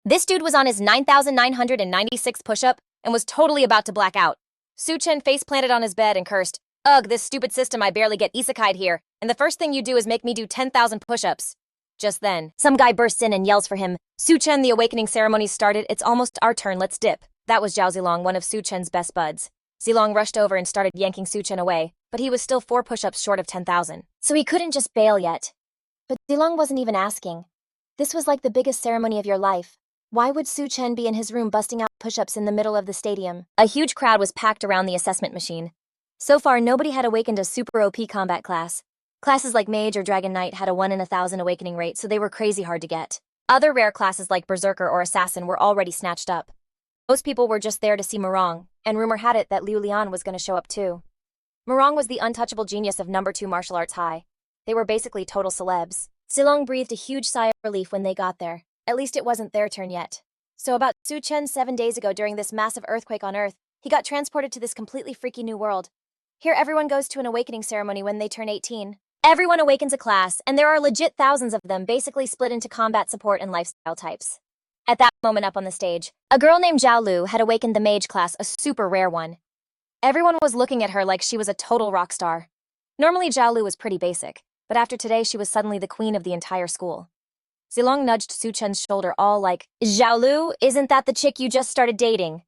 This dude was on his 9,996th push-up and was totally about to black out. Su Chen face planted on his bed and cursed, "Ugh, this stupid system, I barely get isekai'd here, and the first thing you do is make me do 10,000 push-ups." Just then, some guy bursts in and yells for him, "Su Chen, the awakening ceremony's started, it's almost our turn, let's dip." That was Zhao Zilong, one of Su Chen's best buds. Zilong rushed over and started yanking Su Chen away, but he was still 4 push-ups short of 10,000. So he couldn't just bail yet. But Zilong wasn't even asking. This was like the biggest ceremony of your life. Why would Su Chen be in his room busting out push-ups in the middle of the stadium? A huge crowd was packed around the assessment machine. So far, nobody had awakened a super OP combat class. Classes like Mage or Dragon Knight had a 1 in 1,000 awakening rate, so they were crazy hard to get. Other rare classes like Berserker or Assassin were already snatched up. Most people were just there to see Murong, and rumor had it that Liu Lian was going to show up too. Murong was the untouchable genius of number 2 martial arts high. They were basically total celebs. Zilong breathed a huge sigh of relief when they got there. At least it wasn't their turn yet. So about Su Chen 7 days ago during this massive earthquake on Earth, he got transported to this completely freaky new world. Here everyone goes to an awakening ceremony when they turn 18. Everyone awakens a class, and there are legit thousands of them basically split into combat support and lifestyle types. At that moment up on the stage, a girl named Zhao Lu had awakened the Mage class, a super rare one. Everyone was looking at her like she was a total rock star. Normally Zhao Lu was pretty basic, but after today she was suddenly the queen of the entire school. Zilong nudged Su Chen's shoulder all like, "Zhao Lu, isn't that the chick you just started dating?"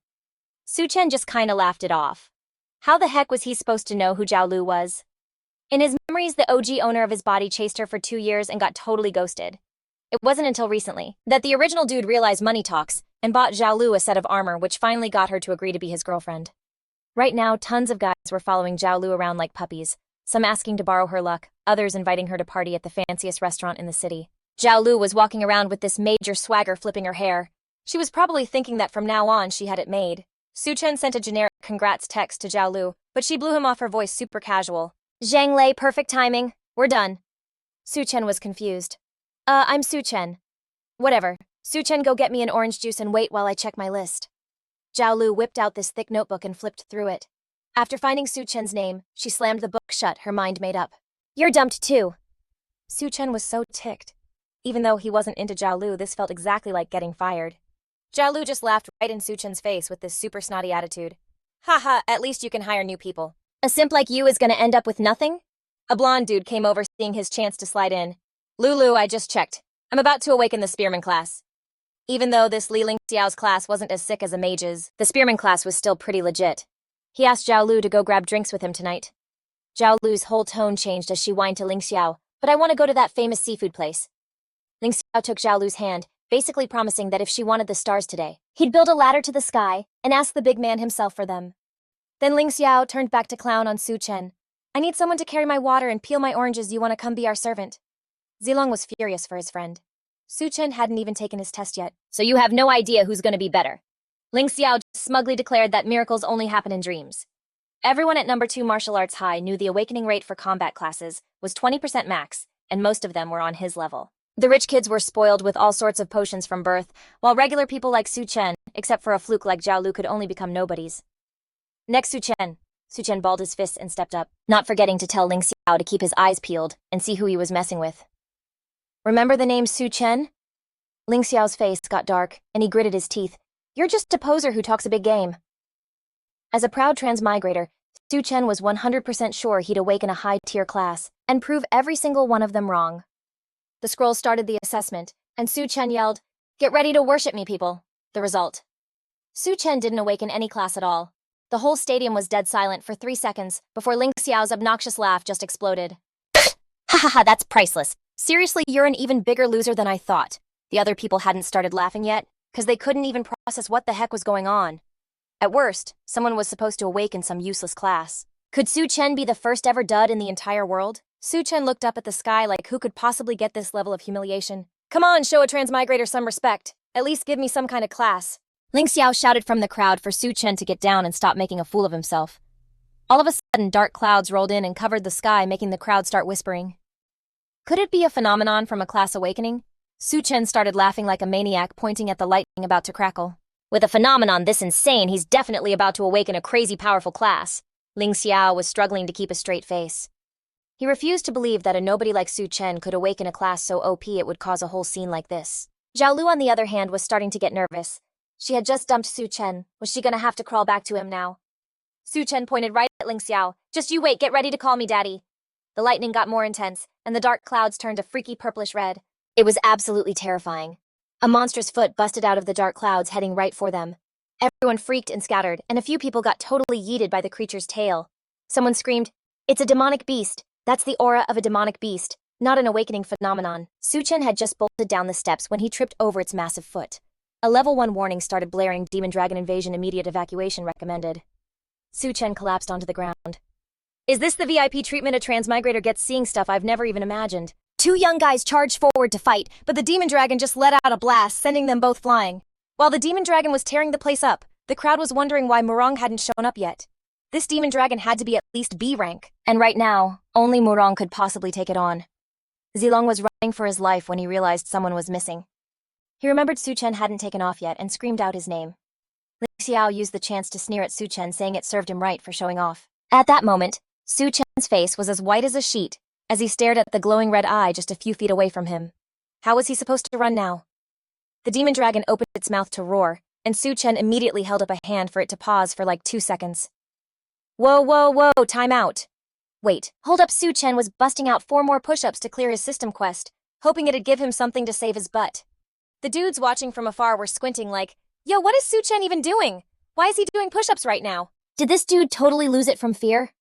Su Chen just kinda laughed it off. How the heck was he supposed to know who Zhao Lu was? In his memories, the OG owner of his body chased her for 2 years and got totally ghosted. It wasn't until recently that the original dude realized money talks and bought Zhao Lu a set of armor, which finally got her to agree to be his girlfriend. Right now, tons of guys were following Zhao Lu around like puppies, some asking to borrow her luck, others inviting her to party at the fanciest restaurant in the city. Zhao Lu was walking around with this major swagger flipping her hair. She was probably thinking that from now on she had it made. Su Chen sent a generic congrats text to Zhao Lu, but she blew him off, her voice super casual. "Zhang Lei, perfect timing. We're done." Su Chen was confused. I'm Su Chen." "Whatever. Su Chen, go get me an orange juice and wait while I check my list." Zhao Lu whipped out this thick notebook and flipped through it. After finding Su Chen's name, she slammed the book shut, her mind made up. "You're dumped too." Su Chen was so ticked. Even though he wasn't into Zhao Lu, this felt exactly like getting fired. Zhao Lu just laughed right in Su Chen's face with this super snotty attitude. "Haha, at least you can hire new people. A simp like you is gonna end up with nothing?" A blonde dude came over, seeing his chance to slide in. "Lulu, I just checked. I'm about to awaken the Spearman class." Even though this Li Lingxiao's class wasn't as sick as a Mage's, the Spearman class was still pretty legit. He asked Zhao Lu to go grab drinks with him tonight. Zhao Lu's whole tone changed as she whined to Lingxiao, "But I want to go to that famous seafood place." Lingxiao took Zhao Lu's hand, basically promising that if she wanted the stars today, he'd build a ladder to the sky and ask the big man himself for them. Then Lingxiao turned back to clown on Su Chen. "I need someone to carry my water and peel my oranges. You want to come be our servant?" Zilong was furious for his friend. Su Chen hadn't even taken his test yet. "So you have no idea who's going to be better." Lingxiao smugly declared that miracles only happen in dreams. Everyone at number 2 martial arts high knew the awakening rate for combat classes was 20% max, and most of them were on his level. The rich kids were spoiled with all sorts of potions from birth, while regular people like Su Chen, except for a fluke like Zhao Lu, could only become nobodies. "Next, Su Chen." Su Chen balled his fists and stepped up, not forgetting to tell Lingxiao to keep his eyes peeled and see who he was messing with. "Remember the name Su Chen?" Lingxiao's face got dark, and he gritted his teeth. "You're just a poser who talks a big game." As a proud transmigrator, Su Chen was 100% sure he'd awaken a high-tier class and prove every single one of them wrong. The scroll started the assessment, and Su Chen yelled, "Get ready to worship me, people." The result. Su Chen didn't awaken any class at all. The whole stadium was dead silent for 3 seconds before Lingxiao's obnoxious laugh just exploded. "Ha ha ha, that's priceless. Seriously, you're an even bigger loser than I thought." The other people hadn't started laughing yet, because they couldn't even process what the heck was going on. At worst, someone was supposed to awaken some useless class. Could Su Chen be the first ever dud in the entire world? Su Chen looked up at the sky like who could possibly get this level of humiliation? "Come on, show a transmigrator some respect. At least give me some kind of class." Lingxiao shouted from the crowd for Su Chen to get down and stop making a fool of himself. All of a sudden, dark clouds rolled in and covered the sky, making the crowd start whispering. Could it be a phenomenon from a class awakening? Su Chen started laughing like a maniac, pointing at the lightning about to crackle. "With a phenomenon this insane, he's definitely about to awaken a crazy powerful class." Lingxiao was struggling to keep a straight face. He refused to believe that a nobody like Su Chen could awaken a class so OP it would cause a whole scene like this. Zhao Lu, on the other hand, was starting to get nervous. She had just dumped Su Chen. Was she gonna have to crawl back to him now? Su Chen pointed right at Ling Xiao. Just you wait, get ready to call me daddy. The lightning got more intense, and the dark clouds turned a freaky purplish red. It was absolutely terrifying. A monstrous foot busted out of the dark clouds, heading right for them. Everyone freaked and scattered, and a few people got totally yeeted by the creature's tail. Someone screamed, "It's a demonic beast. That's the aura of a demonic beast, not an awakening phenomenon." Su Chen had just bolted down the steps when he tripped over its massive foot. A level 1 warning started blaring. Demon Dragon invasion, immediate evacuation recommended. Su Chen collapsed onto the ground. Is this the VIP treatment a transmigrator gets, seeing stuff I've never even imagined? Two young guys charged forward to fight, but the Demon Dragon just let out a blast, sending them both flying. While the Demon Dragon was tearing the place up, the crowd was wondering why Murong hadn't shown up yet. This Demon Dragon had to be at least B rank, and right now, only Murong could possibly take it on. Zilong was running for his life when he realized someone was missing. He remembered Su Chen hadn't taken off yet and screamed out his name. Ling Xiao used the chance to sneer at Su Chen, saying it served him right for showing off. At that moment, Su Chen's face was as white as a sheet as he stared at the glowing red eye just a few feet away from him. How was he supposed to run now? The Demon Dragon opened its mouth to roar, and Su Chen immediately held up a hand for it to pause for like 2 seconds. Whoa, whoa, whoa, time out. Wait, hold up. Su Chen was busting out 4 more push-ups to clear his system quest, hoping it'd give him something to save his butt. The dudes watching from afar were squinting like, yo, what is Su Chen even doing? Why is he doing push-ups right now? Did this dude totally lose it from fear?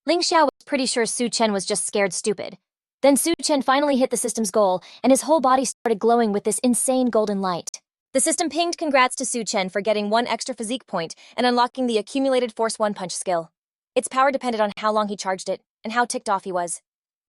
Ling Xiao was pretty sure Su Chen was just scared stupid. Then Su Chen finally hit the system's goal, and his whole body started glowing with this insane golden light. The system pinged congrats to Su Chen for getting 1 extra physique point and unlocking the accumulated Force 1 punch skill. Its power depended on how long he charged it, and how ticked off he was.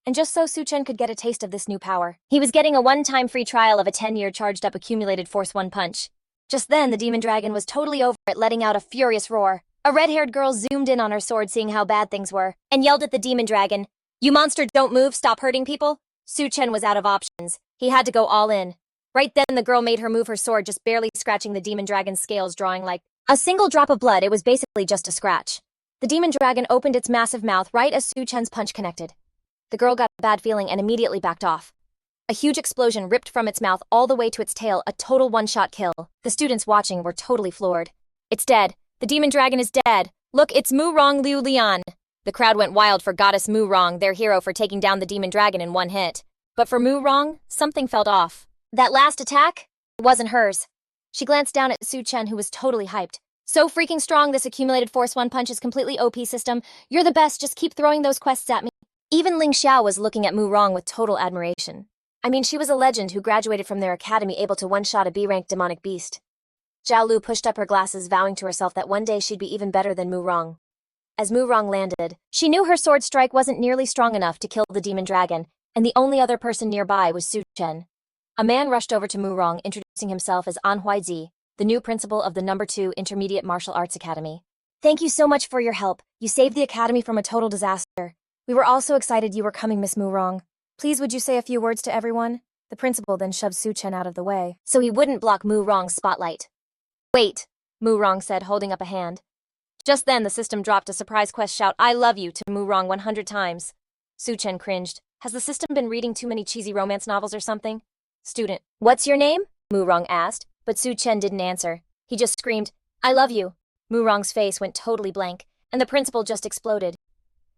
And just so Su Chen could get a taste of this new power, he was getting a one-time free trial of a 10-year charged-up accumulated Force 1 punch. Just then, the Demon Dragon was totally over it, letting out a furious roar. A red-haired girl zoomed in on her sword, seeing how bad things were, and yelled at the Demon Dragon, "You monster, don't move, stop hurting people." Su Chen was out of options. He had to go all in. Right then, the girl made her move her sword, just barely scratching the Demon Dragon's scales, drawing like a single drop of blood. It was basically just a scratch. The Demon Dragon opened its massive mouth right as Su Chen's punch connected. The girl got a bad feeling and immediately backed off. A huge explosion ripped from its mouth all the way to its tail, a total one-shot kill. The students watching were totally floored. It's dead. The Demon Dragon is dead. Look, it's Murong Liu Lian. The crowd went wild for Goddess Murong, their hero, for taking down the Demon Dragon in 1 hit. But for Murong, something felt off. That last attack wasn't hers. She glanced down at Su Chen, who was totally hyped. So freaking strong, this accumulated Force 1 punch is completely OP system. You're the best, just keep throwing those quests at me. Even Ling Xiao was looking at Murong with total admiration. I mean, she was a legend who graduated from their academy, able to one-shot a B-rank demonic beast. Zhao Lu pushed up her glasses, vowing to herself that one day she'd be even better than Murong. As Murong landed, she knew her sword strike wasn't nearly strong enough to kill the Demon Dragon, and the only other person nearby was Su Chen. A man rushed over to Murong, introducing himself as An Huizi, the new principal of the No. 2 Intermediate Martial Arts Academy. Thank you so much for your help. You saved the academy from a total disaster. We were all so excited you were coming, Miss Murong. Please would you say a few words to everyone? The principal then shoved Su Chen out of the way, so he wouldn't block Murong's spotlight. Wait, Murong said, holding up a hand. Just then, the system dropped a surprise quest shout, "I love you," to Murong 100 times. Su Chen cringed. Has the system been reading too many cheesy romance novels or something? Student, what's your name? Murong asked, but Su Chen didn't answer. He just screamed, "I love you." Murong's face went totally blank, and the principal just exploded.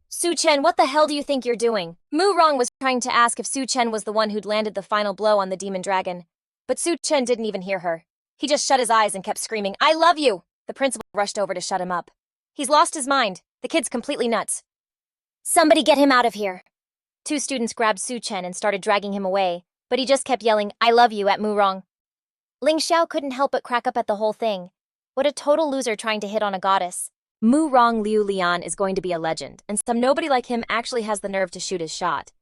Su Chen, what the hell do you think you're doing? Murong was trying to ask if Su Chen was the one who'd landed the final blow on the Demon Dragon, but Su Chen didn't even hear her. He just shut his eyes and kept screaming, "I love you!" The principal rushed over to shut him up. He's lost his mind. The kid's completely nuts. Somebody get him out of here. 2 students grabbed Su Chen and started dragging him away, but he just kept yelling, "I love you," at Murong. Ling Xiao couldn't help but crack up at the whole thing. What a total loser trying to hit on a goddess. Murong Liu Lian is going to be a legend, and some nobody like him actually has the nerve to shoot his shot.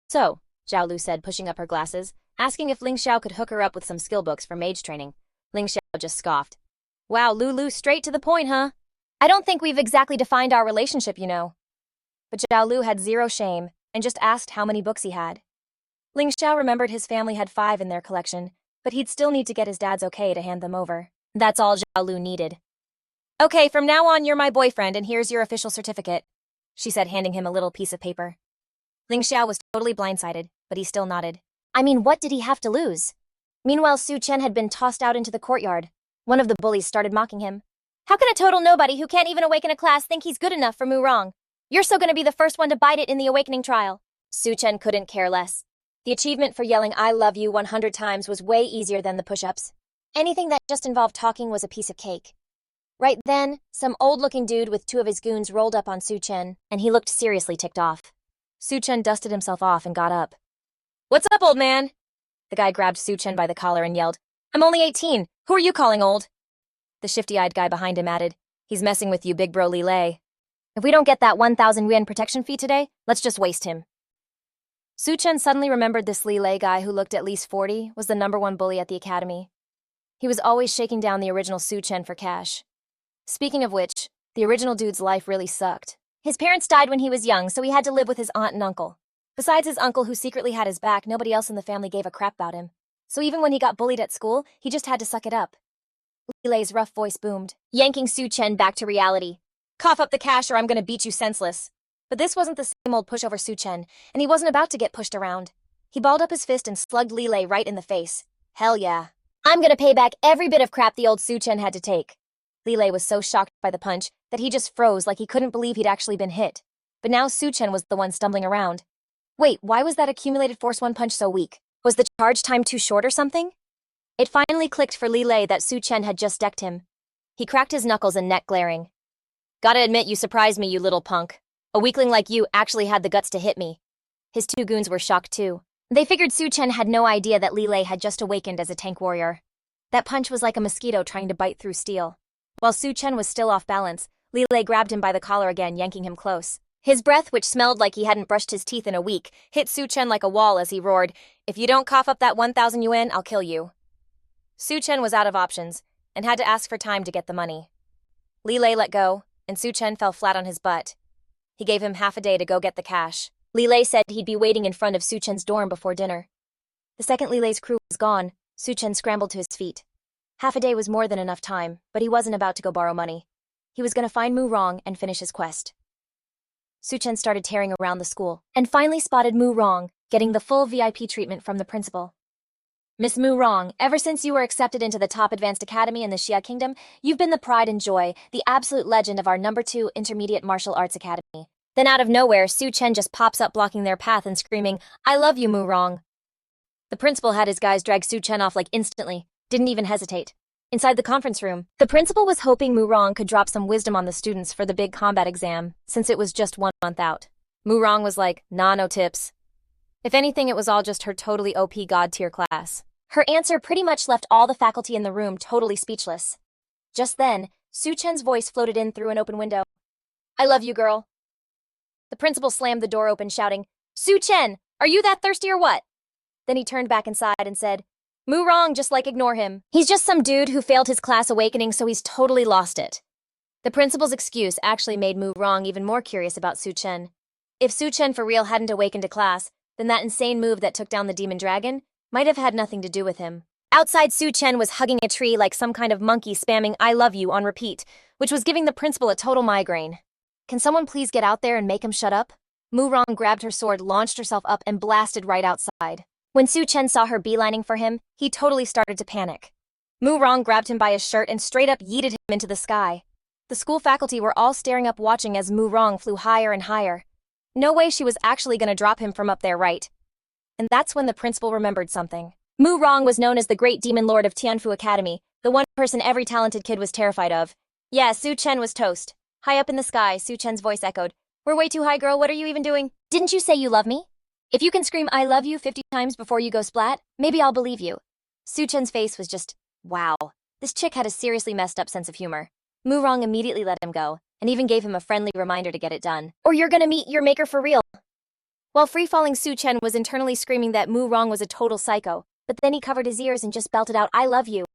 So, Zhao Lu said, pushing up her glasses, asking if Ling Xiao could hook her up with some skill books for mage training. Ling Xiao just scoffed. Wow, Lulu, straight to the point, huh? I don't think we've exactly defined our relationship, you know. But Zhao Lu had zero shame, and just asked how many books he had. Ling Xiao remembered his family had 5 in their collection, but he'd still need to get his dad's okay to hand them over. That's all Zhao Lu needed. Okay, from now on you're my boyfriend, and here's your official certificate, she said, handing him a little piece of paper. Ling Xiao was totally blindsided, but he still nodded. I mean, what did he have to lose? Meanwhile, Su Chen had been tossed out into the courtyard. One of the bullies started mocking him. How can a total nobody who can't even awaken a class think he's good enough for Mu Rong? You're so gonna be the first one to bite it in the awakening trial. Su Chen couldn't care less. The achievement for yelling I love you 100 times was way easier than the push-ups. Anything that just involved talking was a piece of cake. Right then, some old-looking dude with two of his goons rolled up on Su Chen, and he looked seriously ticked off. Su Chen dusted himself off and got up. What's up, old man? The guy grabbed Su Chen by the collar and yelled, I'm only 18. Who are you calling old? The shifty-eyed guy behind him added, He's messing with you, big bro Leilay. If we don't get that 1,000 yuan protection fee today, let's just waste him. Su Chen suddenly remembered this Leilay guy who looked at least 40 was the #1 bully at the academy. He was always shaking down the original Su Chen for cash. Speaking of which, the original dude's life really sucked. His parents died when he was young, so he had to live with his aunt and uncle. Besides his uncle who secretly had his back, nobody else in the family gave a crap about him. So even when he got bullied at school, he just had to suck it up. Leilay's rough voice boomed, yanking Su Chen back to reality. Cough up the cash or I'm gonna beat you senseless. But this wasn't the same old pushover Su Chen, and he wasn't about to get pushed around. He balled up his fist and slugged Leilay right in the face. Hell yeah. I'm gonna pay back every bit of crap the old Su Chen had to take. Leilay was so shocked by the punch that he just froze like he couldn't believe he'd actually been hit. But now Su Chen was the one stumbling around. Wait, why was that accumulated force 1 punch so weak? Was the charge time too short or something? It finally clicked for Leilay that Su Chen had just decked him. He cracked his knuckles and neck glaring. Gotta admit you surprised me, you little punk. A weakling like you actually had the guts to hit me. His two goons were shocked too. They figured Su Chen had no idea that Leilay had just awakened as a tank warrior. That punch was like a mosquito trying to bite through steel. While Su Chen was still off balance, Leilay grabbed him by the collar again, yanking him close. His breath, which smelled like he hadn't brushed his teeth in a week, hit Su Chen like a wall as he roared, If you don't cough up that 1,000 yuan, I'll kill you. Su Chen was out of options, and had to ask for time to get the money. Leilay let go, and Su Chen fell flat on his butt. He gave him half a day to go get the cash. Leilay said he'd be waiting in front of Su Chen's dorm before dinner. The second Leilay's crew was gone, Su Chen scrambled to his feet. Half a day was more than enough time, but he wasn't about to go borrow money. He was going to find Mu Rong and finish his quest. Su Chen started tearing around the school, and finally spotted Mu Rong, getting the full VIP treatment from the principal. Miss Mu Rong, ever since you were accepted into the top advanced academy in the Xia Kingdom, you've been the pride and joy, the absolute legend of our #2 intermediate martial arts academy. Then out of nowhere, Su Chen just pops up blocking their path and screaming, I love you, Mu Rong. The principal had his guys drag Su Chen off like instantly, didn't even hesitate. Inside the conference room, the principal was hoping Mu Rong could drop some wisdom on the students for the big combat exam, since it was just 1 month out. Mu Rong was like, nah, no tips. If anything, it was all just her totally OP god-tier class. Her answer pretty much left all the faculty in the room totally speechless. Just then, Su Chen's voice floated in through an open window. I love you, girl. The principal slammed the door open, shouting, Su Chen, are you that thirsty or what? Then he turned back inside and said, Mu Rong, just like ignore him. He's just some dude who failed his class awakening, so he's totally lost it. The principal's excuse actually made Mu Rong even more curious about Su Chen. If Su Chen for real hadn't awakened a class, then that insane move that took down the demon dragon might have had nothing to do with him. Outside, Su Chen was hugging a tree like some kind of monkey spamming I love you on repeat, which was giving the principal a total migraine. Can someone please get out there and make him shut up? Mu Rong grabbed her sword, launched herself up, and blasted right outside. When Su Chen saw her beelining for him, he totally started to panic. Mu Rong grabbed him by his shirt and straight up yeeted him into the sky. The school faculty were all staring up watching as Mu Rong flew higher and higher. No way she was actually going to drop him from up there, right? And that's when the principal remembered something. Mu Rong was known as the great demon lord of Tianfu Academy, the one person every talented kid was terrified of. Yeah, Su Chen was toast. High up in the sky, Su Chen's voice echoed. We're way too high, girl, what are you even doing? Didn't you say you love me? If you can scream I love you 50 times before you go splat, maybe I'll believe you. Su Chen's face was just, wow. This chick had a seriously messed up sense of humor. Mu Rong immediately let him go, and even gave him a friendly reminder to get it done. Or you're gonna meet your maker for real. While free-falling, Su Chen was internally screaming that Mu Rong was a total psycho, but then he covered his ears and just belted out, I love you.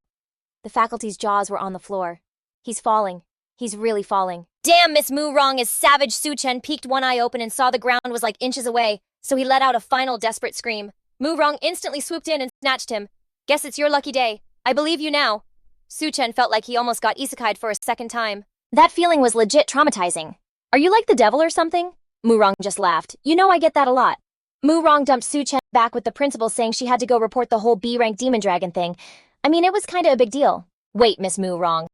The faculty's jaws were on the floor. He's falling. He's really falling. Damn, Miss Mu Rong is savage. Su Chen peeked one eye open and saw the ground was like inches away, so he let out a final desperate scream. Mu Rong instantly swooped in and snatched him. Guess it's your lucky day. I believe you now. Su Chen felt like he almost got isekai'd for a second time. That feeling was legit traumatizing. Are you like the devil or something? Mu Rong just laughed. You know I get that a lot. Mu Rong dumped Su Chen back back with the principal saying she had to go report the whole B-rank demon dragon thing. I mean, it was kinda a big deal. Wait, Miss Mu wrong.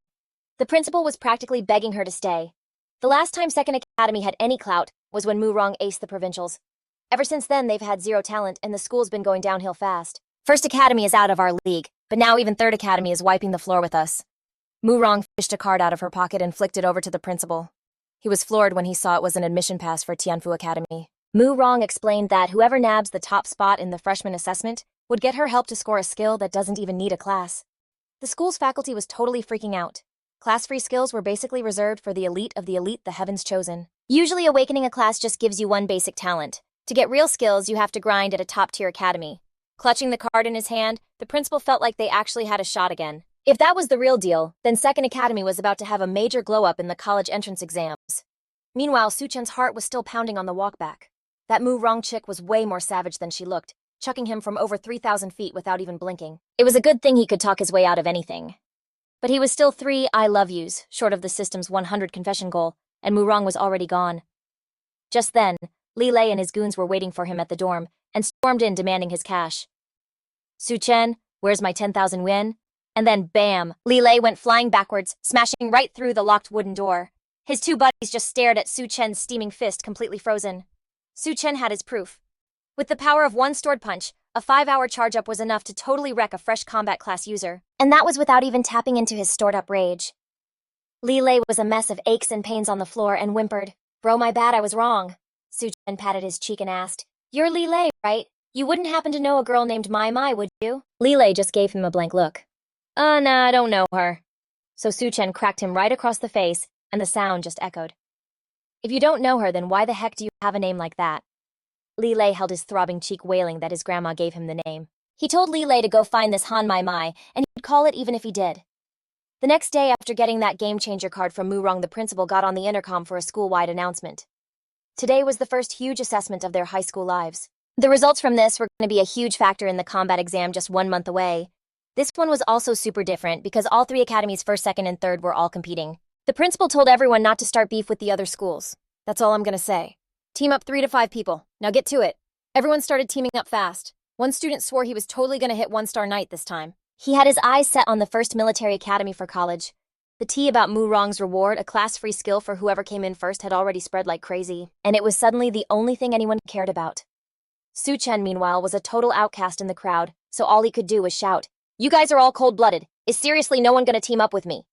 The principal was practically begging her to stay. The last time Second Academy had any clout was when Mu Rong aced the provincials. Ever since then, they've had zero talent, and the school's been going downhill fast. First Academy is out of our league, but now even Third Academy is wiping the floor with us. Mu Rong fished a card out of her pocket and flicked it over to the principal. He was floored when he saw it was an admission pass for Tianfu Academy. Mu Rong explained that whoever nabs the top spot in the freshman assessment would get her help to score a skill that doesn't even need a class. The school's faculty was totally freaking out. Class-free skills were basically reserved for the elite of the elite, the heavens chosen. Usually awakening a class just gives you one basic talent. To get real skills, you have to grind at a top-tier academy. Clutching the card in his hand, the principal felt like they actually had a shot again. If that was the real deal, then Second Academy was about to have a major glow-up in the college entrance exams. Meanwhile, Su Chen's heart was still pounding on the walk back. That Mu Rong chick was way more savage than she looked, chucking him from over 3,000 feet without even blinking. It was a good thing he could talk his way out of anything. But he was still 3 I love yous short of the system's 100 confession goal, and Mu Rong was already gone. Just then, Leilay and his goons were waiting for him at the dorm and stormed in demanding his cash. Su Chen, where's my 10,000 yuan? And then bam, Leilay went flying backwards, smashing right through the locked wooden door. His two buddies just stared at Su Chen's steaming fist, completely frozen. Su Chen had his proof. With the power of one stored punch, a 5-hour charge-up was enough to totally wreck a fresh combat class user. And that was without even tapping into his stored-up rage. Leilay was a mess of aches and pains on the floor and whimpered, "Bro, my bad, I was wrong." Su Chen patted his cheek and asked, "You're Leilay, right? You wouldn't happen to know a girl named Mai, would you?" Leilay just gave him a blank look. Nah, I don't know her." So Su Chen cracked him right across the face, and the sound just echoed. "If you don't know her, then why the heck do you have a name like that?" Leilay held his throbbing cheek, wailing that his grandma gave him the name. He told Leilay to go find this Han Mai, and he'd call it even if he did. The next day, after getting that game-changer card from Mu Rong, the principal got on the intercom for a school-wide announcement. Today was the first huge assessment of their high school lives. The results from this were going to be a huge factor in the combat exam just 1 month away. This one was also super different because all 3 academies, first, second, and third, were all competing. The principal told everyone not to start beef with the other schools. That's all I'm gonna say. Team up 3 to 5 people. Now get to it. Everyone started teaming up fast. One student swore he was totally gonna hit 1-star knight this time. He had his eyes set on the first military academy for college. The tea about Mu Rong's reward, a class-free skill for whoever came in first, had already spread like crazy, and it was suddenly the only thing anyone cared about. Su Chen, meanwhile, was a total outcast in the crowd, so all he could do was shout, "You guys are all cold-blooded. Is seriously no one gonna team up with me?"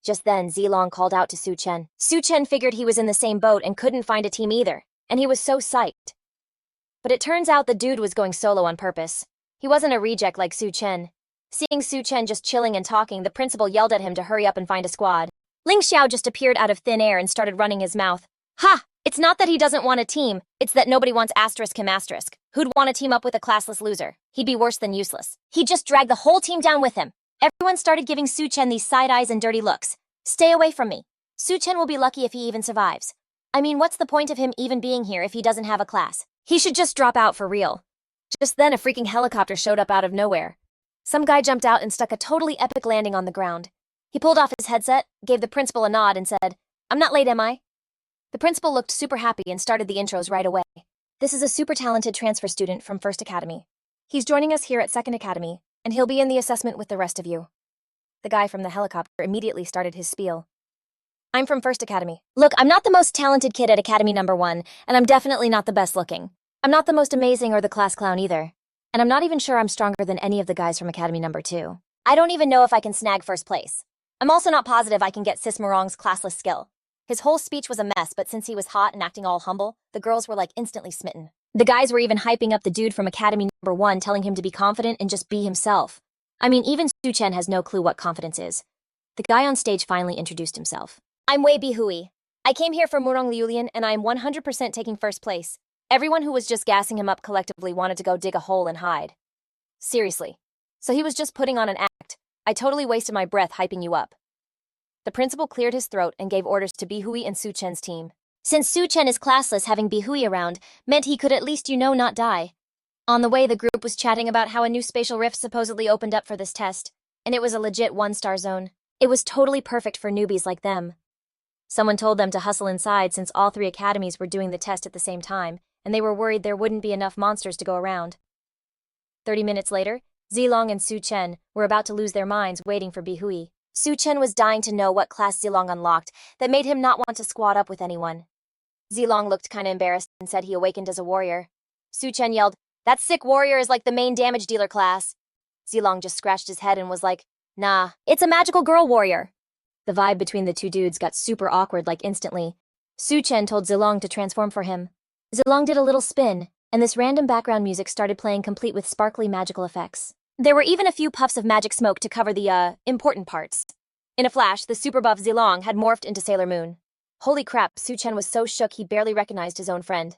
Just then, Zilong called out to Su Chen. Su Chen figured he was in the same boat and couldn't find a team either, and he was so psyched. But it turns out the dude was going solo on purpose. He wasn't a reject like Su Chen. Seeing Su Chen just chilling and talking, the principal yelled at him to hurry up and find a squad. Ling Xiao just appeared out of thin air and started running his mouth. "Ha! It's not that he doesn't want a team, it's that nobody wants him. Who'd want to team up with a classless loser? He'd be worse than useless. He'd just drag the whole team down with him." Everyone started giving Su Chen these side eyes and dirty looks. "Stay away from me. Su Chen will be lucky if he even survives. I mean, what's the point of him even being here if he doesn't have a class? He should just drop out for real." Just then, a freaking helicopter showed up out of nowhere. Some guy jumped out and stuck a totally epic landing on the ground. He pulled off his headset, gave the principal a nod, and said, "I'm not late, am I?" The principal looked super happy and started the intros right away. "This is a super talented transfer student from First Academy. He's joining us here at Second Academy, and he'll be in the assessment with the rest of you." The guy from the helicopter immediately started his spiel. "I'm from First Academy. Look, I'm not the most talented kid at Academy number 1, and I'm definitely not the best looking. I'm not the most amazing or the class clown either. And I'm not even sure I'm stronger than any of the guys from Academy number 2. I don't even know if I can snag first place. I'm also not positive I can get Sis Morong's classless skill." His whole speech was a mess, but since he was hot and acting all humble, the girls were like instantly smitten. The guys were even hyping up the dude from Academy number 1, telling him to be confident and just be himself. I mean, even Su Chen has no clue what confidence is. The guy on stage finally introduced himself. "I'm Wei Bihui. I came here for Murong Liulian, and I am 100% taking first place." Everyone who was just gassing him up collectively wanted to go dig a hole and hide. Seriously. So he was just putting on an act. I totally wasted my breath hyping you up. The principal cleared his throat and gave orders to Bihui and Su Chen's team. Since Su Chen is classless, having Bihui around meant he could at least not die. On the way, the group was chatting about how a new spatial rift supposedly opened up for this test, and it was a legit 1-star zone. It was totally perfect for newbies like them. Someone told them to hustle inside since all 3 academies were doing the test at the same time, and they were worried there wouldn't be enough monsters to go around. 30 minutes later, Zilong and Su Chen were about to lose their minds waiting for Bihui. Su Chen was dying to know what class Zilong unlocked that made him not want to squad up with anyone. Zilong looked kinda embarrassed and said he awakened as a warrior. Su Chen yelled, "That sick warrior is like the main damage dealer class." Zilong just scratched his head and was like, "Nah, it's a magical girl warrior." The vibe between the two dudes got super awkward like instantly. Su Chen told Zilong to transform for him. Zilong did a little spin, and this random background music started playing complete with sparkly magical effects. There were even a few puffs of magic smoke to cover the, important parts. In a flash, the super buff Zilong had morphed into Sailor Moon. Holy crap, Su Chen was so shook he barely recognized his own friend.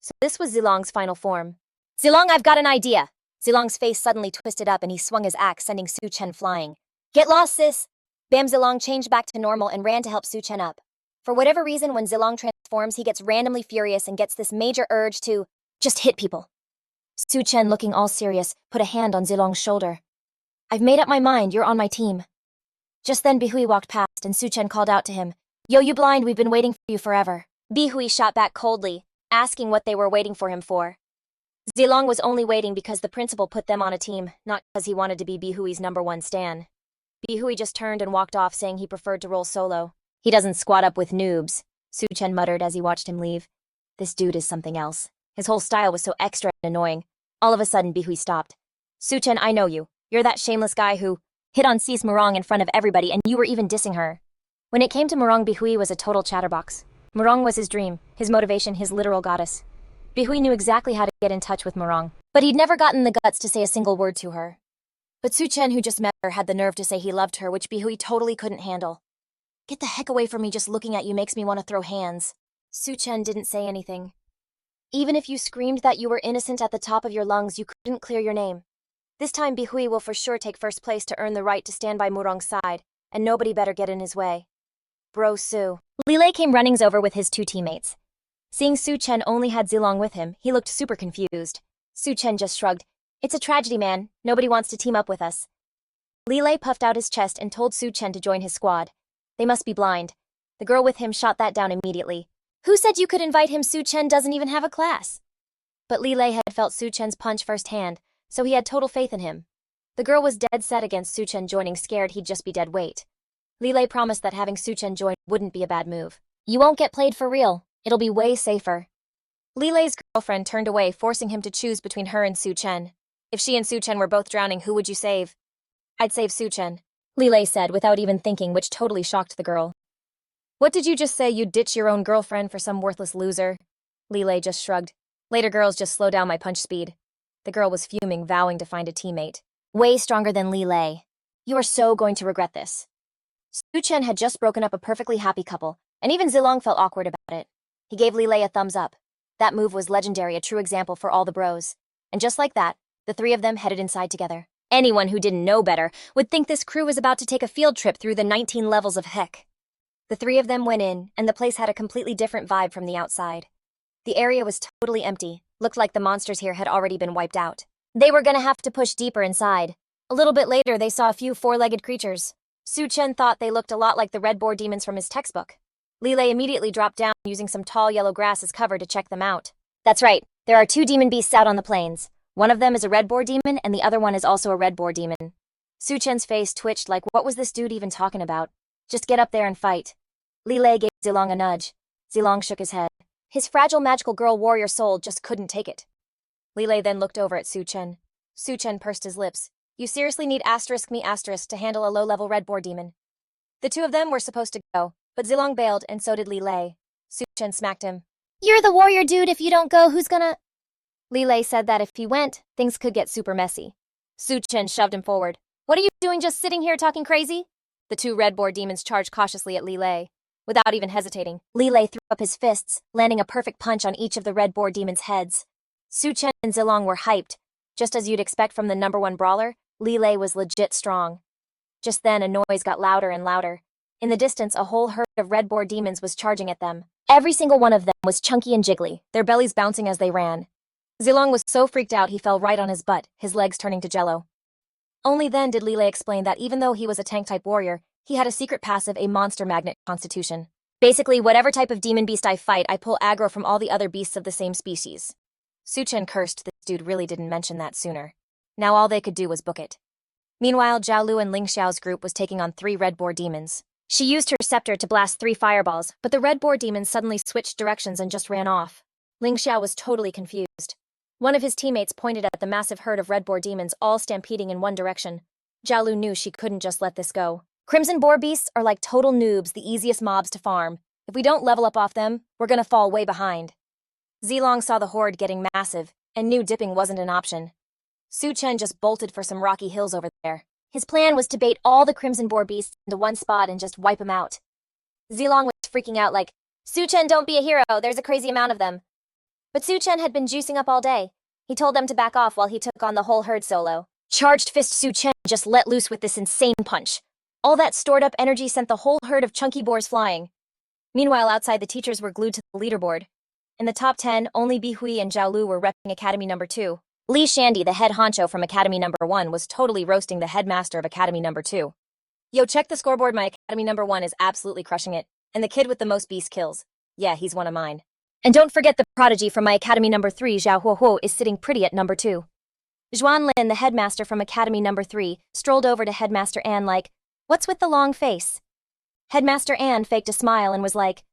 So this was Zilong's final form. "Zilong, I've got an idea!" Zilong's face suddenly twisted up and he swung his axe, sending Su Chen flying. "Get lost, sis!" Bam! Zilong changed back to normal and ran to help Su Chen up. For whatever reason, when Zilong transforms, he gets randomly furious and gets this major urge to just hit people. Su Chen, looking all serious, put a hand on Zilong's shoulder. "I've made up my mind, you're on my team." Just then Bihui walked past and Su Chen called out to him, "Yo, you blind, we've been waiting for you forever." Bihui shot back coldly, asking what they were waiting for him for. Zilong was only waiting because the principal put them on a team, not because he wanted to be Bihui's #1 stan. Bihui just turned and walked off, saying he preferred to roll solo. "He doesn't squat up with noobs," Su Chen muttered as he watched him leave. "This dude is something else. His whole style was so extra and annoying." All of a sudden, Bihui stopped. "Su Chen, I know you. You're that shameless guy who hit on Sis Murong in front of everybody and you were even dissing her." When it came to Murong, Bihui was a total chatterbox. Murong was his dream, his motivation, his literal goddess. Bihui knew exactly how to get in touch with Murong, but he'd never gotten the guts to say a single word to her. But Su Chen, who just met her, had the nerve to say he loved her, which Bihui totally couldn't handle. "Get the heck away from me, just looking at you makes me want to throw hands." Su Chen didn't say anything. "Even if you screamed that you were innocent at the top of your lungs, you couldn't clear your name. This time Bihui will for sure take first place to earn the right to stand by Murong's side, and nobody better get in his way. Bro Su." Leilay came running over with his two teammates. Seeing Su Chen only had Zilong with him, he looked super confused. Su Chen just shrugged. "It's a tragedy, man. Nobody wants to team up with us." Leilay puffed out his chest and told Su Chen to join his squad. They must be blind. The girl with him shot that down immediately. "Who said you could invite him? Su Chen doesn't even have a class." But Leilay had felt Su Chen's punch firsthand, so he had total faith in him. The girl was dead set against Su Chen joining, scared he'd just be dead weight. Leilay promised that having Su Chen join wouldn't be a bad move. "You won't get played for real. It'll be way safer." Leilay's girlfriend turned away, forcing him to choose between her and Su Chen. "If she and Su Chen were both drowning, who would you save?" "I'd save Su Chen," Leilay said without even thinking, which totally shocked the girl. "What did you just say? You'd ditch your own girlfriend for some worthless loser?" Leilay just shrugged. "Later girls just slow down my punch speed." The girl was fuming, vowing to find a teammate. Way stronger than Leilay. "You are so going to regret this." Su Chen had just broken up a perfectly happy couple, and even Zilong felt awkward about it. He gave Leilay a thumbs up. That move was legendary, a true example for all the bros. And just like that, the three of them headed inside together. Anyone who didn't know better would think this crew was about to take a field trip through the 19 levels of heck. The three of them went in, and the place had a completely different vibe from the outside. The area was totally empty, looked like the monsters here had already been wiped out. They were gonna have to push deeper inside. A little bit later, they saw a few four-legged creatures. Su Chen thought they looked a lot like the red boar demons from his textbook. Leilay immediately dropped down, using some tall yellow grass as cover to check them out. "That's right, there are two demon beasts out on the plains. One of them is a red boar demon, and the other one is also a red boar demon." Su Chen's face twitched like, what was this dude even talking about? "Just get up there and fight." Leilay gave Zilong a nudge. Zilong shook his head. His fragile magical girl warrior soul just couldn't take it. Leilay then looked over at Su Chen. Su Chen pursed his lips. "You seriously need me to handle a low-level red boar demon." The two of them were supposed to go, but Zilong bailed and so did Leilay. Su Chen smacked him. "You're the warrior dude, if you don't go, who's gonna—" Leilay said that if he went, things could get super messy. Su Chen shoved him forward. "What are you doing, just sitting here talking crazy?" The two red boar demons charged cautiously at Leilay. Without even hesitating, Leilay threw up his fists, landing a perfect punch on each of the red boar demons' heads. Su Chen and Zilong were hyped. Just as you'd expect from the #1 brawler, Leilay was legit strong. Just then, a noise got louder and louder. In the distance, a whole herd of red boar demons was charging at them. Every single one of them was chunky and jiggly, their bellies bouncing as they ran. Zilong was so freaked out he fell right on his butt, his legs turning to jello. Only then did Leilay explain that even though he was a tank-type warrior, he had a secret passive, a monster magnet constitution. Basically, whatever type of demon beast I fight, I pull aggro from all the other beasts of the same species. Su Chen cursed this dude really didn't mention that sooner. Now all they could do was book it. Meanwhile, Zhao Lu and Ling Xiao's group was taking on 3 red boar demons. She used her scepter to blast 3 fireballs, but the red boar demons suddenly switched directions and just ran off. Ling Xiao was totally confused. One of his teammates pointed at the massive herd of red boar demons all stampeding in one direction. Zhao Lu knew she couldn't just let this go. Crimson boar beasts are like total noobs, the easiest mobs to farm. If we don't level up off them, we're gonna fall way behind. Zilong saw the horde getting massive, and knew dipping wasn't an option. Su Chen just bolted for some rocky hills over there. His plan was to bait all the crimson boar beasts into one spot and just wipe them out. Zilong was freaking out like, Su Chen, don't be a hero, there's a crazy amount of them. But Su Chen had been juicing up all day. He told them to back off while he took on the whole herd solo. Charged Fist Su Chen just let loose with this insane punch. All that stored up energy sent the whole herd of chunky boars flying. Meanwhile, outside the teachers were glued to the leaderboard. In the top 10, only Bi Hui and Zhao Lu were repping Academy number 2. Li Shandy, the head honcho from Academy number 1, was totally roasting the headmaster of Academy number 2. Yo, check the scoreboard, my Academy number 1 is absolutely crushing it. And the kid with the most beast kills. Yeah, he's one of mine. And don't forget the prodigy from my Academy number 3, Zhao Huohuo, is sitting pretty at number 2. Zhuan Lin, the headmaster from Academy number 3, strolled over to Headmaster Anne like, what's with the long face? Headmaster Anne faked a smile and was like,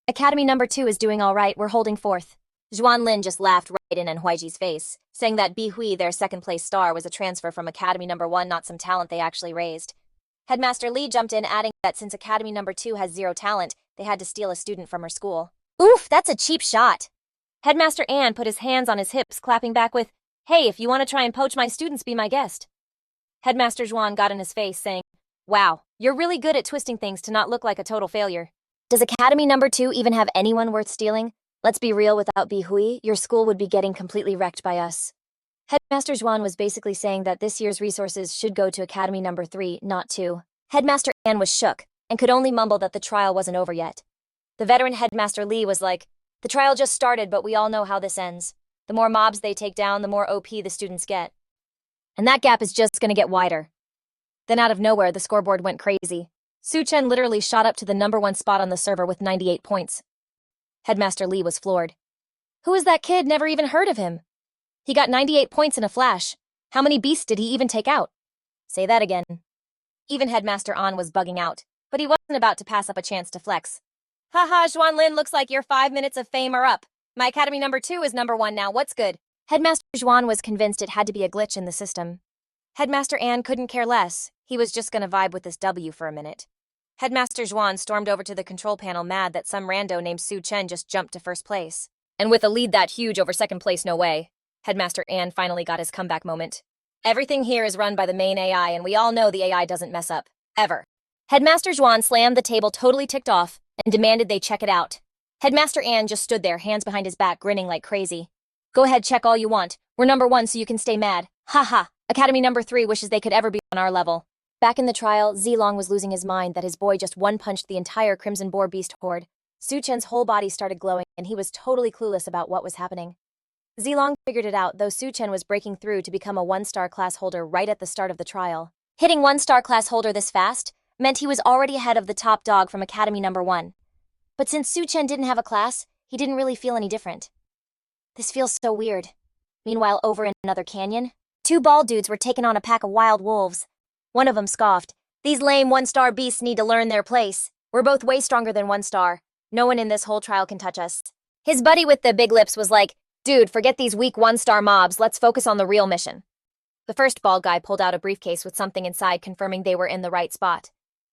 Academy number 2 is doing all right, we're holding 4th. Zhuan Lin just laughed right in Huiji's face, saying that Bi Hui, their second-place star, was a transfer from Academy number 1, not some talent they actually raised. Headmaster Li jumped in, adding that since Academy number 2 has 0 talent, they had to steal a student from her school. Oof, that's a cheap shot. Headmaster Anne put his hands on his hips, clapping back with, hey, if you want to try and poach my students, be my guest. Headmaster Zhuan got in his face, saying, wow, you're really good at twisting things to not look like a total failure. Does Academy number 2 even have anyone worth stealing? Let's be real, without Bi Hui, your school would be getting completely wrecked by us. Headmaster Zhuan was basically saying that this year's resources should go to Academy number 3, not 2. Headmaster Anne was shook, and could only mumble that the trial wasn't over yet. The veteran Headmaster Li was like, the trial just started, but we all know how this ends. The more mobs they take down, the more OP the students get. And that gap is just gonna get wider. Then out of nowhere, the scoreboard went crazy. Su Chen literally shot up to the number 1 spot on the server with 98 points. Headmaster Li was floored. Who is that kid? Never even heard of him. He got 98 points in a flash. How many beasts did he even take out? Say that again. Even Headmaster An was bugging out, but he wasn't about to pass up a chance to flex. Haha, Zhuan Lin, looks like your 5 minutes of fame are up. My Academy number 2 is number 1 now, what's good? Headmaster Zhuan was convinced it had to be a glitch in the system. Headmaster An couldn't care less. He was just gonna vibe with this W for a minute. Headmaster Zhuan stormed over to the control panel mad that some rando named Su Chen just jumped to first place. And with a lead that huge over second place, no way. Headmaster An finally got his comeback moment. Everything here is run by the main AI, and we all know the AI doesn't mess up. Ever. Headmaster Zhuan slammed the table, totally ticked off, and demanded they check it out. Headmaster An just stood there, hands behind his back, grinning like crazy. Go ahead, check all you want. We're number 1, so you can stay mad. Haha. Academy number 3 wishes they could ever be on our level. Back in the trial, Zilong was losing his mind that his boy just one-punched the entire Crimson Boar Beast horde. Su Chen's whole body started glowing, and he was totally clueless about what was happening. Zilong figured it out, though Su Chen was breaking through to become a 1-star class holder right at the start of the trial. Hitting 1-star class holder this fast meant he was already ahead of the top dog from Academy number 1. But since Su Chen didn't have a class, he didn't really feel any different. This feels so weird. Meanwhile, over in another canyon, 2 bald dudes were taking on a pack of wild wolves. One of them scoffed. These lame 1-star beasts need to learn their place. We're both way stronger than 1 star. No one in this whole trial can touch us. His buddy with the big lips was like, dude, forget these weak 1-star mobs, let's focus on the real mission. The first bald guy pulled out a briefcase with something inside, confirming they were in the right spot,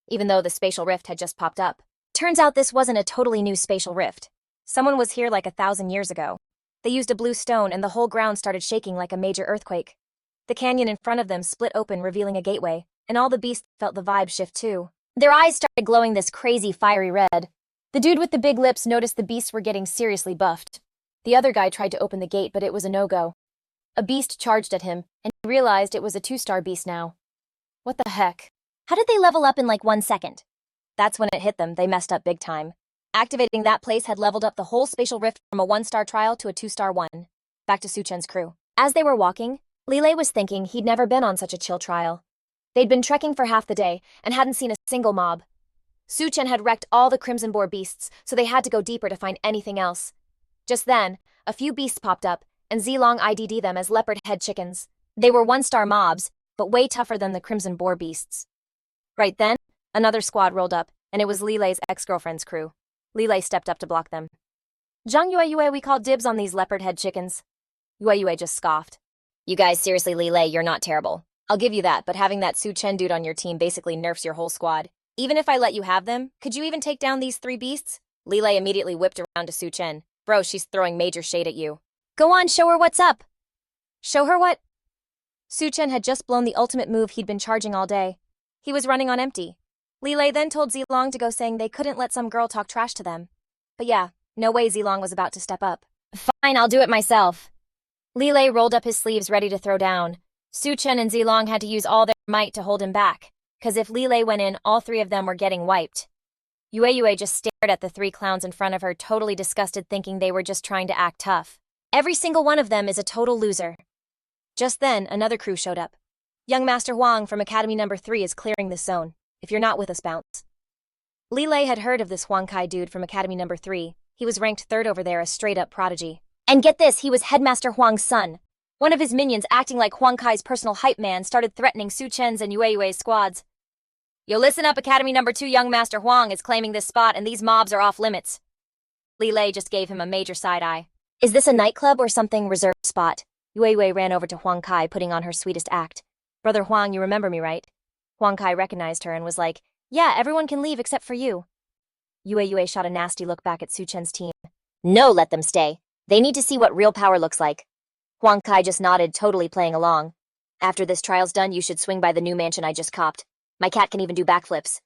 even though the spatial rift had just popped up. Turns out this wasn't a totally new spatial rift. Someone was here like 1,000 years ago. They used a blue stone and the whole ground started shaking like a major earthquake. The canyon in front of them split open, revealing a gateway, and all the beasts felt the vibe shift too. Their eyes started glowing this crazy fiery red. The dude with the big lips noticed the beasts were getting seriously buffed. The other guy tried to open the gate, but it was a no-go. A beast charged at him, and he realized it was a 2-star beast now. What the heck? How did they level up in like 1 second? That's when it hit them, they messed up big time. Activating that place had leveled up the whole spatial rift from a 1-star trial to a 2-star one. Back to Su Chen's crew. As they were walking, Leilay was thinking he'd never been on such a chill trial. They'd been trekking for half the day and hadn't seen a single mob. Su Chen had wrecked all the Crimson Boar beasts, so they had to go deeper to find anything else. Just then, a few beasts popped up, and Zilong ID'd them as leopard head chickens. They were 1-star mobs, but way tougher than the Crimson Boar beasts. Right then, another squad rolled up, and it was Leilay's ex-girlfriend's crew. Leilay stepped up to block them. Zhang Yue, we call dibs on these leopard head chickens. Yue just scoffed. You guys, seriously, Leilay, you're not terrible. I'll give you that, but having that Su Chen dude on your team basically nerfs your whole squad. Even if I let you have them, could you even take down these 3 beasts? Leilay immediately whipped around to Su Chen. Bro, she's throwing major shade at you. Go on, show her what's up. Show her what? Su Chen had just blown the ultimate move he'd been charging all day. He was running on empty. Leilay then told Zilong to go, saying they couldn't let some girl talk trash to them. But yeah, no way Zilong was about to step up. Fine, I'll do it myself. Leilay rolled up his sleeves ready to throw down. Su Chen and Zilong had to use all their might to hold him back, because if Leilay went in, all 3 of them were getting wiped. Yue just stared at the 3 clowns in front of her, totally disgusted, thinking they were just trying to act tough. Every single one of them is a total loser. Just then, another crew showed up. Young Master Huang from Academy Number 3 is clearing this zone. If you're not with us, bounce. Leilay had heard of this Huang Kai dude from Academy Number 3. He was ranked 3rd over there, a straight-up prodigy. And get this, he was Headmaster Huang's son. One of his minions, acting like Huang Kai's personal hype man, started threatening Su Chen's and Yue's squads. Yo, listen up, Academy Number 2 Young Master Huang is claiming this spot and these mobs are off limits. Leilay just gave him a major side-eye. Is this a nightclub or something reserved spot? Yue ran over to Huang Kai, putting on her sweetest act. Brother Huang, you remember me, right? Huang Kai recognized her and was like, yeah, everyone can leave except for you. Yue shot a nasty look back at Su Chen's team. No, let them stay. They need to see what real power looks like. Huang Kai just nodded, totally playing along. After this trial's done, you should swing by the new mansion I just copped. My cat can even do backflips.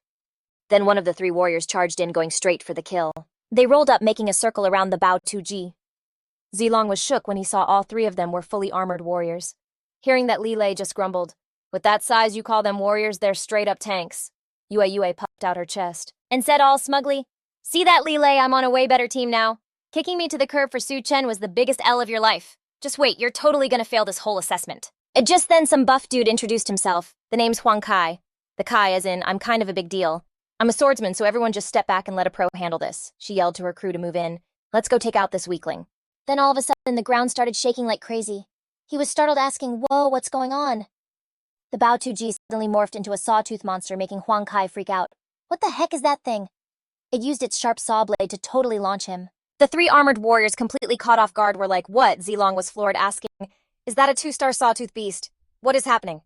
Then one of the 3 warriors charged in, going straight for the kill. They rolled up, making a circle around the Bao 2G. Zilong was shook when he saw all 3 of them were fully armored warriors. Hearing that, Leilay just grumbled. With that size, you call them warriors? They're straight-up tanks. Yue puffed out her chest and said all smugly, see that, Leilay, I'm on a way better team now. Kicking me to the curb for Su Chen was the biggest L of your life. Just wait, you're totally gonna fail this whole assessment. Just then, some buff dude introduced himself. The name's Huang Kai. The Kai as in, I'm kind of a big deal. I'm a swordsman, so everyone just step back and let a pro handle this. She yelled to her crew to move in. Let's go take out this weakling. Then all of a sudden, the ground started shaking like crazy. He was startled, asking, whoa, what's going on? The Bao 2G suddenly morphed into a sawtooth monster, making Huang Kai freak out. What the heck is that thing? It used its sharp saw blade to totally launch him. The 3 armored warriors, completely caught off guard, were like, what? Zilong was floored, asking, is that a 2-star sawtooth beast? What is happening?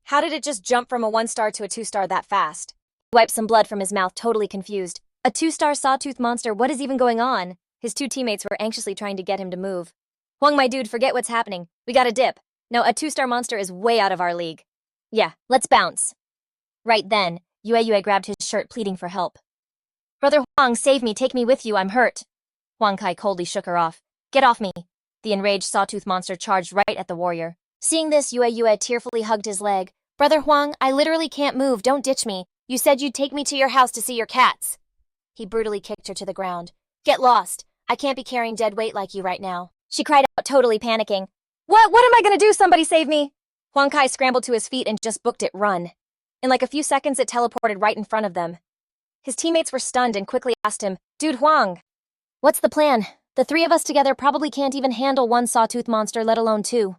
How did it just jump from a 1-star to a 2-star that fast? He wiped some blood from his mouth, totally confused. A 2-star sawtooth monster, what is even going on? His 2 teammates were anxiously trying to get him to move. Huang, my dude, forget what's happening. We got a dip. No, a 2-star monster is way out of our league. Yeah, let's bounce. Right then, Yue grabbed his shirt, pleading for help. Brother Huang, save me, take me with you, I'm hurt. Huang Kai coldly shook her off. Get off me. The enraged sawtooth monster charged right at the warrior. Seeing this, Yue tearfully hugged his leg. Brother Huang, I literally can't move, don't ditch me. You said you'd take me to your house to see your cats. He brutally kicked her to the ground. Get lost. I can't be carrying dead weight like you right now. She cried out, totally panicking. What am I gonna do? Somebody save me. Huang Kai scrambled to his feet and just booked it, run. In like a few seconds, it teleported right in front of them. His teammates were stunned and quickly asked him, Dude Huang, what's the plan? The 3 of us together probably can't even handle 1 sawtooth monster, let alone 2.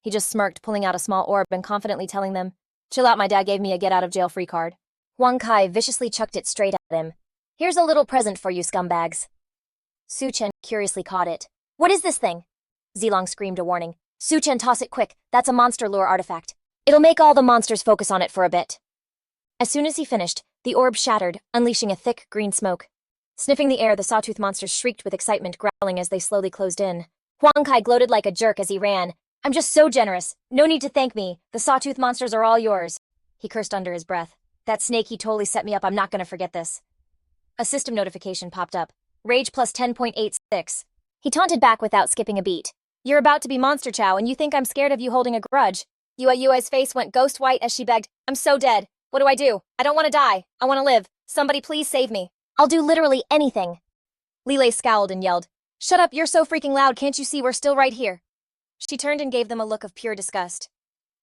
He just smirked, pulling out a small orb and confidently telling them, Chill out, my dad gave me a get-out-of-jail-free card. Huang Kai viciously chucked it straight at him. Here's a little present for you, scumbags. Su Chen curiously caught it. What is this thing? Zilong screamed a warning. Su Chen, toss it quick. That's a monster lure artifact. It'll make all the monsters focus on it for a bit. As soon as he finished, the orb shattered, unleashing a thick, green smoke. Sniffing the air, the sawtooth monsters shrieked with excitement, growling as they slowly closed in. Huang Kai gloated like a jerk as he ran. I'm just so generous. No need to thank me. The sawtooth monsters are all yours. He cursed under his breath. That snake, he totally set me up. I'm not gonna forget this. A system notification popped up. Rage plus 10.86. He taunted back without skipping a beat. You're about to be Monster Chow, and you think I'm scared of you holding a grudge. Yue's face went ghost white as she begged, I'm so dead. What do? I don't want to die. I want to live. Somebody please save me. I'll do literally anything. Leilay scowled and yelled, Shut up, you're so freaking loud, can't you see we're still right here? She turned and gave them a look of pure disgust.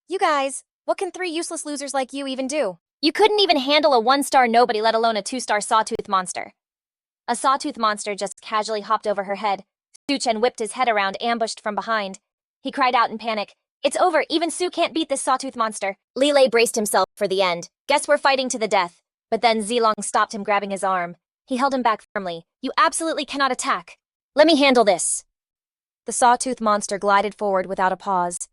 You guys, what can 3 useless losers like you even do? You couldn't even handle a 1-star nobody, let alone a 2-star sawtooth monster. A sawtooth monster just casually hopped over her head. Su Chen whipped his head around, ambushed from behind. He cried out in panic. It's over, even Su can't beat this sawtooth monster. Leilay braced himself for the end. Guess we're fighting to the death. But then Zilong stopped him, grabbing his arm. He held him back firmly. You absolutely cannot attack. Let me handle this. The sawtooth monster glided forward without a pause.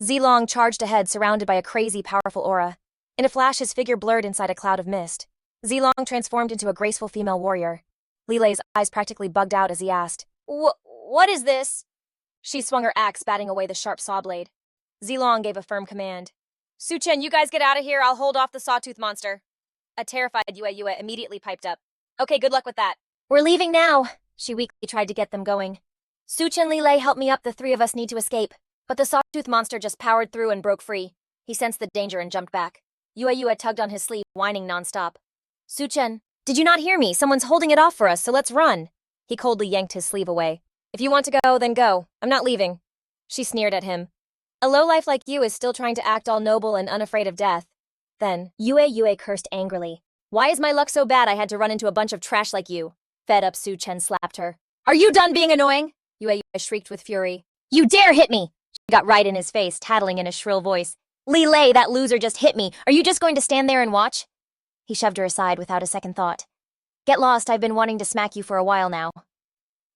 Zilong charged ahead, surrounded by a crazy, powerful aura. In a flash, his figure blurred inside a cloud of mist. Zilong transformed into a graceful female warrior. Leilay's eyes practically bugged out as he asked, What is this? She swung her axe, batting away the sharp saw blade. Zilong gave a firm command. Su Chen, you guys get out of here. I'll hold off the sawtooth monster. A terrified Yue immediately piped up. Okay, good luck with that. We're leaving now. She weakly tried to get them going. Su Chen, Leilay, help me up. The three of us need to escape. But the sawtooth monster just powered through and broke free. He sensed the danger and jumped back. Yue tugged on his sleeve, whining nonstop. Su Chen, did you not hear me? Someone's holding it off for us, so let's run. He coldly yanked his sleeve away. If you want to go, then go. I'm not leaving. She sneered at him. A lowlife like you is still trying to act all noble and unafraid of death. Then, Yue cursed angrily. Why is my luck so bad I had to run into a bunch of trash like you? Fed up, Su Chen slapped her. Are you done being annoying? Yue shrieked with fury. You dare hit me! She got right in his face, tattling in a shrill voice. Leilay, that loser just hit me. Are you just going to stand there and watch? He shoved her aside without a second thought. Get lost, I've been wanting to smack you for a while now.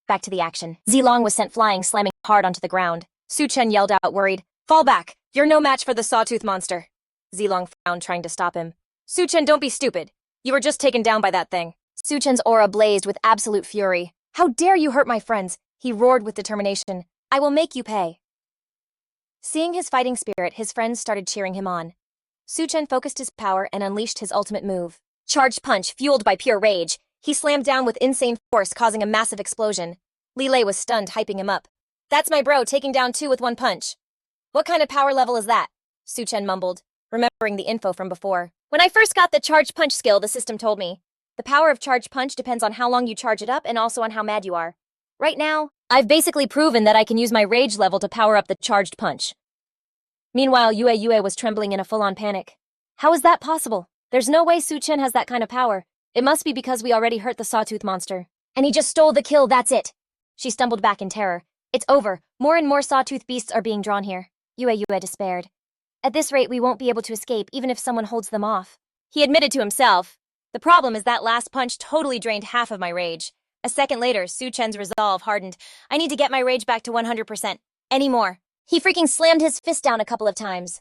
Back to the action. Zilong was sent flying, slamming hard onto the ground. Su Chen yelled out, worried. Fall back! You're no match for the sawtooth monster. Zilong frowned, trying to stop him. Su Chen, don't be stupid. You were just taken down by that thing. Su Chen's aura blazed with absolute fury. How dare you hurt my friends? He roared with determination. I will make you pay. Seeing his fighting spirit, his friends started cheering him on. Su Chen focused his power and unleashed his ultimate move. Charged punch, fueled by pure rage. He slammed down with insane force, causing a massive explosion. Leilay was stunned, hyping him up. That's my bro, taking down 2 with 1 punch. What kind of power level is that? Su Chen mumbled, remembering the info from before. When I first got the charged punch skill, the system told me. The power of charged punch depends on how long you charge it up and also on how mad you are. Right now, I've basically proven that I can use my rage level to power up the charged punch. Meanwhile, Yue was trembling in a full-on panic. How is that possible? There's no way Su Chen has that kind of power. It must be because we already hurt the sawtooth monster. And he just stole the kill, that's it. She stumbled back in terror. It's over. More and more sawtooth beasts are being drawn here. Yue despaired. At this rate, we won't be able to escape, even if someone holds them off. He admitted to himself. The problem is that last punch totally drained half of my rage. A second later, Su Chen's resolve hardened. I need to get my rage back to 100%. Any more. He freaking slammed his fist down a couple of times.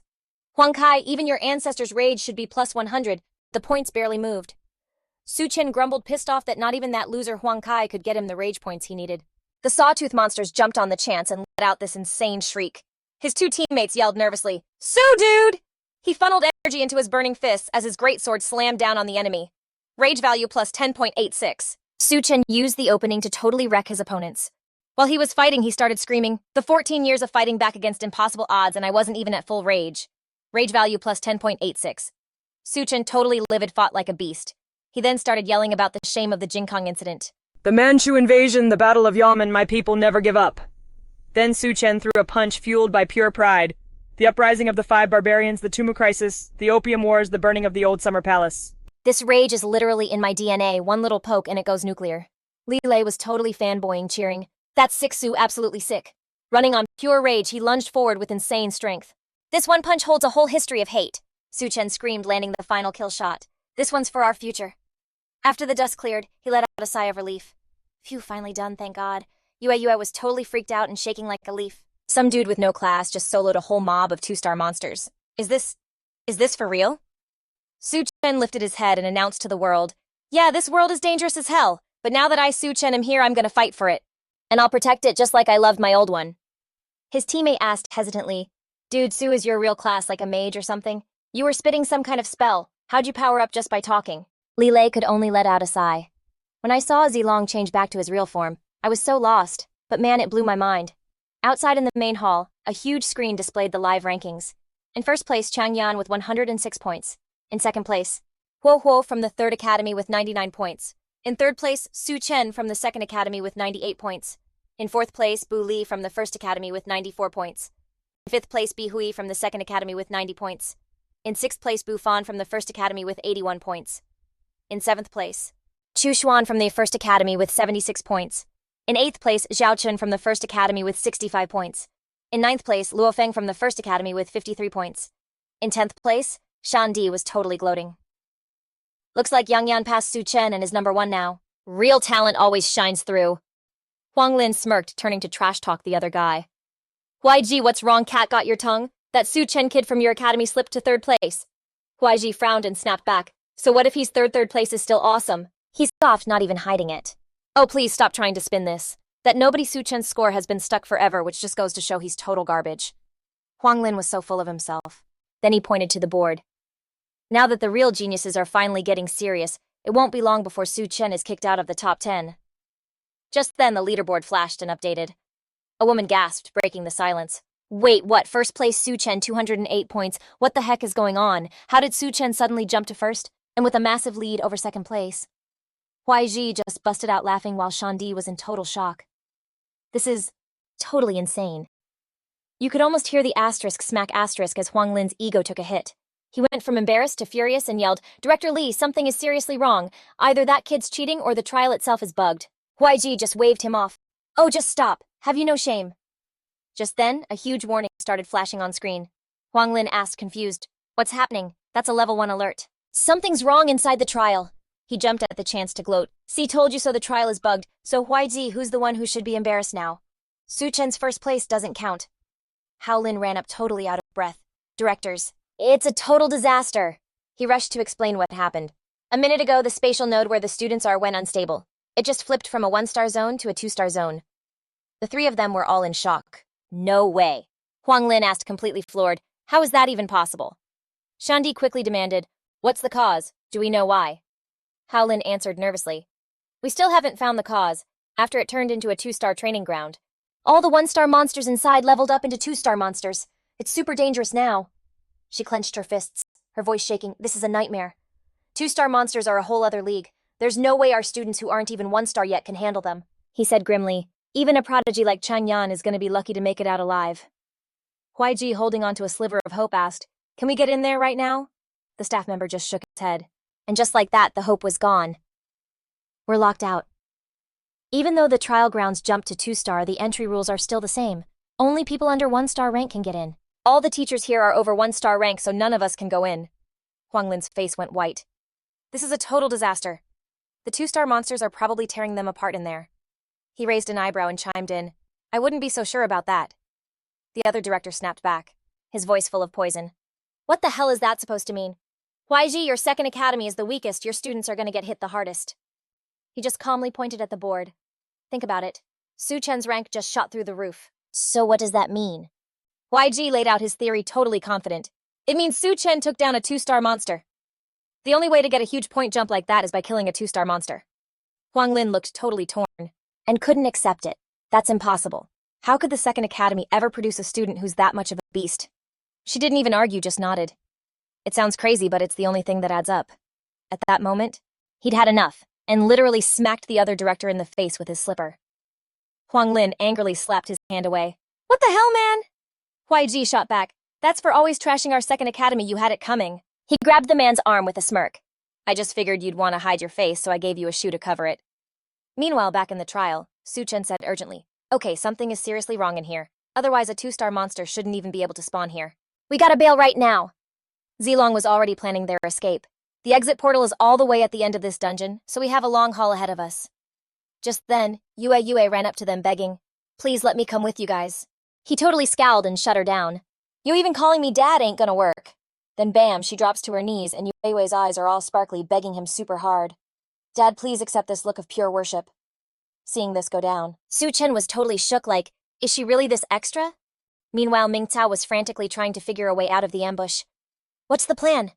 Huang Kai, even your ancestors' rage should be plus 100. The points barely moved. Su Chen grumbled, pissed off that not even that loser Huang Kai could get him the rage points he needed. The sawtooth monsters jumped on the chance and let out this insane shriek. His 2 teammates yelled nervously, Su, dude! He funneled energy into his burning fists as his greatsword slammed down on the enemy. Rage value plus 10.86. Su Chen used the opening to totally wreck his opponents. While he was fighting, he started screaming, the 14 years of fighting back against impossible odds and I wasn't even at full rage. Rage value plus 10.86. Su Chen, totally livid, fought like a beast. He then started yelling about the shame of the Jingkong incident. The Manchu invasion, the Battle of Yamen, my people never give up. Then Su Chen threw a punch fueled by pure pride. The uprising of the 5 barbarians, the Tumu crisis, the opium wars, the burning of the old summer palace. This rage is literally in my DNA, one little poke and it goes nuclear. Leilay was totally fanboying, cheering. That's sick, Su, absolutely sick. Running on pure rage, he lunged forward with insane strength. This one punch holds a whole history of hate. Su Chen screamed, landing the final kill shot. This one's for our future. After the dust cleared, he let out a sigh of relief. Phew, finally done, thank God. Yue was totally freaked out and shaking like a leaf. Some dude with no class just soloed a whole mob of 2-star monsters. Is this for real? Su Chen lifted his head and announced to the world, yeah, this world is dangerous as hell, but now that I, Su Chen, am here, I'm gonna fight for it. And I'll protect it just like I loved my old one. His teammate asked hesitantly, dude, Su is your real class, like a mage or something? You were spitting some kind of spell. How'd you power up just by talking? Leilay could only let out a sigh. When I saw Zilong change back to his real form, I was so lost, but man, it blew my mind. Outside in the main hall, a huge screen displayed the live rankings. In first place, Chang Yan with 106 points. In second place, Huo Huo from the 3rd Academy with 99 points. In third place, Su Chen from the 2nd Academy with 98 points. In fourth place, Bu Li from the 1st Academy with 94 points. In fifth place, Bi Hui from the 2nd Academy with 90 points. In 6th place, Buffon from the First Academy with 81 points. In 7th place, Chu Xuan from the First Academy with 76 points. In 8th place, Zhao Chen from the First Academy with 65 points. In 9th place, Luo Feng from the First Academy with 53 points. In 10th place, Shan Di was totally gloating. Looks like Yang Yan passed Su Chen and is #1 now. Real talent always shines through. Huang Lin smirked, turning to trash talk the other guy. YG, what's wrong, cat got your tongue? That Su Chen kid from your academy slipped to 3rd place. YG frowned and snapped back. So what if he's third place is still awesome? He scoffed, not even hiding it. Oh, please stop trying to spin this. That nobody Su Chen's score has been stuck forever, which just goes to show he's total garbage. Huang Lin was so full of himself. Then he pointed to the board. Now that the real geniuses are finally getting serious, it won't be long before Su Chen is kicked out of the top 10. Just then, the leaderboard flashed and updated. A woman gasped, breaking the silence. Wait, what? First place Su Chen, 208 points. What the heck is going on? How did Su Chen suddenly jump to 1st? And with a massive lead over 2nd place? YG just busted out laughing while Shandi was in total shock. This is totally insane. You could almost hear the asterisk smack asterisk as Huang Lin's ego took a hit. He went from embarrassed to furious and yelled, Director Lee, something is seriously wrong. Either that kid's cheating or the trial itself is bugged. YG just waved him off. Oh, just stop. Have you no shame? Just then, a huge warning started flashing on screen. Huang Lin asked, confused, What's happening? That's a level 1 alert. Something's wrong inside the trial. He jumped at the chance to gloat. See, told you so, the trial is bugged. So YG, who's the one who should be embarrassed now? Su Chen's 1st place doesn't count. Hao Lin ran up totally out of breath. Directors, it's a total disaster. He rushed to explain what happened. A minute ago, the spatial node where the students are went unstable. It just flipped from a 1-star zone to a 2-star zone. The 3 of them were all in shock. No way. Huang Lin asked, completely floored. How is that even possible? Shandi quickly demanded, What's the cause? Do we know why? Hao Lin answered nervously. We still haven't found the cause, after it turned into a 2-star training ground. All the 1-star monsters inside leveled up into 2-star monsters. It's super dangerous now. She clenched her fists, her voice shaking. This is a nightmare. 2-star monsters are a whole other league. There's no way our students who aren't even 1-star yet can handle them, he said grimly. Even a prodigy like Chang Yan is going to be lucky to make it out alive. YG, holding onto a sliver of hope, asked, Can we get in there right now? The staff member just shook his head. And just like that, the hope was gone. We're locked out. Even though the trial grounds jumped to 2-star, the entry rules are still the same. Only people under 1-star rank can get in. All the teachers here are over 1-star rank, so none of us can go in. Huang Lin's face went white. This is a total disaster. The 2-star monsters are probably tearing them apart in there. He raised an eyebrow and chimed in. I wouldn't be so sure about that. The other director snapped back, his voice full of poison. What the hell is that supposed to mean? YG, your 2nd academy is the weakest. Your students are going to get hit the hardest. He just calmly pointed at the board. Think about it. Su Chen's rank just shot through the roof. So what does that mean? YG laid out his theory totally confident. It means Su Chen took down a 2-star monster. The only way to get a huge point jump like that is by killing a 2-star monster. Huang Lin looked totally torn and couldn't accept it. That's impossible. How could the 2nd academy ever produce a student who's that much of a beast? She didn't even argue, just nodded. It sounds crazy, but it's the only thing that adds up. At that moment, he'd had enough and literally smacked the other director in the face with his slipper. Huang Lin angrily slapped his hand away. What the hell, man? YG shot back. That's for always trashing our 2nd academy. You had it coming. He grabbed the man's arm with a smirk. I just figured you'd want to hide your face, so I gave you a shoe to cover it. Meanwhile, back in the trial, Su Chen said urgently, Okay, something is seriously wrong in here. Otherwise, a 2-star monster shouldn't even be able to spawn here. We gotta bail right now. Zilong was already planning their escape. The exit portal is all the way at the end of this dungeon, so we have a long haul ahead of us. Just then, Yue ran up to them begging, Please let me come with you guys. He totally scowled and shut her down. You even calling me dad ain't gonna work. Then bam, she drops to her knees and Yue's eyes are all sparkly, begging him super hard. Dad, please accept this look of pure worship. Seeing this go down, Su Chen was totally shook like, is she really this extra? Meanwhile, Ming Cao was frantically trying to figure a way out of the ambush. What's the plan?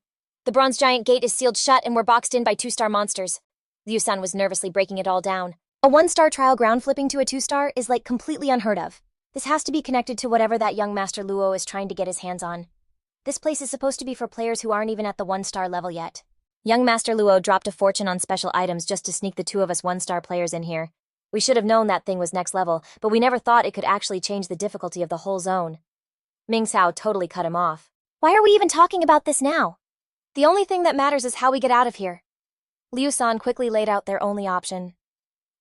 The bronze giant gate is sealed shut and we're boxed in by 2-star monsters. Liu San was nervously breaking it all down. A 1-star trial ground flipping to a 2-star is like completely unheard of. This has to be connected to whatever that young Master Luo is trying to get his hands on. This place is supposed to be for players who aren't even at the 1-star level yet. Young Master Luo dropped a fortune on special items just to sneak the 2 of us 1-star players in here. We should have known that thing was next level, but we never thought it could actually change the difficulty of the whole zone. Ming Cao totally cut him off. Why are we even talking about this now? The only thing that matters is how we get out of here. Liu San quickly laid out their only option.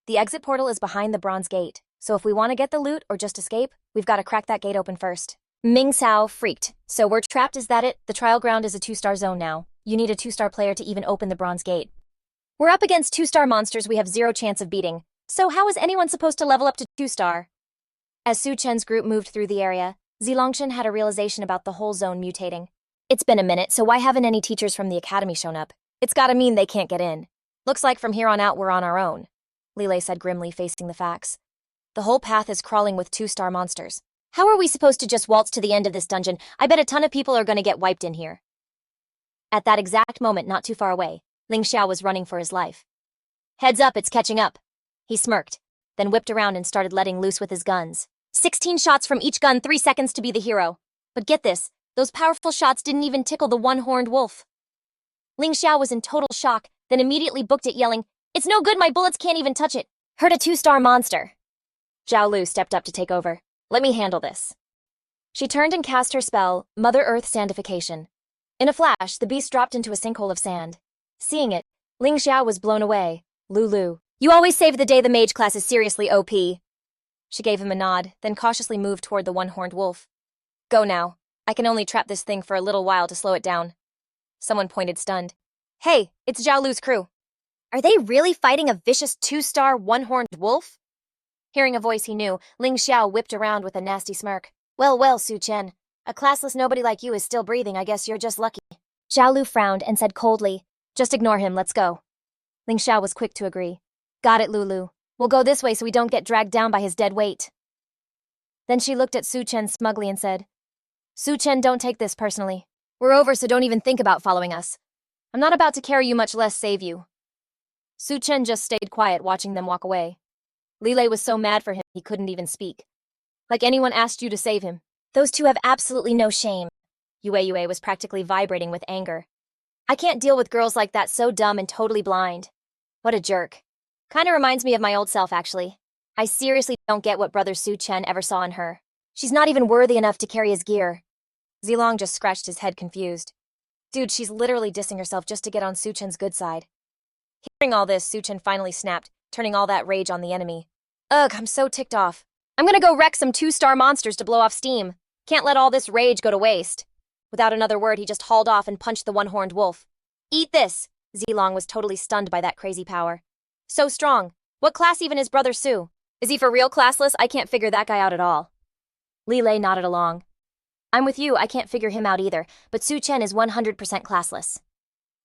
The exit portal is behind the bronze gate, so if we want to get the loot or just escape, we've got to crack that gate open first. Ming Cao freaked. So we're trapped, is that it? The trial ground is a 2-star zone now. You need a 2-star player to even open the bronze gate. We're up against 2-star monsters we have 0 chance of beating. So how is anyone supposed to level up to 2-star? As Su Chen's group moved through the area, Zilongchen had a realization about the whole zone mutating. It's been a minute, so why haven't any teachers from the academy shown up? It's gotta mean they can't get in. Looks like from here on out we're on our own, Leilay said grimly, facing the facts. The whole path is crawling with 2-star monsters. How are we supposed to just waltz to the end of this dungeon? I bet a ton of people are gonna get wiped in here. At that exact moment, not too far away, Ling Xiao was running for his life. Heads up, it's catching up. He smirked, then whipped around and started letting loose with his guns. 16 shots from each gun, 3 seconds to be the hero. But get this, those powerful shots didn't even tickle the one-horned wolf. Ling Xiao was in total shock, then immediately booked it, yelling, "It's no good, my bullets can't even touch it." Heard a 2-star monster. Zhao Lu stepped up to take over. Let me handle this. She turned and cast her spell, Mother Earth Sandification. In a flash, the beast dropped into a sinkhole of sand. Seeing it, Ling Xiao was blown away. Lulu, you always save the day. The mage class is seriously OP. She gave him a nod, then cautiously moved toward the one-horned wolf. Go now. I can only trap this thing for a little while to slow it down. Someone pointed, stunned. Hey, it's Zhao Lu's crew. Are they really fighting a vicious 2-star one-horned wolf? Hearing a voice he knew, Ling Xiao whipped around with a nasty smirk. Well, Su Chen. A classless nobody like you is still breathing. I guess you're just lucky. Zhao Lu frowned and said coldly, just ignore him, let's go. Ling Xiao was quick to agree. Got it, Lulu. We'll go this way so we don't get dragged down by his dead weight. Then she looked at Su Chen smugly and said, Su Chen, don't take this personally. We're over, so don't even think about following us. I'm not about to carry you, much less save you. Su Chen just stayed quiet, watching them walk away. Leilay was so mad for him he couldn't even speak. Like anyone asked you to save him. Those two have absolutely no shame. Yue was practically vibrating with anger. I can't deal with girls like that, so dumb and totally blind. What a jerk. Kinda reminds me of my old self, actually. I seriously don't get what brother Su Chen ever saw in her. She's not even worthy enough to carry his gear. Zilong just scratched his head, confused. Dude, she's literally dissing herself just to get on Su Chen's good side. Hearing all this, Su Chen finally snapped, turning all that rage on the enemy. Ugh, I'm so ticked off. I'm gonna go wreck some 2-star monsters to blow off steam. Can't let all this rage go to waste. Without another word, he just hauled off and punched the one-horned wolf. Eat this! Zilong was totally stunned by that crazy power. So strong. What class even is brother Su? Is he for real classless? I can't figure that guy out at all. Leilay nodded along. I'm with you, I can't figure him out either, but Su Chen is 100% classless.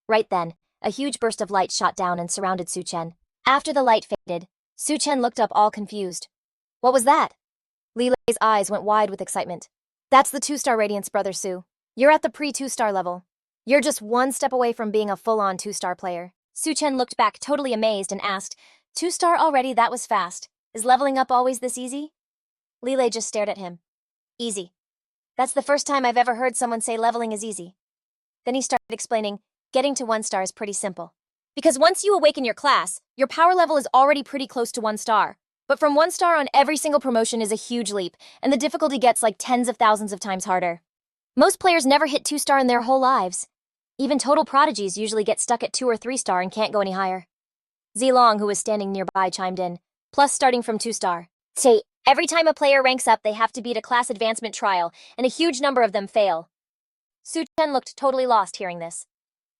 Right then, a huge burst of light shot down and surrounded Su Chen. After the light faded, Su Chen looked up all confused. What was that? Leilay's eyes went wide with excitement. That's the 2-star Radiance, brother Su. You're at the pre-2-star level. You're just one step away from being a full-on 2-star player. Su Chen looked back totally amazed and asked, 2-star already? That was fast. Is leveling up always this easy? Leilay just stared at him. Easy. That's the first time I've ever heard someone say leveling is easy. Then he started explaining, getting to 1-star is pretty simple. Because once you awaken your class, your power level is already pretty close to 1-star. But from 1-star on every single promotion is a huge leap, and the difficulty gets like tens of thousands of times harder. Most players never hit 2-star in their whole lives. Even total prodigies usually get stuck at 2 or 3-star and can't go any higher. Zilong, who was standing nearby, chimed in, plus starting from 2-star. Say, every time a player ranks up, they have to beat a class advancement trial, and a huge number of them fail. Su Chen looked totally lost hearing this.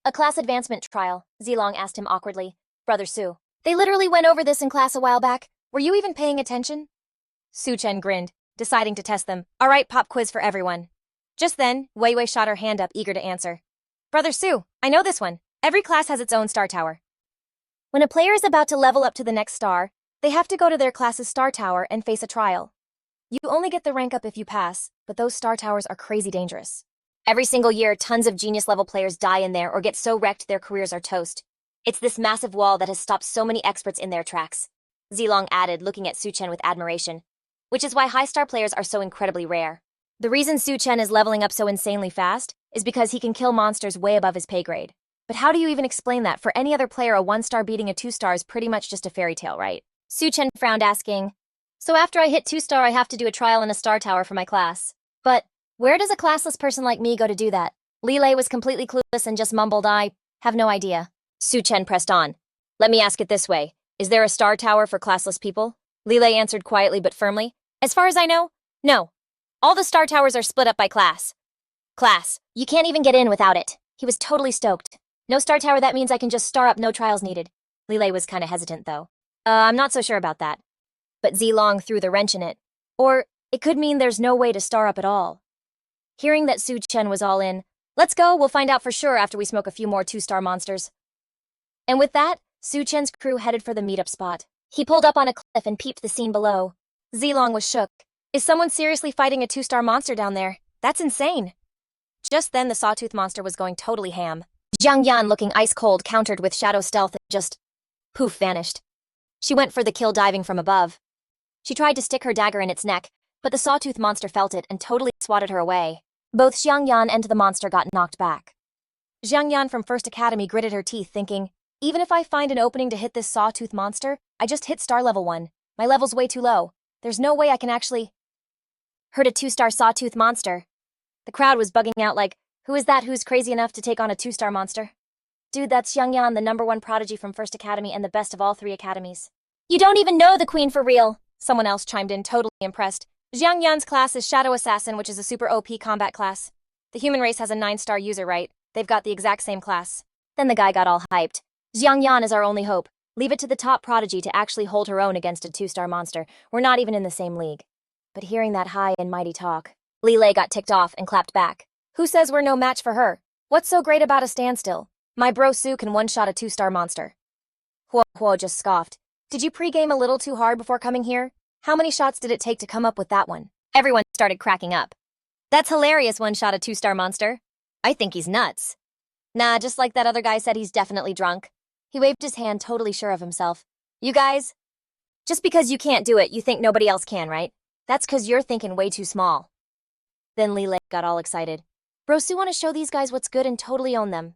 A class advancement trial, Zilong asked him awkwardly. Brother Su, they literally went over this in class a while back. Were you even paying attention? Su Chen grinned, deciding to test them. All right, pop quiz for everyone. Just then, Wei shot her hand up, eager to answer. Brother Su, I know this one. Every class has its own star tower. When a player is about to level up to the next star, they have to go to their class's star tower and face a trial. You only get the rank up if you pass, but those star towers are crazy dangerous. Every single year, tons of genius-level players die in there or get so wrecked their careers are toast. It's this massive wall that has stopped so many experts in their tracks. Zilong added, looking at Su Chen with admiration. Which is why high-star players are so incredibly rare. The reason Su Chen is leveling up so insanely fast is because he can kill monsters way above his pay grade. But how do you even explain that? For any other player, a 1-star beating a 2-star is pretty much just a fairy tale, right? Su Chen frowned, asking, so after I hit 2-star, I have to do a trial in a star tower for my class. But Where does a classless person like me go to do that? Leilay was completely clueless and just mumbled, I have no idea. Su Chen pressed on. Let me ask it this way. Is there a star tower for classless people? Leilay answered quietly but firmly. As far as I know, no. All the star towers are split up by class. Class. You can't even get in without it. He was totally stoked. No star tower, that means I can just star up, no trials needed. Leilay was kinda hesitant though. I'm not so sure about that. But Zilong threw the wrench in it. Or it could mean there's no way to star up at all. Hearing that Su Chen was all in, let's go, we'll find out for sure after we smoke a few more 2-star monsters. And with that, Su Chen's crew headed for the meetup spot. He pulled up on a cliff and peeped the scene below. Zilong was shook. Is someone seriously fighting a 2-star monster down there? That's insane. Just then the sawtooth monster was going totally ham. Jiang Yan, looking ice cold, countered with shadow stealth and just poof, vanished. She went for the kill diving from above. She tried to stick her dagger in its neck, but the sawtooth monster felt it and totally swatted her away. Both Xiang Yan and the monster got knocked back. Jiang Yan from First Academy gritted her teeth, thinking, even if I find an opening to hit this sawtooth monster, I just hit star level 1. My level's way too low. There's no way I can actually hurt a 2-star sawtooth monster. The crowd was bugging out like, who is that who's crazy enough to take on a 2-star monster? Dude, that's Xiang Yan, the #1 prodigy from First Academy and the best of all 3 academies. You don't even know the queen for real, someone else chimed in, totally impressed. Jiang Yan's class is Shadow Assassin, which is a super OP combat class. The human race has a 9-star user, right? They've got the exact same class. Then the guy got all hyped. Jiang Yan is our only hope. Leave it to the top prodigy to actually hold her own against a 2-star monster. We're not even in the same league. But hearing that high and mighty talk, Leilay got ticked off and clapped back. Who says we're no match for her? What's so great about a standstill? My bro Su can one-shot a 2-star monster. Huo just scoffed. Did you pregame a little too hard before coming here? How many shots did it take to come up with that one? Everyone started cracking up. That's hilarious, one-shot a 2-star monster. I think he's nuts. Nah, just like that other guy said, he's definitely drunk. He waved his hand, totally sure of himself. You guys? Just because you can't do it, you think nobody else can, right? That's 'cause you're thinking way too small. Then Leilay got all excited. Bro, Su wanna show these guys what's good and totally own them.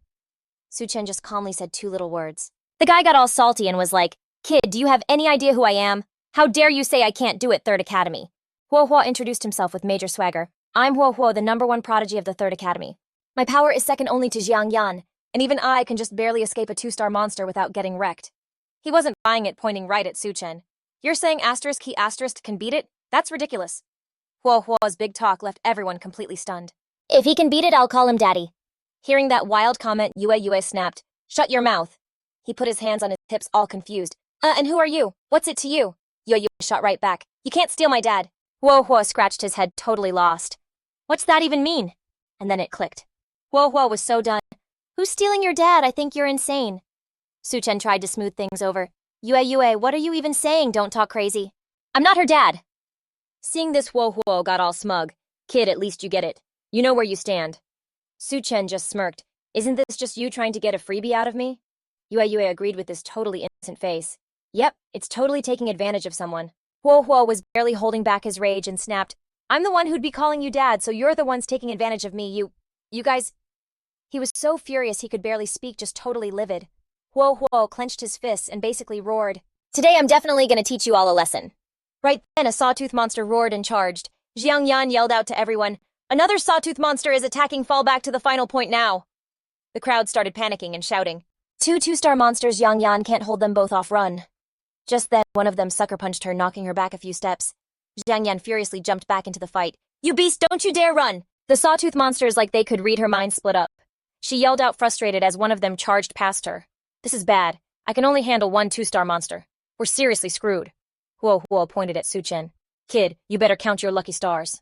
Su Chen just calmly said 2 little words. The guy got all salty and was like, kid, do you have any idea who I am? How dare you say I can't do it, 3rd Academy? Huo introduced himself with major swagger. I'm Huo, the #1 prodigy of the 3rd Academy. My power is second only to Jiang Yan, and even I can just barely escape a 2-star monster without getting wrecked. He wasn't buying it, pointing right at Su Chen. You're saying he can beat it? That's ridiculous. Huo's big talk left everyone completely stunned. If he can beat it, I'll call him daddy. Hearing that wild comment, Yue snapped. Shut your mouth. He put his hands on his hips, all confused. And who are you? What's it to you? Yue shot right back. You can't steal my dad. Huo scratched his head, totally lost. What's that even mean? And then it clicked. Huo was so done. Who's stealing your dad? I think you're insane. Su Chen tried to smooth things over. Yue, what are you even saying? Don't talk crazy. I'm not her dad. Seeing this, Huo got all smug. Kid, at least you get it. You know where you stand. Su Chen just smirked. Isn't this just you trying to get a freebie out of me? Yue agreed with this totally innocent face. Yep, it's totally taking advantage of someone. Huo was barely holding back his rage and snapped. I'm the one who'd be calling you dad, so you're the ones taking advantage of me, you guys. He was so furious he could barely speak, just totally livid. Huo clenched his fists and basically roared. Today I'm definitely gonna teach you all a lesson. Right then, a sawtooth monster roared and charged. Jiang Yan yelled out to everyone, another sawtooth monster is attacking, fall back to the final point now. The crowd started panicking and shouting. 2-star monsters, Jiang Yan can't hold them both off, run. Just then, one of them sucker punched her, knocking her back a few steps. Jiang Yan furiously jumped back into the fight. You beast, don't you dare run! The sawtooth monsters, like they could read her mind, split up. She yelled out frustrated as one of them charged past her. This is bad. I can only handle 1 2-star monster. We're seriously screwed. Huo pointed at Su Chen. Kid, you better count your lucky stars.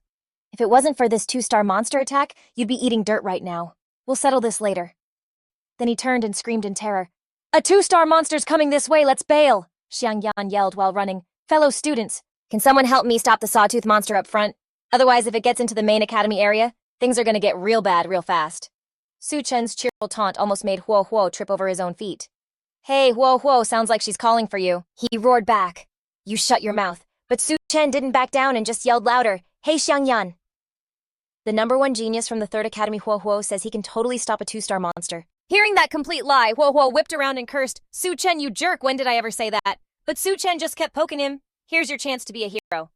If it wasn't for this 2-star monster attack, you'd be eating dirt right now. We'll settle this later. Then he turned and screamed in terror. A 2-star monster's coming this way, let's bail! Xiang Yan yelled while running. Fellow students, can someone help me stop the sawtooth monster up front? Otherwise, if it gets into the main academy area, things are gonna get real bad real fast. Su Chen's cheerful taunt almost made Huo trip over his own feet. Hey, Huo, sounds like she's calling for you. He roared back. You shut your mouth. But Su Chen didn't back down and just yelled louder. Hey, Xiang Yan. The #1 genius from the 3rd Academy, Huo, says he can totally stop a 2-star monster. Hearing that complete lie, Huo whipped around and cursed, Su Chen, you jerk, when did I ever say that? But Su Chen just kept poking him. Here's your chance to be a hero.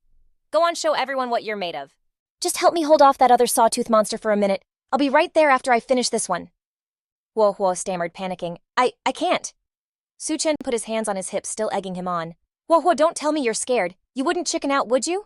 Go on, show everyone what you're made of. Just help me hold off that other sawtooth monster for a minute. I'll be right there after I finish this one. Huo stammered, panicking. I can't. Su Chen put his hands on his hips, still egging him on. Huo, don't tell me you're scared. You wouldn't chicken out, would you?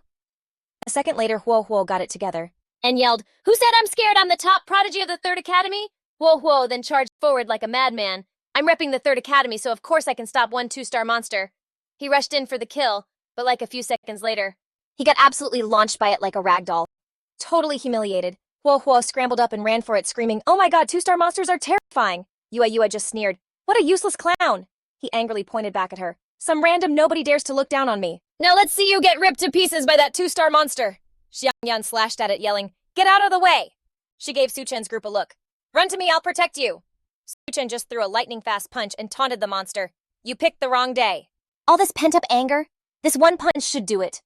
A second later, Huo got it together and yelled, "Who said I'm scared? I'm the top prodigy of the Third Academy?" Huo then charged forward like a madman. "I'm repping the Third Academy, so of course I can stop one 2-star monster." He rushed in for the kill, but like a few seconds later, he got absolutely launched by it like a rag doll. Totally humiliated, Huo scrambled up and ran for it, screaming, "Oh my god, 2-star monsters are terrifying!" Yue just sneered. "What a useless clown!" He angrily pointed back at her. "Some random nobody dares to look down on me. Now let's see you get ripped to pieces by that 2-star monster." Xiangyan slashed at it, yelling, "Get out of the way!" She gave Su Chen's group a look. "Run to me, I'll protect you." Su Chen just threw a lightning-fast punch and taunted the monster. "You picked the wrong day." All this pent-up anger? This one punch should do it.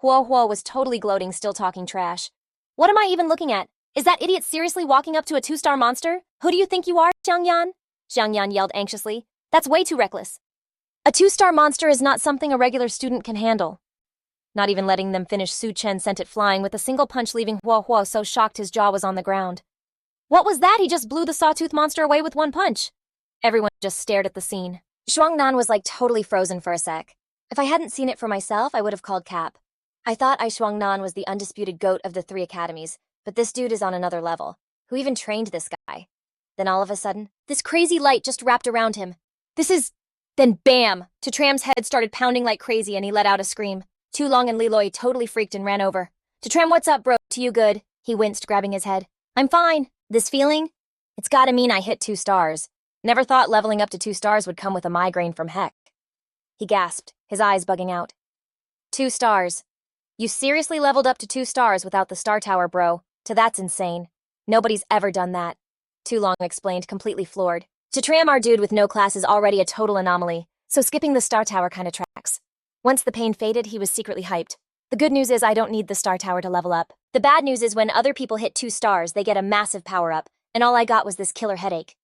Huo was totally gloating, still talking trash. "What am I even looking at? Is that idiot seriously walking up to a 2-star monster? Who do you think you are, Xiangyan?" Xiangyan yelled anxiously. "That's way too reckless. A 2-star monster is not something a regular student can handle." Not even letting them finish, Su Chen sent it flying with a single punch, leaving Huo so shocked his jaw was on the ground. What was that? He just blew the sawtooth monster away with one punch. Everyone just stared at the scene. Shuangnan was like totally frozen for a sec. If I hadn't seen it for myself, I would have called cap. I thought Shuangnan was the undisputed goat of the 3 academies, but this dude is on another level. Who even trained this guy? Then all of a sudden, this crazy light just wrapped around him. Then bam! Tatram's head started pounding like crazy and he let out a scream. Tulong and Leilay totally freaked and ran over. "Tatram, what's up, bro? To you good?" He winced, grabbing his head. "I'm fine. This feeling? It's gotta mean I hit 2 stars. Never thought leveling up to 2 stars would come with a migraine from heck." He gasped, his eyes bugging out. 2 stars. You seriously leveled up to 2 stars without the star tower, bro. That's insane. Nobody's ever done that. Tulong explained, completely floored. Tatram, our dude with no class, is already a total anomaly, so skipping the star tower kinda tracks. Once the pain faded, he was secretly hyped. The good news is I don't need the star tower to level up. The bad news is when other people hit 2 stars, they get a massive power-up, and all I got was this killer headache.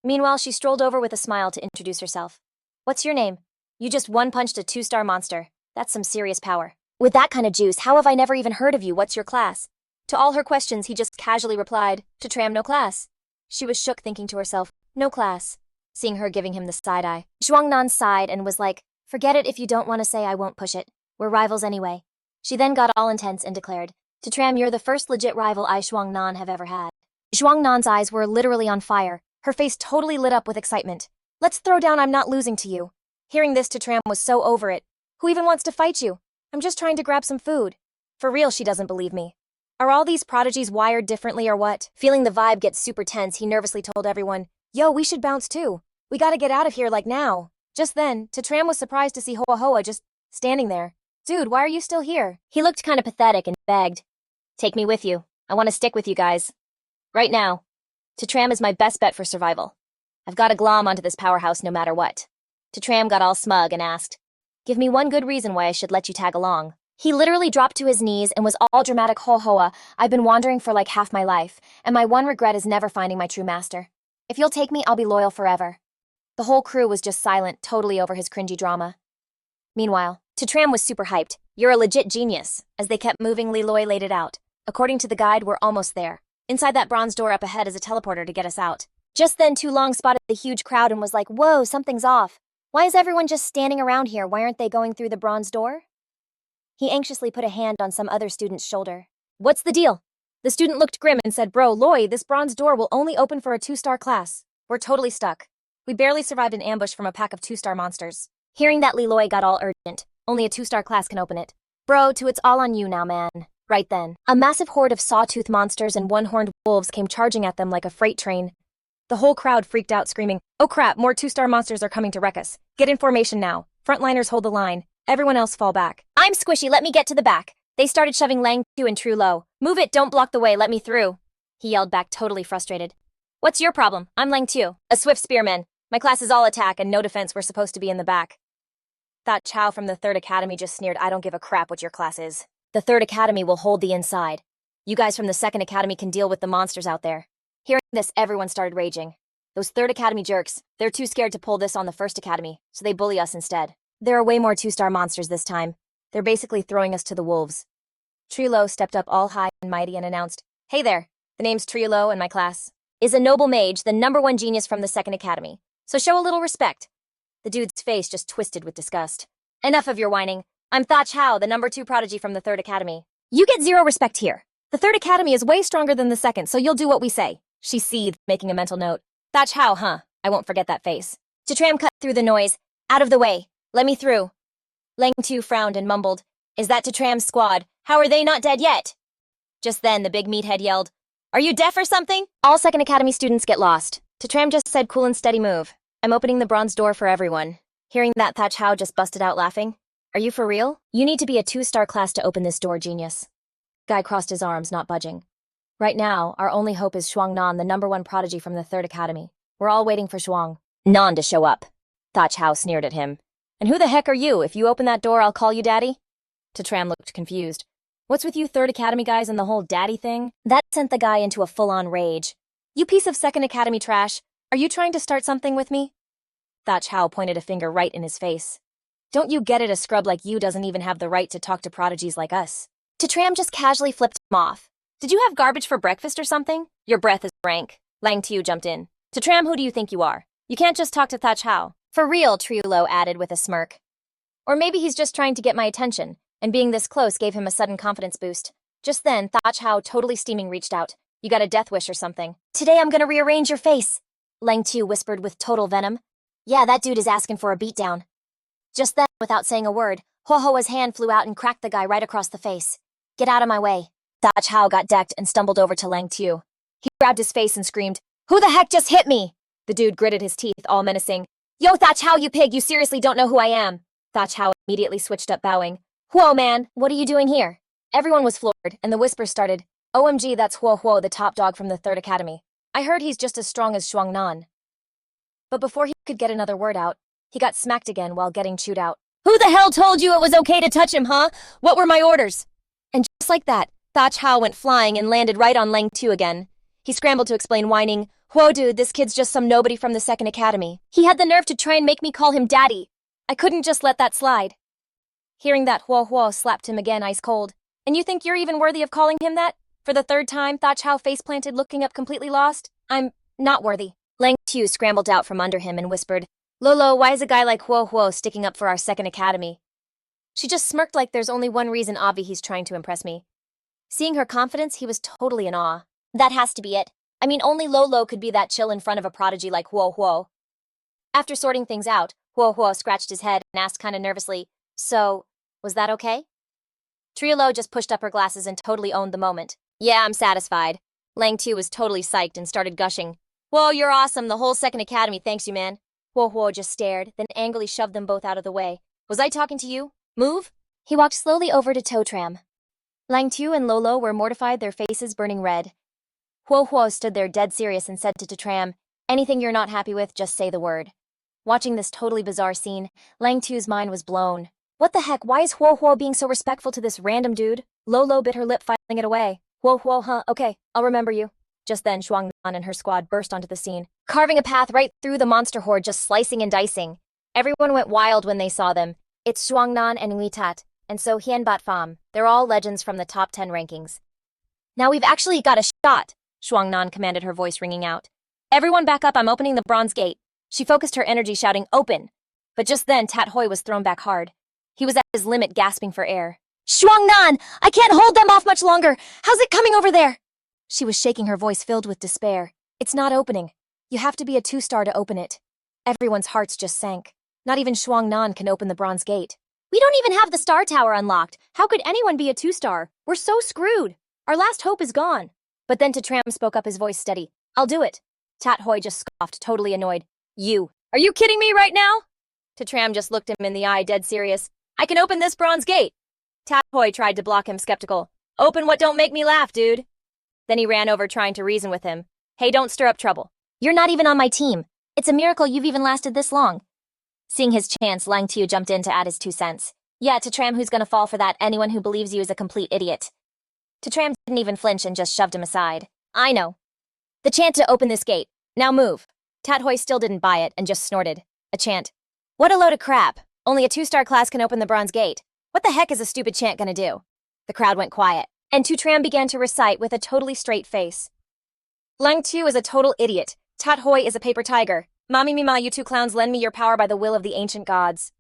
Meanwhile, she strolled over with a smile to introduce herself. "What's your name? You just one-punched a 2-star monster. That's some serious power. With that kind of juice, how have I never even heard of you? What's your class?" To all her questions, he just casually replied, "Tatram, no class." She was shook, thinking to herself, "No class." Seeing her giving him the side-eye, Shuangnan sighed and was like, "Forget it. If you don't want to say, I won't push it. We're rivals anyway." She then got all intense and declared, "Tatram, you're the first legit rival Shuangnan have ever had." Shuangnan's eyes were literally on fire, her face totally lit up with excitement. "Let's throw down, I'm not losing to you." Hearing this, Tatram was so over it. "Who even wants to fight you? I'm just trying to grab some food." For real, she doesn't believe me. Are all these prodigies wired differently or what? Feeling the vibe get super tense, he nervously told everyone, "Yo, we should bounce too. We gotta get out of here like now." Just then, Tatram was surprised to see Hoa just standing there. "Dude, why are you still here?" He looked kinda pathetic and begged, "Take me with you. I want to stick with you guys. Right now. Tatram is my best bet for survival. I've got to glom onto this powerhouse no matter what." Tatram got all smug and asked, "Give me one good reason why I should let you tag along." He literally dropped to his knees and was all dramatic. "Hoa, I've been wandering for like half my life, and my one regret is never finding my true master. If you'll take me, I'll be loyal forever." The whole crew was just silent, totally over his cringy drama. Meanwhile, Tatram was super hyped. "You're a legit genius." As they kept moving, Leilay laid it out. "According to the guide, we're almost there. Inside that bronze door up ahead is a teleporter to get us out." Just then, Tulong spotted the huge crowd and was like, "Whoa, something's off. Why is everyone just standing around here? Why aren't they going through the bronze door?" He anxiously put a hand on some other student's shoulder. "What's the deal?" The student looked grim and said, "Bro, Loy, this bronze door will only open for a 2-star class. We're totally stuck. We barely survived an ambush from a pack of 2-star monsters." Hearing that, Leilay got all urgent. "Only a 2-star class can open it. Bro, it's all on you now, man." Right then, a massive horde of sawtooth monsters and one-horned wolves came charging at them like a freight train. The whole crowd freaked out, screaming, "Oh crap, more 2-star monsters are coming to wreck us. Get in formation now. Frontliners hold the line. Everyone else fall back." "I'm squishy, let me get to the back." They started shoving Lang Tu and True Low. "Move it, don't block the way, let me through." He yelled back, totally frustrated. "What's your problem? I'm Lang Tu, a swift spearman. My class is all attack and no defense. We're supposed to be in the back." That Chow from the 3rd Academy just sneered, "I don't give a crap what your class is. The 3rd Academy will hold the inside. You guys from the 2nd Academy can deal with the monsters out there." Hearing this, everyone started raging. "Those 3rd Academy jerks, they're too scared to pull this on the 1st Academy, so they bully us instead. There are way more 2-star monsters this time. They're basically throwing us to the wolves." Trilo stepped up all high and mighty and announced, "Hey there, the name's Trilo and my class is a noble mage, the #1 genius from the Second Academy. So show a little respect." The dude's face just twisted with disgust. "Enough of your whining. I'm Hao, the #2 prodigy from the Third Academy. You get zero respect here. The Third Academy is way stronger than the Second, so you'll do what we say." She seethed, making a mental note. Hao, huh? I won't forget that face. Tatram cut through the noise. "Out of the way. Let me through." Lang Tu frowned and mumbled, "Is that Tatram's squad? How are they not dead yet?" Just then, the big meathead yelled, "Are you deaf or something? All Second Academy students get lost." Tatram just said, "Cool and steady move. I'm opening the bronze door for everyone." Hearing that, Hao just busted out laughing. "Are you for real? You need to be a 2-star class to open this door, genius." Guy crossed his arms, not budging. "Right now, our only hope is Shuang Nan, the #1 prodigy from the Third Academy. We're all waiting for Shuang Nan to show up." Hao sneered at him. "And who the heck are you? If you open that door, I'll call you daddy?" Tatram looked confused. "What's with you Third Academy guys and the whole daddy thing?" That sent the guy into a full-on rage. "You piece of Second Academy trash. Are you trying to start something with me?" Hao pointed a finger right in his face. "Don't you get it, a scrub like you doesn't even have the right to talk to prodigies like us." Tatram just casually flipped him off. "Did you have garbage for breakfast or something? Your breath is rank." Lang Tu jumped in. "Tatram, who do you think you are? You can't just talk to Hao." "For real," Triulo added with a smirk. "Or maybe he's just trying to get my attention, and being this close gave him a sudden confidence boost." Just then, Hao, totally steaming, reached out. "You got a death wish or something?" "Today I'm gonna rearrange your face," Lang Tu whispered with total venom. "Yeah, that dude is asking for a beatdown." Just then, without saying a word, Huohua's hand flew out and cracked the guy right across the face. "Get out of my way." Hao got decked and stumbled over to Lang Tu. He grabbed his face and screamed, "Who the heck just hit me?" The dude gritted his teeth, all menacing. "Yo, Hao, you pig, you seriously don't know who I am." Hao immediately switched up, bowing. "Whoa, man, what are you doing here?" Everyone was floored, and the whispers started. "OMG, that's Huo, the top dog from the Third Academy. I heard he's just as strong as Shuang Nan." But before he could get another word out, he got smacked again while getting chewed out. "Who the hell told you it was okay to touch him, huh? What were my orders?" And just like that, Hao went flying and landed right on Lang Tu again. He scrambled to explain, whining, "Whoa, dude, this kid's just some nobody from the Second Academy. He had the nerve to try and make me call him daddy. I couldn't just let that slide." Hearing that, Huo slapped him again ice cold. "And you think you're even worthy of calling him that?" For the third time, Hao face-planted, looking up completely lost. "I'm not worthy." Lang Tu scrambled out from under him and whispered, "Lolo, why is a guy like Huo sticking up for our Second Academy?" She just smirked like there's only one reason, obvi, he's trying to impress me. Seeing her confidence, he was totally in awe. "That has to be it. I mean, only Lolo could be that chill in front of a prodigy like Huo." After sorting things out, Huo scratched his head and asked kind of nervously, "So, was that okay?" Triolo just pushed up her glasses and totally owned the moment. "Yeah, I'm satisfied." Lang Tu was totally psyched and started gushing. "Whoa, you're awesome. The whole Second Academy thanks you, man." Huo just stared, then angrily shoved them both out of the way. "Was I talking to you? Move." He walked slowly over to Totram. Lang Tu and Lolo were mortified, their faces burning red. Huo stood there dead serious and said to Totram, "Anything you're not happy with, just say the word." Watching this totally bizarre scene, Lang Tu's mind was blown. What the heck, why is Huo being so respectful to this random dude? Lolo bit her lip, filing it away. Huo, huh, okay, I'll remember you." Just then, Shuang Nan and her squad burst onto the scene, carving a path right through the monster horde, just slicing and dicing. Everyone went wild when they saw them. It's Shuang Nan and Ngui Tat, and so Hien Bat Pham. They're all legends from the top 10 rankings. "Now we've actually got a shot," Shuang Nan commanded, her voice ringing out. "Everyone back up, I'm opening the bronze gate." She focused her energy, shouting, "Open!" But just then, Tat Hoi was thrown back hard. He was at his limit, gasping for air. "Shuang Nan, I can't hold them off much longer. How's it coming over there?" She was shaking, her voice filled with despair. "It's not opening. You have to be a 2-star to open it." Everyone's hearts just sank. Not even Shuang Nan can open the bronze gate. "We don't even have the star tower unlocked. How could anyone be a 2-star? We're so screwed. Our last hope is gone." But then Tatram spoke up, his voice steady. "I'll do it." Tat Hoi just scoffed, totally annoyed. Are you kidding me right now?" Tatram just looked him in the eye, dead serious. "I can open this bronze gate." Tat Hoi tried to block him, skeptical. "Open what, don't make me laugh, dude." Then he ran over, trying to reason with him. "Hey, don't stir up trouble. You're not even on my team. It's a miracle you've even lasted this long." Seeing his chance, Lang Tu jumped in to add his 2 cents. "Yeah, Tatram, who's gonna fall for that? Anyone who believes you is a complete idiot." Tatram didn't even flinch and just shoved him aside. "I know. The chant to open this gate. Now move." Tat Hoi still didn't buy it and just snorted. A chant. "What a load of crap. Only a 2-star class can open the bronze gate. What the heck is a stupid chant gonna do?" The crowd went quiet, and Tutram began to recite with a totally straight face. Lang Tu is a total idiot. Tat Hoi is a paper tiger. Mami Mima, you two clowns, lend me your power by the will of the ancient gods.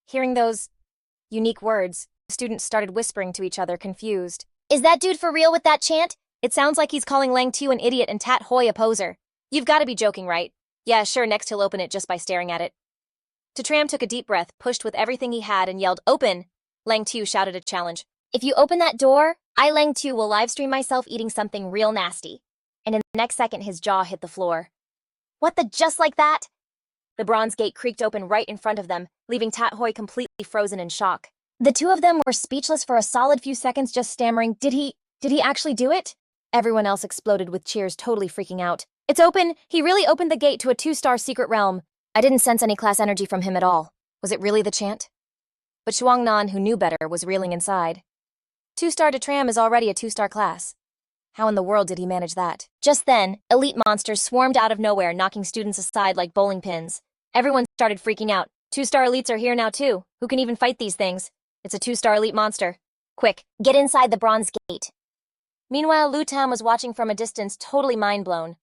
Hearing those unique words, the students started whispering to each other, confused. Is that dude for real with that chant? It sounds like he's calling Lang Tu an idiot and Tat Hoi a poser. You've got to be joking, right? Yeah, sure, next he'll open it just by staring at it. Tutram took a deep breath, pushed with everything he had, and yelled, "Open!" Lang Tu shouted a challenge. If you open that door, I, Lang Tu, will livestream myself eating something real nasty. And in the next second, his jaw hit the floor. What the, just like that? The bronze gate creaked open right in front of them, leaving Tat Hoi completely frozen in shock. The two of them were speechless for a solid few seconds, just stammering, Did he actually do it? Everyone else exploded with cheers, totally freaking out. It's open! He really opened the gate to a 2-star secret realm. I didn't sense any class energy from him at all. Was it really the chant? But Shuangnan, who knew better, was reeling inside. 2-star Tutram is already a 2-star class. How in the world did he manage that? Just then, elite monsters swarmed out of nowhere, knocking students aside like bowling pins. Everyone started freaking out. 2-star elites are here now too. Who can even fight these things? It's a 2-star elite monster. Quick, get inside the bronze gate. Meanwhile, Lu Tam was watching from a distance, totally mind-blown.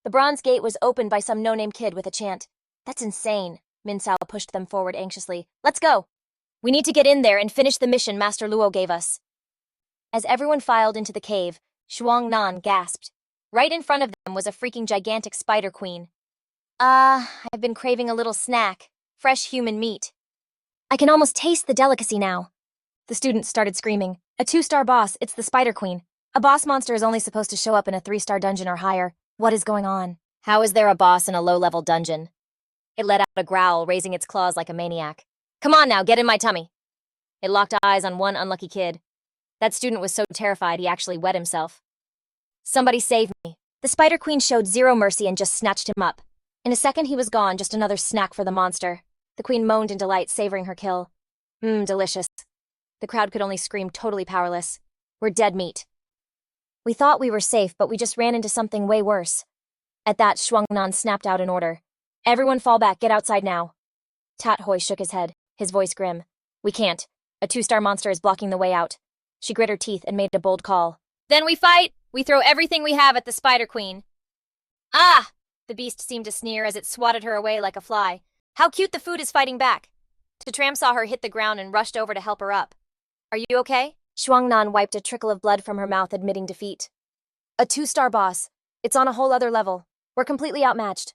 The bronze gate was opened by some no-name kid with a chant. That's insane. Min Sao pushed them forward anxiously. Let's go. We need to get in there and finish the mission Master Luo gave us. As everyone filed into the cave, Shuang Nan gasped. Right in front of them was a freaking gigantic spider queen. I've been craving a little snack. Fresh human meat. I can almost taste the delicacy now. The students started screaming. A 2-star boss, it's the spider queen. A boss monster is only supposed to show up in a 3-star dungeon or higher. What is going on? How is there a boss in a low-level dungeon? It let out a growl, raising its claws like a maniac. Come on now, get in my tummy. It locked eyes on one unlucky kid. That student was so terrified he actually wet himself. Somebody save me. The spider queen showed zero mercy and just snatched him up. In a second he was gone, just another snack for the monster. The queen moaned in delight, savoring her kill. Delicious. The crowd could only scream, totally powerless. We're dead meat. We thought we were safe, but we just ran into something way worse. At that, Shuangnan snapped out an order. Everyone fall back, get outside now. Tat Hoi shook his head, his voice grim. We can't. A 2-star monster is blocking the way out. She grit her teeth and made a bold call. Then we fight! We throw everything we have at the spider queen. Ah! The beast seemed to sneer as it swatted her away like a fly. How cute the food is fighting back. Tutram saw her hit the ground and rushed over to help her up. Are you okay? Shuangnan wiped a trickle of blood from her mouth, admitting defeat. A 2-star boss. It's on a whole other level. We're completely outmatched.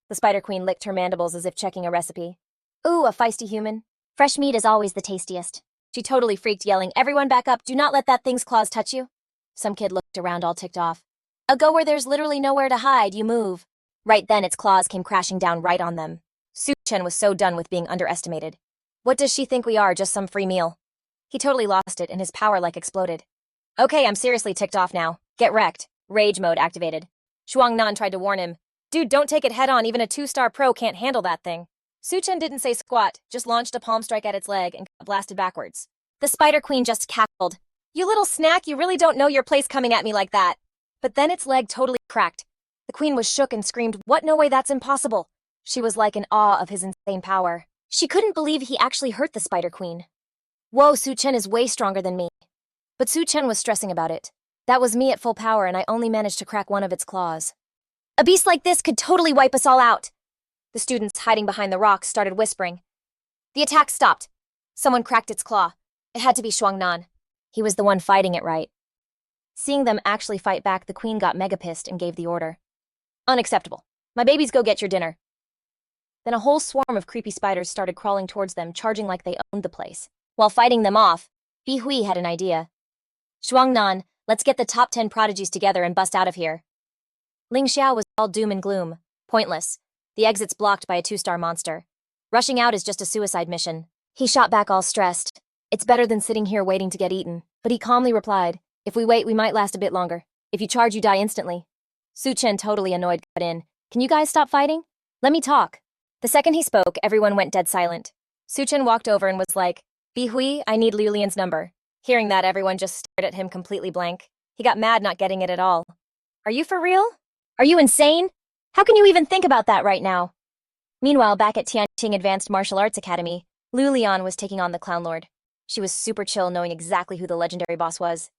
The spider queen licked her mandibles as if checking a recipe. Ooh, a feisty human. Fresh meat is always the tastiest. She totally freaked, yelling, Everyone back up, do not let that thing's claws touch you. Some kid looked around all ticked off. Go where there's literally nowhere to hide, you move. Right then its claws came crashing down right on them. Su Chen was so done with being underestimated. What does she think we are, just some free meal? He totally lost it and his power exploded. Okay, I'm seriously ticked off now. Get wrecked. Rage mode activated. Shuangnan tried to warn him. Dude, don't take it head on, even a 2-star pro can't handle that thing. Su Chen didn't say squat, just launched a palm strike at its leg and got blasted backwards. The spider queen just cackled. You little snack, you really don't know your place coming at me like that. But then its leg totally cracked. The queen was shook and screamed, What, no way, that's impossible. She was in awe of his insane power. She couldn't believe he actually hurt the spider queen. Whoa, Su Chen is way stronger than me. But Su Chen was stressing about it. That was me at full power and I only managed to crack one of its claws. A beast like this could totally wipe us all out. The students hiding behind the rocks started whispering. The attack stopped. Someone cracked its claw. It had to be Shuangnan. He was the one fighting it right. Seeing them actually fight back, the queen got mega pissed and gave the order. Unacceptable. My babies, go get your dinner. Then a whole swarm of creepy spiders started crawling towards them, charging like they owned the place. While fighting them off, Bi Hui had an idea. Shuangnan, let's get the top 10 prodigies together and bust out of here. Ling Xiao was all doom and gloom. Pointless. The exit's blocked by a 2-star monster. Rushing out is just a suicide mission. He shot back all stressed. It's better than sitting here waiting to get eaten. But he calmly replied, If we wait, we might last a bit longer. If you charge, you die instantly. Su Chen, totally annoyed, cut in. Can you guys stop fighting? Let me talk. The second he spoke, everyone went dead silent. Su Chen walked over and was like, Bi Hui, I need Liu Lian's number. Hearing that, everyone just stared at him completely blank. He got mad not getting it at all. Are you for real? Are you insane? How can you even think about that right now? Meanwhile, back at Tianqing Advanced Martial Arts Academy, Liu Lian was taking on the Clown Lord. She was super chill knowing exactly who the legendary boss was.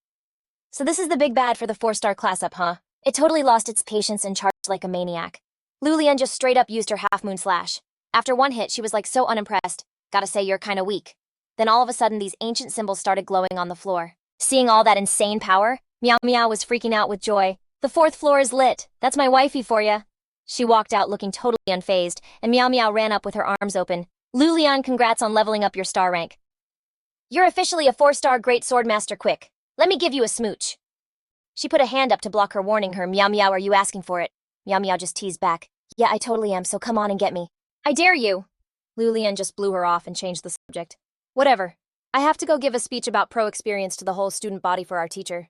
So this is the big bad for the 4-star class up, huh? It totally lost its patience and charged like a maniac. Lulian just straight up used her half-moon slash. After one hit, she was like so unimpressed. Gotta say, you're kinda weak. Then all of a sudden, these ancient symbols started glowing on the floor. Seeing all that insane power, Meow Meow was freaking out with joy. The 4th floor is lit. That's my wifey for ya. She walked out looking totally unfazed, and Meow Meow ran up with her arms open. Lulian, congrats on leveling up your star rank. You're officially a 4-star great swordmaster quick. Let me give you a smooch. She put a hand up to block her, warning her. Meow Meow, are you asking for it? Meow Meow just teased back. Yeah, I totally am, so come on and get me. I dare you. Lulian just blew her off and changed the subject. Whatever. I have to go give a speech about pro experience to the whole student body for our teacher.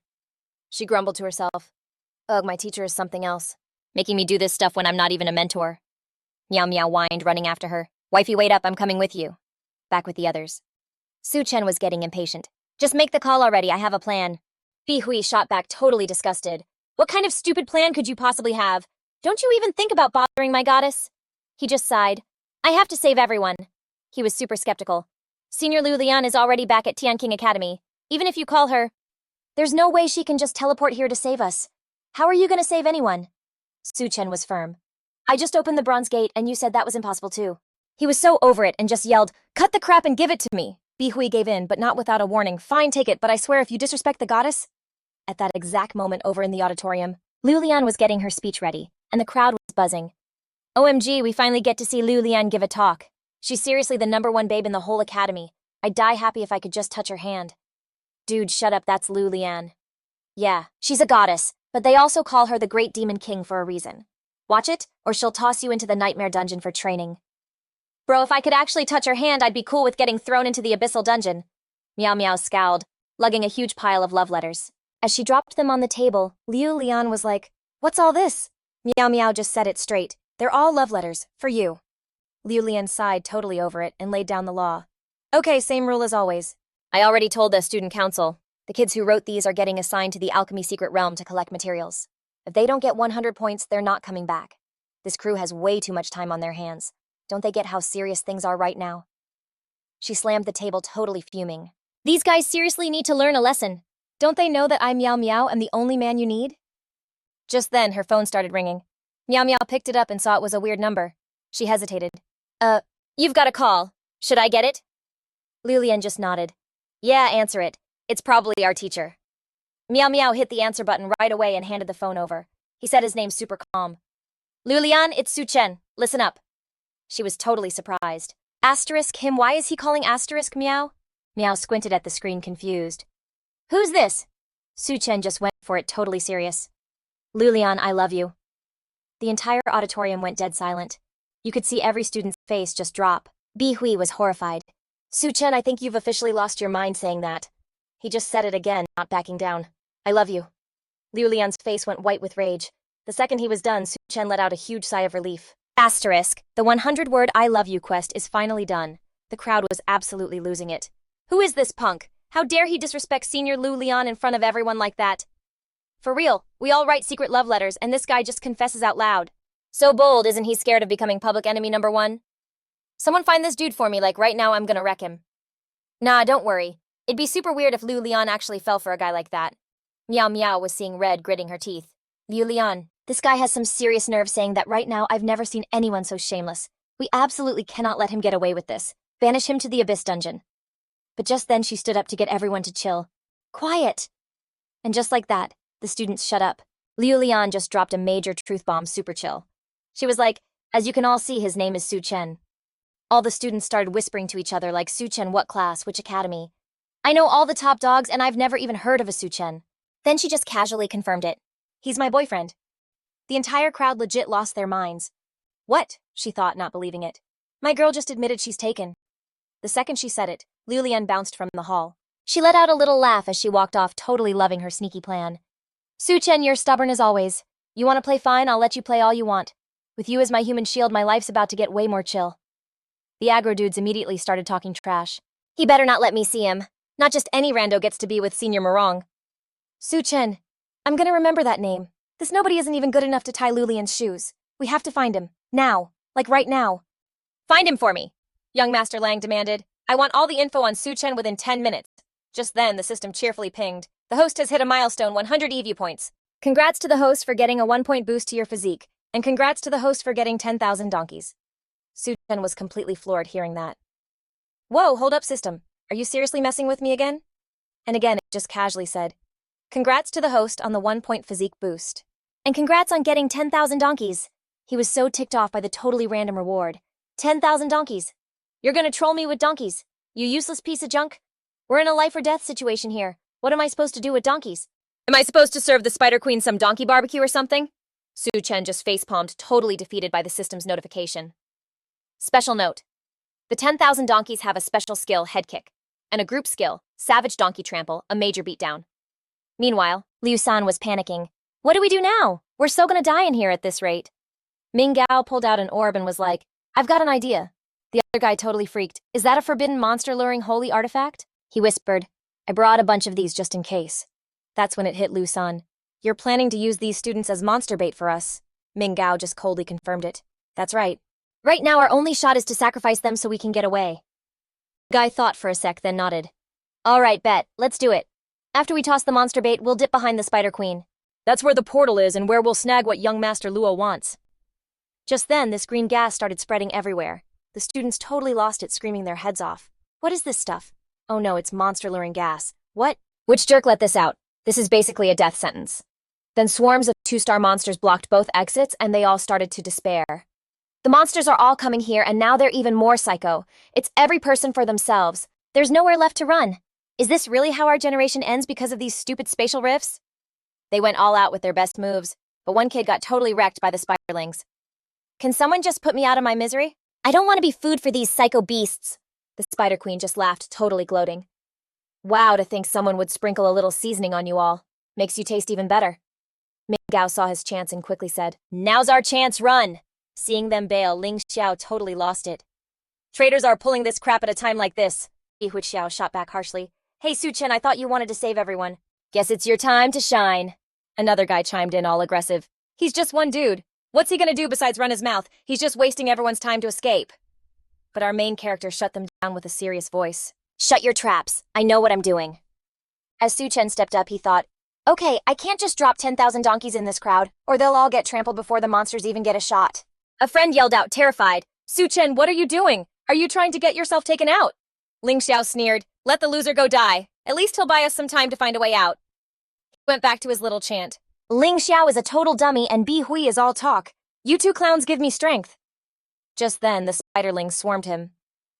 She grumbled to herself. Ugh, my teacher is something else. Making me do this stuff when I'm not even a mentor. Meow Meow whined, running after her. Wifey, wait up, I'm coming with you. Back with the others. Su Chen was getting impatient. Just make the call already, I have a plan. Bi Hui shot back, totally disgusted. What kind of stupid plan could you possibly have? Don't you even think about bothering my goddess? He just sighed. I have to save everyone. He was super skeptical. Senior Lu Lian is already back at Tianqing Academy. Even if you call her, there's no way she can just teleport here to save us. How are you going to save anyone? Su Chen was firm. I just opened the bronze gate and you said that was impossible too. He was so over it and just yelled, cut the crap and give it to me. Bi Hui gave in, but not without a warning. Fine, take it, but I swear if you disrespect the goddess. At that exact moment over in the auditorium, Lu Lian was getting her speech ready, and the crowd was buzzing. OMG, we finally get to see Lu Lian give a talk. She's seriously the #1 babe in the whole academy. I'd die happy if I could just touch her hand. Dude, shut up, that's Lu Lian. Yeah, she's a goddess, but they also call her the Great Demon King for a reason. Watch it, or she'll toss you into the Nightmare Dungeon for training. Bro, if I could actually touch her hand, I'd be cool with getting thrown into the Abyssal Dungeon. Meow Meow scowled, lugging a huge pile of love letters. As she dropped them on the table, Liu Lian was like, what's all this? Meow Meow just said it straight. They're all love letters, for you. Liu Lian sighed totally over it and laid down the law. Okay, same rule as always. I already told the student council. The kids who wrote these are getting assigned to the alchemy secret realm to collect materials. If they don't get 100 points, they're not coming back. This crew has way too much time on their hands. Don't they get how serious things are right now? She slammed the table, totally fuming. These guys seriously need to learn a lesson. Don't they know that I Meow Meow am the only man you need? Just then, her phone started ringing. Meow Meow picked it up and saw it was a weird number. She hesitated. You've got a call. Should I get it? Lulian just nodded. Yeah, answer it. It's probably our teacher. Meow Meow hit the answer button right away and handed the phone over. He said his name super calm. Lulian, it's Su Chen. Listen up. She was totally surprised. Asterisk him, why is he calling asterisk Meow? Meow squinted at the screen, confused. Who's this? Su Chen just went for it, totally serious. Lulian, I love you. The entire auditorium went dead silent. You could see every student's face just drop. Bi Hui was horrified. Su Chen, I think you've officially lost your mind saying that. He just said it again, not backing down. I love you. Liu Lian's face went white with rage. The second he was done, Su Chen let out a huge sigh of relief. Asterisk, the 100-word I love you quest is finally done. The crowd was absolutely losing it. Who is this punk? How dare he disrespect Senior Lu Lian in front of everyone like that? For real, we all write secret love letters and this guy just confesses out loud. So bold, isn't he scared of becoming public enemy #1? Someone find this dude for me, like right now I'm gonna wreck him. Nah, don't worry. It'd be super weird if Lu Lian actually fell for a guy like that. Meow Meow was seeing red, gritting her teeth. Liu Lian, this guy has some serious nerve saying that right now I've never seen anyone so shameless. We absolutely cannot let him get away with this. Banish him to the Abyss Dungeon. But just then she stood up to get everyone to chill. Quiet! And just like that, the students shut up. Liu Lian just dropped a major truth bomb, super chill. She was like, as you can all see, his name is Su Chen. All the students started whispering to each other like, Su Chen, what class, which academy? I know all the top dogs and I've never even heard of a Su Chen. Then she just casually confirmed it. He's my boyfriend. The entire crowd legit lost their minds. What? She thought, not believing it. My girl just admitted she's taken. The second she said it, Liu Lian bounced from the hall. She let out a little laugh as she walked off, totally loving her sneaky plan. Su Chen, you're stubborn as always. You want to play fine, I'll let you play all you want. With you as my human shield, my life's about to get way more chill. The aggro dudes immediately started talking trash. He better not let me see him. Not just any rando gets to be with Senior Morong. Su Chen, I'm gonna remember that name. This nobody isn't even good enough to tie Lulian's shoes. We have to find him. Now. Like right now. Find him for me, young Master Lang demanded. I want all the info on Su Chen within 10 minutes. Just then, the system cheerfully pinged. The host has hit a milestone 100 EView points. Congrats to the host for getting a 1-point boost to your physique, and congrats to the host for getting 10,000 donkeys. Su Chen was completely floored hearing that. Whoa, hold up system. Are you seriously messing with me again? And again, it just casually said, congrats to the host on the 1-point physique boost. And congrats on getting 10,000 donkeys. He was so ticked off by the totally random reward. 10,000 donkeys. You're gonna troll me with donkeys, you useless piece of junk? We're in a life or death situation here. What am I supposed to do with donkeys? Am I supposed to serve the Spider Queen some donkey barbecue or something? Su Chen just facepalmed, totally defeated by the system's notification. Special note. The 10,000 donkeys have a special skill, head kick, and a group skill, savage donkey trample, a major beatdown. Meanwhile, Liu San was panicking. What do we do now? We're so gonna die in here at this rate. Ming Gao pulled out an orb and was like, I've got an idea. The other guy totally freaked. Is that a forbidden monster luring holy artifact? He whispered, I brought a bunch of these just in case. That's when it hit Liu San. You're planning to use these students as monster bait for us. Ming Gao just coldly confirmed it. That's right. Right now our only shot is to sacrifice them so we can get away. The guy thought for a sec, then nodded. All right, bet. Let's do it. After we toss the monster bait, we'll dip behind the Spider Queen. That's where the portal is and where we'll snag what young Master Luo wants. Just then, this green gas started spreading everywhere. The students totally lost it, screaming their heads off. What is this stuff? Oh no, it's monster luring gas. What? Which jerk let this out? This is basically a death sentence. Then swarms of 2-star monsters blocked both exits and they all started to despair. The monsters are all coming here and now they're even more psycho. It's every person for themselves. There's nowhere left to run. Is this really how our generation ends because of these stupid spatial rifts? They went all out with their best moves, but one kid got totally wrecked by the spiderlings. Can someone just put me out of my misery? I don't want to be food for these psycho beasts. The Spider Queen just laughed, totally gloating. Wow, to think someone would sprinkle a little seasoning on you all. Makes you taste even better. Ming Gao saw his chance and quickly said, Now's our chance, run! Seeing them bail, Ling Xiao totally lost it. Traitors are pulling this crap at a time like this. Hu Xiao shot back harshly. Hey Su Chen, I thought you wanted to save everyone. Guess it's your time to shine. Another guy chimed in all aggressive. He's just one dude. What's he gonna do besides run his mouth? He's just wasting everyone's time to escape. But our main character shut them down with a serious voice. Shut your traps. I know what I'm doing. As Su Chen stepped up, he thought, okay, I can't just drop 10,000 donkeys in this crowd, or they'll all get trampled before the monsters even get a shot. A friend yelled out, terrified, Su Chen, what are you doing? Are you trying to get yourself taken out? Ling Xiao sneered, let the loser go die. At least he'll buy us some time to find a way out. He went back to his little chant. Ling Xiao is a total dummy and Bi Hui is all talk. You two clowns give me strength. Just then, the spiderlings swarmed him.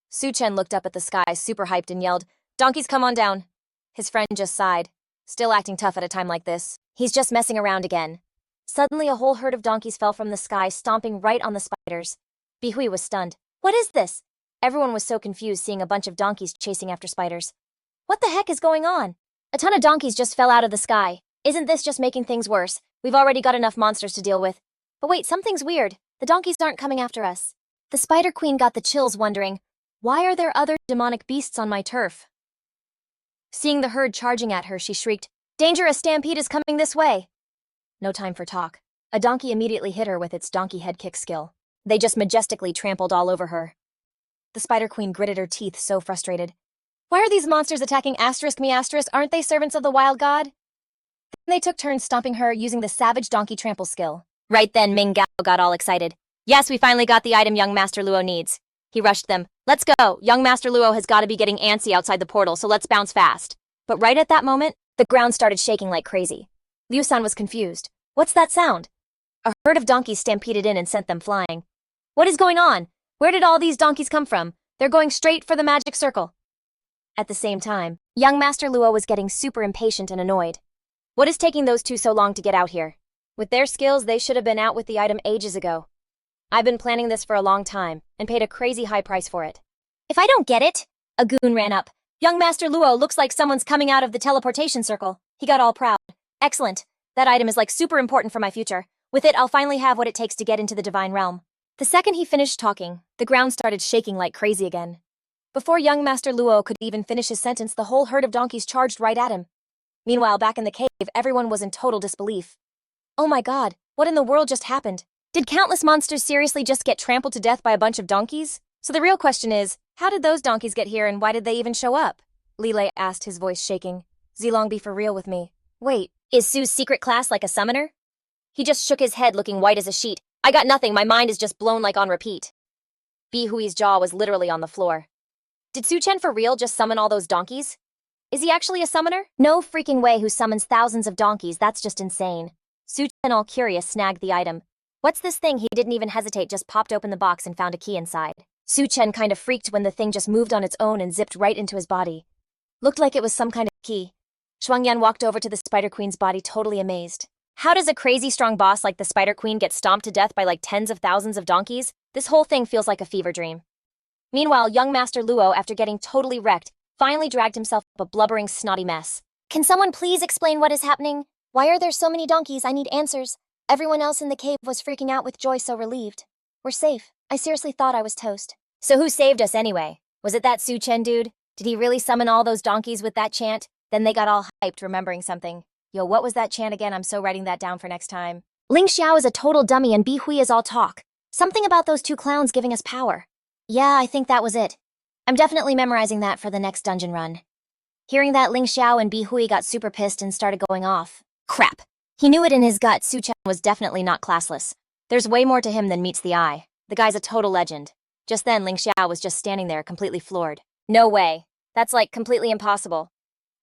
Su Chen looked up at the sky, super hyped, and yelled, Donkeys, come on down. His friend just sighed, still acting tough at a time like this. He's just messing around again. Suddenly, a whole herd of donkeys fell from the sky, stomping right on the spiders. Bi Hui was stunned. What is this? Everyone was so confused seeing a bunch of donkeys chasing after spiders. What the heck is going on? A ton of donkeys just fell out of the sky. Isn't this just making things worse? We've already got enough monsters to deal with. But wait, something's weird. The donkeys aren't coming after us. The Spider Queen got the chills, wondering, why are there other demonic beasts on my turf? Seeing the herd charging at her, she shrieked, Danger, a stampede is coming this way! No time for talk. A donkey immediately hit her with its donkey head kick skill. They just majestically trampled all over her. The Spider Queen gritted her teeth, so frustrated. Why are these monsters attacking me? Aren't they servants of the wild god? Then they took turns stomping her using the savage donkey trample skill. Right then, Ming Gao got all excited. Yes, we finally got the item young Master Luo needs. He rushed them. Let's go! Young Master Luo has got to be getting antsy outside the portal, so let's bounce fast. But right at that moment, the ground started shaking like crazy. Liu San was confused. What's that sound? A herd of donkeys stampeded in and sent them flying. What is going on? Where did all these donkeys come from? They're going straight for the magic circle. At the same time, young Master Luo was getting super impatient and annoyed. What is taking those two so long to get out here? With their skills, they should have been out with the item ages ago. I've been planning this for a long time, and paid a crazy high price for it. If I don't get it, a goon ran up. Young Master Luo, looks like someone's coming out of the teleportation circle. He got all proud. Excellent. That item is like super important for my future. With it, I'll finally have what it takes to get into the divine realm. The second he finished talking, the ground started shaking like crazy again. Before young Master Luo could even finish his sentence, the whole herd of donkeys charged right at him. Meanwhile, back in the cave, everyone was in total disbelief. Oh my god, what in the world just happened? Did countless monsters seriously just get trampled to death by a bunch of donkeys? So the real question is, How did those donkeys get here and why did they even show up? Leilay asked, his voice shaking. Zilong, be for real with me. Wait, is Su's secret class like a summoner? He just shook his head, looking white as a sheet. I got nothing, my mind is just blown like on repeat. Bi Hui's jaw was literally on the floor. Did Su Chen for real just summon all those donkeys? Is he actually a summoner? No freaking way who summons thousands of donkeys, that's just insane. Su Chen, all curious, snagged the item. What's this thing? He didn't even hesitate, just popped open the box and found a key inside. Su Chen kind of freaked when the thing just moved on its own and zipped right into his body. Looked like it was some kind of key. Shuangyan walked over to the Spider Queen's body, totally amazed. How does a crazy strong boss like the Spider Queen get stomped to death by like tens of thousands of donkeys? This whole thing feels like a fever dream. Meanwhile, young Master Luo, after getting totally wrecked, finally dragged himself up a blubbering, snotty mess. Can someone please explain what is happening? Why are there so many donkeys? I need answers. Everyone else in the cave was freaking out with joy, so relieved. We're safe. I seriously thought I was toast. So who saved us anyway? Was it that Su Chen dude? Did he really summon all those donkeys with that chant? Then they got all hyped, remembering something. Yo, what was that chant again? I'm so writing that down for next time. Ling Xiao is a total dummy and Bi Hui is all talk. Something about those two clowns giving us power. Yeah, I think that was it. I'm definitely memorizing that for the next dungeon run. Hearing that, Ling Xiao and Bi Hui got super pissed and started going off. Crap. He knew it in his gut, Su Chen was definitely not classless. There's way more to him than meets the eye. The guy's a total legend. Just then, Ling Xiao was just standing there, completely floored. No way. That's like completely impossible.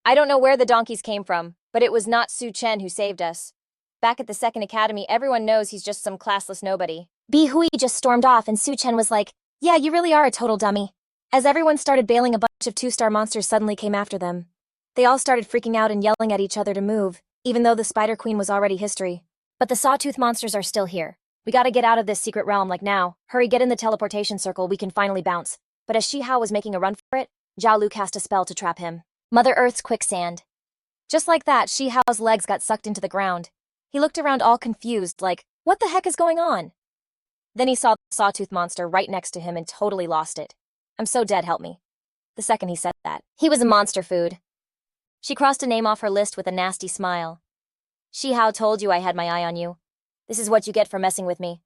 I don't know where the donkeys came from, but it was not Su Chen who saved us. Back at the second academy, everyone knows he's just some classless nobody. Bi Hui just stormed off and Su Chen was like, yeah, you really are a total dummy. As everyone started bailing, a bunch of two-star monsters suddenly came after them. They all started freaking out and yelling at each other to move, even though the Spider Queen was already history. But the sawtooth monsters are still here. We gotta get out of this secret realm like now. Hurry, get in the teleportation circle, we can finally bounce. But as Shihao was making a run for it, Zhao Lu cast a spell to trap him. Mother Earth's quicksand. Just like that, Shihao's legs got sucked into the ground. He looked around all confused, like, what the heck is going on? Then he saw the sawtooth monster right next to him and totally lost it. I'm so dead, help me. The second he said that, he was a monster food. She crossed a name off her list with a nasty smile. Shihao told you I had my eye on you. This is what you get for messing with me.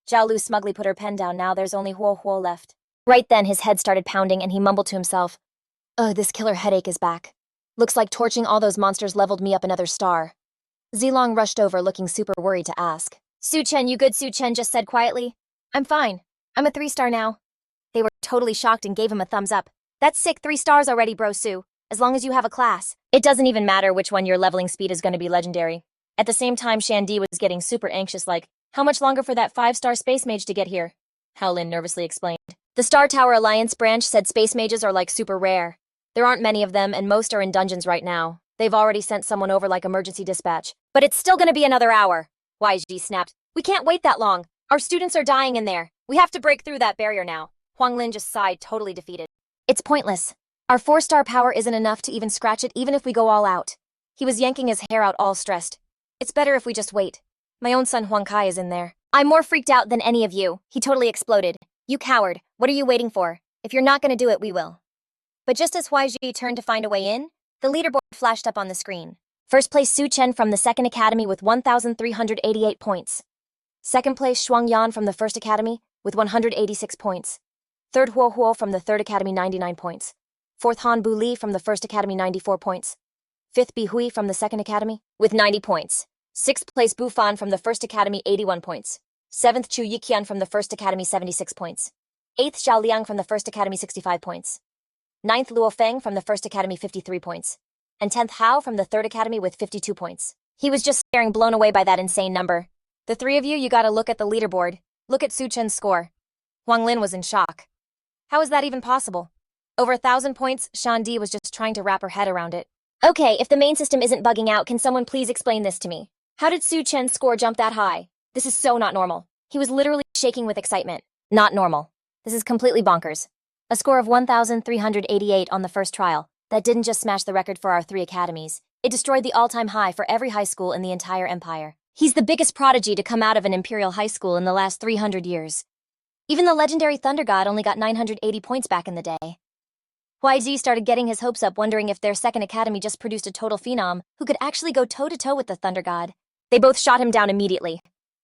Zhao Lu smugly put her pen down. Now there's only Huo Huo left. Right then, his head started pounding and he mumbled to himself, ugh, this killer headache is back. Looks like torching all those monsters leveled me up another star. Zilong rushed over, looking super worried, to ask. Su Chen, you good? Su Chen just said quietly. I'm fine. I'm a 3-star now. They were totally shocked and gave him a thumbs up. That's sick, 3 stars already, bro Su. As long as you have a class. It doesn't even matter which one your leveling speed is going to be legendary. At the same time, Shandi was getting super anxious, like, how much longer for that 5-star space mage to get here? Howlin nervously explained. The Star Tower Alliance branch said space mages are like super rare. There aren't many of them and most are in dungeons right now. They've already sent someone over like emergency dispatch. But it's still gonna be another hour. YG snapped. We can't wait that long. Our students are dying in there. We have to break through that barrier now. Huang Lin just sighed, totally defeated. It's pointless. Our 4-star power isn't enough to even scratch it, even if we go all out. He was yanking his hair out, all stressed. It's better if we just wait. My own son Huang Kai is in there. I'm more freaked out than any of you. He totally exploded. You coward. What are you waiting for? If you're not gonna do it, we will. But just as YG turned to find a way in, the leaderboard flashed up on the screen. First place Su Chen from the Second Academy with 1,388 points. Second place Shuang Yan from the First Academy with 186 points. Third Huo Huo from the Third Academy 99 points. Fourth Han Bu Li from the First Academy 94 points. Fifth Bi Hui from the Second Academy with 90 points. Sixth place Bu Fan from the First Academy 81 points. Seventh Chu Yiqian from the First Academy 76 points. Eighth Zhao Liang from the First Academy 65 points. Ninth Luo Feng from the First Academy 53 points. And 10th Hao from the Third Academy with 52 points. He was just staring, blown away by that insane number. The three of you gotta look at the leaderboard. Look at Su Chen's score. Huang Lin was in shock. How is that even possible? Over 1,000 points, Shandi was just trying to wrap her head around it. Okay, if the main system isn't bugging out, can someone please explain this to me? How did Su Chen's score jump that high? This is so not normal. He was literally shaking with excitement. Not normal. This is completely bonkers. A score of 1,388 on the first trial. That didn't just smash the record for our 3 academies. It destroyed the all-time high for every high school in the entire empire. He's the biggest prodigy to come out of an imperial high school in the last 300 years. Even the legendary Thunder God only got 980 points back in the day. YG started getting his hopes up, wondering if their second academy just produced a total phenom who could actually go toe-to-toe with the Thunder God. They both shot him down immediately.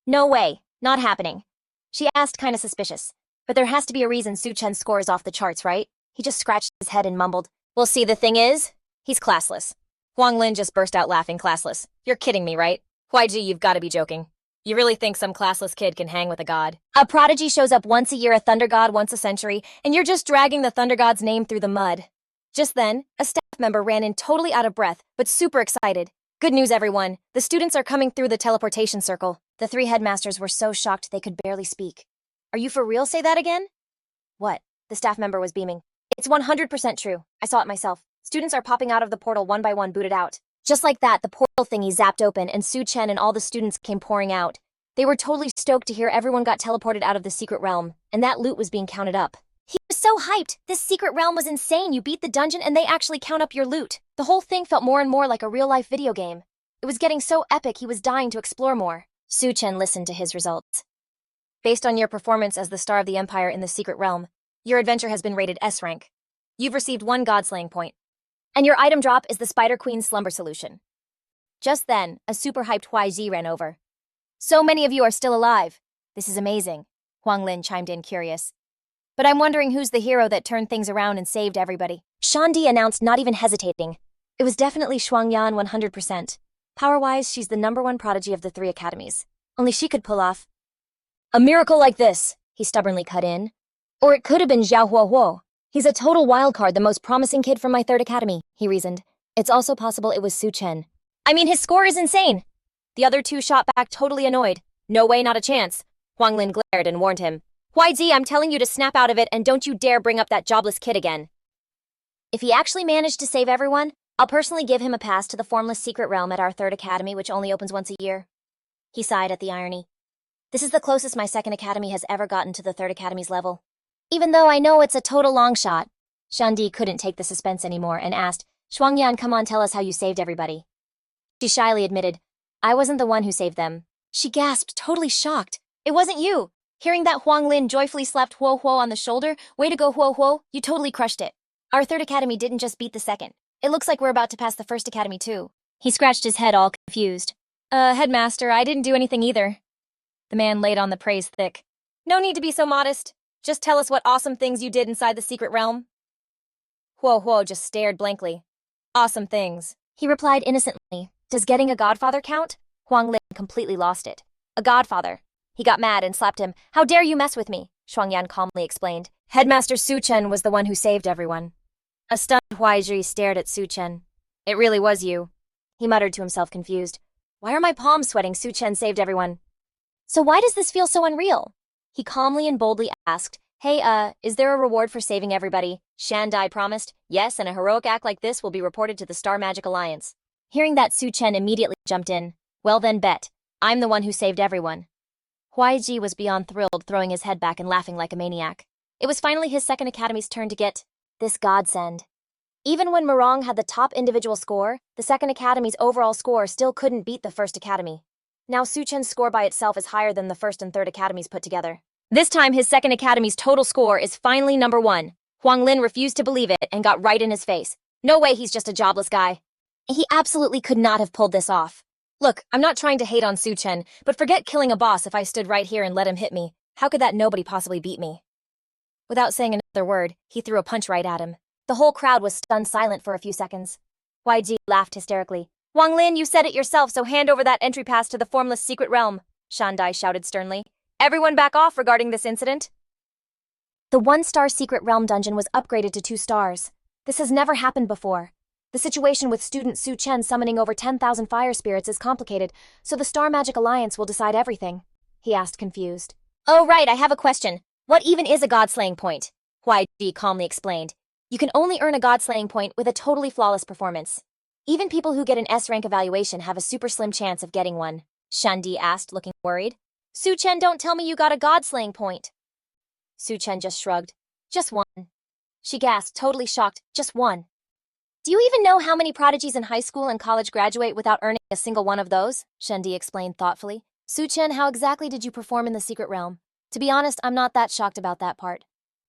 No way. Not happening. She asked, kinda suspicious. But there has to be a reason Su Chen's score is off the charts, right? He just scratched his head and mumbled, "Well, see, the thing is, he's classless." Huang Lin just burst out laughing, classless. You're kidding me, right? YG, you've got to be joking. You really think some classless kid can hang with a god? A prodigy shows up once a year, a thunder god once a century, and you're just dragging the thunder god's name through the mud. Just then, a staff member ran in totally out of breath, but super excited. Good news, everyone. The students are coming through the teleportation circle. The three headmasters were so shocked they could barely speak. Are you for real? Say that again? What? The staff member was beaming. It's 100% true. I saw it myself. Students are popping out of the portal one by one, booted out. Just like that, the portal thingy zapped open, and Su Chen and all the students came pouring out. They were totally stoked to hear everyone got teleported out of the secret realm, and that loot was being counted up. He was so hyped! This secret realm was insane! You beat the dungeon and they actually count up your loot. The whole thing felt more and more like a real-life video game. It was getting so epic he was dying to explore more. Su Chen listened to his results. Based on your performance as the star of the Empire in the secret realm, your adventure has been rated S rank. You've received 1 God-slaying point. And your item drop is the Spider Queen's Slumber Solution. Just then, a super hyped YZ ran over. So many of you are still alive. This is amazing, Huang Lin chimed in, curious. But I'm wondering who's the hero that turned things around and saved everybody. Shandi announced, not even hesitating. It was definitely Shuangyan 100%. Power-wise, she's the #1 prodigy of the 3 academies. Only she could pull off a miracle like this, he stubbornly cut in. Or it could have been Zhao Huo. He's a total wildcard, the most promising kid from my 3rd academy, he reasoned. It's also possible it was Su Chen. I mean, his score is insane. The other 2 shot back, totally annoyed. No way, not a chance. Huang Lin glared and warned him. YZ, I'm telling you to snap out of it, and don't you dare bring up that jobless kid again. If he actually managed to save everyone, I'll personally give him a pass to the formless secret realm at our 3rd academy, which only opens once a year. He sighed at the irony. This is the closest my 2nd academy has ever gotten to the 3rd academy's level. Even though I know it's a total long shot. Shandi couldn't take the suspense anymore and asked, Shuangyan, come on, tell us how you saved everybody. She shyly admitted, I wasn't the one who saved them. She gasped, totally shocked. It wasn't you. Hearing that, Huang Lin joyfully slapped Huo Huo on the shoulder. Way to go, Huo Huo. You totally crushed it. Our 3rd academy didn't just beat the 2nd. It looks like we're about to pass the 1st academy too. He scratched his head, all confused. Headmaster, I didn't do anything either. The man laid on the praise thick. No need to be so modest. Just tell us what awesome things you did inside the secret realm. Huo Huo just stared blankly. Awesome things. He replied innocently. Does getting a godfather count? Huang Lin completely lost it. A godfather. He got mad and slapped him. How dare you mess with me? Shuangyan calmly explained. Headmaster Su Chen was the one who saved everyone. A stunned Huaizhi stared at Su Chen. It really was you. He muttered to himself, confused. Why are my palms sweating? Su Chen saved everyone. So why does this feel so unreal? He calmly and boldly asked, Hey, is there a reward for saving everybody? Shandai promised. Yes, and a heroic act like this will be reported to the Star Magic Alliance. Hearing that, Su Chen immediately jumped in. Well then, bet. I'm the one who saved everyone. Huaiji was beyond thrilled, throwing his head back and laughing like a maniac. It was finally his 2nd academy's turn to get this godsend. Even when Murong had the top individual score, the 2nd academy's overall score still couldn't beat the 1st academy. Now Su Chen's score by itself is higher than the 1st and 3rd academies put together. This time his 2nd academy's total score is finally #1. Huang Lin refused to believe it and got right in his face. No way, he's just a jobless guy. He absolutely could not have pulled this off. Look, I'm not trying to hate on Su Chen, but forget killing a boss if I stood right here and let him hit me. How could that nobody possibly beat me? Without saying another word, he threw a punch right at him. The whole crowd was stunned silent for a few seconds. YG laughed hysterically. Huang Lin, you said it yourself, so hand over that entry pass to the formless secret realm, Shandai shouted sternly. Everyone back off regarding this incident. The 1-star secret realm dungeon was upgraded to 2 stars. This has never happened before. The situation with student Su Chen summoning over 10,000 fire spirits is complicated, so the Star Magic Alliance will decide everything, he asked, confused. Oh right, I have a question. What even is a god-slaying point? YG calmly explained. You can only earn a god-slaying point with a totally flawless performance. Even people who get an S-rank evaluation have a super slim chance of getting one, Shandi asked, looking worried. Su Chen, don't tell me you got a god-slaying point. Su Chen just shrugged. Just 1. She gasped, totally shocked. Just 1. Do you even know how many prodigies in high school and college graduate without earning a single one of those? Shandi explained thoughtfully. Su Chen, how exactly did you perform in the secret realm? To be honest, I'm not that shocked about that part.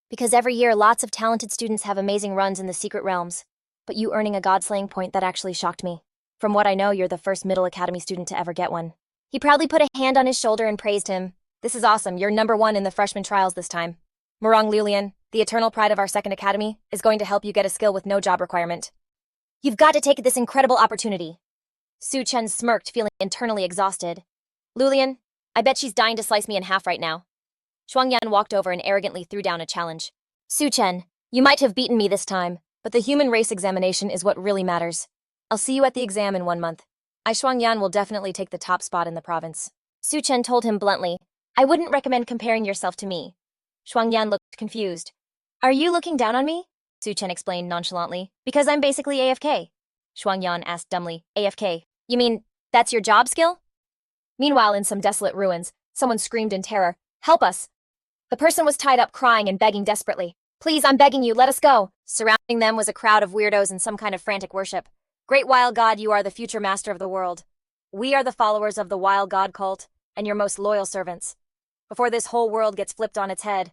Because every year, lots of talented students have amazing runs in the secret realms. But you earning a god-slaying point, that actually shocked me. From what I know, you're the first middle academy student to ever get one. He proudly put a hand on his shoulder and praised him. This is awesome, you're #1 in the freshman trials this time. Murong Lulian, the eternal pride of our second academy, is going to help you get a skill with no job requirement. You've got to take this incredible opportunity. Su Chen smirked, feeling internally exhausted. Lulian, I bet she's dying to slice me in half right now. Shuangyan walked over and arrogantly threw down a challenge. Su Chen, you might have beaten me this time, but the human race examination is what really matters. I'll see you at the exam in 1 month. Shuangyan will definitely take the top spot in the province. Su Chen told him bluntly, I wouldn't recommend comparing yourself to me. Shuangyan looked confused. Are you looking down on me? Su Chen explained nonchalantly. Because I'm basically AFK. Shuangyan asked dumbly, AFK? You mean, that's your job skill? Meanwhile, in some desolate ruins, someone screamed in terror, Help us! The person was tied up crying and begging desperately. Please, I'm begging you, let us go! Surrounding them was a crowd of weirdos in some kind of frantic worship. Great Wild God, you are the future master of the world. We are the followers of the Wild God cult, and your most loyal servants. Before this whole world gets flipped on its head,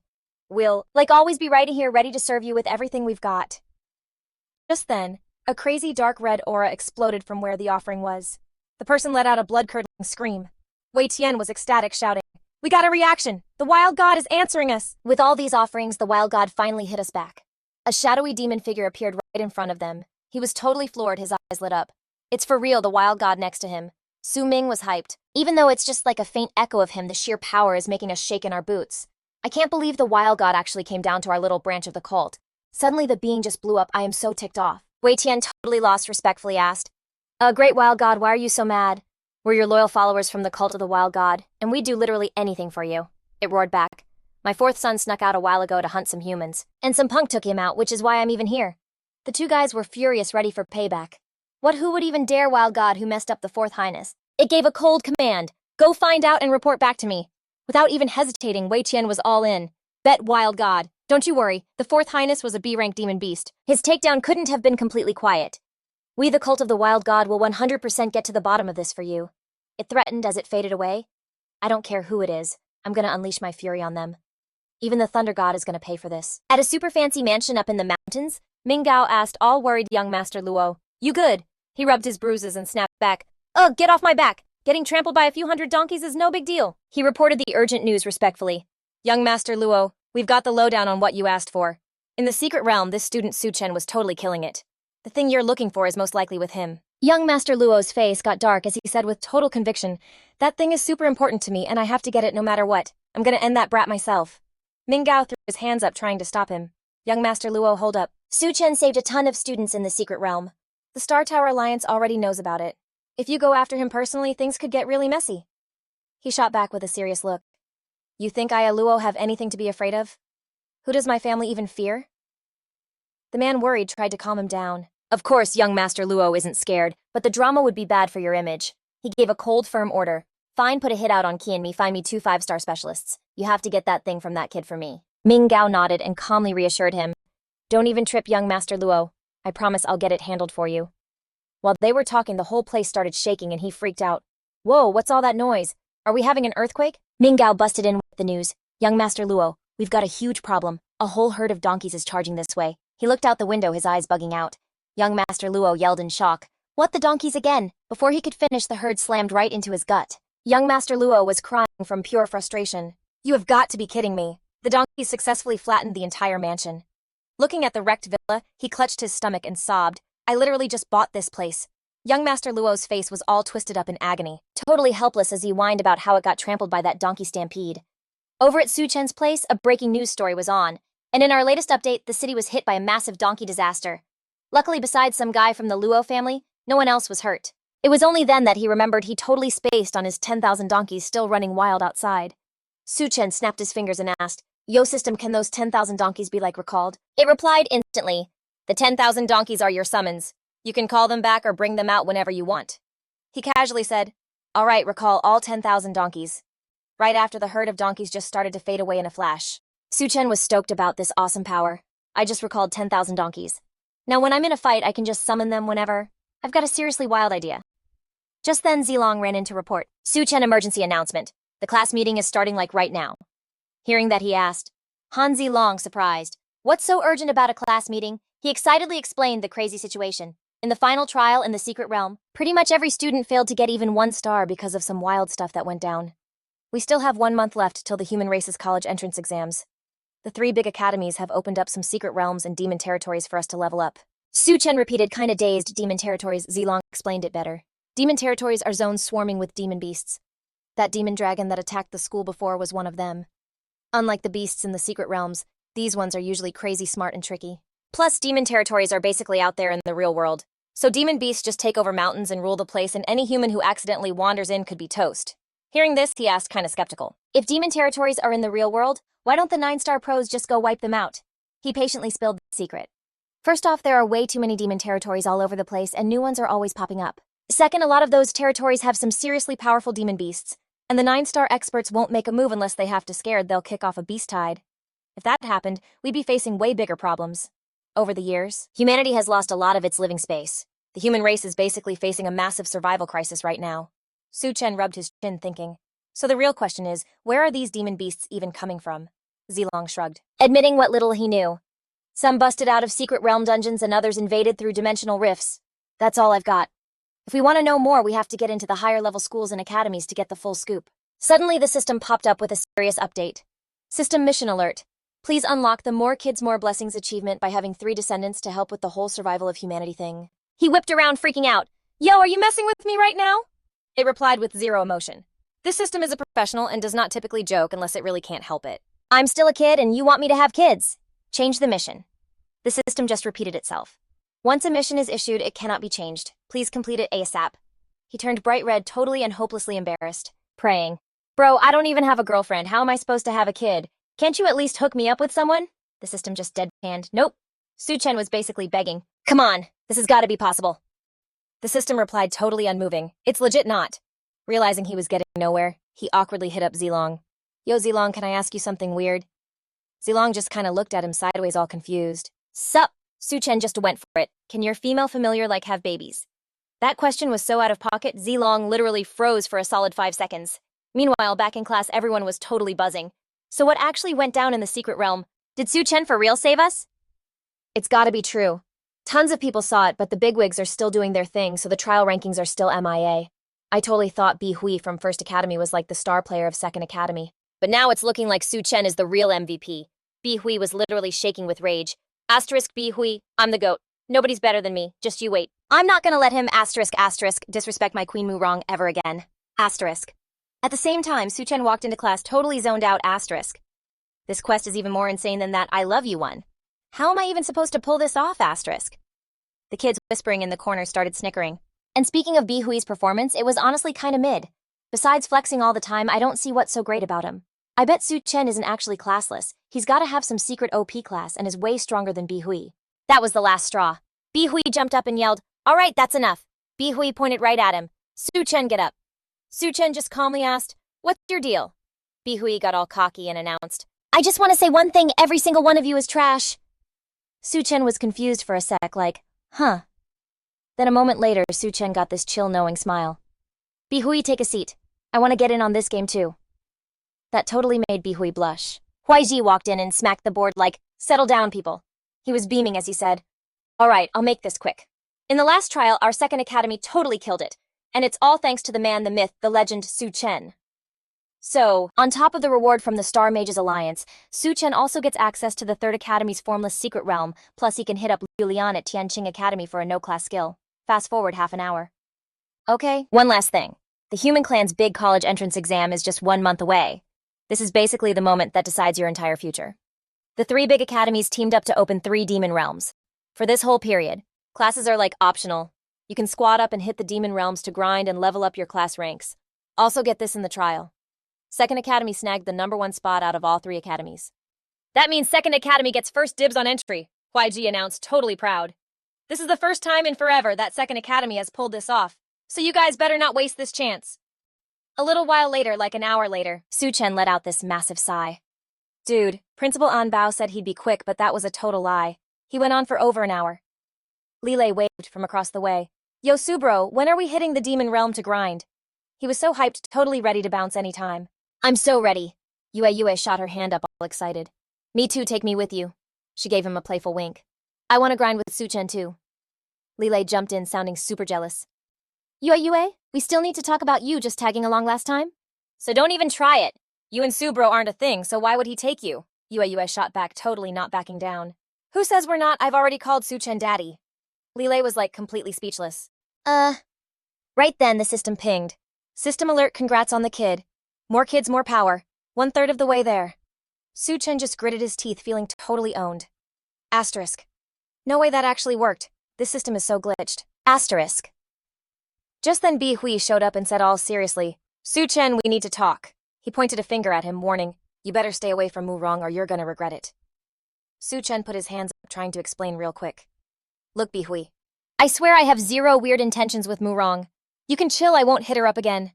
we'll, like always, be right here ready to serve you with everything we've got. Just then, a crazy dark red aura exploded from where the offering was. The person let out a blood-curdling scream. Wei Tian was ecstatic, shouting, We got a reaction! The Wild God is answering us! With all these offerings, the Wild God finally hit us back. A shadowy demon figure appeared right in front of them. He was totally floored, his eyes lit up. It's for real, the Wild God next to him. Su Ming was hyped. Even though it's just like a faint echo of him, the sheer power is making us shake in our boots. I can't believe the Wild God actually came down to our little branch of the cult. Suddenly the being just blew up. I am so ticked off. Wei Tian, totally lost, respectfully asked, Great Wild God, why are you so mad? We're your loyal followers from the cult of the Wild God, and we'd do literally anything for you. It roared back. My fourth son snuck out a while ago to hunt some humans, and some punk took him out, which is why I'm even here. The two guys were furious, ready for payback. Who would even dare Wild God who messed up the Fourth Highness? It gave a cold command. Go find out and report back to me. Without even hesitating, Wei Tian was all in. Bet Wild God. Don't you worry, the Fourth Highness was a B-rank demon beast. His takedown couldn't have been completely quiet. We, the cult of the Wild God, will 100% get to the bottom of this for you. It threatened as it faded away. I don't care who it is. I'm gonna unleash my fury on them. Even the Thunder God is gonna pay for this. At a super fancy mansion up in the mountains, Minggao asked all worried young Master Luo, You good? He rubbed his bruises and snapped back. Ugh, get off my back! Getting trampled by a few hundred donkeys is no big deal. He reported the urgent news respectfully. Young Master Luo, we've got the lowdown on what you asked for. In the secret realm, this student Su Chen was totally killing it. The thing you're looking for is most likely with him. Young Master Luo's face got dark as he said with total conviction, That thing is super important to me and I have to get it no matter what. I'm gonna end that brat myself. Minggao threw his hands up trying to stop him. Young Master Luo, hold up. Su Chen saved a ton of students in the secret realm. The Star Tower Alliance already knows about it. If you go after him personally, things could get really messy. He shot back with a serious look. You think I, Luo, have anything to be afraid of? Who does my family even fear? The man worried tried to calm him down. Of course, young Master Luo isn't scared, but the drama would be bad for your image. He gave a cold, firm order. Fine, put a hit out on Qi and me, find me 2 5-star specialists. You have to get that thing from that kid for me. Minggao nodded and calmly reassured him. Don't even trip, young Master Luo. I promise I'll get it handled for you. While they were talking, the whole place started shaking and he freaked out. Whoa, what's all that noise? Are we having an earthquake? Minggao busted in with the news. Young Master Luo, we've got a huge problem. A whole herd of donkeys is charging this way. He looked out the window, his eyes bugging out. Young Master Luo yelled in shock. What, the donkeys again? Before he could finish, the herd slammed right into his gut. Young Master Luo was crying from pure frustration. You have got to be kidding me. The donkeys successfully flattened the entire mansion. Looking at the wrecked villa, he clutched his stomach and sobbed. I literally just bought this place. Young Master Luo's face was all twisted up in agony, totally helpless as he whined about how it got trampled by that donkey stampede. Over at Su Chen's place, a breaking news story was on, and in our latest update, the city was hit by a massive donkey disaster. Luckily, besides some guy from the Luo family, no one else was hurt. It was only then that he remembered he totally spaced on his 10,000 donkeys still running wild outside. Su Chen snapped his fingers and asked, Yo system, can those 10,000 donkeys be recalled? It replied instantly, The 10,000 donkeys are your summons. You can call them back or bring them out whenever you want. He casually said, All right, recall all 10,000 donkeys. Right after, the herd of donkeys just started to fade away in a flash. Su Chen was stoked about this awesome power. I just recalled 10,000 donkeys. Now when I'm in a fight, I can just summon them whenever. I've got a seriously wild idea. Just then, Zilong ran in to report. Su Chen emergency announcement. The class meeting is starting right now. Hearing that, he asked. Han Zilong, surprised. What's so urgent about a class meeting? He excitedly explained the crazy situation. In the final trial in the secret realm, pretty much every student failed to get even 1 star because of some wild stuff that went down. We still have 1 month left till the human race's college entrance exams. The 3 big academies have opened up some secret realms and demon territories for us to level up. Su Chen repeated, kinda dazed. Demon territories. Zilong explained it better. Demon territories are zones swarming with demon beasts. That demon dragon that attacked the school before was one of them. Unlike the beasts in the secret realms, these ones are usually crazy smart and tricky. Plus, demon territories are basically out there in the real world. So demon beasts just take over mountains and rule the place, and any human who accidentally wanders in could be toast. Hearing this, he asked, kinda skeptical. If demon territories are in the real world, why don't the 9-star pros just go wipe them out? He patiently spilled the secret. First off, there are way too many demon territories all over the place, and new ones are always popping up. Second, a lot of those territories have some seriously powerful demon beasts, and the 9-star experts won't make a move unless they have to scared they'll kick off a beast tide. If that happened, we'd be facing way bigger problems. Over the years, humanity has lost a lot of its living space. The human race is basically facing a massive survival crisis right now. Su Chen rubbed his chin, thinking. So the real question is, where are these demon beasts even coming from? Zilong shrugged, admitting what little he knew. Some busted out of secret realm dungeons and others invaded through dimensional rifts. That's all I've got. If we want to know more, we have to get into the higher level schools and academies to get the full scoop. Suddenly, the system popped up with a serious update. System mission alert. Please unlock the More Kids More Blessings achievement by having 3 descendants to help with the whole survival of humanity thing. He whipped around, freaking out. Yo, are you messing with me right now? It replied with zero emotion. This system is a professional and does not typically joke unless it really can't help it. I'm still a kid and you want me to have kids. Change the mission. The system just repeated itself. Once a mission is issued, it cannot be changed. Please complete it ASAP. He turned bright red, totally and hopelessly embarrassed, praying. Bro, I don't even have a girlfriend. How am I supposed to have a kid? Can't you at least hook me up with someone? The system just deadpanned. Nope. Su Chen was basically begging. Come on, this has got to be possible. The system replied, totally unmoving. It's legit not. Realizing he was getting nowhere, he awkwardly hit up Zilong. Yo, Zilong, can I ask you something weird? Zilong just kinda looked at him sideways, all confused. Sup? Su Chen just went for it. Can your female familiar have babies? That question was so out of pocket, Zilong literally froze for a solid 5 seconds. Meanwhile, back in class, everyone was totally buzzing. So what actually went down in the secret realm? Did Su Chen for real save us? It's gotta be true. Tons of people saw it, but the bigwigs are still doing their thing, so the trial rankings are still MIA. I totally thought Bi Hui from First Academy was like the star player of Second Academy. But now it's looking like Su Chen is the real MVP. Bi Hui was literally shaking with rage. Asterisk Bi Hui, I'm the GOAT. Nobody's better than me, just you wait. I'm not gonna let him asterisk disrespect my Queen Mu wrong ever again. Asterisk. At the same time, Su Chen walked into class totally zoned out asterisk. This quest is even more insane than that I love you one. How am I even supposed to pull this off asterisk? The kids whispering in the corner started snickering. And speaking of Bi Hui's performance, it was honestly kinda mid. Besides flexing all the time, I don't see what's so great about him. I bet Su Chen isn't actually classless. He's gotta have some secret OP class and is way stronger than Bi Hui. That was the last straw. Bi Hui jumped up and yelled, all right, that's enough. Bi Hui pointed right at him. Su Chen, get up. Su Chen just calmly asked, what's your deal? Bi Hui got all cocky and announced, I just want to say one thing, every single one of you is trash. Su Chen was confused for a sec, like, huh. Then a moment later, Su Chen got this chill, knowing smile. Bi Hui, take a seat. I want to get in on this game too. That totally made Bi Hui blush. Huaiji walked in and smacked the board like, settle down, people. He was beaming as he said, all right, I'll make this quick. In the last trial, our Second Academy totally killed it. And it's all thanks to the man, the myth, the legend, Su Chen. So, on top of the reward from the Star Mages Alliance, Su Chen also gets access to the Third Academy's formless secret realm, plus he can hit up Liu Lian at Tianqing Academy for a no-class skill. Fast forward half an hour. Okay, one last thing. The Human Clan's big college entrance exam is just 1 month away. This is basically the moment that decides your entire future. The 3 big academies teamed up to open 3 demon realms. For this whole period, classes are like optional. You can squad up and hit the demon realms to grind and level up your class ranks. Also get this in the trial. Second Academy snagged the #1 spot out of all 3 academies. That means Second Academy gets first dibs on entry, YG announced, totally proud. This is the first time in forever that Second Academy has pulled this off, so you guys better not waste this chance. A little while later, like an hour later, Su Chen let out this massive sigh. Dude, Principal An Bao said he'd be quick, but that was a total lie. He went on for over an hour. Leilay waved from across the way. Yo, Subro, when are we hitting the demon realm to grind? He was so hyped, totally ready to bounce anytime. I'm so ready. Yue shot her hand up, all excited. Me too, take me with you. She gave him a playful wink. I want to grind with Su Chen too. Leilay jumped in, sounding super jealous. Yue, we still need to talk about you just tagging along last time? So don't even try it. You and Subro aren't a thing, so why would he take you? Yue shot back, totally not backing down. Who says we're not? I've already called Su Chen daddy. Leilay was like completely speechless. Right then, the system pinged. System alert, congrats on the kid. More kids, more power. 1/3 of the way there. Su Chen just gritted his teeth, feeling totally owned. Asterisk. No way that actually worked. This system is so glitched. Asterisk. Just then Bi Hui showed up and said all seriously, Su Chen, we need to talk. He pointed a finger at him, warning, you better stay away from Murong or you're gonna regret it. Su Chen put his hands up, trying to explain real quick. Look, Bi Hui. I swear I have zero weird intentions with Murong. You can chill, I won't hit her up again.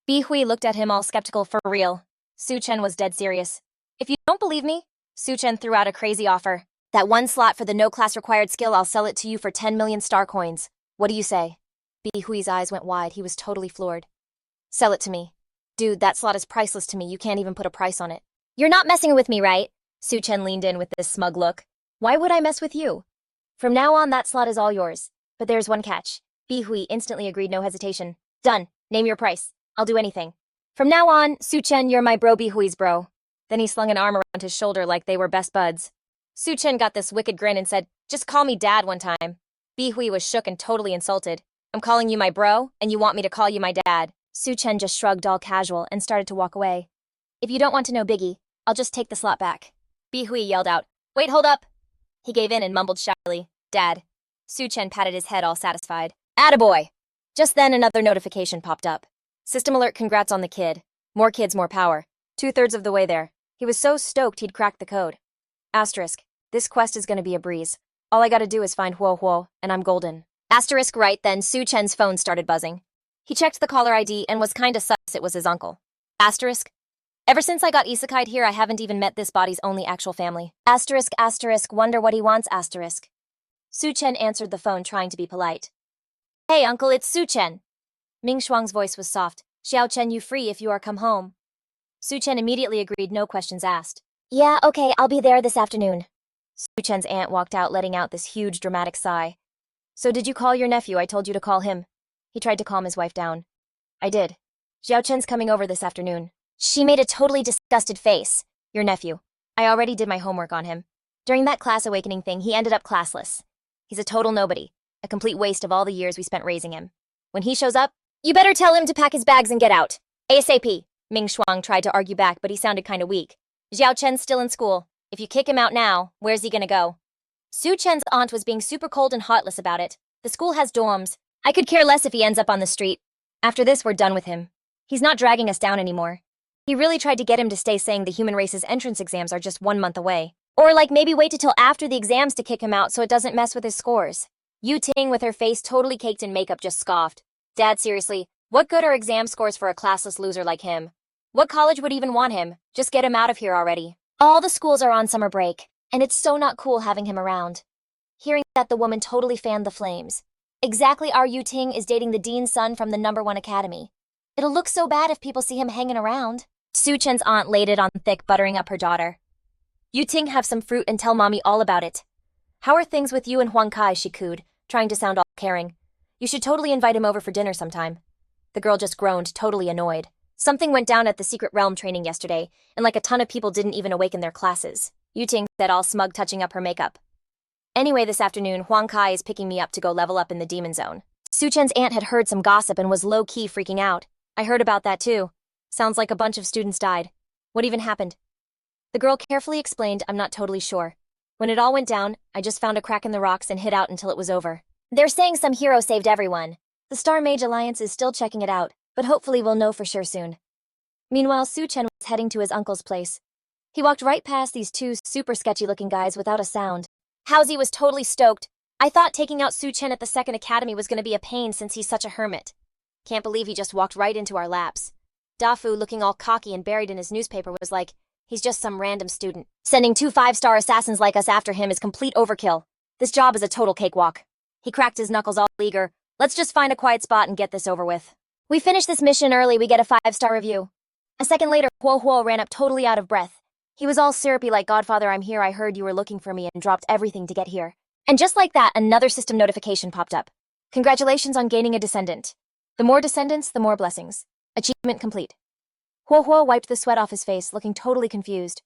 Bi Hui looked at him all skeptical. For real. Su Chen was dead serious. If you don't believe me, Su Chen threw out a crazy offer. That one slot for the no class required skill, I'll sell it to you for 10 million star coins. What do you say? Bi Hui's eyes went wide, he was totally floored. Sell it to me. Dude, that slot is priceless to me, you can't even put a price on it. You're not messing with me, right? Su Chen leaned in with this smug look. Why would I mess with you? From now on, that slot is all yours. But there's one catch. Bi Hui instantly agreed, no hesitation. Done. Name your price. I'll do anything. From now on, Su Chen, you're my bro, Bi Hui's bro. Then he slung an arm around his shoulder like they were best buds. Su Chen got this wicked grin and said, just call me dad one time. Bi Hui was shook and totally insulted. I'm calling you my bro, and you want me to call you my dad. Su Chen just shrugged all casual and started to walk away. If you don't want to know Biggie, I'll just take the slot back. Bi Hui yelled out, wait, hold up. He gave in and mumbled shyly, Dad. Su Chen patted his head all satisfied. Attaboy! Just then another notification popped up. System alert, congrats on the kid. More kids, more power. 2/3 of the way there. He was so stoked he'd cracked the code. Asterisk. This quest is gonna be a breeze. All I gotta do is find Huo Huo, and I'm golden. Asterisk. Right then, Su Chen's phone started buzzing. He checked the caller ID and was kinda sus it was his uncle. Asterisk. Ever since I got isekai'd here, I haven't even met this body's only actual family. Asterisk, asterisk, wonder what he wants, asterisk. Su Chen answered the phone, trying to be polite. Hey, uncle, it's Su Chen. Ming Shuang's voice was soft. Xiao Chen, you free if you are come home. Su Chen immediately agreed, no questions asked. Yeah, okay, I'll be there this afternoon. Su Chen's aunt walked out, letting out this huge dramatic sigh. So did you call your nephew? I told you to call him. He tried to calm his wife down. I did. Xiao Chen's coming over this afternoon. She made a totally disgusted face. Your nephew. I already did my homework on him. During that class awakening thing, he ended up classless. He's a total nobody. A complete waste of all the years we spent raising him. When he shows up, you better tell him to pack his bags and get out. ASAP. Ming Shuang tried to argue back, but he sounded kinda weak. Xiao Chen's still in school. If you kick him out now, where's he gonna go? Su Chen's aunt was being super cold and heartless about it. The school has dorms. I could care less if he ends up on the street. After this, we're done with him. He's not dragging us down anymore. He really tried to get him to stay, saying the human race's entrance exams are just 1 month away. Or like maybe wait till after the exams to kick him out so it doesn't mess with his scores. Yu Ting, with her face totally caked in makeup, just scoffed. Dad, seriously, what good are exam scores for a classless loser like him? What college would even want him? Just get him out of here already. All the schools are on summer break, and it's so not cool having him around. Hearing that, the woman totally fanned the flames. Exactly, our Yu Ting is dating the dean's son from the #1 academy. It'll look so bad if people see him hanging around. Su Chen's aunt laid it on thick, buttering up her daughter. Yu Ting, have some fruit and tell mommy all about it. How are things with you and Huang Kai? She cooed, trying to sound all caring. You should totally invite him over for dinner sometime. The girl just groaned, totally annoyed. Something went down at the Secret Realm training yesterday, and like a ton of people didn't even awaken their classes. Yu Ting said, all smug, touching up her makeup. Anyway, this afternoon, Huang Kai is picking me up to go level up in the demon zone. Su Chen's aunt had heard some gossip and was low-key freaking out. I heard about that too. Sounds like a bunch of students died. What even happened? The girl carefully explained, I'm not totally sure. When it all went down, I just found a crack in the rocks and hid out until it was over. They're saying some hero saved everyone. The Star Mage Alliance is still checking it out, but hopefully we'll know for sure soon. Meanwhile, Su Chen was heading to his uncle's place. He walked right past these two super sketchy-looking guys without a sound. Housie was totally stoked. I thought taking out Su Chen at the second academy was going to be a pain since he's such a hermit. Can't believe he just walked right into our laps. Dafu, looking all cocky and buried in his newspaper, was like, he's just some random student. Sending 2 5-star assassins like us after him is complete overkill. This job is a total cakewalk. He cracked his knuckles all eager. Let's just find a quiet spot and get this over with. We finish this mission early, we get a 5-star review. A second later, Huo Huo ran up totally out of breath. He was all syrupy like, Godfather, I'm here, I heard you were looking for me, and dropped everything to get here. And just like that, another system notification popped up. Congratulations on gaining a descendant. The more descendants, the more blessings. Achievement complete. Huo Huo wiped the sweat off his face, looking totally confused.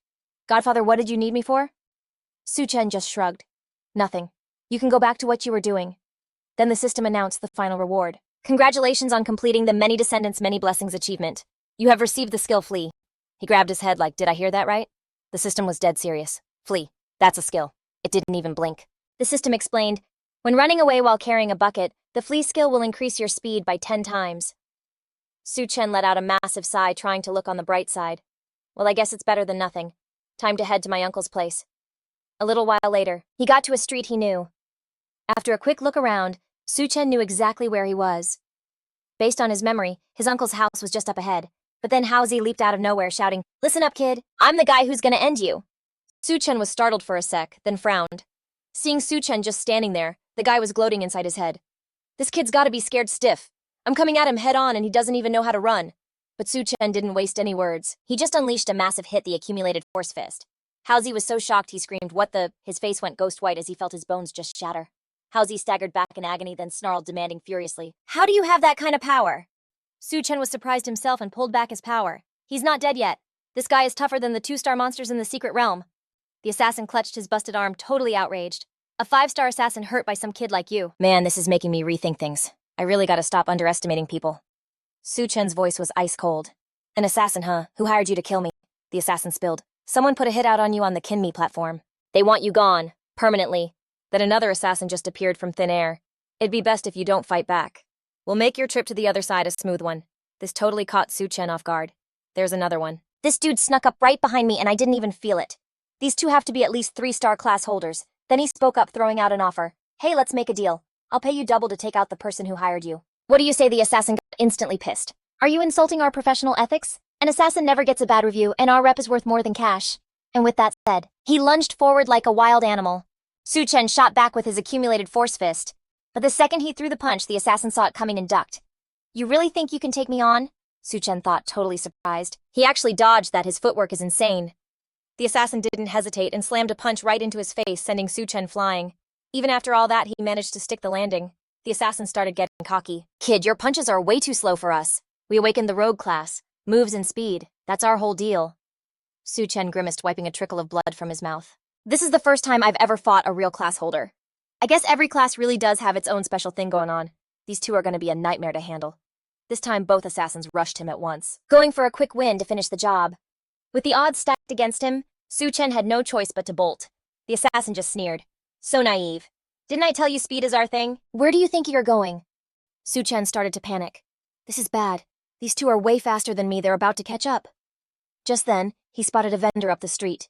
Godfather, what did you need me for? Su Chen just shrugged. Nothing. You can go back to what you were doing. Then the system announced the final reward. Congratulations on completing the Many Descendants Many Blessings achievement. You have received the skill Flee. He grabbed his head like, did I hear that right? The system was dead serious. Flee. That's a skill. It didn't even blink. The system explained, when running away while carrying a bucket, the Flee skill will increase your speed by 10 times. Su Chen let out a massive sigh, trying to look on the bright side. Well, I guess it's better than nothing. Time to head to my uncle's place. A little while later, he got to a street he knew. After a quick look around, Su Chen knew exactly where he was. Based on his memory, his uncle's house was just up ahead. But then Haozi leaped out of nowhere, shouting, "Listen up, kid. I'm the guy who's gonna end you." Su Chen was startled for a sec, then frowned. Seeing Su Chen just standing there, the guy was gloating inside his head. This kid's gotta be scared stiff. I'm coming at him head on and he doesn't even know how to run. But Su Chen didn't waste any words. He just unleashed a massive hit, the accumulated force fist. Haozi was so shocked he screamed, "What the?" His face went ghost white as he felt his bones just shatter. Haozi staggered back in agony, then snarled, demanding furiously, "How do you have that kind of power?" Su Chen was surprised himself and pulled back his power. He's not dead yet. This guy is tougher than the 2-star monsters in the secret realm. The assassin clutched his busted arm, totally outraged. A 5-star assassin hurt by some kid like you. Man, this is making me rethink things. I really gotta stop underestimating people. Su Chen's voice was ice cold. An assassin, huh? Who hired you to kill me? The assassin spilled. Someone put a hit out on you on the Kinmi platform. They want you gone. Permanently. Then another assassin just appeared from thin air. It'd be best if you don't fight back. We'll make your trip to the other side a smooth one. This totally caught Su Chen off guard. There's another one. This dude snuck up right behind me and I didn't even feel it. These two have to be at least 3-star class holders. Then he spoke up, throwing out an offer. Hey, let's make a deal. I'll pay you double to take out the person who hired you. What do you say? The assassin got instantly pissed. Are you insulting our professional ethics? An assassin never gets a bad review and our rep is worth more than cash. And with that said, he lunged forward like a wild animal. Su Chen shot back with his accumulated force fist. But the second he threw the punch, the assassin saw it coming and ducked. You really think you can take me on? Su Chen thought, totally surprised. He actually dodged that. His footwork is insane. The assassin didn't hesitate and slammed a punch right into his face, sending Su Chen flying. Even after all that, he managed to stick the landing. The assassin started getting cocky. Kid, your punches are way too slow for us. We awakened the rogue class. Moves and speed. That's our whole deal. Su Chen grimaced, wiping a trickle of blood from his mouth. This is the first time I've ever fought a real class holder. I guess every class really does have its own special thing going on. These two are going to be a nightmare to handle. This time, both assassins rushed him at once, going for a quick win to finish the job. With the odds stacked against him, Su Chen had no choice but to bolt. The assassin just sneered. So naive. Didn't I tell you speed is our thing? Where do you think you're going? Su Chen started to panic. This is bad. These two are way faster than me. They're about to catch up. Just then, he spotted a vendor up the street.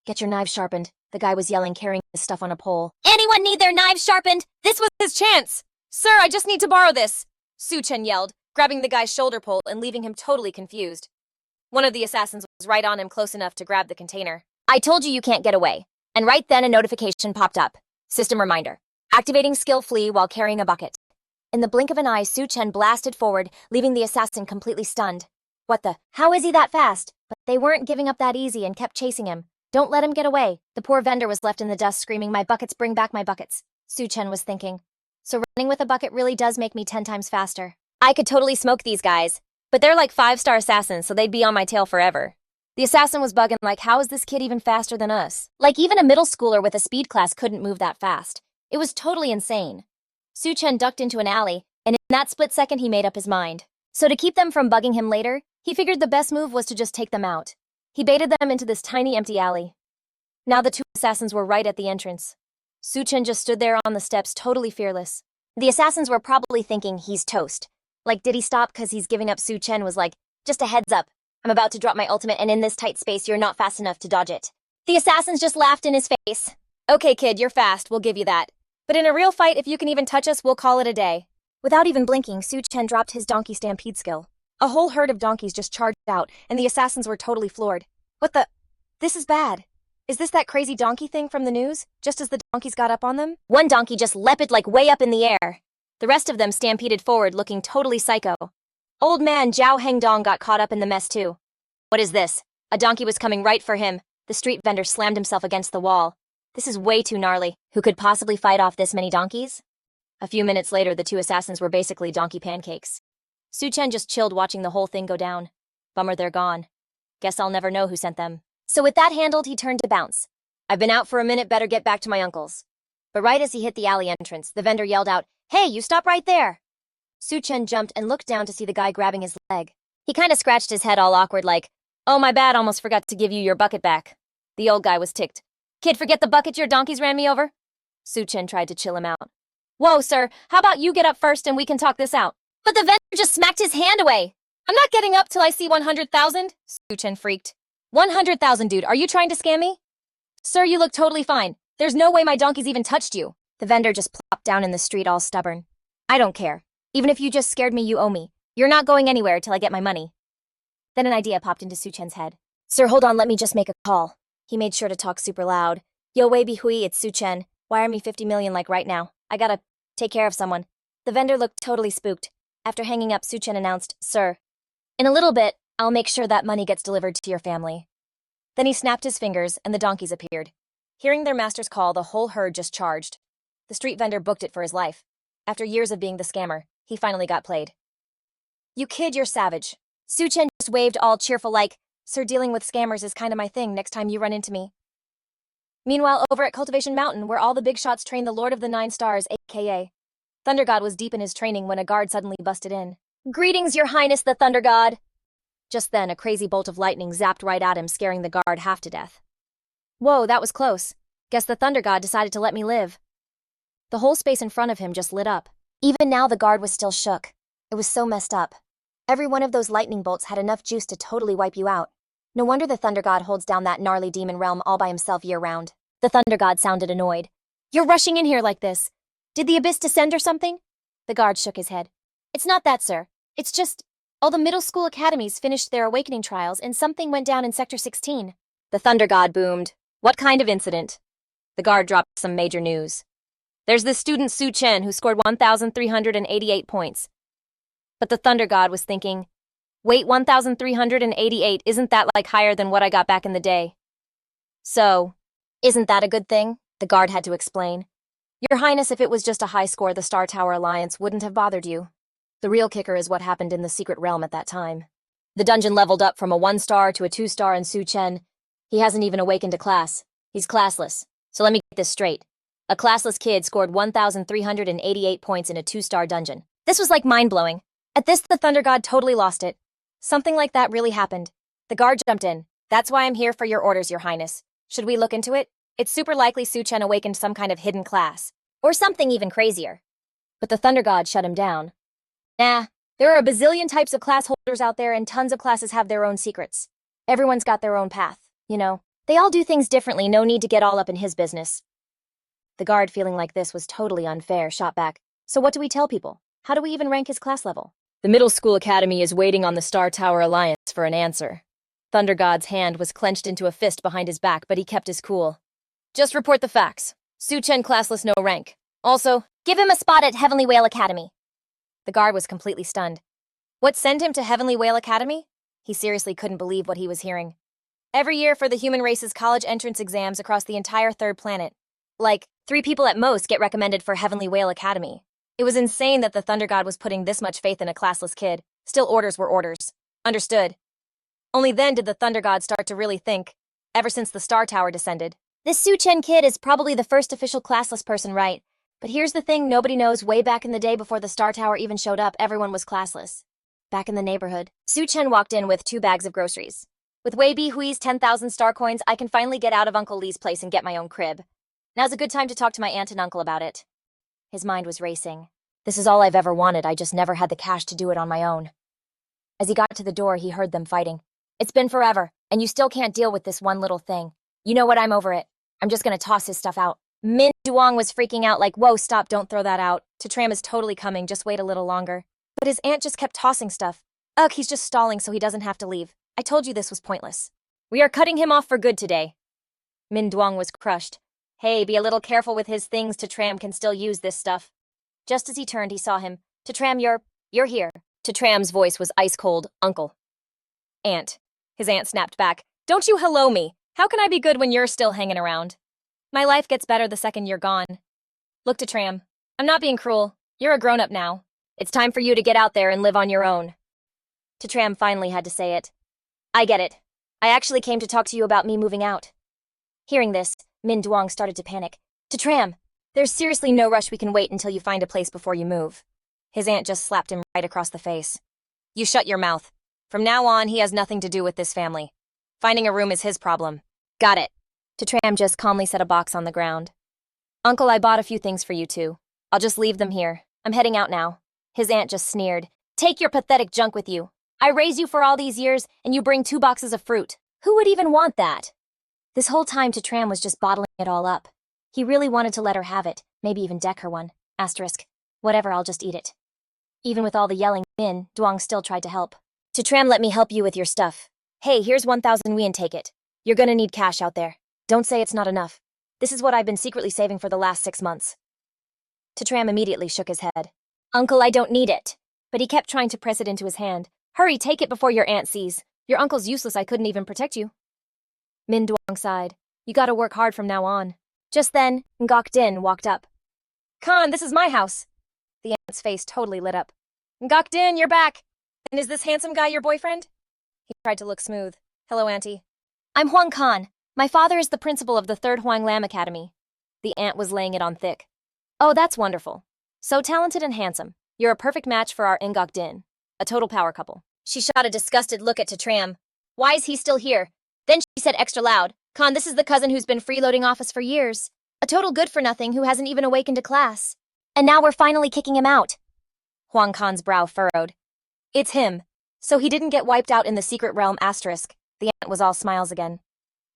Get your knives sharpened, the guy was yelling, carrying his stuff on a pole. Anyone need their knives sharpened? This was his chance! Sir, I just need to borrow this! Su Chen yelled, grabbing the guy's shoulder pole and leaving him totally confused. One of the assassins was right on him, close enough to grab the container. I told you can't get away. And right then a notification popped up. System reminder. Activating skill Flee while carrying a bucket. In the blink of an eye, Su Chen blasted forward, leaving the assassin completely stunned. What the? How is he that fast? But they weren't giving up that easy and kept chasing him. Don't let him get away. The poor vendor was left in the dust screaming, my buckets, bring back my buckets. Su Chen was thinking. So running with a bucket really does make me 10 times faster. I could totally smoke these guys. But they're like 5-star assassins, so they'd be on my tail forever. The assassin was bugging like, how is this kid even faster than us? Like even a middle schooler with a speed class couldn't move that fast. It was totally insane. Su Chen ducked into an alley, and in that split second he made up his mind. So to keep them from bugging him later, he figured the best move was to just take them out. He baited them into this tiny empty alley. Now the two assassins were right at the entrance. Su Chen just stood there on the steps, totally fearless. The assassins were probably thinking he's toast. Like, did he stop because he's giving up? Su Chen was like, just a heads up. I'm about to drop my ultimate and in this tight space you're not fast enough to dodge it. The assassins just laughed in his face. Okay kid, you're fast, we'll give you that. But in a real fight, if you can even touch us, we'll call it a day. Without even blinking, Su Chen dropped his donkey stampede skill. A whole herd of donkeys just charged out, and the assassins were totally floored. What the? This is bad. Is this that crazy donkey thing from the news? Just as the donkeys got up on them? One donkey just leaped like way up in the air. The rest of them stampeded forward, looking totally psycho. Old man Zhao Hengdong got caught up in the mess too. What is this? A donkey was coming right for him. The street vendor slammed himself against the wall. This is way too gnarly. Who could possibly fight off this many donkeys? A few minutes later, the two assassins were basically donkey pancakes. Su Chen just chilled watching the whole thing go down. Bummer they're gone. Guess I'll never know who sent them. So with that handled, he turned to bounce. I've been out for a minute, better get back to my uncle's. But right as he hit the alley entrance, the vendor yelled out, "Hey, you stop right there!" Su Chen jumped and looked down to see the guy grabbing his leg. He kinda scratched his head all awkward like, "Oh, my bad, almost forgot to give you your bucket back." The old guy was ticked. "Kid, forget the bucket, your donkeys ran me over?" Su Chen tried to chill him out. "Whoa, sir, how about you get up first and we can talk this out?" But the vendor just smacked his hand away. "I'm not getting up till I see 100,000, Su Chen freaked. 100,000, dude, are you trying to scam me? Sir, you look totally fine. There's no way my donkeys even touched you. The vendor just plopped down in the street all stubborn. I don't care. Even if you just scared me, you owe me. You're not going anywhere till I get my money. Then an idea popped into Su Chen's head. Sir, hold on, let me just make a call. He made sure to talk super loud. Yo, Weibi Hui, it's Su Chen. Wire me 50 million like right now. I gotta take care of someone. The vendor looked totally spooked. After hanging up, Su Chen announced, Sir, in a little bit, I'll make sure that money gets delivered to your family. Then he snapped his fingers and the donkeys appeared. Hearing their master's call, the whole herd just charged. The street vendor booked it for his life. After years of being the scammer, he finally got played. You kid, you're savage. Su Chen just waved all cheerful like, Sir, dealing with scammers is kinda my thing next time you run into me. Meanwhile, over at Cultivation Mountain, where all the big shots train the Lord of the Nine Stars, aka Thunder God, was deep in his training when a guard suddenly busted in. Greetings, your highness, the Thunder God. Just then, a crazy bolt of lightning zapped right at him, scaring the guard half to death. Whoa, that was close. Guess the Thunder God decided to let me live. The whole space in front of him just lit up. Even now, the guard was still shook. It was so messed up. Every one of those lightning bolts had enough juice to totally wipe you out. No wonder the Thunder God holds down that gnarly demon realm all by himself year-round. The Thunder God sounded annoyed. You're rushing in here like this. Did the abyss descend or something? The guard shook his head. It's not that, sir. It's just, all the middle school academies finished their awakening trials and something went down in Sector 16. The Thunder God boomed. What kind of incident? The guard dropped some major news. There's this student Su Chen who scored 1,388 points. But the Thunder God was thinking, wait, 1,388, isn't that like higher than what I got back in the day? So, isn't that a good thing? The guard had to explain. Your Highness, if it was just a high score, the Star Tower Alliance wouldn't have bothered you. The real kicker is what happened in the secret realm at that time. The dungeon leveled up from a 1-star to a 2-star, and Su Chen, he hasn't even awakened a class. He's classless. So let me get this straight. A classless kid scored 1,388 points in a 2-star dungeon. This was like mind-blowing. At this, the Thunder God totally lost it. Something like that really happened. The guard jumped in. That's why I'm here for your orders, Your Highness. Should we look into it? It's super likely Su Chen awakened some kind of hidden class. Or something even crazier. But the Thunder God shut him down. Nah, there are a bazillion types of class holders out there and tons of classes have their own secrets. Everyone's got their own path, you know. They all do things differently, no need to get all up in his business. The guard, feeling like this was totally unfair, shot back. So what do we tell people? How do we even rank his class level? The middle school academy is waiting on the Star Tower Alliance for an answer. Thunder God's hand was clenched into a fist behind his back, but he kept his cool. Just report the facts. Su Chen classless, no rank. Also, give him a spot at Heavenly Whale Academy. The guard was completely stunned. What sent him to Heavenly Whale Academy? He seriously couldn't believe what he was hearing. Every year for the human race's college entrance exams across the entire third planet, like 3 people at most get recommended for Heavenly Whale Academy. It was insane that the Thunder God was putting this much faith in a classless kid. Still, orders were orders. Understood. Only then did the Thunder God start to really think, ever since the Star Tower descended. This Su Chen kid is probably the first official classless person, right? But here's the thing nobody knows. Way back in the day before the Star Tower even showed up, everyone was classless. Back in the neighborhood, Su Chen walked in with 2 bags of groceries. With Weibi Hui's 10,000 star coins, I can finally get out of Uncle Lee's place and get my own crib. Now's a good time to talk to my aunt and uncle about it. His mind was racing. This is all I've ever wanted, I just never had the cash to do it on my own. As he got to the door, he heard them fighting. It's been forever, and you still can't deal with this one little thing. You know what, I'm over it. I'm just gonna toss his stuff out. Min Duong was freaking out like, whoa, stop, don't throw that out. Tram is totally coming, just wait a little longer. But his aunt just kept tossing stuff. Ugh, he's just stalling so he doesn't have to leave. I told you this was pointless. We are cutting him off for good today. Min Duong was crushed. Hey, be a little careful with his things, Tram can still use this stuff. Just as he turned, he saw him. Tram, you're here. Tram's voice was ice cold. Uncle. Aunt. His aunt snapped back. Don't you hello me. How can I be good when you're still hanging around? My life gets better the second you're gone. Look, Tram. I'm not being cruel. You're a grown-up now. It's time for you to get out there and live on your own. Tram finally had to say it. I get it. I actually came to talk to you about me moving out. Hearing this, Min Duong started to panic. To Tram, there's seriously no rush, we can wait until you find a place before you move. His aunt just slapped him right across the face. You shut your mouth. From now on, he has nothing to do with this family. Finding a room is his problem. Got it. To Tram just calmly set a box on the ground. Uncle, I bought a few things for you two. I'll just leave them here. I'm heading out now. His aunt just sneered. Take your pathetic junk with you. I raised you for all these years, and you bring 2 boxes of fruit. Who would even want that? This whole time To Tram was just bottling it all up. He really wanted to let her have it, maybe even deck her one. Asterisk. Whatever, I'll just eat it. Even with all the yelling, Min Duong still tried to help. To Tram, let me help you with your stuff. Hey, here's 1,000 won, take it. You're gonna need cash out there. Don't say it's not enough. This is what I've been secretly saving for the last 6 months. To Tram immediately shook his head. Uncle, I don't need it. But he kept trying to press it into his hand. Hurry, take it before your aunt sees. Your uncle's useless, I couldn't even protect you. Min Duong sighed. You gotta work hard from now on. Just then, Ngok Din walked up. Khan, this is my house. The aunt's face totally lit up. Ngok Din, you're back. And is this handsome guy your boyfriend? He tried to look smooth. Hello, auntie. I'm Huang Khan. My father is the principal of the 3rd Huang Lam Academy. The aunt was laying it on thick. Oh, that's wonderful. So talented and handsome. You're a perfect match for our Ngok Din. A total power couple. She shot a disgusted look at To Tram. Why is he still here? Then she said extra loud, Khan, this is the cousin who's been freeloading off us for years. A total good-for-nothing who hasn't even awakened to class. And now we're finally kicking him out. Huang Khan's brow furrowed. It's him. So he didn't get wiped out in the secret realm, asterisk. The aunt was all smiles again.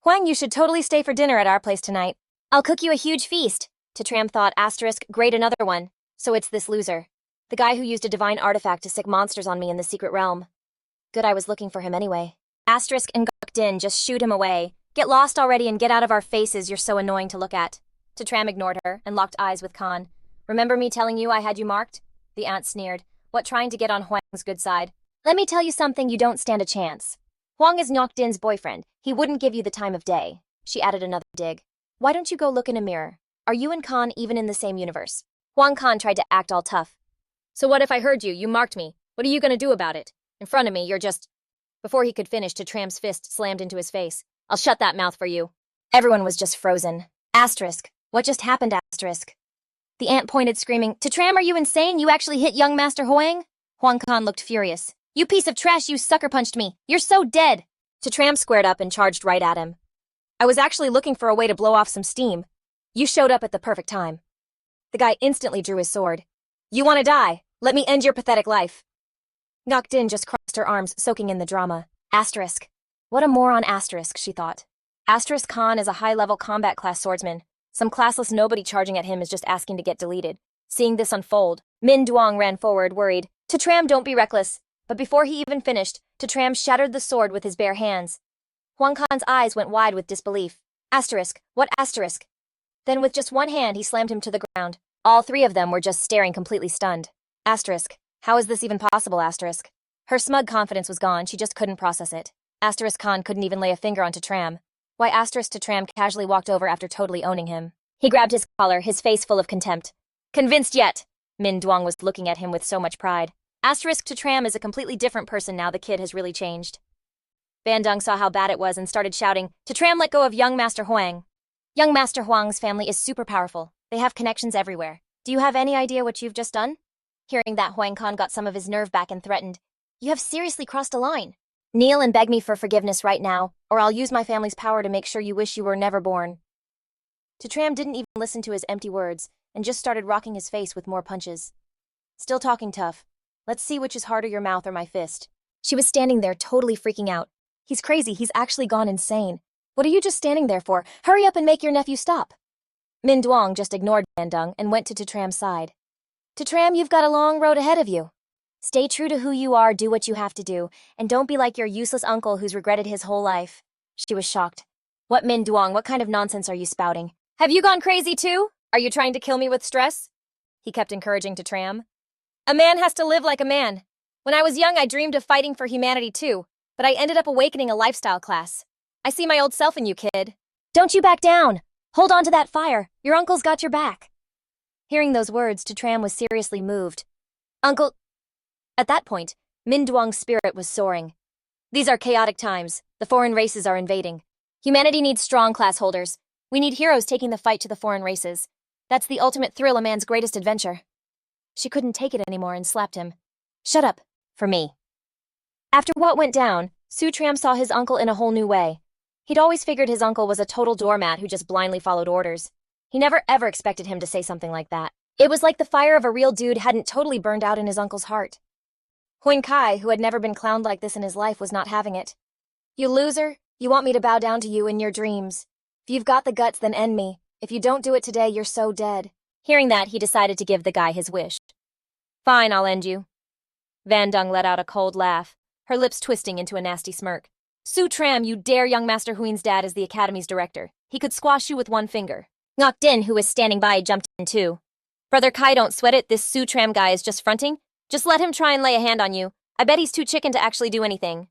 Huang, you should totally stay for dinner at our place tonight. I'll cook you a huge feast. To Tram thought, asterisk, great, another one. So it's this loser. The guy who used a divine artifact to sick monsters on me in the secret realm. Good, I was looking for him anyway. Asterisk and Ngok Din, just shoot him away. Get lost already and get out of our faces, you're so annoying to look at. To Tram ignored her and locked eyes with Khan. Remember me telling you I had you marked? The aunt sneered. What, trying to get on Huang's good side? Let me tell you something, you don't stand a chance. Huang is Ngok Din's boyfriend. He wouldn't give you the time of day. She added another dig. Why don't you go look in a mirror? Are you and Khan even in the same universe? Huang Khan tried to act all tough. So what if I heard you? You marked me. What are you gonna do about it? In front of me, you're just... Before he could finish, To Tram's fist slammed into his face. I'll shut that mouth for you. Everyone was just frozen. Asterisk. What just happened, asterisk? The aunt pointed, screaming, To Tram, are you insane? You actually hit young Master Huang? Huang Khan looked furious. You piece of trash, you sucker punched me. You're so dead. To Tram squared up and charged right at him. I was actually looking for a way to blow off some steam. You showed up at the perfect time. The guy instantly drew his sword. You want to die? Let me end your pathetic life. Ngok Din just crossed her arms, soaking in the drama. Asterisk. What a moron, asterisk, she thought. Asterisk Khan is a high-level combat class swordsman. Some classless nobody charging at him is just asking to get deleted. Seeing this unfold, Min Duong ran forward, worried. To Tram, don't be reckless. But before he even finished, To Tram shattered the sword with his bare hands. Huang Khan's eyes went wide with disbelief. Asterisk. What asterisk? Then with just one hand, he slammed him to the ground. All 3 of them were just staring, completely stunned. Asterisk. How is this even possible, asterisk? Her smug confidence was gone, she just couldn't process it. Asterisk Khan couldn't even lay a finger on To Tram. Why, asterisk To Tram casually walked over after totally owning him. He grabbed his collar, his face full of contempt. Convinced yet? Min Duong was looking at him with so much pride. Asterisk To Tram is a completely different person now, the kid has really changed. Bandung saw how bad it was and started shouting, To Tram, let go of young Master Huang. Young Master Huang's family is super powerful. They have connections everywhere. Do you have any idea what you've just done? Hearing that, Huang Khan got some of his nerve back and threatened. You have seriously crossed a line. Kneel and beg me for forgiveness right now, or I'll use my family's power to make sure you wish you were never born. To Tram didn't even listen to his empty words, and just started rocking his face with more punches. Still talking tough. Let's see which is harder, your mouth or my fist. She was standing there, totally freaking out. He's crazy, he's actually gone insane. What are you just standing there for? Hurry up and make your nephew stop. Min Duong just ignored Bandung and went to Tram's side. To Tram, you've got a long road ahead of you. Stay true to who you are, do what you have to do, and don't be like your useless uncle who's regretted his whole life. She was shocked. What, Min Duong, what kind of nonsense are you spouting? Have you gone crazy too? Are you trying to kill me with stress? He kept encouraging To Tram. A man has to live like a man. When I was young, I dreamed of fighting for humanity too, but I ended up awakening a lifestyle class. I see my old self in you, kid. Don't you back down. Hold on to that fire. Your uncle's got your back. Hearing those words, To Tram was seriously moved. Uncle... At that point, Min Duong's spirit was soaring. These are chaotic times. The foreign races are invading. Humanity needs strong class holders. We need heroes taking the fight to the foreign races. That's the ultimate thrill, a man's greatest adventure. She couldn't take it anymore and slapped him. Shut up, for me. After what went down, Su Chen saw his uncle in a whole new way. He'd always figured his uncle was a total doormat who just blindly followed orders. He never ever expected him to say something like that. It was like the fire of a real dude hadn't totally burned out in his uncle's heart. Huin Kai, who had never been clowned like this in his life, was not having it. You loser, you want me to bow down to you in your dreams. If you've got the guts, then end me. If you don't do it today, you're so dead. Hearing that, he decided to give the guy his wish. Fine, I'll end you. Van Dung let out a cold laugh, her lips twisting into a nasty smirk. Su Chen, you dare young Master Huin's dad as the academy's director. He could squash you with one finger. Ngoc Din, who was standing by, jumped in too. Brother Kai, don't sweat it, this Su Chen guy is just fronting. Just let him try and lay a hand on you. I bet he's too chicken to actually do anything.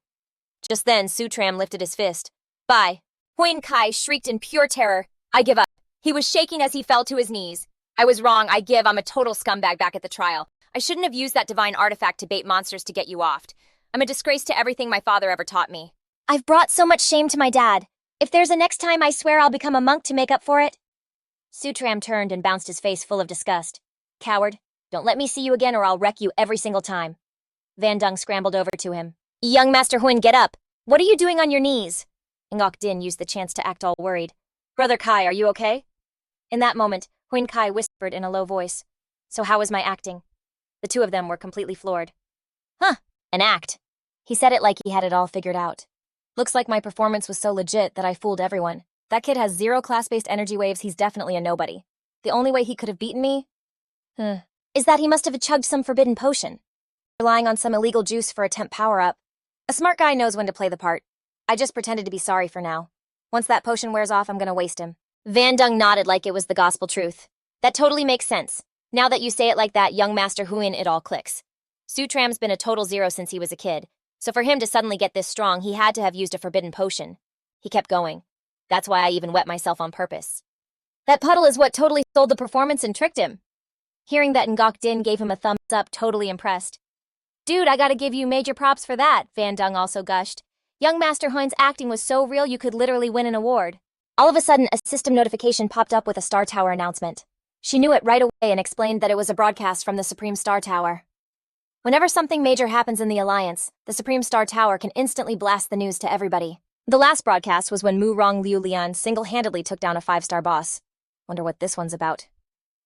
Just then, Su Chen lifted his fist. Bye. Huin Kai shrieked in pure terror. I give up. He was shaking as he fell to his knees. I was wrong, I'm a total scumbag back at the trial. I shouldn't have used that divine artifact to bait monsters to get you offed. I'm a disgrace to everything my father ever taught me. I've brought so much shame to my dad. If there's a next time, I swear I'll become a monk to make up for it. Su Chen turned and bounced his face full of disgust. Coward, don't let me see you again or I'll wreck you every single time. Van Dung scrambled over to him. Young Master Huin, get up. What are you doing on your knees? Ngoc Din used the chance to act all worried. Brother Kai, are you okay? In that moment, Huin Kai whispered in a low voice. So how was my acting? The two of them were completely floored. Huh, an act. He said it like he had it all figured out. Looks like my performance was so legit that I fooled everyone. That kid has 0 class-based energy waves, he's definitely a nobody. The only way he could have beaten me? Is that he must have chugged some forbidden potion. Relying on some illegal juice for a temp power-up. A smart guy knows when to play the part. I just pretended to be sorry for now. Once that potion wears off, I'm gonna waste him. Van Dung nodded like it was the gospel truth. That totally makes sense. Now that you say it like that, young Master Huin, it all clicks. Su Tren's been a total zero since he was a kid, so for him to suddenly get this strong, he had to have used a forbidden potion. He kept going. That's why I even wet myself on purpose. That puddle is what totally sold the performance and tricked him. Hearing that, Ngoc Din gave him a thumbs up, totally impressed. Dude, I gotta give you major props for that, Van Dung also gushed. Young Master Huin's acting was so real you could literally win an award. All of a sudden, a system notification popped up with a Star Tower announcement. She knew it right away and explained that it was a broadcast from the Supreme Star Tower. Whenever something major happens in the Alliance, the Supreme Star Tower can instantly blast the news to everybody. The last broadcast was when Mu Rong Liu Lian single-handedly took down a 5-star boss. Wonder what this one's about.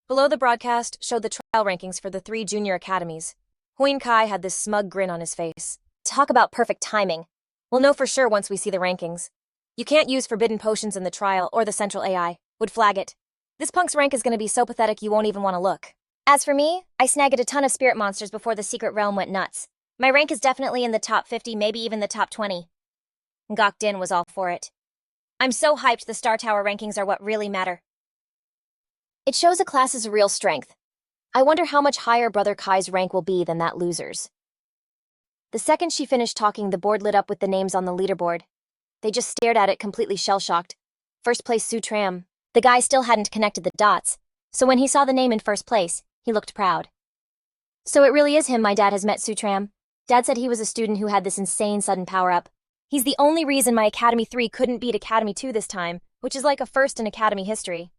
Below the broadcast showed the trial rankings for the 3 junior academies. Huin Kai had this smug grin on his face. Talk about perfect timing. We'll know for sure once we see the rankings. You can't use forbidden potions in the trial or the central AI. Would flag it. This punk's rank is going to be so pathetic you won't even want to look. As for me, I snagged a ton of spirit monsters before the secret realm went nuts. My rank is definitely in the top 50, maybe even the top 20. Ngoc Din was all for it. I'm so hyped the Star Tower rankings are what really matter. It shows a class's real strength. I wonder how much higher Brother Kai's rank will be than that loser's. The second she finished talking, the board lit up with the names on the leaderboard. They just stared at it, completely shell-shocked. First place, Su Chen. The guy still hadn't connected the dots, so when he saw the name in first place, he looked proud. So it really is him my dad has met, Su Chen. Dad said he was a student who had this insane sudden power-up. He's the only reason my Academy 3 couldn't beat Academy 2 this time, which is like a first in Academy history.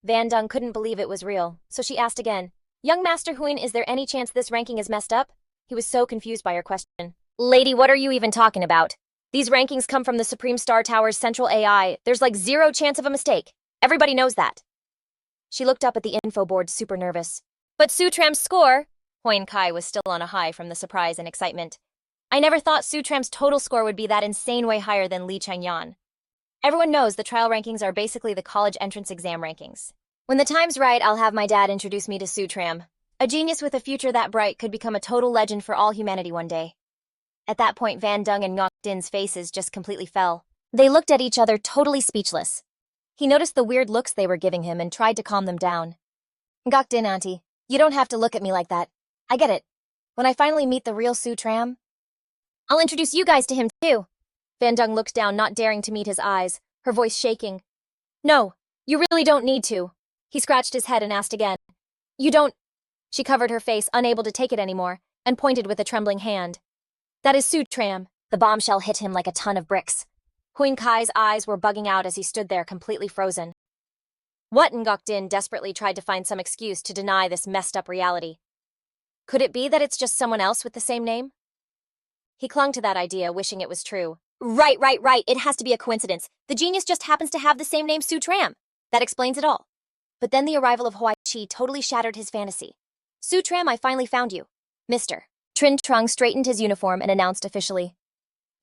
Van Dung couldn't believe it was real, so she asked again, Young Master Huin, is there any chance this ranking is messed up? He was so confused by her question. Lady, what are you even talking about? These rankings come from the Supreme Star Tower's central AI. There's like 0 chance of a mistake. Everybody knows that. She looked up at the info board, super nervous. But Su Tren's score? Huin Kai was still on a high from the surprise and excitement. I never thought Su Tren's total score would be that insane way higher than Li Changyan. Everyone knows the trial rankings are basically the college entrance exam rankings. When the time's right, I'll have my dad introduce me to Su Chen. A genius with a future that bright could become a total legend for all humanity one day. At that point, Van Dung and Ngoc Din's faces just completely fell. They looked at each other, totally speechless. He noticed the weird looks they were giving him and tried to calm them down. Ngoc Din, auntie, you don't have to look at me like that. I get it. When I finally meet the real Su Chen, I'll introduce you guys to him too. Van Dung looked down, not daring to meet his eyes, her voice shaking. No, you really don't need to. He scratched his head and asked again. You don't... She covered her face, unable to take it anymore, and pointed with a trembling hand. That is Su Chen. The bombshell hit him like a ton of bricks. Huin Kai's eyes were bugging out as he stood there completely frozen. What? Ngok Din desperately tried to find some excuse to deny this messed up reality. Could it be that it's just someone else with the same name? He clung to that idea, wishing it was true. Right. It has to be a coincidence. The genius just happens to have the same name Su Tram. That explains it all. But then the arrival of Huai Chi totally shattered his fantasy. Su Tram, I finally found you. Mr. Trin Trung straightened his uniform and announced officially.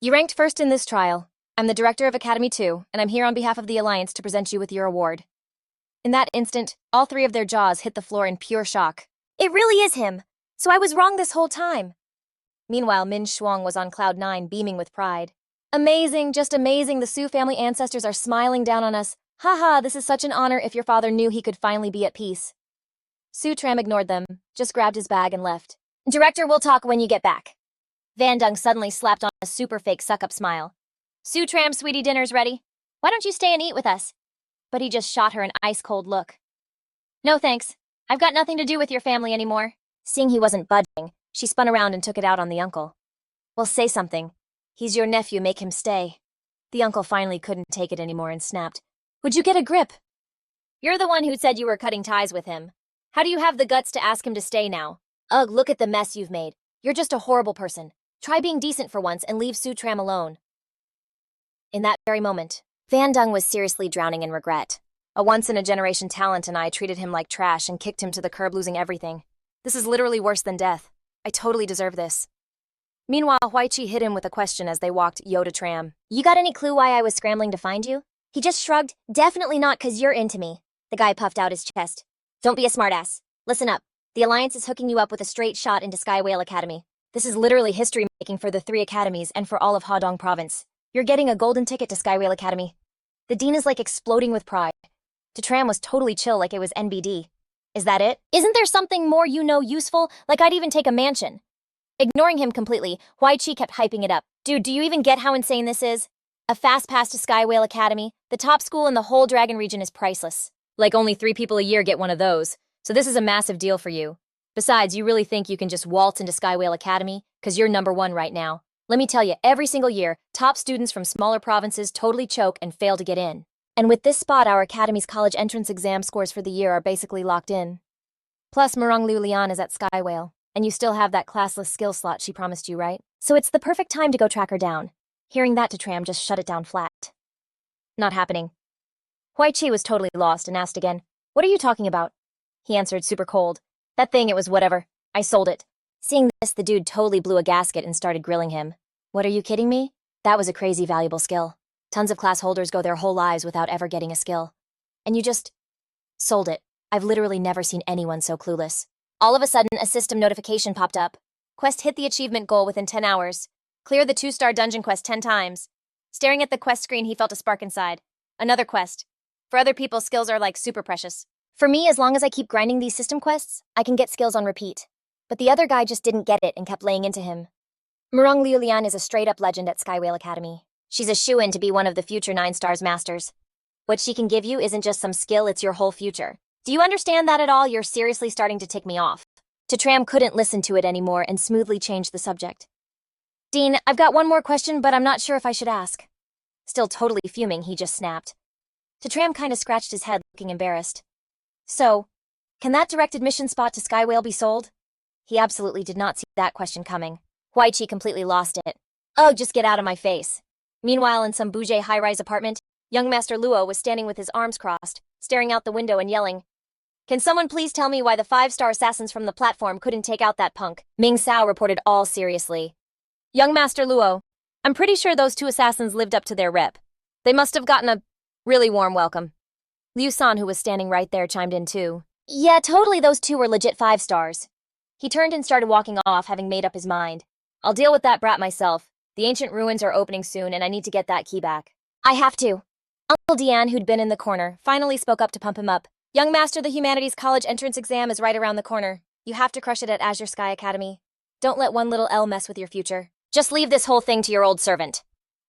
You ranked first in this trial. I'm the director of Academy 2, and I'm here on behalf of the Alliance to present you with your award. In that instant, all three of their jaws hit the floor in pure shock. It really is him! So I was wrong this whole time. Meanwhile, Min Shuang was on cloud 9, beaming with pride. Amazing, just amazing, the Su family ancestors are smiling down on us. Haha, this is such an honor. If your father knew he could finally be at peace. Su Tram ignored them, just grabbed his bag and left. Director, we'll talk when you get back. Van Dung suddenly slapped on a super fake suck-up smile. Su Tram, sweetie, dinner's ready. Why don't you stay and eat with us? But he just shot her an ice-cold look. No thanks. I've got nothing to do with your family anymore. Seeing he wasn't budging, she spun around and took it out on the uncle. Well, say something. He's your nephew, make him stay. The uncle finally couldn't take it anymore and snapped. Would you get a grip? You're the one who said you were cutting ties with him. How do you have the guts to ask him to stay now? Ugh, look at the mess you've made. You're just a horrible person. Try being decent for once and leave Su Tram alone. In that very moment, Van Dung was seriously drowning in regret. A once-in-a-generation talent and I treated him like trash and kicked him to the curb, losing everything. This is literally worse than death. I totally deserve this. Meanwhile, Huai Chi hit him with a question as they walked Yoda Tram. You got any clue why I was scrambling to find you? He just shrugged. Definitely not, 'cause you're into me. The guy puffed out his chest. Don't be a smartass. Listen up. The Alliance is hooking you up with a straight shot into Sky Whale Academy. This is literally history-making for the 3 academies and for all of Hadong Province. You're getting a golden ticket to Sky Whale Academy. The dean is like exploding with pride. Tram was totally chill like it was NBD. Is that it? Isn't there something more useful? Like I'd even take a mansion. Ignoring him completely, Huai Chi kept hyping it up. Dude, do you even get how insane this is? A fast pass to Sky Whale Academy, the top school in the whole Dragon region, is priceless. Like only 3 people a year get one of those, so this is a massive deal for you. Besides, you really think you can just waltz into Sky Whale Academy? 'Cause you're #1 right now. Let me tell you, every single year, top students from smaller provinces totally choke and fail to get in. And with this spot, our Academy's college entrance exam scores for the year are basically locked in. Plus, Murong Liu Lian is at Sky Whale, and you still have that classless skill slot she promised you, right? So it's the perfect time to go track her down. Hearing that, Tram just shut it down flat. Not happening. Huai Chi was totally lost and asked again, What are you talking about? He answered super cold. That thing, it was whatever. I sold it. Seeing this, the dude totally blew a gasket and started grilling him. What, are you kidding me? That was a crazy valuable skill. Tons of class holders go their whole lives without ever getting a skill. And you just sold it. I've literally never seen anyone so clueless. All of a sudden, a system notification popped up. Quest hit the achievement goal within 10 hours. Clear the 2-star dungeon quest 10 times. Staring at the quest screen, he felt a spark inside. Another quest. For other people, skills are like super precious. For me, as long as I keep grinding these system quests, I can get skills on repeat. But the other guy just didn't get it and kept laying into him. Murong Liu Lian is a straight-up legend at Sky Whale Academy. She's a shoo-in to be one of the future 9 stars masters. What she can give you isn't just some skill, it's your whole future. Do you understand that at all? You're seriously starting to tick me off. Tram couldn't listen to it anymore and smoothly changed the subject. Dean, I've got one more question, but I'm not sure if I should ask. Still totally fuming, he just snapped. Tram kinda scratched his head, looking embarrassed. So, can that direct admission spot to Sky Whale be sold? He absolutely did not see that question coming. Huai Chi completely lost it. Ugh, just get out of my face. Meanwhile, in some bougie high-rise apartment, young Master Luo was standing with his arms crossed, staring out the window and yelling, Can someone please tell me why the 5-star assassins from the platform couldn't take out that punk? Ming Sao reported all seriously. Young Master Luo, I'm pretty sure those 2 assassins lived up to their rep. They must have gotten a really warm welcome. Liu San, who was standing right there, chimed in too. Yeah, totally, those 2 were legit 5 stars. He turned and started walking off, having made up his mind. I'll deal with that brat myself. The ancient ruins are opening soon, and I need to get that key back. I have to. Uncle Dian, who'd been in the corner, finally spoke up to pump him up. Young Master, the Humanities College entrance exam is right around the corner. You have to crush it at Azure Sky Academy. Don't let one little L mess with your future. Just leave this whole thing to your old servant.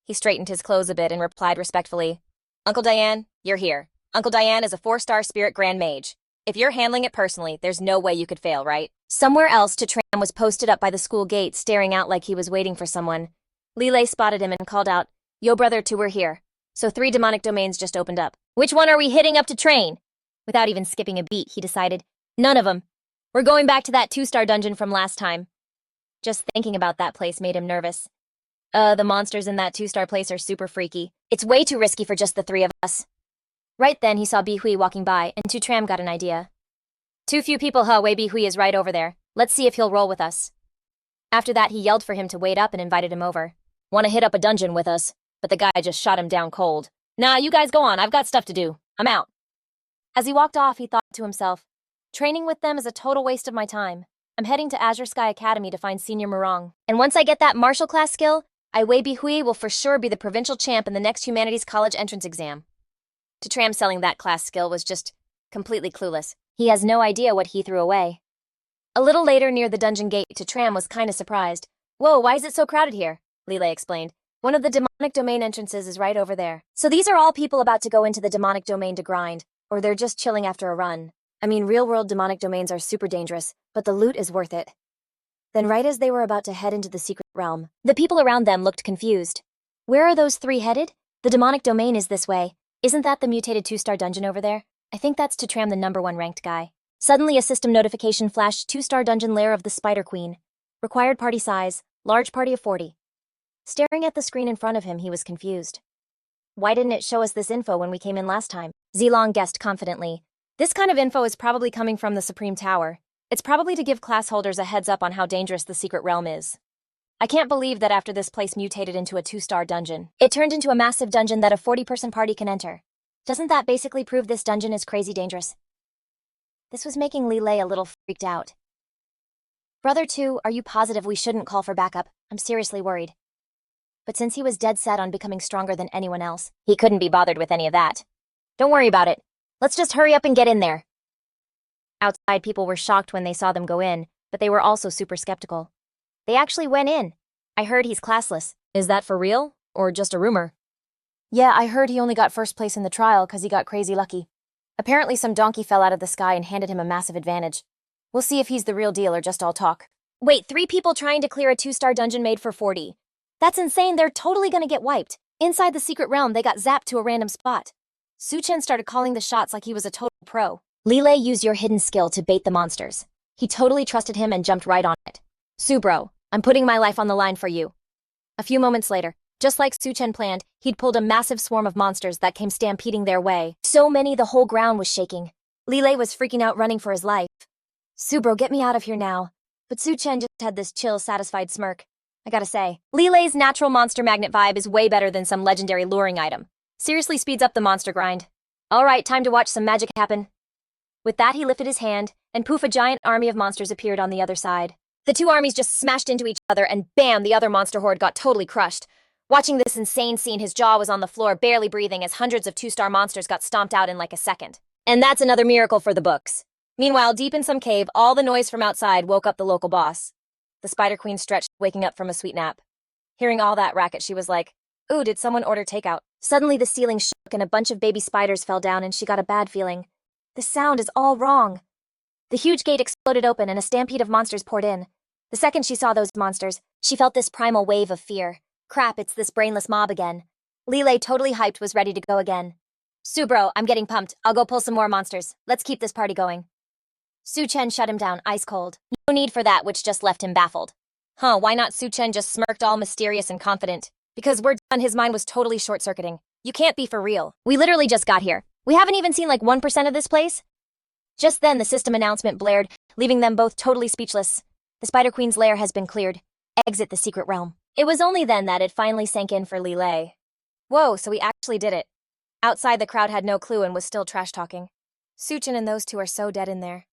He straightened his clothes a bit and replied respectfully. Uncle Dian, you're here. Uncle Dian is a 4-star spirit grand mage. If you're handling it personally, there's no way you could fail, right? Somewhere else, Tram was posted up by the school gate, staring out like he was waiting for someone. Leilay spotted him and called out, "Yo brother, two, we're here." So 3 demonic domains just opened up. Which one are we hitting up to train? Without even skipping a beat, he decided, none of them. We're going back to that 2-star dungeon from last time. Just thinking about that place made him nervous. The monsters in that 2-star place are super freaky. It's way too risky for just the 3 of us. Right then, he saw Bi Hui walking by, and Tu Tram got an idea. Too few people, huh? Wei Bi Hui is right over there. Let's see if he'll roll with us. After that, he yelled for him to wait up and invited him over. Want to hit up a dungeon with us? But the guy just shot him down cold. Nah, you guys go on. I've got stuff to do. I'm out. As he walked off, he thought to himself, training with them is a total waste of my time. I'm heading to Azure Sky Academy to find Senior Murong. And once I get that martial class skill, Wei Bi Hui will for sure be the provincial champ in the next Humanities College entrance exam. To Tram selling that class skill was just completely clueless. He has no idea what he threw away. A little later, near the dungeon gate, To Tram was kinda surprised. Whoa, why is it so crowded here? Leilay explained. One of the demonic domain entrances is right over there. So these are all people about to go into the demonic domain to grind, or they're just chilling after a run. I mean, real-world demonic domains are super dangerous, but the loot is worth it. Then right as they were about to head into the secret realm, the people around them looked confused. Where are those 3 headed? The demonic domain is this way. Isn't that the mutated 2-star dungeon over there? I think that's To Tram, the #1 ranked guy. Suddenly a system notification flashed, 2-star dungeon lair of the Spider Queen. Required party size, large party of 40. Staring at the screen in front of him, he was confused. Why didn't it show us this info when we came in last time? Zilong guessed confidently. This kind of info is probably coming from the Supreme Tower. It's probably to give class holders a heads up on how dangerous the secret realm is. I can't believe that after this place mutated into a 2-star dungeon, it turned into a massive dungeon that a 40-person party can enter. Doesn't that basically prove this dungeon is crazy dangerous? This was making Leilay a little freaked out. Brother 2, are you positive we shouldn't call for backup? I'm seriously worried. But since he was dead set on becoming stronger than anyone else, he couldn't be bothered with any of that. Don't worry about it. Let's just hurry up and get in there. Outside, people were shocked when they saw them go in, but they were also super skeptical. They actually went in. I heard he's classless. Is that for real? Or just a rumor? Yeah, I heard he only got first place in the trial because he got crazy lucky. Apparently some donkey fell out of the sky and handed him a massive advantage. We'll see if he's the real deal or just all talk. Wait, 3 people trying to clear a 2-star dungeon made for 40. That's insane, they're totally gonna get wiped. Inside the secret realm, they got zapped to a random spot. Su Chen started calling the shots like he was a total pro. Leilay used your hidden skill to bait the monsters. He totally trusted him and jumped right on it. Su bro, I'm putting my life on the line for you. A few moments later, just like Su Chen planned, he'd pulled a massive swarm of monsters that came stampeding their way. So many the whole ground was shaking. Leilay was freaking out, running for his life. Su bro, get me out of here now. But Su Chen just had this chill, satisfied smirk. I gotta say, Leilay's natural monster magnet vibe is way better than some legendary luring item. Seriously speeds up the monster grind. Alright, time to watch some magic happen. With that, he lifted his hand, and poof, a giant army of monsters appeared on the other side. The 2 armies just smashed into each other, and bam, the other monster horde got totally crushed. Watching this insane scene, his jaw was on the floor, barely breathing, as hundreds of 2-star monsters got stomped out in like a second. And that's another miracle for the books. Meanwhile, deep in some cave, all the noise from outside woke up the local boss. The Spider Queen stretched, waking up from a sweet nap. Hearing all that racket, she was like, ooh, did someone order takeout? Suddenly the ceiling shook and a bunch of baby spiders fell down and she got a bad feeling. The sound is all wrong. The huge gate exploded open and a stampede of monsters poured in. The second she saw those monsters, she felt this primal wave of fear. Crap, it's this brainless mob again. Leilay, totally hyped, was ready to go again. Su bro, I'm getting pumped. I'll go pull some more monsters. Let's keep this party going. Su Chen shut him down, ice cold. No need for that, which just left him baffled. Huh, why not? Su Chen just smirked, all mysterious and confident. Because we're done, his mind was totally short-circuiting. You can't be for real. We literally just got here. We haven't even seen like 1% of this place. Just then, the system announcement blared, leaving them both totally speechless. The Spider Queen's lair has been cleared. Exit the secret realm. It was only then that it finally sank in for Leilay. Whoa, so we actually did it. Outside, the crowd had no clue and was still trash-talking. Su Chen and those 2 are so dead in there.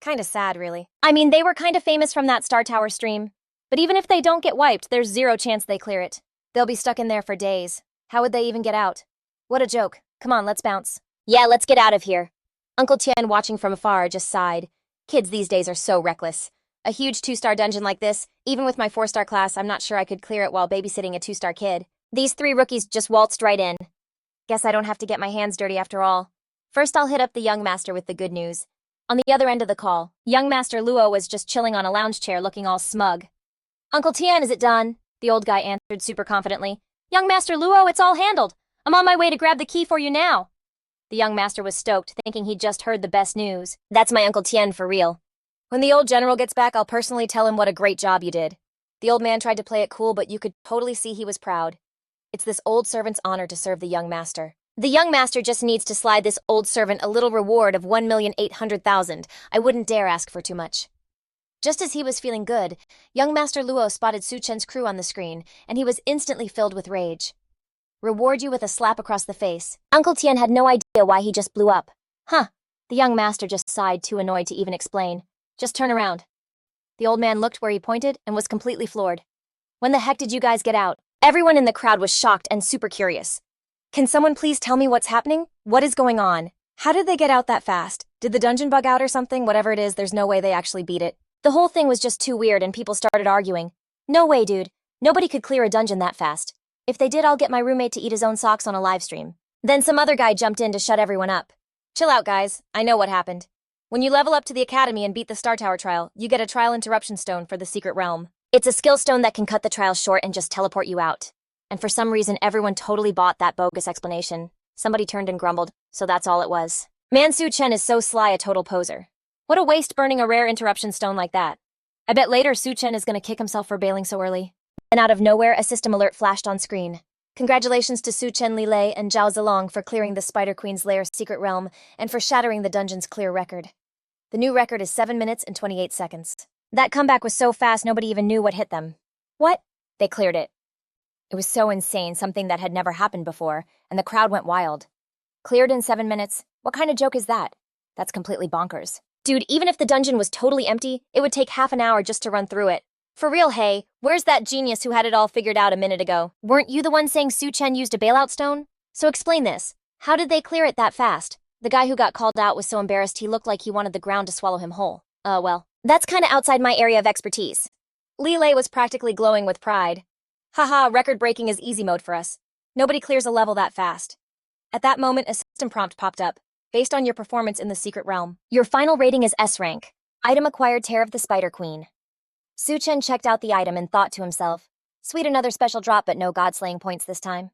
Kinda sad, really. I mean, they were kinda famous from that Star Tower stream. But even if they don't get wiped, there's 0 chance they clear it. They'll be stuck in there for days. How would they even get out? What a joke. Come on, let's bounce. Yeah, let's get out of here. Uncle Tian, watching from afar, just sighed. Kids these days are so reckless. A huge 2-star dungeon like this, even with my 4-star class, I'm not sure I could clear it while babysitting a 2-star kid. These 3 rookies just waltzed right in. Guess I don't have to get my hands dirty after all. First, I'll hit up the young master with the good news. On the other end of the call, young Master Luo was just chilling on a lounge chair looking all smug. Uncle Tian, is it done? The old guy answered super confidently. Young Master Luo, it's all handled. I'm on my way to grab the key for you now. The young master was stoked, thinking he'd just heard the best news. That's my Uncle Tien for real. When the old general gets back, I'll personally tell him what a great job you did. The old man tried to play it cool, but you could totally see he was proud. It's this old servant's honor to serve the young master. The young master just needs to slide this old servant a little reward of 1,800,000. I wouldn't dare ask for too much. Just as he was feeling good, young Master Luo spotted Su Chen's crew on the screen, and he was instantly filled with rage. Reward you with a slap across the face. Uncle Tien had no idea why he just blew up. Huh. The young master just sighed, too annoyed to even explain. Just turn around. The old man looked where he pointed and was completely floored. When the heck did you guys get out? Everyone in the crowd was shocked and super curious. Can someone please tell me what's happening? What is going on? How did they get out that fast? Did the dungeon bug out or something? Whatever it is, there's no way they actually beat it. The whole thing was just too weird and people started arguing. No way, dude. Nobody could clear a dungeon that fast. If they did, I'll get my roommate to eat his own socks on a live stream. Then some other guy jumped in to shut everyone up. Chill out, guys. I know what happened. When you level up to the academy and beat the Star Tower trial, you get a trial interruption stone for the secret realm. It's a skill stone that can cut the trial short and just teleport you out. And for some reason, everyone totally bought that bogus explanation. Somebody turned and grumbled, so that's all it was. Man, Su Chen is so sly a total poser. What a waste burning a rare interruption stone like that. I bet later Su Chen is gonna kick himself for bailing so early. And out of nowhere, a system alert flashed on screen. Congratulations to Su Chen, Leilay, and Zhao Zilong for clearing the Spider Queen's lair's secret realm and for shattering the dungeon's clear record. The new record is 7 minutes and 28 seconds. That comeback was so fast nobody even knew what hit them. What? They cleared it. It was so insane, something that had never happened before, and the crowd went wild. Cleared in 7 minutes? What kind of joke is that? That's completely bonkers. Dude, even if the dungeon was totally empty, it would take half an hour just to run through it. For real, hey, where's that genius who had it all figured out a minute ago? Weren't you the one saying Su Chen used a bailout stone? So explain this. How did they clear it that fast? The guy who got called out was so embarrassed he looked like he wanted the ground to swallow him whole. Well, that's kinda outside my area of expertise. Leilay was practically glowing with pride. Haha, record breaking is easy mode for us. Nobody clears a level that fast. At that moment, a system prompt popped up. Based on your performance in the secret realm, your final rating is S rank. Item acquired, Tear of the Spider Queen. Su Chen checked out the item and thought to himself, sweet, another special drop but no god-slaying points this time.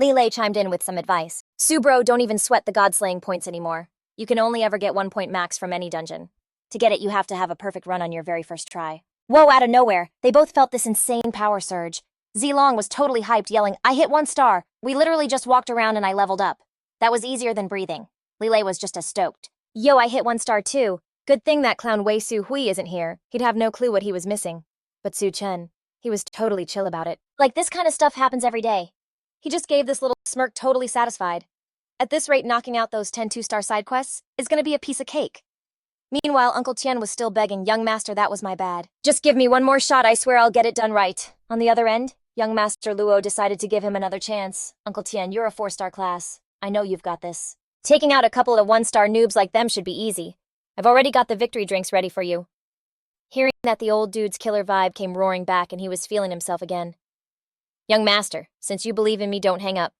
Leilay chimed in with some advice. Su bro, don't even sweat the god-slaying points anymore. You can only ever get 1 point max from any dungeon. To get it, you have to have a perfect run on your very first try. Whoa, out of nowhere, they both felt this insane power surge. Zilong was totally hyped, yelling, I hit 1 star. We literally just walked around and I leveled up. That was easier than breathing. Leilay was just as stoked. Yo, I hit 1 star too. Good thing that clown Wei Su Hui isn't here. He'd have no clue what he was missing. But Su Chen, he was totally chill about it. Like, this kind of stuff happens every day. He just gave this little smirk, totally satisfied. At this rate, knocking out those 10 2-star side quests is gonna be a piece of cake. Meanwhile, Uncle Tien was still begging, young master, that was my bad. Just give me 1 more shot, I swear I'll get it done right. On the other end, young Master Luo decided to give him another chance. Uncle Tien, you're a 4-star class. I know you've got this. Taking out a couple of 1-star noobs like them should be easy. I've already got the victory drinks ready for you. Hearing that, the old dude's killer vibe came roaring back and he was feeling himself again. Young master, since you believe in me, don't hang up.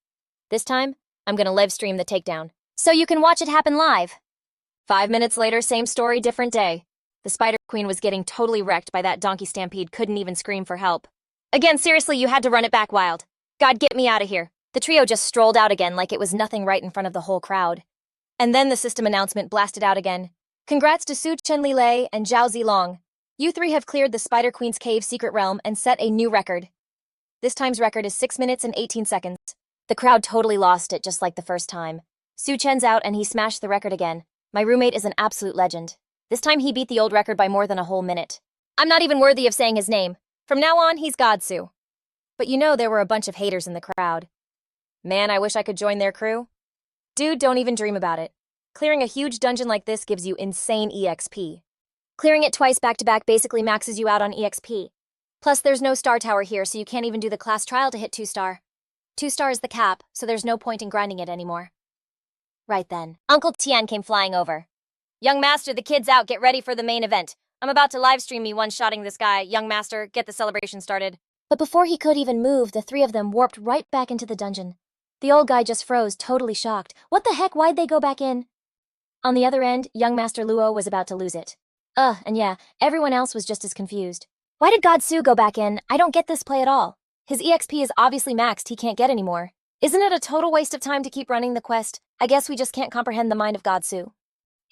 This time, I'm gonna live stream the takedown, so you can watch it happen live. 5 minutes later, same story, different day. The Spider Queen was getting totally wrecked by that donkey stampede, couldn't even scream for help. Again, seriously, you had to run it back, wild. God, get me out of here. The trio just strolled out again like it was nothing right in front of the whole crowd. And then the system announcement blasted out again. Congrats to Su Chen, Leilay, and Zhao Zilong. You 3 have cleared the Spider Queen's cave secret realm and set a new record. This time's record is 6 minutes and 18 seconds. The crowd totally lost it just like the first time. Su Chen's out and he smashed the record again. My roommate is an absolute legend. This time he beat the old record by more than a whole minute. I'm not even worthy of saying his name. From now on, he's God Su. But you know there were a bunch of haters in the crowd. Man, I wish I could join their crew. Dude, don't even dream about it. Clearing a huge dungeon like this gives you insane EXP. Clearing it twice back-to-back basically maxes you out on EXP. Plus, there's no Star Tower here, so you can't even do the class trial to hit 2-star. 2-star is the cap, so there's no point in grinding it anymore. Right then, Uncle Tien came flying over. Young Master, the kid's out, get ready for the main event. I'm about to livestream me one-shotting this guy. Young Master, get the celebration started. But before he could even move, the 3 of them warped right back into the dungeon. The old guy just froze, totally shocked. What the heck, why'd they go back in? On the other end, young Master Luo was about to lose it. And yeah, everyone else was just as confused. Why did God Su go back in? I don't get this play at all. His EXP is obviously maxed, he can't get anymore. Isn't it a total waste of time to keep running the quest? I guess we just can't comprehend the mind of God Su.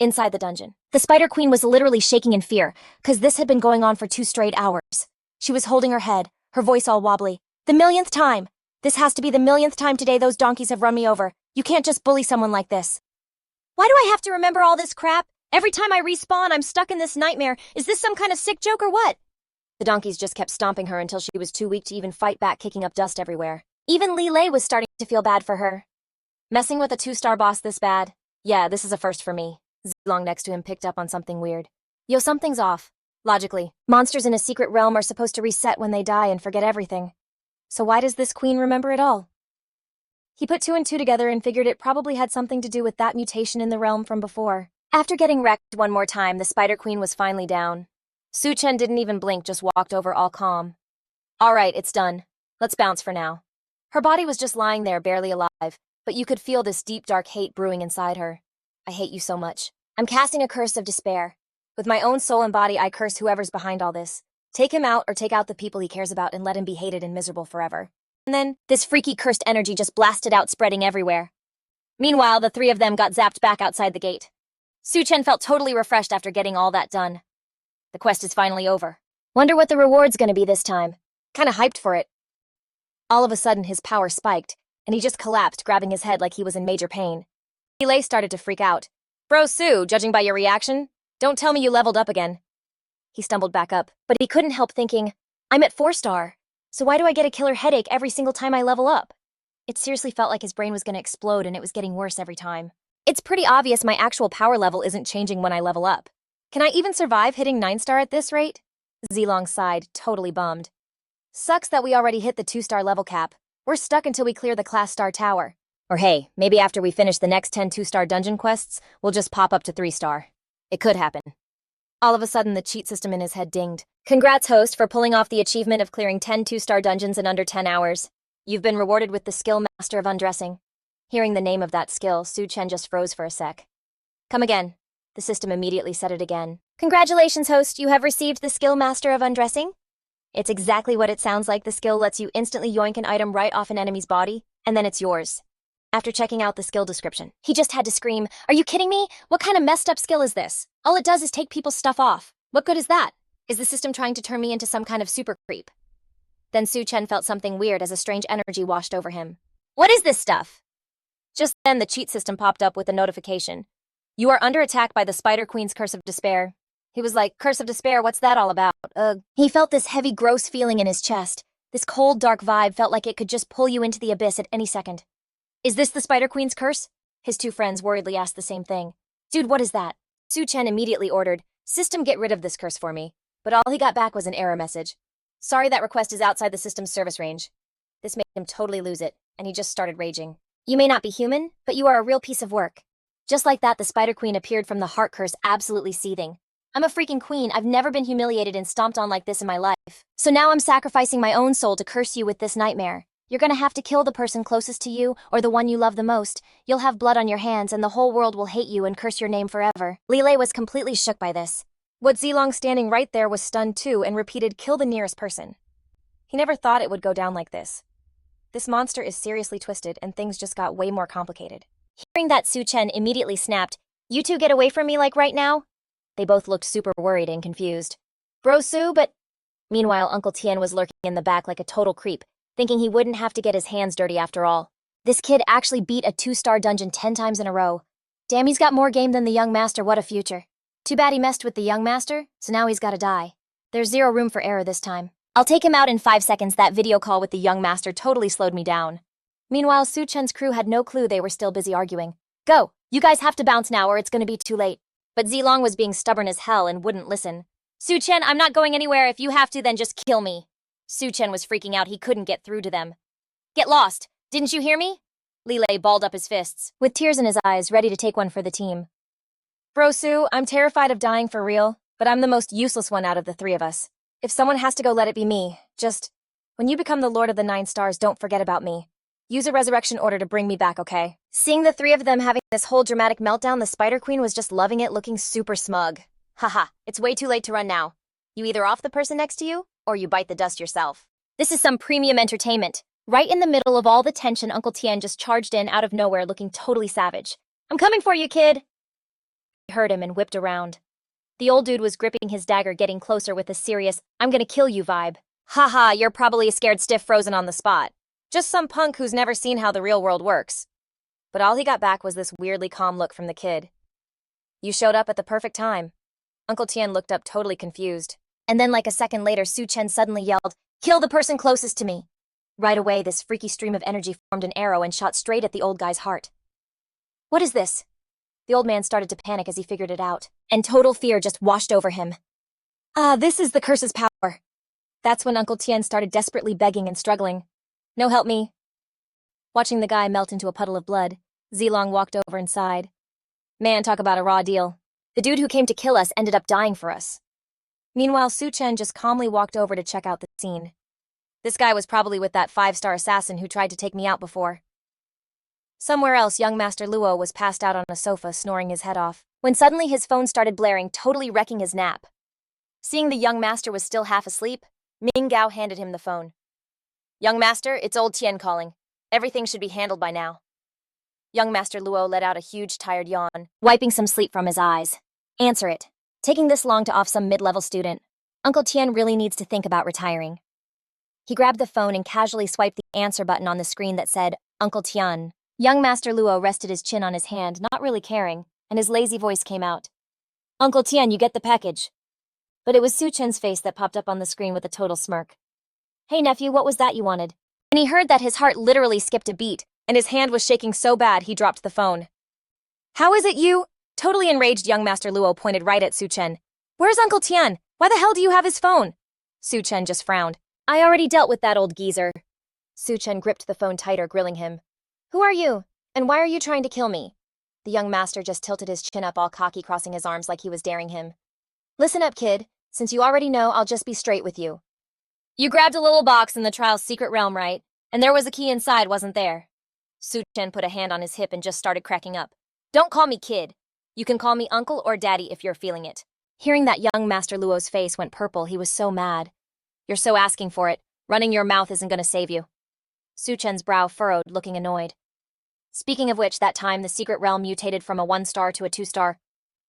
Inside the dungeon, the Spider Queen was literally shaking in fear, because this had been going on for 2 straight hours. She was holding her head, her voice all wobbly. The millionth time! This has to be the millionth time today those donkeys have run me over. You can't just bully someone like this. Why do I have to remember all this crap? Every time I respawn, I'm stuck in this nightmare. Is this some kind of sick joke or what? The donkeys just kept stomping her until she was too weak to even fight back, kicking up dust everywhere. Even Leilay was starting to feel bad for her. Messing with a 2-star boss this bad? Yeah, this is a first for me. Zilong next to him picked up on something weird. Yo, something's off. Logically, monsters in a secret realm are supposed to reset when they die and forget everything. So why does this queen remember it all? He put 2 and 2 together and figured it probably had something to do with that mutation in the realm from before. After getting wrecked one more time, the Spider Queen was finally down. Su Chen didn't even blink, just walked over all calm. All right, it's done. Let's bounce for now. Her body was just lying there, barely alive, but you could feel this deep, dark hate brewing inside her. I hate you so much. I'm casting a curse of despair. With my own soul and body, I curse whoever's behind all this. Take him out or take out the people he cares about and let him be hated and miserable forever. And then, this freaky cursed energy just blasted out, spreading everywhere. Meanwhile, the 3 of them got zapped back outside the gate. Su Chen felt totally refreshed after getting all that done. The quest is finally over. Wonder what the reward's gonna be this time. Kinda hyped for it. All of a sudden, his power spiked, and he just collapsed, grabbing his head like he was in major pain. Leilay started to freak out. Bro, Su, judging by your reaction, don't tell me you leveled up again. He stumbled back up, but he couldn't help thinking, I'm at 4-star, so why do I get a killer headache every single time I level up? It seriously felt like his brain was gonna explode and it was getting worse every time. It's pretty obvious my actual power level isn't changing when I level up. Can I even survive hitting 9-star at this rate? Zilong sighed, totally bummed. Sucks that we already hit the 2-star level cap. We're stuck until we clear the class star tower. Or hey, maybe after we finish the next 10 2-star dungeon quests, we'll just pop up to 3-star. It could happen. All of a sudden, the cheat system in his head dinged. Congrats, host, for pulling off the achievement of clearing 10 2-star dungeons in under 10 hours. You've been rewarded with the skill Master of Undressing. Hearing the name of that skill, Su Chen just froze for a sec. Come again. The system immediately said it again. Congratulations, host, you have received the skill Master of Undressing. It's exactly what it sounds like. The skill lets you instantly yoink an item right off an enemy's body, and then it's yours. After checking out the skill description, he just had to scream, are you kidding me? What kind of messed up skill is this? All it does is take people's stuff off. What good is that? Is the system trying to turn me into some kind of super creep? Then Su Chen felt something weird as a strange energy washed over him. What is this stuff? Just then the cheat system popped up with a notification. You are under attack by the Spider Queen's Curse of Despair. He was like, Curse of Despair, what's that all about? Ugh. He felt this heavy, gross feeling in his chest. This cold, dark vibe felt like it could just pull you into the abyss at any second. Is this the Spider Queen's curse? His 2 friends worriedly asked the same thing. Dude, what is that? Su Chen immediately ordered, System, get rid of this curse for me. But all he got back was an error message. Sorry, that request is outside the system's service range. This made him totally lose it, and he just started raging. You may not be human, but you are a real piece of work. Just like that, the Spider Queen appeared from the heart curse, absolutely seething. I'm a freaking queen. I've never been humiliated and stomped on like this in my life. So now I'm sacrificing my own soul to curse you with this nightmare. You're gonna have to kill the person closest to you, or the one you love the most. You'll have blood on your hands, and the whole world will hate you and curse your name forever. Leilay was completely shook by this. What Zilong standing right there was stunned too and repeated, kill the nearest person. He never thought it would go down like this. This monster is seriously twisted, and things just got way more complicated. Hearing that, Su Chen immediately snapped, you 2 get away from me like right now? They both looked super worried and confused. Bro, Su, but... Meanwhile, Uncle Tian was lurking in the back like a total creep, thinking he wouldn't have to get his hands dirty after all. This kid actually beat a 2-star dungeon 10 times in a row. Damn, he's got more game than the young master, what a future. Too bad he messed with the young master, so now he's gotta die. There's 0 room for error this time. I'll take him out in 5 seconds. That video call with the young master totally slowed me down. Meanwhile, Su Chen's crew had no clue they were still busy arguing. Go! You guys have to bounce now or it's gonna be too late. But Zilong was being stubborn as hell and wouldn't listen. Su Chen, I'm not going anywhere. If you have to, then just kill me. Su Chen was freaking out. He couldn't get through to them. Get lost. Didn't you hear me? Leilay balled up his fists, with tears in his eyes, ready to take one for the team. Bro, Su, I'm terrified of dying for real, but I'm the most useless one out of the 3 of us. If someone has to go, let it be me. Just, when you become the Lord of the 9 Stars, don't forget about me. Use a resurrection order to bring me back, okay? Seeing the 3 of them having this whole dramatic meltdown, the Spider Queen was just loving it, looking super smug. Haha, it's way too late to run now. You either off the person next to you, or you bite the dust yourself. This is some premium entertainment. Right in the middle of all the tension, Uncle Tian just charged in out of nowhere looking totally savage. I'm coming for you, kid! He heard him and whipped around. The old dude was gripping his dagger, getting closer with a serious, I'm gonna kill you vibe. Haha, you're probably a scared stiff frozen on the spot. Just some punk who's never seen how the real world works. But all he got back was this weirdly calm look from the kid. You showed up at the perfect time. Uncle Tian looked up totally confused. And then like a second later, Su Chen suddenly yelled, kill the person closest to me. Right away, this freaky stream of energy formed an arrow and shot straight at the old guy's heart. What is this? The old man started to panic as he figured it out, and total fear just washed over him. This is the curse's power. That's when Uncle Tian started desperately begging and struggling. No help me. Watching the guy melt into a puddle of blood, Zilong walked over and sighed. Man, talk about a raw deal. The dude who came to kill us ended up dying for us. Meanwhile, Su Chen just calmly walked over to check out the scene. This guy was probably with that 5-star assassin who tried to take me out before. Somewhere else, young Master Luo was passed out on a sofa, snoring his head off, when suddenly his phone started blaring, totally wrecking his nap. Seeing the young master was still half asleep, Ming Gao handed him the phone. Young master, it's old Tian calling. Everything should be handled by now. Young Master Luo let out a huge, tired yawn, wiping some sleep from his eyes. Answer it. Taking this long to off some mid-level student. Uncle Tian really needs to think about retiring. He grabbed the phone and casually swiped the answer button on the screen that said, Uncle Tian. Young Master Luo rested his chin on his hand, not really caring, and his lazy voice came out. Uncle Tian, you get the package. But it was Su Chen's face that popped up on the screen with a total smirk. Hey nephew, what was that you wanted? When he heard that, his heart literally skipped a beat, and his hand was shaking so bad he dropped the phone. How is it you? Totally enraged, young Master Luo pointed right at Su Chen. Where's Uncle Tian? Why the hell do you have his phone? Su Chen just frowned. I already dealt with that old geezer. Su Chen gripped the phone tighter, grilling him. Who are you? And why are you trying to kill me? The young master just tilted his chin up all cocky, crossing his arms like he was daring him. Listen up, kid. Since you already know, I'll just be straight with you. You grabbed a little box in the trial's secret realm, right? And there was a key inside, wasn't there? Su Chen put a hand on his hip and just started cracking up. Don't call me kid. You can call me uncle or daddy if you're feeling it. Hearing that, young Master Luo's face went purple. He was so mad. You're so asking for it. Running your mouth isn't going to save you. Su Chen's brow furrowed, looking annoyed. Speaking of which, that time the secret realm mutated from a 1-star to a 2-star.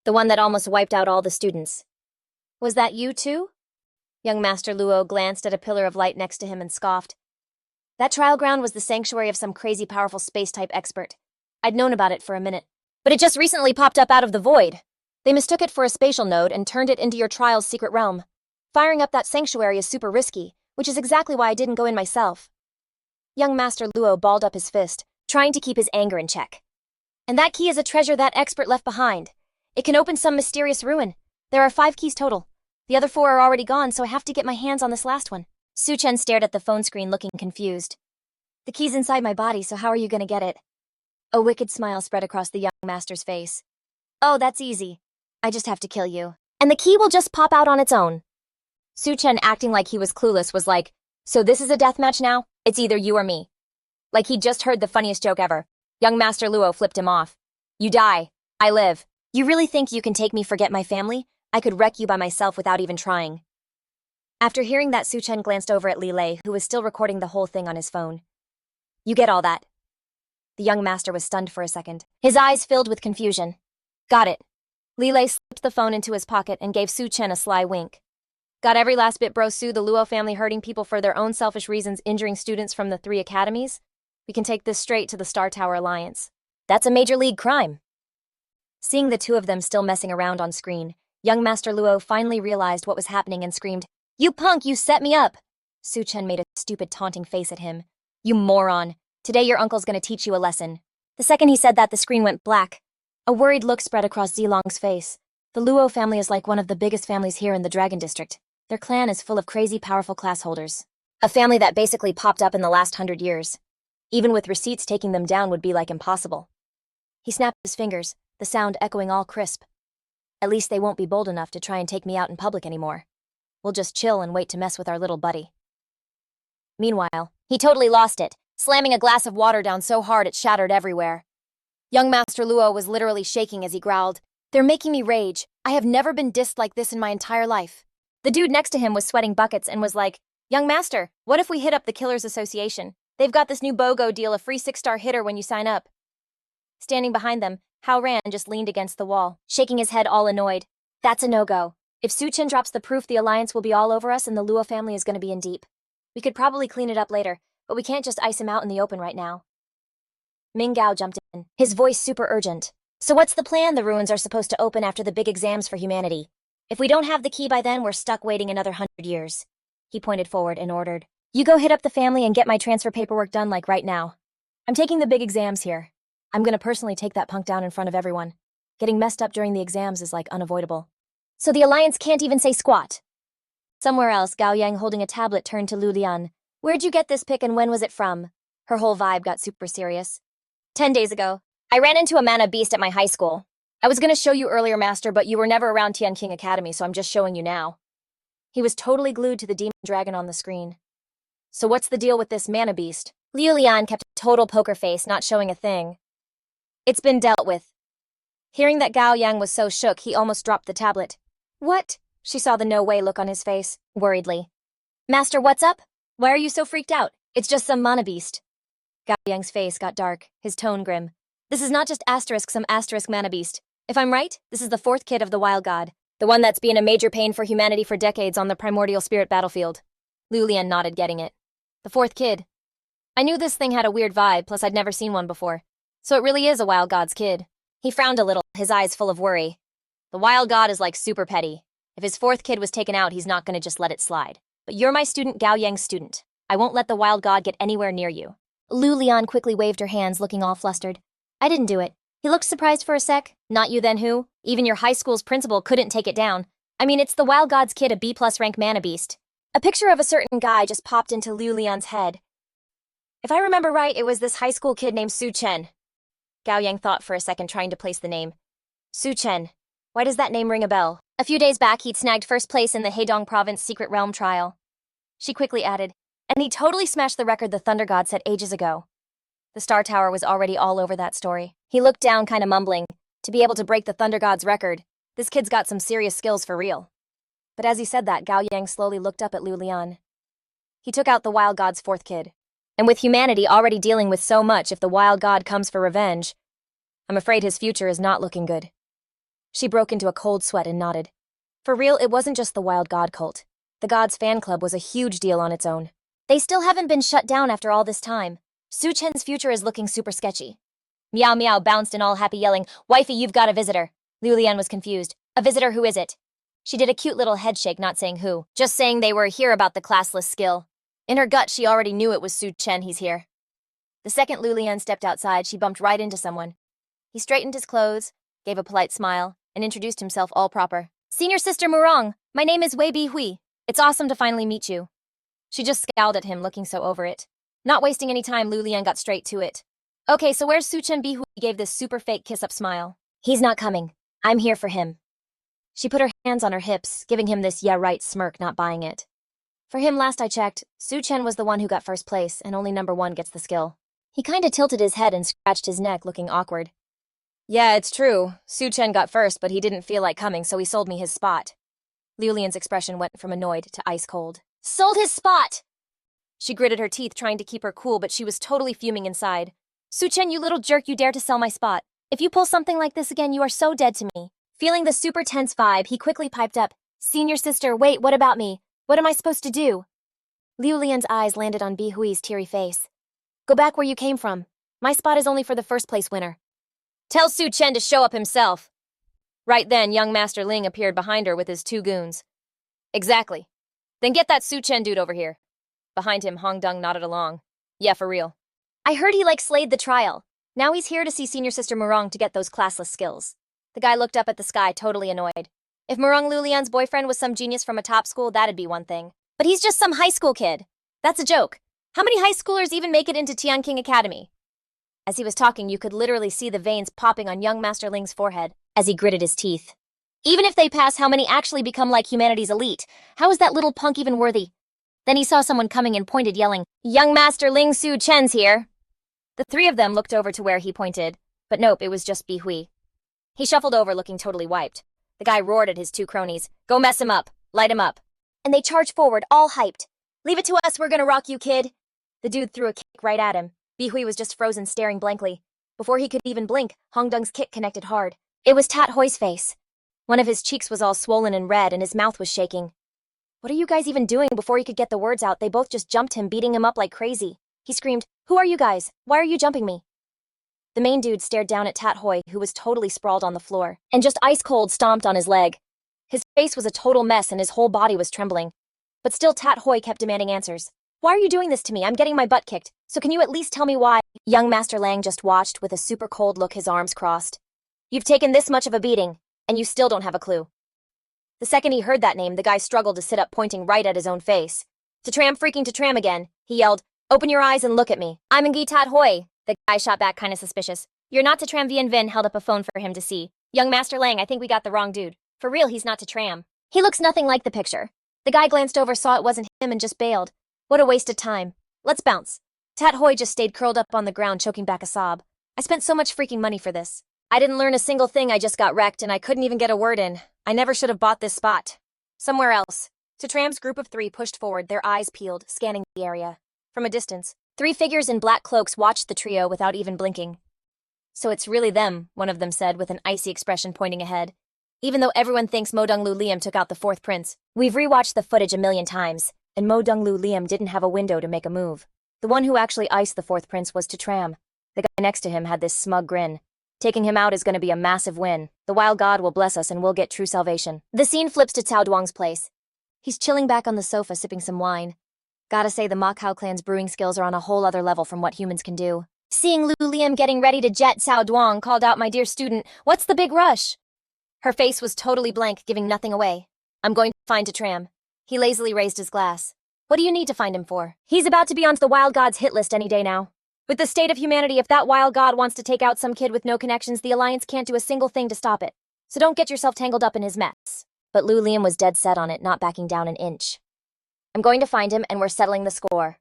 The one that almost wiped out all the students. Was that you too? Young Master Luo glanced at a pillar of light next to him and scoffed. That trial ground was the sanctuary of some crazy powerful space-type expert. I'd known about it for a minute. But it just recently popped up out of the void. They mistook it for a spatial node and turned it into your trial's secret realm. Firing up that sanctuary is super risky, which is exactly why I didn't go in myself. Young Master Luo balled up his fist, trying to keep his anger in check. And that key is a treasure that expert left behind. It can open some mysterious ruin. There are 5 keys total. The other 4 are already gone, so I have to get my hands on this last one. Su Chen stared at the phone screen, looking confused. The key's inside my body, so how are you gonna get it? A wicked smile spread across the young master's face. Oh, that's easy. I just have to kill you. And the key will just pop out on its own. Su Chen, acting like he was clueless, was like, so this is a deathmatch now? It's either you or me. Like he'd just heard the funniest joke ever. Young Master Luo flipped him off. You die. I live. You really think you can take me, forget my family? I could wreck you by myself without even trying. After hearing that, Su Chen glanced over at Leilay, who was still recording the whole thing on his phone. You get all that? The young master was stunned for a second, his eyes filled with confusion. Got it. Leilay slipped the phone into his pocket and gave Su Chen a sly wink. Got every last bit, bro. Su, the Luo family hurting people for their own selfish reasons, injuring students from the 3 academies? We can take this straight to the Star Tower Alliance. That's a major league crime. Seeing the two of them still messing around on screen, young Master Luo finally realized what was happening and screamed, You punk, you set me up! Su Chen made a stupid taunting face at him. You moron. Today your uncle's gonna teach you a lesson. The second he said that, the screen went black. A worried look spread across Zilong's face. The Luo family is like one of the biggest families here in the Dragon District. Their clan is full of crazy powerful class holders. A family that basically popped up in the last 100 years. Even with receipts, taking them down would be like impossible. He snapped his fingers, the sound echoing all crisp. At least they won't be bold enough to try and take me out in public anymore. We'll just chill and wait to mess with our little buddy. Meanwhile, he totally lost it, slamming a glass of water down so hard it shattered everywhere. Young Master Luo was literally shaking as he growled, They're making me rage. I have never been dissed like this in my entire life. The dude next to him was sweating buckets and was like, "Young master, what if we hit up the Killers Association? They've got this new BOGO deal, a free 6-star hitter when you sign up." Standing behind them, Hao Ran just leaned against the wall, shaking his head all annoyed. "That's a no-go. If Su Chen drops the proof, the alliance will be all over us and the Luo family is going to be in deep. We could probably clean it up later, but we can't just ice him out in the open right now." Ming Gao jumped in, his voice super urgent. "So what's the plan? The ruins are supposed to open after the big exams for humanity. If we don't have the key by then, we're stuck waiting another 100 years. He pointed forward and ordered, "You go hit up the family and get my transfer paperwork done like right now. I'm taking the big exams here. I'm gonna personally take that punk down in front of everyone. Getting messed up during the exams is like unavoidable." "So the alliance can't even say squat." Somewhere else, Gao Yang holding a tablet turned to Lu Lian. "Where'd you get this pic and when was it from?" Her whole vibe got super serious. 10 days ago. I ran into a mana beast at my high school. I was gonna show you earlier, master, but you were never around Tianqing Academy, so I'm just showing you now." He was totally glued to the demon dragon on the screen. "So what's the deal with this mana beast?" Liu Lian kept a total poker face, not showing a thing. "It's been dealt with." Hearing that Gao Yang was so shook, he almost dropped the tablet. "What?" She saw the no way look on his face, worriedly. "Master, what's up? Why are you so freaked out? It's just some mana beast." Gao Yang's face got dark, his tone grim. "This is not just some asterisk mana beast. If I'm right, this is the 4th kid of the wild god, the one that's been a major pain for humanity for decades on the primordial spirit battlefield." Lu Lian nodded, getting it. "The 4th kid. I knew this thing had a weird vibe, plus I'd never seen one before. So it really is a wild god's kid." He frowned a little, his eyes full of worry. "The wild god is like super petty. If his 4th kid was taken out, he's not gonna just let it slide. But you're my student, Gao Yang's student. I won't let the wild god get anywhere near you." Lu Lian quickly waved her hands, looking all flustered. "I didn't do it." He looked surprised for a sec. "Not you then who? Even your high school's principal couldn't take it down. I mean, it's the wild god's kid, a B+ rank mana beast." A picture of a certain guy just popped into Lu Lian's head. "If I remember right, it was this high school kid named Su Chen." Gao Yang thought for a second, trying to place the name. Su Chen. Why does that name ring a bell? A few days back, he'd snagged first place in the Hedong province secret realm trial. She quickly added, "And he totally smashed the record the Thunder God set ages ago." The Star Tower was already all over that story. He looked down, kinda mumbling. To be able to break the Thunder God's record, this kid's got some serious skills for real. But as he said that, Gao Yang slowly looked up at Lu Lian. He took out the Wild God's 4th kid. And with humanity already dealing with so much, if the Wild God comes for revenge, I'm afraid his future is not looking good. She broke into a cold sweat and nodded. For real, it wasn't just the Wild God cult. The God's fan club was a huge deal on its own. They still haven't been shut down after all this time. Su Chen's future is looking super sketchy. Meow Meow bounced in all happy, yelling, "Wifey, you've got a visitor." Liu Lian was confused. "A visitor? Who is it?" She did a cute little head shake, not saying who, just saying they were here about the classless skill. In her gut, she already knew it was Su Chen. He's here. The second Lu Lian stepped outside, she bumped right into someone. He straightened his clothes, gave a polite smile, and introduced himself all proper. "Senior Sister Murong, my name is Wei Bi Hui. It's awesome to finally meet you." She just scowled at him, looking so over it. Not wasting any time, Lu Lian got straight to it. "Okay, so where's Su Chen Bi Hui?" He gave this super fake kiss-up smile. "He's not coming. I'm here for him." She put her hands on her hips, giving him this yeah right smirk, not buying it. For him, last I checked, Su Chen was the one who got first place, and only number 1 gets the skill. He kinda tilted his head and scratched his neck, looking awkward. "Yeah, it's true. Su Chen got first, but he didn't feel like coming, so he sold me his spot." Liu Lian's expression went from annoyed to ice cold. "Sold his spot!" She gritted her teeth, trying to keep her cool, but she was totally fuming inside. "Su Chen, you little jerk, you dare to sell my spot. If you pull something like this again, you are so dead to me." Feeling the super tense vibe, he quickly piped up, "Senior sister, wait, what about me? What am I supposed to do?" Liu Lian's eyes landed on Bi Hui's teary face. "Go back where you came from. My spot is only for the first place winner." "Tell Su Chen to show up himself." Right then, young Master Ling appeared behind her with his 2 goons. "Exactly. Then get that Su Chen dude over here." Behind him, Hong Dong nodded along. "Yeah, for real. I heard he slayed the trial. Now he's here to see Senior Sister Murong to get those classless skills." The guy looked up at the sky, totally annoyed. If Murong Lu Lian's boyfriend was some genius from a top school, that'd be one thing. But he's just some high school kid. That's a joke. How many high schoolers even make it into Tianqing Academy? As he was talking, you could literally see the veins popping on young Master Ling's forehead as he gritted his teeth. Even if they pass, how many actually become like humanity's elite? How is that little punk even worthy? Then he saw someone coming and pointed, yelling, "Young Master Ling Su Chen's here." The 3 of them looked over to where he pointed, but nope, it was just Bi Hui. He shuffled over, looking totally wiped. The guy roared at his 2 cronies, "Go mess him up! Light him up! and they charge forward, all hyped. Leave it to us, we're gonna rock you, kid. The dude threw a kick right at him. Bihui was just frozen, staring blankly. Before he could even blink, Hongdung's kick connected hard. It was Tat Hoi's face. One of his cheeks was all swollen and red, and his mouth was shaking. What are you guys even doing? Before he could get the words out, they both just jumped him, beating him up like crazy. He screamed, "Who are you guys? Why are you jumping me?" The main dude stared down at Tat Hoi, who was totally sprawled on the floor, and just ice cold stomped on his leg. His face was a total mess and his whole body was trembling. But still Tat Hoi kept demanding answers. "Why are you doing this to me? I'm getting my butt kicked, so can you at least tell me why?" Young Master Lang just watched with a super cold look, his arms crossed. "You've taken this much of a beating, and you still don't have a clue." The second he heard that name, the guy struggled to sit up, pointing right at his own face. "Tram, freaking Tram again," he yelled. "Open your eyes and look at me." "I'm Ngi Tat Hoi," the guy shot back, kinda suspicious. "You're not Tram." Vien Vin held up a phone for him to see. "Young Master Lang, I think we got the wrong dude. For real, he's not Tram. He looks nothing like the picture." The guy glanced over, saw it wasn't him, and just bailed. What a waste of time. Let's bounce. Tat Hoi just stayed curled up on the ground, choking back a sob. "I spent so much freaking money for this. I didn't learn a single thing, I just got wrecked, and I couldn't even get a word in. I never should have bought this spot. Somewhere else." Tram's group of three pushed forward, their eyes peeled, scanning the area. From a distance, three figures in black cloaks watched the trio without even blinking. "So it's really them," one of them said with an icy expression, pointing ahead. "Even though everyone thinks Modung Lu Liam took out the fourth prince, we've rewatched the footage a million times, and Modung Lu Liam didn't have a window to make a move. The one who actually iced the fourth prince was Tram. The guy next to him had this smug grin. Taking him out is going to be a massive win. The wild god will bless us and we'll get true salvation." The scene flips to Cao Duang's place. He's chilling back on the sofa, sipping some wine. Gotta say, the Macau clan's brewing skills are on a whole other level from what humans can do. Seeing Lu Liam getting ready to jet, Cao Duang called out, "My dear student, what's the big rush?" Her face was totally blank, giving nothing away. "I'm going to find Tram." He lazily raised his glass. "What do you need to find him for?" "He's about to be on the wild god's hit list any day now. With the state of humanity, if that wild god wants to take out some kid with no connections, the Alliance can't do a single thing to stop it. So don't get yourself tangled up in his mess." But Lu Liam was dead set on it, not backing down an inch. "I'm going to find him, and we're settling the score."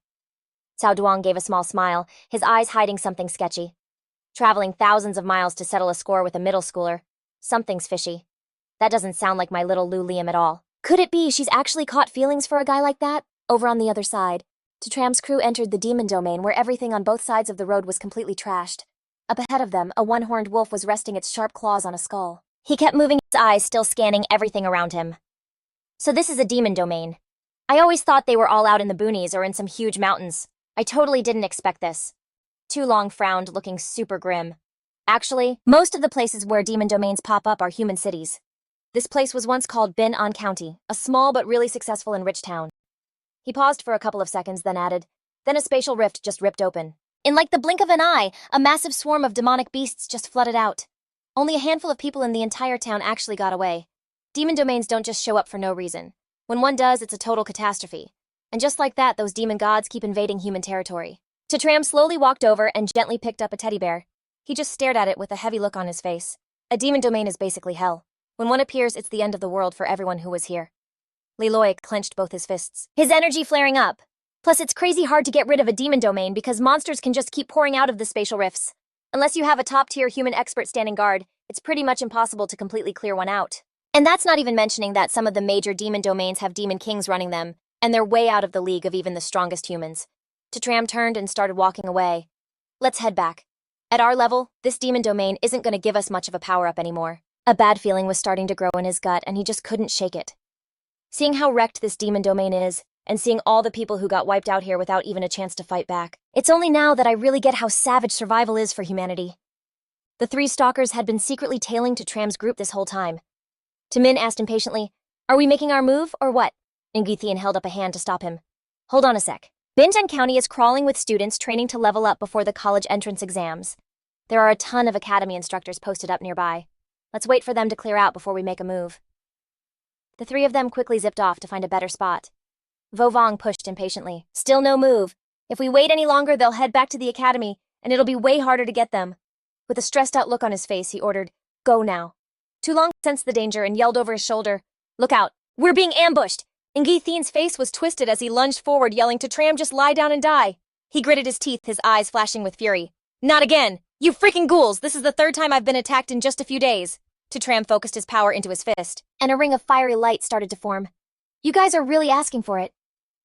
Cao Duang gave a small smile, his eyes hiding something sketchy. Traveling thousands of miles to settle a score with a middle schooler. Something's fishy. That doesn't sound like my little Lu Liam at all. Could it be she's actually caught feelings for a guy like that? Over on the other side, Tram's crew entered the demon domain, where everything on both sides of the road was completely trashed. Up ahead of them, a one-horned wolf was resting its sharp claws on a skull. He kept moving his eyes, still scanning everything around him. "So this is a demon domain. I always thought they were all out in the boonies or in some huge mountains. I totally didn't expect this." Tu Long frowned, looking super grim. "Actually, most of the places where demon domains pop up are human cities. This place was once called Bin An County, a small but really successful and rich town." He paused for a couple of seconds, then added, "Then a spatial rift just ripped open. In like the blink of an eye, a massive swarm of demonic beasts just flooded out. Only a handful of people in the entire town actually got away. Demon domains don't just show up for no reason. When one does, it's a total catastrophe. And just like that, those demon gods keep invading human territory." Tram slowly walked over and gently picked up a teddy bear. He just stared at it with a heavy look on his face. A demon domain is basically hell. When one appears, it's the end of the world for everyone who was here. Leilay clenched both his fists, his energy flaring up. "Plus, it's crazy hard to get rid of a demon domain because monsters can just keep pouring out of the spatial rifts. Unless you have a top-tier human expert standing guard, it's pretty much impossible to completely clear one out. And that's not even mentioning that some of the major demon domains have demon kings running them, and they're way out of the league of even the strongest humans." Tram turned and started walking away. "Let's head back. At our level, this demon domain isn't going to give us much of a power-up anymore." A bad feeling was starting to grow in his gut, and he just couldn't shake it. Seeing how wrecked this demon domain is, and seeing all the people who got wiped out here without even a chance to fight back, it's only now that I really get how savage survival is for humanity. The three stalkers had been secretly tailing Tram's group this whole time. Tamin asked impatiently, "Are we making our move, or what?" Ngithian held up a hand to stop him. "Hold on a sec. Bintan County is crawling with students training to level up before the college entrance exams. There are a ton of academy instructors posted up nearby. Let's wait for them to clear out before we make a move." The three of them quickly zipped off to find a better spot. Vovong pushed impatiently. "Still no move. If we wait any longer, they'll head back to the academy, and it'll be way harder to get them." With a stressed-out look on his face, he ordered, "Go now." Tulong sensed the danger and yelled over his shoulder, "Look out! We're being ambushed!" Ngithian's face was twisted as he lunged forward, yelling to Tram, "Just lie down and die." He gritted his teeth, his eyes flashing with fury. "Not again! You freaking ghouls! This is the third time I've been attacked in just a few days." Tram focused his power into his fist, and a ring of fiery light started to form. You guys are really asking for it.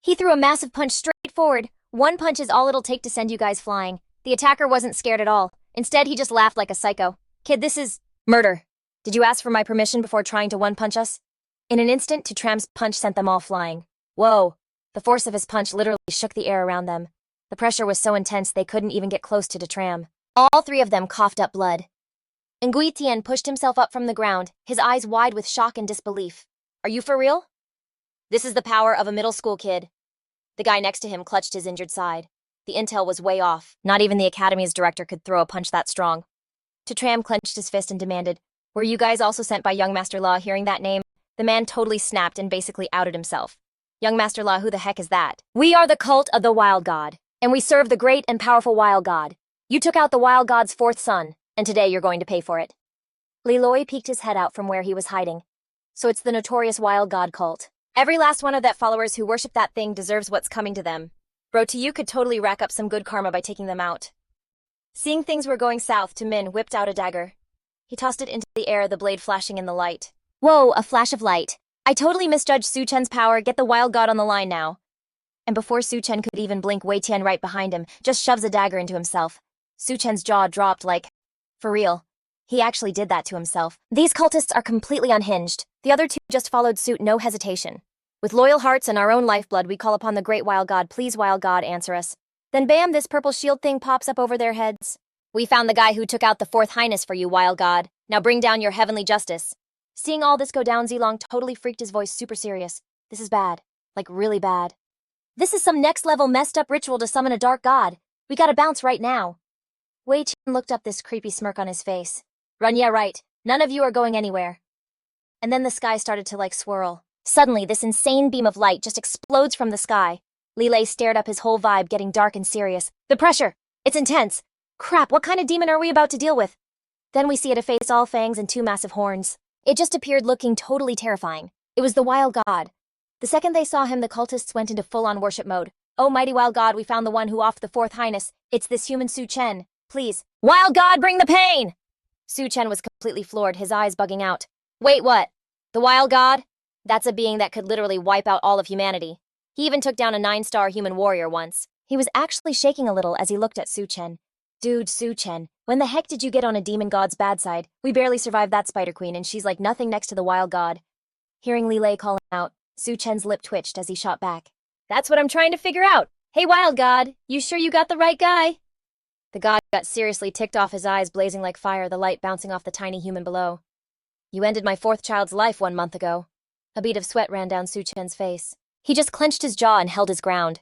He threw a massive punch straight forward. One punch is all it'll take to send you guys flying. The attacker wasn't scared at all. Instead, he just laughed like a psycho. Kid, this is murder. Did you ask for my permission before trying to one-punch us? In an instant, Tram's punch sent them all flying. Whoa. The force of his punch literally shook the air around them. The pressure was so intense they couldn't even get close to Tram. All three of them coughed up blood. Ngui Tian pushed himself up from the ground, his eyes wide with shock and disbelief. Are you for real? This is the power of a middle school kid. The guy next to him clutched his injured side. The intel was way off. Not even the academy's director could throw a punch that strong. Tram clenched his fist and demanded, "Were you guys also sent by young Master Law?" Hearing that name, the man totally snapped and basically outed himself. Young Master Law, who the heck is that? We are the cult of the Wild God, and we serve the great and powerful Wild God. You took out the Wild God's fourth son, and today you're going to pay for it. Leilay peeked his head out from where he was hiding. So it's the notorious Wild God cult. Every last one of that followers who worship that thing deserves what's coming to them. Bro, to you could totally rack up some good karma by taking them out. Seeing things were going south, Min whipped out a dagger. He tossed it into the air, the blade flashing in the light. Whoa, a flash of light. I totally misjudged Su Chen's power. Get the Wild God on the line now. And before Su Chen could even blink, Wei Tian right behind him just shoves a dagger into himself. Su Chen's jaw dropped like, for real. He actually did that to himself. These cultists are completely unhinged. The other two just followed suit, no hesitation. With loyal hearts and our own lifeblood, we call upon the great Wild God. Please, Wild God, answer us. Then bam, this purple shield thing pops up over their heads. We found the guy who took out the fourth highness for you, Wild God. Now bring down your heavenly justice. Seeing all this go down, Zilong totally freaked, his voice super serious. This is bad. Like really bad. This is some next level messed up ritual to summon a dark god. We gotta bounce right now. Wei Chen looked up, this creepy smirk on his face. Run, yeah, right. None of you are going anywhere. And then the sky started to like swirl. Suddenly, this insane beam of light just explodes from the sky. Leilay stared up, his whole vibe getting dark and serious. The pressure! It's intense! Crap, what kind of demon are we about to deal with? Then we see it, a face all fangs and two massive horns. It just appeared, looking totally terrifying. It was the Wild God. The second they saw him, the cultists went into full-on worship mode. Oh, mighty Wild God, we found the one who offed the fourth highness. It's this human Su Chen. Please. Wild God, bring the pain! Su Chen was completely floored, his eyes bugging out. Wait, what? The Wild God? That's a being that could literally wipe out all of humanity. He even took down a 9-star human warrior once. He was actually shaking a little as he looked at Su Chen. Dude, Su Chen, when the heck did you get on a demon god's bad side? We barely survived that Spider Queen, and she's like nothing next to the Wild God. Hearing Leilay calling out, Su Chen's lip twitched as he shot back. That's what I'm trying to figure out. Hey, Wild God, you sure you got the right guy? The god got seriously ticked off, his eyes blazing like fire, the light bouncing off the tiny human below. You ended my fourth child's life 1 month ago. A bead of sweat ran down Su Chen's face. He just clenched his jaw and held his ground.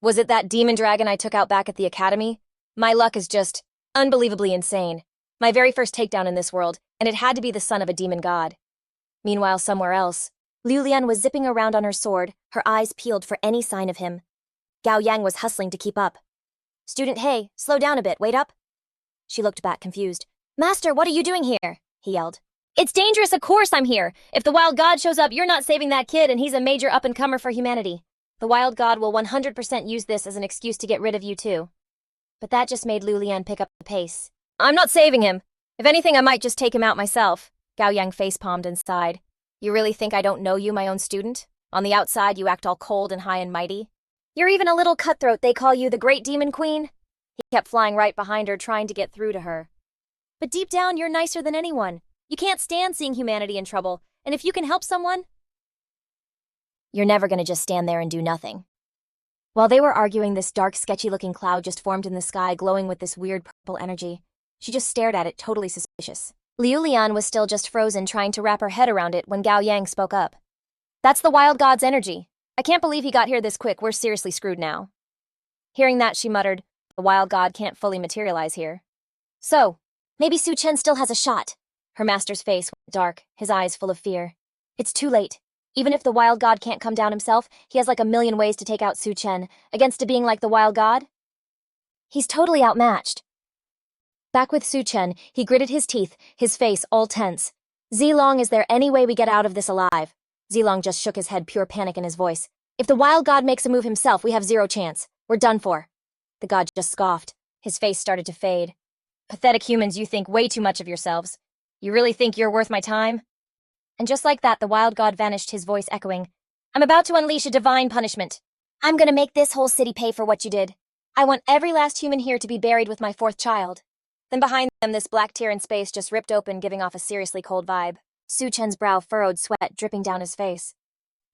Was it that demon dragon I took out back at the academy? My luck is just unbelievably insane. My very first takedown in this world, and it had to be the son of a demon god. Meanwhile, somewhere else, Liu Lian was zipping around on her sword, her eyes peeled for any sign of him. Gao Yang was hustling to keep up. Student, hey, slow down a bit, wait up. She looked back confused. Master, what are you doing here? He yelled. It's dangerous, of course I'm here. If the Wild God shows up, you're not saving that kid, and he's a major up-and-comer for humanity. The Wild God will 100% use this as an excuse to get rid of you too. But that just made Liu Lian pick up the pace. I'm not saving him. If anything, I might just take him out myself. Gao Yang face-palmed and sighed. You really think I don't know you, my own student? On the outside, you act all cold and high and mighty. You're even a little cutthroat. They call you the Great Demon Queen. He kept flying right behind her, trying to get through to her. But deep down, you're nicer than anyone. You can't stand seeing humanity in trouble, and if you can help someone, you're never gonna just stand there and do nothing. While they were arguing, this dark, sketchy-looking cloud just formed in the sky, glowing with this weird purple energy. She just stared at it, totally suspicious. Liu Lian was still just frozen, trying to wrap her head around it when Gao Yang spoke up. That's the Wild God's energy. I can't believe he got here this quick. We're seriously screwed now. Hearing that, she muttered, the Wild God can't fully materialize here. So, maybe Su Chen still has a shot. Her master's face went dark, his eyes full of fear. It's too late. Even if the Wild God can't come down himself, he has like a million ways to take out Su Chen, against a being like the Wild God. He's totally outmatched. Back with Su Chen, he gritted his teeth, his face all tense. Zilong, is there any way we get out of this alive? Zilong just shook his head, pure panic in his voice. If the Wild God makes a move himself, we have 0 chance. We're done for. The god just scoffed. His face started to fade. Pathetic humans, you think way too much of yourselves. You really think you're worth my time? And just like that, the Wild God vanished, his voice echoing. I'm about to unleash a divine punishment. I'm gonna make this whole city pay for what you did. I want every last human here to be buried with my fourth child. Then behind them, this black tear in space just ripped open, giving off a seriously cold vibe. Su Chen's brow furrowed, sweat dripping down his face.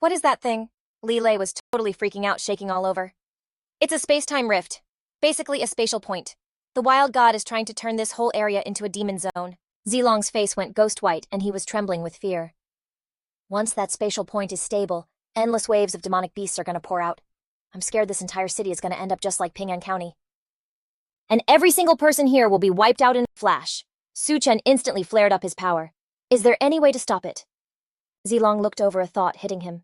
What is that thing? Leilay was totally freaking out, shaking all over. It's a space-time rift. Basically a spatial point. The wild god is trying to turn this whole area into a demon zone. Zilong's face went ghost white and he was trembling with fear. Once that spatial point is stable, endless waves of demonic beasts are gonna pour out. I'm scared this entire city is gonna end up just like Ping'an County. And every single person here will be wiped out in a flash. Su Chen instantly flared up his power. Is there any way to stop it? Zilong looked over, a thought hitting him.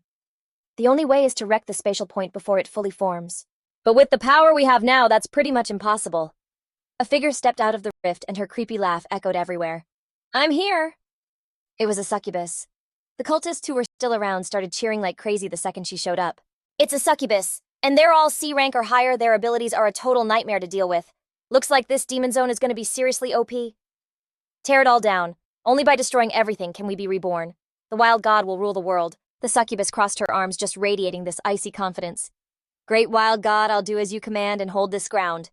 The only way is to wreck the spatial point before it fully forms. But with the power we have now, that's pretty much impossible. A figure stepped out of the rift and her creepy laugh echoed everywhere. I'm here! It was a succubus. The cultists who were still around started cheering like crazy the second she showed up. It's a succubus, and they're all C rank or higher. Their abilities are a total nightmare to deal with. Looks like this demon zone is going to be seriously OP. Tear it all down. Only by destroying everything can we be reborn. The wild god will rule the world. The succubus crossed her arms, just radiating this icy confidence. Great wild god, I'll do as you command and hold this ground.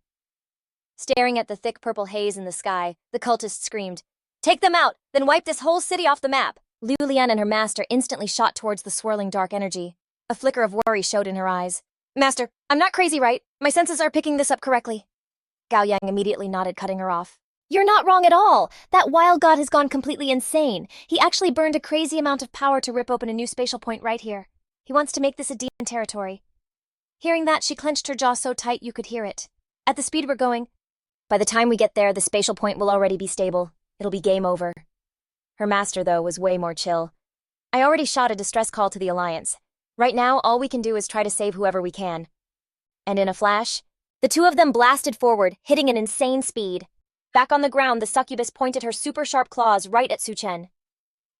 Staring at the thick purple haze in the sky, the cultist screamed, Take them out, then wipe this whole city off the map. Liu Lian and her master instantly shot towards the swirling dark energy. A flicker of worry showed in her eyes. Master, I'm not crazy, right? My senses are picking this up correctly. Gao Yang immediately nodded, cutting her off. You're not wrong at all. That wild god has gone completely insane. He actually burned a crazy amount of power to rip open a new spatial point right here. He wants to make this a demon territory. Hearing that, she clenched her jaw so tight you could hear it. At the speed we're going, by the time we get there, the spatial point will already be stable. It'll be game over. Her master, though, was way more chill. I already shot a distress call to the Alliance. Right now, all we can do is try to save whoever we can. And in a flash, the two of them blasted forward, hitting an insane speed. Back on the ground, the succubus pointed her super sharp claws right at Su Chen.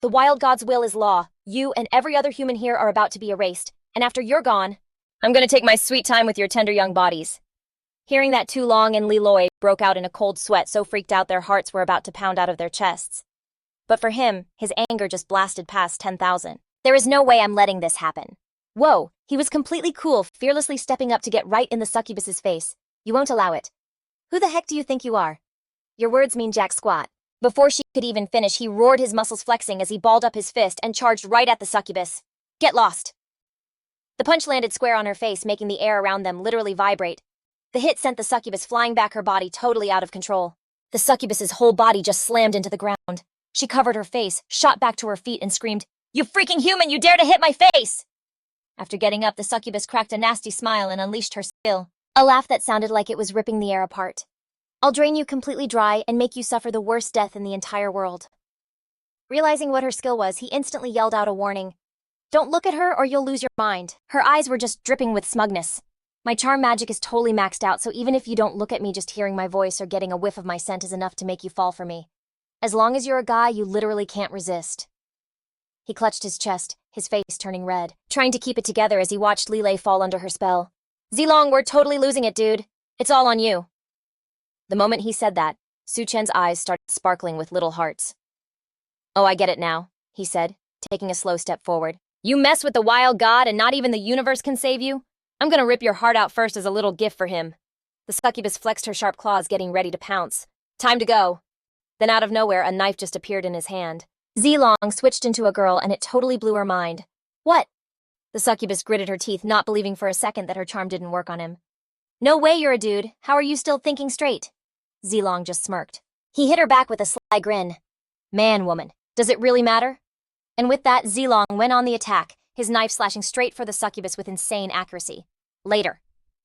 The wild god's will is law. You and every other human here are about to be erased. And after you're gone, I'm gonna take my sweet time with your tender young bodies. Hearing that, Tu Long and Leilay broke out in a cold sweat, so freaked out their hearts were about to pound out of their chests. But for him, his anger just blasted past 10,000. There is no way I'm letting this happen. Whoa, he was completely cool, fearlessly stepping up to get right in the succubus's face. You won't allow it. Who the heck do you think you are? Your words mean jack squat. Before she could even finish, he roared, his muscles flexing as he balled up his fist and charged right at the succubus. Get lost. The punch landed square on her face, making the air around them literally vibrate. The hit sent the succubus flying back, her body totally out of control. The succubus's whole body just slammed into the ground. She covered her face, shot back to her feet, and screamed, You freaking human, you dare to hit my face! After getting up, the succubus cracked a nasty smile and unleashed her skill, a laugh that sounded like it was ripping the air apart. I'll drain you completely dry and make you suffer the worst death in the entire world. Realizing what her skill was, he instantly yelled out a warning. Don't look at her or you'll lose your mind. Her eyes were just dripping with smugness. My charm magic is totally maxed out, so even if you don't look at me, just hearing my voice or getting a whiff of my scent is enough to make you fall for me. As long as you're a guy, you literally can't resist. He clutched his chest, his face turning red, trying to keep it together as he watched Leilay fall under her spell. Zilong, we're totally losing it, dude. It's all on you. The moment he said that, Su Chen's eyes started sparkling with little hearts. Oh, I get it now, he said, taking a slow step forward. You mess with the wild god and not even the universe can save you? I'm gonna rip your heart out first as a little gift for him. The succubus flexed her sharp claws, getting ready to pounce. Time to go. Then out of nowhere, a knife just appeared in his hand. Zilong switched into a girl and it totally blew her mind. What? The succubus gritted her teeth, not believing for a second that her charm didn't work on him. No way you're a dude. How are you still thinking straight? Zilong just smirked. He hit her back with a sly grin. Man, woman, does it really matter? And with that, Zilong went on the attack, his knife slashing straight for the succubus with insane accuracy. Later.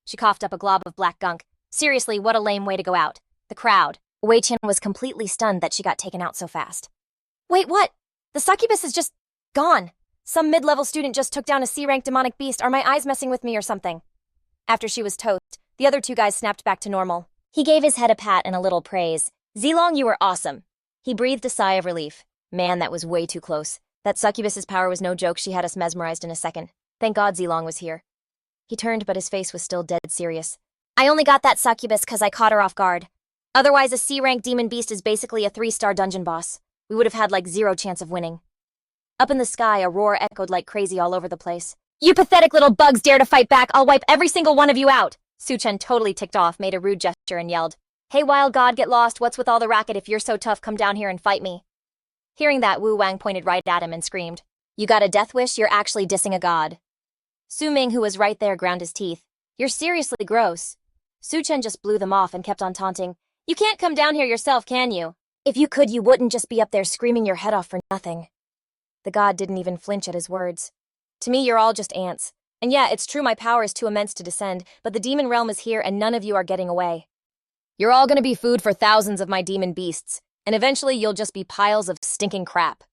She coughed up a glob of black gunk. Seriously, what a lame way to go out. The crowd. Wei Chen was completely stunned that she got taken out so fast. Wait, what? The succubus is just gone. Some mid-level student just took down a C-rank demonic beast. Are my eyes messing with me or something? After she was toast, the other two guys snapped back to normal. He gave his head a pat and a little praise. Zilong, you were awesome. He breathed a sigh of relief. Man, that was way too close. That succubus's power was no joke. She had us mesmerized in a second. Thank God Zilong was here. He turned, but his face was still dead serious. I only got that succubus because I caught her off guard. Otherwise, a C-rank demon beast is basically a 3-star dungeon boss. We would have had like 0 chance of winning. Up in the sky, a roar echoed like crazy all over the place. You pathetic little bugs dare to fight back, I'll wipe every single one of you out. Su Chen, totally ticked off, made a rude gesture and yelled, Hey wild god, get lost, what's with all the racket? If you're so tough, come down here and fight me. Hearing that, Wu Wang pointed right at him and screamed, You got a death wish? You're actually dissing a god. Su Ming, who was right there, ground his teeth. You're seriously gross. Su Chen just blew them off and kept on taunting, You can't come down here yourself, can you? If you could, you wouldn't just be up there screaming your head off for nothing. The god didn't even flinch at his words. To me, you're all just ants. And yeah, it's true my power is too immense to descend, but the demon realm is here and none of you are getting away. You're all gonna be food for thousands of my demon beasts, and eventually you'll just be piles of stinking crap.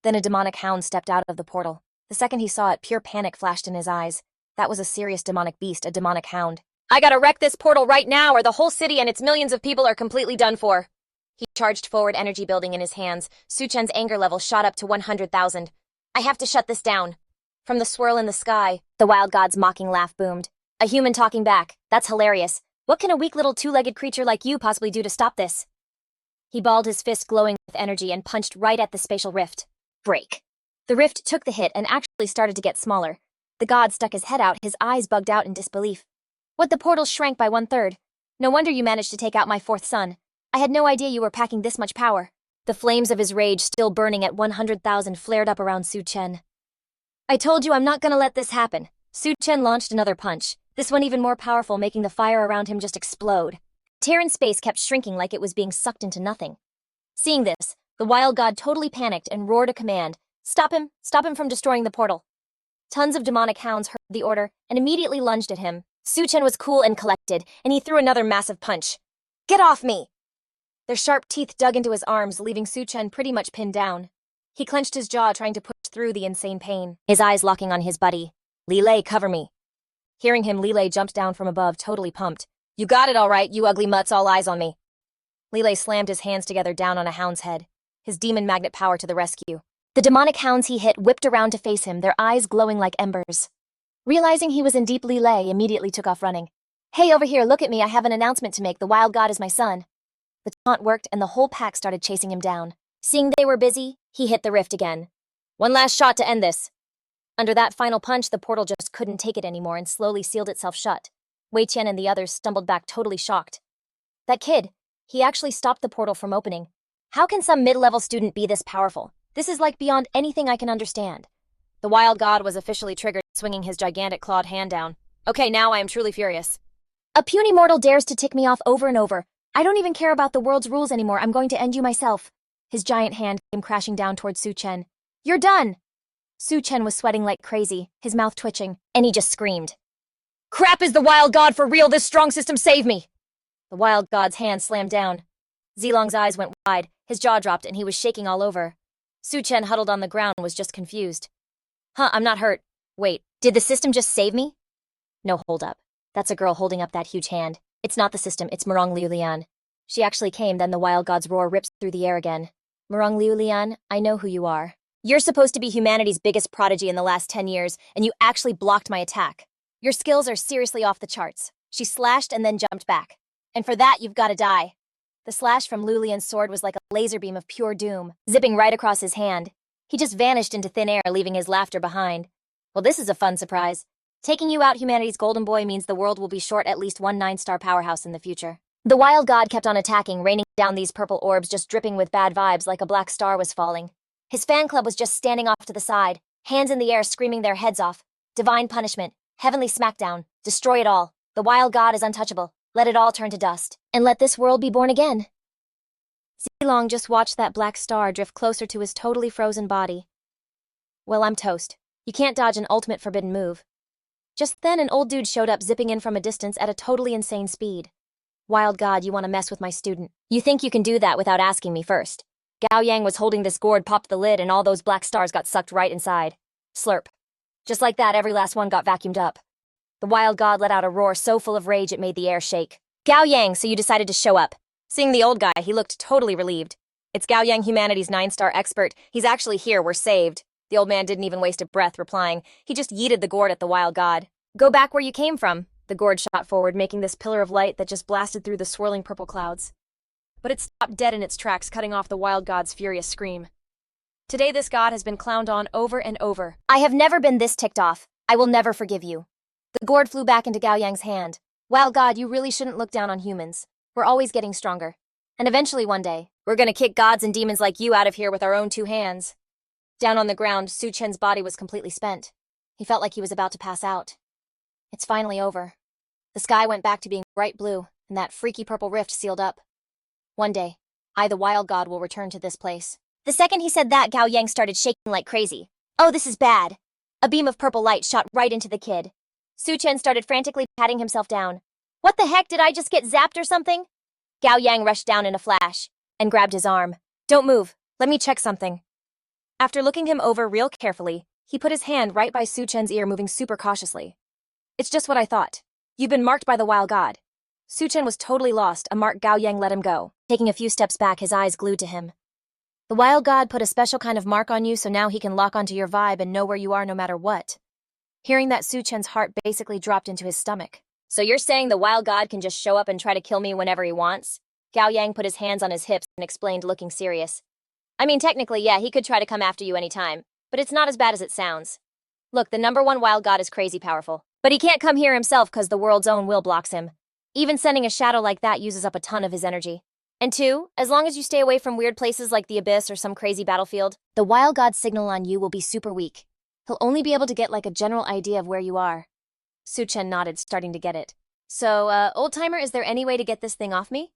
Then a demonic hound stepped out of the portal. The second he saw it, pure panic flashed in his eyes. That was a serious demonic beast, a demonic hound. I gotta wreck this portal right now or the whole city and its millions of people are completely done for. He charged forward, energy building in his hands. Su Chen's anger level shot up to 100,000. I have to shut this down. From the swirl in the sky, the wild god's mocking laugh boomed. A human talking back. That's hilarious. What can a weak little two-legged creature like you possibly do to stop this? He balled his fist glowing with energy and punched right at the spatial rift. Break. The rift took the hit and actually started to get smaller. The god stuck his head out, his eyes bugged out in disbelief. What, the portal shrank by 1/3? No wonder you managed to take out my fourth son. I had no idea you were packing this much power. The flames of his rage, still burning at 100,000, flared up around Su Chen. I told you I'm not gonna let this happen. Su Chen launched another punch, this one even more powerful, making the fire around him just explode. Terran space kept shrinking like it was being sucked into nothing. Seeing this, the wild god totally panicked and roared a command. Stop him from destroying the portal. Tons of demonic hounds heard the order and immediately lunged at him. Su Chen was cool and collected, and he threw another massive punch. Get off me! Their sharp teeth dug into his arms, leaving Su Chen pretty much pinned down. He clenched his jaw, trying to push through the insane pain, his eyes locking on his buddy. Leilay, cover me. Hearing him, Leilay jumped down from above, totally pumped. You got it all right, you ugly mutts, all eyes on me. Leilay slammed his hands together down on a hound's head, his demon magnet power to the rescue. The demonic hounds he hit whipped around to face him, their eyes glowing like embers. Realizing he was in deep, Leilay immediately took off running. Hey, over here, look at me, I have an announcement to make, the wild god is my son. The taunt worked and the whole pack started chasing him down. Seeing they were busy, he hit the rift again. One last shot to end this. Under that final punch, the portal just couldn't take it anymore and slowly sealed itself shut. Wei Tian and the others stumbled back totally shocked. That kid, he actually stopped the portal from opening. How can some mid-level student be this powerful? This is like beyond anything I can understand. The wild god was officially triggered, swinging his gigantic clawed hand down. Okay, now I am truly furious. A puny mortal dares to tick me off over and over. I don't even care about the world's rules anymore, I'm going to end you myself. His giant hand came crashing down towards Su Chen. You're done! Su Chen was sweating like crazy, his mouth twitching, and he just screamed. Crap, is the wild god for real? This strong system, save me! The wild god's hand slammed down. Zilong's eyes went wide, his jaw dropped, and he was shaking all over. Su Chen, huddled on the ground, was just confused. Huh, I'm not hurt. Wait, did the system just save me? No, hold up. That's a girl holding up that huge hand. It's not the system, it's Murong Liulian. She actually came, then the wild god's roar rips through the air again. Murong Liulian, I know who you are. You're supposed to be humanity's biggest prodigy in the last 10 years, and you actually blocked my attack. Your skills are seriously off the charts. She slashed and then jumped back. And for that, you've gotta die. The slash from Liulian's sword was like a laser beam of pure doom, zipping right across his hand. He just vanished into thin air, leaving his laughter behind. Well, this is a fun surprise. Taking you out, humanity's golden boy, means the world will be short at least one 9-star powerhouse in the future. The wild god kept on attacking, raining down these purple orbs, just dripping with bad vibes like a black star was falling. His fan club was just standing off to the side, hands in the air screaming their heads off. Divine punishment, heavenly smackdown, destroy it all. The wild god is untouchable. Let it all turn to dust, and let this world be born again. Zilong just watched that black star drift closer to his totally frozen body. Well, I'm toast. You can't dodge an ultimate forbidden move. Just then, an old dude showed up, zipping in from a distance at a totally insane speed. Wild god, you want to mess with my student? You think you can do that without asking me first? Gao Yang was holding this gourd, popped the lid, and all those black stars got sucked right inside. Slurp. Just like that, every last one got vacuumed up. The wild god let out a roar so full of rage it made the air shake. Gao Yang, so you decided to show up. Seeing the old guy, he looked totally relieved. It's Gao Yang, humanity's 9-star expert. He's actually here, we're saved. The old man didn't even waste a breath replying. He just yeeted the gourd at the wild god. Go back where you came from. The gourd shot forward, making this pillar of light that just blasted through the swirling purple clouds. But it stopped dead in its tracks, cutting off the wild god's furious scream. Today this god has been clowned on over and over. I have never been this ticked off. I will never forgive you. The gourd flew back into Gao Yang's hand. Wow, God, you really shouldn't look down on humans. We're always getting stronger. And eventually one day, we're gonna kick gods and demons like you out of here with our own 2 hands. Down on the ground, Su Chen's body was completely spent. He felt like he was about to pass out. It's finally over. The sky went back to being bright blue, and that freaky purple rift sealed up. One day, I, the wild god, will return to this place. The second he said that, Gao Yang started shaking like crazy. Oh, this is bad. A beam of purple light shot right into the kid. Su Chen started frantically patting himself down. What the heck, did I just get zapped or something? Gao Yang rushed down in a flash and grabbed his arm. Don't move, let me check something. After looking him over real carefully, he put his hand right by Su Chen's ear, moving super cautiously. It's just what I thought. You've been marked by the wild god. Su Chen was totally lost, a mark. Gao Yang let him go. Taking a few steps back, his eyes glued to him. The wild god put a special kind of mark on you, so now he can lock onto your vibe and know where you are no matter what. Hearing that, Su Chen's heart basically dropped into his stomach. So you're saying the wild god can just show up and try to kill me whenever he wants? Gao Yang put his hands on his hips and explained, looking serious. I mean, technically, yeah, he could try to come after you anytime, but it's not as bad as it sounds. Look, the #1 wild god is crazy powerful, but he can't come here himself because the world's own will blocks him. Even sending a shadow like that uses up a ton of his energy. And 2, as long as you stay away from weird places like the abyss or some crazy battlefield, the wild god's signal on you will be super weak. He'll only be able to get like a general idea of where you are. Su Chen nodded, starting to get it. So, old-timer, is there any way to get this thing off me?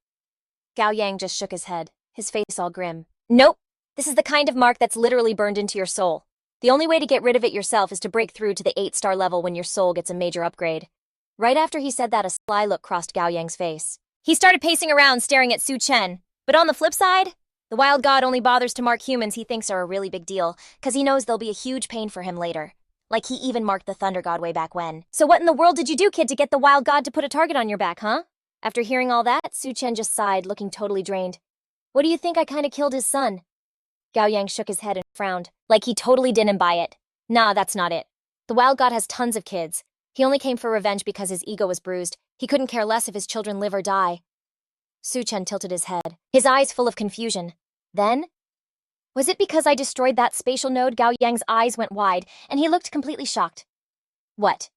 Gao Yang just shook his head, his face all grim. Nope. This is the kind of mark that's literally burned into your soul. The only way to get rid of it yourself is to break through to the 8-star level when your soul gets a major upgrade. Right after he said that, a sly look crossed Gao Yang's face. He started pacing around, staring at Su Chen. But on the flip side, the wild god only bothers to mark humans he thinks are a really big deal, because he knows they'll be a huge pain for him later. Like he even marked the thunder god way back when. So what in the world did you do, kid, to get the wild god to put a target on your back, huh? After hearing all that, Su Chen just sighed, looking totally drained. What do you think, I kinda killed his son? Gao Yang shook his head and frowned, like he totally didn't buy it. Nah, that's not it. The wild god has tons of kids. He only came for revenge because his ego was bruised. He couldn't care less if his children live or die. Su Chen tilted his head, his eyes full of confusion. Then? Was it because I destroyed that spatial node? Gao Yang's eyes went wide, and he looked completely shocked. What?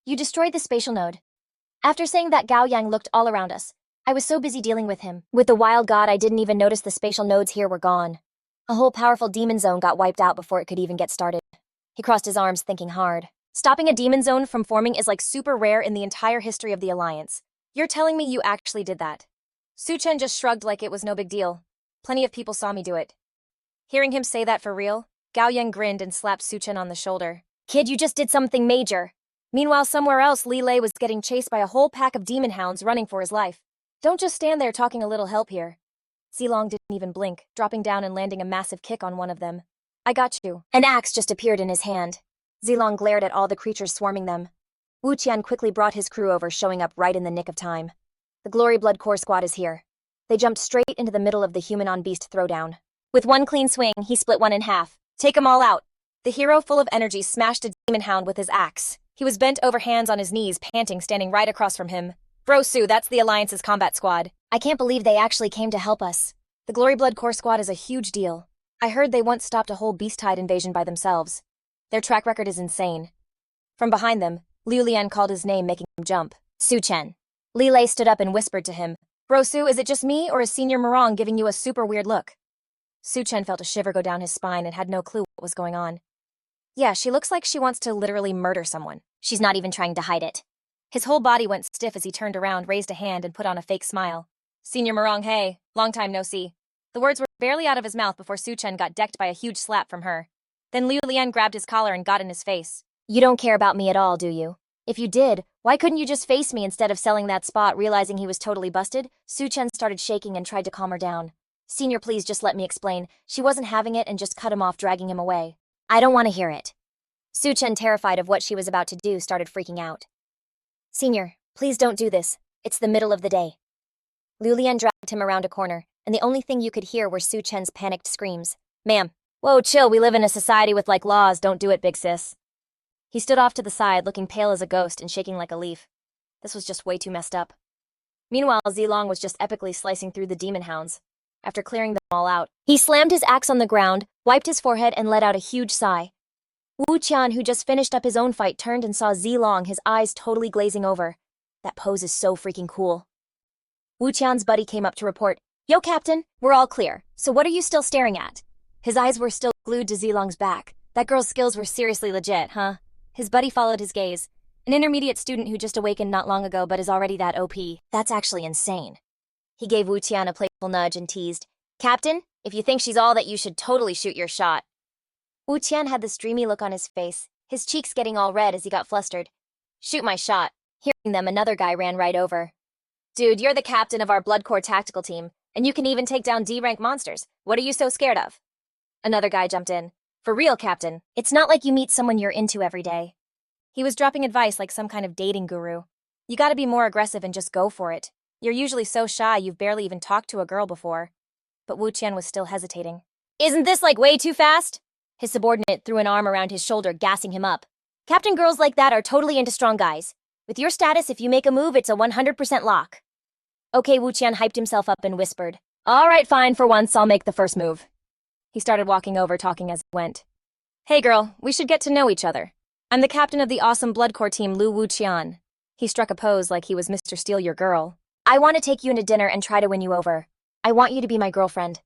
You destroyed the spatial node? After saying that, Gao Yang looked all around us. I was so busy dealing with him. With the wild god, I didn't even notice the spatial nodes here were gone. A whole powerful demon zone got wiped out before it could even get started. He crossed his arms, thinking hard. Stopping a demon zone from forming is like super rare in the entire history of the Alliance. You're telling me you actually did that? Su Chen just shrugged like it was no big deal. Plenty of people saw me do it. Hearing him say that for real, Gao Yang grinned and slapped Su Chen on the shoulder. Kid, you just did something major. Meanwhile, somewhere else, Leilay was getting chased by a whole pack of demon hounds running for his life. Don't just stand there talking a little help here. Zilong didn't even blink, dropping down and landing a massive kick on one of them. I got you. An axe just appeared in his hand. Zilong glared at all the creatures swarming them. Wu Qian quickly brought his crew over, showing up right in the nick of time. The Glory Blood Core squad is here. They jumped straight into the middle of the human-on-beast throwdown. With one clean swing, he split one in half. Take 'em all out. The hero, full of energy, smashed a demon hound with his axe. He was bent over, hands on his knees, panting, standing right across from him. Bro, Su, that's the Alliance's combat squad. I can't believe they actually came to help us. The Glory Blood Core squad is a huge deal. I heard they once stopped a whole beast-tide invasion by themselves. Their track record is insane. From behind them, Liu Lian called his name, making him jump. Su Chen. Leilay stood up and whispered to him. Bro, Su, is it just me, or is Senior Morong giving you a super weird look? Su Chen felt a shiver go down his spine and had no clue what was going on. Yeah, she looks like she wants to literally murder someone. She's not even trying to hide it. His whole body went stiff as he turned around, raised a hand, and put on a fake smile. Senior Morong, hey, long time no see. The words were barely out of his mouth before Su Chen got decked by a huge slap from her. Then Liu Lian grabbed his collar and got in his face. You don't care about me at all, do you? If you did, why couldn't you just face me instead of selling that spot? Realizing he was totally busted, Su Chen started shaking and tried to calm her down. Senior, please just let me explain. She wasn't having it and just cut him off, dragging him away. I don't want to hear it. Su Chen, terrified of what she was about to do, started freaking out. Senior, please don't do this. It's the middle of the day. Liu Lian dragged him around a corner, and the only thing you could hear were Su Chen's panicked screams. Ma'am. Whoa, chill, we live in a society with like laws, don't do it, big sis. He stood off to the side, looking pale as a ghost and shaking like a leaf. This was just way too messed up. Meanwhile, Zilong was just epically slicing through the demon hounds. After clearing them all out, he slammed his axe on the ground, wiped his forehead, and let out a huge sigh. Wu Qian, who just finished up his own fight, turned and saw Zilong, his eyes totally glazing over. That pose is so freaking cool. Wu Qian's buddy came up to report, "Yo, Captain, we're all clear. So what are you still staring at?" His eyes were still glued to Zilong's back. That girl's skills were seriously legit, huh? His buddy followed his gaze. An intermediate student who just awakened not long ago but is already that OP. That's actually insane. He gave Wu Qian a playful nudge and teased, "Captain, if you think she's all that, you should totally shoot your shot." Wu Qian had this dreamy look on his face, his cheeks getting all red as he got flustered. "Shoot my shot." Hearing them, another guy ran right over. "Dude, you're the captain of our Blood Corps tactical team, and you can even take down D-rank monsters. What are you so scared of?" Another guy jumped in. "For real, Captain. It's not like you meet someone you're into every day." He was dropping advice like some kind of dating guru. You gotta be more aggressive and just go for it. You're usually so shy you've barely even talked to a girl before. But Wu Qian was still hesitating. "Isn't this like way too fast?" His subordinate threw an arm around his shoulder, gassing him up. "Captain, girls like that are totally into strong guys. With your status, if you make a move, it's a 100% lock." Okay, Wu Qian hyped himself up and whispered, "All right, fine, for once, I'll make the first move." He started walking over, talking as he went. "Hey girl, we should get to know each other. I'm the captain of the awesome Blood Corps team, Wu Qian." He struck a pose like he was Mr. Steal Your Girl. "I want to take you into dinner and try to win you over. I want you to be my girlfriend."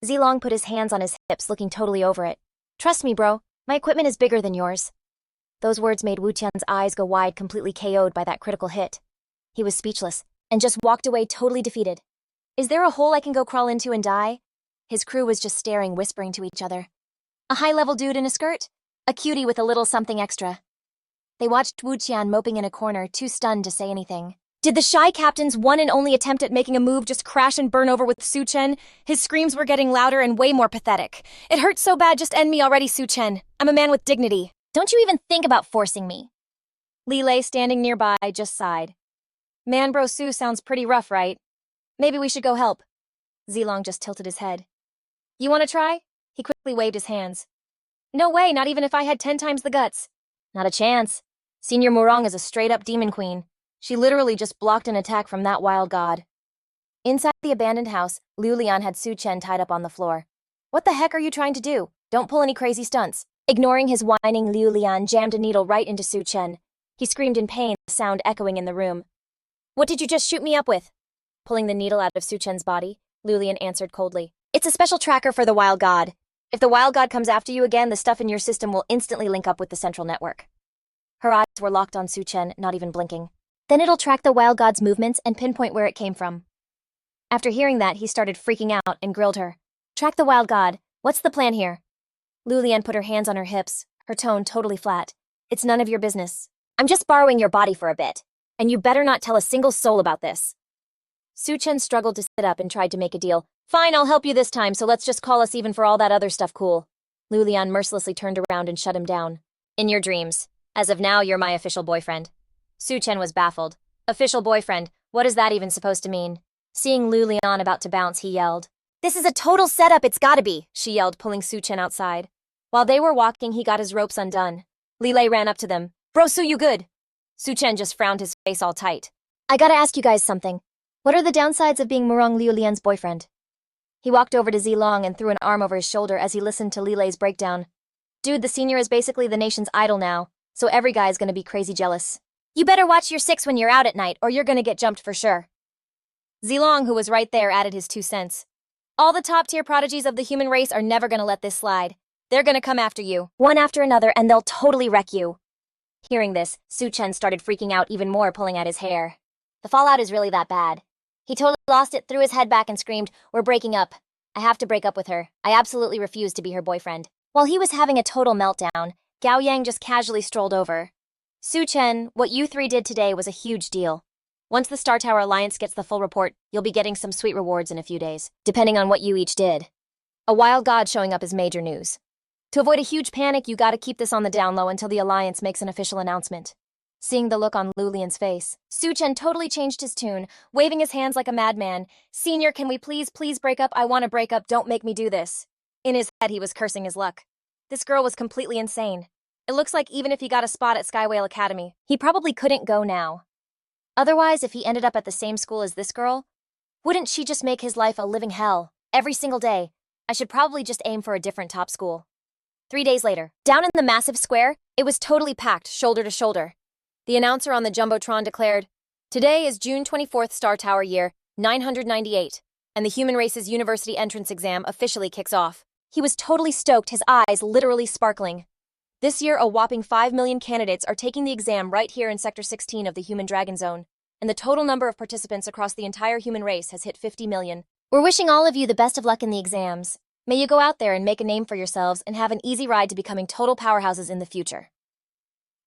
Zilong put his hands on his hips, looking totally over it. "Trust me, bro. My equipment is bigger than yours." Those words made Wu Qian's eyes go wide, completely KO'd by that critical hit. He was speechless, and just walked away totally defeated. Is there a hole I can go crawl into and die? His crew was just staring, whispering to each other. A high-level dude in a skirt? A cutie with a little something extra. They watched Wu Qian moping in a corner, too stunned to say anything. Did the shy captain's one and only attempt at making a move just crash and burn over with Su Chen? His screams were getting louder and way more pathetic. "It hurts so bad, just end me already, Su Chen. I'm a man with dignity. Don't you even think about forcing me." Leilay, standing nearby, just sighed. "Man, bro, Su sounds pretty rough, right? Maybe we should go help." Zilong just tilted his head. "You want to try?" He quickly waved his hands. "No way, not even if I had 10 times the guts." "Not a chance. Senior Murong is a straight-up demon queen. She literally just blocked an attack from that wild god." Inside the abandoned house, Liu Lian had Su Chen tied up on the floor. "What the heck are you trying to do? Don't pull any crazy stunts." Ignoring his whining, Liu Lian jammed a needle right into Su Chen. He screamed in pain, the sound echoing in the room. "What did you just shoot me up with?" Pulling the needle out of Su Chen's body, Liu Lian answered coldly. "It's a special tracker for the wild god. If the wild god comes after you again, the stuff in your system will instantly link up with the central network." Her eyes were locked on Su Chen, not even blinking. "Then it'll track the wild god's movements and pinpoint where it came from." After hearing that, he started freaking out and grilled her. "Track the wild god. What's the plan here?" Liu Lian put her hands on her hips, her tone totally flat. "It's none of your business. I'm just borrowing your body for a bit. And you better not tell a single soul about this." Su Chen struggled to sit up and tried to make a deal. "Fine, I'll help you this time, so let's just call us even for all that other stuff, cool." Liu Lian mercilessly turned around and shut him down. "In your dreams. As of now, you're my official boyfriend." Su Chen was baffled. "Official boyfriend? What is that even supposed to mean?" Seeing Liu Lian about to bounce, he yelled. "This is a total setup, it's gotta be," she yelled, pulling Su Chen outside. While they were walking, he got his ropes undone. Leilay ran up to them. "Bro, Su, you good?" Su Chen just frowned, his face all tight. "I gotta ask you guys something. What are the downsides of being Murong Liu Lian's boyfriend?" He walked over to Zilong and threw an arm over his shoulder as he listened to Leilay's breakdown. "Dude, the senior is basically the nation's idol now, so every guy is gonna be crazy jealous. You better watch your six when you're out at night, or you're gonna get jumped for sure." Zilong, who was right there, added his 2 cents. "All the top-tier prodigies of the human race are never gonna let this slide. They're gonna come after you, one after another, and they'll totally wreck you." Hearing this, Su Chen started freaking out even more, pulling at his hair. The fallout is really that bad. He totally lost it, threw his head back and screamed, "We're breaking up. I have to break up with her. I absolutely refuse to be her boyfriend." While he was having a total meltdown, Gao Yang just casually strolled over. "Su Chen, what you three did today was a huge deal. Once the Star Tower Alliance gets the full report, you'll be getting some sweet rewards in a few days, depending on what you each did. A wild god showing up is major news. To avoid a huge panic, you gotta keep this on the down low until the Alliance makes an official announcement." Seeing the look on Liu Lian's face, Su Chen totally changed his tune, waving his hands like a madman. "Senior, can we please break up? I want to break up, don't make me do this." In his head, he was cursing his luck. This girl was completely insane. It looks like even if he got a spot at Skywhale Academy, he probably couldn't go now. Otherwise, if he ended up at the same school as this girl, wouldn't she just make his life a living hell, every single day? I should probably just aim for a different top school. 3 days later, down in the massive square, it was totally packed, shoulder to shoulder. The announcer on the Jumbotron declared, "Today is June 24th Star Tower year, 998, and the human race's university entrance exam officially kicks off." He was totally stoked, his eyes literally sparkling. This year, a whopping 5 million candidates are taking the exam right here in Sector 16 of the Human Dragon Zone, and the total number of participants across the entire human race has hit 50 million. We're wishing all of you the best of luck in the exams. May you go out there and make a name for yourselves and have an easy ride to becoming total powerhouses in the future.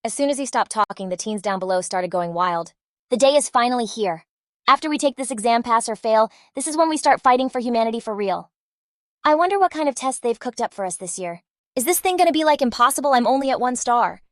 As soon as he stopped talking, the teens down below started going wild. The day is finally here. After we take this exam, pass or fail, this is when we start fighting for humanity for real. I wonder what kind of test they've cooked up for us this year. Is this thing gonna be like impossible? I'm only at 1 star.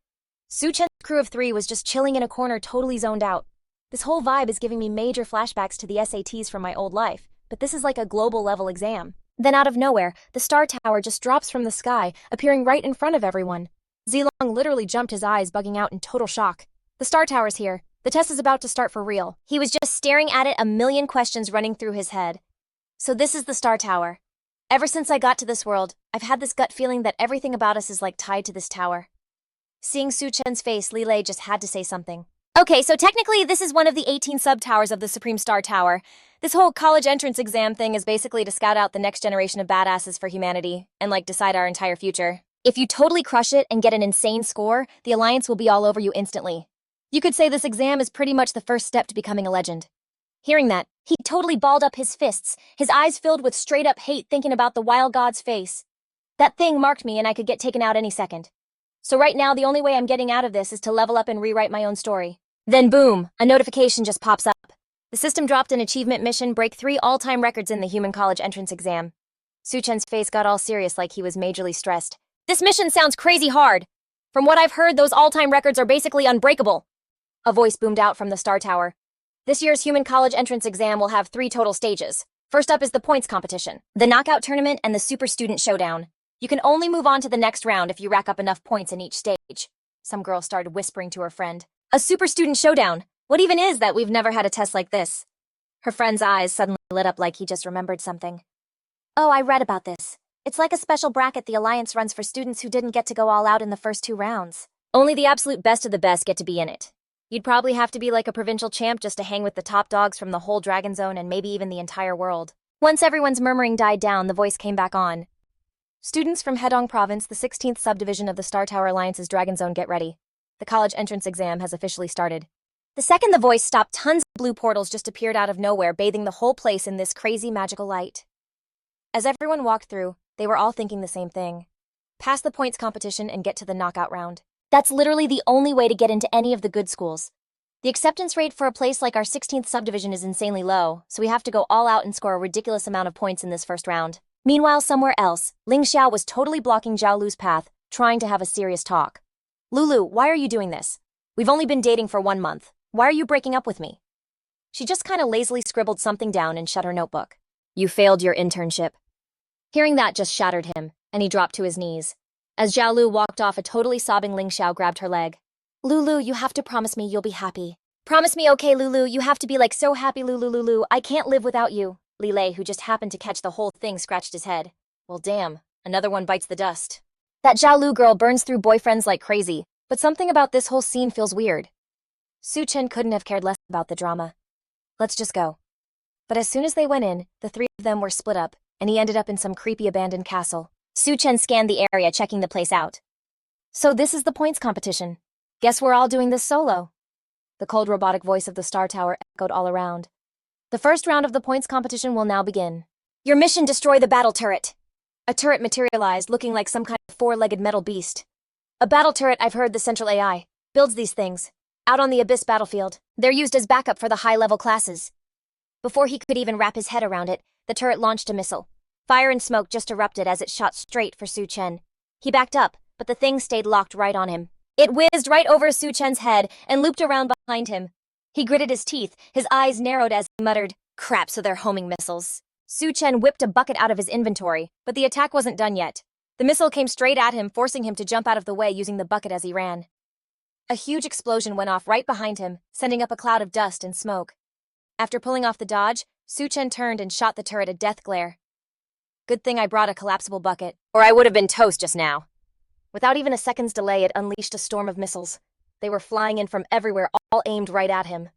Su Chen's crew of 3 was just chilling in a corner, totally zoned out. This whole vibe is giving me major flashbacks to the SATs from my old life, but this is like a global level exam. Then out of nowhere, the star tower just drops from the sky, appearing right in front of everyone. Zilong literally jumped, his eyes bugging out in total shock. The star tower's here. The test is about to start for real. He was just staring at it, a million questions running through his head. So this is the star tower. Ever since I got to this world, I've had this gut feeling that everything about us is like tied to this tower. Seeing Su Chen's face, Leilay just had to say something. Okay, so technically this is one of the 18 sub-towers of the Supreme Star Tower. This whole college entrance exam thing is basically to scout out the next generation of badasses for humanity and like decide our entire future. If you totally crush it and get an insane score, the Alliance will be all over you instantly. You could say this exam is pretty much the first step to becoming a legend. Hearing that, he totally balled up his fists, his eyes filled with straight-up hate thinking about the wild god's face. That thing marked me and I could get taken out any second. So right now, the only way I'm getting out of this is to level up and rewrite my own story. Then boom, a notification just pops up. The system dropped an achievement mission, break 3 all-time records in the human college entrance exam. Su Chen's face got all serious like he was majorly stressed. This mission sounds crazy hard. From what I've heard, those all-time records are basically unbreakable. A voice boomed out from the Star Tower. This year's human college entrance exam will have 3 total stages. First up is the points competition, the knockout tournament, and the super student showdown. You can only move on to the next round if you rack up enough points in each stage. Some girl started whispering to her friend. A super student showdown? What even is that? We've never had a test like this. Her friend's eyes suddenly lit up like he just remembered something. Oh, I read about this. It's like a special bracket the Alliance runs for students who didn't get to go all out in the first 2 rounds. Only the absolute best of the best get to be in it. You'd probably have to be like a provincial champ just to hang with the top dogs from the whole Dragon Zone and maybe even the entire world. Once everyone's murmuring died down, the voice came back on. Students from Hedong Province, the 16th subdivision of the Star Tower Alliance's Dragon Zone, get ready. The college entrance exam has officially started. The second the voice stopped, tons of blue portals just appeared out of nowhere, bathing the whole place in this crazy magical light. As everyone walked through, they were all thinking the same thing. Pass the points competition and get to the knockout round. That's literally the only way to get into any of the good schools. The acceptance rate for a place like our 16th subdivision is insanely low, so we have to go all out and score a ridiculous amount of points in this first round. Meanwhile, somewhere else, Ling Xiao was totally blocking Zhao Lu's path, trying to have a serious talk. Lulu, why are you doing this? We've only been dating for 1 month. Why are you breaking up with me? She just kind of lazily scribbled something down and shut her notebook. You failed your internship. Hearing that just shattered him, and he dropped to his knees. As Zhao Lu walked off, a totally sobbing Ling Xiao grabbed her leg. Lulu, you have to promise me you'll be happy. Promise me, okay, Lulu, you have to be like so happy, Lulu, I can't live without you. Leilay, who just happened to catch the whole thing, scratched his head. Well, damn, another one bites the dust. That Zhao Lu girl burns through boyfriends like crazy, but something about this whole scene feels weird. Su Chen couldn't have cared less about the drama. Let's just go. But as soon as they went in, the 3 of them were split up, and he ended up in some creepy abandoned castle. Su Chen scanned the area, checking the place out. So this is the points competition. Guess we're all doing this solo. The cold robotic voice of the Star Tower echoed all around. The first round of the points competition will now begin. Your mission: destroy the battle turret. A turret materialized, looking like some kind of 4-legged metal beast. A battle turret, I've heard the Central AI builds these things. Out on the Abyss battlefield, they're used as backup for the high-level classes. Before he could even wrap his head around it, the turret launched a missile. Fire and smoke just erupted as it shot straight for Su Chen. He backed up, but the thing stayed locked right on him. It whizzed right over Su Chen's head and looped around behind him. He gritted his teeth, his eyes narrowed as he muttered, "Crap, so they're homing missiles." Su Chen whipped a bucket out of his inventory, but the attack wasn't done yet. The missile came straight at him, forcing him to jump out of the way using the bucket as he ran. A huge explosion went off right behind him, sending up a cloud of dust and smoke. After pulling off the dodge, Su Chen turned and shot the turret a death glare. Good thing I brought a collapsible bucket, or I would have been toast just now. Without even a second's delay, it unleashed a storm of missiles. They were flying in from everywhere, all aimed right at him.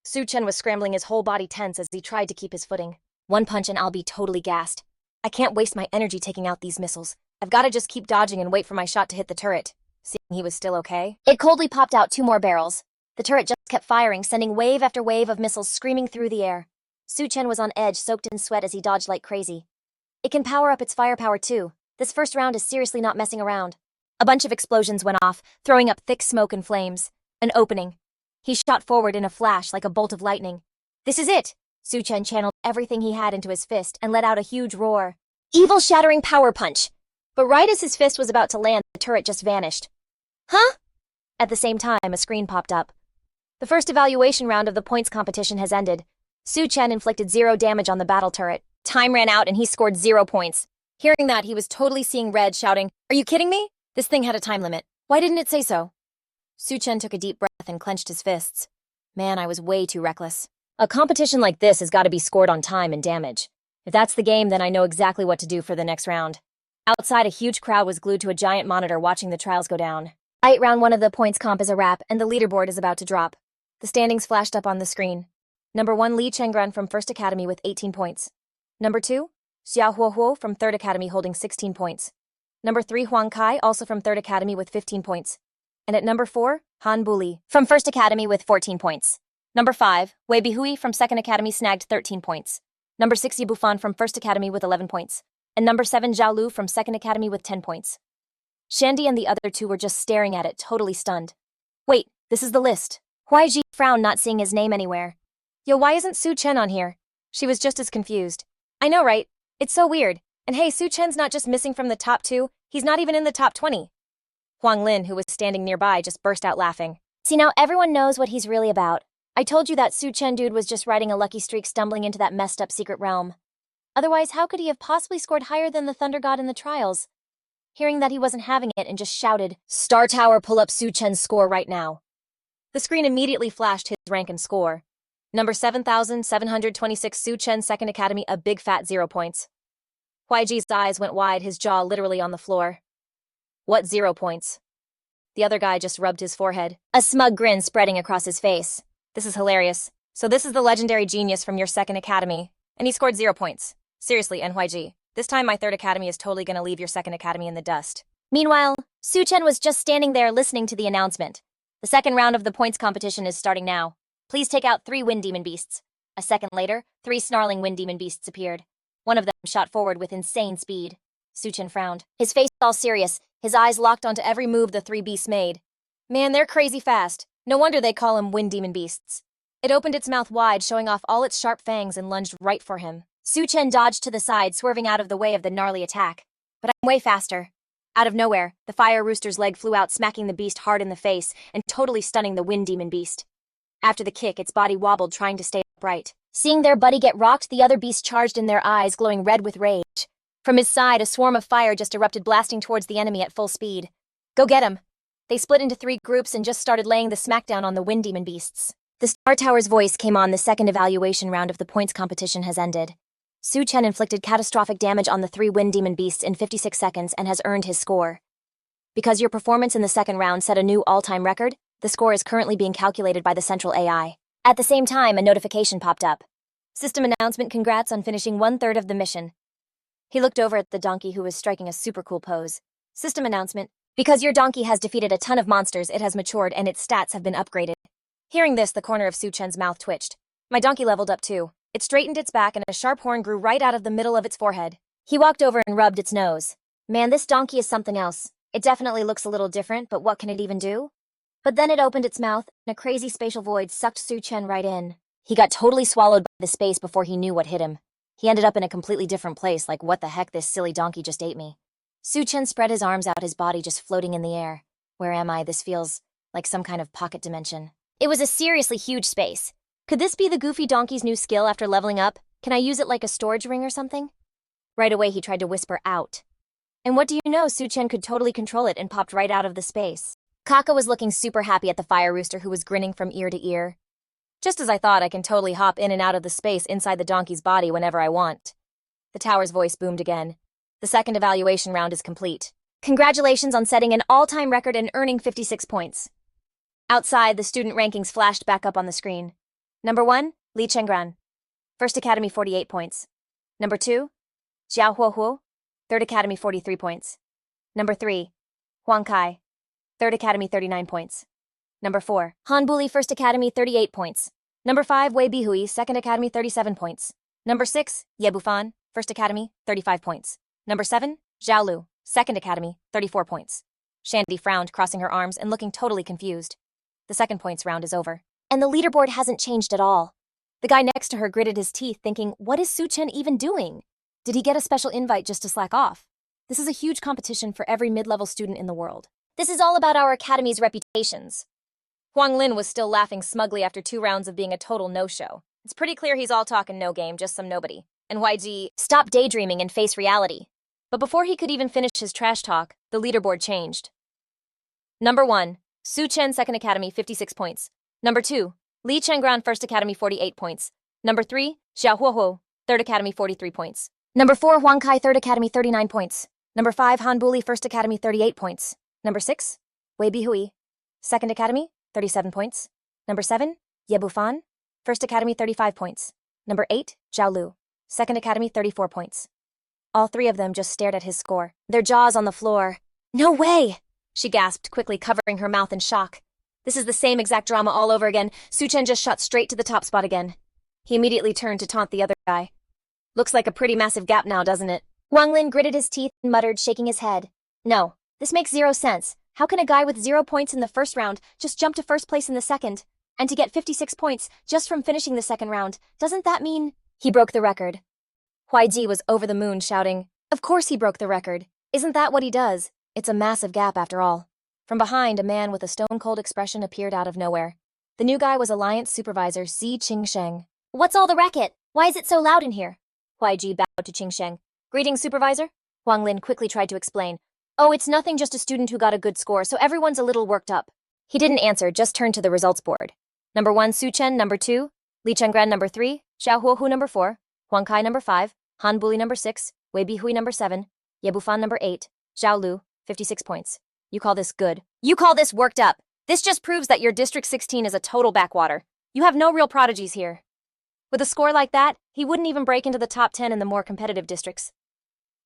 Su Chen was scrambling, his whole body tense as he tried to keep his footing. One punch and I'll be totally gassed. I can't waste my energy taking out these missiles. I've got to just keep dodging and wait for my shot to hit the turret. Seeing he was still okay, it coldly popped out 2 more barrels. The turret just kept firing, sending wave after wave of missiles screaming through the air. Su Chen was on edge, soaked in sweat as he dodged like crazy. It can power up its firepower too. This first round is seriously not messing around. A bunch of explosions went off, throwing up thick smoke and flames. An opening. He shot forward in a flash like a bolt of lightning. This is it! Su Chen channeled everything he had into his fist and let out a huge roar. Evil shattering power punch! But right as his fist was about to land, the turret just vanished. Huh? At the same time, a screen popped up. The first evaluation round of the points competition has ended. Su Chen inflicted 0 damage on the battle turret. Time ran out and he scored 0 points. Hearing that, he was totally seeing red, shouting, "Are you kidding me? This thing had a time limit. Why didn't it say so?" Su Chen took a deep breath and clenched his fists. Man, I was way too reckless. A competition like this has got to be scored on time and damage. If that's the game, then I know exactly what to do for the next round. Outside, a huge crowd was glued to a giant monitor watching the trials go down. Round 1 of the points comp is a wrap, and the leaderboard is about to drop. The standings flashed up on the screen. Number 1, Li Chenggren from 1st Academy with 18 points. Number 2, Xiao Huohuo from 3rd Academy holding 16 points. Number 3, Huang Kai, also from 3rd Academy with 15 points. And at number 4, Han Buli from 1st Academy with 14 points. Number 5, Wei Bihui from 2nd Academy snagged 13 points. Number 6, Yibufan from 1st Academy with 11 points. And number 7, Zhao Lu from 2nd Academy with 10 points. Shandy and the other 2 were just staring at it, totally stunned. Wait, this is the list. Huaiji frowned, not seeing his name anywhere. Yo, why isn't Su Chen on here? She was just as confused. I know, right? It's so weird. And hey, Su Chen's not just missing from the top 2, he's not even in the top 20. Huang Lin, who was standing nearby, just burst out laughing. See, now everyone knows what he's really about. I told you that Su Chen dude was just riding a lucky streak, stumbling into that messed up secret realm. Otherwise, how could he have possibly scored higher than the Thunder God in the trials? Hearing that he wasn't having it and just shouted, "Star Tower, pull up Su Chen's score right now." The screen immediately flashed his rank and score. Number 7,726, Su Chen, 2nd Academy, a big fat 0 points. Huaiji's eyes went wide, his jaw literally on the floor. What 0 points? The other guy just rubbed his forehead, a smug grin spreading across his face. This is hilarious. So this is the legendary genius from your 2nd Academy, and he scored 0 points. Seriously, NYG, this time my 3rd Academy is totally gonna leave your 2nd Academy in the dust. Meanwhile, Su Chen was just standing there listening to the announcement. The second round of the points competition is starting now. Please take out 3 wind demon beasts. A second later, 3 snarling wind demon beasts appeared. One of them shot forward with insane speed. Su Chen frowned, his face all serious, his eyes locked onto every move the 3 beasts made. Man, they're crazy fast. No wonder they call them wind demon beasts. It opened its mouth wide, showing off all its sharp fangs, and lunged right for him. Su Chen dodged to the side, swerving out of the way of the gnarly attack. But I'm way faster. Out of nowhere, the fire rooster's leg flew out, smacking the beast hard in the face and totally stunning the wind demon beast. After the kick, its body wobbled, trying to stay upright. Seeing their buddy get rocked, the other beasts charged in, their eyes glowing red with rage. From his side, a swarm of fire just erupted, blasting towards the enemy at full speed. Go get him! They split into 3 groups and just started laying the smackdown on the wind demon beasts. The Star Tower's voice came on. The second evaluation round of the points competition has ended. Su Chen inflicted catastrophic damage on the 3 wind demon beasts in 56 seconds and has earned his score. Because your performance in the second round set a new all-time record, the score is currently being calculated by the central AI. At the same time, a notification popped up. System announcement: congrats on finishing 1/3 of the mission. He looked over at the donkey, who was striking a super cool pose. System announcement: because your donkey has defeated a ton of monsters, it has matured and its stats have been upgraded. Hearing this, the corner of Su Chen's mouth twitched. My donkey leveled up too. It straightened its back and a sharp horn grew right out of the middle of its forehead. He walked over and rubbed its nose. Man, this donkey is something else. It definitely looks a little different, but what can it even do? But then it opened its mouth, and a crazy spatial void sucked Su Chen right in. He got totally swallowed by the space before he knew what hit him. He ended up in a completely different place, like what the heck, this silly donkey just ate me. Su Chen spread his arms out, his body just floating in the air. Where am I? This feels like some kind of pocket dimension. It was a seriously huge space. Could this be the goofy donkey's new skill after leveling up? Can I use it like a storage ring or something? Right away he tried to whisper out. And what do you know, Su Chen could totally control it and popped right out of the space. Kaka was looking super happy at the fire rooster, who was grinning from ear to ear. Just as I thought, I can totally hop in and out of the space inside the donkey's body whenever I want. The tower's voice boomed again. The second evaluation round is complete. Congratulations on setting an all-time record and earning 56 points. Outside, the student rankings flashed back up on the screen. Number 1, Li Chenggran. First Academy, 48 points. Number 2, Zhao Huohuo. Third Academy, 43 points. Number 3, Huang Kai. Third Academy, 39 points. Number 4, Han Buli, First Academy, 38 points. Number 5, Wei Bihui, Second Academy, 37 points. Number 6, Ye Bufan, First Academy, 35 points. Number 7, Zhao Lu, Second Academy, 34 points. Shandy frowned, crossing her arms and looking totally confused. The second points round is over. And the leaderboard hasn't changed at all. The guy next to her gritted his teeth, thinking, what is Su Chen even doing? Did he get a special invite just to slack off? This is a huge competition for every mid-level student in the world. This is all about our academy's reputations. Huang Lin was still laughing smugly after 2 rounds of being a total no-show. It's pretty clear he's all talk and no game, just some nobody. And YG, stop daydreaming and face reality. But before he could even finish his trash talk, the leaderboard changed. Number 1, Su Chen, Second Academy, 56 points. Number 2, Li Chenggran, First Academy, 48 points. Number 3, Zhao Huohuo, Third Academy, 43 points. Number 4, Huang Kai, Third Academy, 39 points. Number 5, Han Buli, First Academy, 38 points. Number 6, Wei Bihui, Second Academy, 37 points. Number 7, Ye Bufan, First Academy, 35 points. Number 8, Zhao Lu, Second Academy, 34 points. All 3 of them just stared at his score, their jaws on the floor. No way! She gasped, quickly covering her mouth in shock. This is the same exact drama all over again. Su Chen just shot straight to the top spot again. He immediately turned to taunt the other guy. Looks like a pretty massive gap now, doesn't it? Huang Lin gritted his teeth and muttered, shaking his head. No, this makes 0 sense. How can a guy with 0 points in the first round just jump to first place in the second? And to get 56 points just from finishing the second round, doesn't that mean he broke the record? YG was over the moon, shouting, of course he broke the record. Isn't that what he does? It's a massive gap after all. From behind, a man with a stone-cold expression appeared out of nowhere. The new guy was Alliance Supervisor Xi Qingsheng. What's all the racket? Why is it so loud in here? YG bowed to Qingsheng. Greetings, Supervisor? Huang Lin quickly tried to explain. Oh, it's nothing, just a student who got a good score, so everyone's a little worked up. He didn't answer, just turned to the results board. Number 1, Su Chen. Number 2, Li Chenggran. Number 3, Zhao Huohu. Number 4, Huang Kai. Number 5, Han Buli. Number 6, Wei Bihui. Number 7, Ye Bufan. Number 8, Zhao Lu, 56 points. You call this good? You call this worked up? This just proves that your District 16 is a total backwater. You have no real prodigies here. With a score like that, he wouldn't even break into the top 10 in the more competitive districts.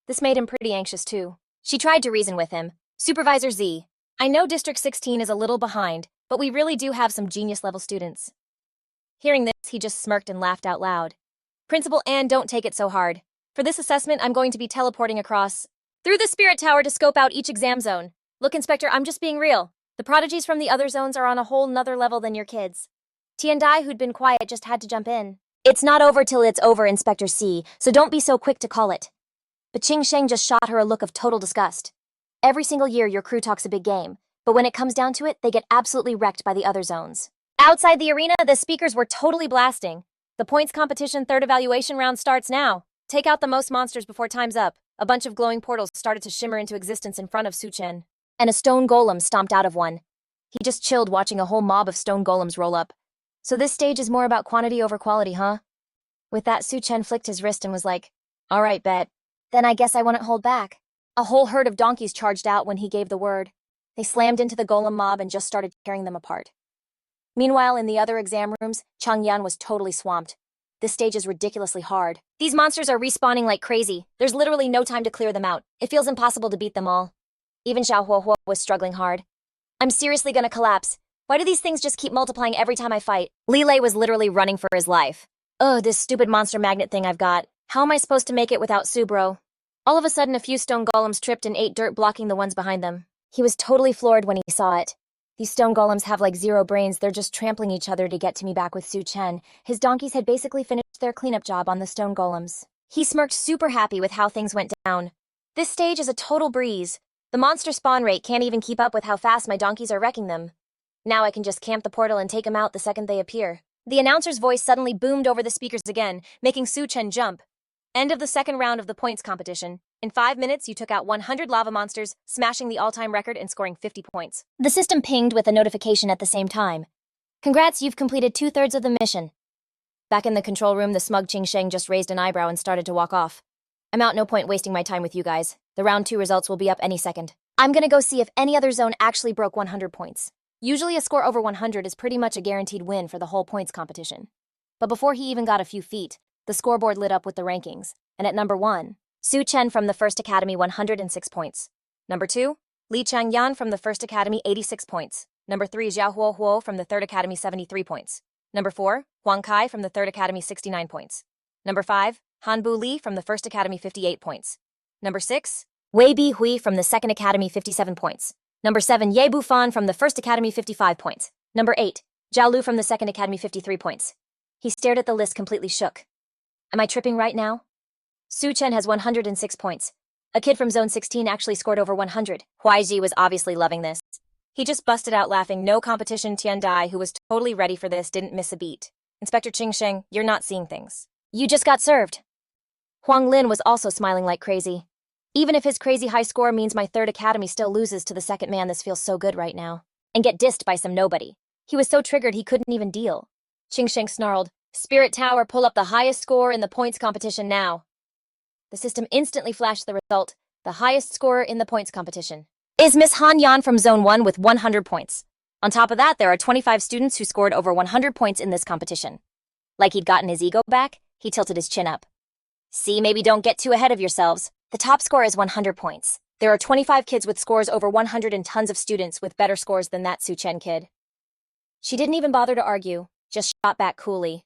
This made him pretty anxious too. She tried to reason with him. Supervisor Z, I know District 16 is a little behind, but we really do have some genius-level students. Hearing this, he just smirked and laughed out loud. Principal Ann, don't take it so hard. For this assessment, I'm going to be teleporting across through the Spirit Tower to scope out each exam zone. Look, Inspector, I'm just being real. The prodigies from the other zones are on a whole nother level than your kids. Tiandai, who'd been quiet, just had to jump in. It's not over till it's over, Inspector C, so don't be so quick to call it. But Qingsheng just shot her a look of total disgust. Every single year your crew talks a big game, but when it comes down to it, they get absolutely wrecked by the other zones. Outside the arena, the speakers were totally blasting. The points competition third evaluation round starts now. Take out the most monsters before time's up. A bunch of glowing portals started to shimmer into existence in front of Su Chen. And a stone golem stomped out of one. He just chilled watching a whole mob of stone golems roll up. So this stage is more about quantity over quality, huh? With that, Su Chen flicked his wrist and was like, all right, bet. Then I guess I wouldn't hold back. A whole herd of donkeys charged out when he gave the word. They slammed into the golem mob and just started tearing them apart. Meanwhile, in the other exam rooms, Changyan was totally swamped. This stage is ridiculously hard. These monsters are respawning like crazy. There's literally no time to clear them out. It feels impossible to beat them all. Even Zhao Huohuo was struggling hard. I'm seriously gonna collapse. Why do these things just keep multiplying every time I fight? Leilay was literally running for his life. Ugh, this stupid monster magnet thing I've got. How am I supposed to make it without Subro? All of a sudden, a few stone golems tripped and ate dirt, blocking the ones behind them. He was totally floored when he saw it. These stone golems have like 0 brains. They're just trampling each other to get to me back with Su Chen. His donkeys had basically finished their cleanup job on the stone golems. He smirked, super happy with how things went down. This stage is a total breeze. The monster spawn rate can't even keep up with how fast my donkeys are wrecking them. Now I can just camp the portal and take them out the second they appear. The announcer's voice suddenly boomed over the speakers again, making Su Chen jump. End of the second round of the points competition. In 5 minutes, you took out 100 lava monsters, smashing the all-time record and scoring 50 points. The system pinged with a notification at the same time. Congrats, you've completed 2/3 of the mission. Back in the control room, the smug Qingsheng just raised an eyebrow and started to walk off. I'm out, no point wasting my time with you guys. The round 2 results will be up any second. I'm gonna go see if any other zone actually broke 100 points. Usually a score over 100 is pretty much a guaranteed win for the whole points competition. But before he even got a few feet, the scoreboard lit up with the rankings, and at number 1, Su Chen from the First Academy 106 points. Number 2, Li Changyan from the First Academy 86 points. Number 3, Zhao Huo from the Third Academy 73 points. Number 4, Huang Kai from the Third Academy 69 points. Number 5, Hanbu Li from the First Academy 58 points. Number 6, Wei Bi Hui from the Second Academy 57 points. Number 7, Ye Bufan from the First Academy 55 points. Number 8, Zhao Lu from the Second Academy 53 points. He stared at the list completely shook. Am I tripping right now? Su Chen has 106 points. A kid from Zone 16 actually scored over 100. Huaiji was obviously loving this. He just busted out laughing. No competition. Tian Dai, who was totally ready for this, didn't miss a beat. Inspector Ching Sheng, you're not seeing things. You just got served. Huang Lin was also smiling like crazy. Even if his crazy high score means my Third Academy still loses to the second man, this feels so good right now. And get dissed by some nobody. He was so triggered he couldn't even deal. Ching Sheng snarled, Spirit Tower, pull up the highest score in the points competition now. The system instantly flashed the result. The highest scorer in the points competition is Miss Han Yan from Zone 1 with 100 points. On top of that, there are 25 students who scored over 100 points in this competition. Like he'd gotten his ego back, he tilted his chin up. See, maybe don't get too ahead of yourselves. The top score is 100 points. There are 25 kids with scores over 100 and tons of students with better scores than that Su Chen kid. She didn't even bother to argue, just shot back coolly.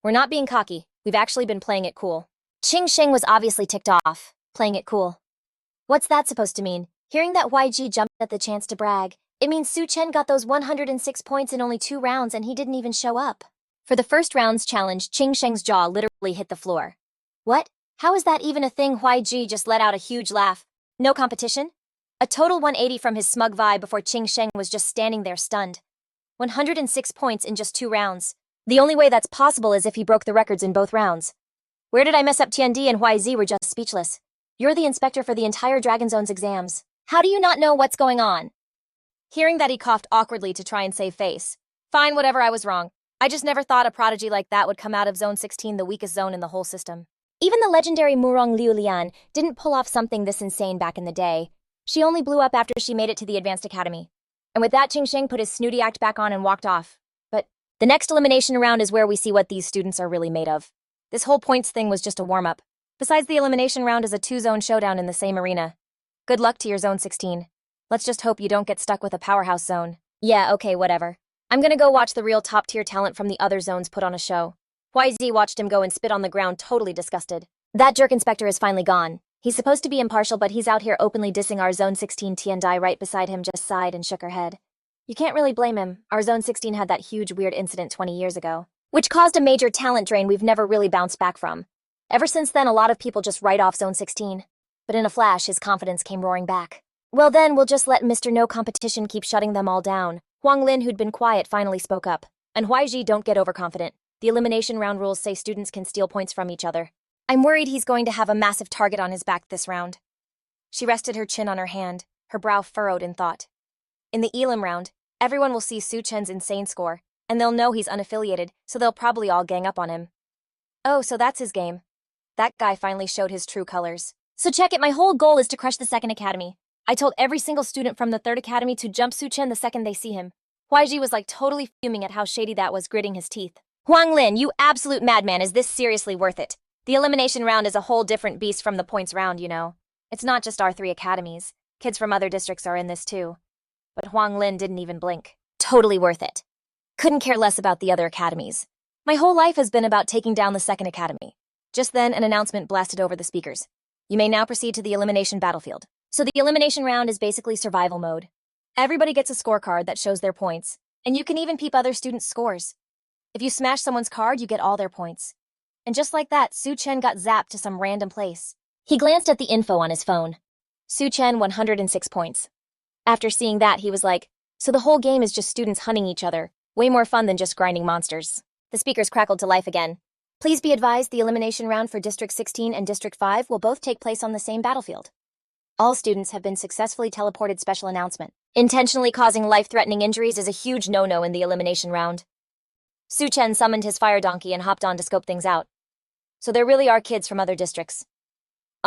We're not being cocky. We've actually been playing it cool. Ching Sheng was obviously ticked off, playing it cool. What's that supposed to mean? Hearing that YG jumped at the chance to brag, it means Su Chen got those 106 points in only 2 rounds and he didn't even show up. For the first round's challenge, Ching Sheng's jaw literally hit the floor. What? How is that even a thing? YG just let out a huge laugh. No competition? A total 180 from his smug vibe before Ching Sheng was just standing there stunned. 106 points in just 2 rounds. The only way that's possible is if he broke the records in both rounds. Where did I mess up? Tiandi and YZ were just speechless. You're the inspector for the entire Dragon Zone's exams. How do you not know what's going on? Hearing that, he coughed awkwardly to try and save face. Fine, whatever, I was wrong. I just never thought a prodigy like that would come out of Zone 16, the weakest zone in the whole system. Even the legendary Murong Liu Lian didn't pull off something this insane back in the day. She only blew up after she made it to the Advanced Academy. And with that, Ching Sheng put his snooty act back on and walked off. But the next elimination round is where we see what these students are really made of. This whole points thing was just a warm-up. Besides, the elimination round is a 2-zone showdown in the same arena. Good luck to your Zone 16. Let's just hope you don't get stuck with a powerhouse zone. Yeah, okay, whatever. I'm gonna go watch the real top-tier talent from the other zones put on a show. YZ watched him go and spit on the ground, totally disgusted. That jerk inspector is finally gone. He's supposed to be impartial, but he's out here openly dissing our Zone 16. Tiandai right beside him just sighed and shook her head. You can't really blame him. Our Zone 16 had that huge weird incident 20 years ago, which caused a major talent drain we've never really bounced back from. Ever since then, a lot of people just write off Zone 16. But in a flash, his confidence came roaring back. Well then, we'll just let Mr. No Competition keep shutting them all down. Huang Lin, who'd been quiet, finally spoke up. And YG, don't get overconfident. The elimination round rules say students can steal points from each other. I'm worried he's going to have a massive target on his back this round. She rested her chin on her hand, her brow furrowed in thought. In the elim round, everyone will see Su Chen's insane score, and they'll know he's unaffiliated, so they'll probably all gang up on him. Oh, so that's his game. That guy finally showed his true colors. So check it, my whole goal is to crush the Second Academy. I told every single student from the Third Academy to jump Su Chen the second they see him. YG was like totally fuming at how shady that was, gritting his teeth. Huang Lin, you absolute madman, is this seriously worth it? The elimination round is a whole different beast from the points round, you know. It's not just our 3 academies. Kids from other districts are in this too. But Huang Lin didn't even blink. Totally worth it. Couldn't care less about the other academies. My whole life has been about taking down the Second Academy. Just then, an announcement blasted over the speakers. You may now proceed to the elimination battlefield. So the elimination round is basically survival mode. Everybody gets a scorecard that shows their points, and you can even peep other students' scores. If you smash someone's card, you get all their points. And just like that, Su Chen got zapped to some random place. He glanced at the info on his phone. Su Chen, 106 points. After seeing that, he was like, so the whole game is just students hunting each other. Way more fun than just grinding monsters. The speakers crackled to life again. Please be advised, the elimination round for District 16 and District 5 will both take place on the same battlefield. All students have been successfully teleported. Special announcement. Intentionally causing life-threatening injuries is a huge no-no in the elimination round. Su Chen summoned his fire donkey and hopped on to scope things out. So there really are kids from other districts.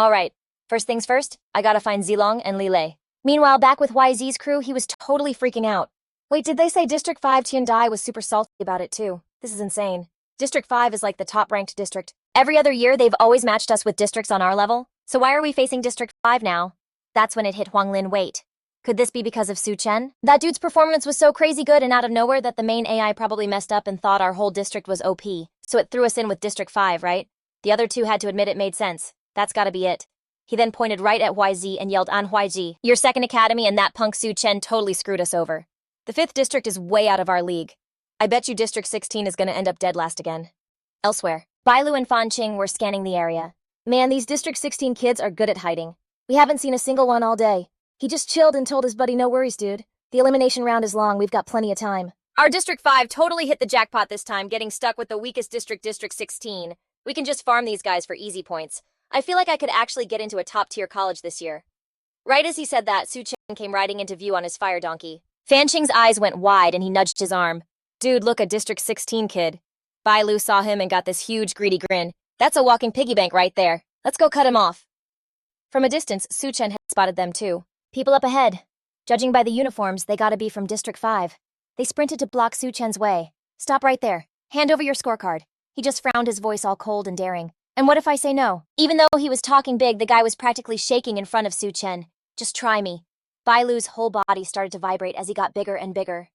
Alright, first things first, I gotta find Zilong and Leilay. Meanwhile, back with YZ's crew, he was totally freaking out. Wait, did they say District 5 Tiandai was super salty about it too? This is insane. District 5 is like the top-ranked district. Every other year, they've always matched us with districts on our level. So why are we facing District 5 now? That's when it hit Huang Lin. Wait. Could this be because of Su Chen? That dude's performance was so crazy good and out of nowhere that the main AI probably messed up and thought our whole district was OP. So it threw us in with District 5, right? The other two had to admit it made sense. That's gotta be it. He then pointed right at YZ and yelled, "An YZ, your second academy and that punk Su Chen totally screwed us over. The 5th district is way out of our league. I bet you District 16 is gonna end up dead last again." Elsewhere, Bailu and Fan Qing were scanning the area. Man, these District 16 kids are good at hiding. We haven't seen a single one all day. He just chilled and told his buddy, "No worries, dude. The elimination round is long, we've got plenty of time." Our District 5 totally hit the jackpot this time, getting stuck with the weakest district, District 16. We can just farm these guys for easy points. I feel like I could actually get into a top-tier college this year. Right as he said that, Su Chen came riding into view on his fire donkey. Fan Qing's eyes went wide and he nudged his arm. "Dude, look, a District 16 kid." Bailu saw him and got this huge greedy grin. "That's a walking piggy bank right there. Let's go cut him off." From a distance, Su Chen had spotted them too. People up ahead. Judging by the uniforms, they gotta be from District 5. They sprinted to block Su Chen's way. "Stop right there. Hand over your scorecard." He just frowned, his voice all cold and daring. "And what if I say no?" Even though he was talking big, the guy was practically shaking in front of Su Chen. "Just try me." Bailu's whole body started to vibrate as he got bigger and bigger.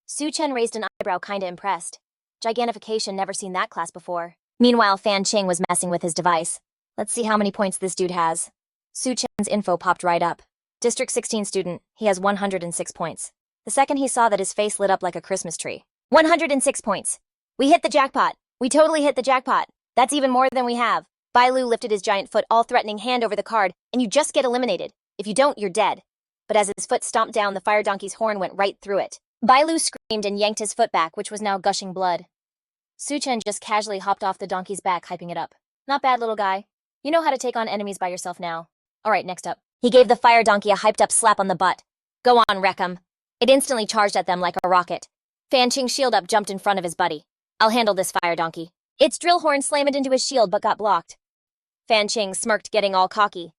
Su Chen raised an eyebrow, kinda impressed. Gigantification, never seen that class before. Meanwhile, Fan Qing was messing with his device. Let's see how many points this dude has. Su Chen's info popped right up. District 16 student, he has 106 points. The second he saw that, his face lit up like a Christmas tree. 106 points. We hit the jackpot. We totally hit the jackpot. That's even more than we have. Bailu lifted his giant foot, all threatening, "Hand over the card, and you just get eliminated. If you don't, you're dead." But as his foot stomped down, the fire donkey's horn went right through it. Bailu screamed and yanked his foot back, which was now gushing blood. Su Chen just casually hopped off the donkey's back, hyping it up. "Not bad, little guy. You know how to take on enemies by yourself now. Alright, next up." He gave the fire donkey a hyped up slap on the butt. "Go on, wreck 'em." It instantly charged at them like a rocket. Fan Qing's shield up jumped in front of his buddy. "I'll handle this fire donkey." Its drill horn slammed into his shield but got blocked. Fan Qing smirked, getting all cocky.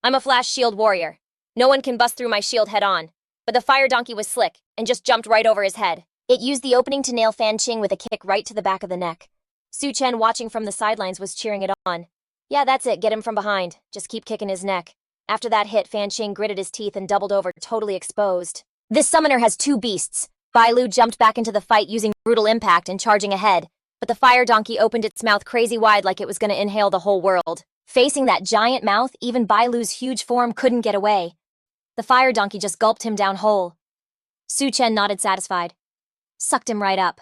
"I'm a flash shield warrior. No one can bust through my shield head on." But the fire donkey was slick and just jumped right over his head. It used the opening to nail Fan Qing with a kick right to the back of the neck. Su Chen, watching from the sidelines, was cheering it on. "Yeah, that's it, get him from behind. Just keep kicking his neck." After that hit, Fan Qing gritted his teeth and doubled over, totally exposed. "This summoner has two beasts." Bailu jumped back into the fight using brutal impact and charging ahead, but the fire donkey opened its mouth crazy wide like it was gonna inhale the whole world. Facing that giant mouth, even Bailu's huge form couldn't get away. The fire donkey just gulped him down whole. Su Chen nodded, satisfied. Sucked him right up.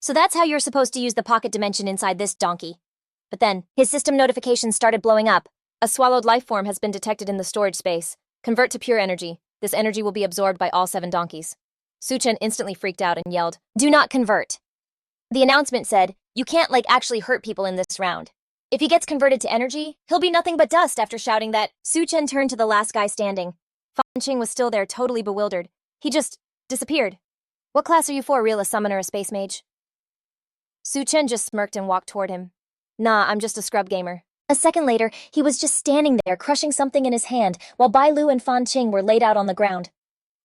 "So that's how you're supposed to use the pocket dimension inside this donkey." But then, his system notifications started blowing up. "A swallowed life form has been detected in the storage space. Convert to pure energy. This energy will be absorbed by all 7 donkeys." Su Chen instantly freaked out and yelled, "Do not convert." The announcement said, "You can't actually hurt people in this round. If he gets converted to energy, he'll be nothing but dust." After shouting that, Su Chen turned to the last guy standing. Fan Qing was still there, totally bewildered. He just disappeared. "What class are you for, real? A summoner, a space mage?" Su Chen just smirked and walked toward him. "Nah, I'm just a scrub gamer." A second later, he was just standing there, crushing something in his hand, while Bailu and Fan Qing were laid out on the ground.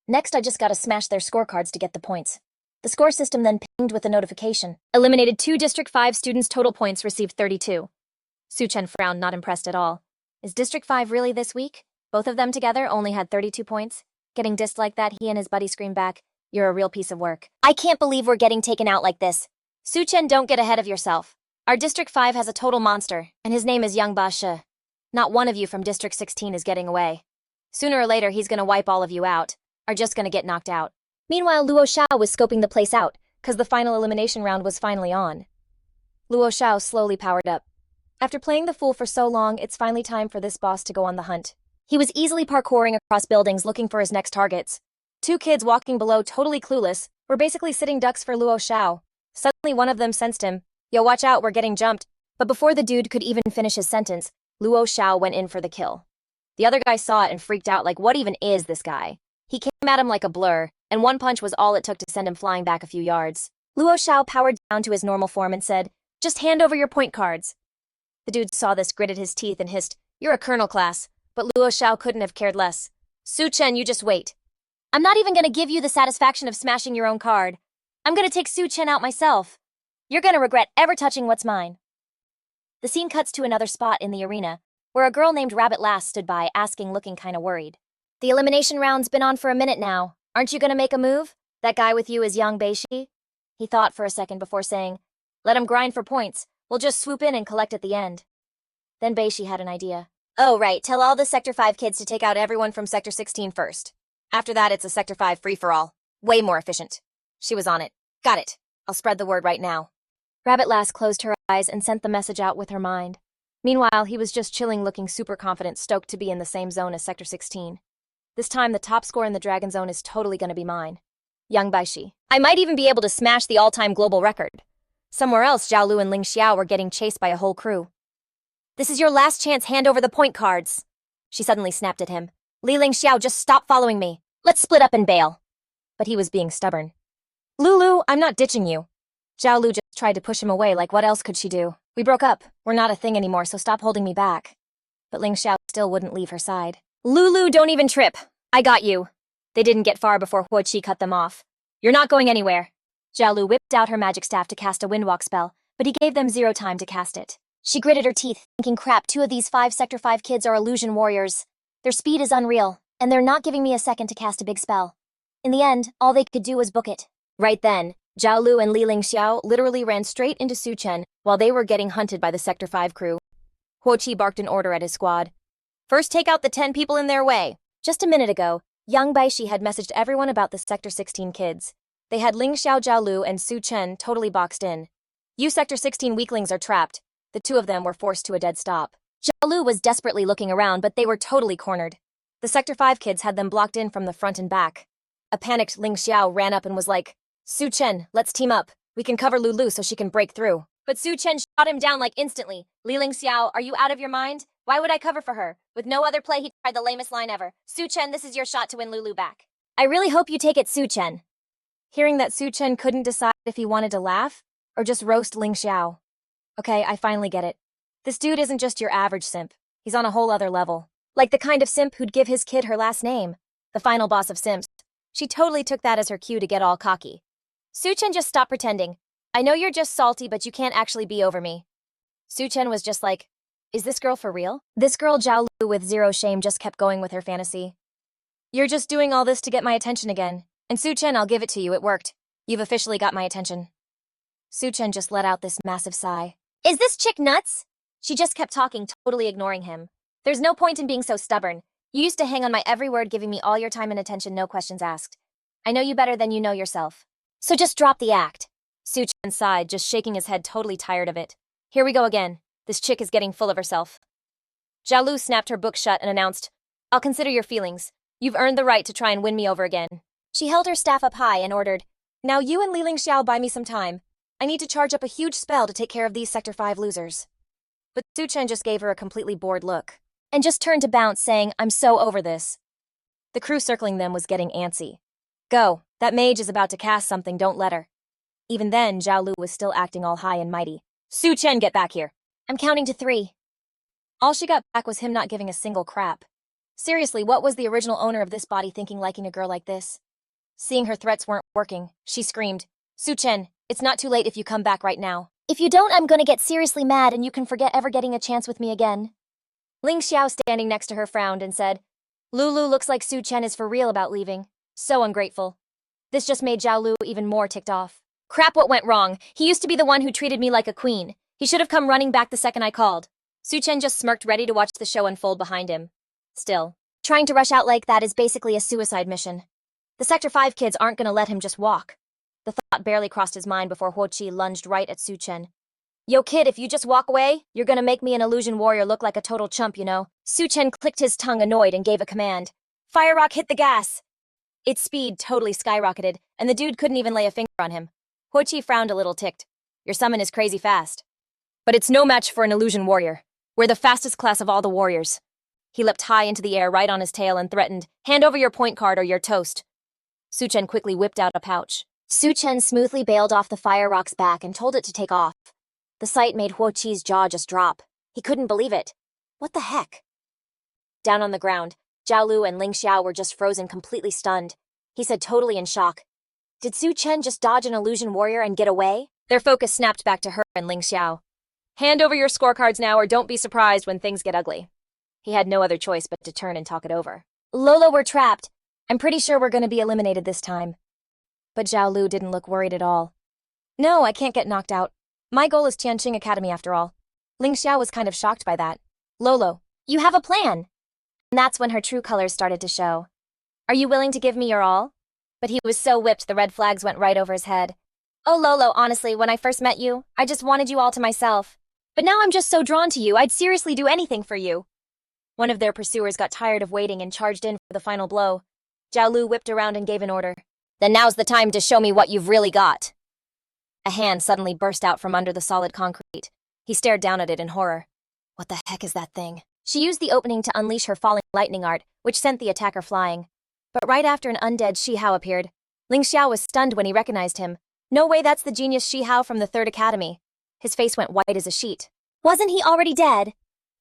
"Next, I just gotta smash their scorecards to get the points." The score system then pinged with a notification. "Eliminated 2 District 5 students, total points received 32. Su Chen frowned, not impressed at all. Is District 5 really this weak? Both of them together only had 32 points. Getting dissed like that, he and his buddy screamed back, "You're a real piece of work." "I can't believe we're getting taken out like this." Su Chen, don't get ahead of yourself. Our District 5 has a total monster, and his name is Young Ba Shi. Not one of you from District 16 is getting away. Sooner or later, he's gonna wipe all of you out, or just gonna get knocked out. Meanwhile, Luo Xiao was scoping the place out, cause the final elimination round was finally on. Luo Xiao slowly powered up. After playing the fool for so long, it's finally time for this boss to go on the hunt. He was easily parkouring across buildings looking for his next targets. 2 kids walking below, totally clueless, were basically sitting ducks for Luo Xiao. Suddenly one of them sensed him. "Yo, watch out, we're getting jumped." But before the dude could even finish his sentence, Luo Xiao went in for the kill. The other guy saw it and freaked out, like, what even is this guy? He came at him like a blur, and one punch was all it took to send him flying back a few yards. Luo Xiao powered down to his normal form and said, "Just hand over your point cards." The dude saw this, gritted his teeth, and hissed, "You're a colonel class." But Luo Xiao couldn't have cared less. Su Chen, you just wait. I'm not even gonna give you the satisfaction of smashing your own card. I'm gonna take Su Chen out myself. You're gonna regret ever touching what's mine. The scene cuts to another spot in the arena, where a girl named Rabbit Lass stood by, asking, looking kinda worried. The elimination round's been on for a minute now. Aren't you gonna make a move? That guy with you is young Beishi? He thought for a second before saying, let him grind for points. We'll just swoop in and collect at the end. Then Beishi had an idea. Oh, right, tell all the Sector 5 kids to take out everyone from Sector 16 first. After that, it's a Sector 5 free-for-all. Way more efficient. She was on it. Got it. I'll spread the word right now. Rabbit Lass closed her eyes and sent the message out with her mind. Meanwhile, he was just chilling, looking super confident, stoked to be in the same zone as Sector 16. This time, the top score in the Dragon Zone is totally gonna be mine. Young Baishi. I might even be able to smash the all-time global record. Somewhere else, Zhao Lu and Ling Xiao were getting chased by a whole crew. This is your last chance, hand over the point cards. She suddenly snapped at him. Ling Xiao, just stop following me. Let's split up and bail. But he was being stubborn. Lulu, I'm not ditching you. Zhao Lu just tried to push him away, like what else could she do? We broke up. We're not a thing anymore, so stop holding me back. But Ling Xiao still wouldn't leave her side. Lulu, don't even trip. I got you. They didn't get far before Huo Qi cut them off. You're not going anywhere. Zhao Lu whipped out her magic staff to cast a windwalk spell, but he gave them 0 time to cast it. She gritted her teeth, thinking, crap, 2 of these 5 Sector 5 kids are illusion warriors. Their speed is unreal, and they're not giving me a second to cast a big spell. In the end, all they could do was book it. Right then, Zhao Lu and Ling Xiao literally ran straight into Su Chen while they were getting hunted by the Sector 5 crew. Huo Qi barked an order at his squad. First, take out the 10 people in their way. Just a minute ago, young Baishi had messaged everyone about the Sector 16 kids. They had Ling Xiao, Zhao Lu, and Su Chen totally boxed in. You Sector 16 weaklings are trapped. The 2 of them were forced to a dead stop. Zhao Lu was desperately looking around, but they were totally cornered. The Sector 5 kids had them blocked in from the front and back. A panicked Ling Xiao ran up and was like, Su Chen, let's team up. We can cover Lulu so she can break through. But Su Chen shot him down like instantly. Ling Xiao, are you out of your mind? Why would I cover for her? With no other play, he tried the lamest line ever. Su Chen, this is your shot to win Lulu back. I really hope you take it, Su Chen. Hearing that Su Chen couldn't decide if he wanted to laugh or just roast Ling Xiao. Okay, I finally get it. This dude isn't just your average simp. He's on a whole other level. Like the kind of simp who'd give his kid her last name. The final boss of simps. She totally took that as her cue to get all cocky. Su Chen, just stop pretending. I know you're just salty, but you can't actually be over me. Su Chen was just like, is this girl for real? This girl Zhao Lu with 0 shame just kept going with her fantasy. You're just doing all this to get my attention again. And Su Chen, I'll give it to you, it worked. You've officially got my attention. Su Chen just let out this massive sigh. Is this chick nuts? She just kept talking, totally ignoring him. There's no point in being so stubborn. You used to hang on my every word, giving me all your time and attention, no questions asked. I know you better than you know yourself. So just drop the act. Su Chen sighed, just shaking his head, totally tired of it. Here we go again. This chick is getting full of herself. Zhao Lu snapped her book shut and announced, I'll consider your feelings. You've earned the right to try and win me over again. She held her staff up high and ordered, now you and Ling Xiao buy me some time. I need to charge up a huge spell to take care of these Sector 5 losers. But Su Chen just gave her a completely bored look. And just turned to bounce, saying, I'm so over this. The crew circling them was getting antsy. Go, that mage is about to cast something, don't let her. Even then, Zhao Lu was still acting all high and mighty. Su Chen, get back here. I'm counting to 3. All she got back was him not giving a single crap. Seriously, what was the original owner of this body thinking, liking a girl like this? Seeing her threats weren't working, she screamed, Su Chen, it's not too late if you come back right now. If you don't, I'm gonna get seriously mad and you can forget ever getting a chance with me again. Ling Xiao, standing next to her, frowned and said, Lulu, looks like Su Chen is for real about leaving. So ungrateful. This just made Zhao Lu even more ticked off. Crap, what went wrong? He used to be the one who treated me like a queen. He should have come running back the second I called. Su Chen just smirked, ready to watch the show unfold behind him. Still, trying to rush out like that is basically a suicide mission. The Sector 5 kids aren't gonna let him just walk. The thought barely crossed his mind before Huo Qi lunged right at Su Chen. Yo kid, if you just walk away, you're gonna make me an illusion warrior look like a total chump, you know. Su Chen clicked his tongue, annoyed, and gave a command. Fire Rock, hit the gas! Its speed totally skyrocketed, and the dude couldn't even lay a finger on him. Huo Qi frowned a little, ticked. Your summon is crazy fast. But it's no match for an illusion warrior. We're the fastest class of all the warriors. He leapt high into the air right on his tail and threatened, hand over your point card or you're toast. Su Chen quickly whipped out a pouch. Su Chen smoothly bailed off the Fire Rock's back and told it to take off. The sight made Huo Qi's jaw just drop. He couldn't believe it. What the heck? Down on the ground, Zhao Lu and Ling Xiao were just frozen, completely stunned. He said, totally in shock. Did Su Chen just dodge an illusion warrior and get away? Their focus snapped back to her and Ling Xiao. Hand over your scorecards now, or don't be surprised when things get ugly. He had no other choice but to turn and talk it over. Lolo, we're trapped. I'm pretty sure we're going to be eliminated this time. But Zhao Lu didn't look worried at all. No, I can't get knocked out. My goal is Tianqing Academy after all. Ling Xiao was kind of shocked by that. Lolo, you have a plan. And that's when her true colors started to show. Are you willing to give me your all? But he was so whipped the red flags went right over his head. Oh Lolo, honestly, when I first met you, I just wanted you all to myself. But now I'm just so drawn to you, I'd seriously do anything for you. One of their pursuers got tired of waiting and charged in for the final blow. Zhao Lu whipped around and gave an order. Then now's the time to show me what you've really got. A hand suddenly burst out from under the solid concrete. He stared down at it in horror. What the heck is that thing? She used the opening to unleash her falling lightning art, which sent the attacker flying. But right after an undead Shi Hao appeared, Ling Xiao was stunned when he recognized him. No way, that's the genius Shi Hao from the 3rd Academy. His face went white as a sheet. Wasn't he already dead?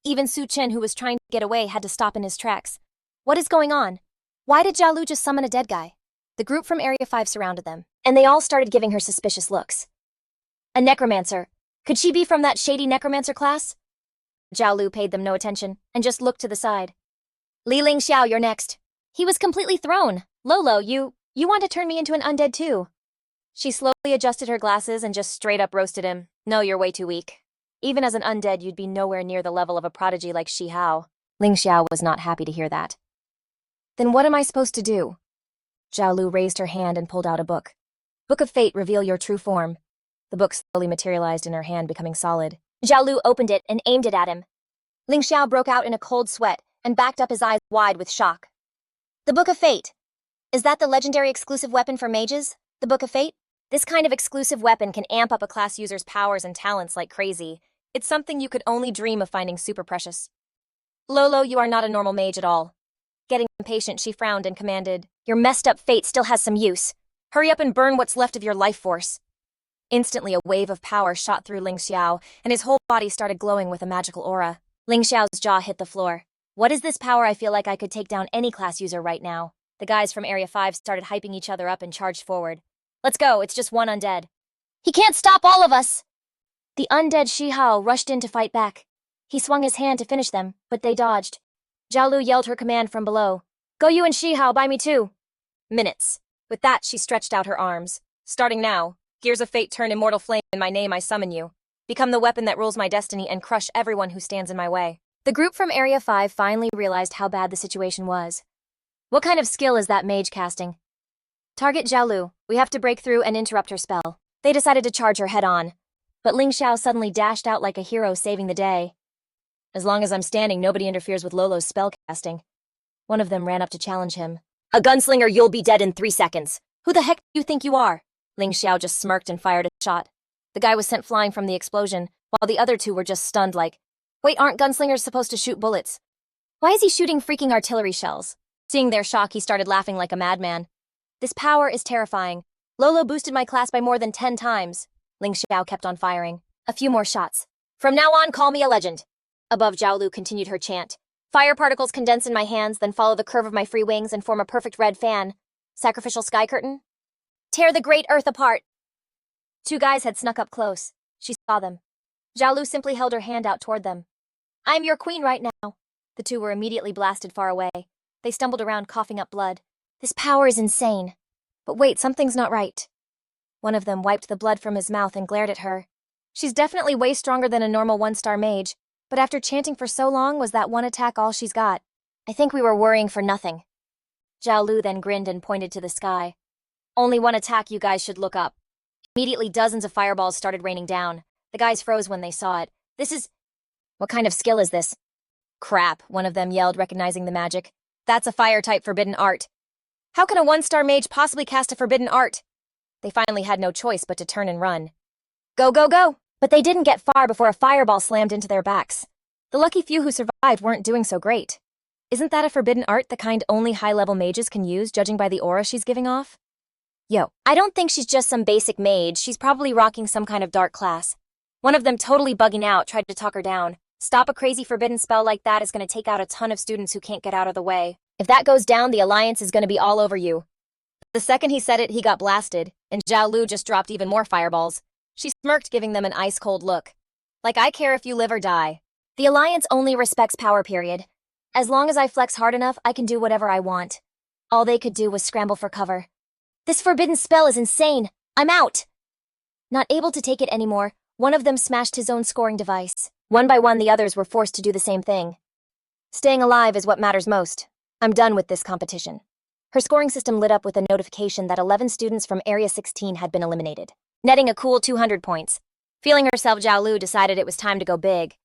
Even Su Chen, who was trying to get away, had to stop in his tracks. What is going on? Why did Zhao Lu just summon a dead guy? The group from Area 5 surrounded them, and they all started giving her suspicious looks. A necromancer. Could she be from that shady necromancer class? Zhao Lu paid them no attention, and just looked to the side. Li Ling Xiao, you're next. He was completely thrown. Lolo, you want to turn me into an undead too? She slowly adjusted her glasses and just straight up roasted him. No, you're way too weak. Even as an undead, you'd be nowhere near the level of a prodigy like Shi Hao. Ling Xiao was not happy to hear that. Then what am I supposed to do? Zhao Lu raised her hand and pulled out a book. Book of Fate, reveal your true form. The book slowly materialized in her hand, becoming solid. Zhao Lu opened it and aimed it at him. Ling Xiao broke out in a cold sweat and backed up, his eyes wide with shock. The Book of Fate. Is that the legendary exclusive weapon for mages? The Book of Fate? This kind of exclusive weapon can amp up a class user's powers and talents like crazy. It's something you could only dream of finding super precious. Lolo, you are not a normal mage at all. Getting impatient, she frowned and commanded, your messed up fate still has some use. Hurry up and burn what's left of your life force. Instantly, a wave of power shot through Ling Xiao, and his whole body started glowing with a magical aura. Ling Xiao's jaw hit the floor. What is this power? I feel like I could take down any class user right now. The guys from Area 5 started hyping each other up and charged forward. Let's go, it's just one undead. He can't stop all of us! The undead Shi Hao rushed in to fight back. He swung his hand to finish them, but they dodged. Zhao Lu yelled her command from below. Go you and Shi Hao, by me too. Minutes. With that, she stretched out her arms. Starting now, Gears of Fate, turn immortal flame, in my name I summon you. Become the weapon that rules my destiny and crush everyone who stands in my way. The group from Area 5 finally realized how bad the situation was. What kind of skill is that mage casting? Target Zhao Lu. We have to break through and interrupt her spell. They decided to charge her head on. But Ling Xiao suddenly dashed out like a hero, saving the day. As long as I'm standing, nobody interferes with Lolo's spell casting. One of them ran up to challenge him. A gunslinger, you'll be dead in 3 seconds. Who the heck do you think you are? Ling Xiao just smirked and fired a shot. The guy was sent flying from the explosion, while the other two were just stunned like, wait, aren't gunslingers supposed to shoot bullets? Why is he shooting freaking artillery shells? Seeing their shock, he started laughing like a madman. This power is terrifying. Lolo boosted my class by more than 10 times. Ling Xiao kept on firing. A few more shots. From now on, call me a legend. Above, Zhao Lu continued her chant. Fire particles condense in my hands, then follow the curve of my free wings and form a perfect red fan. Sacrificial sky curtain? Tear the great earth apart. 2 guys had snuck up close. She saw them. Zhao Lu simply held her hand out toward them. I'm your queen right now. The 2 were immediately blasted far away. They stumbled around, coughing up blood. This power is insane. But wait, something's not right. One of them wiped the blood from his mouth and glared at her. She's definitely way stronger than a normal 1-star mage, but after chanting for so long, was that one attack all she's got? I think we were worrying for nothing. Zhao Lu then grinned and pointed to the sky. Only one attack, you guys should look up. Immediately, dozens of fireballs started raining down. The guys froze when they saw it. This is... What kind of skill is this? Crap, one of them yelled, recognizing the magic. That's a fire-type forbidden art. How can a 1-star mage possibly cast a forbidden art? They finally had no choice but to turn and run. Go, go, go! But they didn't get far before a fireball slammed into their backs. The lucky few who survived weren't doing so great. Isn't that a forbidden art, the kind only high-level mages can use, judging by the aura she's giving off? Yo, I don't think she's just some basic mage, she's probably rocking some kind of dark class. One of them, totally bugging out, tried to talk her down. Stop a crazy forbidden spell like that is going to take out a ton of students who can't get out of the way. If that goes down, the Alliance is gonna be all over you. The second he said it, he got blasted, and Zhao Lu just dropped even more fireballs. She smirked, giving them an ice-cold look. Like, I care if you live or die. The Alliance only respects power, period. As long as I flex hard enough, I can do whatever I want. All they could do was scramble for cover. This forbidden spell is insane. I'm out. Not able to take it anymore, one of them smashed his own scoring device. One by one, the others were forced to do the same thing. Staying alive is what matters most. I'm done with this competition. Her scoring system lit up with a notification that 11 students from Area 16 had been eliminated, netting a cool 200 points. Feeling herself, Zhao Lu decided it was time to go big.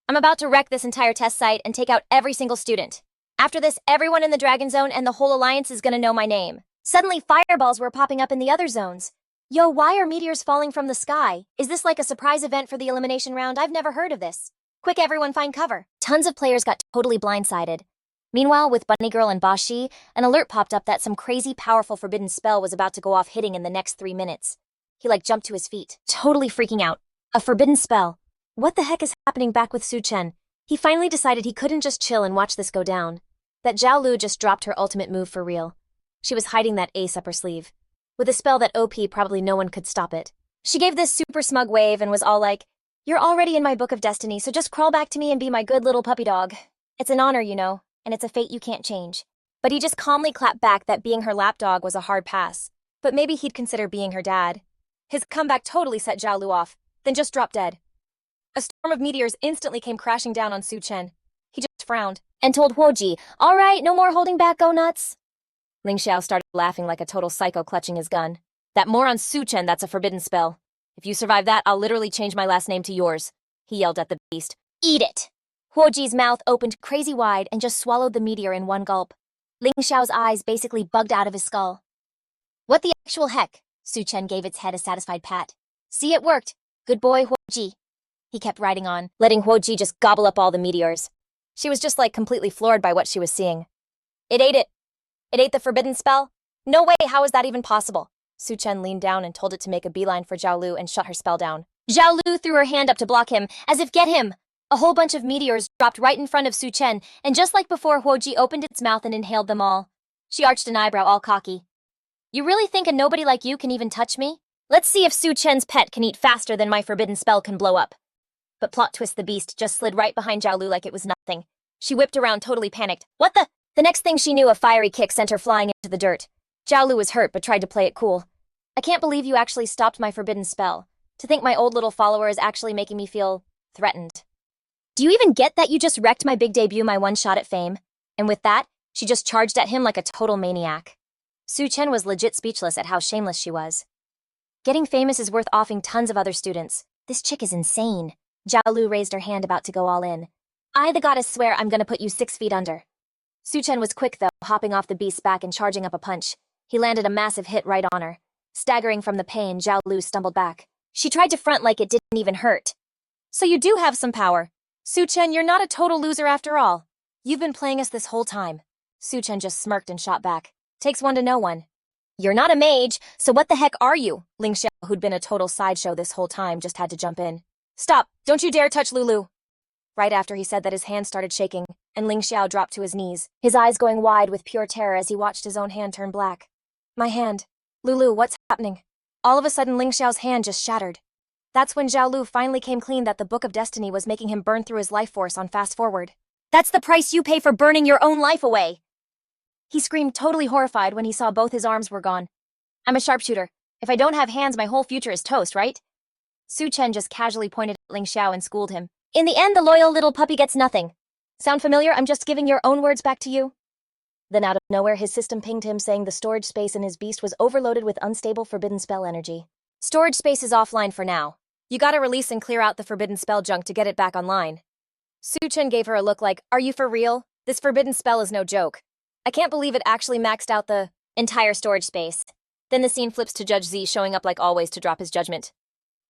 I'm about to wreck this entire test site and take out every single student. After this, everyone in the Dragon Zone and the whole Alliance is gonna know my name. Suddenly, fireballs were popping up in the other zones. Yo, why are meteors falling from the sky? Is this like a surprise event for the elimination round? I've never heard of this. Quick, everyone find cover. Tons of players got totally blindsided. Meanwhile, with Bunny Girl and Bashi, an alert popped up that some crazy powerful forbidden spell was about to go off hitting in the next 3 minutes. He jumped to his feet, totally freaking out. A forbidden spell. What the heck is happening back with Su Chen? He finally decided he couldn't just chill and watch this go down. That Zhao Lu just dropped her ultimate move for real. She was hiding that ace up her sleeve. With a spell that OP, probably no one could stop it. She gave this super smug wave and was all like, "You're already in my book of destiny, so just crawl back to me and be my good little puppy dog. It's an honor, you know. And it's a fate you can't change." But he just calmly clapped back that being her lapdog was a hard pass. But maybe he'd consider being her dad. His comeback totally set Zhao Lu off, then just dropped dead. A storm of meteors instantly came crashing down on Su Chen. He just frowned and told Huoji, "All right, no more holding back, go nuts." Ling Xiao started laughing like a total psycho, clutching his gun. "That moron Su Chen, that's a forbidden spell. If you survive that, I'll literally change my last name to yours," he yelled at the beast. "Eat it!" Huoji's mouth opened crazy wide and just swallowed the meteor in one gulp. Ling Xiao's eyes basically bugged out of his skull. "What the actual heck?" Su Chen gave its head a satisfied pat. "See, it worked. Good boy, Huoji." He kept riding on, letting Huoji just gobble up all the meteors. She was just completely floored by what she was seeing. "It ate it. It ate the forbidden spell? No way, how is that even possible?" Su Chen leaned down and told it to make a beeline for Zhao Lu and shut her spell down. Zhao Lu threw her hand up to block him, as if get him. A whole bunch of meteors dropped right in front of Su Chen, and just like before, Huoji opened its mouth and inhaled them all. She arched an eyebrow, all cocky. "You really think a nobody like you can even touch me? Let's see if Su Chen's pet can eat faster than my forbidden spell can blow up." But plot twist, the beast just slid right behind Zhao Lu like it was nothing. She whipped around, totally panicked. "What the?" The next thing she knew, a fiery kick sent her flying into the dirt. Zhao Lu was hurt but tried to play it cool. "I can't believe you actually stopped my forbidden spell. To think my old little follower is actually making me feel threatened. Do you even get that you just wrecked my big debut, my one shot at fame?" And with that, she just charged at him like a total maniac. Su Chen was legit speechless at how shameless she was. Getting famous is worth offing tons of other students. This chick is insane. Zhao Lu raised her hand, about to go all in. "I, the goddess, swear I'm gonna put you 6 feet under." Su Chen was quick, though, hopping off the beast's back and charging up a punch. He landed a massive hit right on her. Staggering from the pain, Zhao Lu stumbled back. She tried to front like it didn't even hurt. "So you do have some power. Su Chen, you're not a total loser after all. You've been playing us this whole time." Su Chen just smirked and shot back. "Takes one to know one." "You're not a mage, so what the heck are you?" Ling Xiao, who'd been a total sideshow this whole time, just had to jump in. "Stop! Don't you dare touch Lulu!" Right after he said that, his hand started shaking, and Ling Xiao dropped to his knees, his eyes going wide with pure terror as he watched his own hand turn black. "My hand. Lulu, what's happening?" All of a sudden, Ling Xiao's hand just shattered. That's when Zhao Lu finally came clean that the Book of Destiny was making him burn through his life force on fast forward. "That's the price you pay for burning your own life away!" He screamed, totally horrified when he saw both his arms were gone. "I'm a sharpshooter. If I don't have hands, my whole future is toast, right?" Su Chen just casually pointed at Ling Xiao and schooled him. "In the end, the loyal little puppy gets nothing. Sound familiar? I'm just giving your own words back to you." Then out of nowhere, his system pinged him saying the storage space in his beast was overloaded with unstable forbidden spell energy. "Storage space is offline for now. You gotta release and clear out the forbidden spell junk to get it back online." Su Chen gave her a look like, "Are you for real? This forbidden spell is no joke. I can't believe it actually maxed out the entire storage space." Then the scene flips to Judge Z showing up like always to drop his judgment.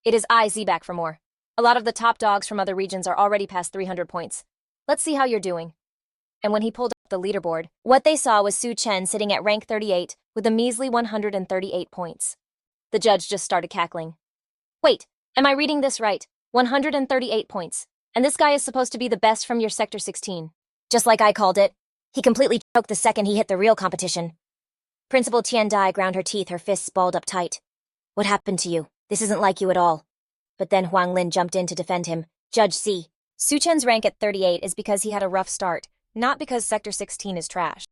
"It is I, Z, back for more. A lot of the top dogs from other regions are already past 300 points. Let's see how you're doing." And when he pulled up the leaderboard, what they saw was Su Chen sitting at rank 38 with a measly 138 points. The judge just started cackling. "Wait, am I reading this right? 138 points. And this guy is supposed to be the best from your Sector 16. Just like I called it." He completely choked the second he hit the real competition. Principal Tiandai ground her teeth, her fists balled up tight. What happened to you? This isn't like you at all. But then Huang Lin jumped in to defend him. Judge C. Su Chen's rank at 38 is because he had a rough start, not because Sector 16 is trash.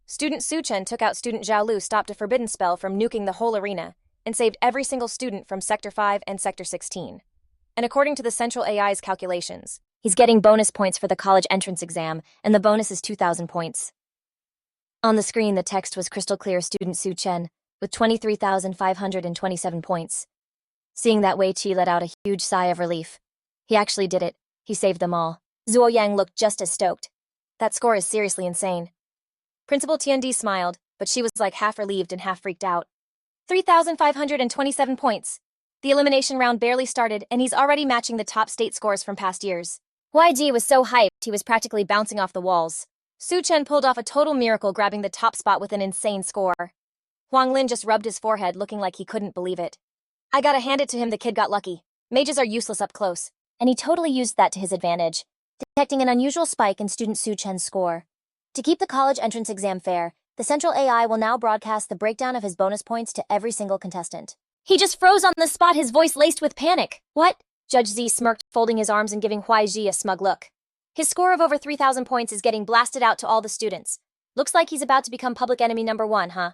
Student Su Chen took out student Zhao Lu, stopped a forbidden spell from nuking the whole arena, and saved every single student from Sector 5 and Sector 16. And according to the Central AI's calculations, he's getting bonus points for the college entrance exam, and the bonus is 2,000 points. On the screen, the text was crystal clear: student Su Chen, with 23,527 points. Seeing that, Wei Qi let out a huge sigh of relief. He actually did it. He saved them all. Zhuo Yang looked just as stoked. That score is seriously insane. Principal Tiandi smiled, but she was like half relieved and half freaked out. 3,527 points. The elimination round barely started, and he's already matching the top state scores from past years. YG was so hyped, he was practically bouncing off the walls. Su Chen pulled off a total miracle, grabbing the top spot with an insane score. Huang Lin just rubbed his forehead, looking like he couldn't believe it. I gotta hand it to him, the kid got lucky. Mages are useless up close, and he totally used that to his advantage, detecting an unusual spike in student Su Chen's score. To keep the college entrance exam fair, the Central AI will now broadcast the breakdown of his bonus points to every single contestant. He just froze on the spot, his voice laced with panic. What? Judge Z smirked, folding his arms and giving Huai Ji a smug look. His score of over 3,000 points is getting blasted out to all the students. Looks like he's about to become public enemy number 1, huh?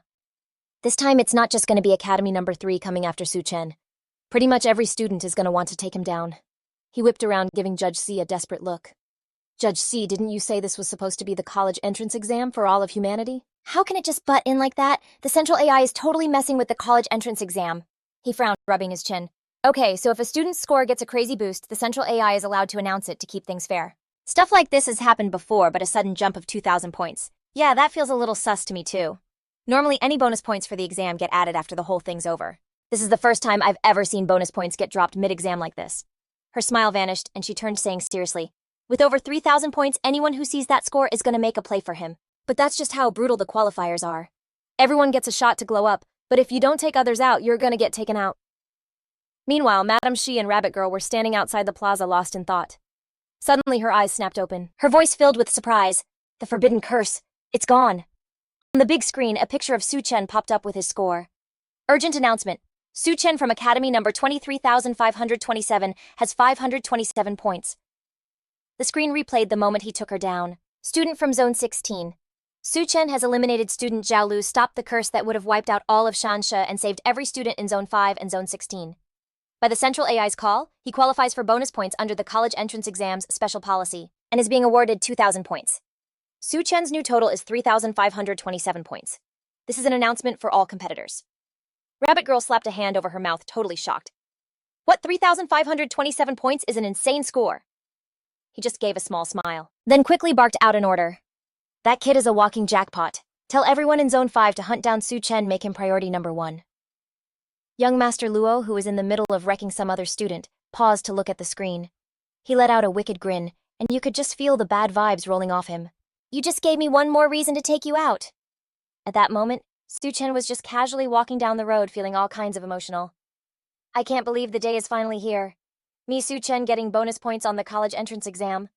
This time it's not just going to be Academy number 3 coming after Su Chen. Pretty much every student is going to want to take him down. He whipped around, giving Judge C a desperate look. Judge C, didn't you say this was supposed to be the college entrance exam for all of humanity? How can it just butt in like that? The Central AI is totally messing with the college entrance exam. He frowned, rubbing his chin. Okay, so if a student's score gets a crazy boost, the Central AI is allowed to announce it to keep things fair. Stuff like this has happened before, but a sudden jump of 2,000 points. Yeah, that feels a little sus to me too. Normally, any bonus points for the exam get added after the whole thing's over. This is the first time I've ever seen bonus points get dropped mid-exam like this. Her smile vanished, and she turned, saying seriously, with over 3,000 points, anyone who sees that score is going to make a play for him. But that's just how brutal the qualifiers are. Everyone gets a shot to glow up, but if you don't take others out, you're going to get taken out. Meanwhile, Madame Shi and Rabbit Girl were standing outside the plaza, lost in thought. Suddenly, her eyes snapped open, her voice filled with surprise. The forbidden curse. It's gone. On the big screen, a picture of Su Chen popped up with his score. Urgent announcement. Su Chen from Academy number 23,527 has 527 points. The screen replayed the moment he took her down. Student from Zone 16. Su Chen has eliminated student Zhao Lu, stopped the curse that would have wiped out all of Shansha, and saved every student in Zone 5 and Zone 16. By the Central AI's call, he qualifies for bonus points under the college entrance exam's special policy, and is being awarded 2,000 points. Su Chen's new total is 3,527 points. This is an announcement for all competitors. Rabbit Girl slapped a hand over her mouth, totally shocked. What, 3,527 points is an insane score. He just gave a small smile, then quickly barked out an order. That kid is a walking jackpot. Tell everyone in Zone 5 to hunt down Su Chen, make him priority number 1. Young Master Luo, who was in the middle of wrecking some other student, paused to look at the screen. He let out a wicked grin, and you could just feel the bad vibes rolling off him. You just gave me one more reason to take you out. At that moment, Su Chen was just casually walking down the road, feeling all kinds of emotional. I can't believe the day is finally here. Me, Su Chen, getting bonus points on the college entrance exam.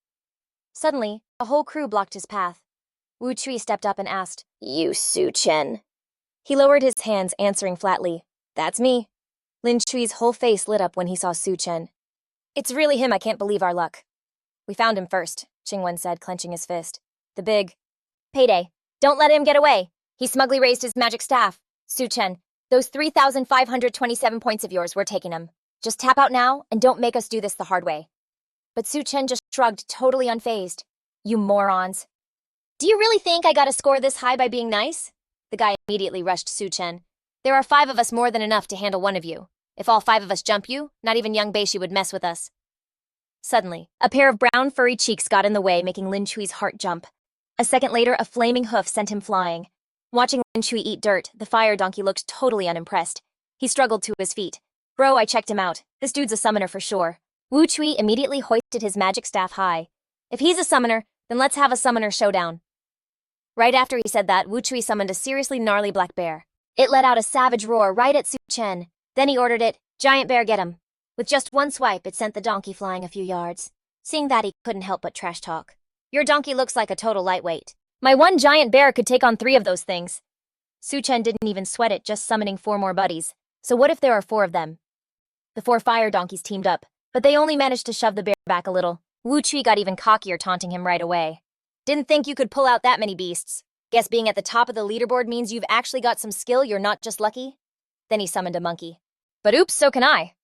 Suddenly, a whole crew blocked his path. Wu Chui stepped up and asked, You, Su Chen? He lowered his hands, answering flatly, That's me. Lin Chui's whole face lit up when he saw Su Chen. It's really him, I can't believe our luck. We found him first, Qingwen said, clenching his fist. The big payday. Don't let him get away. He smugly raised his magic staff. Su Chen, those 3,527 points of yours, we're taking them. Just tap out now, and don't make us do this the hard way. But Su Chen just shrugged, totally unfazed. You morons. Do you really think I got a score this high by being nice? The guy immediately rushed Su Chen. There are 5 of us, more than enough to handle one of you. If all 5 of us jump you, not even young Beishi would mess with us. Suddenly, a pair of brown furry cheeks got in the way, making Lin Chui's heart jump. A second later, a flaming hoof sent him flying. Watching Lin Chui eat dirt, the fire donkey looked totally unimpressed. He struggled to his feet. Bro, I checked him out. This dude's a summoner for sure. Wu Chui immediately hoisted his magic staff high. If he's a summoner, then let's have a summoner showdown. Right after he said that, Wu Chui summoned a seriously gnarly black bear. It let out a savage roar right at Su Chen. Then he ordered it, Giant bear, get him. With just one swipe, it sent the donkey flying a few yards. Seeing that, he couldn't help but trash talk. Your donkey looks like a total lightweight. My one giant bear could take on 3 of those things. Su Chen didn't even sweat it, just summoning 4 more buddies. So what if there are 4 of them? The 4 fire donkeys teamed up, but they only managed to shove the bear back a little. Wu Chui got even cockier, taunting him right away. Didn't think you could pull out that many beasts. Guess being at the top of the leaderboard means you've actually got some skill, you're not just lucky? Then he summoned a monkey. But oops, so can I.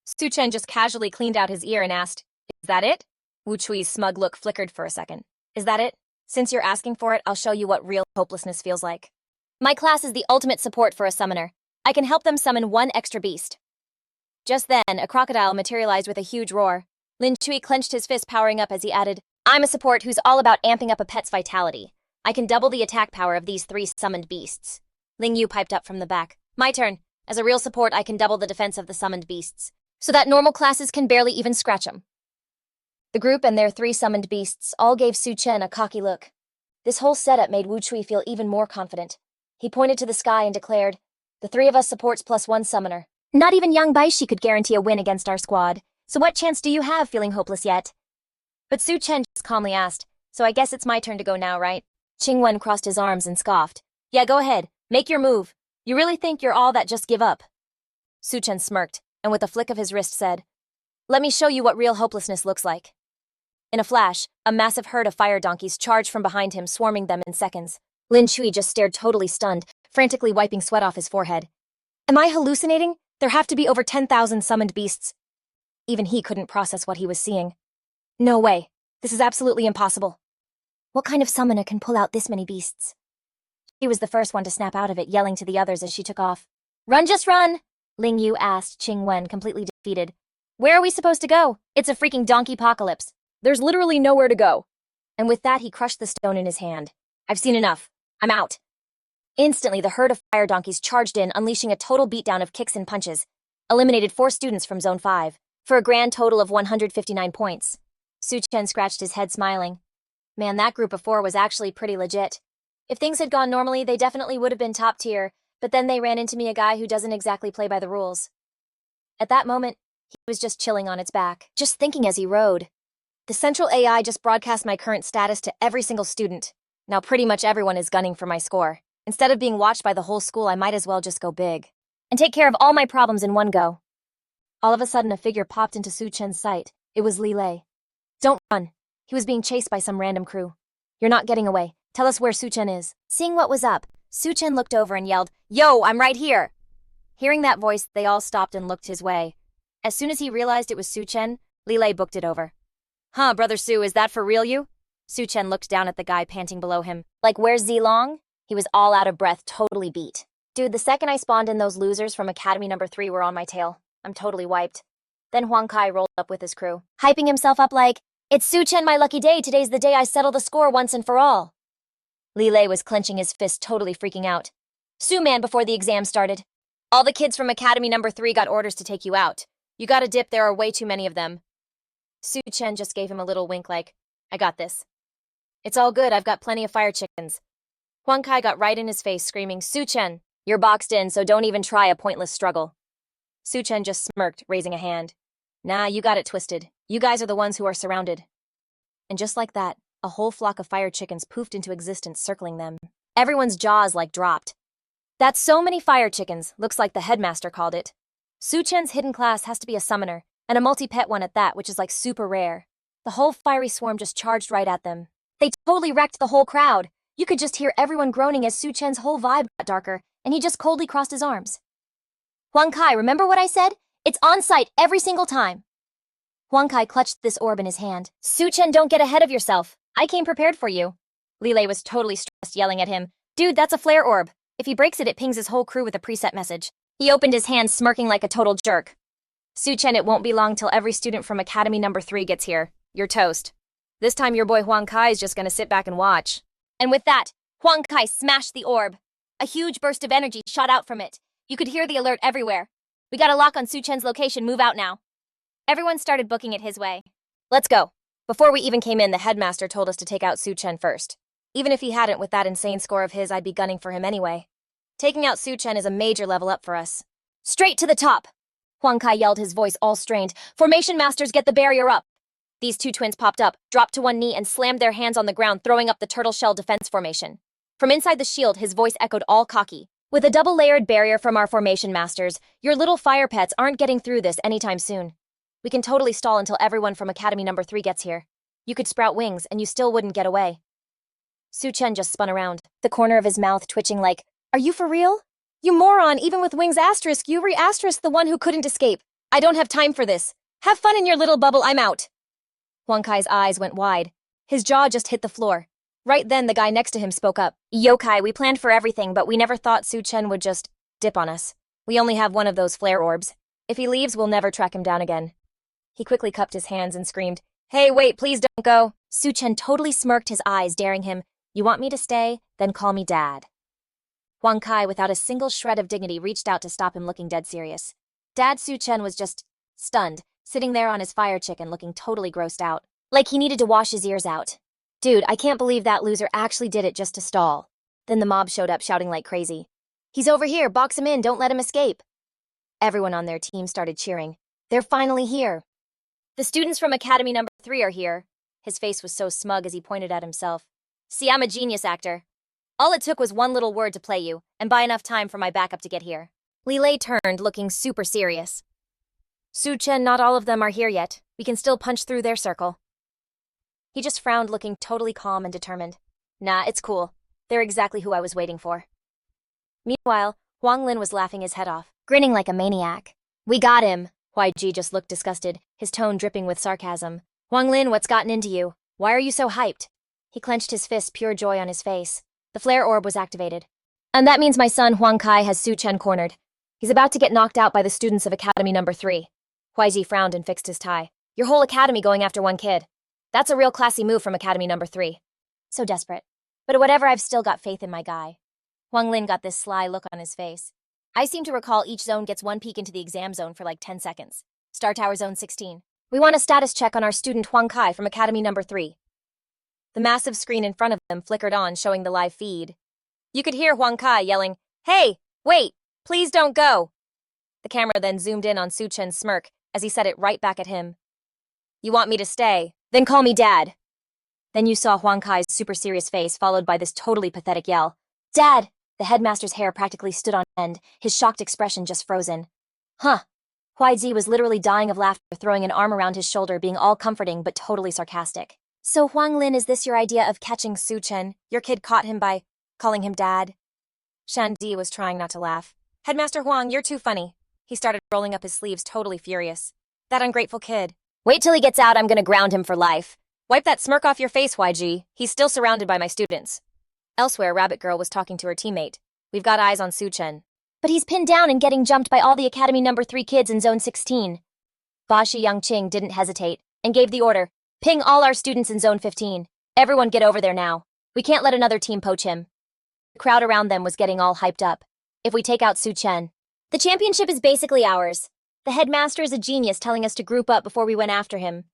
Su Chen just casually cleaned out his ear and asked, "Is that it?" Wu Chui's smug look flickered for a second. "Is that it? Since you're asking for it, I'll show you what real hopelessness feels like. My class is the ultimate support for a summoner. I can help them summon 1 extra beast." Just then, a crocodile materialized with a huge roar. Lin Chui clenched his fist, powering up as he added, "I'm a support who's all about amping up a pet's vitality. I can double the attack power of these 3 summoned beasts." Ling Yu piped up from the back. "My turn. As a real support, I can double the defense of the summoned beasts, so that normal classes can barely even scratch them." The group and their 3 summoned beasts all gave Su Chen a cocky look. This whole setup made Wu Chui feel even more confident. He pointed to the sky and declared, "The 3 of us supports plus 1 summoner. Not even Yang Baishi could guarantee a win against our squad, so what chance do you have feeling hopeless yet?" But Su Chen just calmly asked, "So I guess it's my turn to go now, right?" Qingwen crossed his arms and scoffed. "Yeah, go ahead. Make your move. You really think you're all that, just give up?" Su Chen smirked, and with a flick of his wrist said, "Let me show you what real hopelessness looks like." In a flash, a massive herd of fire donkeys charged from behind him, swarming them in seconds. Lin Chui just stared, totally stunned, frantically wiping sweat off his forehead. Am I hallucinating? There have to be over 10,000 summoned beasts. Even he couldn't process what he was seeing. No way. This is absolutely impossible. What kind of summoner can pull out this many beasts? She was the first one to snap out of it, yelling to the others as she took off. "Run, just run!" Ling Yu asked Qingwen, completely defeated. "Where are we supposed to go? It's a freaking donkey-pocalypse. There's literally nowhere to go." And with that, he crushed the stone in his hand. "I've seen enough. I'm out." Instantly, the herd of fire donkeys charged in, unleashing a total beatdown of kicks and punches. Eliminated 4 students from Zone 5, for a grand total of 159 points. Su Chen scratched his head, smiling. Man, that group of 4 was actually pretty legit. If things had gone normally, they definitely would have been top tier, but then they ran into me, a guy who doesn't exactly play by the rules. At that moment, he was just chilling on its back, just thinking as he rode. The central AI just broadcast my current status to every single student. Now pretty much everyone is gunning for my score. Instead of being watched by the whole school, I might as well just go big and take care of all my problems in one go. All of a sudden, a figure popped into Su Chen's sight. It was Leilay. "Don't run." He was being chased by some random crew. "You're not getting away. Tell us where Su Chen is." Seeing what was up, Su Chen looked over and yelled, "Yo, I'm right here." Hearing that voice, they all stopped and looked his way. As soon as he realized it was Su Chen, Leilay booked it over. "Huh, Brother Su, is that for real you?" Su Chen looked down at the guy panting below him. "Like, where's Zilong?" He was all out of breath, totally beat. "Dude, the second I spawned in, those losers from Academy number 3 were on my tail. I'm totally wiped." Then Huang Kai rolled up with his crew, hyping himself up like, "It's Su Chen, my lucky day. Today's the day I settle the score once and for all." Leilay was clenching his fist, totally freaking out. "Su man, before the exam started. All the kids from Academy number 3 got orders to take you out. You gotta dip, there are way too many of them." Su Chen just gave him a little wink like, "I got this. It's all good, I've got plenty of fire chickens." Huang Kai got right in his face, screaming, "Su Chen, you're boxed in, so don't even try a pointless struggle." Su Chen just smirked, raising a hand. "Nah, you got it twisted. You guys are the ones who are surrounded." And just like that, a whole flock of fire chickens poofed into existence, circling them. Everyone's jaws dropped. "That's so many fire chickens," looks like the headmaster called it. Su Chen's hidden class has to be a summoner, and a multi-pet one at that, which is super rare. The whole fiery swarm just charged right at them. They totally wrecked the whole crowd. You could just hear everyone groaning as Su Chen's whole vibe got darker, and he just coldly crossed his arms. "Huang Kai, remember what I said? It's on site every single time." Huang Kai clutched this orb in his hand. "Su Chen, don't get ahead of yourself. I came prepared for you." Leilay was totally stressed, yelling at him, "Dude, that's a flare orb. If he breaks it, it pings his whole crew with a preset message." He opened his hand, smirking like a total jerk. "Su Chen, it won't be long till every student from Academy number 3 gets here. You're toast. This time your boy Huang Kai is just gonna sit back and watch." And with that, Huang Kai smashed the orb. A huge burst of energy shot out from it. You could hear the alert everywhere. "We got a lock on Su Chen's location, move out now." Everyone started booking it his way. "Let's go." Before we even came in, the headmaster told us to take out Su Chen first. Even if he hadn't, with that insane score of his, I'd be gunning for him anyway. Taking out Su Chen is a major level up for us. "Straight to the top!" Huang Kai yelled, his voice all strained. "Formation masters, get the barrier up." These two twins popped up, dropped to one knee, and slammed their hands on the ground, throwing up the turtle shell defense formation. From inside the shield, his voice echoed all cocky. With a double-layered barrier from our formation masters, your little fire pets aren't getting through this anytime soon. We can totally stall until everyone from Academy number 3 gets here. You could sprout wings, and you still wouldn't get away. Su Chen just spun around, the corner of his mouth twitching like, "Are you for real? You moron, even with wings asterisk, you re-asterisk the one who couldn't escape. I don't have time for this. Have fun in your little bubble, I'm out." Huang Kai's eyes went wide. His jaw just hit the floor. Right then, the guy next to him spoke up. "Yokai, we planned for everything, but we never thought Su Chen would just dip on us. We only have one of those flare orbs. If he leaves, we'll never track him down again." He quickly cupped his hands and screamed, "Hey, wait, please don't go." Su Chen totally smirked his eyes, daring him, "You want me to stay? Then call me Dad." Huang Kai, without a single shred of dignity, reached out to stop him, looking dead serious. Dad Su Chen was just stunned, sitting there on his fire chicken looking totally grossed out. Like he needed to wash his ears out. "Dude, I can't believe that loser actually did it just to stall." Then the mob showed up shouting like crazy. "He's over here, box him in, don't let him escape." Everyone on their team started cheering. "They're finally here. The students from Academy number 3 are here." His face was so smug as he pointed at himself. "See, I'm a genius actor. All it took was one little word to play you, and buy enough time for my backup to get here." Leilay turned, looking super serious. "Su Chen, not all of them are here yet. We can still punch through their circle." He just frowned, looking totally calm and determined. "Nah, it's cool. They're exactly who I was waiting for." Meanwhile, Huang Lin was laughing his head off, grinning like a maniac. "We got him." YG just looked disgusted, his tone dripping with sarcasm. "Huang Lin, what's gotten into you? Why are you so hyped?" He clenched his fist, pure joy on his face. The flare orb was activated. "And that means my son Huang Kai has Su Chen cornered. He's about to get knocked out by the students of Academy number 3. YG frowned and fixed his tie. "Your whole academy going after one kid. That's a real classy move from Academy number 3. So desperate. But whatever, I've still got faith in my guy." Huang Lin got this sly look on his face. "I seem to recall each zone gets one peek into the exam zone for like 10 seconds. Star Tower Zone 16. We want a status check on our student Huang Kai from Academy number 3. The massive screen in front of them flickered on, showing the live feed. You could hear Huang Kai yelling, "Hey, wait, please don't go." The camera then zoomed in on Su Chen's smirk as he said it right back at him. "You want me to stay? Then call me Dad." Then you saw Huang Kai's super serious face, followed by this totally pathetic yell. "Dad!" The headmaster's hair practically stood on end, his shocked expression just frozen. Huh. YZ was literally dying of laughter, throwing an arm around his shoulder, being all comforting but totally sarcastic. "So Huang Lin, is this your idea of catching Su Chen? Your kid caught him by calling him Dad?" Shan Di was trying not to laugh. "Headmaster Huang, you're too funny." He started rolling up his sleeves, totally furious. "That ungrateful kid. Wait till he gets out, I'm gonna ground him for life. Wipe that smirk off your face, YG. He's still surrounded by my students." Elsewhere, Rabbit Girl was talking to her teammate. "We've got eyes on Su Chen." "But he's pinned down and getting jumped by all the Academy number 3 kids in Zone 16. Bashi Yangqing didn't hesitate and gave the order, "Ping all our students in Zone 15. Everyone get over there now. We can't let another team poach him." The crowd around them was getting all hyped up. "If we take out Su Chen, the championship is basically ours. The headmaster is a genius telling us to group up before we went after him."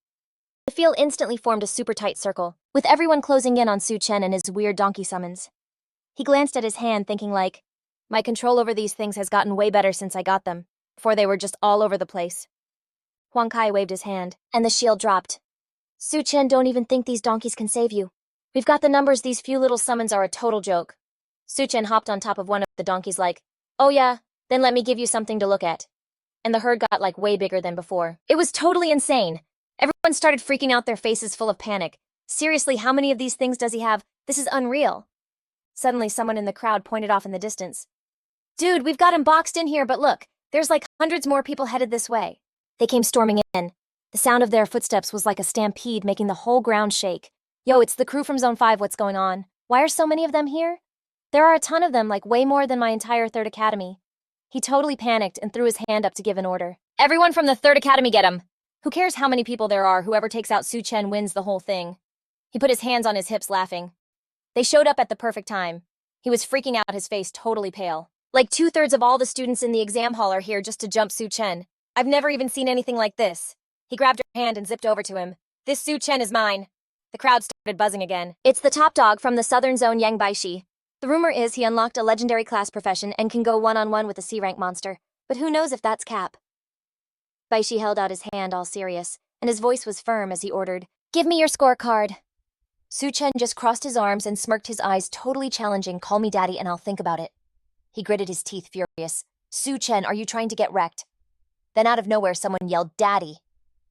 The field instantly formed a super tight circle, with everyone closing in on Su Chen and his weird donkey summons. He glanced at his hand, thinking like, "My control over these things has gotten way better since I got them. Before they were just all over the place." Huang Kai waved his hand, and the shield dropped. "Su Chen, don't even think these donkeys can save you. We've got the numbers, these few little summons are a total joke." Su Chen hopped on top of one of the donkeys like, "Oh yeah, then let me give you something to look at." And the herd got like way bigger than before. It was totally insane. Everyone started freaking out, their faces full of panic. "Seriously, how many of these things does he have? This is unreal." Suddenly, someone in the crowd pointed off in the distance. "Dude, we've got him boxed in here, but look, there's like hundreds more people headed this way." They came storming in. The sound of their footsteps was like a stampede, making the whole ground shake. "Yo, it's the crew from Zone 5, what's going on? Why are so many of them here?" "There are a ton of them, like way more than my entire 3rd Academy." He totally panicked and threw his hand up to give an order. "Everyone from the 3rd Academy, get him! Who cares how many people there are, whoever takes out Su Chen wins the whole thing." He put his hands on his hips, laughing. They showed up at the perfect time. He was freaking out, his face totally pale. "Like 2/3 of all the students in the exam hall are here just to jump Su Chen. I've never even seen anything like this." He grabbed her hand and zipped over to him. "This Su Chen is mine." The crowd started buzzing again. "It's the top dog from the Southern Zone, Yang Baishi. The rumor is he unlocked a legendary class profession and can go one-on-one with a C-rank monster. But who knows if that's cap." Baishi held out his hand, all serious, and his voice was firm as he ordered, "Give me your scorecard." Su Chen just crossed his arms and smirked his eyes, totally challenging, "Call me daddy and I'll think about it." He gritted his teeth, furious. "Su Chen, are you trying to get wrecked?" Then out of nowhere, someone yelled, "Daddy."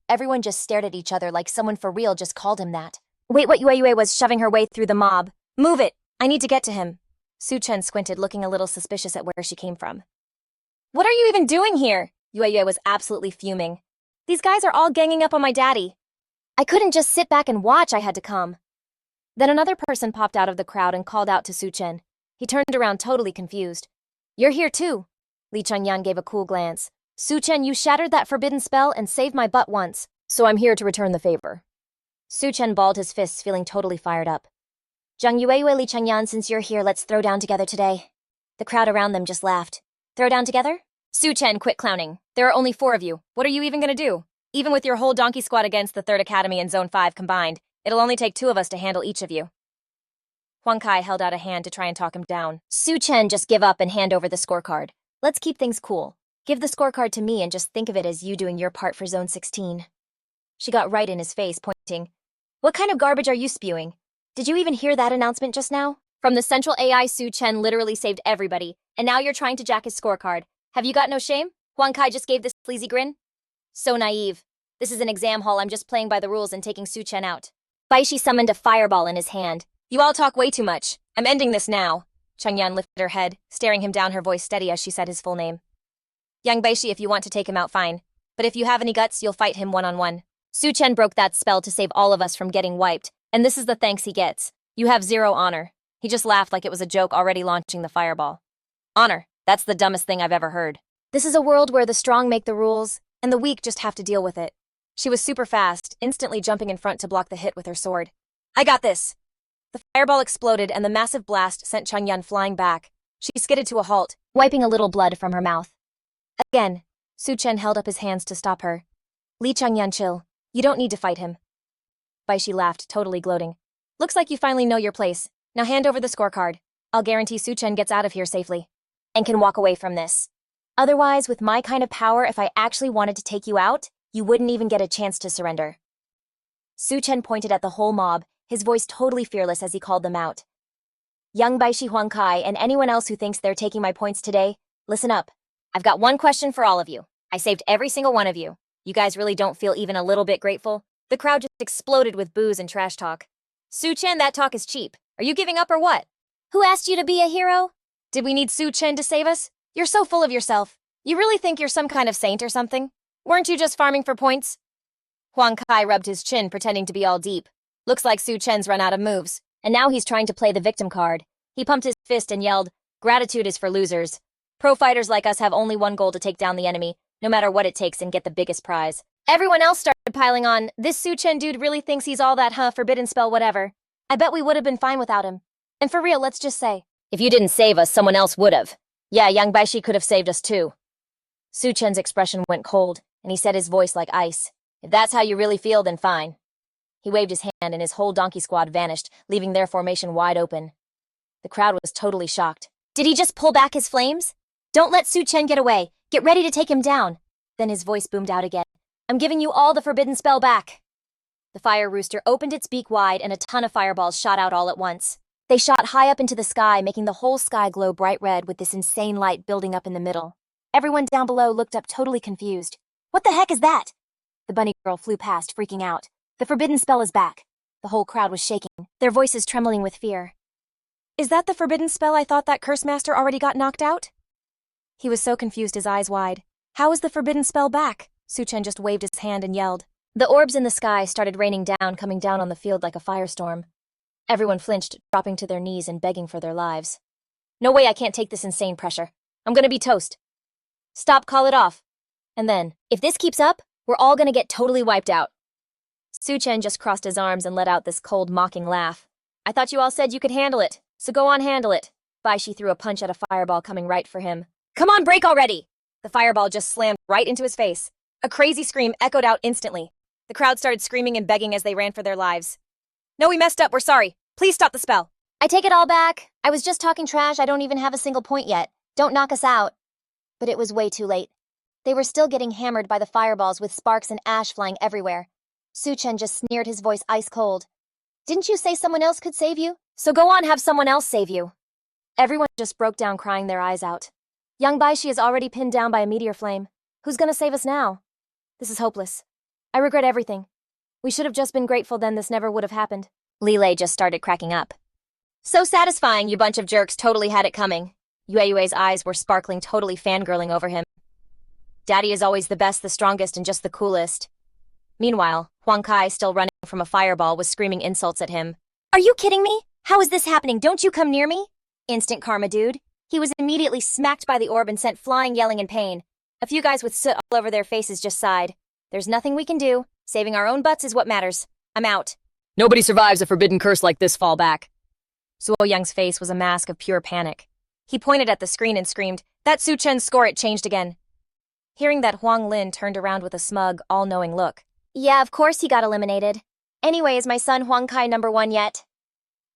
Everyone just stared at each other like someone for real just called him that. Wait, what? Yue was shoving her way through the mob. "Move it! I need to get to him." Su Chen squinted, looking a little suspicious at where she came from. "What are you even doing here?" Yue was absolutely fuming. "These guys are all ganging up on my daddy. I couldn't just sit back and watch, I had to come." Then another person popped out of the crowd and called out to Su Chen. He turned around totally confused. "You're here too." Li Changyan gave a cool glance. "Su Chen, you shattered that forbidden spell and saved my butt once, so I'm here to return the favor." Su Chen balled his fists, feeling totally fired up. "Zhang Yue, Li Changyan, since you're here, let's throw down together today." The crowd around them just laughed. "Throw down together?" "Su Chen, quit clowning. There are only 4 of you. What are you even gonna do? Even with your whole donkey squad against the 3rd Academy and Zone 5 combined, it'll only take 2 of us to handle each of you." Huang Kai held out a hand to try and talk him down. "Su Chen, just give up and hand over the scorecard. Let's keep things cool. Give the scorecard to me and just think of it as you doing your part for Zone 16. She got right in his face, pointing. "What kind of garbage are you spewing? Did you even hear that announcement just now? From the central AI, Su Chen literally saved everybody, and now you're trying to jack his scorecard. Have you got no shame?" Huang Kai just gave this sleazy grin. "So naive. This is an exam hall. I'm just playing by the rules and taking Su Chen out." Baishi summoned a fireball in his hand. "You all talk way too much. I'm ending this now." Changyan lifted her head, staring him down, her voice steady as she said his full name. "Young Baishi, if you want to take him out, fine. But if you have any guts, you'll fight him one-on-one. Su Chen broke that spell to save all of us from getting wiped, and this is the thanks he gets. You have 0 honor." He just laughed like it was a joke, already launching the fireball. "Honor? That's the dumbest thing I've ever heard. This is a world where the strong make the rules, and the weak just have to deal with it." She was super fast, instantly jumping in front to block the hit with her sword. "I got this." The fireball exploded, and the massive blast sent Changyan flying back. She skidded to a halt, wiping a little blood from her mouth. Again, Su Chen held up his hands to stop her. "Li Changyan, chill. You don't need to fight him." Baishi laughed, totally gloating. "Looks like you finally know your place. Now hand over the scorecard. I'll guarantee Su Chen gets out of here safely and can walk away from this. Otherwise, with my kind of power, if I actually wanted to take you out, you wouldn't even get a chance to surrender." Su Chen pointed at the whole mob, his voice totally fearless as he called them out. "Young Baishi, Huang Kai, and anyone else who thinks they're taking my points today, listen up. I've got one question for all of you. I saved every single one of you. You guys really don't feel even a little bit grateful?" The crowd just exploded with boos and trash talk. "Su Chen, that talk is cheap. Are you giving up or what? Who asked you to be a hero? Did we need Su Chen to save us? You're so full of yourself. You really think you're some kind of saint or something? Weren't you just farming for points?" Huang Kai rubbed his chin, pretending to be all deep. Looks like Su Chen's run out of moves, and now he's trying to play the victim card. He pumped his fist and yelled, "Gratitude is for losers. Pro fighters like us have only one goal, to take down the enemy, no matter what it takes, and get the biggest prize." Everyone else started piling on. "This Su Chen dude really thinks he's all that, forbidden spell whatever. I bet we would have been fine without him. And for real, let's just say, if you didn't save us, someone else would have. Yeah, young Baishi could have saved us too." Su Chen's expression went cold, and he set his voice like ice. "If that's how you really feel, then fine." He waved his hand, and his whole donkey squad vanished, leaving their formation wide open. The crowd was totally shocked. Did he just pull back his flames? "Don't let Su Chen get away. Get ready to take him down." Then his voice boomed out again. "I'm giving you all the forbidden spell back." The fire rooster opened its beak wide, and a ton of fireballs shot out all at once. They shot high up into the sky, making the whole sky glow bright red with this insane light building up in the middle. Everyone down below looked up totally confused. "What the heck is that?" The bunny girl flew past, freaking out. "The forbidden spell is back." The whole crowd was shaking, their voices trembling with fear. "Is that the forbidden spell? I thought that curse master already got knocked out?" He was so confused, his eyes wide. "How is the forbidden spell back?" Su Chen just waved his hand and yelled. The orbs in the sky started raining down, coming down on the field like a firestorm. Everyone flinched, dropping to their knees and begging for their lives. "No way, I can't take this insane pressure. I'm gonna be toast." "Stop, call it off." And then, "If this keeps up, we're all gonna get totally wiped out." Su Chen just crossed his arms and let out this cold, mocking laugh. "I thought you all said you could handle it, so go on, handle it." Baishi threw a punch at a fireball coming right for him. "Come on, break already!" The fireball just slammed right into his face. A crazy scream echoed out instantly. The crowd started screaming and begging as they ran for their lives. "No, we messed up, we're sorry. Please stop the spell." "I take it all back. I was just talking trash. I don't even have a single point yet. Don't knock us out." But it was way too late. They were still getting hammered by the fireballs with sparks and ash flying everywhere. Su Chen just sneered, his voice ice cold. Didn't you say someone else could save you? So go on, have someone else save you. Everyone just broke down, crying their eyes out. Young Baishi is already pinned down by a meteor flame. Who's gonna save us now? This is hopeless. I regret everything. We should have just been grateful, then this never would have happened. Leilay just started cracking up. So satisfying, you bunch of jerks totally had it coming. Yue's eyes were sparkling, totally fangirling over him. Daddy is always the best, the strongest, and just the coolest. Meanwhile, Huang Kai, still running from a fireball, was screaming insults at him. Are you kidding me? How is this happening? Don't you come near me? Instant karma, dude. He was immediately smacked by the orb and sent flying, yelling in pain. A few guys with soot all over their faces just sighed. There's nothing we can do. Saving our own butts is what matters. I'm out. Nobody survives a forbidden curse like this, fall back. Suo Young's face was a mask of pure panic. He pointed at the screen and screamed, "That Su Chen's score, it changed again." Hearing that, Huang Lin turned around with a smug, all-knowing look. Yeah, of course he got eliminated. Anyway, is my son Huang Kai #1 yet?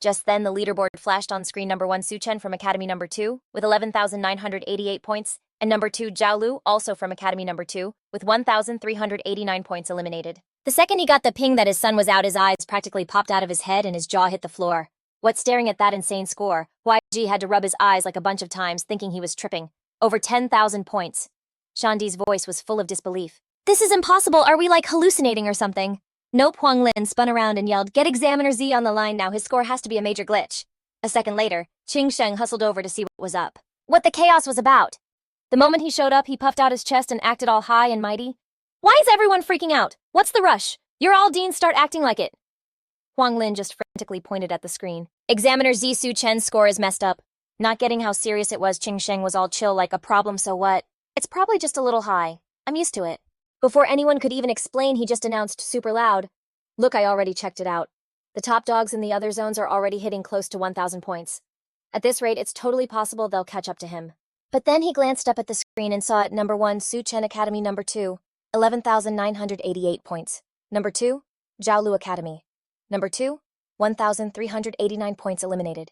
Just then, the leaderboard flashed on screen. #1 Su Chen from Academy #2 with 11,988 points, and #2 Zhao Lu, also from Academy #2, with 1,389 points, eliminated. The second he got the ping that his son was out, his eyes practically popped out of his head and his jaw hit the floor. What, staring at that insane score, YG had to rub his eyes like a bunch of times, thinking he was tripping. Over 10,000 points. Shandi's voice was full of disbelief. This is impossible. Are we like hallucinating or something? Nope. Huang Lin spun around and yelled, "Get Examiner Z on the line now. His score has to be a major glitch." A second later, Qing Sheng hustled over to see what was up. What the chaos was about. The moment he showed up, he puffed out his chest and acted all high and mighty. Why is everyone freaking out? What's the rush? You're all deans, start acting like it. Huang Lin just frantically pointed at the screen. Examiner Z, Su Chen's score is messed up. Not getting how serious it was, Qing Sheng was all chill, like, a problem, so what? It's probably just a little high. I'm used to it. Before anyone could even explain, he just announced super loud. Look, I already checked it out. The top dogs in the other zones are already hitting close to 1,000 points. At this rate, it's totally possible they'll catch up to him. But then he glanced up at the screen and saw at #1 Su Chen Academy #2, 11,988 points. #2, Zhao Lu Academy. #2, 1,389 points, eliminated.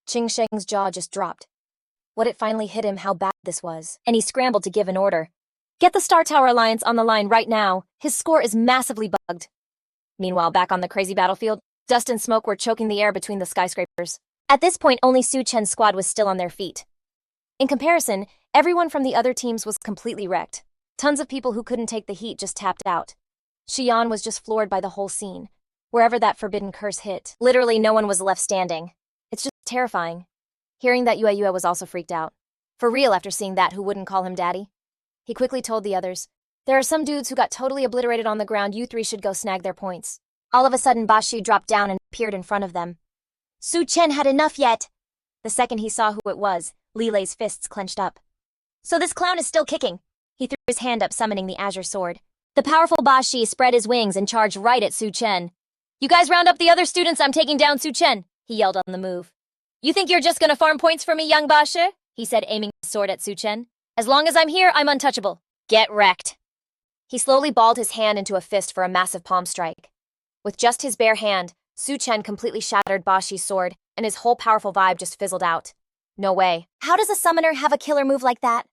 Qing Sheng's jaw just dropped. What, it finally hit him how bad this was, and he scrambled to give an order. Get the Star Tower Alliance on the line right now. His score is massively bugged. Meanwhile, back on the crazy battlefield, dust and smoke were choking the air between the skyscrapers. At this point, only Su Chen's squad was still on their feet. In comparison, everyone from the other teams was completely wrecked. Tons of people who couldn't take the heat just tapped out. Xi'an was just floored by the whole scene. Wherever that forbidden curse hit, literally no one was left standing. It's just terrifying. Hearing that, Yue was also freaked out. For real, after seeing that, who wouldn't call him daddy? He quickly told the others, "There are some dudes who got totally obliterated on the ground. You three should go snag their points." All of a sudden, Bashi dropped down and appeared in front of them. Su Chen had enough yet. The second he saw who it was, Leilay's fists clenched up. So this clown is still kicking. He threw his hand up, summoning the azure sword. The powerful Bashi spread his wings and charged right at Su Chen. "You guys round up the other students, I'm taking down Su Chen," he yelled on the move. "You think you're just gonna farm points for me, young Bashi?" he said, aiming his sword at Su Chen. "As long as I'm here, I'm untouchable. Get wrecked." He slowly balled his hand into a fist for a massive palm strike. With just his bare hand, Su Chen completely shattered Bashi's sword, and his whole powerful vibe just fizzled out. No way. How does a summoner have a killer move like that?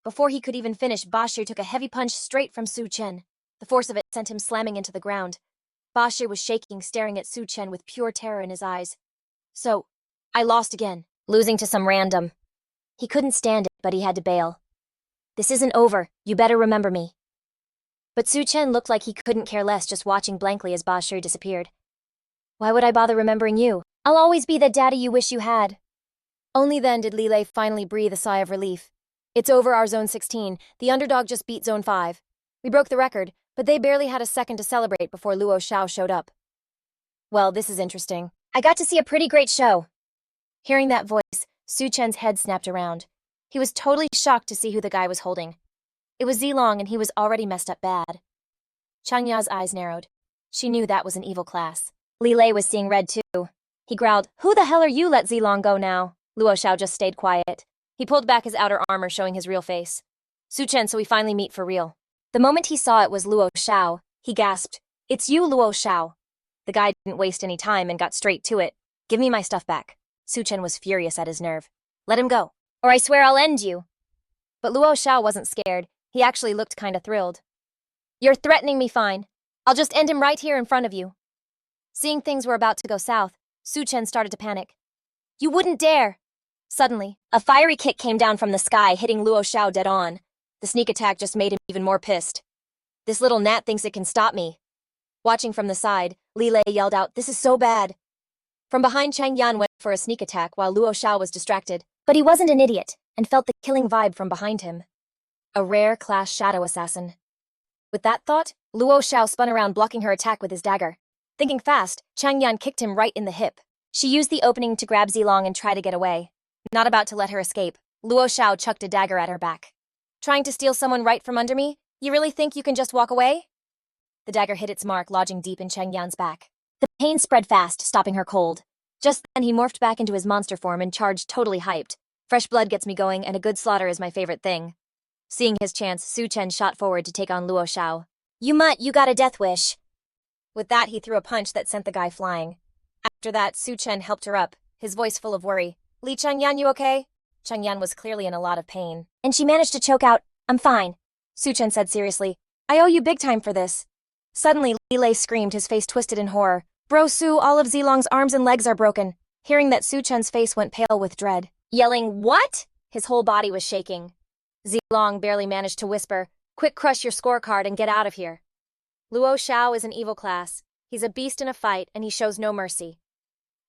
Before he could even finish, Bashi took a heavy punch straight from Su Chen. The force of it sent him slamming into the ground. Bashi was shaking, staring at Su Chen with pure terror in his eyes. "So, I lost again, losing to some random." He couldn't stand it, but he had to bail. "This isn't over. You better remember me." But Su Chen looked like he couldn't care less, just watching blankly as Bashi disappeared. "Why would I bother remembering you? I'll always be the daddy you wish you had." Only then did Leilay finally breathe a sigh of relief. "It's over, our Zone 16. The underdog just beat Zone 5. We broke the record, but they barely had a second to celebrate before Luo Xiao showed up." "Well, this is interesting. I got to see a pretty great show." Hearing that voice, Su Chen's head snapped around. He was totally shocked to see who the guy was holding. It was Zilong, and he was already messed up bad. Changya's eyes narrowed. She knew that was an evil class. Leilay was seeing red too. He growled, "Who the hell are you? Let Zilong go now." Luo Xiao just stayed quiet. He pulled back his outer armor, showing his real face. "Su Chen, so we finally meet for real." The moment he saw it was Luo Xiao, he gasped, "It's you, Luo Xiao." The guy didn't waste any time and got straight to it. "Give me my stuff back." Su Chen was furious at his nerve. "Let him go, or I swear I'll end you." But Luo Xiao wasn't scared. He actually looked kinda thrilled. "You're threatening me, fine. I'll just end him right here in front of you. Seeing things were about to go south, Su Chen started to panic. You wouldn't dare! Suddenly, a fiery kick came down from the sky, hitting Luo Xiao dead on. The sneak attack just made him even more pissed. This little gnat thinks it can stop me. Watching from the side, Leilay yelled out, "This is so bad." From behind, Chang Yan went for a sneak attack while Luo Xiao was distracted. But he wasn't an idiot, and felt the killing vibe from behind him. A rare class shadow assassin. With that thought, Luo Xiao spun around, blocking her attack with his dagger. Thinking fast, Chang Yan kicked him right in the hip. She used the opening to grab Zilong and try to get away. Not about to let her escape, Luo Xiao chucked a dagger at her back. Trying to steal someone right from under me? You really think you can just walk away? The dagger hit its mark, lodging deep in Chang Yan's back. The pain spread fast, stopping her cold. Just then he morphed back into his monster form and charged, totally hyped. Fresh blood gets me going, and a good slaughter is my favorite thing. Seeing his chance, Su Chen shot forward to take on Luo Xiao. You mutt, you got a death wish. With that, he threw a punch that sent the guy flying. After that, Su Chen helped her up, his voice full of worry. Li Changyan, you okay? Changyan was clearly in a lot of pain. And she managed to choke out, I'm fine. Su Chen said seriously, I owe you big time for this. Suddenly, Leilay screamed, his face twisted in horror. Bro Su, all of Zilong's arms and legs are broken. Hearing that, Su Chen's face went pale with dread. Yelling, what? His whole body was shaking. Zilong barely managed to whisper, quick, crush your scorecard and get out of here. Luo Xiao is an evil class. He's a beast in a fight, and he shows no mercy.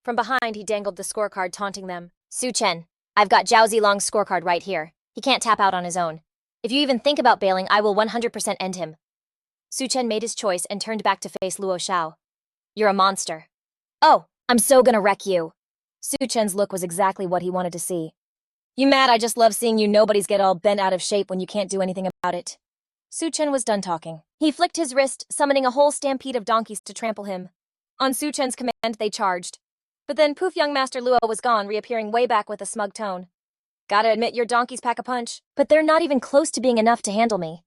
From behind, he dangled the scorecard, taunting them. Su Chen, I've got Zhao Zilong's scorecard right here. He can't tap out on his own. If you even think about bailing, I will 100% end him. Su Chen made his choice and turned back to face Luo Xiao. You're a monster. Oh, I'm so gonna wreck you. Su Chen's look was exactly what he wanted to see. You mad? I just love seeing you nobodies get all bent out of shape when you can't do anything about it. Su Chen was done talking. He flicked his wrist, summoning a whole stampede of donkeys to trample him. On Su Chen's command, they charged. But then poof, young Master Luo was gone, reappearing way back with a smug tone. Gotta admit, your donkeys pack a punch, but they're not even close to being enough to handle me.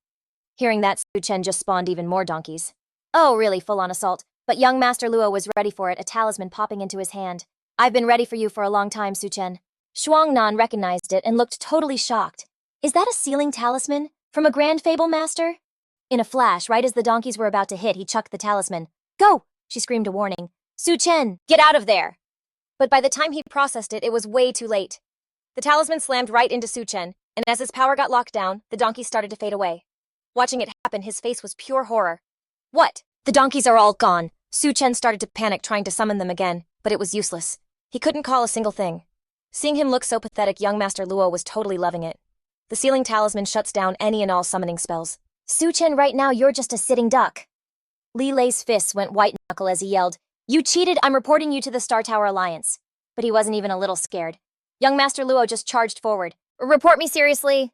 Hearing that, Su Chen just spawned even more donkeys. Oh, really, full-on assault. But young Master Luo was ready for it, a talisman popping into his hand. I've been ready for you for a long time, Su Chen. Shuang Nan recognized it and looked totally shocked. Is that a sealing talisman? From a grand fable master? In a flash, right as the donkeys were about to hit, he chucked the talisman. Go! She screamed a warning. Su Chen, get out of there! But by the time he processed it, it was way too late. The talisman slammed right into Su Chen, and as his power got locked down, the donkeys started to fade away. Watching it happen, his face was pure horror. What? The donkeys are all gone. Su Chen started to panic, trying to summon them again, but it was useless. He couldn't call a single thing. Seeing him look so pathetic, young Master Luo was totally loving it. The sealing talisman shuts down any and all summoning spells. Su Chen, right now you're just a sitting duck. Leilay's fists went white-knuckle as he yelled, You cheated, I'm reporting you to the Star Tower Alliance. But he wasn't even a little scared. Young Master Luo just charged forward. Report me seriously?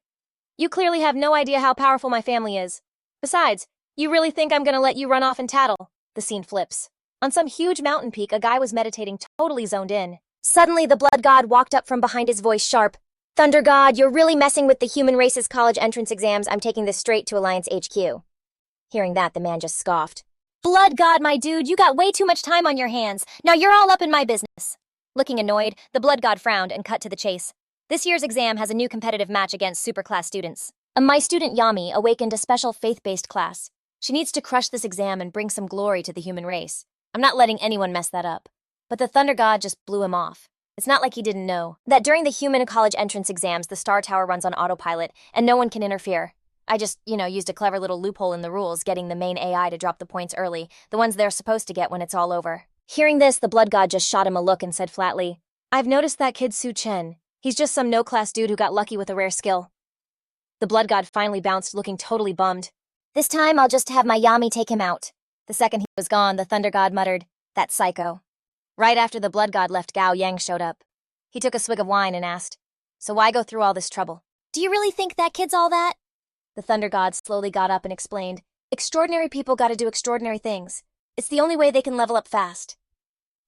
You clearly have no idea how powerful my family is. Besides, you really think I'm gonna let you run off and tattle? The scene flips. On some huge mountain peak, a guy was meditating, totally zoned in. Suddenly, the blood god walked up from behind, his voice sharp. Thunder God, you're really messing with the human race's college entrance exams. I'm taking this straight to Alliance HQ. Hearing that, the man just scoffed. Blood God, my dude, you got way too much time on your hands. Now you're all up in my business. Looking annoyed, the blood god frowned and cut to the chase. This year's exam has a new competitive match against superclass students. My student Yami awakened a special faith-based class. She needs to crush this exam and bring some glory to the human race. I'm not letting anyone mess that up. But the Thunder God just blew him off. It's not like he didn't know that during the human college entrance exams, the Star Tower runs on autopilot, and no one can interfere. I just, used a clever little loophole in the rules, getting the main AI to drop the points early, the ones they're supposed to get when it's all over. Hearing this, the blood god just shot him a look and said flatly, I've noticed that kid Su Chen. He's just some no-class dude who got lucky with a rare skill. The blood god finally bounced, looking totally bummed. This time, I'll just have my Yami take him out. The second he was gone, the Thunder God muttered, That psycho. Right after the blood god left, Gao Yang showed up. He took a swig of wine and asked, So why go through all this trouble? Do you really think that kid's all that? The Thunder God slowly got up and explained, Extraordinary people gotta do extraordinary things. It's the only way they can level up fast.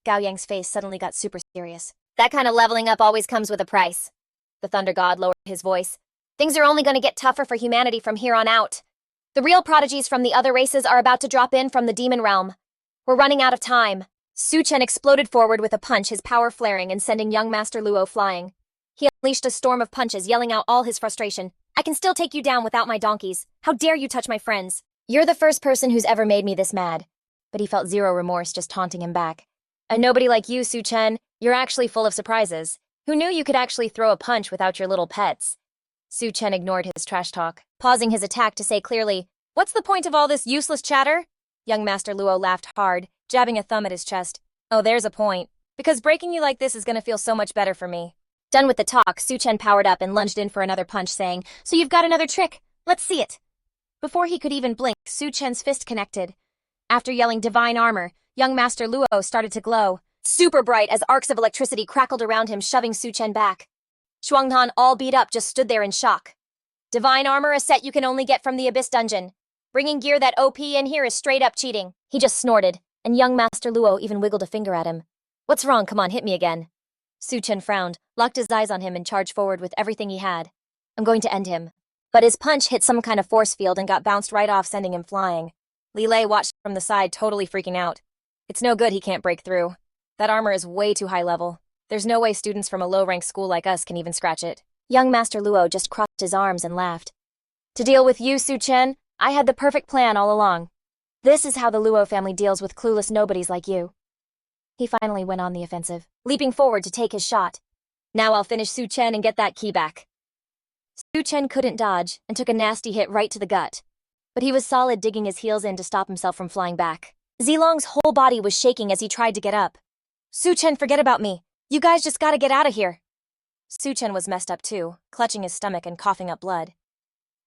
Gao Yang's face suddenly got super serious. That kind of leveling up always comes with a price. The Thunder God lowered his voice. Things are only gonna get tougher for humanity from here on out. The real prodigies from the other races are about to drop in from the demon realm. We're running out of time. Su Chen exploded forward with a punch, his power flaring and sending young Master Luo flying. He unleashed a storm of punches, yelling out all his frustration. I can still take you down without my donkeys. How dare you touch my friends? You're the first person who's ever made me this mad. But he felt zero remorse, just taunting him back. And nobody like you, Su Chen. You're actually full of surprises. Who knew you could actually throw a punch without your little pets? Su Chen ignored his trash talk, pausing his attack to say clearly, "What's the point of all this useless chatter?" Young Master Luo laughed hard, jabbing a thumb at his chest. "Oh, there's a point. Because breaking you like this is gonna feel so much better for me." Done with the talk, Su Chen powered up and lunged in for another punch, saying, "So you've got another trick. Let's see it." Before he could even blink, Su Chen's fist connected. After yelling divine armor, young Master Luo started to glow, super bright as arcs of electricity crackled around him, shoving Su Chen back. Shuangnan, all beat up, just stood there in shock. Divine armor, a set you can only get from the Abyss dungeon. Bringing gear that OP in here is straight up cheating. He just snorted, and young Master Luo even wiggled a finger at him. "What's wrong? Come on, hit me again." Su Chen frowned, locked his eyes on him, and charged forward with everything he had. "I'm going to end him." But his punch hit some kind of force field and got bounced right off, sending him flying. Leilay watched from the side, totally freaking out. It's no good he can't break through. That armor is way too high level. There's no way students from a low-ranked school like us can even scratch it. Young Master Luo just crossed his arms and laughed. "To deal with you, Su Chen, I had the perfect plan all along. This is how the Luo family deals with clueless nobodies like you." He finally went on the offensive, leaping forward to take his shot. "Now I'll finish Su Chen and get that key back." Su Chen couldn't dodge and took a nasty hit right to the gut. But he was solid, digging his heels in to stop himself from flying back. Zilong's whole body was shaking as he tried to get up. "Su Chen, forget about me. You guys just gotta get out of here." Su Chen was messed up too, clutching his stomach and coughing up blood.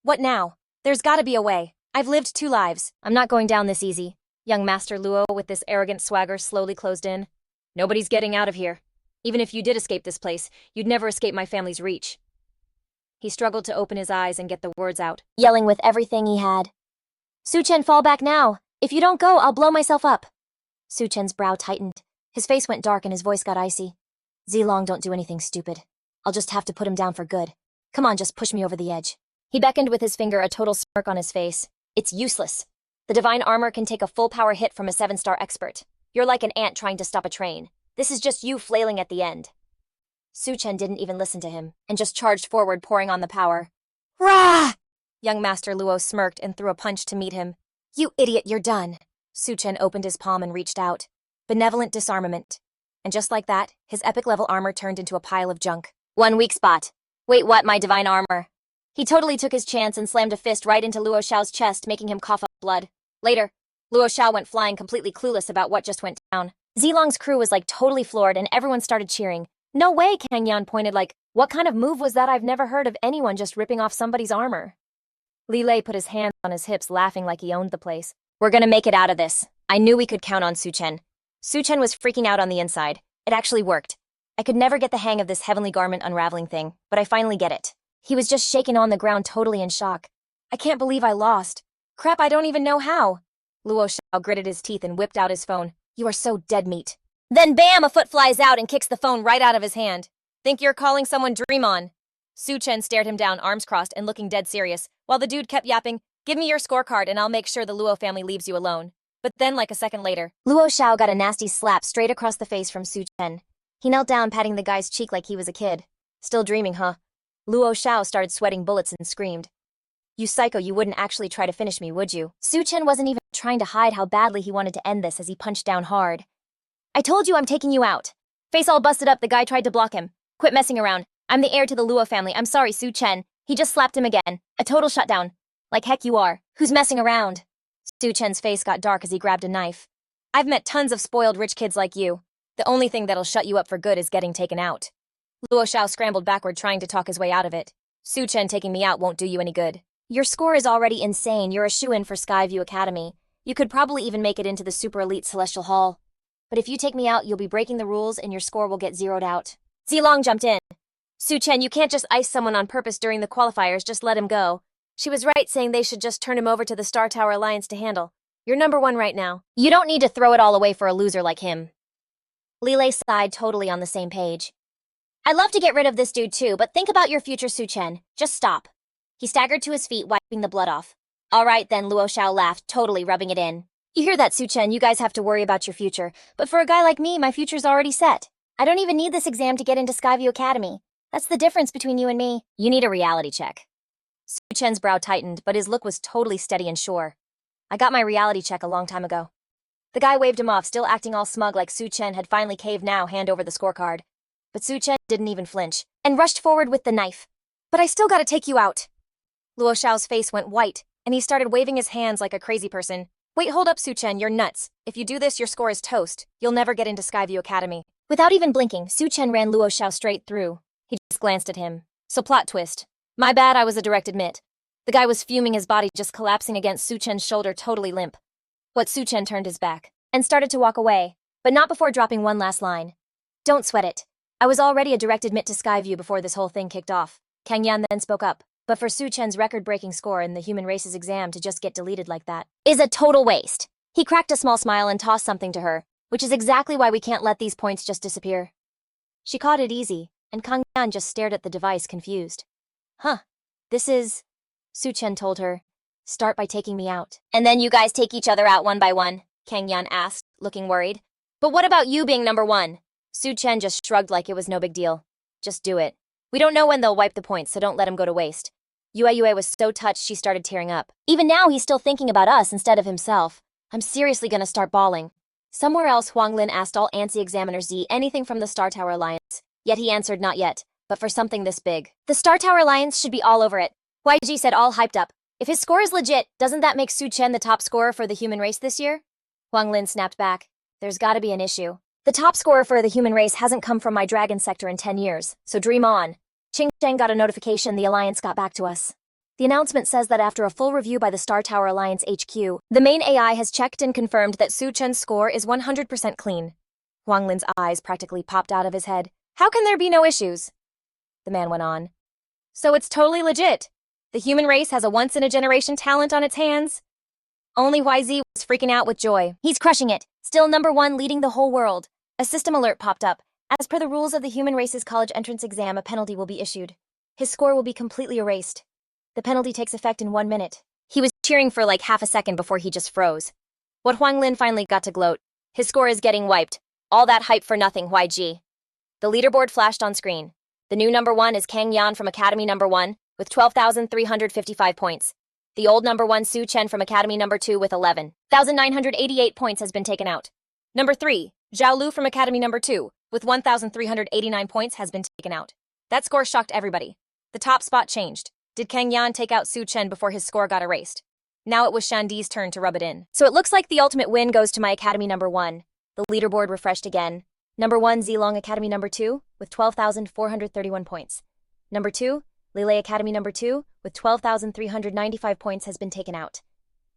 "What now? There's gotta be a way. I've lived 2 lives. I'm not going down this easy." Young Master Luo, with this arrogant swagger, slowly closed in. "Nobody's getting out of here. Even if you did escape this place, you'd never escape my family's reach." He struggled to open his eyes and get the words out, yelling with everything he had. "Su Chen, fall back now. If you don't go, I'll blow myself up." Su Chen's brow tightened. His face went dark and his voice got icy. "Zilong, don't do anything stupid. I'll just have to put him down for good. Come on, just push me over the edge." He beckoned with his finger, a total smirk on his face. "It's useless. The divine armor can take a full power hit from a 7-star expert. You're like an ant trying to stop a train. This is just you flailing at the end." Su Chen didn't even listen to him, and just charged forward, pouring on the power. "Rah!" Young Master Luo smirked and threw a punch to meet him. "You idiot, you're done." Su Chen opened his palm and reached out. Benevolent disarmament. And just like that, his epic level armor turned into a pile of junk. "One weak spot. Wait, what? My divine armor?" He totally took his chance and slammed a fist right into Luo Xiao's chest, making him cough up blood. Later, Luo Xiao went flying, completely clueless about what just went down. Zilong's crew was like totally floored, and everyone started cheering. "No way," Kang Yan pointed, like, "What kind of move was that? I've never heard of anyone just ripping off somebody's armor." Leilay put his hands on his hips, laughing like he owned the place. "We're gonna make it out of this. I knew we could count on Su Chen." Su Chen was freaking out on the inside. It actually worked. I could never get the hang of this heavenly garment unraveling thing, but I finally get it. He was just shaken on the ground, totally in shock. "I can't believe I lost. Crap, I don't even know how." Luo Xiao gritted his teeth and whipped out his phone. "You are so dead meat." Then bam, a foot flies out and kicks the phone right out of his hand. "Think you're calling someone, dream on." Su Chen stared him down, arms crossed and looking dead serious, while the dude kept yapping, "Give me your scorecard and I'll make sure the Luo family leaves you alone." But then, like a second later, Luo Xiao got a nasty slap straight across the face from Su Chen. He knelt down, patting the guy's cheek like he was a kid. "Still dreaming, huh?" Luo Xiao started sweating bullets and screamed. "You psycho, you wouldn't actually try to finish me, would you?" Su Chen wasn't even trying to hide how badly he wanted to end this as he punched down hard. "I told you I'm taking you out." Face all busted up, the guy tried to block him. "Quit messing around. I'm the heir to the Luo family. I'm sorry, Su Chen." He just slapped him again. A total shutdown. "Like heck you are. Who's messing around?" Su Chen's face got dark as he grabbed a knife. "I've met tons of spoiled rich kids like you. The only thing that'll shut you up for good is getting taken out." Luo Xiao scrambled backward, trying to talk his way out of it. "Su Chen taking me out won't do you any good. Your score is already insane. You're a shoo-in for Skyview Academy. You could probably even make it into the super elite Celestial Hall. But if you take me out, you'll be breaking the rules and your score will get zeroed out." Zilong jumped in. "Su Chen, you can't just ice someone on purpose during the qualifiers. Just let him go. She was right saying they should just turn him over to the Star Tower Alliance to handle. You're #1 right now. You don't need to throw it all away for a loser like him." Leilay sighed, totally on the same page. "I'd love to get rid of this dude too, but think about your future, Su Chen. Just stop." He staggered to his feet, wiping the blood off. "All right then," Luo Xiao laughed, totally rubbing it in. "You hear that, Su Chen? You guys have to worry about your future. But for a guy like me, my future's already set. I don't even need this exam to get into Skyview Academy. That's the difference between you and me. You need a reality check." Su Chen's brow tightened, but his look was totally steady and sure. I got my reality check a long time ago. The guy waved him off, still acting all smug like Su Chen had finally caved now, hand over the scorecard. But Su Chen didn't even flinch, and rushed forward with the knife. But I still gotta take you out. Luo Xiao's face went white, and he started waving his hands like a crazy person. Wait, hold up, Su Chen, you're nuts. If you do this, your score is toast. You'll never get into Skyview Academy. Without even blinking, Su Chen ran Luo Xiao straight through. He just glanced at him. So plot twist. My bad, I was a direct admit. The guy was fuming, his body just collapsing against Su Chen's shoulder, totally limp. But Su Chen turned his back and started to walk away, but not before dropping one last line. Don't sweat it. I was already a direct admit to Skyview before this whole thing kicked off. Kang Yan then spoke up. But for Su Chen's record-breaking score in the human race's exam to just get deleted like that is a total waste. He cracked a small smile and tossed something to her, which is exactly why we can't let these points just disappear. She caught it easy, and Kang Yan just stared at the device, confused. Huh. This is... Su Chen told her. Start by taking me out. And then you guys take each other out one by one, Kang Yan asked, looking worried. But what about you being number one? Su Chen just shrugged like it was no big deal. Just do it. We don't know when they'll wipe the points, so don't let him go to waste. Yue was so touched she started tearing up. Even now, he's still thinking about us instead of himself. I'm seriously gonna start bawling. Somewhere else, Huang Lin asked all ANSI examiners Z anything from the Star Tower Alliance. Yet he answered not yet, but for something this big. The Star Tower Alliance should be all over it. YG said all hyped up. If his score is legit, doesn't that make Su Chen the top scorer for the human race this year? Huang Lin snapped back. There's gotta be an issue. The top scorer for the human race hasn't come from my dragon sector in 10 years, so dream on. Qing Sheng got a notification the Alliance got back to us. The announcement says that after a full review by the Star Tower Alliance HQ, the main AI has checked and confirmed that Su Chen's score is 100% clean. Huang Lin's eyes practically popped out of his head. How can there be no issues? The man went on. So it's totally legit. The human race has a once-in-a-generation talent on its hands. Only YZ was freaking out with joy. He's crushing it. Still number one, leading the whole world. A system alert popped up. As per the rules of the human race's college entrance exam, a penalty will be issued. His score will be completely erased. The penalty takes effect in 1 minute. He was cheering for like half a second before he just froze. What Huang Lin finally got to gloat. His score is getting wiped. All that hype for nothing, YG. The leaderboard flashed on screen. The new number one is Kang Yan from Academy number 1 with 12,355 points. The old number 1, Su Chen from Academy number 2 with 11,988 points has been taken out. Number 3, Zhao Lu from Academy number 2 with 1,389 points has been taken out. That score shocked everybody. The top spot changed. Did Kang Yan take out Su Chen before his score got erased? Now it was Shandi's turn to rub it in. So it looks like the ultimate win goes to my Academy number 1. The leaderboard refreshed again. Number 1, Zilong Academy number 2 with 12,431 points. Number 2, Leilay Academy number 2 with 12,395 points has been taken out.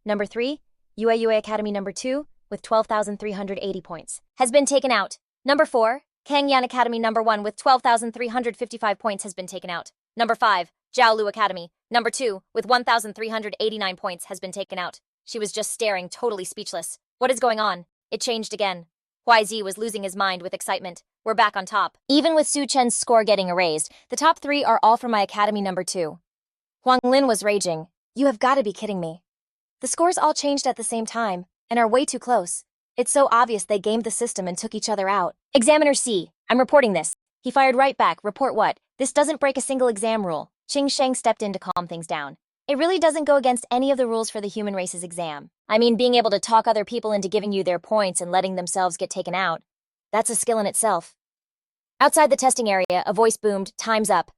Number 3, Yue Academy number 2 with 12,380 points has been taken out. Number 4, Kang Yan Academy number 1 with 12,355 points has been taken out. Number 5, Zhao Lu Academy number 2 with 1,389 points has been taken out. She was just staring, totally speechless. What is going on? It changed again. YZ was losing his mind with excitement. We're back on top. Even with Su Chen's score getting erased, the top 3 are all from my Academy number 2. Huang Lin was raging. You have got to be kidding me. The scores all changed at the same time and are way too close. It's so obvious they gamed the system and took each other out. Examiner C, I'm reporting this. He fired right back. Report what? This doesn't break a single exam rule. Qing Sheng stepped in to calm things down. It really doesn't go against any of the rules for the human race's exam. I mean, being able to talk other people into giving you their points and letting themselves get taken out. That's a skill in itself. Outside the testing area, a voice boomed, time's up.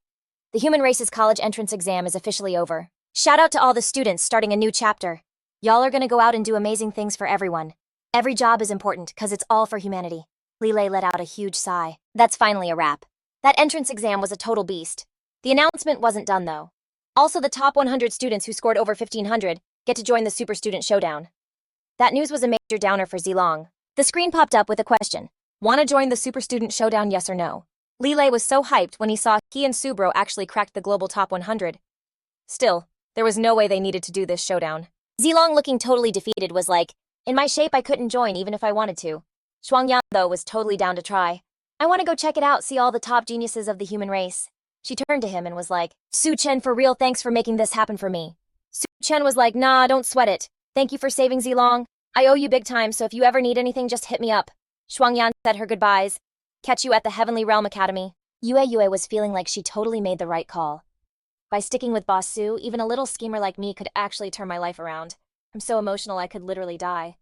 The human race's college entrance exam is officially over. Shout out to all the students starting a new chapter. Y'all are gonna go out and do amazing things for everyone. Every job is important, cause it's all for humanity. Leilay let out a huge sigh. That's finally a wrap. That entrance exam was a total beast. The announcement wasn't done though. Also, the top 100 students who scored over 1,500 get to join the Super Student Showdown. That news was a major downer for Zilong. The screen popped up with a question. Wanna join the Super Student Showdown, yes or no? Leilay was so hyped when he saw he and Subro actually cracked the global top 100. Still, there was no way they needed to do this showdown. Zilong, looking totally defeated, was like, in my shape I couldn't join even if I wanted to. Shuangyan, though, was totally down to try. I want to go check it out, see all the top geniuses of the human race. She turned to him and was like, Su Chen, for real, thanks for making this happen for me. Su Chen was like, nah, don't sweat it. Thank you for saving Zilong. I owe you big time, so if you ever need anything, just hit me up. Shuangyan said her goodbyes. Catch you at the Heavenly Realm Academy. Yue was feeling like she totally made the right call. By sticking with Boss Su, even a little schemer like me could actually turn my life around. I'm so emotional I could literally die.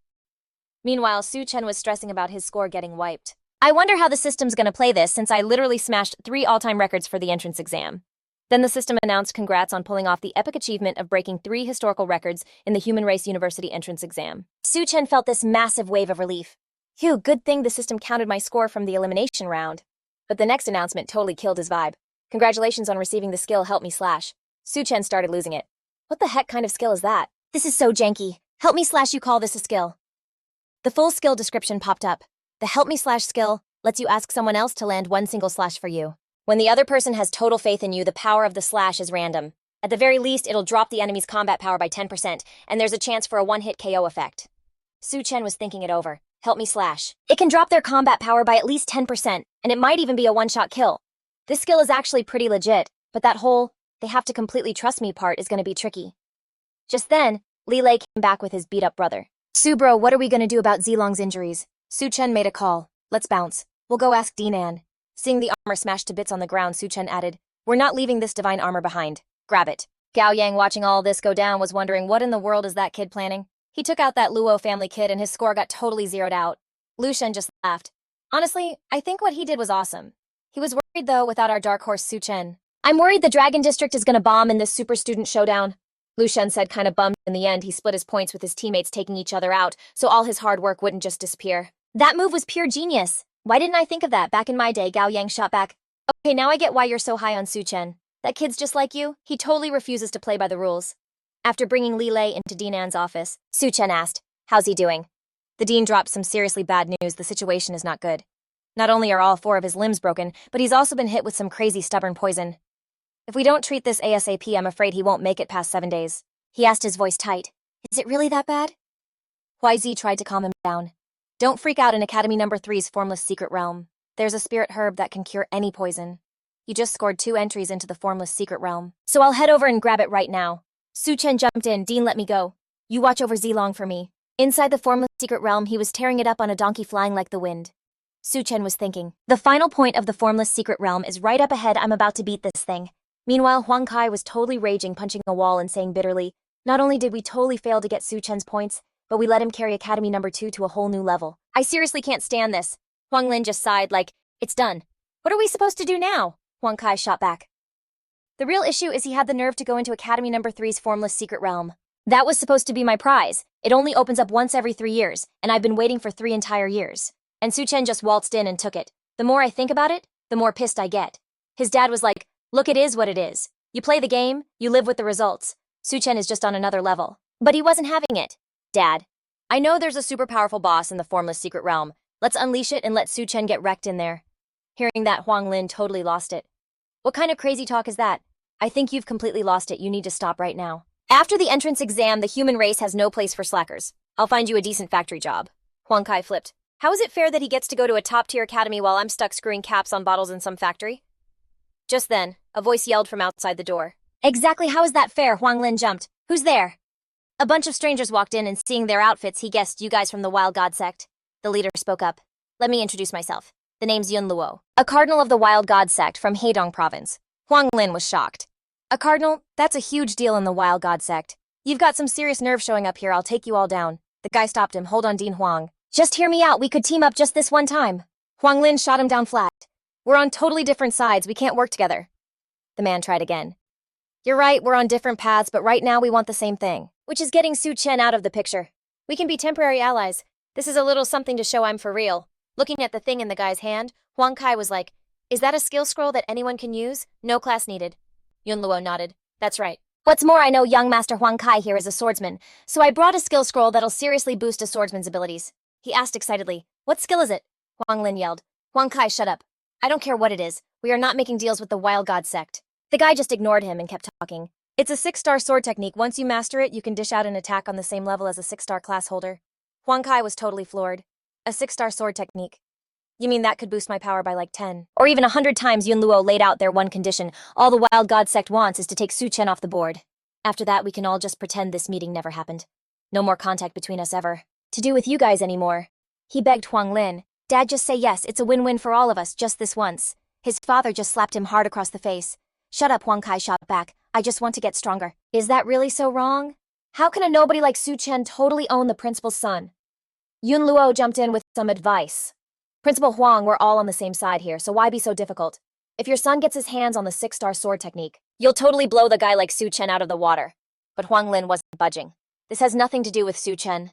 Meanwhile, Su Chen was stressing about his score getting wiped. I wonder how the system's gonna play this since I literally smashed 3 all-time records for the entrance exam. Then the system announced congrats on pulling off the epic achievement of breaking 3 historical records in the Human Race University entrance exam. Su Chen felt this massive wave of relief. Phew, good thing the system counted my score from the elimination round. But the next announcement totally killed his vibe. Congratulations on receiving the skill Help Me Slash. Su Chen started losing it. What the heck kind of skill is that? This is so janky. Help Me Slash, you call this a skill? The full skill description popped up. The Help Me Slash skill lets you ask someone else to land one single slash for you. When the other person has total faith in you, the power of the slash is random. At the very least, it'll drop the enemy's combat power by 10%, and there's a chance for a one-hit KO effect. Su Chen was thinking it over. Help Me Slash. It can drop their combat power by at least 10%, and it might even be a one-shot kill. This skill is actually pretty legit, but that whole, they have to completely trust me part is gonna be tricky. Just then, Leilay came back with his beat-up brother. Su bro, what are we gonna do about Zilong's injuries? Su Chen made a call. Let's bounce. We'll go ask Dinan. Seeing the armor smashed to bits on the ground, Su Chen added, we're not leaving this divine armor behind. Grab it. Gao Yang, watching all this go down, was wondering what in the world is that kid planning? He took out that Luo family kid and his score got totally zeroed out. Lu Shen just laughed. Honestly, I think what he did was awesome. He was worried though without our dark horse Su Chen. I'm worried the Dragon District is gonna bomb in this super student showdown. Lu Shen said kinda bummed. In the end, he split his points with his teammates taking each other out, so all his hard work wouldn't just disappear. That move was pure genius. Why didn't I think of that back in my day? Gao Yang shot back. Okay, now I get why you're so high on Su Chen. That kid's just like you. He totally refuses to play by the rules. After bringing Leilay into Dinan's office, Su Chen asked, how's he doing? The dean dropped some seriously bad news. The situation is not good. Not only are all 4 of his limbs broken, but he's also been hit with some crazy stubborn poison. If we don't treat this ASAP, I'm afraid he won't make it past 7 days. He asked, his voice tight. Is it really that bad? YZ tried to calm him down. Don't freak out in Academy Number 3's Formless Secret Realm. There's a spirit herb that can cure any poison. You just scored 2 entries into the Formless Secret Realm, so I'll head over and grab it right now. Su Chen jumped in. Dean, let me go. You watch over Zilong for me. Inside the Formless Secret Realm, he was tearing it up on a donkey flying like the wind. Su Chen was thinking, the final point of the Formless Secret Realm is right up ahead. I'm about to beat this thing. Meanwhile, Huang Kai was totally raging, punching a wall and saying bitterly, not only did we totally fail to get Su Chen's points, but we let him carry Academy Number 2 to a whole new level. I seriously can't stand this. Huang Lin just sighed like, it's done. What are we supposed to do now? Huang Kai shot back. The real issue is he had the nerve to go into Academy Number 3's Formless Secret Realm. That was supposed to be my prize. It only opens up once every 3 years, and I've been waiting for 3 entire years. And Su Chen just waltzed in and took it. The more I think about it, the more pissed I get. His dad was like, look, it is what it is. You play the game, you live with the results. Su Chen is just on another level. But he wasn't having it. Dad, I know there's a super powerful boss in the Formless Secret Realm. Let's unleash it and let Su Chen get wrecked in there. Hearing that, Huang Lin totally lost it. What kind of crazy talk is that? I think you've completely lost it. You need to stop right now. After the entrance exam, the human race has no place for slackers. I'll find you a decent factory job. Huang Kai flipped. How is it fair that he gets to go to a top-tier academy while I'm stuck screwing caps on bottles in some factory? Just then, a voice yelled from outside the door. Exactly how is that fair? Huang Lin jumped. Who's there? A bunch of strangers walked in and seeing their outfits, he guessed you guys from the Wild God sect. The leader spoke up. Let me introduce myself. The name's Yun Luo, a cardinal of the Wild God sect from Heidong province. Huang Lin was shocked. A cardinal? That's a huge deal in the Wild God sect. You've got some serious nerve showing up here. I'll take you all down. The guy stopped him. Hold on, Dean Huang. Just hear me out. We could team up just this one time. Huang Lin shot him down flat. We're on totally different sides. We can't work together. The man tried again. You're right. We're on different paths, but right now we want the same thing, which is getting Su Chen out of the picture. We can be temporary allies. This is a little something to show I'm for real. Looking at the thing in the guy's hand, Huang Kai was like, is that a skill scroll that anyone can use? No class needed. Yun Luo nodded. That's right. What's more, I know young Master Huang Kai here is a swordsman, so I brought a skill scroll that'll seriously boost a swordsman's abilities. He asked excitedly, what skill is it? Huang Lin yelled. Huang Kai, shut up. I don't care what it is. We are not making deals with the Wild God sect. The guy just ignored him and kept talking. It's a 6-star sword technique. Once you master it, you can dish out an attack on the same level as a 6-star class holder. Huang Kai was totally floored. A 6-star sword technique. You mean that could boost my power by like 10? Or even 100 times. Yun Luo laid out their one condition. All the Wild God sect wants is to take Su Chen off the board. After that, we can all just pretend this meeting never happened. No more contact between us ever. To do with you guys anymore. He begged Huang Lin. Dad, just say yes. It's a win-win for all of us, just this once. His father just slapped him hard across the face. Shut up, Huang Kai shot back. I just want to get stronger. Is that really so wrong? How can a nobody like Su Chen totally own the principal's son? Yun Luo jumped in with some advice. Principal Huang, we're all on the same side here, so why be so difficult? If your son gets his hands on the 6-star sword technique, you'll totally blow the guy like Su Chen out of the water. But Huang Lin wasn't budging. This has nothing to do with Su Chen.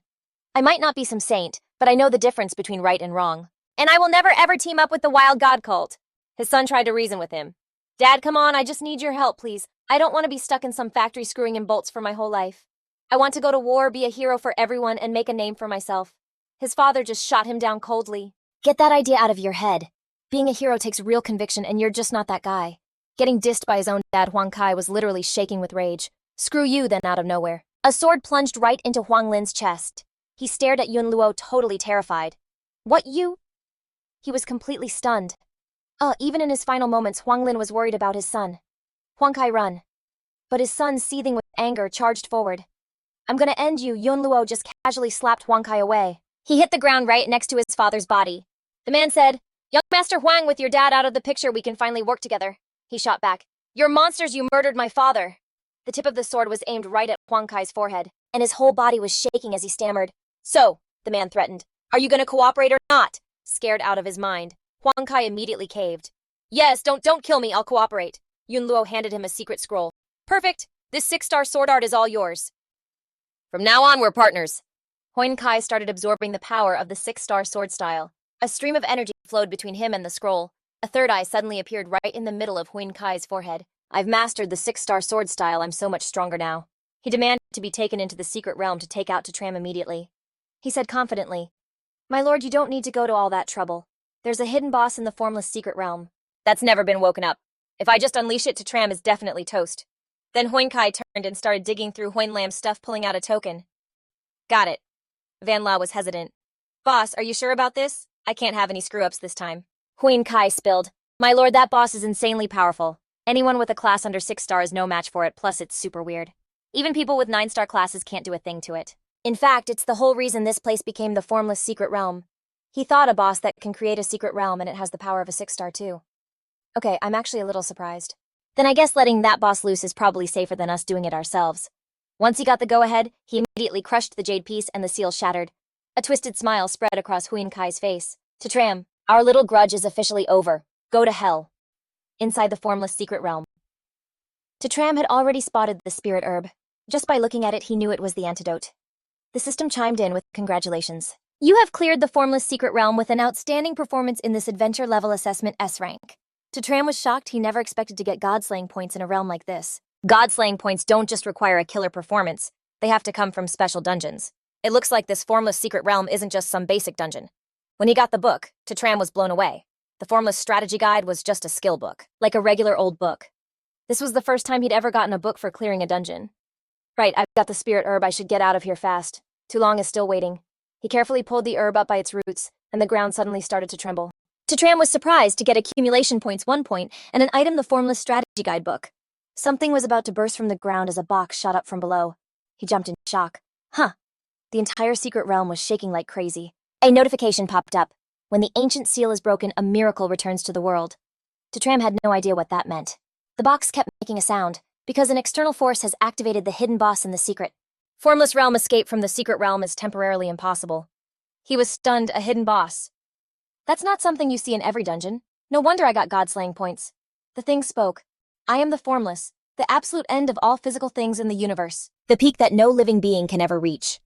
I might not be some saint, but I know the difference between right and wrong. And I will never ever team up with the wild god cult. His son tried to reason with him. Dad, come on, I just need your help, please. I don't want to be stuck in some factory screwing in bolts for my whole life. I want to go to war, be a hero for everyone, and make a name for myself. His father just shot him down coldly. Get that idea out of your head. Being a hero takes real conviction, and you're just not that guy. Getting dissed by his own dad, Huang Kai, was literally shaking with rage. Screw you, then, out of nowhere. A sword plunged right into Huang Lin's chest. He stared at Yun Luo, totally terrified. What, you? He was completely stunned. Even in his final moments, Huang Lin was worried about his son. Huang Kai, run. But his son, seething with anger, charged forward. I'm gonna end you, Yun Luo just casually slapped Huang Kai away. He hit the ground right next to his father's body. The man said, Young Master Huang, with your dad out of the picture, we can finally work together. He shot back. You're monsters, you murdered my father. The tip of the sword was aimed right at Huang Kai's forehead, and his whole body was shaking as he stammered. So, the man threatened, are you gonna cooperate or not? Scared out of his mind, Huang Kai immediately caved. Yes, don't kill me, I'll cooperate. Yun Luo handed him a secret scroll. Perfect, this 6-star sword art is all yours. From now on, we're partners. Huang Kai started absorbing the power of the 6-star sword style. A stream of energy flowed between him and the scroll. A third eye suddenly appeared right in the middle of Huang Kai's forehead. I've mastered the 6-star sword style, I'm so much stronger now. He demanded to be taken into the secret realm to take out Tram immediately. He said confidently, My lord, you don't need to go to all that trouble. There's a hidden boss in the formless secret realm. That's never been woken up. If I just unleash it, Tram is definitely toast. Then Huang Kai turned and started digging through Huang Lam's stuff, pulling out a token. Got it. Van La was hesitant. Boss, are you sure about this? I can't have any screw-ups this time. Huang Kai spilled. My lord, that boss is insanely powerful. Anyone with a class under 6-star is no match for it, plus it's super weird. Even people with 9-star classes can't do a thing to it. In fact, it's the whole reason this place became the formless secret realm. He thought a boss that can create a secret realm, and it has the power of a 6-star too. Okay, I'm actually a little surprised. Then I guess letting that boss loose is probably safer than us doing it ourselves. Once he got the go-ahead, he immediately crushed the jade piece and the seal shattered. A twisted smile spread across Huang Kai's face. Tram, our little grudge is officially over. Go to hell. Inside the formless secret realm. Tram had already spotted the spirit herb. Just by looking at it, he knew it was the antidote. The system chimed in with congratulations. You have cleared the formless secret realm with an outstanding performance in this adventure level assessment S rank. Tram was shocked. He never expected to get godslaying points in a realm like this. Godslaying points don't just require a killer performance. They have to come from special dungeons. It looks like this formless secret realm isn't just some basic dungeon. When he got the book, Tram was blown away. The formless strategy guide was just a skill book, like a regular old book. This was the first time he'd ever gotten a book for clearing a dungeon. Right, I've got the spirit herb. I should get out of here fast. Too long is still waiting. He carefully pulled the herb up by its roots, and the ground suddenly started to tremble. Tram was surprised to get accumulation points 1 point and an item, the formless strategy guidebook. Something was about to burst from the ground as a box shot up from below. He jumped in shock. The entire secret realm was shaking like crazy. A notification popped up. When the ancient seal is broken, a miracle returns to the world. Tram had no idea what that meant. The box kept making a sound, because an external force has activated the hidden boss in the secret. Formless realm escape from the secret realm is temporarily impossible. He was stunned. A hidden boss. That's not something you see in every dungeon. No wonder I got godslaying points. The thing spoke. I am the formless, the absolute end of all physical things in the universe, the peak that no living being can ever reach.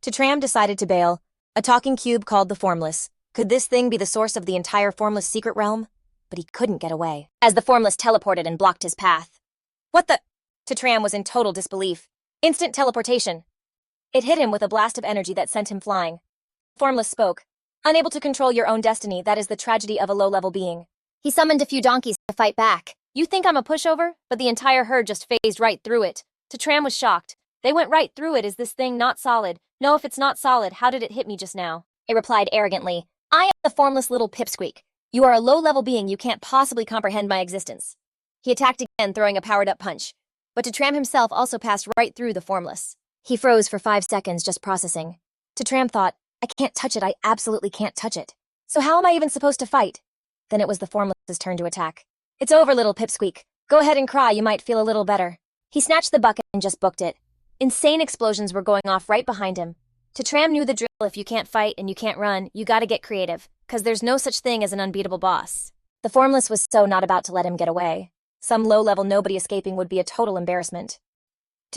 Tram decided to bail. A talking cube called the formless. Could this thing be the source of the entire formless secret realm? But he couldn't get away, as the formless teleported and blocked his path. What the? Tram was in total disbelief. Instant teleportation. It hit him with a blast of energy that sent him flying. Formless spoke. Unable to control your own destiny, that is the tragedy of a low-level being. He summoned a few donkeys to fight back. You think I'm a pushover? But the entire herd just phased right through it. Tram was shocked. They went right through it. Is this thing not solid? No, if it's not solid, how did it hit me just now? It replied arrogantly. I am the formless little pipsqueak. You are a low-level being. You can't possibly comprehend my existence. He attacked again, throwing a powered-up punch. But Tram himself also passed right through the formless. He froze for 5 seconds, just processing. Tram thought, I can't touch it. I absolutely can't touch it. So how am I even supposed to fight? Then it was the formless's turn to attack. It's over, little pipsqueak. Go ahead and cry. You might feel a little better. He snatched the bucket and just booked it. Insane explosions were going off right behind him. Tram knew the drill: if you can't fight and you can't run, you gotta get creative, cause there's no such thing as an unbeatable boss. The Formless was so not about to let him get away. Some low-level nobody escaping would be a total embarrassment.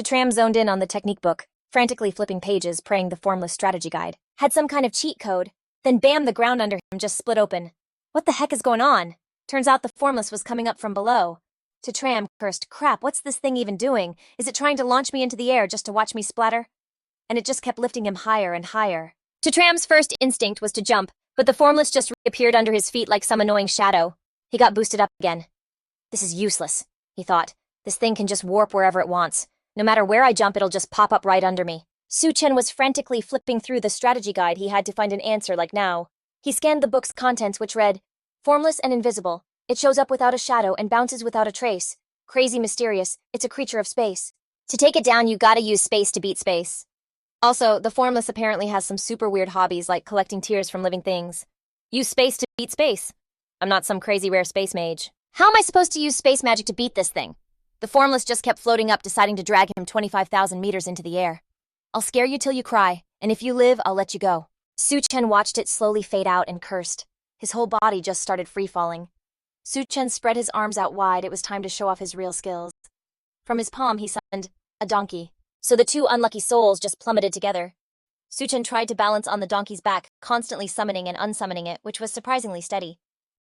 Tram zoned in on the technique book, frantically flipping pages, praying the Formless strategy guide had some kind of cheat code. Then bam, the ground under him just split open. What the heck is going on? Turns out the Formless was coming up from below. Tram cursed, crap, what's this thing even doing? Is it trying to launch me into the air just to watch me splatter? And it just kept lifting him higher and higher. Tram's first instinct was to jump, but the Formless just reappeared under his feet like some annoying shadow. He got boosted up again. This is useless, he thought. This thing can just warp wherever it wants. No matter where I jump, it'll just pop up right under me. Su Chen was frantically flipping through the strategy guide. He had to find an answer like now. He scanned the book's contents, which read, Formless and invisible. It shows up without a shadow and bounces without a trace. Crazy mysterious. It's a creature of space. To take it down, you gotta use space to beat space. Also, the Formless apparently has some super weird hobbies like collecting tears from living things. Use space to beat space. I'm not some crazy rare space mage. How am I supposed to use space magic to beat this thing? The Formless just kept floating up, deciding to drag him 25,000 meters into the air. I'll scare you till you cry, and if you live, I'll let you go. Su Chen watched it slowly fade out and cursed. His whole body just started free-falling. Su Chen spread his arms out wide. It was time to show off his real skills. From his palm, he summoned a donkey. So the two unlucky souls just plummeted together. Su Chen tried to balance on the donkey's back, constantly summoning and unsummoning it, which was surprisingly steady.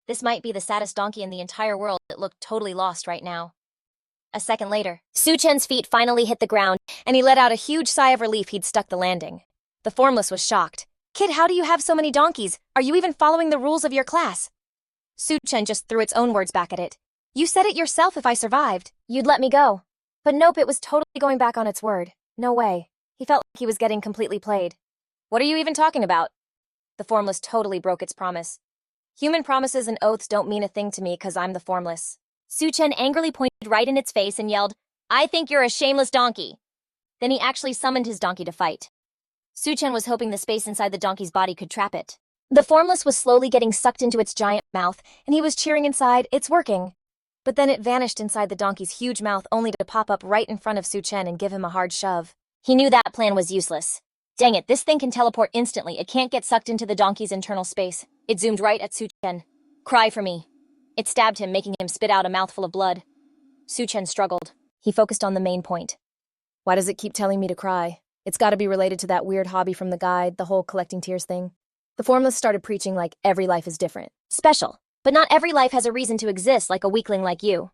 This might be the saddest donkey in the entire world. It looked totally lost right now. A second later, Su Chen's feet finally hit the ground, and he let out a huge sigh of relief. He'd stuck the landing. The Formless was shocked. Kid, how do you have so many donkeys? Are you even following the rules of your class? Su Chen just threw its own words back at it. You said it yourself. If I survived, you'd let me go. But nope, it was totally going back on its word. No way. He felt like he was getting completely played. What are you even talking about? The Formless totally broke its promise. Human promises and oaths don't mean a thing to me because I'm the Formless. Su Chen angrily pointed right in its face and yelled, I think you're a shameless donkey. Then he actually summoned his donkey to fight. Su Chen was hoping the space inside the donkey's body could trap it. The Formless was slowly getting sucked into its giant mouth, and he was cheering inside, it's working. But then it vanished inside the donkey's huge mouth, only to pop up right in front of Su Chen and give him a hard shove. He knew that plan was useless. Dang it, this thing can teleport instantly. It can't get sucked into the donkey's internal space. It zoomed right at Su Chen. Cry for me. It stabbed him, making him spit out a mouthful of blood. Su Chen struggled. He focused on the main point. Why does it keep telling me to cry? It's gotta be related to that weird hobby from the guide, the whole collecting tears thing. The Formless started preaching like every life is different. Special. But not every life has a reason to exist, like a weakling like you.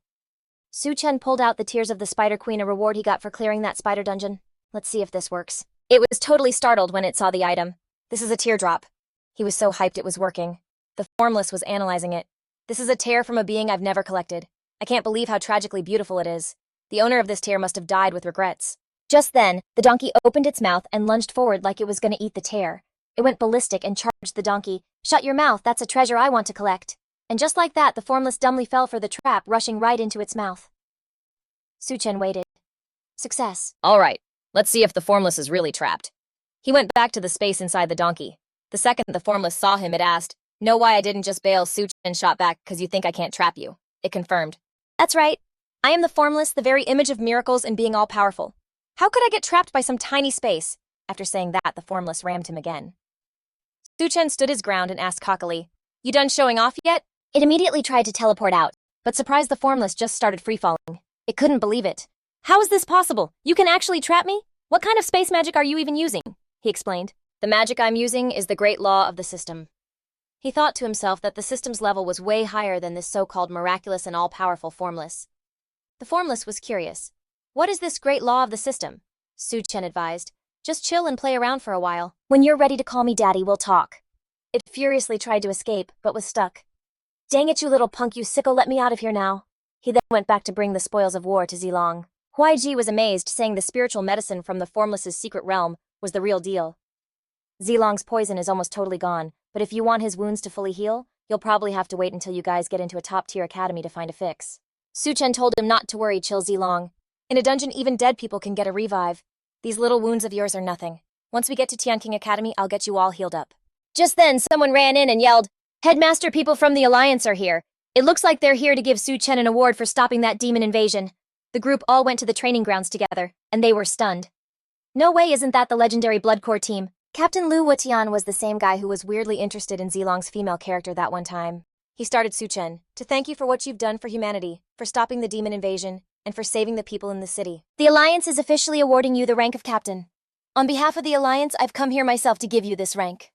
Su Chen pulled out the tears of the Spider Queen, a reward he got for clearing that spider dungeon. Let's see if this works. It was totally startled when it saw the item. This is a teardrop. He was so hyped it was working. The Formless was analyzing it. This is a tear from a being I've never collected. I can't believe how tragically beautiful it is. The owner of this tear must have died with regrets. Just then, the donkey opened its mouth and lunged forward like it was going to eat the tear. It went ballistic and charged the donkey. Shut your mouth, that's a treasure I want to collect. And just like that, the Formless dumbly fell for the trap, rushing right into its mouth. Su Chen waited. Success. All right, let's see if the Formless is really trapped. He went back to the space inside the donkey. The second the Formless saw him, it asked, Know why I didn't just bail? Su Chen shot back, because you think I can't trap you. It confirmed. That's right. I am the Formless, the very image of miracles and being all-powerful. How could I get trapped by some tiny space? After saying that, the Formless rammed him again. Su Chen stood his ground and asked cockily, You done showing off yet? It immediately tried to teleport out, but surprised the Formless just started free-falling. It couldn't believe it. How is this possible? You can actually trap me? What kind of space magic are you even using? He explained. The magic I'm using is the great law of the system. He thought to himself that the system's level was way higher than this so-called miraculous and all-powerful Formless. The Formless was curious. What is this great law of the system? Su Chen advised. Just chill and play around for a while. When you're ready to call me daddy, we'll talk. It furiously tried to escape, but was stuck. Dang it, you little punk, you sicko, let me out of here now. He then went back to bring the spoils of war to Zilong. Huai Ji was amazed, saying the spiritual medicine from the Formless's secret realm was the real deal. Zilong's poison is almost totally gone, but if you want his wounds to fully heal, you'll probably have to wait until you guys get into a top-tier academy to find a fix. Su Chen told him not to worry, chill Zilong. In a dungeon, even dead people can get a revive. These little wounds of yours are nothing. Once we get to Tianqing Academy, I'll get you all healed up. Just then, someone ran in and yelled, Headmaster, people from the Alliance are here. It looks like they're here to give Su Chen an award for stopping that demon invasion. The group all went to the training grounds together, and they were stunned. No way, isn't that the legendary Blood Corps team? Captain Lu Wutian was the same guy who was weirdly interested in Zilong's female character that one time. He started Su Chen to thank you for what you've done for humanity, for stopping the demon invasion, and for saving the people in the city. The Alliance is officially awarding you the rank of captain. On behalf of the Alliance, I've come here myself to give you this rank.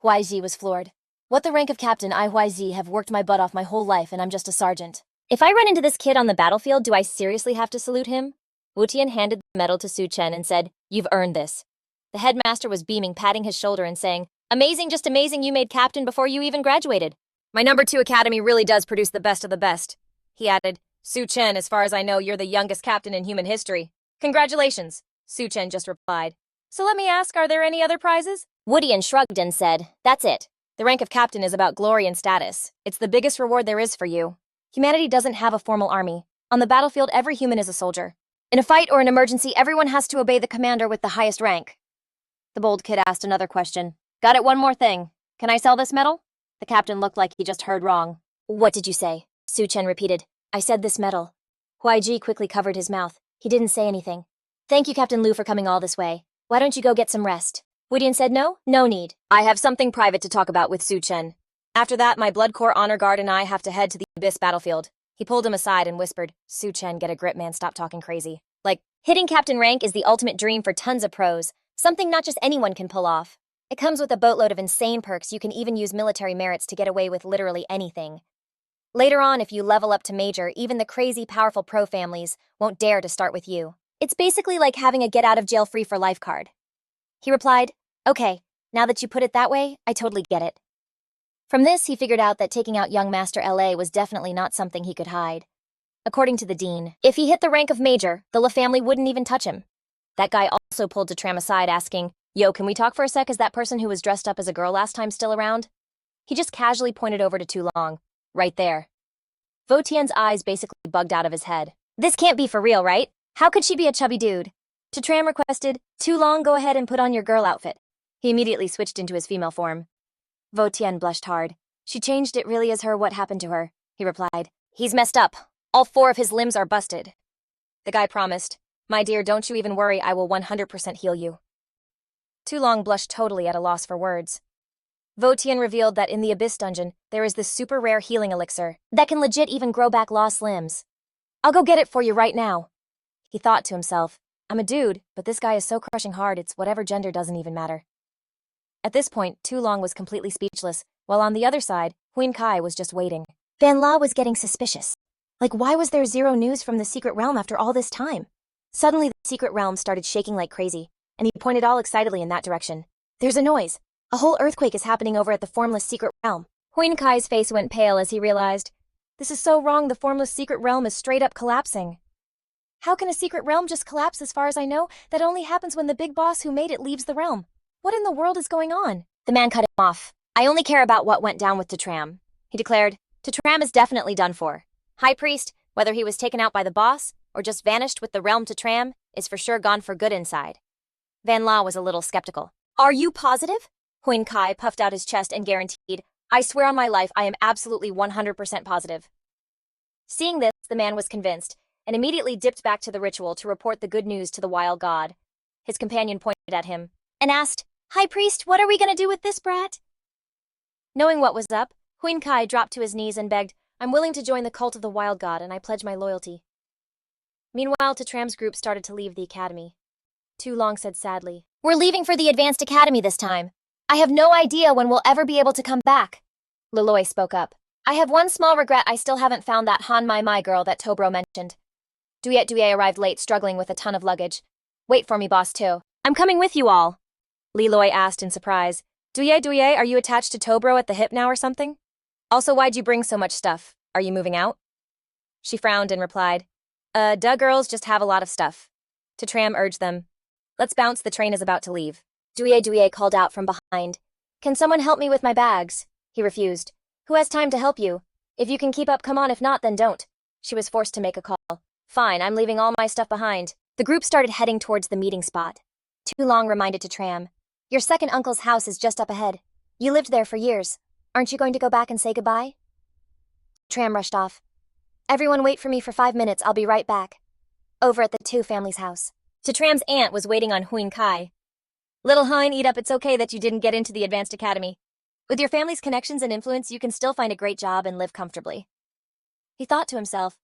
YZ was floored. What the rank of captain? I YZ have worked my butt off my whole life and I'm just a sergeant. If I run into this kid on the battlefield, do I seriously have to salute him? Wutian handed the medal to Su Chen and said, "You've earned this." The headmaster was beaming, patting his shoulder and saying, "Amazing, just amazing, you made captain before you even graduated. My #2 academy really does produce the best of the best." He added, "Su Chen, as far as I know, you're the youngest captain in human history. Congratulations." Su Chen just replied, "So let me ask, are there any other prizes?" Wutian shrugged and said, "That's it. The rank of captain is about glory and status. It's the biggest reward there is for you. Humanity doesn't have a formal army. On the battlefield, every human is a soldier. In a fight or an emergency, everyone has to obey the commander with the highest rank." The bold kid asked another question. "Got it, one more thing. Can I sell this medal?" The captain looked like he just heard wrong. "What did you say?" Su Chen repeated. "I said this medal." YG quickly covered his mouth. He didn't say anything. "Thank you, Captain Lu, for coming all this way. Why don't you go get some rest?" Wutian said no need. "I have something private to talk about with Su Chen. After that, my Blood Corps honor guard and I have to head to the Abyss battlefield." He pulled him aside and whispered, "Su Chen, get a grip, man, stop talking crazy. Like, hitting captain rank is the ultimate dream for tons of pros, something not just anyone can pull off. It comes with a boatload of insane perks. You can even use military merits to get away with literally anything. Later on, if you level up to Major, even the crazy powerful pro families won't dare to start with you. It's basically like having a get-out-of-jail-free-for-life card." He replied, "Okay, now that you put it that way, I totally get it." From this, he figured out that taking out young Master LA was definitely not something he could hide. According to the dean, if he hit the rank of Major, the La family wouldn't even touch him. That guy also pulled Tram aside, asking, "Yo, can we talk for a sec? Is that person who was dressed up as a girl last time still around?" He just casually pointed over to Tu Long. "Right there." Votian's eyes basically bugged out of his head. "This can't be for real, right? How could she be a chubby dude?" Tram requested, "Tu Long, go ahead and put on your girl outfit." He immediately switched into his female form. Votian blushed hard. "She changed, it really is her. What happened to her?" He replied, "He's messed up. All 4 of his limbs are busted." The guy promised, "My dear, don't you even worry, I will 100% heal you." Tu Long blushed, totally at a loss for words. Votian revealed that in the Abyss dungeon, there is this super rare healing elixir that can legit even grow back lost limbs. "I'll go get it for you right now." He thought to himself, "I'm a dude, but this guy is so crushing hard, it's whatever gender doesn't even matter." At this point, Tu Long was completely speechless, while on the other side, Huin Kai was just waiting. Van La was getting suspicious. Like, why was there zero news from the secret realm after all this time? Suddenly, the secret realm started shaking like crazy, and he pointed all excitedly in that direction. "There's a noise. A whole earthquake is happening over at the formless secret realm." Huin Kai's face went pale as he realized, "This is so wrong, the formless secret realm is straight up collapsing." "How can a secret realm just collapse? As far as I know, that only happens when the big boss who made it leaves the realm. What in the world is going on?" The man cut him off. "I only care about what went down with Tram," he declared. "Tram is definitely done for. High Priest, whether he was taken out by the boss or just vanished with the realm Tram, is for sure gone for good inside." Van La was a little skeptical. "Are you positive?" Huin Kai puffed out his chest and guaranteed, "I swear on my life, I am absolutely 100% positive." Seeing this, the man was convinced, and immediately dipped back to the ritual to report the good news to the wild god. His companion pointed at him and asked, "High Priest, what are we gonna do with this brat?" Knowing what was up, Huin Kai dropped to his knees and begged, "I'm willing to join the cult of the wild god, and I pledge my loyalty." Meanwhile, Tram's group started to leave the academy. Tu Long said sadly, "We're leaving for the advanced academy this time. I have no idea when we'll ever be able to come back." Leilay spoke up. "I have one small regret, I still haven't found that Han Mai girl that Tobro mentioned." Duyet arrived late, struggling with a ton of luggage. "Wait for me, boss, too. I'm coming with you all." Leilay asked in surprise, Duyet, are you attached to Tobro at the hip now or something? Also, why'd you bring so much stuff? Are you moving out?" She frowned and replied, Duh, girls just have a lot of stuff." Tram urged them, "Let's bounce, the train is about to leave." Duyet called out from behind, "Can someone help me with my bags?" He refused. "Who has time to help you? If you can keep up, come on, if not, then don't." She was forced to make a call. "Fine, I'm leaving all my stuff behind." The group started heading towards the meeting spot. Tu Long reminded Tram, "Your second uncle's house is just up ahead. You lived there for years. Aren't you going to go back and say goodbye?" Tram rushed off. "Everyone wait for me for 5 minutes, I'll be right back." Over at the Tu family's house. Tram's aunt was waiting on Huing Kai. Little Hein, eat up, it's okay that you didn't get into the advanced academy. With your family's connections and influence, you can still find a great job and live comfortably. He thought to himself,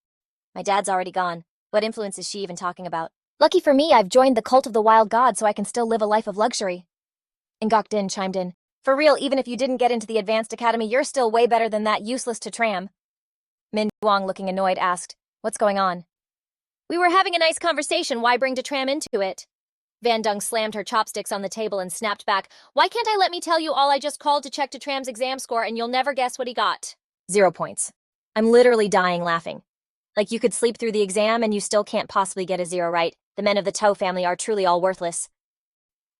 my dad's already gone. What influence is she even talking about? Lucky for me, I've joined the cult of the wild god so I can still live a life of luxury. Ngok Din chimed in. For real, even if you didn't get into the advanced academy, you're still way better than that useless Tram. Min Duong, looking annoyed, asked, what's going on? We were having a nice conversation, why bring Tram into it? Van Dung slammed her chopsticks on the table and snapped back, why can't I let me tell you all I just called to check Tram's exam score and you'll never guess what he got? 0 points. I'm literally dying laughing. Like you could sleep through the exam and you still can't possibly get a 0 right. The men of the Toe family are truly all worthless.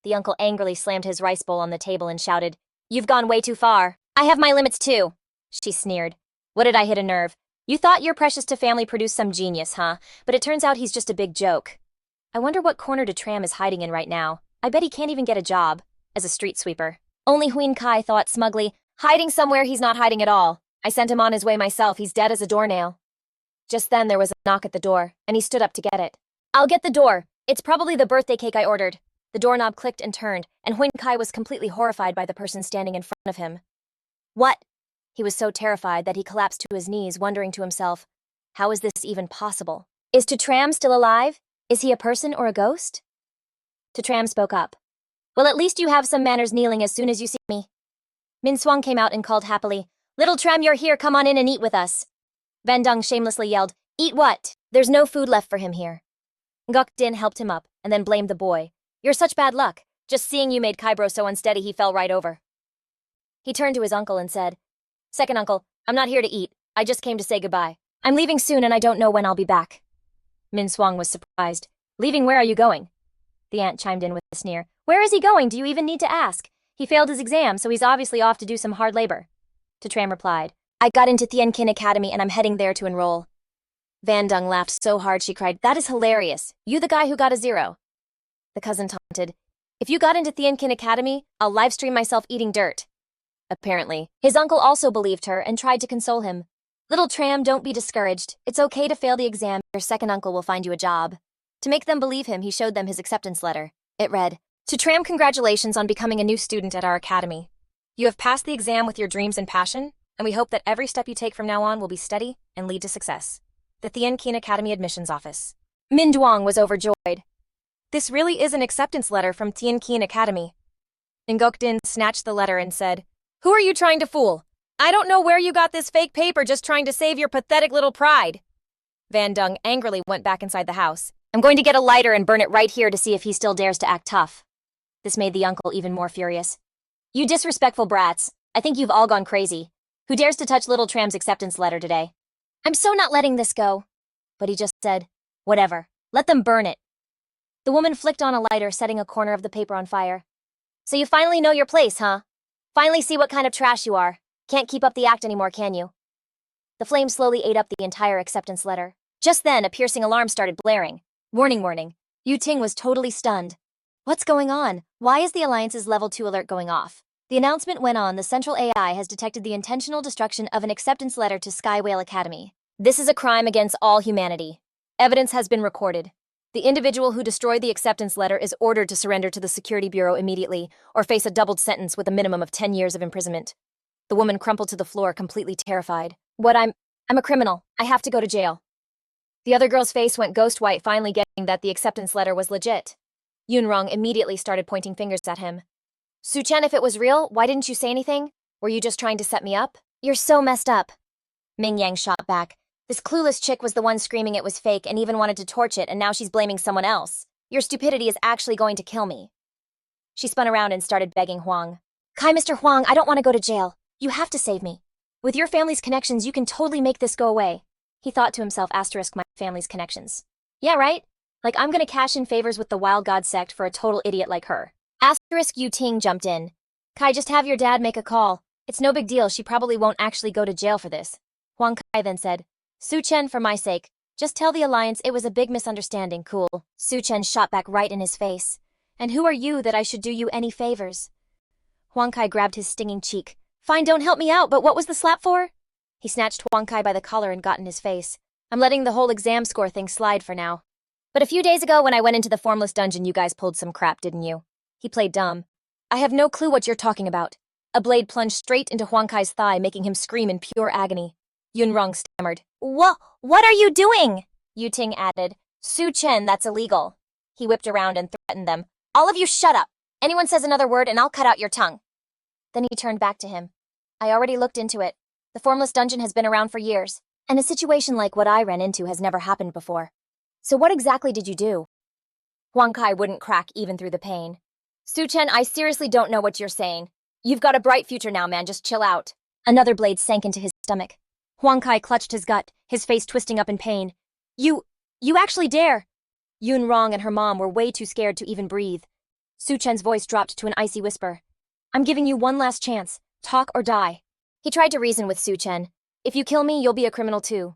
The uncle angrily slammed his rice bowl on the table and shouted, you've gone way too far. I have my limits too. She sneered. What did I hit a nerve? You thought your precious to family produced some genius, huh? But it turns out he's just a big joke. I wonder what corner Tram is hiding in right now. I bet he can't even get a job as a street sweeper. Only Huin Kai thought smugly, hiding somewhere he's not hiding at all. I sent him on his way myself, he's dead as a doornail. Just then there was a knock at the door, and he stood up to get it. I'll get the door. It's probably the birthday cake I ordered. The doorknob clicked and turned, and Huin Kai was completely horrified by the person standing in front of him. What? He was so terrified that he collapsed to his knees, wondering to himself, how is this even possible? Is Tram still alive? Is he a person or a ghost? Tram spoke up. Well, at least you have some manners, kneeling as soon as you see me. Min Swang came out and called happily, Little Tram, you're here, come on in and eat with us. Van Dung shamelessly yelled, eat what? There's no food left for him here. Ngok Din helped him up and then blamed the boy. You're such bad luck. Just seeing you made Kaibro so unsteady he fell right over. He turned to his uncle and said, Second uncle, I'm not here to eat. I just came to say goodbye. I'm leaving soon and I don't know when I'll be back. Min Swang was surprised. Leaving, where are you going? The aunt chimed in with a sneer. Where is he going? Do you even need to ask? He failed his exam, so he's obviously off to do some hard labor. Tram replied, I got into Tien Kin Academy and I'm heading there to enroll. Van Dung laughed so hard she cried, that is hilarious. You the guy who got a 0. The cousin taunted, if you got into Tien Kin Academy, I'll livestream myself eating dirt. Apparently, his uncle also believed her and tried to console him. Little Tram, don't be discouraged. It's okay to fail the exam. Your second uncle will find you a job. To make them believe him, he showed them his acceptance letter. It read, To Tram, congratulations on becoming a new student at our academy. You have passed the exam with your dreams and passion, and we hope that every step you take from now on will be steady and lead to success. The Tien Kin Academy Admissions Office. Min Duong was overjoyed. This really is an acceptance letter from Tien Kin Academy. Ngok Din snatched the letter and said, Who are you trying to fool? I don't know where you got this fake paper, just trying to save your pathetic little pride. Van Dung angrily went back inside the house. I'm going to get a lighter and burn it right here to see if he still dares to act tough. This made the uncle even more furious. You disrespectful brats. I think you've all gone crazy. Who dares to touch little Tram's acceptance letter today? I'm so not letting this go. But he just said, Whatever. Let them burn it. The woman flicked on a lighter, setting a corner of the paper on fire. So you finally know your place, huh? Finally see what kind of trash you are. Can't keep up the act anymore, can you? The flame slowly ate up the entire acceptance letter. Just then, a piercing alarm started blaring. Warning, warning. Yu Ting was totally stunned. What's going on? Why is the Alliance's level 2 alert going off? The announcement went on, the central AI has detected the intentional destruction of an acceptance letter to Sky Whale Academy. This is a crime against all humanity. Evidence has been recorded. The individual who destroyed the acceptance letter is ordered to surrender to the Security Bureau immediately or face a doubled sentence with a minimum of 10 years of imprisonment. The woman crumpled to the floor, completely terrified. I'm a criminal. I have to go to jail. The other girl's face went ghost white, finally getting that the acceptance letter was legit. Yunrong immediately started pointing fingers at him. Su Chen, if it was real, why didn't you say anything? Were you just trying to set me up? You're so messed up. Ming Yang shot back. This clueless chick was the one screaming it was fake and even wanted to torch it, and now she's blaming someone else. Your stupidity is actually going to kill me. She spun around and started begging Huang. Kai, Mr. Huang, I don't want to go to jail. You have to save me. With your family's connections, you can totally make this go away. He thought to himself, asterisk my family's connections. Yeah, right? Like I'm gonna cash in favors with the Wild God sect for a total idiot like her. Asterisk Yu Ting jumped in. Kai, just have your dad make a call. It's no big deal, she probably won't actually go to jail for this. Huang Kai then said, Su Chen, for my sake, just tell the Alliance it was a big misunderstanding, cool. Su Chen shot back right in his face. And who are you that I should do you any favors? Huang Kai grabbed his stinging cheek. Fine, don't help me out, but what was the slap for? He snatched Huang Kai by the collar and got in his face. I'm letting the whole exam score thing slide for now. But a few days ago when I went into the formless dungeon, you guys pulled some crap, didn't you? He played dumb. I have no clue what you're talking about. A blade plunged straight into Huang Kai's thigh, making him scream in pure agony. Yunrong stammered. What are you doing? Yu Ting added. Su Chen, that's illegal. He whipped around and threatened them. All of you shut up. Anyone says another word and I'll cut out your tongue. Then he turned back to him. I already looked into it. The formless dungeon has been around for years, and a situation like what I ran into has never happened before. So what exactly did you do? Huang Kai wouldn't crack even through the pain. Su Chen, I seriously don't know what you're saying. You've got a bright future now, man, just chill out. Another blade sank into his stomach. Huang Kai clutched his gut, his face twisting up in pain. You actually dare! Yun Rong and her mom were way too scared to even breathe. Su Chen's voice dropped to an icy whisper. I'm giving you one last chance. Talk or die. He tried to reason with Su Chen. If you kill me, you'll be a criminal too.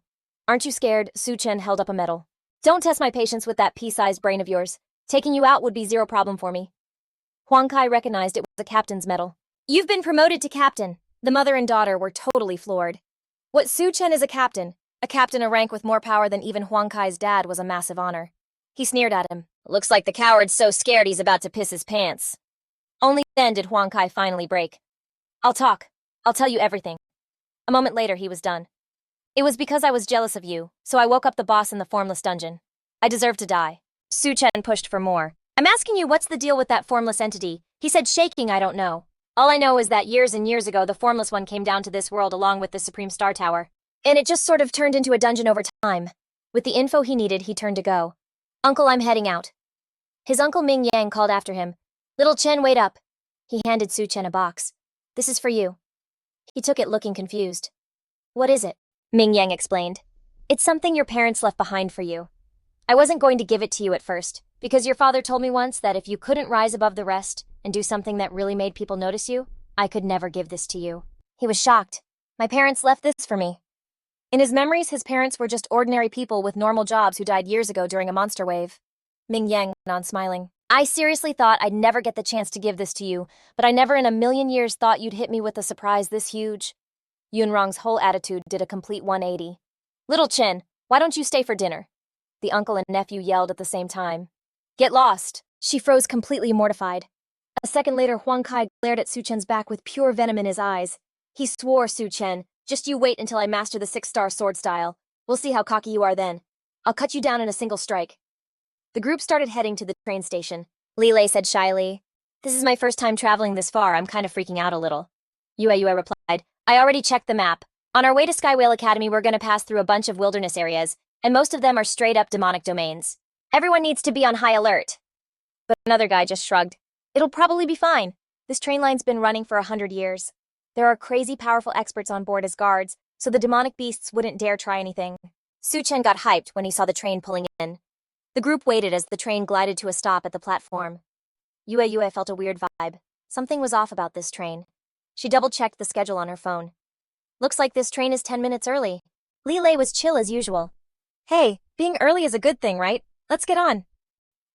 Aren't you scared? Su Chen held up a medal. Don't test my patience with that pea-sized brain of yours. Taking you out would be zero problem for me. Huang Kai recognized it was a captain's medal. You've been promoted to captain. The mother and daughter were totally floored. What Su Chen is a captain a rank with more power than even Huang Kai's dad, was a massive honor. He sneered at him. Looks like the coward's so scared he's about to piss his pants. Only then did Huang Kai finally break. I'll talk. I'll tell you everything. A moment later, he was done. It was because I was jealous of you, so I woke up the boss in the formless dungeon. I deserve to die. Su Chen pushed for more. I'm asking you, what's the deal with that formless entity? He said, shaking, I don't know. All I know is that years and years ago, the formless one came down to this world along with the Supreme Star Tower. And it just sort of turned into a dungeon over time. With the info he needed, he turned to go. Uncle, I'm heading out. His uncle Ming Yang called after him. Little Chen, wait up. He handed Su Chen a box. This is for you. He took it looking confused. What is it? Ming Yang explained. It's something your parents left behind for you. I wasn't going to give it to you at first, because your father told me once that if you couldn't rise above the rest and do something that really made people notice you, I could never give this to you. He was shocked. My parents left this for me. In his memories, his parents were just ordinary people with normal jobs who died years ago during a monster wave. Ming Yang went on smiling. I seriously thought I'd never get the chance to give this to you, but I never in a million years thought you'd hit me with a surprise this huge. Yunrong's whole attitude did a complete 180. Little Chen, why don't you stay for dinner? The uncle and nephew yelled at the same time. Get lost. She froze completely mortified. A second later, Huang Kai glared at Su Chen's back with pure venom in his eyes. He swore, Su Chen, just you wait until I master the 6-star sword style. We'll see how cocky you are then. I'll cut you down in a single strike. The group started heading to the train station. Leilay said shyly, This is my first time traveling this far. I'm kind of freaking out a little. Yue replied, I already checked the map. On our way to Skywhale Academy, we're going to pass through a bunch of wilderness areas, and most of them are straight-up demonic domains. Everyone needs to be on high alert. But another guy just shrugged. It'll probably be fine. This train line's been running for 100 years. There are crazy powerful experts on board as guards, so the demonic beasts wouldn't dare try anything. Su Chen got hyped when he saw the train pulling in. The group waited as the train glided to a stop at the platform. Yue felt a weird vibe. Something was off about this train. She double-checked the schedule on her phone. Looks like this train is 10 minutes early. Leilay was chill as usual. Hey, being early is a good thing, right? Let's get on.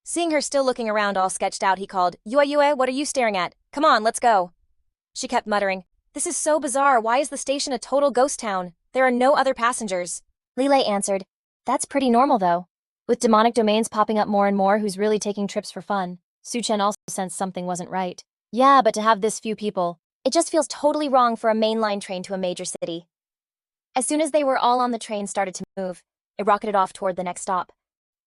Seeing her still looking around all sketched out, he called, Yue, what are you staring at? Come on, let's go. She kept muttering, This is so bizarre. Why is the station a total ghost town? There are no other passengers. Leilay answered, That's pretty normal, though. With demonic domains popping up more and more, who's really taking trips for fun? Su Chen also sensed something wasn't right. Yeah, but to have this few people, it just feels totally wrong for a mainline train to a major city. As soon as they were all on, the train started to move. It rocketed off toward the next stop.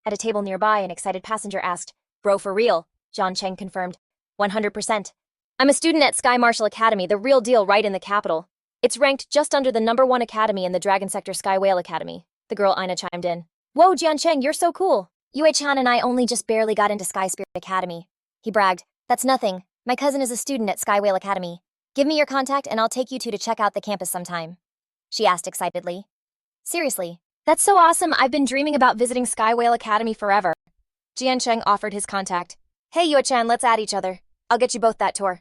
At a table nearby, an excited passenger asked, Bro, for real? John Cheng confirmed. 100%. I'm a student at Sky Marshal Academy, the real deal, right in the capital. It's ranked just under the #1 academy in the Dragon Sector Sky Whale Academy. The girl Ina chimed in. Whoa, Jian Cheng, you're so cool. Yue-chan and I only just barely got into Sky Spirit Academy. He bragged. That's nothing. My cousin is a student at Sky Whale Academy. Give me your contact and I'll take you two to check out the campus sometime. She asked excitedly. Seriously? That's so awesome. I've been dreaming about visiting Sky Whale Academy forever. Jian Cheng offered his contact. Hey, Yue-chan, let's add each other. I'll get you both that tour.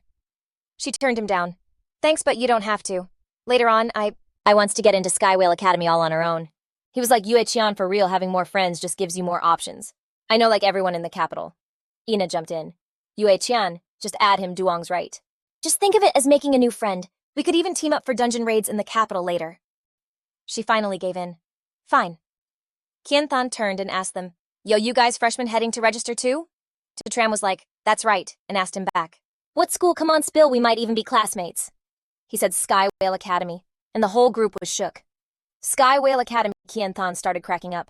She turned him down. Thanks, but you don't have to. Later on, I wants to get into Sky Whale Academy all on her own. He was like, Yue-chan, for real, having more friends just gives you more options. I know, like everyone in the capital. Ina jumped in. Yue-chan, just add him, Duong's right. Just think of it as making a new friend. We could even team up for dungeon raids in the capital later. She finally gave in. Fine. Qianthan turned and asked them, Yo, you guys freshmen heading to register too? Tram was like, that's right, and asked him back. What school? Come on, spill, we might even be classmates. He said Sky Whale Academy, and the whole group was shook. Sky Whale Academy, Kian Than started cracking up.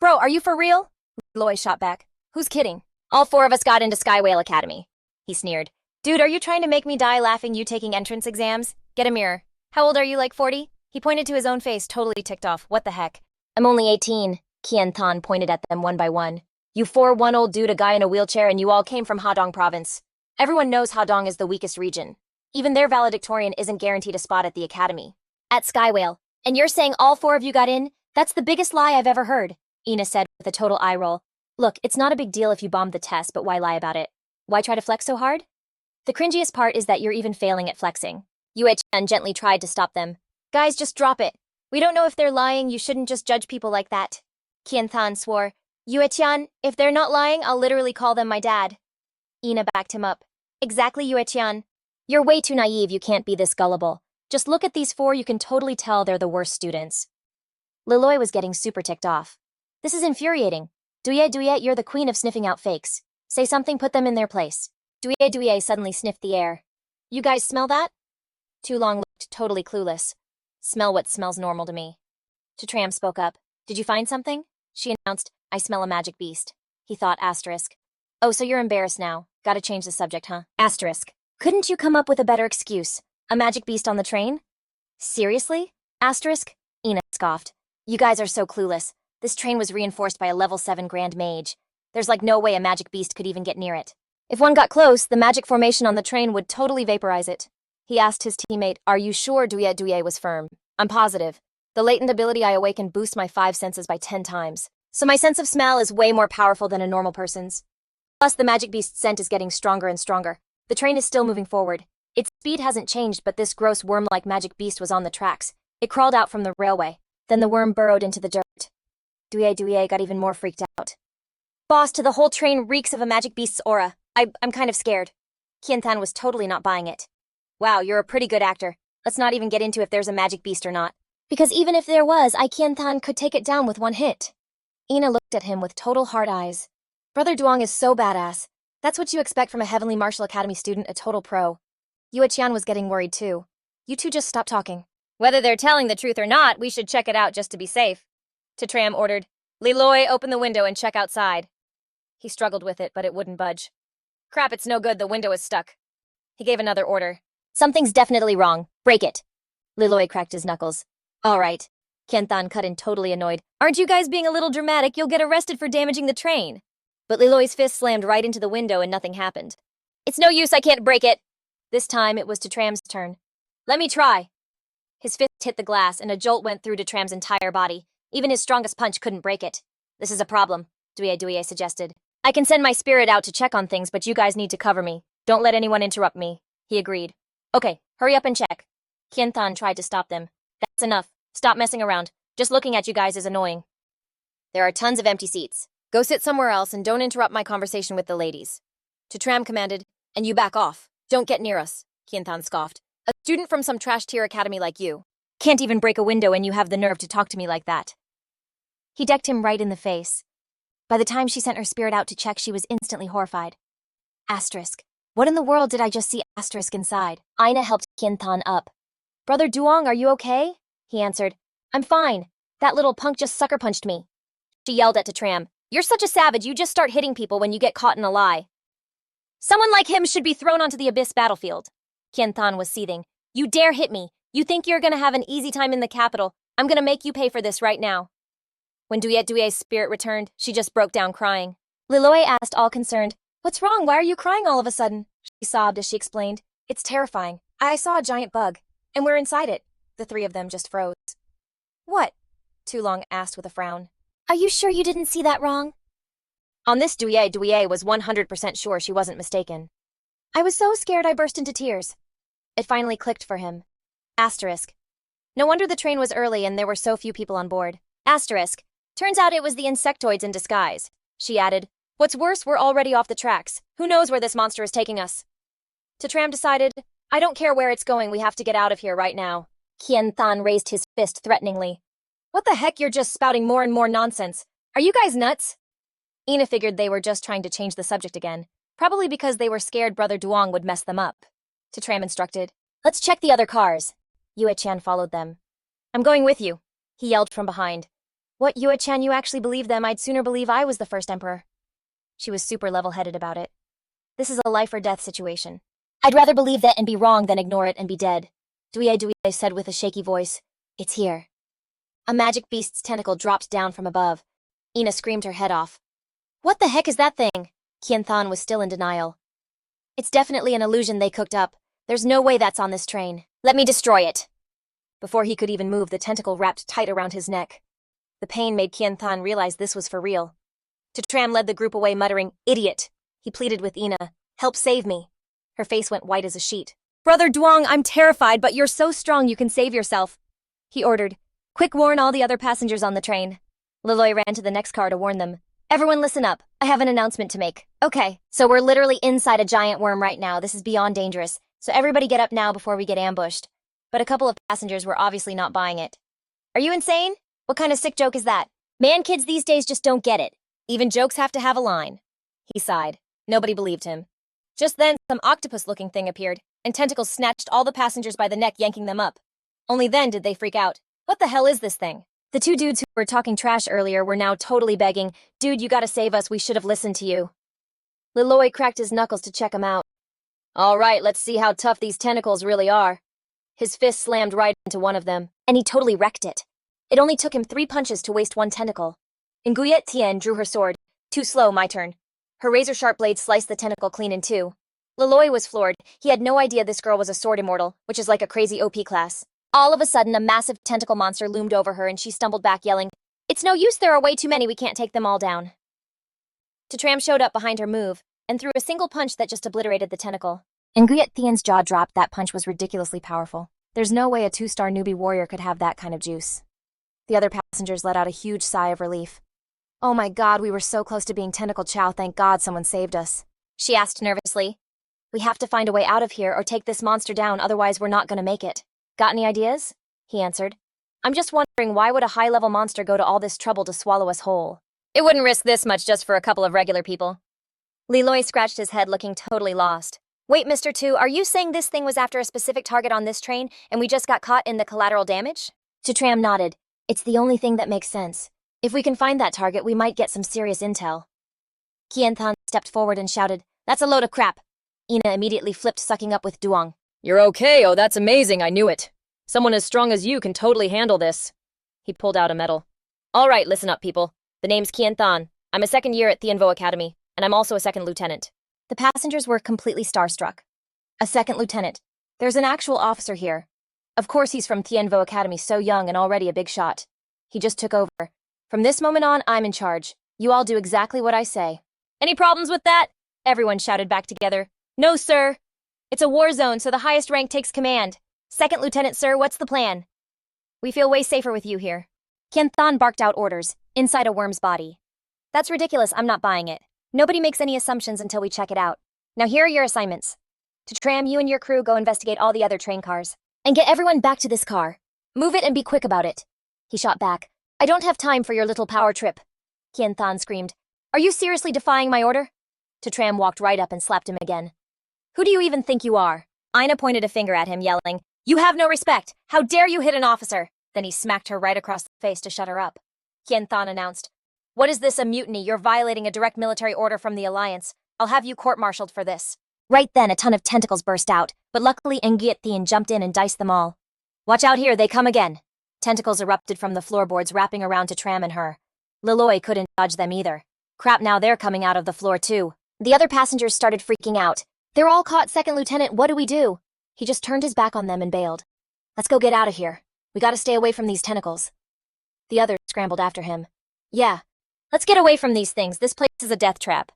Bro, are you for real? Leilay shot back. Who's kidding? All 4 of us got into Sky Whale Academy. He sneered. Dude, are you trying to make me die laughing you taking entrance exams? Get a mirror. How old are you, like 40? He pointed to his own face, totally ticked off. What the heck? I'm only 18. Kian Than pointed at them one by one. You 4, one old dude, a guy in a wheelchair, and you all came from Hadong province. Everyone knows Hadong is the weakest region. Even their valedictorian isn't guaranteed a spot at the academy. At Skywhale. And you're saying all 4 of you got in? That's the biggest lie I've ever heard, Ina said with a total eye roll. Look, it's not a big deal if you bombed the test, but why lie about it? Why try to flex so hard? The cringiest part is that you're even failing at flexing. Yue Chen gently tried to stop them. Guys, just drop it. We don't know if they're lying, you shouldn't just judge people like that. Kian Than swore. Yue Chen, if they're not lying, I'll literally call them my dad. Ina backed him up. Exactly, Yue Chen. You're way too naive, you can't be this gullible. Just look at these 4, you can totally tell they're the worst students. Leilay was getting super ticked off. This is infuriating. Duye, you're the queen of sniffing out fakes. Say something, put them in their place. Duye suddenly sniffed the air. You guys smell that? Too Long looked totally clueless. Smell what smells normal to me. Tram spoke up. Did you find something? She announced, I smell a magic beast. He thought, asterisk. Oh, so you're embarrassed now. Gotta change the subject, huh? Asterisk. Couldn't you come up with a better excuse? A magic beast on the train? Seriously? Asterisk? Ina scoffed. You guys are so clueless. This train was reinforced by a level 7 Grand Mage. There's like no way a magic beast could even get near it. If one got close, the magic formation on the train would totally vaporize it. He asked his teammate, are you sure? Duye was firm. I'm positive. The latent ability I awaken boosts my 5 senses by 10 times. So my sense of smell is way more powerful than a normal person's. Plus, the magic beast's scent is getting stronger and stronger. The train is still moving forward. Its speed hasn't changed, but this gross worm-like magic beast was on the tracks. It crawled out from the railway. Then the worm burrowed into the dirt. Duye got even more freaked out. Boss, the whole train reeks of a magic beast's aura. I'm kind of scared. Kian Than was totally not buying it. Wow, you're a pretty good actor. Let's not even get into if there's a magic beast or not. Because even if there was, Kian Than could take it down with one hit. Ina looked at him with total hard eyes. Brother Duong is so badass. That's what you expect from a Heavenly Martial Academy student, a total pro. Yue Qian was getting worried too. You two just stop talking. Whether they're telling the truth or not, we should check it out just to be safe. Tram ordered. Leilay, open the window and check outside. He struggled with it, but it wouldn't budge. Crap, it's no good, the window is stuck. He gave another order. Something's definitely wrong. Break it. Leilay cracked his knuckles. All right. Kian Than cut in, totally annoyed. Aren't you guys being a little dramatic? You'll get arrested for damaging the train. But Leilay's fist slammed right into the window and nothing happened. It's no use, I can't break it. This time it was Tram's turn. Let me try. His fist hit the glass and a jolt went through Tram's entire body. Even his strongest punch couldn't break it. This is a problem, Duye suggested. I can send my spirit out to check on things, but you guys need to cover me. Don't let anyone interrupt me. He agreed. Okay, hurry up and check. Kian Than tried to stop them. That's enough. Stop messing around. Just looking at you guys is annoying. There are tons of empty seats. Go sit somewhere else and don't interrupt my conversation with the ladies. Tram commanded, and you back off. Don't get near us, Kian Than scoffed. A student from some trash-tier academy like you. Can't even break a window and you have the nerve to talk to me like that. He decked him right in the face. By the time she sent her spirit out to check, she was instantly horrified. Asterisk. What in the world did I just see asterisk inside? Ina helped Kian Than up. Brother Duong, are you okay? He answered. I'm fine. That little punk just sucker punched me. She yelled at Tram. You're such a savage, you just start hitting people when you get caught in a lie. Someone like him should be thrown onto the abyss battlefield. Kian Than was seething. You dare hit me. You think you're gonna have an easy time in the capital. I'm gonna make you pay for this right now. When Duye's spirit returned, she just broke down crying. Leilay asked, all concerned, What's wrong? Why are you crying all of a sudden? She sobbed as she explained. It's terrifying. I saw a giant bug, and we're inside it. The 3 of them just froze. What? Tu Long asked with a frown. Are you sure you didn't see that wrong? On this, Duye was 100% sure she wasn't mistaken. I was so scared I burst into tears. It finally clicked for him. Asterisk. No wonder the train was early and there were so few people on board. Asterisk. Turns out it was the insectoids in disguise. She added, What's worse, we're already off the tracks. Who knows where this monster is taking us? Tram decided, I don't care where it's going, we have to get out of here right now. Kian Than raised his fist threateningly. What the heck, you're just spouting more and more nonsense. Are you guys nuts? Ina figured they were just trying to change the subject again, probably because they were scared Brother Duong would mess them up. Tram instructed, "Let's check the other cars." Yue-chan followed them. "I'm going with you," he yelled from behind. "What, Yue-chan, you actually believe them? I'd sooner believe I was the first emperor." She was super level-headed about it. "This is a life-or-death situation. I'd rather believe that and be wrong than ignore it and be dead." Dui said with a shaky voice. "It's here." A magic beast's tentacle dropped down from above. Ina screamed her head off. "What the heck is that thing?" Qianthan was still in denial. "It's definitely an illusion they cooked up. There's no way that's on this train. Let me destroy it." Before he could even move, the tentacle wrapped tight around his neck. The pain made Qianthan realize this was for real. Tram led the group away, muttering, "Idiot!" He pleaded with Ina, "Help save me." Her face went white as a sheet. "Brother Duong, I'm terrified, but you're so strong you can save yourself," he ordered. "Quick, warn all the other passengers on the train." Leilay ran to the next car to warn them. "Everyone listen up. I have an announcement to make." "Okay, so we're literally inside a giant worm right now. This is beyond dangerous. So everybody get up now before we get ambushed." But a couple of passengers were obviously not buying it. "Are you insane? What kind of sick joke is that? Man, kids these days just don't get it. Even jokes have to have a line." He sighed. Nobody believed him. Just then, some octopus-looking thing appeared, and tentacles snatched all the passengers by the neck, yanking them up. Only then did they freak out. What the hell is this thing? The two dudes who were talking trash earlier were now totally begging, "Dude, you gotta save us, we should have listened to you." Leilay cracked his knuckles to check him out. "All right, let's see how tough these tentacles really are." His fist slammed right into one of them, and he totally wrecked it. It only took him 3 punches to waste one tentacle. Nguyet Tian drew her sword. "Too slow, my turn." Her razor-sharp blade sliced the tentacle clean in two. Leilay was floored. He had no idea this girl was a sword immortal, which is like a crazy OP class. All of a sudden, a massive tentacle monster loomed over her and she stumbled back, yelling, "It's no use, there are way too many, we can't take them all down." Tram showed up behind her move and threw a single punch that just obliterated the tentacle. Nguyet Tian's jaw dropped. That punch was ridiculously powerful. There's no way a 2-star newbie warrior could have that kind of juice. The other passengers let out a huge sigh of relief. "Oh my god, we were so close to being tentacle chow, thank god someone saved us," she asked nervously. "We have to find a way out of here or take this monster down, otherwise we're not gonna make it." "Got any ideas?" he answered. "I'm just wondering, why would a high-level monster go to all this trouble to swallow us whole? It wouldn't risk this much just for a couple of regular people." Leilay scratched his head, looking totally lost. "Wait, Mr. Two, are you saying this thing was after a specific target on this train and we just got caught in the collateral damage?" Tram nodded. "It's the only thing that makes sense. If we can find that target, we might get some serious intel." Qianthan stepped forward and shouted, "That's a load of crap." Ina immediately flipped, sucking up with Duong. "You're okay, oh that's amazing, I knew it. Someone as strong as you can totally handle this." He pulled out a medal. "All right, listen up, people. The name's Qianthan. I'm a second year at Tianvo Academy, and I'm also a second lieutenant." The passengers were completely starstruck. A second lieutenant. There's an actual officer here. Of course he's from Tianvo Academy, so young and already a big shot. He just took over. "From this moment on, I'm in charge. You all do exactly what I say." "Any problems with that?" Everyone shouted back together. "No, sir. It's a war zone, so the highest rank takes command. Second lieutenant, sir, what's the plan?" "We feel way safer with you here." Qianthan barked out orders, inside a worm's body. "That's ridiculous, I'm not buying it. Nobody makes any assumptions until we check it out. Now here are your assignments. Tram, you and your crew go investigate all the other train cars. And get everyone back to this car. Move it and be quick about it." He shot back. "I don't have time for your little power trip." Qianthan screamed. "Are you seriously defying my order?" Tram walked right up and slapped him again. "Who do you even think you are?" Ina pointed a finger at him, yelling, "You have no respect! How dare you hit an officer!" Then he smacked her right across the face to shut her up. Qianthan announced, "What is this, a mutiny? You're violating a direct military order from the Alliance. I'll have you court-martialed for this." Right then, a ton of tentacles burst out, but luckily Nguyet Tian jumped in and diced them all. "Watch out here, they come again." Tentacles erupted from the floorboards, wrapping around Tram and her. Leilay couldn't dodge them either. Crap, now they're coming out of the floor too. The other passengers started freaking out. "They're all caught, Second Lieutenant, what do we do?" He just turned his back on them and bailed. "Let's go get out of here. We gotta stay away from these tentacles." The others scrambled after him. "Yeah, let's get away from these things. This place is a death trap."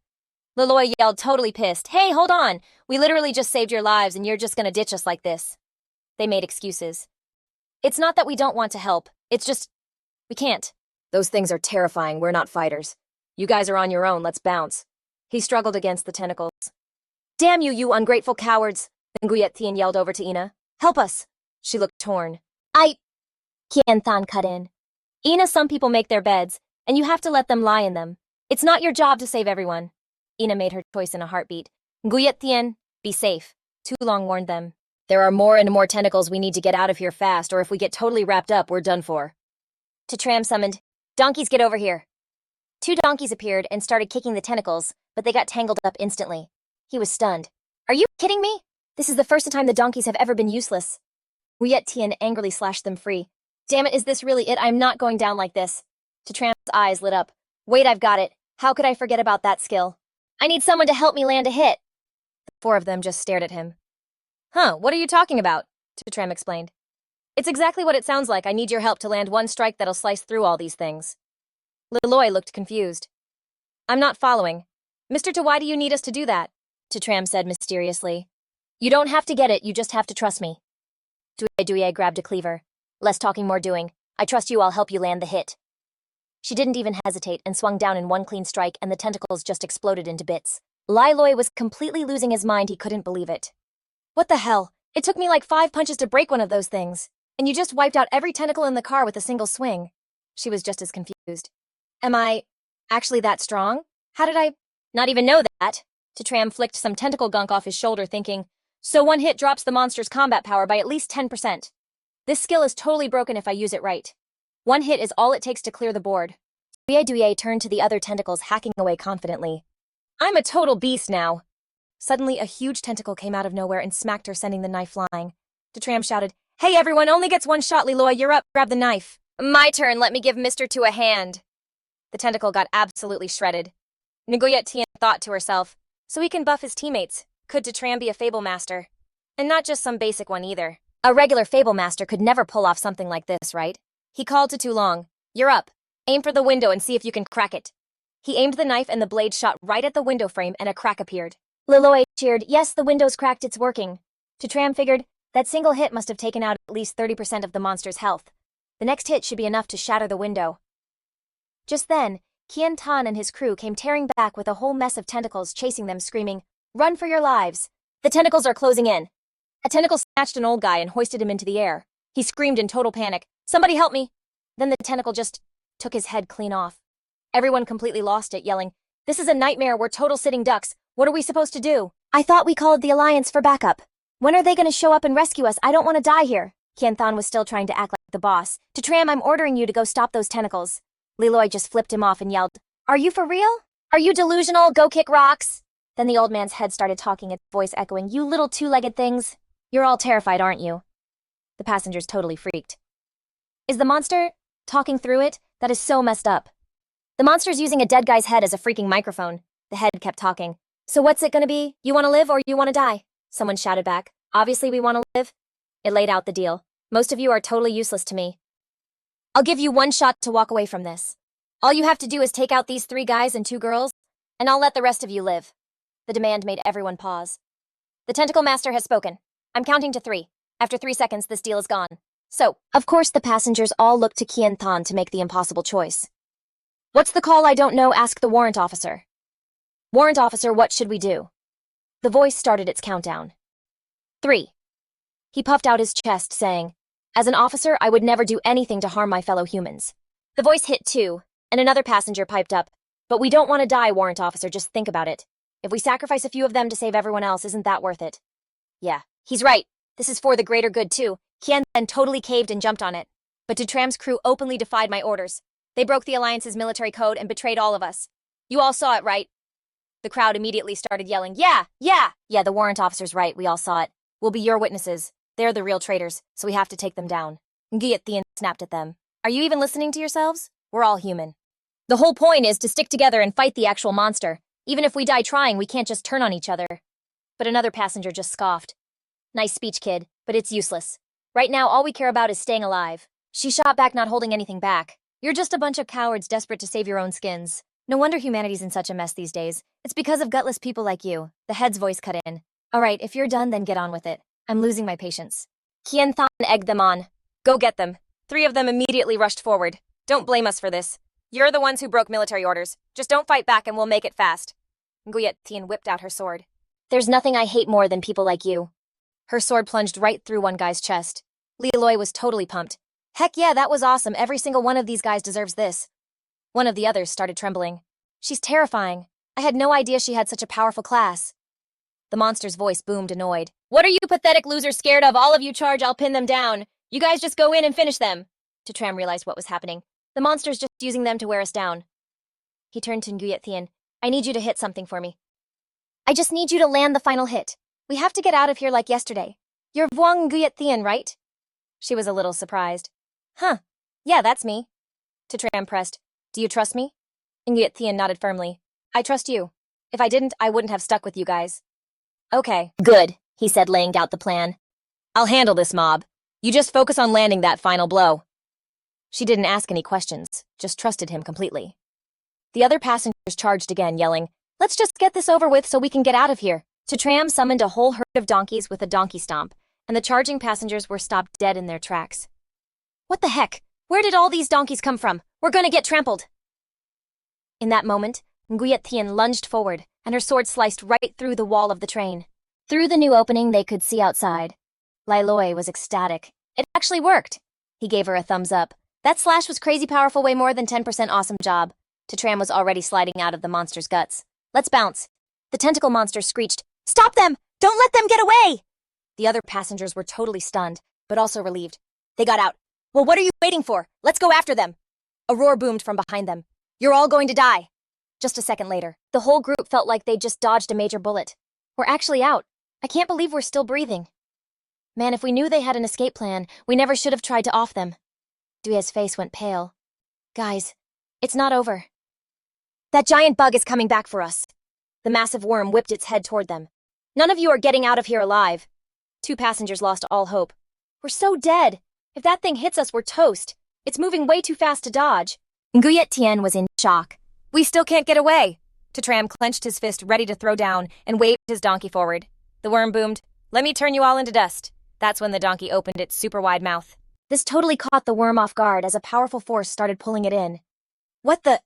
Leilay yelled, totally pissed. "Hey, hold on. We literally just saved your lives and you're just gonna ditch us like this." They made excuses. "It's not that we don't want to help. It's just, we can't." "Those things are terrifying. We're not fighters. You guys are on your own. Let's bounce." He struggled against the tentacles. "Damn you, you ungrateful cowards." Nguyet Tian yelled over to Ina. "Help us." She looked torn. Qianthan cut in. "Ina, some people make their beds, and you have to let them lie in them. It's not your job to save everyone. Ina made her choice in a heartbeat. Nguyet Tien, be safe. Tu Long warned them. There are more and more tentacles we need to get out of here fast, or if we get totally wrapped up, we're done for. Tram summoned, donkeys, get over here. 2 donkeys appeared and started kicking the tentacles, but they got tangled up instantly. He was stunned. Are you kidding me? This is the first time the donkeys have ever been useless. Nguyet Tien angrily slashed them free. Damn it, is this really it? I'm not going down like this. Tram's eyes lit up. Wait, I've got it. How could I forget about that skill? I need someone to help me land a hit. The 4 of them just stared at him. Huh, what are you talking about? Tram explained. It's exactly what it sounds like. I need your help to land one strike that'll slice through all these things. Leilay looked confused. I'm not following. Mr. To, why do you need us to do that? Tram said mysteriously. You don't have to get it, you just have to trust me. Duye grabbed a cleaver. Less talking, more doing. I trust you, I'll help you land the hit. She didn't even hesitate and swung down in one clean strike, and the tentacles just exploded into bits. Leilay was completely losing his mind. He couldn't believe it. What the hell? It took me like 5 punches to break one of those things. And you just wiped out every tentacle in the car with a single swing. She was just as confused. Am I actually that strong? How did I not even know that? Tram flicked some tentacle gunk off his shoulder, thinking, so one hit drops the monster's combat power by at least 10%. This skill is totally broken if I use it right. 1 hit is all it takes to clear the board. Duye turned to the other tentacles, hacking away confidently. I'm a total beast now. Suddenly, a huge tentacle came out of nowhere and smacked her, sending the knife flying. Tram shouted, Hey everyone, only gets 1 shot, Leilay, you're up, grab the knife. My turn, let me give Mr. To a hand. The tentacle got absolutely shredded. Nguyet Tien thought to herself, so he can buff his teammates. Could Tram be a Fable Master? And not just some basic one either. A regular Fable Master could never pull off something like this, right? He called to Tu Long, You're up. Aim for the window and see if you can crack it. He aimed the knife and the blade shot right at the window frame and a crack appeared. Leilay cheered, Yes, the window's cracked, it's working. Tram figured, that single hit must have taken out at least 30% of the monster's health. The next hit should be enough to shatter the window. Just then, Qian Tan and his crew came tearing back with a whole mess of tentacles chasing them, screaming, Run for your lives! The tentacles are closing in. A tentacle snatched an old guy and hoisted him into the air. He screamed in total panic, Somebody help me! Then the tentacle just took his head clean off. Everyone completely lost it, yelling, This is a nightmare, we're total sitting ducks. What are we supposed to do? I thought we called the Alliance for backup. When are they going to show up and rescue us? I don't want to die here. Qian Tan was still trying to act like the boss. Tram, I'm ordering you to go stop those tentacles. Leilay just flipped him off and yelled, Are you for real? Are you delusional? Go kick rocks. Then the old man's head started talking, its voice echoing, You little 2-legged things. You're all terrified, aren't you? The passengers totally freaked. Is the monster talking through it? That is so messed up. The monster's using a dead guy's head as a freaking microphone. The head kept talking. So what's it gonna be? You wanna live or you wanna die? Someone shouted back. Obviously we wanna live. It laid out the deal. Most of you are totally useless to me. I'll give you 1 shot to walk away from this. All you have to do is take out these 3 guys and 2 girls, and I'll let the rest of you live. The demand made everyone pause. The Tentacle Master has spoken. I'm counting to 3. After 3 seconds, this deal is gone. So, of course the passengers all looked to Qian Tan to make the impossible choice. What's the call? I don't know, asked the warrant officer. Warrant officer, what should we do? The voice started its countdown. 3. He puffed out his chest, saying, As an officer, I would never do anything to harm my fellow humans. The voice hit 2, and another passenger piped up, But we don't want to die, warrant officer, just think about it. If we sacrifice a few of them to save everyone else, isn't that worth it? Yeah, he's right. This is for the greater good, too. Qian then totally caved and jumped on it. But Tram's crew openly defied my orders. They broke the Alliance's military code and betrayed all of us. You all saw it, right? The crowd immediately started yelling, Yeah, the warrant officer's right, we all saw it. We'll be your witnesses. They're the real traitors, so we have to take them down. Nguyet Tien snapped at them. Are you even listening to yourselves? We're all human. The whole point is to stick together and fight the actual monster. Even if we die trying, we can't just turn on each other. But another passenger just scoffed. Nice speech, kid, but it's useless. Right now, all we care about is staying alive. She shot back, not holding anything back. You're just a bunch of cowards desperate to save your own skins. No wonder humanity's in such a mess these days. It's because of gutless people like you. The head's voice cut in. All right, if you're done, then get on with it. I'm losing my patience. Qian Tan egged them on. Go get them. 3 of them immediately rushed forward. Don't blame us for this. You're the ones who broke military orders. Just don't fight back and we'll make it fast. Nguyet Tien whipped out her sword. There's nothing I hate more than people like you. Her sword plunged right through one guy's chest. Leilay was totally pumped. Heck yeah, that was awesome. Every single one of these guys deserves this. One of the others started trembling. She's terrifying. I had no idea she had such a powerful class. The monster's voice boomed, annoyed. What are you pathetic losers scared of? All of you charge, I'll pin them down. You guys just go in and finish them. Tram realized what was happening. The monster's just using them to wear us down. He turned to Nguyet Thien. I need you to hit something for me. I just need you to land the final hit. We have to get out of here like yesterday. You're Vuong Nguyet Thien, right? She was a little surprised. Huh. Yeah, that's me. Tram pressed. Do you trust me? Nguyet Thien nodded firmly. I trust you. If I didn't, I wouldn't have stuck with you guys. Okay. Good, he said, laying out the plan. I'll handle this mob. You just focus on landing that final blow. She didn't ask any questions, just trusted him completely. The other passengers charged again, yelling, Let's just get this over with so we can get out of here. Tram summoned a whole herd of donkeys with a donkey stomp, and the charging passengers were stopped dead in their tracks. What the heck? Where did all these donkeys come from? We're gonna get trampled. In that moment, Nguyet Thien lunged forward, and her sword sliced right through the wall of the train. Through the new opening they could see outside. Leilay was ecstatic. It actually worked. He gave her a thumbs up. That slash was crazy powerful, way more than 10% awesome job. Tram was already sliding out of the monster's guts. Let's bounce. The tentacle monster screeched, Stop them! Don't let them get away! The other passengers were totally stunned, but also relieved. They got out. Well, what are you waiting for? Let's go after them. A roar boomed from behind them. You're all going to die. Just a second later, the whole group felt like they'd just dodged a major bullet. We're actually out. I can't believe we're still breathing. Man, if we knew they had an escape plan, we never should have tried to off them. Duye's face went pale. Guys, it's not over. That giant bug is coming back for us. The massive worm whipped its head toward them. None of you are getting out of here alive. 2 passengers lost all hope. We're so dead. If that thing hits us, we're toast. It's moving way too fast to dodge. Nguyet Thien was in shock. We still can't get away. Tram clenched his fist, ready to throw down, and waved his donkey forward. The worm boomed, Let me turn you all into dust. That's when the donkey opened its super wide mouth. This totally caught the worm off guard as a powerful force started pulling it in. What the?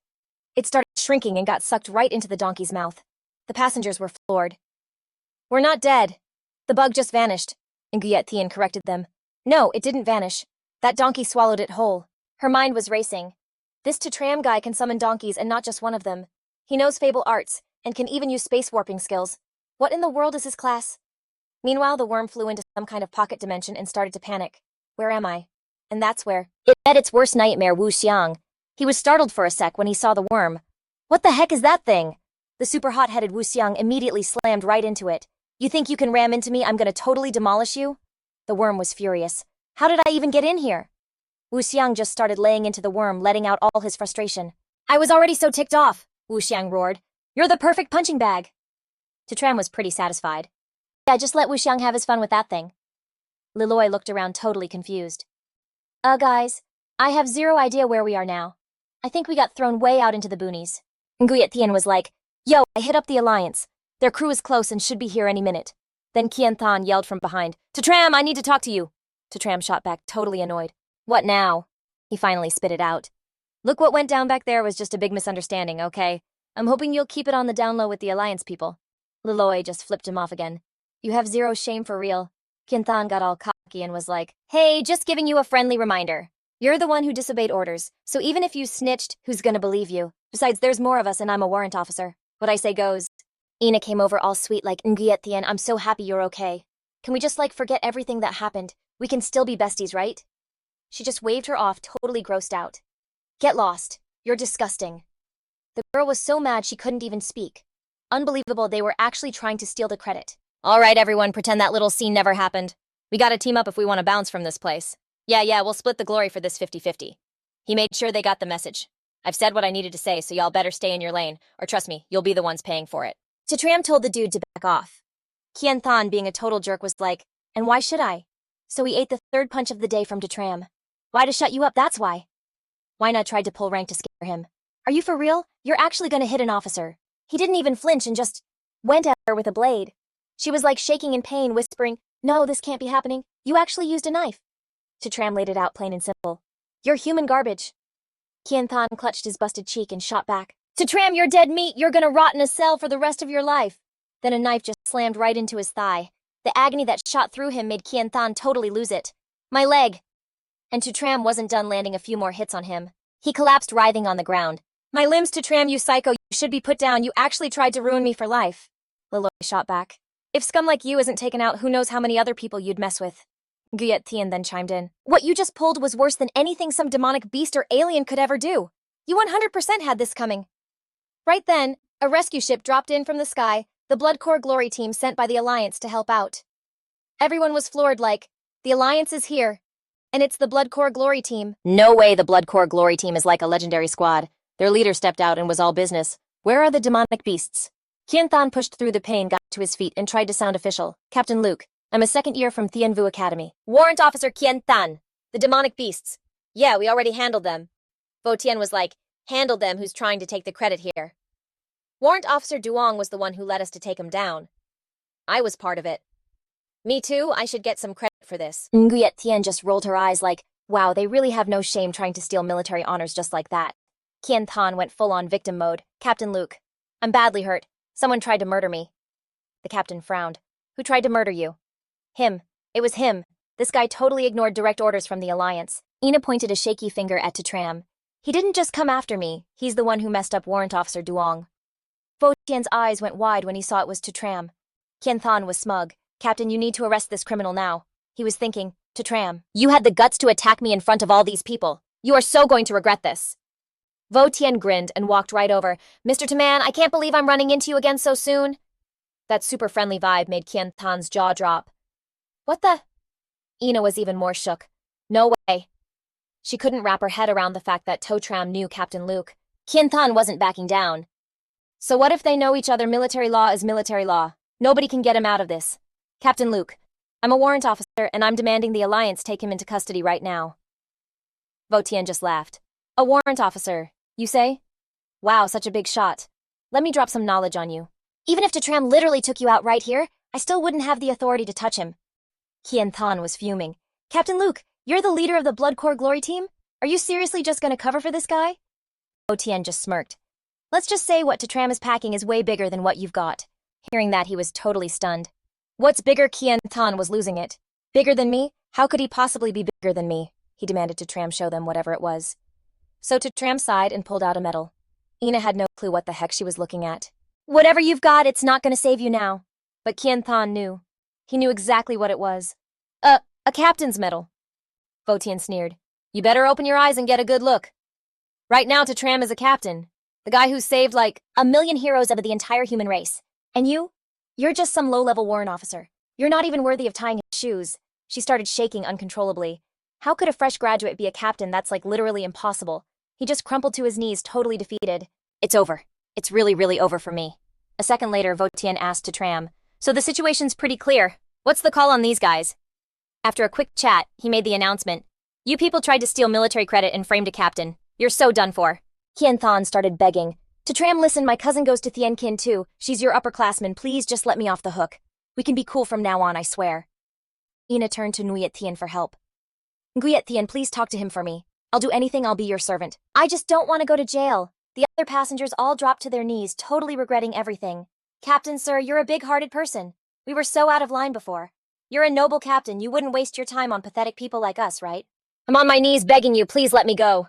It started shrinking and got sucked right into the donkey's mouth. The passengers were floored. We're not dead. The bug just vanished. Nguyet Thien corrected them. No, it didn't vanish. That donkey swallowed it whole. Her mind was racing. This Tram guy can summon donkeys and not just one of them. He knows fable arts and can even use space warping skills. What in the world is his class? Meanwhile, the worm flew into some kind of pocket dimension and started to panic. Where am I? And that's where it met its worst nightmare, Wu Xiang. He was startled for a sec when he saw the worm. What the heck is that thing? The super hot-headed Wu Xiang immediately slammed right into it. You think you can ram into me? I'm gonna totally demolish you? The worm was furious. How did I even get in here? Wu Xiang just started laying into the worm, letting out all his frustration. I was already so ticked off, Wu Xiang roared. You're the perfect punching bag. Tram was pretty satisfied. Yeah, just let Wu Xiang have his fun with that thing. Leilay looked around totally confused. Guys, I have zero idea where we are now. I think we got thrown way out into the boonies. Nguyet Thien was like, Yo, I hit up the Alliance. Their crew is close and should be here any minute. Then Qian Than yelled from behind, Tram, I need to talk to you. Tram shot back, totally annoyed. What now? He finally spit it out. Look, what went down back there was just a big misunderstanding, okay? I'm hoping you'll keep it on the down low with the Alliance people. Leilay just flipped him off again. You have zero shame for real. Qian Than got all cocky and was like, Hey, just giving you a friendly reminder. You're the one who disobeyed orders, so even if you snitched, who's gonna believe you? Besides, there's more of us and I'm a warrant officer. What I say goes. Ina came over all sweet like, Nguyet Thien, I'm so happy you're okay. Can we just forget everything that happened? We can still be besties, right? She just waved her off, totally grossed out. Get lost. You're disgusting. The girl was so mad she couldn't even speak. Unbelievable, they were actually trying to steal the credit. All right, everyone, pretend that little scene never happened. We gotta team up if we want to bounce from this place. Yeah, we'll split the glory for this 50-50. He made sure they got the message. I've said what I needed to say, so y'all better stay in your lane, or trust me, you'll be the ones paying for it. Tram told the dude to back off. Qian Than, being a total jerk, was like, and why should I? So he ate the 3rd punch of the day from Tram. Why to shut you up, that's why. Whyna tried to pull rank to scare him. Are you for real? You're actually gonna hit an officer. He didn't even flinch and just went at her with a blade. She was shaking in pain, whispering, No, this can't be happening. You actually used a knife. Tram laid it out plain and simple. You're human garbage. Qian Than clutched his busted cheek and shot back. Tram, you're dead meat. You're gonna rot in a cell for the rest of your life. Then a knife just slammed right into his thigh. The agony that shot through him made Qian Than totally lose it. My leg. And Tram wasn't done landing a few more hits on him. He collapsed writhing on the ground. My limbs, Tram, you psycho. You should be put down. You actually tried to ruin me for life. Leilay shot back. If scum like you isn't taken out, who knows how many other people you'd mess with. Nguyet Thien then chimed in. What you just pulled was worse than anything some demonic beast or alien could ever do. You 100% had this coming. Right then, a rescue ship dropped in from the sky, the Blood Corps Glory team sent by the Alliance to help out. Everyone was floored like, the Alliance is here. And it's the Blood Corps Glory team. No way the Blood Corps Glory team is like a legendary squad. Their leader stepped out and was all business. Where are the demonic beasts? Qian Than pushed through the pain, got to his feet, and tried to sound official. Captain Luke, I'm a second year from Thien Vu Academy. Warrant Officer Qian Than. The demonic beasts. Yeah, we already handled them. Vo Tian was like, handled them, who's trying to take the credit here. Warrant Officer Duong was the one who led us to take him down. I was part of it. Me too, I should get some credit for this. Nguyet Thien just rolled her eyes like, wow, they really have no shame trying to steal military honors just like that. Qian Than went full-on victim mode. Captain Luke, I'm badly hurt. Someone tried to murder me. The captain frowned. Who tried to murder you? Him. It was him. This guy totally ignored direct orders from the Alliance. Ina pointed a shaky finger at Tram. He didn't just come after me. He's the one who messed up Warrant Officer Duong. Vo Tian's eyes went wide when he saw it was Tram. Qian Than was smug. Captain, you need to arrest this criminal now. He was thinking, Tram, you had the guts to attack me in front of all these people. You are so going to regret this. Vo Tian grinned and walked right over. Mr. Taman, I can't believe I'm running into you again so soon. That super friendly vibe made Qian Than's jaw drop. What the? Ina was even more shook. No way. She couldn't wrap her head around the fact that Tram knew Captain Luke. Qian Than wasn't backing down. So what if they know each other? Military law is military law. Nobody can get him out of this. Captain Luke, I'm a warrant officer and I'm demanding the Alliance take him into custody right now. Vo Tian just laughed. A warrant officer, you say? Wow, such a big shot. Let me drop some knowledge on you. Even if Tram literally took you out right here, I still wouldn't have the authority to touch him. Qian Than was fuming. Captain Luke, you're the leader of the Blood Corps Glory team? Are you seriously just gonna cover for this guy? Vo Tian just smirked. Let's just say what Tram is packing is way bigger than what you've got. Hearing that, he was totally stunned. What's bigger? Qian Than was losing it. Bigger than me? How could he possibly be bigger than me? He demanded Tram show them whatever it was. So Tram sighed and pulled out a medal. Ina had no clue what the heck she was looking at. Whatever you've got, it's not gonna save you now. But Qian Than knew. He knew exactly what it was. A captain's medal. Vo Tian sneered. You better open your eyes and get a good look. Right now Tram is a captain. The guy who saved like 1,000,000 heroes of the entire human race. And you? You're just some low-level warrant officer. You're not even worthy of tying his shoes. She started shaking uncontrollably. How could a fresh graduate be a captain? That's like literally impossible. He just crumpled to his knees, totally defeated. It's over. It's really, really over for me. A second later, Vo Tian asked Tram. So the situation's pretty clear. What's the call on these guys? After a quick chat, he made the announcement. You people tried to steal military credit and framed a captain. You're so done for. Qian Than started begging. Tram, listen, my cousin goes to Thien Kin too. She's your upperclassman. Please just let me off the hook. We can be cool from now on, I swear. Ina turned to Nguyet Thien for help. Nguyet Thien, please talk to him for me. I'll do anything, I'll be your servant. I just don't want to go to jail. The other passengers all dropped to their knees, totally regretting everything. Captain, sir, you're a big-hearted person. We were so out of line before. You're a noble captain. You wouldn't waste your time on pathetic people like us, right? I'm on my knees begging you, please let me go.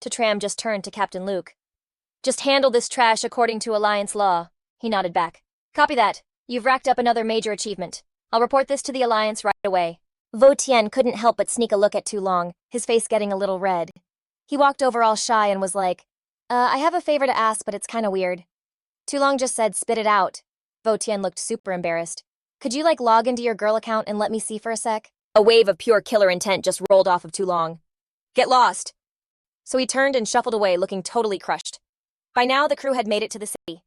Tram just turned to Captain Luke. Just handle this trash according to Alliance law. He nodded back. Copy that. You've racked up another major achievement. I'll report this to the Alliance right away. Vo Tian couldn't help but sneak a look at Tulong, his face getting a little red. He walked over all shy and was like, I have a favor to ask, but it's kinda weird. Tulong just said, spit it out. Vo Tian looked super embarrassed. Could you log into your girl account and let me see for a sec? A wave of pure killer intent just rolled off of Tulong. Get lost. So he turned and shuffled away, looking totally crushed. By now, the crew had made it to the city.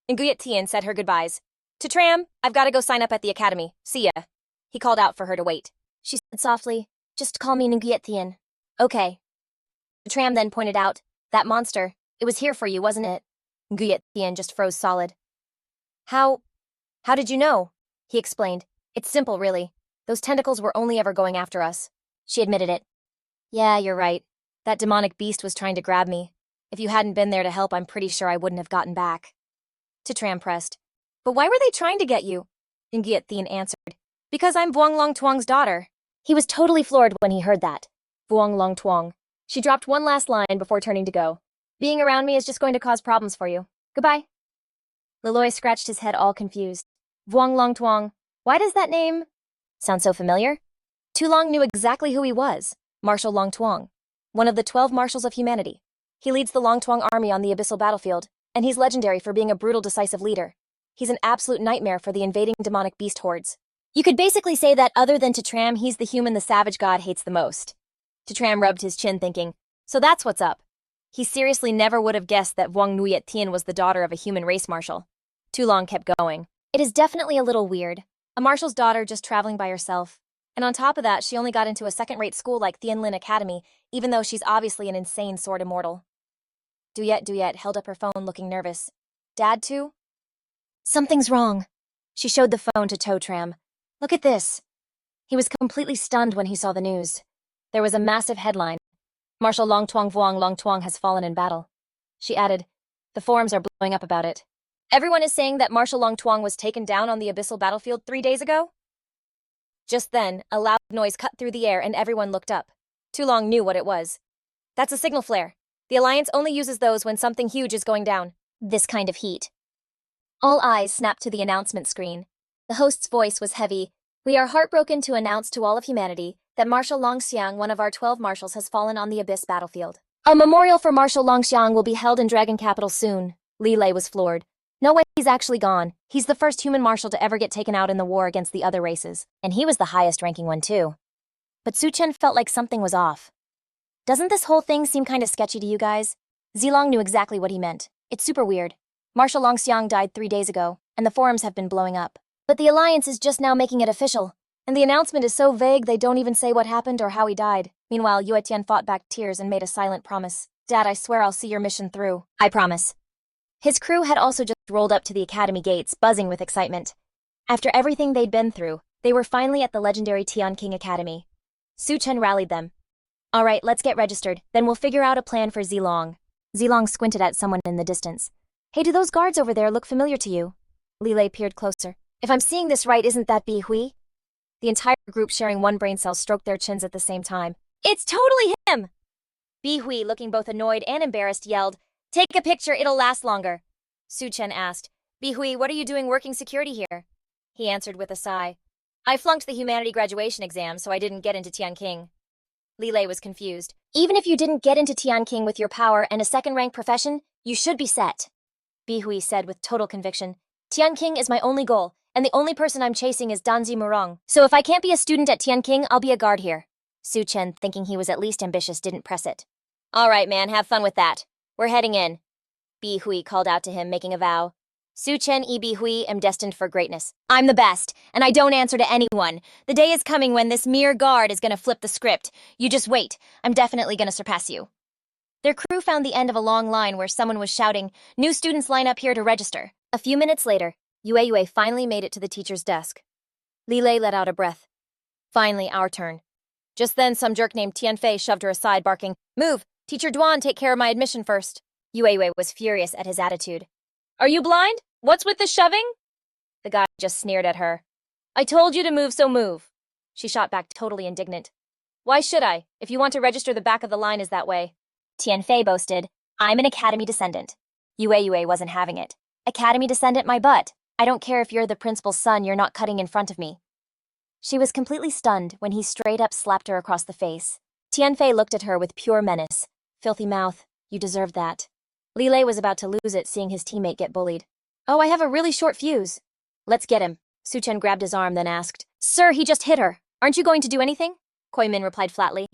Nguyet Thien said her goodbyes. Tram, I've got to go sign up at the academy. See ya. He called out for her to wait. She said softly, just call me Nguyet Thien. Okay. Tram then pointed out, that monster, it was here for you, wasn't it? Nguyet Thien just froze solid. How did you know? He explained. It's simple, really. Those tentacles were only ever going after us. She admitted it. Yeah, you're right. That demonic beast was trying to grab me. If you hadn't been there to help, I'm pretty sure I wouldn't have gotten back. Tram pressed. But why were they trying to get you? Nguyet Thien answered. Because I'm Vuong Long Tuong's daughter. He was totally floored when he heard that. Vuong Long Tuong. She dropped one last line before turning to go. Being around me is just going to cause problems for you. Goodbye. Leilay scratched his head all confused. Vuong Long Tuong. Why does that name sound so familiar? Tu Long knew exactly who he was. Marshal Long Tuong, one of the 12 marshals of humanity. He leads the Long Tuong army on the abyssal battlefield, and he's legendary for being a brutal, decisive leader. He's an absolute nightmare for the invading demonic beast hordes. You could basically say that other than Tram, he's the human the savage god hates the most. Tram rubbed his chin thinking, so that's what's up. He seriously never would have guessed that Vuong Nguyet Tien was the daughter of a human race marshal. Tu Long kept going. It is definitely a little weird. A marshal's daughter just traveling by herself. And on top of that, she only got into a second-rate school like Thien Lin Academy, even though she's obviously an insane sword immortal. Duyet held up her phone looking nervous. Dad too? Something's wrong. She showed the phone to Tram. Look at this. He was completely stunned when he saw the news. There was a massive headline. Marshal Long Tuong Vuong Long Tuong has fallen in battle. She added, the forums are blowing up about it. Everyone is saying that Marshal Long Tuong was taken down on the abyssal battlefield 3 days ago? Just then, a loud noise cut through the air and everyone looked up. Tu Long knew what it was. That's a signal flare. The Alliance only uses those when something huge is going down. This kind of heat. All eyes snapped to the announcement screen. The host's voice was heavy. We are heartbroken to announce to all of humanity that Marshal Long Xiang, one of our 12 marshals, has fallen on the Abyss battlefield. A memorial for Marshal Long Xiang will be held in Dragon Capital soon. Leilay was floored. No way he's actually gone. He's the first human marshal to ever get taken out in the war against the other races. And he was the highest-ranking one, too. But Su Chen felt like something was off. Doesn't this whole thing seem kind of sketchy to you guys? Zilong knew exactly what he meant. It's super weird. Marshal Long Xiang died 3 days ago, and the forums have been blowing up. But the Alliance is just now making it official. And the announcement is so vague they don't even say what happened or how he died. Meanwhile, Yue Tian fought back tears and made a silent promise. Dad, I swear I'll see your mission through. I promise. His crew had also just rolled up to the academy gates, buzzing with excitement. After everything they'd been through, they were finally at the legendary Tianqing Academy. Su Chen rallied them. All right, let's get registered, then we'll figure out a plan for Zilong. Zilong squinted at someone in the distance. Hey, do those guards over there look familiar to you? Leilay peered closer. If I'm seeing this right, isn't that Bi Hui? The entire group sharing one brain cell stroked their chins at the same time. It's totally him! Bi Hui, looking both annoyed and embarrassed, yelled, Take a picture, it'll last longer. Su Chen asked, Bi Hui, what are you doing working security here? He answered with a sigh. I flunked the humanity graduation exam, so I didn't get into Tianqing. Leilay was confused. Even if you didn't get into Tianqing with your power and a second-rank profession, you should be set. Bi Hui said with total conviction, Tianqing is my only goal, and the only person I'm chasing is Danzi Murong. So if I can't be a student at Tianqing, I'll be a guard here. Su Chen, thinking he was at least ambitious, didn't press it. All right, man, have fun with that. We're heading in. Bi Hui called out to him, making a vow. Su Chen e Bi Hui am destined for greatness. I'm the best, and I don't answer to anyone. The day is coming when this mere guard is gonna flip the script. You just wait. I'm definitely gonna surpass you. Their crew found the end of a long line where someone was shouting, New students line up here to register. A few minutes later, Yue finally made it to the teacher's desk. Leilay let out a breath. Finally, our turn. Just then, some jerk named Tianfei shoved her aside, barking, Move! Teacher Duan, take care of my admission first. Yue was furious at his attitude. Are you blind? What's with the shoving? The guy just sneered at her. I told you to move, so move. She shot back, totally indignant. Why should I? If you want to register, the back of the line is that way. Tianfei boasted, I'm an academy descendant. Yue wasn't having it. Academy descendant my butt. I don't care if you're the principal's son, you're not cutting in front of me. She was completely stunned when he straight up slapped her across the face. Tianfei looked at her with pure menace. Filthy mouth, you deserve that. Leilay was about to lose it seeing his teammate get bullied. Oh, I have a really short fuse. Let's get him. Su Chen grabbed his arm, then asked, Sir, he just hit her. Aren't you going to do anything? Koi Min replied flatly.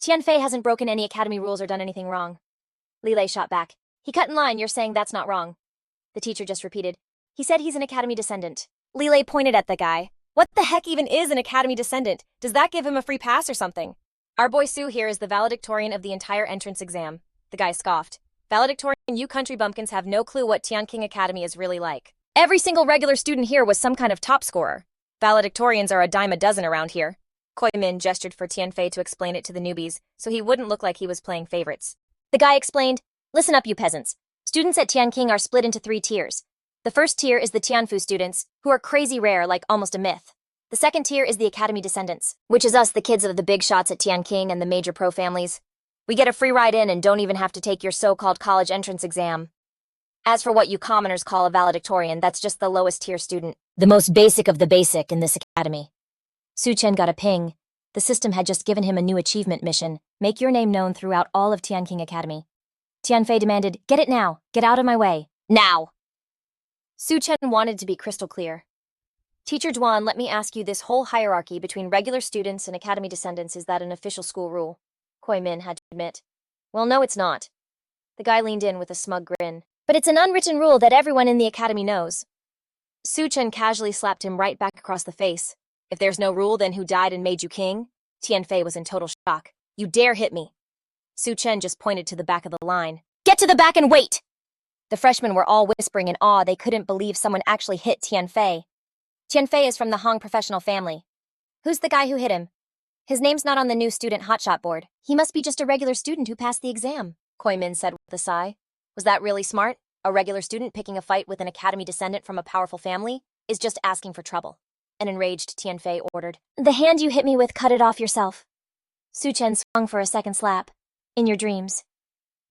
Tianfei hasn't broken any academy rules or done anything wrong. Leilay shot back. He cut in line, you're saying that's not wrong. The teacher just repeated, He said he's an academy descendant. Leilay pointed at the guy. What the heck even is an academy descendant? Does that give him a free pass or something? Our boy Su here is the valedictorian of the entire entrance exam. The guy scoffed. Valedictorian, you country bumpkins have no clue what Tianqing Academy is really like. Every single regular student here was some kind of top scorer. Valedictorians are a dime a dozen around here. Koi Min gestured for Tianfei to explain it to the newbies, so he wouldn't look like he was playing favorites. The guy explained, Listen up, you peasants. Students at Tianqing are split into 3 tiers. The first tier is the Tianfu students, who are crazy rare, like almost a myth. The second tier is the Academy descendants, which is us, the kids of the big shots at Tianqing and the major pro families. We get a free ride in and don't even have to take your so-called college entrance exam. As for what you commoners call a valedictorian, that's just the lowest tier student. The most basic of the basic in this academy. Su Chen got a ping. The system had just given him a new achievement mission. Make your name known throughout all of Tianqing Academy. Tianfei demanded, get it now. Get out of my way. Now! Su Chen wanted to be crystal clear. Teacher Duan, let me ask you, this whole hierarchy between regular students and academy descendants, is that an official school rule? Koi Min had to admit. Well, no, it's not. The guy leaned in with a smug grin. But it's an unwritten rule that everyone in the academy knows. Su Chen casually slapped him right back across the face. If there's no rule, then who died and made you king? Tianfei was in total shock. You dare hit me. Su Chen just pointed to the back of the line. Get to the back and wait! The freshmen were all whispering in awe. They couldn't believe someone actually hit Tianfei. Tianfei is from the Hong professional family. Who's the guy who hit him? His name's not on the new student hotshot board. He must be just a regular student who passed the exam, Koi Min said with a sigh. Was that really smart? A regular student picking a fight with an academy descendant from a powerful family is just asking for trouble. An enraged Tianfei ordered. The hand you hit me with, cut it off yourself. Su Chen swung for a second slap. In your dreams.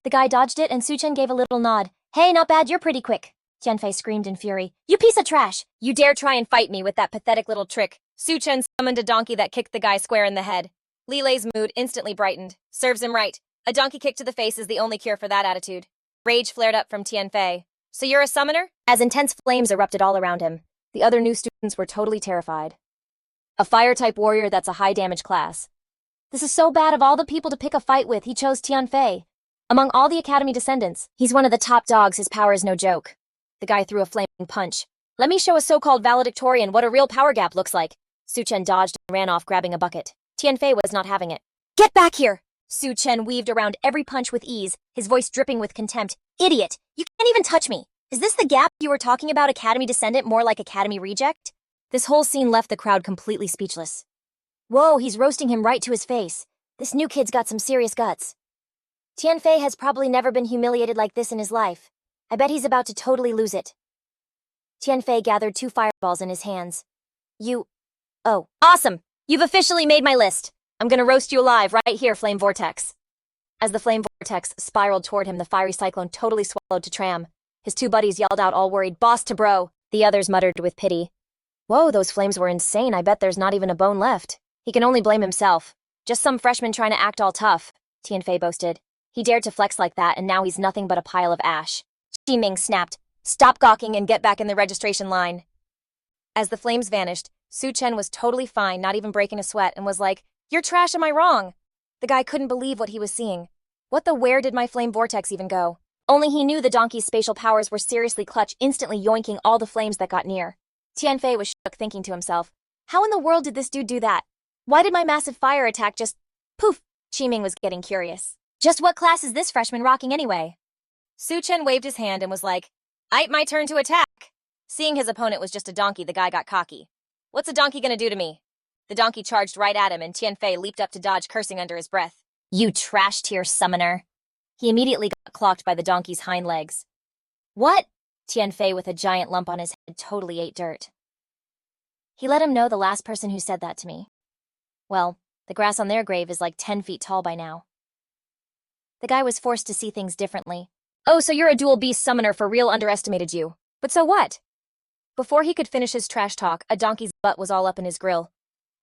The guy dodged it and Su Chen gave a little nod. Hey, not bad, you're pretty quick. Tianfei screamed in fury. You piece of trash! You dare try and fight me with that pathetic little trick. Su Chen summoned a donkey that kicked the guy square in the head. Leilay's mood instantly brightened. Serves him right. A donkey kick to the face is the only cure for that attitude. Rage flared up from Tianfei. So you're a summoner? As intense flames erupted all around him. The other new students were totally terrified. A fire-type warrior that's a high-damage class. This is so bad. Of all the people to pick a fight with, he chose Tianfei. Among all the academy descendants, he's one of the top dogs. His power is no joke. The guy threw a flaming punch. Let me show a so-called valedictorian what a real power gap looks like. Su Chen dodged and ran off, grabbing a bucket. Tianfei was not having it. Get back here! Su Chen weaved around every punch with ease, his voice dripping with contempt. Idiot! You can't even touch me! Is this the gap you were talking about, academy descendant, more like academy reject? This whole scene left the crowd completely speechless. Whoa, he's roasting him right to his face. This new kid's got some serious guts. Tianfei has probably never been humiliated like this in his life. I bet he's about to totally lose it. Tianfei gathered 2 fireballs in his hands. Oh, awesome! You've officially made my list. I'm gonna roast you alive right here, Flame Vortex. As the Flame Vortex spiraled toward him, the fiery cyclone totally swallowed to Tram. His 2 buddies yelled out all worried, boss to bro. The others muttered with pity. Whoa, those flames were insane. I bet there's not even a bone left. He can only blame himself. Just some freshman trying to act all tough, Tianfei boasted. He dared to flex like that, and now he's nothing but a pile of ash. Ming snapped. Stop gawking and get back in the registration line. As the flames vanished, Su Chen was totally fine, not even breaking a sweat, and was like, you're trash, am I wrong? The guy couldn't believe what he was seeing. What the where did my flame vortex even go? Only he knew the donkey's spatial powers were seriously clutch, instantly yoinking all the flames that got near. Tianfei was shook, thinking to himself, how in the world did this dude do that? Why did my massive fire attack just poof? Ming was getting curious. Just what class is this freshman rocking anyway? Su Chen waved his hand and was like, Aight, my turn to attack. Seeing his opponent was just a donkey, the guy got cocky. What's a donkey gonna do to me? The donkey charged right at him and Tianfei leaped up to dodge, cursing under his breath. You trash tier summoner. He immediately got clocked by the donkey's hind legs. What? Tianfei, with a giant lump on his head, totally ate dirt. He let him know the last person who said that to me. Well, the grass on their grave is like 10 feet tall by now. The guy was forced to see things differently. Oh, so you're a dual beast summoner for real, underestimated you. But so what? Before he could finish his trash talk, a donkey's butt was all up in his grill.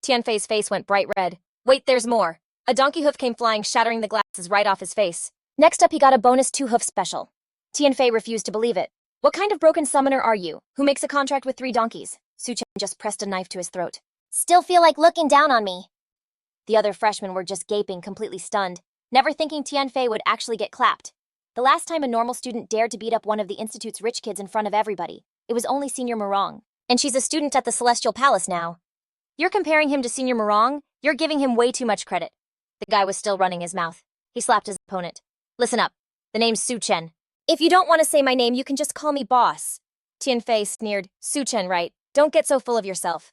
Tianfei's face went bright red. Wait, there's more. A donkey hoof came flying, shattering the glasses right off his face. Next up, he got a bonus 2-hoof special. Tianfei refused to believe it. What kind of broken summoner are you, who makes a contract with 3 donkeys? Su Chen just pressed a knife to his throat. Still feel like looking down on me. The other freshmen were just gaping, completely stunned, never thinking Tianfei would actually get clapped. The last time a normal student dared to beat up one of the institute's rich kids in front of everybody, it was only Senior Murong. And she's a student at the Celestial Palace now. You're comparing him to Senior Murong? You're giving him way too much credit. The guy was still running his mouth. He slapped his opponent. Listen up. The name's Su Chen. If you don't want to say my name, you can just call me boss. Tianfei sneered. Su Chen, right? Don't get so full of yourself.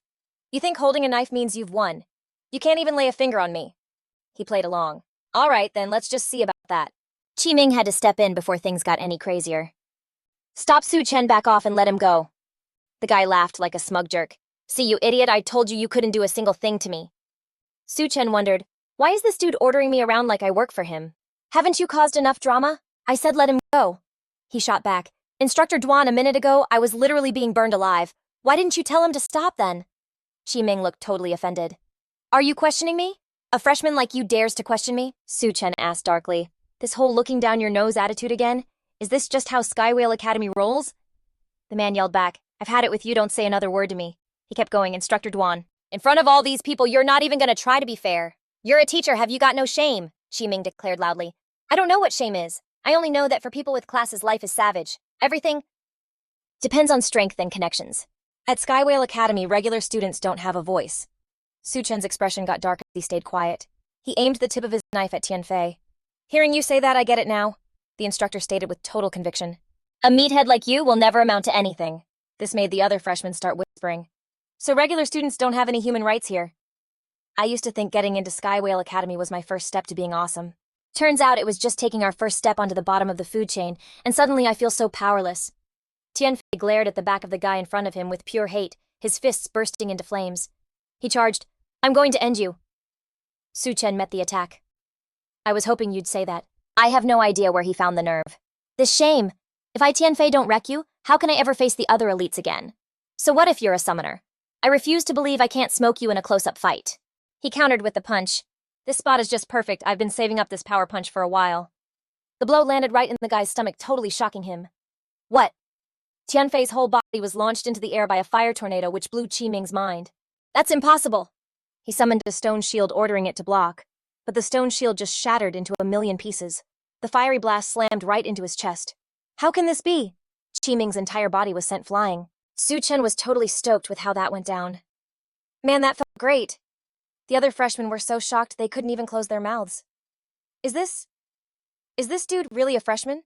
You think holding a knife means you've won. You can't even lay a finger on me. He played along. All right, then let's just see about that. Ming had to step in before things got any crazier. Stop Su Chen, back off and let him go. The guy laughed like a smug jerk. See, you idiot, I told you you couldn't do a single thing to me. Su Chen wondered, why is this dude ordering me around like I work for him? Haven't you caused enough drama? I said let him go. He shot back. Instructor Duan, a minute ago, I was literally being burned alive. Why didn't you tell him to stop then? Qiming looked totally offended. Are you questioning me? A freshman like you dares to question me? Su Chen asked darkly. This whole looking down your nose attitude again? Is this just how Skywhale Academy rolls? The man yelled back. I've had it with you, don't say another word to me. He kept going. Instructor Duan. In front of all these people, you're not even gonna try to be fair. You're a teacher, have you got no shame? Qiming declared loudly. I don't know what shame is. I only know that for people with classes, life is savage. Everything depends on strength and connections. At Skywhale Academy, regular students don't have a voice. Su Chen's expression got dark as he stayed quiet. He aimed the tip of his knife at Tianfei. Hearing you say that, I get it now, the instructor stated with total conviction. A meathead like you will never amount to anything. This made the other freshmen start whispering. So regular students don't have any human rights here. I used to think getting into Skywhale Academy was my first step to being awesome. Turns out it was just taking our first step onto the bottom of the food chain, and suddenly I feel so powerless. Tianfei glared at the back of the guy in front of him with pure hate, his fists bursting into flames. He charged, I'm going to end you. Su Chen met the attack. I was hoping you'd say that. I have no idea where he found the nerve. This shame. If I Tianfei don't wreck you, how can I ever face the other elites again? So what if you're a summoner? I refuse to believe I can't smoke you in a close-up fight. He countered with the punch. This spot is just perfect. I've been saving up this power punch for a while. The blow landed right in the guy's stomach, totally shocking him. What? Tianfei's whole body was launched into the air by a fire tornado which blew Qiming's mind. That's impossible. He summoned a stone shield, ordering it to block. But the stone shield just shattered into 1,000,000 pieces. The fiery blast slammed right into his chest. How can this be? Qiming's entire body was sent flying. Su Chen was totally stoked with how that went down. Man, that felt great. The other freshmen were so shocked they couldn't even close their mouths. Is this dude really a freshman?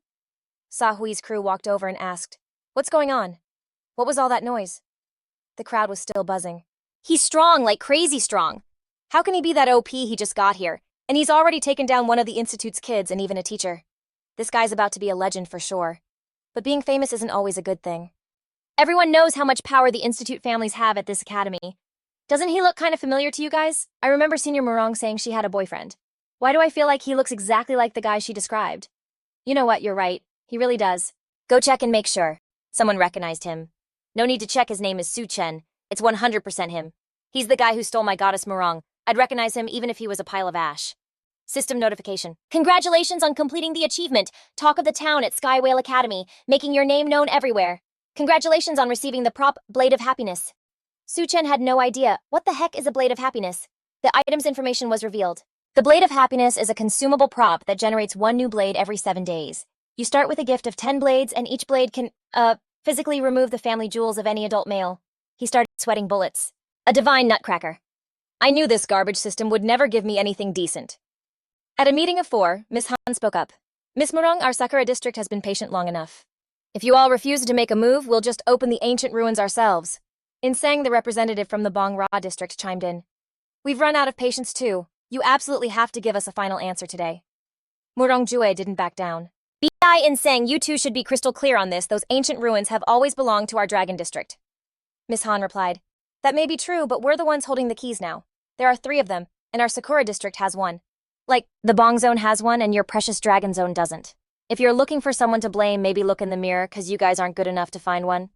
Sa Hui's crew walked over and asked, What's going on? What was all that noise? The crowd was still buzzing. He's strong, like crazy strong. How can he be that OP? He just got here, and he's already taken down one of the institute's kids and even a teacher. This guy's about to be a legend for sure. But being famous isn't always a good thing. Everyone knows how much power the institute families have at this academy. Doesn't he look kind of familiar to you guys? I remember Senior Murong saying she had a boyfriend. Why do I feel like he looks exactly like the guy she described? You know what, you're right. He really does. Go check and make sure. Someone recognized him. No need to check, his name is Su Chen. It's 100% him. He's the guy who stole my goddess Murong. I'd recognize him even if he was a pile of ash. System notification. Congratulations on completing the achievement. Talk of the town at Skywhale Academy, making your name known everywhere. Congratulations on receiving the prop Blade of Happiness. Su Chen had no idea. What the heck is a Blade of Happiness? The item's information was revealed. The Blade of Happiness is a consumable prop that generates one new blade every 7 days. You start with a gift of 10 blades, and each blade can, physically remove the family jewels of any adult male. He started sweating bullets. A divine nutcracker. I knew this garbage system would never give me anything decent. At a meeting of 4, Miss Han spoke up. Miss Murong, our Sakura district has been patient long enough. If you all refuse to make a move, we'll just open the ancient ruins ourselves. Insang, the representative from the Bong Ra district, chimed in. We've run out of patience too. You absolutely have to give us a final answer today. Murong Jue didn't back down. B.I. Insang, you two should be crystal clear on this. Those ancient ruins have always belonged to our dragon district. Miss Han replied. That may be true, but we're the ones holding the keys now. There are 3 of them, and our Sakura district has 1. Like, the Bong Zone has 1 and your precious Dragon Zone doesn't. If you're looking for someone to blame, maybe look in the mirror, 'cause you guys aren't good enough to find one.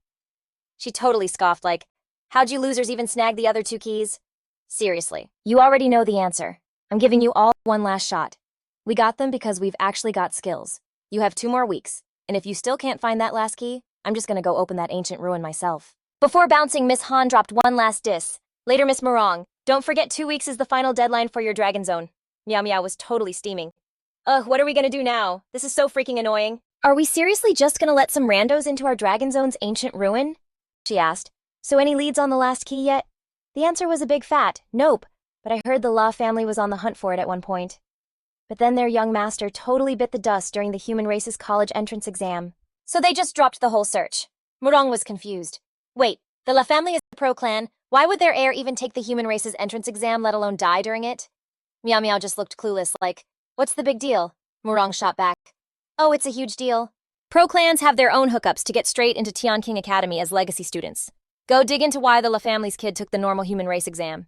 She totally scoffed like, how'd you losers even snag the other 2 keys? Seriously, you already know the answer. I'm giving you all one last shot. We got them because we've actually got skills. You have 2 more weeks, and if you still can't find that last key, I'm just gonna go open that ancient ruin myself. Before bouncing, Miss Han dropped one last diss. Later, Miss Murong, don't forget 2 weeks is the final deadline for your Dragon Zone. Meow Meow was totally steaming. Ugh, what are we gonna do now? This is so freaking annoying. Are we seriously just gonna let some randos into our Dragon Zone's ancient ruin? She asked. So any leads on the last key yet? The answer was a big fat nope, but I heard the La family was on the hunt for it at one point. But then their young master totally bit the dust during the human race's college entrance exam. So they just dropped the whole search. Murong was confused. Wait, the La family is a pro clan. Why would their heir even take the human race's entrance exam, let alone die during it? Meow Meow just looked clueless like, what's the big deal? Murong shot back. Oh, it's a huge deal. Pro clans have their own hookups to get straight into Tian King Academy as legacy students. Go dig into why the La family's kid took the normal human race exam.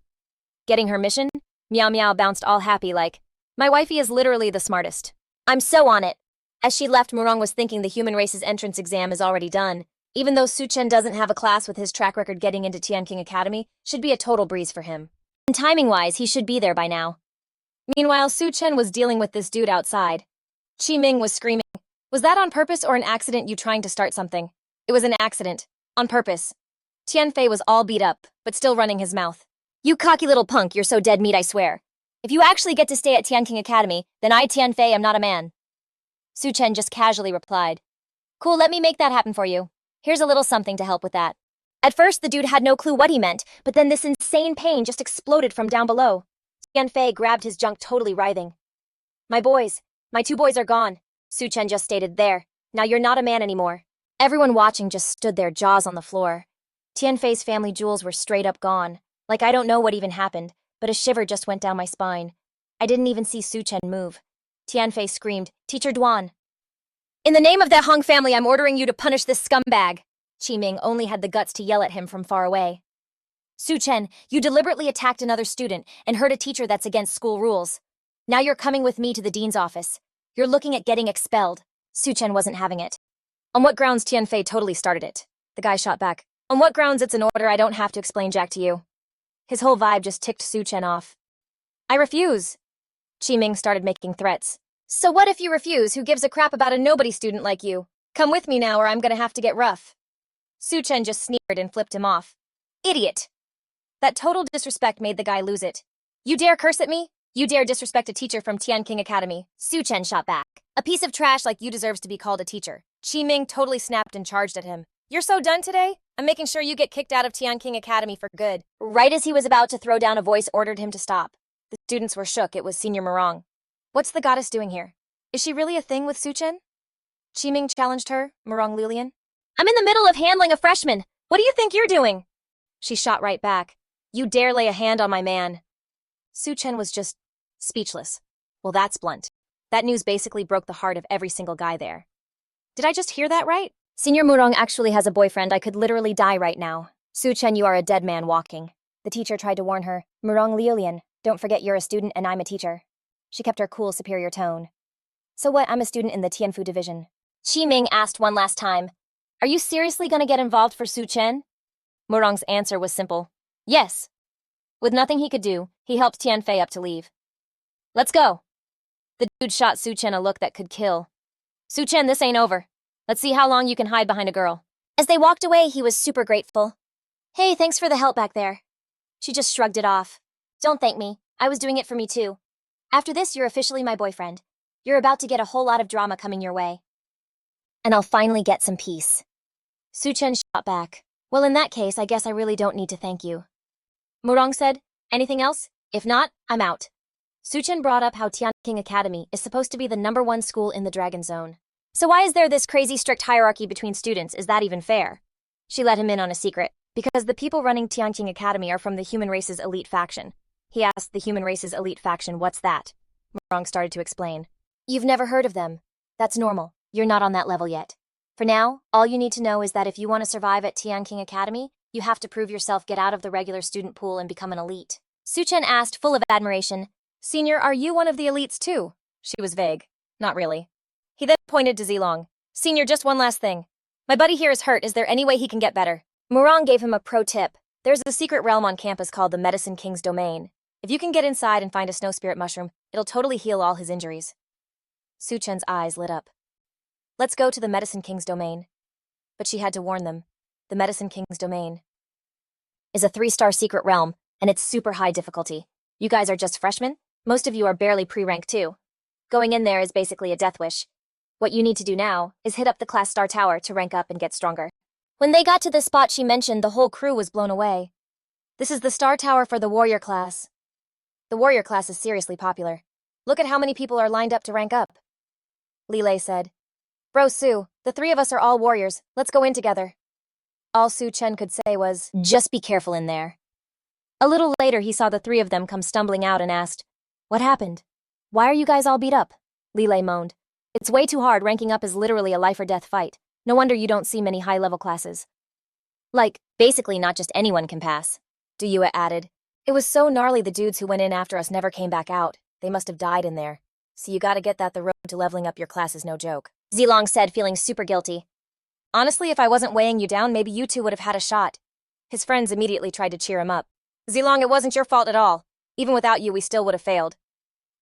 Getting her mission? Meow Meow bounced all happy like, my wifey is literally the smartest. I'm so on it. As she left, Murong was thinking the human race's entrance exam is already done. Even though Su Chen doesn't have a class, with his track record getting into Tianqing Academy should be a total breeze for him. And timing-wise, he should be there by now. Meanwhile, Su Chen was dealing with this dude outside. Qi Ming was screaming, "Was that on purpose or an accident, you trying to start something?" "It was an accident. On purpose." Tianfei was all beat up, but still running his mouth. "You cocky little punk, you're so dead meat, I swear. If you actually get to stay at Tianqing Academy, then I, Tianfei, am not a man." Su Chen just casually replied, "Cool, let me make that happen for you. Here's a little something to help with that." At first, the dude had no clue what he meant, but then this insane pain just exploded from down below. Tianfei grabbed his junk, totally writhing. My 2 boys are gone," Su Chen just stated. "There. Now you're not a man anymore." Everyone watching just stood there, jaws on the floor. Tianfei's family jewels were straight up gone. Like, I don't know what even happened, but a shiver just went down my spine. I didn't even see Su Chen move. Tianfei screamed, "Teacher Duan! In the name of the Hong family, I'm ordering you to punish this scumbag." Qi Ming only had the guts to yell at him from far away. "Su Chen, you deliberately attacked another student and hurt a teacher. That's against school rules. Now you're coming with me to the dean's office. You're looking at getting expelled." Su Chen wasn't having it. "On what grounds?" Tianfei totally started it. The guy shot back, "On what grounds? It's an order. I don't have to explain jack to you." His whole vibe just ticked Su Chen off. "I refuse." Qi Ming started making threats. "So what if you refuse? Who gives a crap about a nobody student like you? Come with me now or I'm gonna have to get rough." Su Chen just sneered and flipped him off. "Idiot." That total disrespect made the guy lose it. "You dare curse at me? You dare disrespect a teacher from Tianqing Academy?" Su Chen shot back. "A piece of trash like you deserves to be called a teacher." Qi Ming totally snapped and charged at him. "You're so done today? I'm making sure you get kicked out of Tianqing Academy for good." Right as he was about to throw down, a voice ordered him to stop. The students were shook. It was Senior Murong. "What's the goddess doing here? Is she really a thing with Su Chen?" Qi Ming challenged her, Murong Lilian. "I'm in the middle of handling a freshman. What do you think you're doing?" She shot right back. "You dare lay a hand on my man." Su Chen was just speechless. Well, that's blunt. That news basically broke the heart of every single guy there. Did I just hear that right? Senior Murong actually has a boyfriend. I could literally die right now. Su Chen, you are a dead man walking. The teacher tried to warn her. Murong Lilian, don't forget you're a student and I'm a teacher. She kept her cool, superior tone. "So what? I'm a student in the Tianfu division." Qi Ming asked one last time. "Are you seriously gonna get involved for Su Chen?" Murong's answer was simple. "Yes." With nothing he could do, he helped Tianfei up to leave. "Let's go." The dude shot Su Chen a look that could kill. "Su Chen, this ain't over. Let's see how long you can hide behind a girl." As they walked away, he was super grateful. "Hey, thanks for the help back there." She just shrugged it off. "Don't thank me. I was doing it for me too. After this, you're officially my boyfriend. You're about to get a whole lot of drama coming your way. And I'll finally get some peace." Su Chen shot back. "Well, in that case, I guess I really don't need to thank you." Murong said, "Anything else? If not, I'm out." Su Chen brought up how Tianqing Academy is supposed to be the #1 school in the Dragon Zone. So why is there this crazy strict hierarchy between students? Is that even fair? She let him in on a secret. Because the people running Tianqing Academy are from the human race's elite faction. He asked, "The human race's elite faction, what's that?" Murong started to explain. "You've never heard of them. That's normal. You're not on that level yet. For now, all you need to know is that if you want to survive at Tianqing Academy, you have to prove yourself, get out of the regular student pool and become an elite." Su Chen asked, full of admiration, "Senior, are you one of the elites too?" She was vague. "Not really." He then pointed to Zilong. "Senior, just one last thing. My buddy here is hurt. Is there any way he can get better?" Murong gave him a pro tip. There's a secret realm on campus called the Medicine King's Domain. If you can get inside and find a snow spirit mushroom, it'll totally heal all his injuries. Su Chen's eyes lit up. "Let's go to the Medicine King's Domain." But she had to warn them. The Medicine King's Domain is a 3-star secret realm, and it's super high difficulty. You guys are just freshmen? Most of you are barely pre-rank too. Going in there is basically a death wish. What you need to do now is hit up the class star tower to rank up and get stronger. When they got to the spot she mentioned, the whole crew was blown away. This is the star tower for the warrior class. The warrior class is seriously popular. Look at how many people are lined up to rank up. Leilay said, "Bro, Su, the 3 of us are all warriors. Let's go in together." All Su Chen could say was, "Just be careful in there." A little later, he saw the 3 of them come stumbling out and asked, "What happened? Why are you guys all beat up?" Leilay moaned. "It's way too hard. Ranking up is literally a life or death fight. No wonder you don't see many high-level classes. Like, basically not just anyone can pass." Duyua added, "It was so gnarly the dudes who went in after us never came back out. They must have died in there." So you gotta get that the road to leveling up your class is no joke. Zilong said, feeling super guilty. Honestly, if I wasn't weighing you down, maybe you two would have had a shot. His friends immediately tried to cheer him up. Zilong, it wasn't your fault at all. Even without you, we still would have failed.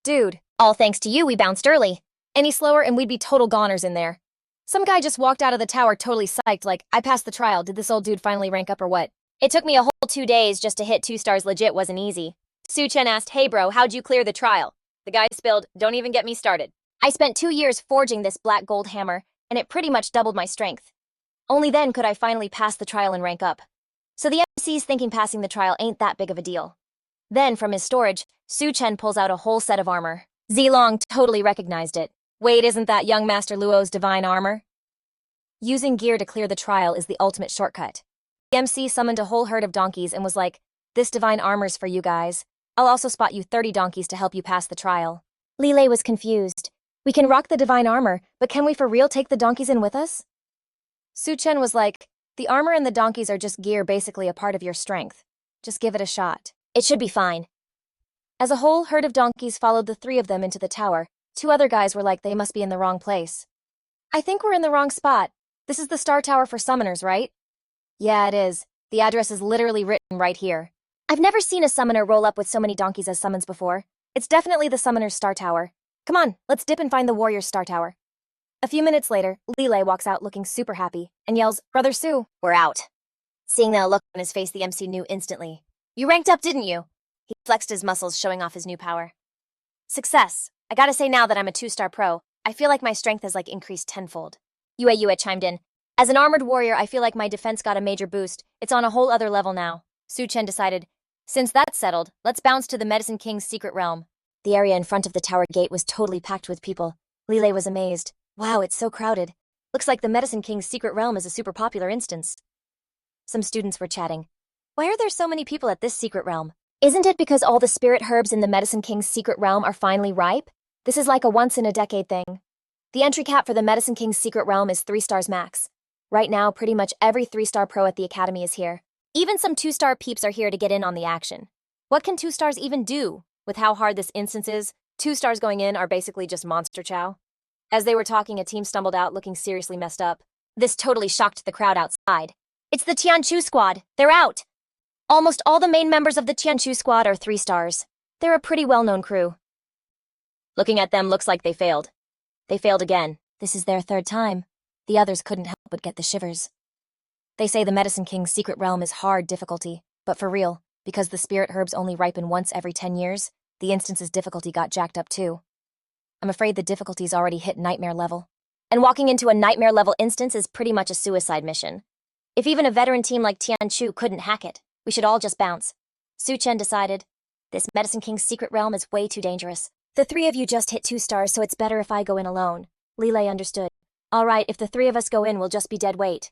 Dude, all thanks to you, we bounced early. Any slower and we'd be total goners in there. Some guy just walked out of the tower totally psyched like, I passed the trial, did this old dude finally rank up or what? It took me a whole 2 days just to hit 2 stars, legit wasn't easy. Su Chen asked, hey bro, how'd you clear the trial? The guy spilled, don't even get me started. I spent 2 years forging this black gold hammer, and it pretty much doubled my strength. Only then could I finally pass the trial and rank up. So the MC's thinking passing the trial ain't that big of a deal. Then, from his storage, Su Chen pulls out a whole set of armor. Zilong totally recognized it. Wait, isn't that young Master Luo's divine armor? Using gear to clear the trial is the ultimate shortcut. The MC summoned a whole herd of donkeys and was like, this divine armor's for you guys. I'll also spot you 30 donkeys to help you pass the trial. Leilay was confused. We can rock the divine armor, but can we for real take the donkeys in with us? Su Chen was like, the armor and the donkeys are just gear, basically a part of your strength. Just give it a shot. It should be fine. As a whole herd of donkeys followed the 3 of them into the tower, 2 other guys were like, they must be in the wrong place. I think we're in the wrong spot. This is the Star Tower for summoners, right? Yeah, it is. The address is literally written right here. I've never seen a summoner roll up with so many donkeys as summons before. It's definitely the summoner's Star Tower. Come on, let's dip and find the warrior's Star Tower. A few minutes later, Leilay walks out looking super happy and yells, Brother Su, we're out. Seeing the look on his face, the MC knew instantly. You ranked up, didn't you? He flexed his muscles, showing off his new power. Success. I gotta say now that I'm a 2-star pro, I feel like my strength has increased tenfold. Yue chimed in. As an armored warrior, I feel like my defense got a major boost. It's on a whole other level now. Su Chen decided, since that's settled, let's bounce to the Medicine King's secret realm. The area in front of the tower gate was totally packed with people. Leilay was amazed. Wow, it's so crowded. Looks like the Medicine King's secret realm is a super popular instance. Some students were chatting. Why are there so many people at this secret realm? Isn't it because all the spirit herbs in the Medicine King's secret realm are finally ripe? This is like a once-in-a-decade thing. The entry cap for the Medicine King's secret realm is 3 stars max. Right now, pretty much every 3-star pro at the academy is here. Even some 2-star peeps are here to get in on the action. What can 2 stars even do? With how hard this instance is, 2 stars going in are basically just monster chow. As they were talking, a team stumbled out looking seriously messed up. This totally shocked the crowd outside. It's the Tianchu squad. They're out. Almost all the main members of the Tianchu squad are 3 stars. They're a pretty well-known crew. Looking at them looks like they failed. They failed again. This is their 3rd time. The others couldn't help but get the shivers. They say the Medicine King's secret realm is hard difficulty, but for real, because the spirit herbs only ripen once every 10 years, the instance's difficulty got jacked up too. I'm afraid the difficulty's already hit nightmare level. And walking into a nightmare level instance is pretty much a suicide mission. If even a veteran team like Tianchu couldn't hack it, we should all just bounce. Su Chen decided, this Medicine King's secret realm is way too dangerous. The 3 of you just hit 2 stars, so it's better if I go in alone. Leilay understood. All right, if the 3 of us go in, we'll just be dead weight.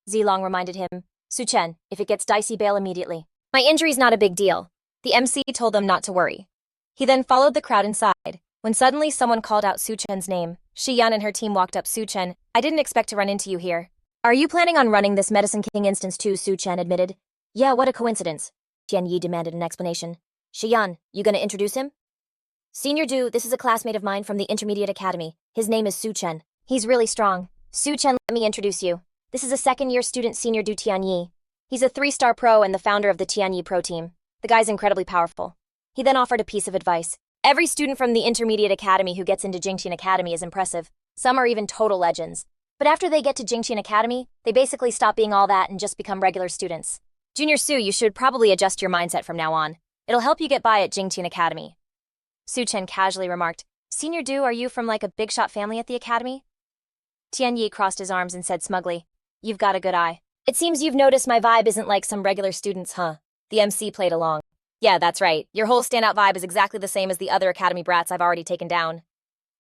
Zilong reminded him, Su Chen, if it gets dicey, bail immediately. My injury's not a big deal. The MC told them not to worry. He then followed the crowd inside, when suddenly someone called out Su Chen's name. Shiyan and her team walked up. Su Chen, I didn't expect to run into you here. Are you planning on running this Medicine King instance too? Su Chen admitted. Yeah, what a coincidence. Tianyi demanded an explanation. Shiyan, you gonna introduce him? Senior Du, this is a classmate of mine from the Intermediate Academy. His name is Su Chen. He's really strong. Su Chen, let me introduce you. This is a 2nd-year student, Senior Du Tianyi. He's a 3-star pro and the founder of the Tianyi Pro team. The guy's incredibly powerful. He then offered a piece of advice. Every student from the Intermediate Academy who gets into Jingqian Academy is impressive. Some are even total legends. But after they get to Jingqian Academy, they basically stop being all that and just become regular students. Junior Su, you should probably adjust your mindset from now on. It'll help you get by at Jingqian Academy. Su Chen casually remarked, Senior Du, are you from a big shot family at the academy? Tianyi crossed his arms and said smugly, You've got a good eye. It seems you've noticed my vibe isn't like some regular students, huh? The MC played along. Yeah, that's right. Your whole standout vibe is exactly the same as the other academy brats I've already taken down.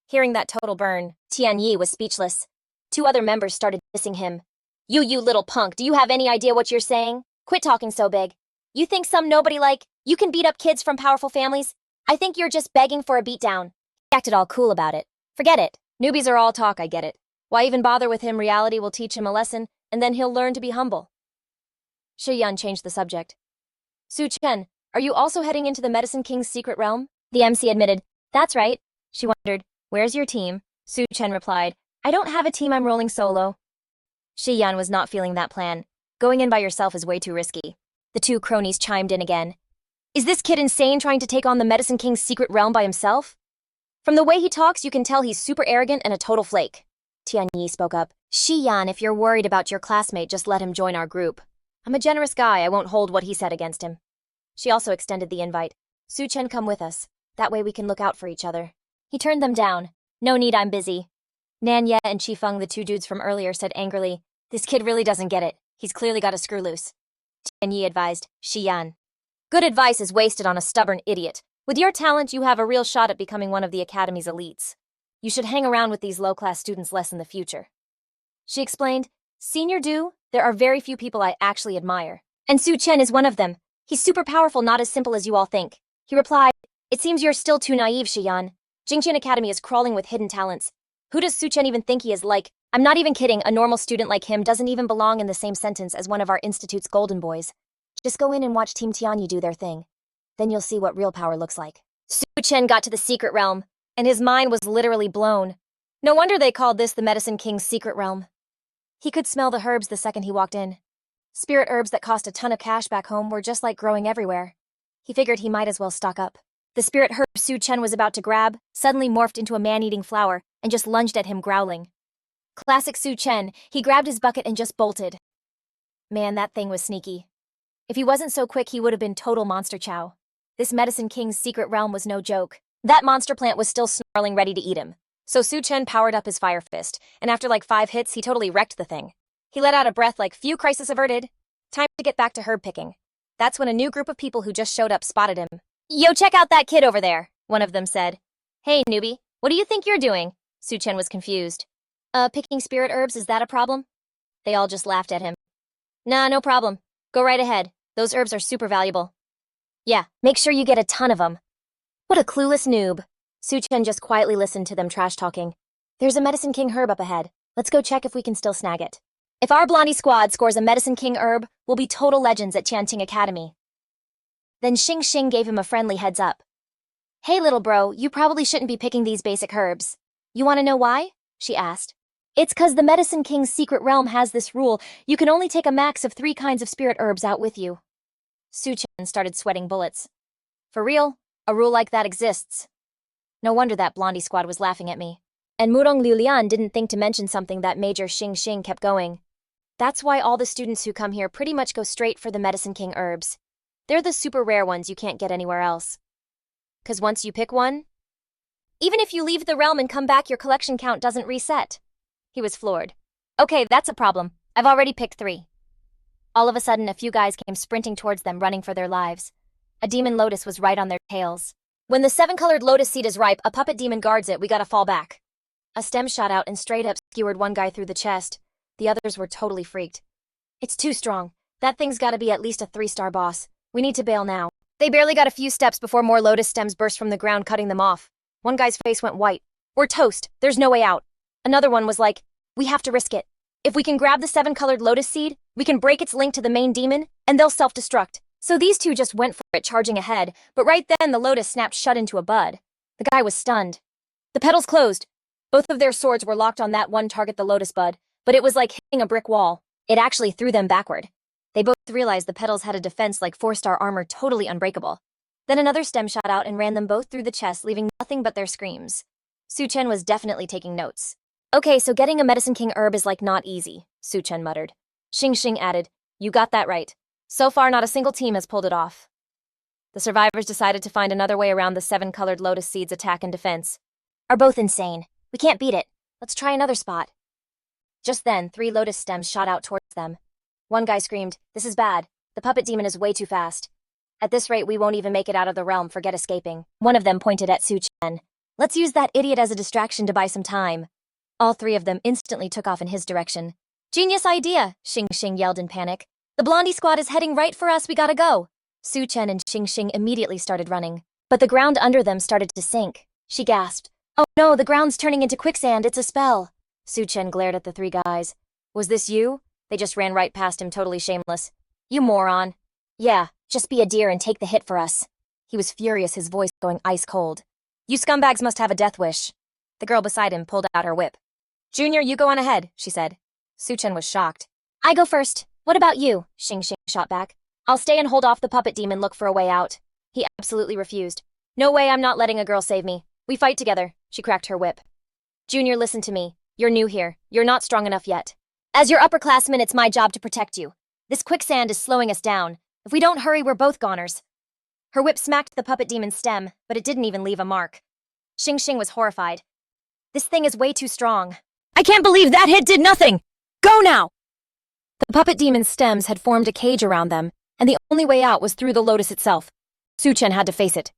Hearing that total burn, Tianyi was speechless. 2 other members started dissing him. You little punk, do you have any idea what you're saying? Quit talking so big. You think some nobody you can beat up kids from powerful families? I think you're just begging for a beatdown. He acted all cool about it. Forget it. Newbies are all talk, I get it. Why even bother with him? Reality will teach him a lesson, and then he'll learn to be humble. Shiyan changed the subject. Su Chen, are you also heading into the Medicine King's secret realm? The MC admitted. That's right. She wondered, Where's your team? Su Chen replied. I don't have a team, I'm rolling solo. Shi Yan was not feeling that plan. Going in by yourself is way too risky. The two cronies chimed in again. Is this kid insane trying to take on the Medicine King's secret realm by himself? From the way he talks, you can tell he's super arrogant and a total flake. Tianyi spoke up. Shi Yan, if you're worried about your classmate, just let him join our group. I'm a generous guy, I won't hold what he said against him. She also extended the invite. Su Chen, come with us. That way we can look out for each other. He turned them down. No need, I'm busy. Nanya and Qifeng, the two dudes from earlier, said angrily, this kid really doesn't get it. He's clearly got a screw loose. Tianyi advised, Shi Yan. Good advice is wasted on a stubborn idiot. With your talent, you have a real shot at becoming one of the academy's elites. You should hang around with these low-class students less in the future. She explained, Senior Du, there are very few people I actually admire. And Su Chen is one of them. He's super powerful, not as simple as you all think. He replied, it seems you're still too naive, Shi Yan. Jingqian Academy is crawling with hidden talents. Who does Su Chen even think he is like? I'm not even kidding, a normal student like him doesn't even belong in the same sentence as one of our institute's golden boys. Just go in and watch Team Tianyi do their thing. Then you'll see what real power looks like. Su Chen got to the secret realm, and his mind was literally blown. No wonder they called this the Medicine King's secret realm. He could smell the herbs the second he walked in. Spirit herbs that cost a ton of cash back home were just like growing everywhere. He figured he might as well stock up. The spirit herb Su Chen was about to grab suddenly morphed into a man-eating flower and just lunged at him, growling. Classic Su Chen, he grabbed his bucket and just bolted. Man, that thing was sneaky. If he wasn't so quick, he would have been total monster chow. This Medicine King's secret realm was no joke. That monster plant was still snarling, ready to eat him. So Su Chen powered up his fire fist, and after like 5 hits, he totally wrecked the thing. He let out a breath like, phew, crisis averted. Time to get back to herb picking. That's when a new group of people who just showed up spotted him. Yo, check out that kid over there, one of them said. Hey, newbie, what do you think you're doing? Su Chen was confused. Picking spirit herbs, is that a problem? They all just laughed at him. Nah, no problem. Go right ahead. Those herbs are super valuable. Yeah, make sure you get a ton of them. What a clueless noob. Su Chen just quietly listened to them trash-talking. There's a Medicine King herb up ahead. Let's go check if we can still snag it. If our Blondie squad scores a Medicine King herb, we'll be total legends at Tianting Academy. Then Xing Xing gave him a friendly heads up. Hey little bro, you probably shouldn't be picking these basic herbs. You want to know why? She asked. It's 'cause the Medicine King's secret realm has this rule. You can only take a max of 3 kinds of spirit herbs out with you. Su Chen started sweating bullets. For real? A rule like that exists. No wonder that Blondie squad was laughing at me. And Murong Liulian didn't think to mention something that Major Xing Xing kept going. That's why all the students who come here pretty much go straight for the Medicine King herbs. They're the super rare ones you can't get anywhere else. 'Cause once you pick one, even if you leave the realm and come back, your collection count doesn't reset. He was floored. Okay, that's a problem. I've already picked 3. All of a sudden, a few guys came sprinting towards them, running for their lives. A demon lotus was right on their tails. When the 7-colored lotus seed is ripe, a puppet demon guards it. We gotta fall back. A stem shot out and straight up skewered one guy through the chest. The others were totally freaked. It's too strong. That thing's gotta be at least a 3-star boss. We need to bail now. They barely got a few steps before more lotus stems burst from the ground, cutting them off. One guy's face went white. We're toast. There's no way out. Another one was like, we have to risk it. If we can grab the 7-colored lotus seed, we can break its link to the main demon, and they'll self-destruct. So these two just went for it, charging ahead, but right then the lotus snapped shut into a bud. The guy was stunned. The petals closed. Both of their swords were locked on that one target, the lotus bud, but it was like hitting a brick wall. It actually threw them backward. They both realized the petals had a defense like 4-star armor, totally unbreakable. Then another stem shot out and ran them both through the chest, leaving nothing but their screams. Su Chen was definitely taking notes. Okay, so getting a Medicine King herb is like not easy, Su Chen muttered. Xing Xing added, you got that right. So far, not a single team has pulled it off. The survivors decided to find another way around the 7-colored lotus seed's attack and defense. Are both insane. We can't beat it. Let's try another spot. Just then, 3 lotus stems shot out towards them. One guy screamed, this is bad. The puppet demon is way too fast. At this rate, we won't even make it out of the realm, forget escaping. One of them pointed at Su Chen. Let's use that idiot as a distraction to buy some time. All 3 of them instantly took off in his direction. Genius idea, Xing Xing yelled in panic. The Blondie squad is heading right for us, we gotta go. Su Chen and Xing Xing immediately started running. But the ground under them started to sink. She gasped. Oh no, the ground's turning into quicksand, it's a spell. Su Chen glared at the 3 guys. Was this you? They just ran right past him, totally shameless. You moron. Yeah, just be a deer and take the hit for us. He was furious, his voice going ice cold. You scumbags must have a death wish. The girl beside him pulled out her whip. Junior, you go on ahead, she said. Su Chen was shocked. I go first. What about you? Xing Xing shot back. I'll stay and hold off the puppet demon, look for a way out. He absolutely refused. No way, I'm not letting a girl save me. We fight together, she cracked her whip. Junior, listen to me. You're new here. You're not strong enough yet. As your upperclassman, it's my job to protect you. This quicksand is slowing us down. If we don't hurry, we're both goners. Her whip smacked the puppet demon's stem, but it didn't even leave a mark. Xing Xing was horrified. This thing is way too strong. I can't believe that hit did nothing! Go now! The puppet demon's stems had formed a cage around them, and the only way out was through the lotus itself. Su Chen had to face it.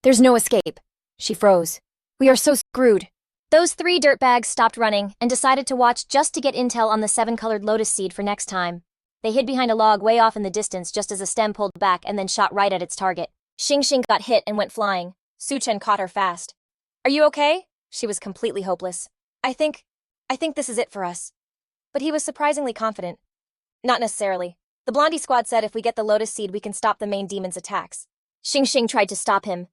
There's no escape. She froze. We are so screwed. Those 3 dirtbags stopped running and decided to watch just to get intel on the 7-colored lotus seed for next time. They hid behind a log way off in the distance just as a stem pulled back and then shot right at its target. Xing Xing got hit and went flying. Su Chen caught her fast. Are you okay? She was completely hopeless. I think this is it for us. But he was surprisingly confident. Not necessarily. The Blondie squad said if we get the lotus seed, we can stop the main demon's attacks. Xing Xing tried to stop him.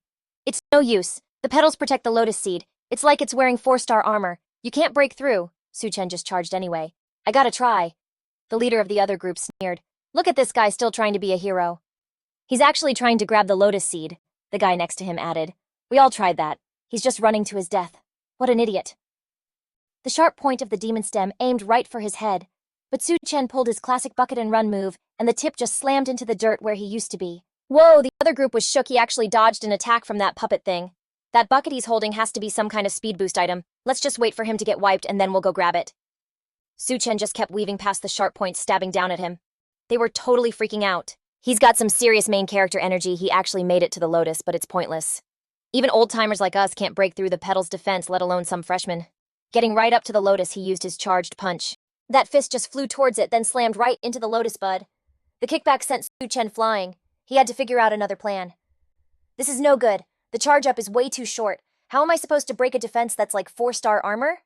It's no use. The petals protect the lotus seed. It's like it's wearing 4-star armor. You can't break through. Su Chen just charged anyway. I gotta try. The leader of the other group sneered. Look at this guy still trying to be a hero. He's actually trying to grab the lotus seed, the guy next to him added. We all tried that. He's just running to his death. What an idiot. The sharp point of the demon stem aimed right for his head, but Su Chen pulled his classic bucket and run move, and the tip just slammed into the dirt where he used to be. Whoa, the other group was shook. He actually dodged an attack from that puppet thing. That bucket he's holding has to be some kind of speed boost item. Let's just wait for him to get wiped and then we'll go grab it. Su Chen just kept weaving past the sharp points stabbing down at him. They were totally freaking out. He's got some serious main character energy. He actually made it to the lotus, but it's pointless. Even old-timers like us can't break through the petal's defense, let alone some freshmen. Getting right up to the lotus, he used his charged punch. That fist just flew towards it, then slammed right into the lotus bud. The kickback sent Su Chen flying. He had to figure out another plan. This is no good. The charge-up is way too short. How am I supposed to break a defense that's like 4-star armor?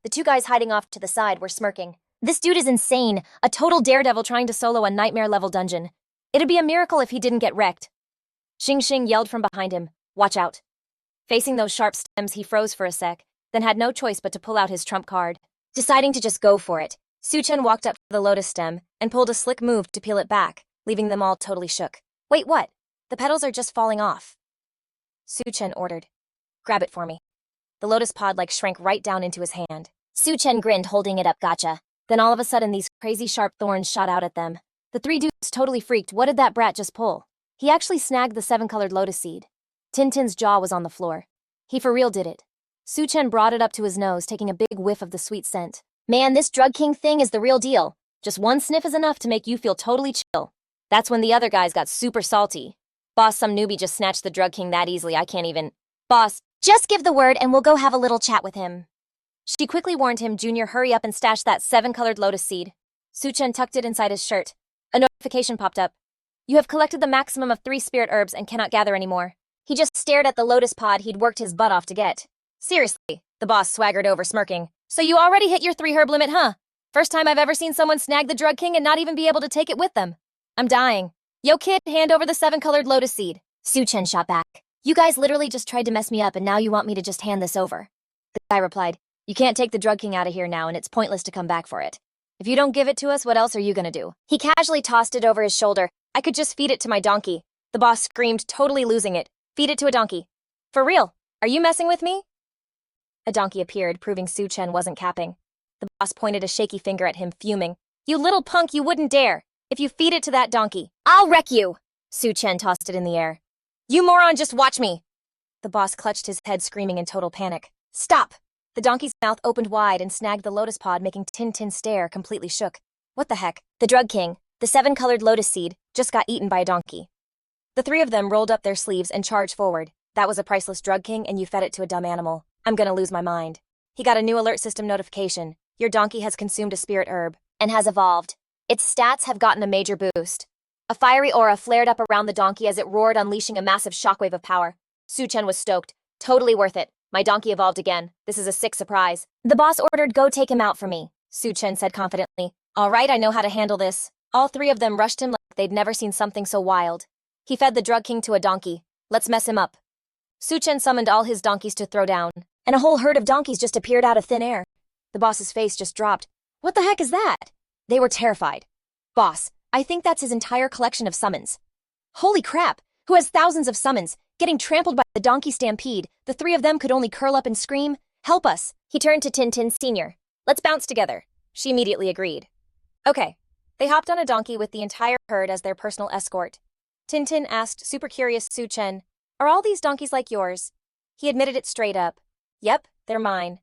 The 2 guys hiding off to the side were smirking. This dude is insane, a total daredevil trying to solo a nightmare-level dungeon. It'd be a miracle if he didn't get wrecked. Xing Xing yelled from behind him, watch out. Facing those sharp stems, he froze for a sec, then had no choice but to pull out his trump card. Deciding to just go for it, Su Chen walked up to the lotus stem and pulled a slick move to peel it back, leaving them all totally shook. Wait, what? The petals are just falling off. Su Chen ordered. Grab it for me. The lotus pod shrank right down into his hand. Su Chen grinned, holding it up, gotcha. Then all of a sudden these crazy sharp thorns shot out at them. The 3 dudes totally freaked. What did that brat just pull? He actually snagged the 7-colored lotus seed. Tintin's jaw was on the floor. He for real did it. Su Chen brought it up to his nose, taking a big whiff of the sweet scent. Man, this drug king thing is the real deal. Just one sniff is enough to make you feel totally chill. That's when the other guys got super salty. Boss, some newbie just snatched the drug king that easily, I can't even. Boss, just give the word and we'll go have a little chat with him. She quickly warned him, Junior, hurry up and stash that 7-colored lotus seed. Su Chen tucked it inside his shirt. A notification popped up. You have collected the maximum of 3 spirit herbs and cannot gather anymore. He just stared at the lotus pod he'd worked his butt off to get. Seriously, the boss swaggered over, smirking. So you already hit your 3 herb limit, huh? First time I've ever seen someone snag the drug king and not even be able to take it with them. I'm dying. Yo kid, hand over the 7-colored lotus seed. Su Chen shot back. You guys literally just tried to mess me up and now you want me to just hand this over. The guy replied, you can't take the drug king out of here now and it's pointless to come back for it. If you don't give it to us, what else are you gonna do? He casually tossed it over his shoulder. I could just feed it to my donkey. The boss screamed, totally losing it. Feed it to a donkey. For real? Are you messing with me? A donkey appeared, proving Su Chen wasn't capping. The boss pointed a shaky finger at him, fuming. You little punk, you wouldn't dare. If you feed it to that donkey, I'll wreck you. Su Chen tossed it in the air. You moron, just watch me. The boss clutched his head, screaming in total panic. Stop! The donkey's mouth opened wide and snagged the lotus pod, making Tintin stare, completely shook. What the heck? The drug king, the 7-colored lotus seed, just got eaten by a donkey. The 3 of them rolled up their sleeves and charged forward. That was a priceless drug king and you fed it to a dumb animal. I'm gonna lose my mind. He got a new alert system notification. Your donkey has consumed a spirit herb and has evolved. Its stats have gotten a major boost. A fiery aura flared up around the donkey as it roared, unleashing a massive shockwave of power. Su Chen was stoked. Totally worth it. My donkey evolved again. This is a sick surprise. The boss ordered, go take him out for me, Su Chen said confidently. All right, I know how to handle this. All 3 of them rushed him like they'd never seen something so wild. He fed the drug king to a donkey. Let's mess him up. Su Chen summoned all his donkeys to throw down. and a whole herd of donkeys just appeared out of thin air. The boss's face just dropped. What the heck is that? They were terrified. Boss, I think that's his entire collection of summons. Holy crap! Who has thousands of summons? Getting trampled by the donkey stampede, the three of them could only curl up and scream, "Help us!" He turned to Tintin Sr. "Let's bounce together." She immediately agreed. Okay. They hopped on a donkey with the entire herd as their personal escort. Tintin asked super curious Su Chen, "Are all these donkeys like yours?" He admitted it straight up. "Yep, they're mine."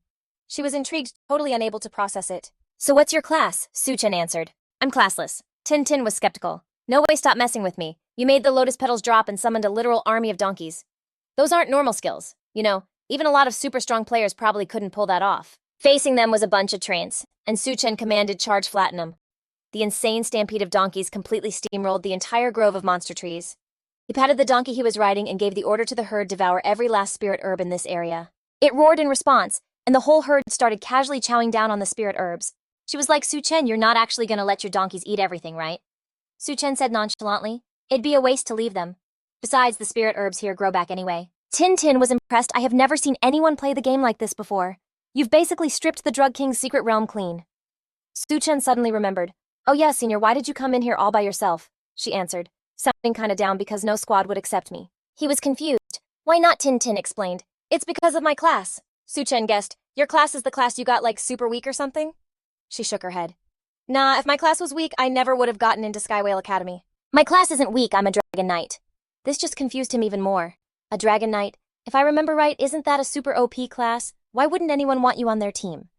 She was intrigued, totally unable to process it. "So what's your class?" Su Chen answered. "I'm classless." Tintin was skeptical. "No way, stop messing with me. You made the lotus petals drop and summoned a literal army of donkeys. Those aren't normal skills. You know, even a lot of super strong players probably couldn't pull that off." Facing them was a bunch of trants, and Su Chen commanded charge flatten them. The insane stampede of donkeys completely steamrolled the entire grove of monster trees. He patted the donkey he was riding and gave the order to the herd to devour every last spirit herb in this area. It roared in response, and the whole herd started casually chowing down on the spirit herbs. She was like, "Su Chen, you're not actually gonna let your donkeys eat everything, right?" Su Chen said nonchalantly, "It'd be a waste to leave them. Besides, the spirit herbs here grow back anyway." Tintin was impressed. "I have never seen anyone play the game like this before. You've basically stripped the Drug King's secret realm clean." Su Chen suddenly remembered. "Oh yeah, Senior, why did you come in here all by yourself?" she answered, sounding kinda down because no squad would accept me. He was confused. "Why not?" Tintin explained. "It's because of my class." Su Chen guessed. "Your class is the class you got like super weak or something?" She shook her head. "Nah, if my class was weak, I never would have gotten into Skywhale Academy. My class isn't weak, I'm a Dragon Knight." This just confused him even more. A Dragon Knight? If I remember right, isn't that a super OP class? Why wouldn't anyone want you on their team?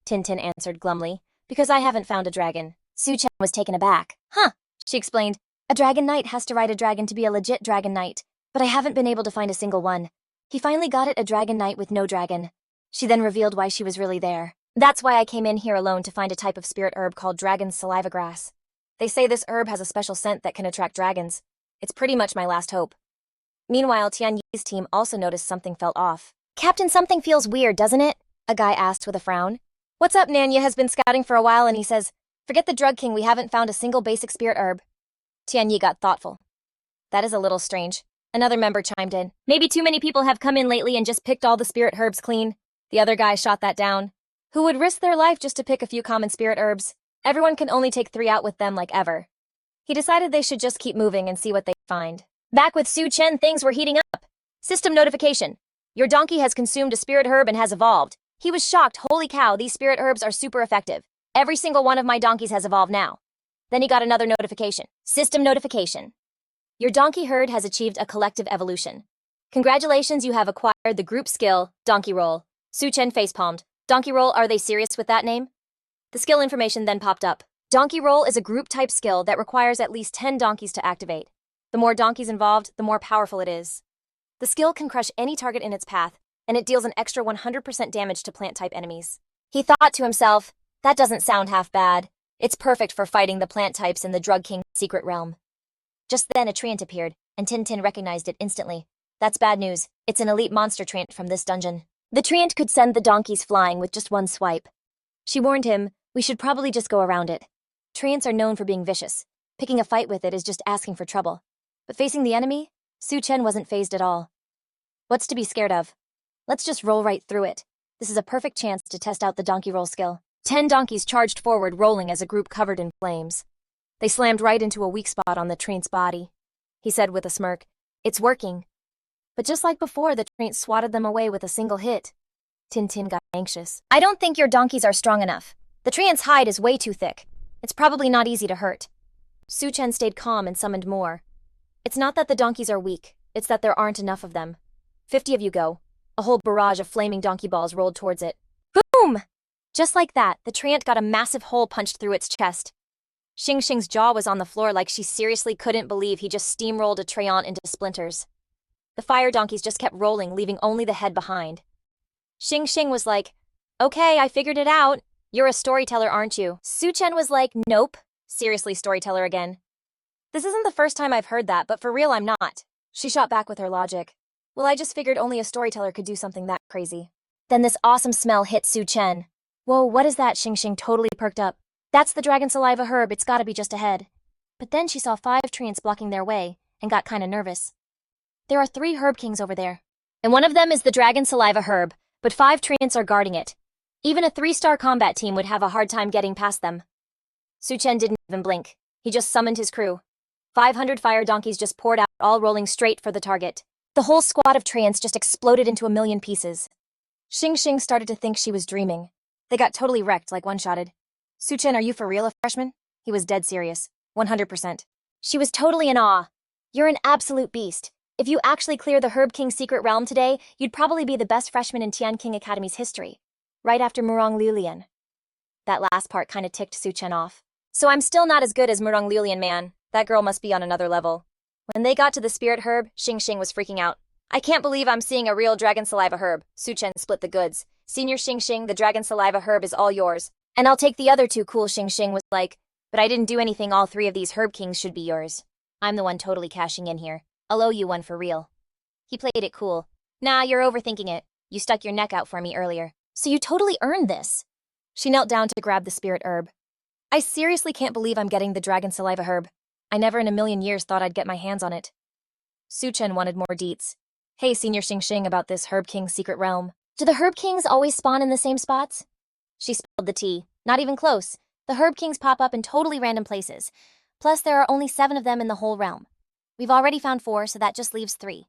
Tintin answered glumly. "Because I haven't found a dragon." Su Chen was taken aback. "Huh," she explained. "A Dragon Knight has to ride a dragon to be a legit Dragon Knight, but I haven't been able to find a single one. He finally got it, a Dragon Knight with no dragon." She then revealed why she was really there. "That's why I came in here alone, to find a type of spirit herb called dragon saliva grass. They say this herb has a special scent that can attract dragons. It's pretty much my last hope." Meanwhile, Tian Yi's team also noticed something felt off. "Captain, something feels weird, doesn't it?" a guy asked with a frown. "What's up? Nanya has been scouting for a while and he says, 'Forget the Drug King, we haven't found a single basic spirit herb.'" Tian Yi got thoughtful. "That is a little strange." Another member chimed in. "Maybe too many people have come in lately and just picked all the spirit herbs clean." The other guy shot that down. Who would risk their life just to pick a few common spirit herbs? Everyone can only take 3 out with them like ever. He decided they should just keep moving and see what they find. Back with Su Chen, things were heating up. System notification. Your donkey has consumed a spirit herb and has evolved. He was shocked. Holy cow, these spirit herbs are super effective. Every single one of my donkeys has evolved now. Then he got another notification. System notification. Your donkey herd has achieved a collective evolution. Congratulations, you have acquired the group skill, Donkey Roll. Su Chen facepalmed. Donkey Roll, are they serious with that name? The skill information then popped up. Donkey Roll is a group-type skill that requires at least 10 donkeys to activate. The more donkeys involved, the more powerful it is. The skill can crush any target in its path, and it deals an extra 100% damage to plant-type enemies. He thought to himself, that doesn't sound half bad. It's perfect for fighting the plant types in the Drug King's secret realm. Just then a treant appeared, and Tintin recognized it instantly. That's bad news. It's an elite monster treant from this dungeon. The treant could send the donkeys flying with just one swipe. She warned him, we should probably just go around it. Treants are known for being vicious. Picking a fight with it is just asking for trouble. But facing the enemy, Su Chen wasn't fazed at all. What's to be scared of? Let's just roll right through it. This is a perfect chance to test out the donkey roll skill. 10 donkeys charged forward, rolling as a group covered in flames. They slammed right into a weak spot on the treant's body. He said with a smirk, "It's working." But just like before, the treant swatted them away with a single hit. Tintin got anxious. "I don't think your donkeys are strong enough. The treant's hide is way too thick. It's probably not easy to hurt." Su Chen stayed calm and summoned more. "It's not that the donkeys are weak, it's that there aren't enough of them. 50 of you go." A whole barrage of flaming donkey balls rolled towards it. Boom! Just like that, the treant got a massive hole punched through its chest. Xing Xing's jaw was on the floor like she seriously couldn't believe he just steamrolled a treant into splinters. The fire donkeys just kept rolling, leaving only the head behind. Xing Xing was like, "Okay, I figured it out. You're a storyteller, aren't you?" Su Chen was like, "Nope. Seriously, storyteller again." "This isn't the first time I've heard that, but for real, I'm not." She shot back with her logic. "Well, I just figured only a storyteller could do something that crazy." Then this awesome smell hit Su Chen. "Whoa, what is that?" Xing Xing totally perked up. "That's the dragon saliva herb, it's gotta be just ahead." But then she saw 5 treants blocking their way, and got kinda nervous. "There are 3 herb kings over there, and one of them is the dragon saliva herb. but 5 treants are guarding it. Even a 3-star combat team would have a hard time getting past them. Su Chen didn't even blink. He just summoned his crew. 500 fire donkeys just poured out, all rolling straight for the target. The whole squad of treants just exploded into a million pieces. Xing started to think she was dreaming. They got totally wrecked, like one-shotted. Su Chen, are you for real a freshman? He was dead serious. 100%. She was totally in awe. You're an absolute beast. If you actually clear the Herb King's secret realm today, you'd probably be the best freshman in Tian King Academy's history. Right after Murong Lulian. That last part kinda ticked Su Chen off. So I'm still not as good as Murong Lulian, man. That girl must be on another level. When they got to the spirit herb, Xing was freaking out. I can't believe I'm seeing a real dragon saliva herb. Su Chen split the goods. Senior Xing, the dragon saliva herb is all yours. And I'll take the other 2. Cool. Xing was like, but I didn't do anything. All 3 of these herb kings should be yours. I'm the one totally cashing in here. I'll owe you one for real. He played it cool. Nah, you're overthinking it. You stuck your neck out for me earlier. So you totally earned this. She knelt down to grab the spirit herb. I seriously can't believe I'm getting the dragon saliva herb. I never in a million years thought I'd get my hands on it. Su Chen wanted more deets. Hey, Senior Xing, about this Herb King's secret realm. Do the Herb Kings always spawn in the same spots? She spilled the tea. Not even close. The Herb Kings pop up in totally random places. Plus, there are only 7 of them in the whole realm. We've already found 4, so that just leaves 3.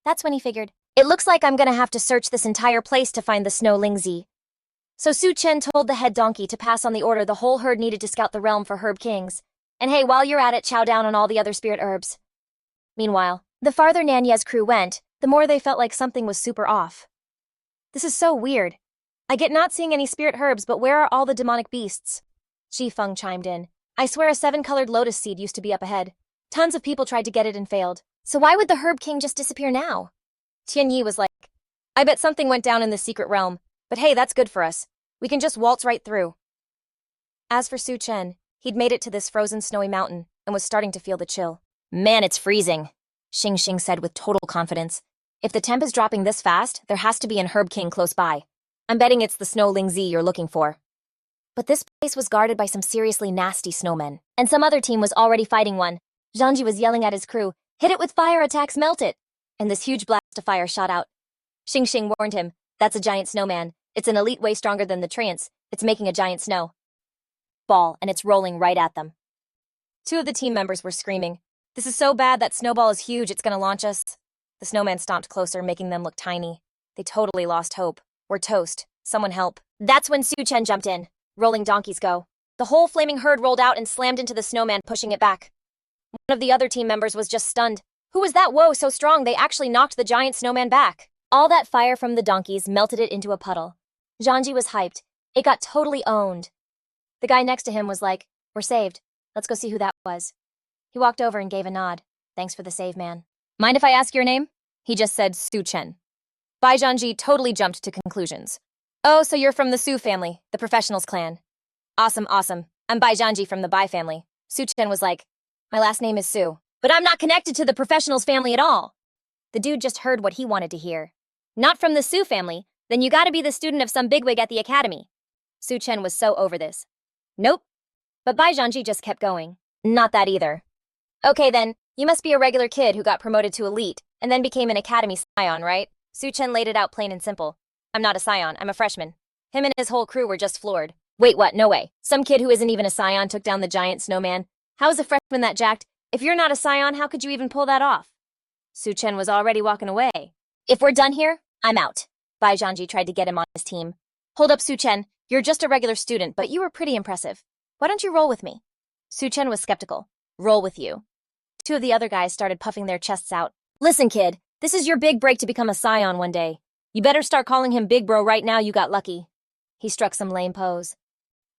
That's when he figured, it looks like I'm gonna have to search this entire place to find the Snow Lingzi. So Su Chen told the head donkey to pass on the order the whole herd needed to scout the realm for Herb Kings. And hey, while you're at it, chow down on all the other spirit herbs. Meanwhile, the farther Nanya's crew went, the more they felt like something was super off. This is so weird. I get not seeing any spirit herbs, but where are all the demonic beasts? Ji Feng chimed in. I swear a 7-colored lotus seed used to be up ahead. Tons of people tried to get it and failed. So why would the Herb King just disappear now? Tian Yi was like, I bet something went down in the secret realm, but hey, that's good for us. We can just waltz right through. As for Su Chen, he'd made it to this frozen snowy mountain and was starting to feel the chill. Man, it's freezing, Xing said with total confidence. If the temp is dropping this fast, there has to be an Herb King close by. I'm betting it's the Snow Lingzi you're looking for. But this place was guarded by some seriously nasty snowmen, and some other team was already fighting one. Zhangji was yelling at his crew, hit it with fire attacks, melt it! And this huge blast of fire shot out. Xing warned him, that's a giant snowman. It's an elite way stronger than the treants. It's making a giant snow ball, and it's rolling right at them. 2 of the team members were screaming, this is so bad, that snowball is huge, it's gonna launch us. The snowman stomped closer, making them look tiny. They totally lost hope. We're toast. Someone help. That's when Su Chen jumped in. Rolling donkeys go. The whole flaming herd rolled out and slammed into the snowman, pushing it back. One of the other team members was just stunned. Who was that? Whoa, so strong, they actually knocked the giant snowman back. All that fire from the donkeys melted it into a puddle. Zhangji was hyped. It got totally owned. The guy next to him was like, we're saved. Let's go see who that was. He walked over and gave a nod. Thanks for the save, man. Mind if I ask your name? He just said Su Chen. Bai Zhangji totally jumped to conclusions. Oh, so you're from the Su family, the professionals clan. Awesome. I'm Bai Zhangji from the Bai family. Su Chen was like, my last name is Su, but I'm not connected to the professionals family at all. The dude just heard what he wanted to hear. Not from the Su family, then you gotta be the student of some bigwig at the academy. Su Chen was so over this. Nope. But Bai Zhangji just kept going. Not that either. Okay then, you must be a regular kid who got promoted to elite, and then became an academy scion, right? Su Chen laid it out plain and simple. I'm not a scion, I'm a freshman. Him and his whole crew were just floored. Wait, what? No way. Some kid who isn't even a scion took down the giant snowman. How is a freshman that jacked? If you're not a scion, how could you even pull that off? Su Chen was already walking away. If we're done here, I'm out. Bai Zhangji tried to get him on his team. Hold up, Su Chen. You're just a regular student, but you were pretty impressive. Why don't you roll with me? Su Chen was skeptical. Roll with you. 2 of the other guys started puffing their chests out. Listen, kid, this is your big break to become a scion one day. You better start calling him Big Bro right now, you got lucky. He struck some lame pose.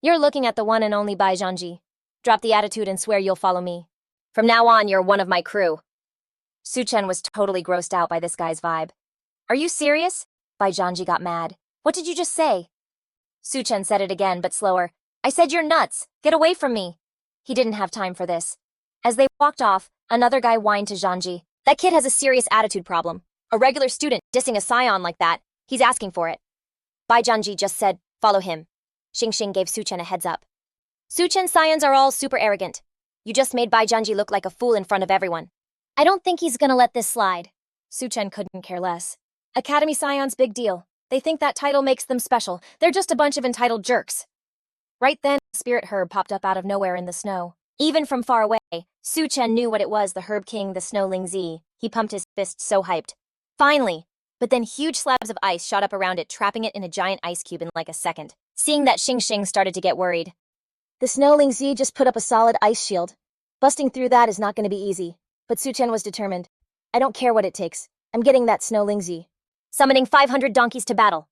You're looking at the one and only Bai Zhangji. Drop the attitude and swear you'll follow me. From now on, you're one of my crew. Su Chen was totally grossed out by this guy's vibe. Are you serious? Bai Zhangji got mad. What did you just say? Su Chen said it again, but slower. I said you're nuts. Get away from me. He didn't have time for this. As they walked off, another guy whined to Zhangji. That kid has a serious attitude problem. A regular student dissing a scion like that. He's asking for it. Bai Zhangji just said, follow him. Xing gave Su Chen a heads up. Su Chen scions are all super arrogant. You just made Bai Zhangji look like a fool in front of everyone. I don't think he's gonna let this slide. Su Chen couldn't care less. Academy scions, big deal. They think that title makes them special. They're just a bunch of entitled jerks. Right then, a spirit herb popped up out of nowhere in the snow. Even from far away, Su Chen knew what it was, the herb king, the Snowling Z. He pumped his fist so hyped. Finally! But then huge slabs of ice shot up around it, trapping it in a giant ice cube in like a second. Seeing that, Xing started to get worried. The Snowling Z just put up a solid ice shield. Busting through that is not going to be easy. But Su Chen was determined. I don't care what it takes. I'm getting that Snowling Z. Summoning 500 donkeys to battle.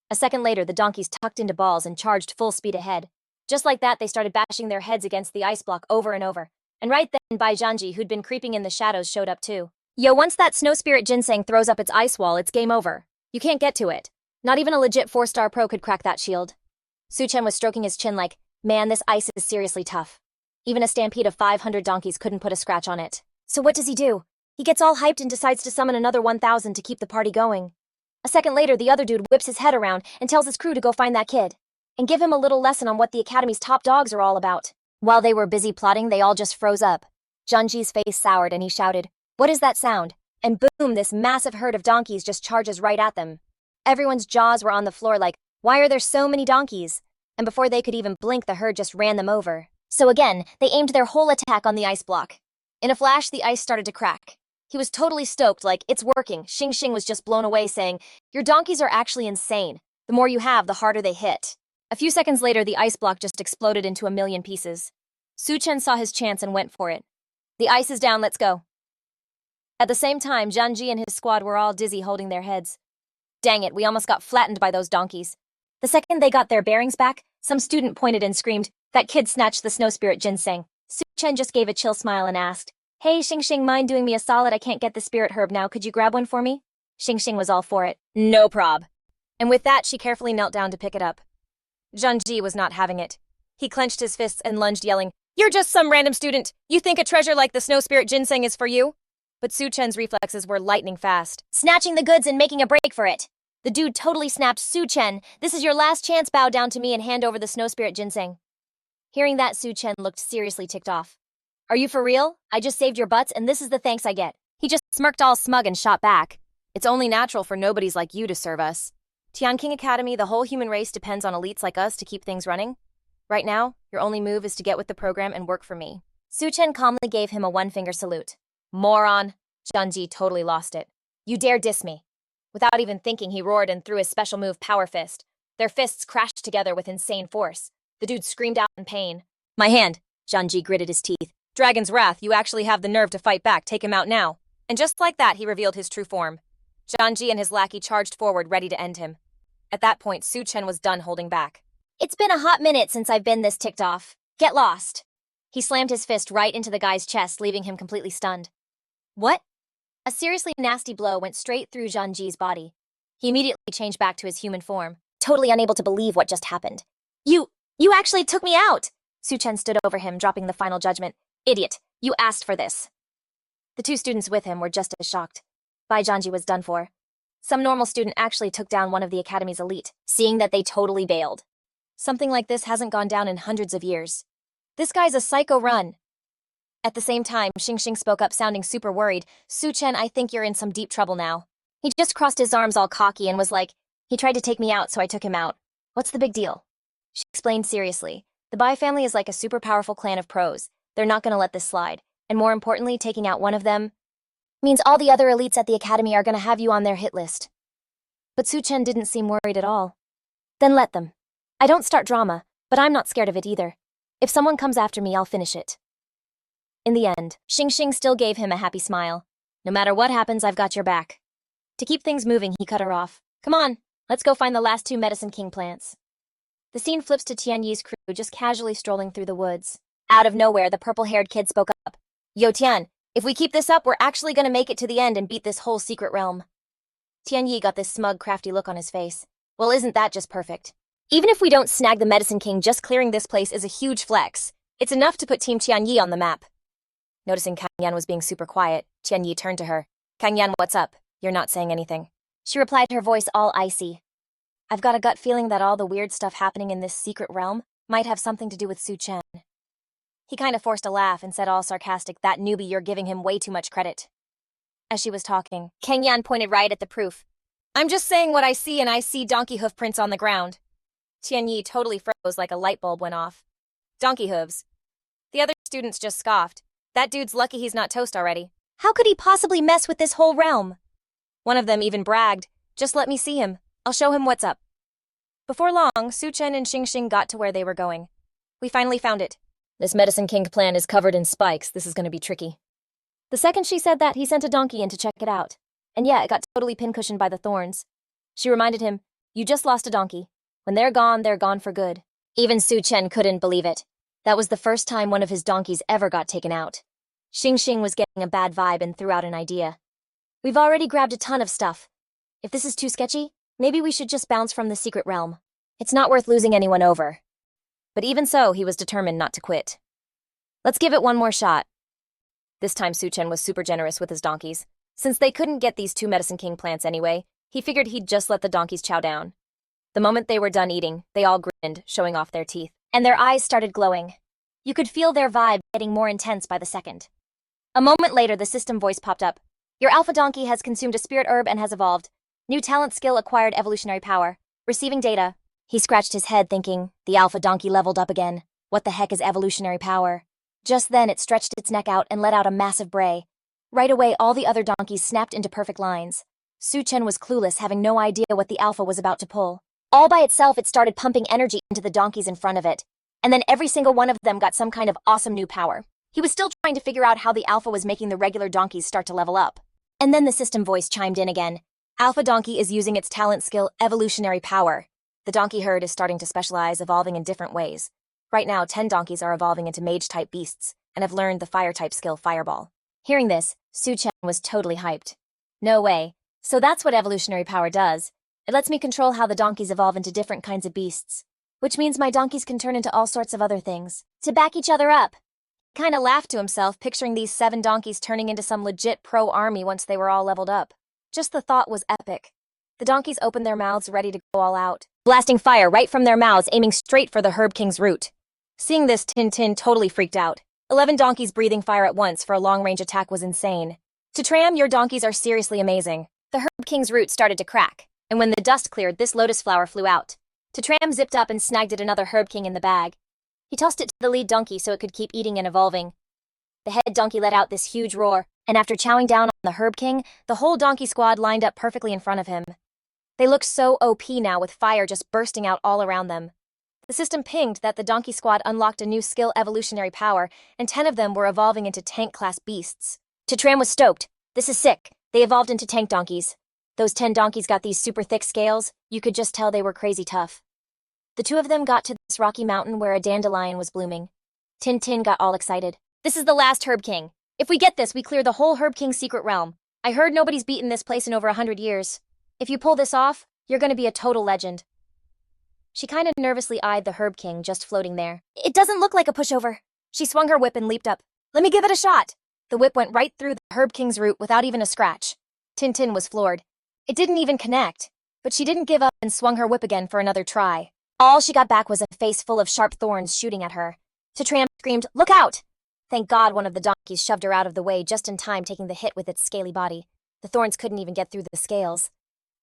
A second later, the donkeys tucked into balls and charged full speed ahead. Just like that, they started bashing their heads against the ice block over and over. And right then, Bai Zhanji, who'd been creeping in the shadows, showed up too. Yo, once that snow spirit ginseng throws up its ice wall, it's game over. You can't get to it. Not even a legit 4-star pro could crack that shield. Su Chen was stroking his chin like, man, this ice is seriously tough. Even a stampede of 500 donkeys couldn't put a scratch on it. So what does he do? He gets all hyped and decides to summon another 1,000 to keep the party going. A second later, the other dude whips his head around and tells his crew to go find that kid and give him a little lesson on what the Academy's top dogs are all about. While they were busy plotting, they all just froze up. Zhanji's face soured and he shouted, "What is that sound?" And boom, this massive herd of donkeys just charges right at them. Everyone's jaws were on the floor like, why are there so many donkeys? And before they could even blink, the herd just ran them over. So again, they aimed their whole attack on the ice block. In a flash, the ice started to crack. He was totally stoked, like, it's working. Xing was just blown away, saying, your donkeys are actually insane. The more you have, the harder they hit. A few seconds later, the ice block just exploded into a million pieces. Su Chen saw his chance and went for it. The ice is down, let's go. At the same time, Zhanji and his squad were all dizzy, holding their heads. Dang it, we almost got flattened by those donkeys. The second they got their bearings back, some student pointed and screamed, that kid snatched the snow spirit ginseng. Su Chen just gave a chill smile and asked, hey, Xing, mind doing me a solid? I can't get the spirit herb now. Could you grab one for me? Xing was all for it. No prob. And with that, she carefully knelt down to pick it up. Zhanji was not having it. He clenched his fists and lunged, yelling, you're just some random student. You think a treasure like the snow spirit ginseng is for you? But Su Chen's reflexes were lightning fast. Snatching the goods and making a break for it. The dude totally snapped, Su Chen, this is your last chance, bow down to me and hand over the snow spirit ginseng. Hearing that, Su Chen looked seriously ticked off. Are you for real? I just saved your butts and this is the thanks I get. He just smirked all smug and shot back. It's only natural for nobodies like you to serve us. Tianqing Academy, the whole human race depends on elites like us to keep things running. Right now, your only move is to get with the program and work for me. Su Chen calmly gave him a one-finger salute. Moron. Zhanji totally lost it. You dare diss me. Without even thinking, he roared and threw his special move, Power Fist. Their fists crashed together with insane force. The dude screamed out in pain. My hand. Zhanji gritted his teeth. Dragon's Wrath, you actually have the nerve to fight back. Take him out now. And just like that, he revealed his true form. Zhanji and his lackey charged forward, ready to end him. At that point, Su Chen was done holding back. It's been a hot minute since I've been this ticked off. Get lost. He slammed his fist right into the guy's chest, leaving him completely stunned. What? A seriously nasty blow went straight through Zhanji's body. He immediately changed back to his human form, totally unable to believe what just happened. You actually took me out! Su Chen stood over him, dropping the final judgment. Idiot, you asked for this. The two students with him were just as shocked. Bai Zhanji was done for. Some normal student actually took down one of the Academy's elite, seeing that they totally bailed. Something like this hasn't gone down in hundreds of years. This guy's a psycho run. At the same time, Xing spoke up, sounding super worried. Su Chen, I think you're in some deep trouble now. He just crossed his arms all cocky and was like, he tried to take me out, so I took him out. What's the big deal? She explained seriously. The Bai family is like a super powerful clan of pros. They're not going to let this slide. And more importantly, taking out one of them means all the other elites at the Academy are going to have you on their hit list. But Su Chen didn't seem worried at all. Then let them. I don't start drama, but I'm not scared of it either. If someone comes after me, I'll finish it. In the end, Xing still gave him a happy smile. No matter what happens, I've got your back. To keep things moving, he cut her off. Come on, let's go find the last two Medicine King plants. The scene flips to Tianyi's crew just casually strolling through the woods. Out of nowhere, the purple-haired kid spoke up. Yo, Tian, if we keep this up, we're actually gonna make it to the end and beat this whole secret realm. Tianyi got this smug, crafty look on his face. Well, isn't that just perfect? Even if we don't snag the Medicine King, just clearing this place is a huge flex. It's enough to put Team Tianyi on the map. Noticing Kang Yan was being super quiet, Tianyi turned to her. Kang Yan, what's up? You're not saying anything. She replied, her voice all icy. I've got a gut feeling that all the weird stuff happening in this secret realm might have something to do with Su Chen. He kind of forced a laugh and said all sarcastic, that newbie, you're giving him way too much credit. As she was talking, Kang Yan pointed right at the proof. I'm just saying what I see, and I see donkey hoof prints on the ground. Tianyi totally froze like a light bulb went off. Donkey hooves. The other students just scoffed. That dude's lucky he's not toast already. How could he possibly mess with this whole realm? One of them even bragged, just let me see him. I'll show him what's up. Before long, Su Chen and Xing got to where they were going. We finally found it. This Medicine King plant is covered in spikes. This is going to be tricky. The second she said that, he sent a donkey in to check it out. And yeah, it got totally pincushioned by the thorns. She reminded him, you just lost a donkey. When they're gone for good. Even Su Chen couldn't believe it. That was the first time one of his donkeys ever got taken out. Xing was getting a bad vibe and threw out an idea. We've already grabbed a ton of stuff. If this is too sketchy, maybe we should just bounce from the secret realm. It's not worth losing anyone over. But even so, he was determined not to quit. Let's give it one more shot. This time Su Chen was super generous with his donkeys. Since they couldn't get these 2 Medicine King plants anyway, he figured he'd just let the donkeys chow down. The moment they were done eating, they all grinned, showing off their teeth. And their eyes started glowing. You could feel their vibe getting more intense by the second. A moment later, the system voice popped up. Your alpha donkey has consumed a spirit herb and has evolved. New talent skill acquired evolutionary power. Receiving data. He scratched his head thinking, the alpha donkey leveled up again. What the heck is evolutionary power? Just then it stretched its neck out and let out a massive bray. Right away, all the other donkeys snapped into perfect lines. Su Chen was clueless, having no idea what the alpha was about to pull. All by itself, it started pumping energy into the donkeys in front of it. And then every single one of them got some kind of awesome new power. He was still trying to figure out how the alpha was making the regular donkeys start to level up. And then the system voice chimed in again. Alpha donkey is using its talent skill, evolutionary power. The donkey herd is starting to specialize, evolving in different ways. Right now, 10 donkeys are evolving into mage-type beasts, and have learned the fire-type skill Fireball. Hearing this, Su Chen was totally hyped. No way. So that's what evolutionary power does. It lets me control how the donkeys evolve into different kinds of beasts. Which means my donkeys can turn into all sorts of other things. To back each other up. He kinda laughed to himself, picturing these 7 donkeys turning into some legit pro-army once they were all leveled up. Just the thought was epic. The donkeys opened their mouths ready to go all out, blasting fire right from their mouths, aiming straight for the Herb King's root. Seeing this, Tin totally freaked out. 11 donkeys breathing fire at once for a long-range attack was insane. To Tram, your donkeys are seriously amazing. The Herb King's root started to crack, and when the dust cleared, this lotus flower flew out. To Tram zipped up and snagged at another Herb King in the bag. He tossed it to the lead donkey so it could keep eating and evolving. The head donkey let out this huge roar, and after chowing down on the Herb King, the whole donkey squad lined up perfectly in front of him. They looked so OP now with fire just bursting out all around them. The system pinged that the donkey squad unlocked a new skill evolutionary power, and 10 of them were evolving into tank-class beasts. Tram was stoked. This is sick. They evolved into tank donkeys. Those 10 donkeys got these super thick scales. You could just tell they were crazy tough. The 2 of them got to this rocky mountain where a dandelion was blooming. Tin got all excited. This is the last Herb King. If we get this, we clear the whole Herb King's secret realm. I heard nobody's beaten this place in over 100 years. If you pull this off, you're gonna be a total legend. She kinda nervously eyed the Herb King just floating there. It doesn't look like a pushover. She swung her whip and leaped up. Let me give it a shot. The whip went right through the Herb King's root without even a scratch. Tin was floored. It didn't even connect, but she didn't give up and swung her whip again for another try. All she got back was a face full of sharp thorns shooting at her. Tram screamed, "Look out!" Thank God one of the donkeys shoved her out of the way just in time, taking the hit with its scaly body. The thorns couldn't even get through the scales.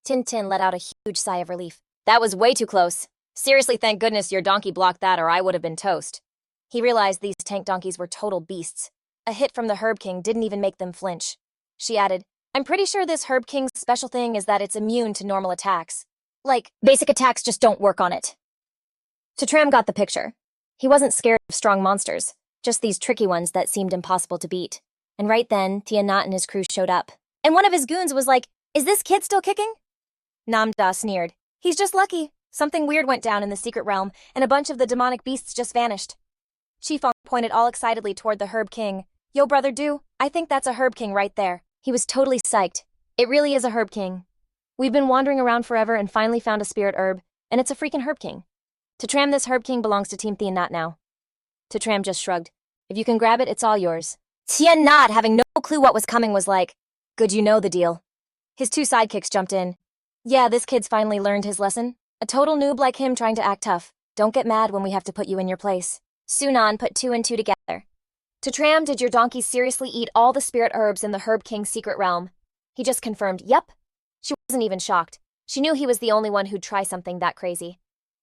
Tin let out a huge sigh of relief. That was way too close. Seriously, thank goodness your donkey blocked that or I would have been toast. He realized these tank donkeys were total beasts. A hit from the Herb King didn't even make them flinch. She added, I'm pretty sure this Herb King's special thing is that it's immune to normal attacks. Like, basic attacks just don't work on it. Tram got the picture. He wasn't scared of strong monsters, just these tricky ones that seemed impossible to beat. And right then, Tianat and his crew showed up. And one of his goons was like, is this kid still kicking? Namda sneered. He's just lucky. Something weird went down in the secret realm, and a bunch of the demonic beasts just vanished. Chifeng pointed all excitedly toward the Herb King. Yo, Brother Du, I think that's a Herb King right there. He was totally psyched. It really is a Herb King. We've been wandering around forever and finally found a spirit herb, and it's a freaking Herb King. Tram, this Herb King belongs to Team Tianat now. Tram just shrugged. If you can grab it, it's all yours. Tianat, having no clue what was coming, was like, good, you know the deal. His 2 sidekicks jumped in. Yeah, this kid's finally learned his lesson. A total noob like him trying to act tough. Don't get mad when we have to put you in your place. Sunan put 2 and 2 together. Tram, did your donkey seriously eat all the spirit herbs in the Herb King's secret realm? He just confirmed, yep. She wasn't even shocked. She knew he was the only one who'd try something that crazy.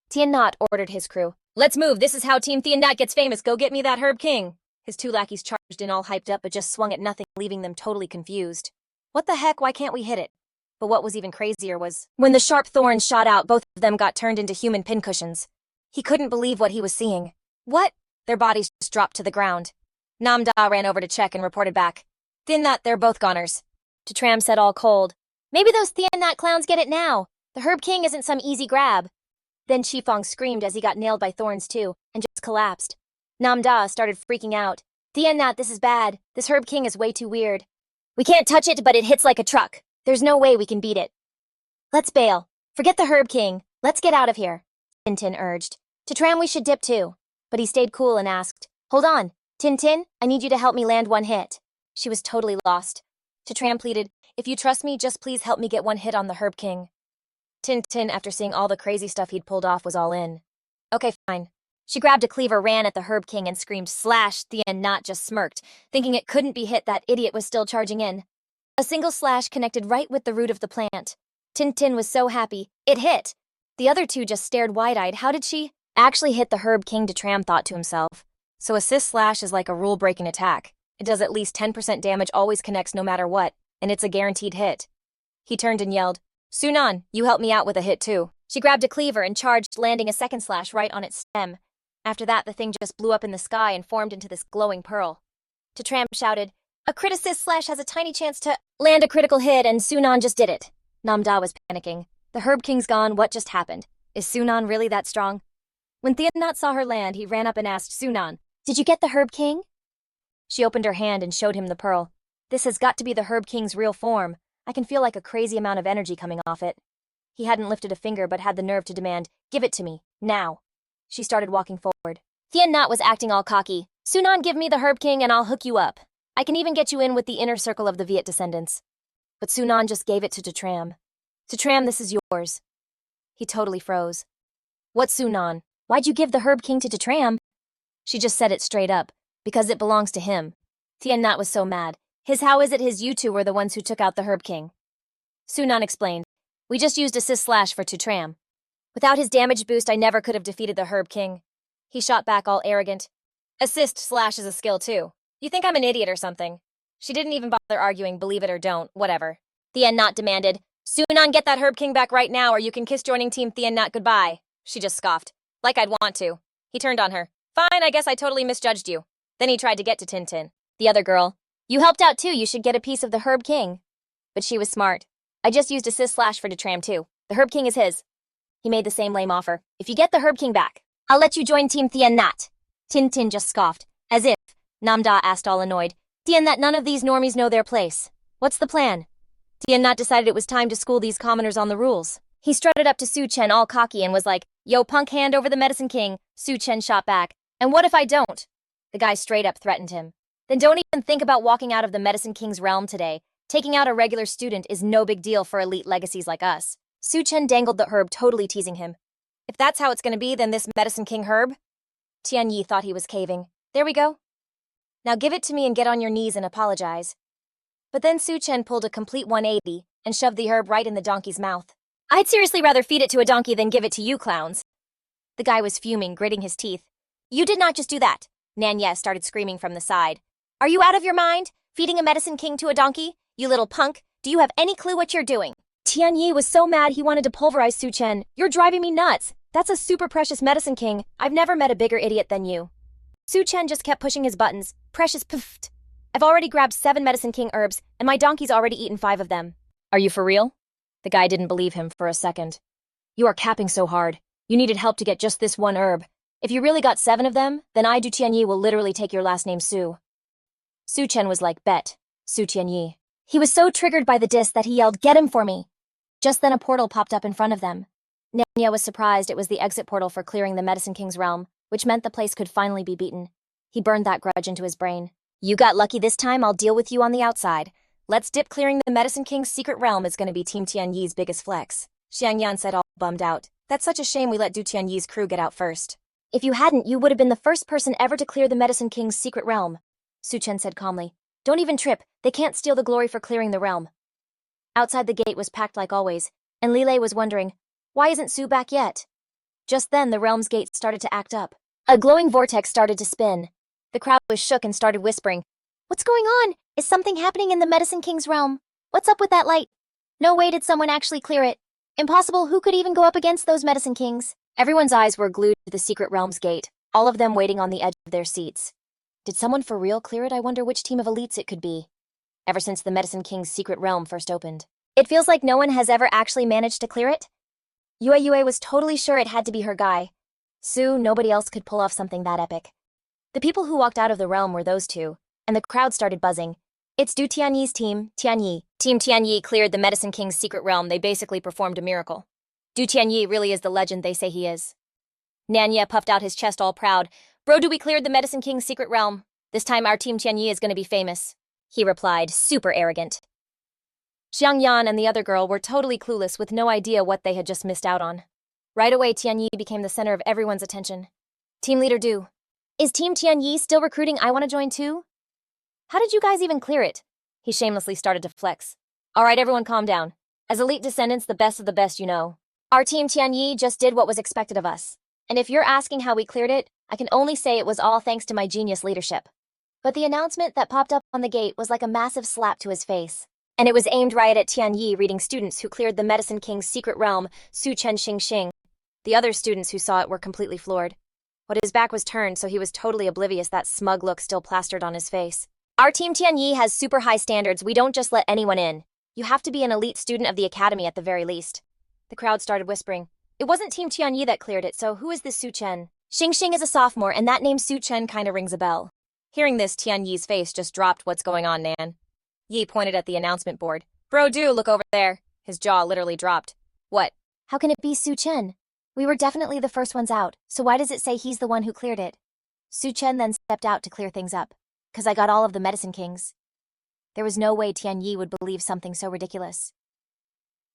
Tian Not ordered his crew. Let's move, this is how Team Tian Not gets famous, go get me that Herb King. His two lackeys charged in all hyped up but just swung at nothing, leaving them totally confused. What the heck, why can't we hit it? But what was even crazier was, when the sharp thorns shot out, both of them got turned into human pincushions. He couldn't believe what he was seeing. What? Their bodies just dropped to the ground. Nam Da ran over to check and reported back. Tian Not, they're both goners. Tram said all cold. Maybe those Tian Not clowns get it now. The Herb King isn't some easy grab. Then Chifeng screamed as he got nailed by thorns too, and just collapsed. Nam Da started freaking out. Tian Not, this is bad. This Herb King is way too weird. We can't touch it, but it hits like a truck. There's no way we can beat it. Let's bail. Forget the Herb King. Let's get out of here, Tintin urged. Tram, we should dip too. But he stayed cool and asked, hold on, Tintin, I need you to help me land one hit. She was totally lost. Tram pleaded, if you trust me, just please help me get one hit on the Herb King. Tintin, after seeing all the crazy stuff he'd pulled off, was all in. Okay, fine. She grabbed a cleaver, ran at the Herb King, and screamed, slash. Tian Not just smirked, thinking it couldn't be hit. That idiot was still charging in. A single slash connected right with the root of the plant. Tintin was so happy. It hit. The other two just stared wide-eyed. How did she actually hit the Herb King? Tram thought to himself. So assist slash is like a rule-breaking attack. It does at least 10% damage, always connects no matter what, and it's a guaranteed hit. He turned and yelled, Sunan, you help me out with a hit too. She grabbed a cleaver and charged, landing a second slash right on its stem. After that, the thing just blew up in the sky and formed into this glowing pearl. Tram shouted, a crit assist slash has a tiny chance to land a critical hit, and Sunan just did it. Nam Da was panicking. The Herb King's gone, what just happened? Is Sunan really that strong? When Tian Not saw her land, he ran up and asked Sunan, did you get the Herb King? She opened her hand and showed him the pearl. This has got to be the Herb King's real form. I can feel like a crazy amount of energy coming off it. He hadn't lifted a finger but had the nerve to demand, give it to me, now. She started walking forward. Tian Not was acting all cocky. Sunan, give me the Herb King and I'll hook you up. I can even get you in with the inner circle of the Viet descendants. But Sunan just gave it to Tram. Tram, this is yours. He totally froze. What, Sunan? Why'd you give the Herb King to Tram? She just said it straight up. Because it belongs to him. Tian Not was so mad. How is it you two were the ones who took out the Herb King? Sunan explained. We just used assist slash for Tram. Without his damage boost, I never could have defeated the Herb King. He shot back all arrogant. Assist slash is a skill too. You think I'm an idiot or something? She didn't even bother arguing, believe it or don't, whatever. Tian Not demanded, Sunan, get that Herb King back right now or you can kiss joining Team Tian Not goodbye. She just scoffed. Like I'd want to. He turned on her. Fine, I guess I totally misjudged you. Then he tried to get to Tintin. The other girl. You helped out too, you should get a piece of the Herb King. But she was smart. I just used assist slash for Tram too. The Herb King is his. He made the same lame offer. If you get the Herb King back, I'll let you join Team Tian Not. Tintin just scoffed. As if. Nam Da asked all annoyed. Tian Not, none of these normies know their place. What's the plan? Tian Not decided it was time to school these commoners on the rules. He strutted up to Su Chen all cocky and was like, yo punk, hand over the Medicine King. Su Chen shot back. And what if I don't? The guy straight up threatened him. Then don't even think about walking out of the Medicine King's realm today. Taking out a regular student is no big deal for elite legacies like us. Su Chen dangled the herb, totally teasing him. If that's how it's gonna be, then this Medicine King herb? Tian Yi thought he was caving. There we go. Now give it to me and get on your knees and apologize. But then Su Chen pulled a complete 180 and shoved the herb right in the donkey's mouth. I'd seriously rather feed it to a donkey than give it to you clowns. The guy was fuming, gritting his teeth. You did not just do that. Nanya started screaming from the side. Are you out of your mind? Feeding a Medicine King to a donkey? You little punk, do you have any clue what you're doing? Tian Yi was so mad he wanted to pulverize Su Chen. You're driving me nuts. That's a super precious Medicine King. I've never met a bigger idiot than you. Su Chen just kept pushing his buttons. Precious poofed. I've already grabbed 7 Medicine King herbs, and my donkey's already eaten 5 of them. Are you for real? The guy didn't believe him for a second. You are capping so hard. You needed help to get just this one herb. If you really got 7 of them, then I, Du Tianyi, will literally take your last name Su. Su Chen was like, bet, Su Tianyi. He was so triggered by the diss that he yelled, get him for me. Just then a portal popped up in front of them. Nanya was surprised it was the exit portal for clearing the Medicine King's realm, which meant the place could finally be beaten. He burned that grudge into his brain. You got lucky this time, I'll deal with you on the outside. Let's dip. Clearing the Medicine King's secret realm is going to be Team Tianyi's biggest flex. Xiang Yan said, all bummed out. That's such a shame we let Du Tianyi's crew get out first. If you hadn't, you would have been the first person ever to clear the Medicine King's secret realm. Su Chen said calmly. Don't even trip, they can't steal the glory for clearing the realm. Outside the gate was packed like always. and Leilay was wondering, why isn't Su back yet? Just then, the realm's gate started to act up. A glowing vortex started to spin. The crowd was shook and started whispering, "What's going on? Is something happening in the Medicine King's realm? What's up with that light? No way did someone actually clear it. Impossible, who could even go up against those Medicine Kings?" Everyone's eyes were glued to the secret realm's gate, all of them waiting on the edge of their seats. Did someone for real clear it? I wonder which team of elites it could be. Ever since the Medicine King's secret realm first opened, it feels like no one has ever actually managed to clear it. Yue was totally sure it had to be her guy. Su, nobody else could pull off something that epic. The people who walked out of the realm were those two, and the crowd started buzzing. It's Du Tianyi's team, Tianyi. Team Tianyi cleared the Medicine King's secret realm. They basically performed a miracle. Du Tianyi really is the legend they say he is. Nanya puffed out his chest all proud. "Bro, we cleared the Medicine King's secret realm. This time our team Tianyi is going to be famous," he replied, super arrogant. Xiang Yan and the other girl were totally clueless with no idea what they had just missed out on. Right away, Tianyi became the center of everyone's attention. Team leader Du. "Is Team Tianyi still recruiting? I want to join too? How did you guys even clear it?" He shamelessly started to flex. "All right, everyone calm down. As elite descendants, the best of the best, you know. Our team Tianyi just did what was expected of us. And if you're asking how we cleared it, I can only say it was all thanks to my genius leadership." But the announcement that popped up on the gate was like a massive slap to his face. And it was aimed right at Tianyi reading students who cleared the Medicine King's secret realm, Su Chen Xing. The other students who saw it were completely floored. But his back was turned, so he was totally oblivious, that smug look still plastered on his face. "Our team Tianyi has super high standards. We don't just let anyone in. You have to be an elite student of the academy at the very least." The crowd started whispering. It wasn't Team Tianyi that cleared it, so who is this Su Chen? Xing is a sophomore, and that name Su Chen kinda rings a bell. Hearing this, Tianyi's face just dropped. "What's going on, Nan?" Yi pointed at the announcement board. "Bro, look over there." His jaw literally dropped. "What?" "How can it be Su Chen? We were definitely the first ones out, so why does it say he's the one who cleared it?" Su Chen then stepped out to clear things up. "'Cause I got all of the Medicine Kings." There was no way Tianyi would believe something so ridiculous.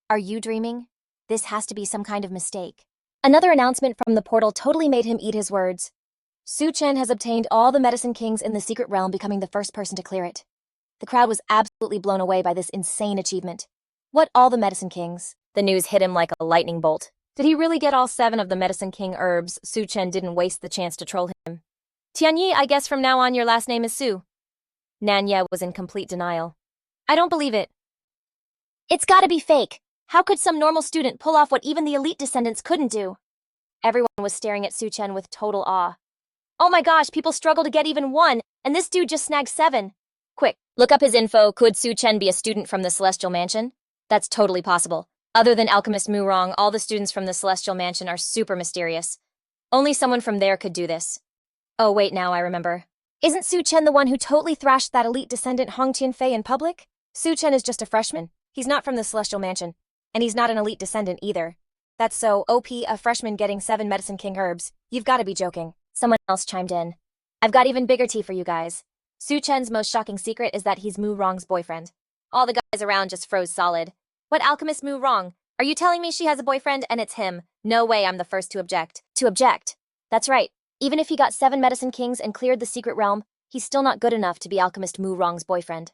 "Are you dreaming? This has to be some kind of mistake." Another announcement from the portal totally made him eat his words. Su Chen has obtained all the Medicine Kings in the secret realm, becoming the first person to clear it. The crowd was absolutely blown away by this insane achievement. What, all the Medicine Kings? The news hit him like a lightning bolt. Did he really get all 7 of the Medicine King herbs? Su Chen didn't waste the chance to troll him. "Tianyi, I guess from now on your last name is Su." Nanya was in complete denial. "I don't believe it. It's gotta be fake. How could some normal student pull off what even the elite descendants couldn't do?" Everyone was staring at Su Chen with total awe. "Oh my gosh, people struggle to get even 1, and this dude just snagged 7. Quick, look up his info. Could Su Chen be a student from the Celestial Mansion? That's totally possible. Other than Alchemist Mu Rong, all the students from the Celestial Mansion are super mysterious. Only someone from there could do this. Oh wait, now I remember. Isn't Su Chen the one who totally thrashed that elite descendant Hong Tianfei in public? Su Chen is just a freshman. He's not from the Celestial Mansion. And he's not an elite descendant either. That's so OP, a freshman getting 7 Medicine King herbs. You've got to be joking." Someone else chimed in. "I've got even bigger tea for you guys. Su Chen's most shocking secret is that he's Mu Rong's boyfriend." All the guys around just froze solid. "What, Alchemist Mu Rong? Are you telling me she has a boyfriend and it's him? No way, I'm the first to object." To object? That's right. Even if he got 7 Medicine Kings and cleared the secret realm, he's still not good enough to be Alchemist Mu Rong's boyfriend.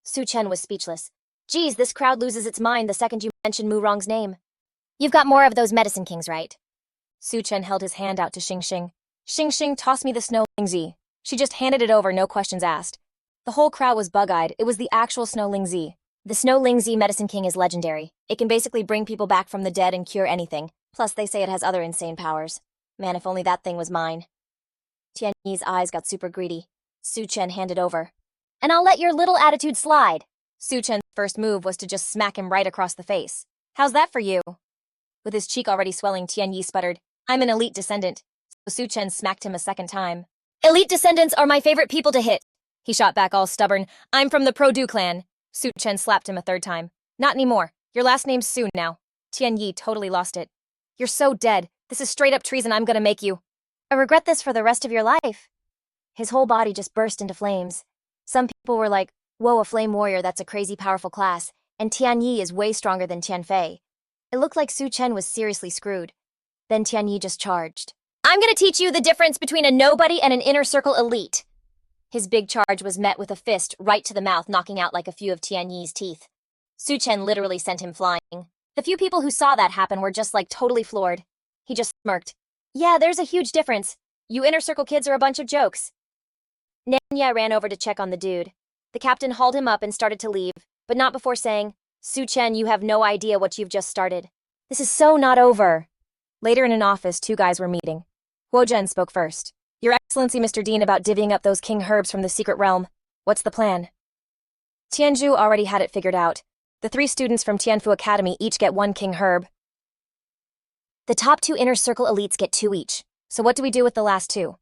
Su Chen was speechless. Geez, this crowd loses its mind the second you mention Mu Rong's name. "You've got more of those Medicine Kings, right?" Su Chen held his hand out to Xing. Xing, toss me the snow Lingzi." She just handed it over, no questions asked. The whole crowd was bug-eyed. It was the actual Snow Lingzi. The Snow Lingzi Medicine King is legendary. It can basically bring people back from the dead and cure anything. Plus, they say it has other insane powers. Man, if only that thing was mine. Tianyi's eyes got super greedy. Su Chen handed over. "And I'll let your little attitude slide." Su Chen's first move was to just smack him right across the face. "How's that for you?" With his cheek already swelling, Tianyi sputtered, "I'm an elite descendant." So Su Chen smacked him a second time. "Elite descendants are my favorite people to hit." He shot back all stubborn. "I'm from the Pro-Du clan." Su Chen slapped him a third time. "Not anymore. Your last name's Su now." Tianyi totally lost it. "You're so dead. This is straight up treason. I'm gonna make you. I regret this for the rest of your life." His whole body just burst into flames. Some people were like, "Whoa, a flame warrior, that's a crazy powerful class. And Tianyi is way stronger than Tianfei." It looked like Su Chen was seriously screwed. Then Tianyi just charged. "I'm gonna teach you the difference between a nobody and an inner circle elite." His big charge was met with a fist right to the mouth, knocking out like a few of Tianyi's teeth. Su Chen literally sent him flying. The few people who saw that happen were just like totally floored. He just smirked. Yeah, there's a huge difference. You inner circle kids are a bunch of jokes. Nanya ran over to check on the dude. The captain hauled him up and started to leave, but not before saying, Su Chen, you have no idea what you've just started. This is so not over. Later in an office, two guys were meeting. Huo Zhen spoke first. Your Excellency, Mr. Dean, about divvying up those king herbs from the secret realm. What's the plan? Tianzhu already had it figured out. The 3 students from Tianfu Academy each get 1 king herb. The top 2 inner circle elites get 2 each. So what do we do with the last 2?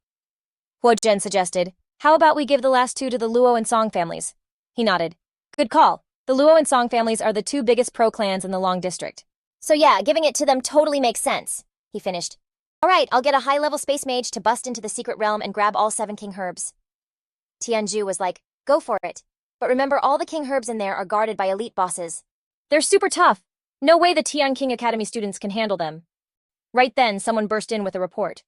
Huo Zhen suggested, how about we give the last 2 to the Luo and Song families? He nodded. Good call. The Luo and Song families are the 2 biggest pro-clans in the Long District. So yeah, giving it to them totally makes sense, he finished. Alright, I'll get a high-level space mage to bust into the secret realm and grab all 7 king herbs. Tianzhu was like, go for it. But remember, all the king herbs in there are guarded by elite bosses. They're super tough. No way the Tian King Academy students can handle them. Right then, someone burst in with a report.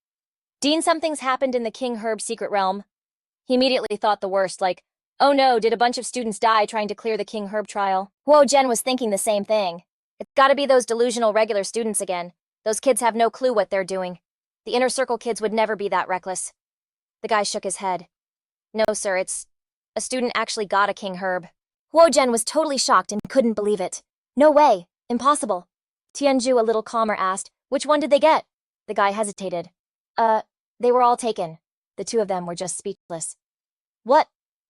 Dean, something's happened in the king herb secret realm. He immediately thought the worst, like, oh no, did a bunch of students die trying to clear the king herb trial? Huo Zhen was thinking the same thing. It's gotta be those delusional regular students again. Those kids have no clue what they're doing. The inner circle kids would never be that reckless. The guy shook his head. No, sir, it's... a student actually got a king herb. Huo Zhen was totally shocked and couldn't believe it. No way. Impossible. Tianzhu, a little calmer, asked, which one did they get? The guy hesitated. They were all taken. The 2 of them were just speechless. What?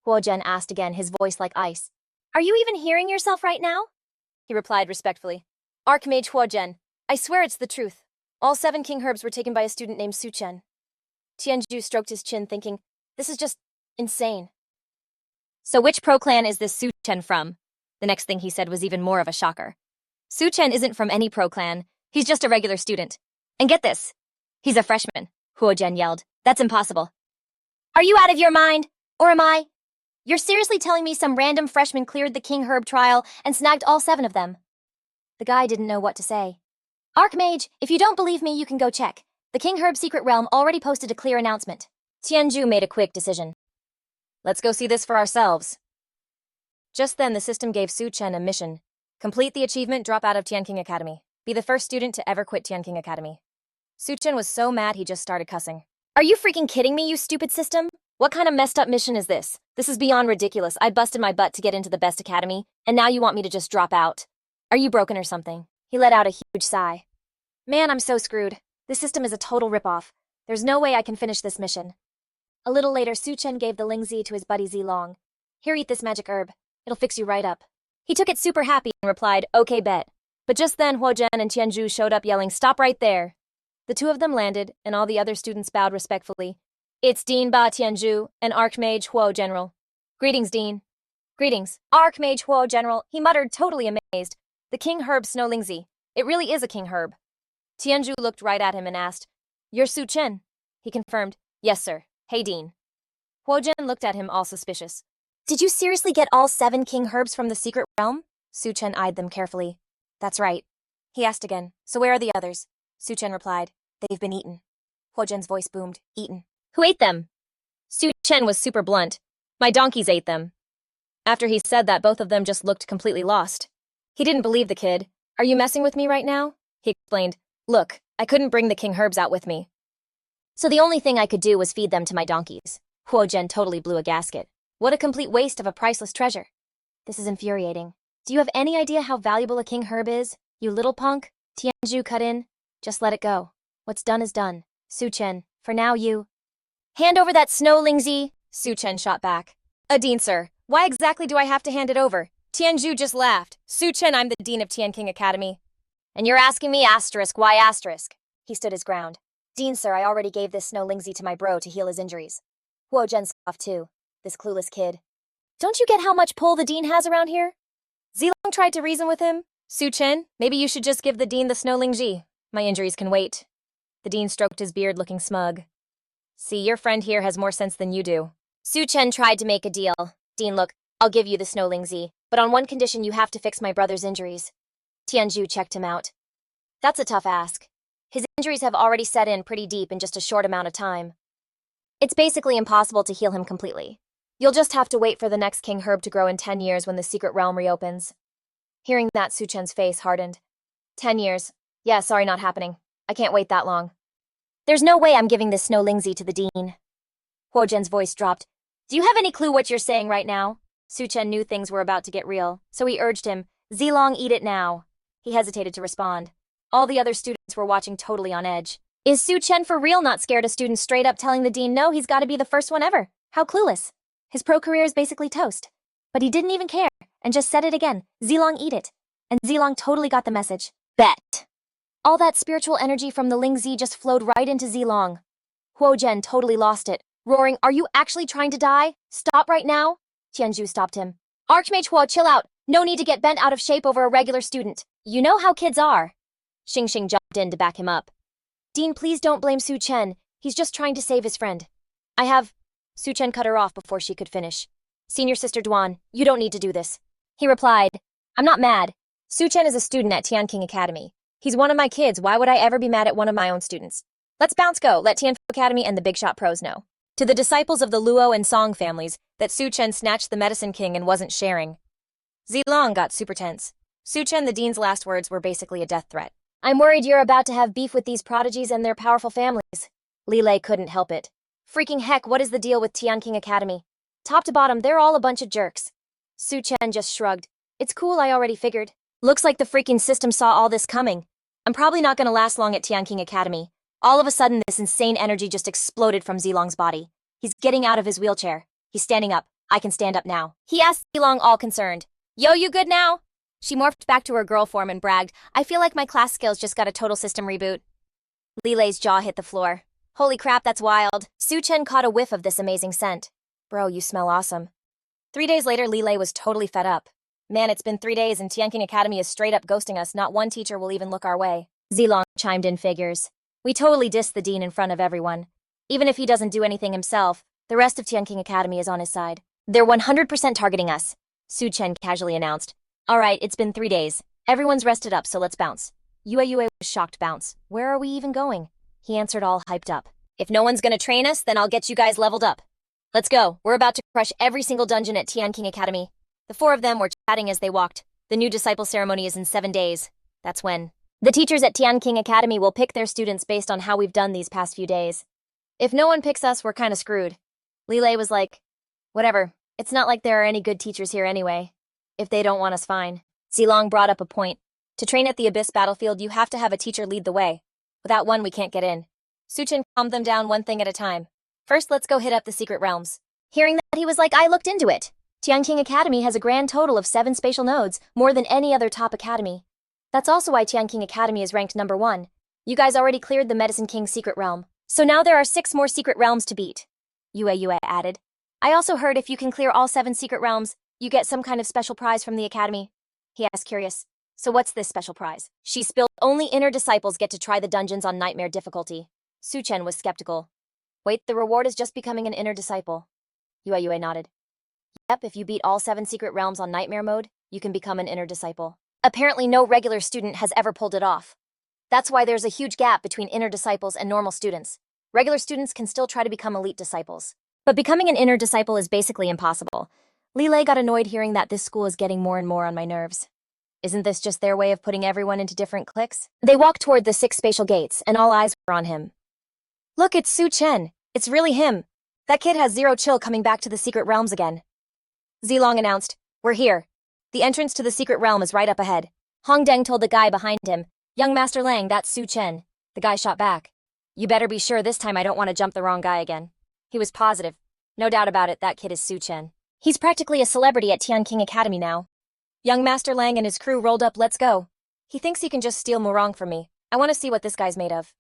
Huo Zhen asked again, his voice like ice. Are you even hearing yourself right now? He replied respectfully. Archmage Huo Zhen, I swear it's the truth. All 7 king herbs were taken by a student named Su Chen. Tianzhu stroked his chin, thinking, this is just insane. So which pro-clan is this Su Chen from? The next thing he said was even more of a shocker. Su Chen isn't from any pro-clan. He's just a regular student. And get this. He's a freshman, Huo Zhen yelled. That's impossible. Are you out of your mind? Or am I? You're seriously telling me some random freshman cleared the king herb trial and snagged all 7 of them? The guy didn't know what to say. Archmage, if you don't believe me, you can go check. The king herb secret realm already posted a clear announcement. Tianzhu made a quick decision. Let's go see this for ourselves. Just then, the system gave Su Chen a mission. Complete the achievement, drop out of Tianqing Academy. Be the first student to ever quit Tianqing Academy. Su Chen was so mad he just started cussing. Are you freaking kidding me, you stupid system? What kind of messed up mission is this? This is beyond ridiculous. I busted my butt to get into the best academy, and now you want me to just drop out. Are you broken or something? He let out a huge sigh. Man, I'm so screwed. This system is a total ripoff. There's no way I can finish this mission. A little later, Su Chen gave the Ling Zi to his buddy Zilong. Here, eat this magic herb. It'll fix you right up. He took it super happy and replied, okay, bet. But just then, Huo Zhen and Tianzhu showed up yelling, stop right there. The 2 of them landed, and all the other students bowed respectfully. It's Dean Ba Tianzhu, and Archmage Huo General. Greetings, Dean. Greetings, Archmage Huo General, he muttered, totally amazed. The king herb Snow Lingzi. It really is a king herb. Tianzhu looked right at him and asked, you're Su Chen? He confirmed, yes, sir. Hey, Dean. Huo Zhen looked at him all suspicious. Did you seriously get all 7 king herbs from the secret realm? Su Chen eyed them carefully. That's right. He asked again, so where are the others? Su Chen replied, they've been eaten. Huo Zhen's voice boomed, eaten. Who ate them? Su Chen was super blunt. My donkeys ate them. After he said that, both of them just looked completely lost. He didn't believe the kid. Are you messing with me right now? He explained, look, I couldn't bring the king herbs out with me. So the only thing I could do was feed them to my donkeys. Huo Zhen totally blew a gasket. What a complete waste of a priceless treasure. This is infuriating. Do you have any idea how valuable a king herb is? You little punk? Tianzhu cut in. Just let it go. What's done is done. Su Chen, for now you... Hand over that Snow Lingzi, Su Chen shot back. Dean, sir. Why exactly do I have to hand it over? Tianzhu just laughed. Su Chen, I'm the dean of Tianqing Academy. And you're asking me asterisk, why asterisk? He stood his ground. Dean, sir, I already gave this Snow Lingzi to my bro to heal his injuries. Huo Zhen scoffed too. This clueless kid. Don't you get how much pull the dean has around here? Zilong tried to reason with him. Su Chen, maybe you should just give the dean the Snow Lingzi. My injuries can wait. The dean stroked his beard, looking smug. See, your friend here has more sense than you do. Su Chen tried to make a deal. Dean, look, I'll give you the Snow Lingzi, but on one condition: you have to fix my brother's injuries. Tianzhu checked him out. That's a tough ask. His injuries have already set in pretty deep in just a short amount of time. It's basically impossible to heal him completely. You'll just have to wait for the next king herb to grow in 10 years when the secret realm reopens. Hearing that, Su Chen's face hardened. 10 years. Yeah, sorry, not happening. I can't wait that long. There's no way I'm giving this Snow Lingzi to the dean. Huo Zhen's voice dropped. Do you have any clue what you're saying right now? Su Chen knew things were about to get real, so he urged him, Zilong, eat it now. He hesitated to respond. All the other students were watching totally on edge. Is Su Chen for real not scared of students straight up telling the dean no, he's gotta be the first one ever? How clueless. His pro career is basically toast. But he didn't even care, and just said it again, Zilong, eat it. And Zilong totally got the message. Bet. All that spiritual energy from the Lingzi just flowed right into Zilong. Huo Zhen totally lost it, roaring, are you actually trying to die? Stop right now. Tianzhu stopped him. Archmage Huo, chill out. No need to get bent out of shape over a regular student. You know how kids are. Xingxing jumped in to back him up. Dean, please don't blame Su Chen. He's just trying to save his friend. Su Chen cut her off before she could finish. Senior Sister Duan, you don't need to do this. He replied, I'm not mad. Su Chen is a student at Tianqing Academy. He's one of my kids. Why would I ever be mad at one of my own students? Let's bounce go. Let Tianfu Academy and the Big Shot pros know. To the disciples of the Luo and Song families, that Su Chen snatched the Medicine King and wasn't sharing. Zilong got super tense. Su Chen, the dean's last words, were basically a death threat. I'm worried you're about to have beef with these prodigies and their powerful families. Leilay couldn't help it. Freaking heck, what is the deal with Tianqing Academy? Top to bottom, they're all a bunch of jerks. Su Chen just shrugged. It's cool, I already figured. Looks like the freaking system saw all this coming. I'm probably not gonna last long at Tianqing Academy. All of a sudden, this insane energy just exploded from Zilong's body. He's getting out of his wheelchair. He's standing up. I can stand up now. He asked Zilong, all concerned. Yo, you good now? She morphed back to her girl form and bragged, I feel like my class skills just got a total system reboot. Leilay's jaw hit the floor. Holy crap, that's wild. Su Chen caught a whiff of this amazing scent. Bro, you smell awesome. 3 days later, Leilay was totally fed up. Man, it's been 3 days and Tianqing Academy is straight up ghosting us. Not one teacher will even look our way. Zilong chimed in figures. We totally dissed the dean in front of everyone. Even if he doesn't do anything himself, the rest of Tianqing Academy is on his side. They're 100% targeting us, Su Chen casually announced. All right, it's been 3 days. Everyone's rested up, so let's bounce. Yue was shocked. Bounce. Where are we even going? He answered all hyped up. If no one's gonna train us, then I'll get you guys leveled up. Let's go. We're about to crush every single dungeon at Tianqing Academy. The 4 of them were chatting as they walked. The new disciple ceremony is in 7 days. That's when. The teachers at Tianqing Academy will pick their students based on how we've done these past few days. If no one picks us, we're kinda screwed. Leilay was like, whatever. It's not like there are any good teachers here anyway. If they don't want us, fine. Zilong brought up a point. To train at the Abyss battlefield, you have to have a teacher lead the way. Without one, we can't get in. Su Chen calmed them down one thing at a time. First, let's go hit up the secret realms. Hearing that, he was like, I looked into it. Tianqing Academy has a grand total of 7 spatial nodes, more than any other top academy. That's also why Tianqing Academy is ranked number 1. You guys already cleared the Medicine King's secret realm. So now there are 6 more secret realms to beat. Yue added. I also heard if you can clear all 7 secret realms, you get some kind of special prize from the academy. He asked curious. So what's this special prize? She spilled only inner disciples get to try the dungeons on nightmare difficulty. Su Chen was skeptical. Wait, the reward is just becoming an inner disciple. Yue nodded. Yep, if you beat all 7 secret realms on nightmare mode, you can become an inner disciple. Apparently no regular student has ever pulled it off. That's why there's a huge gap between inner disciples and normal students. Regular students can still try to become elite disciples. But becoming an inner disciple is basically impossible. Leilay got annoyed hearing that this school is getting more and more on my nerves. Isn't this just their way of putting everyone into different cliques? They walked toward the 6 spatial gates, and all eyes were on him. Look, it's Su Chen. It's really him. That kid has 0 chill coming back to the secret realms again. Zilong announced, we're here. The entrance to the secret realm is right up ahead. Hong Deng told the guy behind him, Young Master Lang, that's Su Chen. The guy shot back. You better be sure this time I don't want to jump the wrong guy again. He was positive. No doubt about it, that kid is Su Chen. He's practically a celebrity at Tianqing Academy now. Young Master Lang and his crew rolled up, let's go. He thinks he can just steal Murong from me. I want to see what this guy's made of.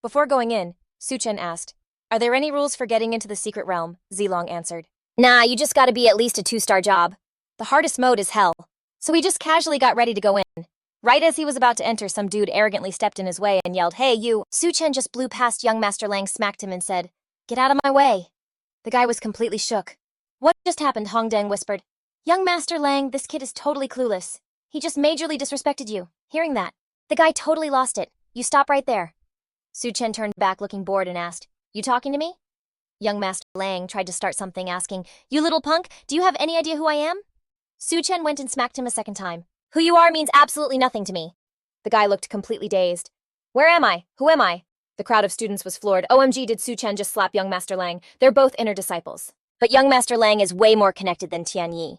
Before going in, Su Chen asked, are there any rules for getting into the secret realm? Zilong answered. Nah, you just gotta be at least a 2-star job. The hardest mode is hell. So he just casually got ready to go in. Right as he was about to enter, some dude arrogantly stepped in his way and yelled, hey, you. Su Chen just blew past young Master Lang, smacked him and said, get out of my way. The guy was completely shook. What just happened? Hong Deng whispered. Young Master Lang, this kid is totally clueless. He just majorly disrespected you. Hearing that, the guy totally lost it. You stop right there. Su Chen turned back looking bored and asked, you talking to me? Young Master Lang tried to start something, asking, you little punk, do you have any idea who I am? Su Chen went and smacked him a second time. Who you are means absolutely nothing to me. The guy looked completely dazed. Where am I? Who am I? The crowd of students was floored. OMG, did Su Chen just slap young Master Lang? They're both inner disciples. But young Master Lang is way more connected than Tian Yi.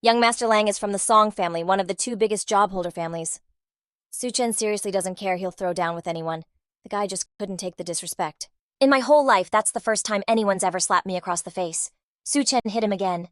Young Master Lang is from the Song family, one of the two biggest job holder families. Su Chen seriously doesn't care, he'll throw down with anyone. The guy just couldn't take the disrespect. In my whole life, that's the first time anyone's ever slapped me across the face. Su Chen hit him again.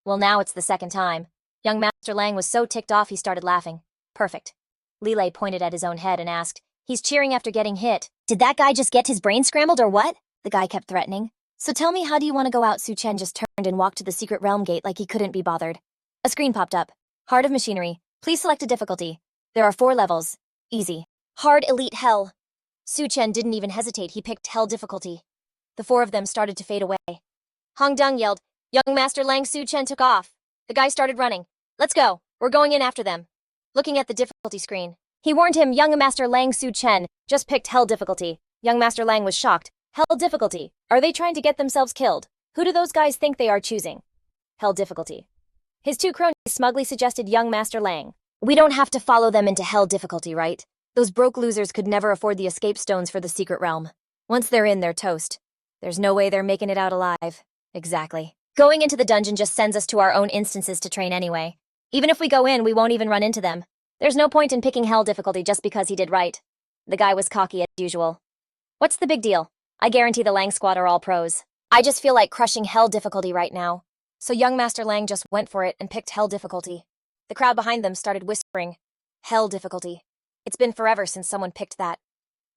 Well, now it's the second time. Young Master Lang was so ticked off he started laughing. Perfect. Leilay pointed at his own head and asked, he's cheering after getting hit. Did that guy just get his brain scrambled or what? The guy kept threatening. So tell me, how do you want to go out? Su Chen just turned and walked to the secret realm gate like he couldn't be bothered. A screen popped up. Heart of Machinery. Please select a difficulty. There are 4 levels. Easy. Hard, Elite, Hell. Su Chen didn't even hesitate, he picked Hell difficulty. The 4 of them started to fade away. Hong Dong yelled, Young Master Lang. Su Chen took off. The guy started running. Let's go. We're going in after them. Looking at the difficulty screen. He warned him, Young Master Lang. Su Chen just picked Hell difficulty. Young Master Lang was shocked. Hell difficulty. Are they trying to get themselves killed? Who do those guys think they are choosing? Hell difficulty. His 2 cronies smugly suggested Young Master Lang. We don't have to follow them into Hell difficulty, right? Those broke losers could never afford the escape stones for the secret realm. Once they're in, they're toast. There's no way they're making it out alive. Exactly. Going into the dungeon just sends us to our own instances to train anyway. Even if we go in, we won't even run into them. There's no point in picking Hell difficulty just because he did right. The guy was cocky as usual. What's the big deal? I guarantee the Lang squad are all pros. I just feel like crushing Hell difficulty right now. So young Master Lang just went for it and picked Hell difficulty. The crowd behind them started whispering, Hell difficulty. It's been forever since someone picked that.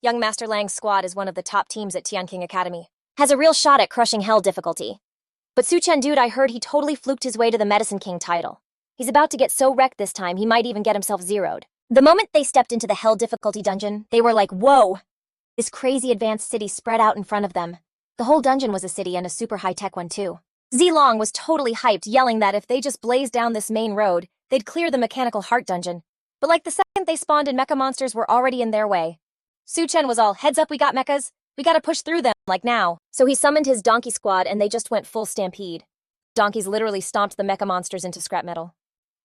Young Master Lang's squad is one of the top teams at Tianqing Academy. Has a real shot at crushing Hell difficulty. But Su Chen dude, I heard he totally fluked his way to the Medicine King title. He's about to get so wrecked this time he might even get himself zeroed. The moment they stepped into the Hell difficulty dungeon, they were like, whoa! This crazy advanced city spread out in front of them. The whole dungeon was a city and a super high-tech one too. Zilong was totally hyped, yelling that if they just blazed down this main road, they'd clear the Mechanical Heart dungeon. But like the second they spawned and mecha monsters were already in their way. Su Chen was all, heads up, we got mechas. We gotta push through them, like now. So he summoned his donkey squad and they just went full stampede. Donkeys literally stomped the mecha monsters into scrap metal.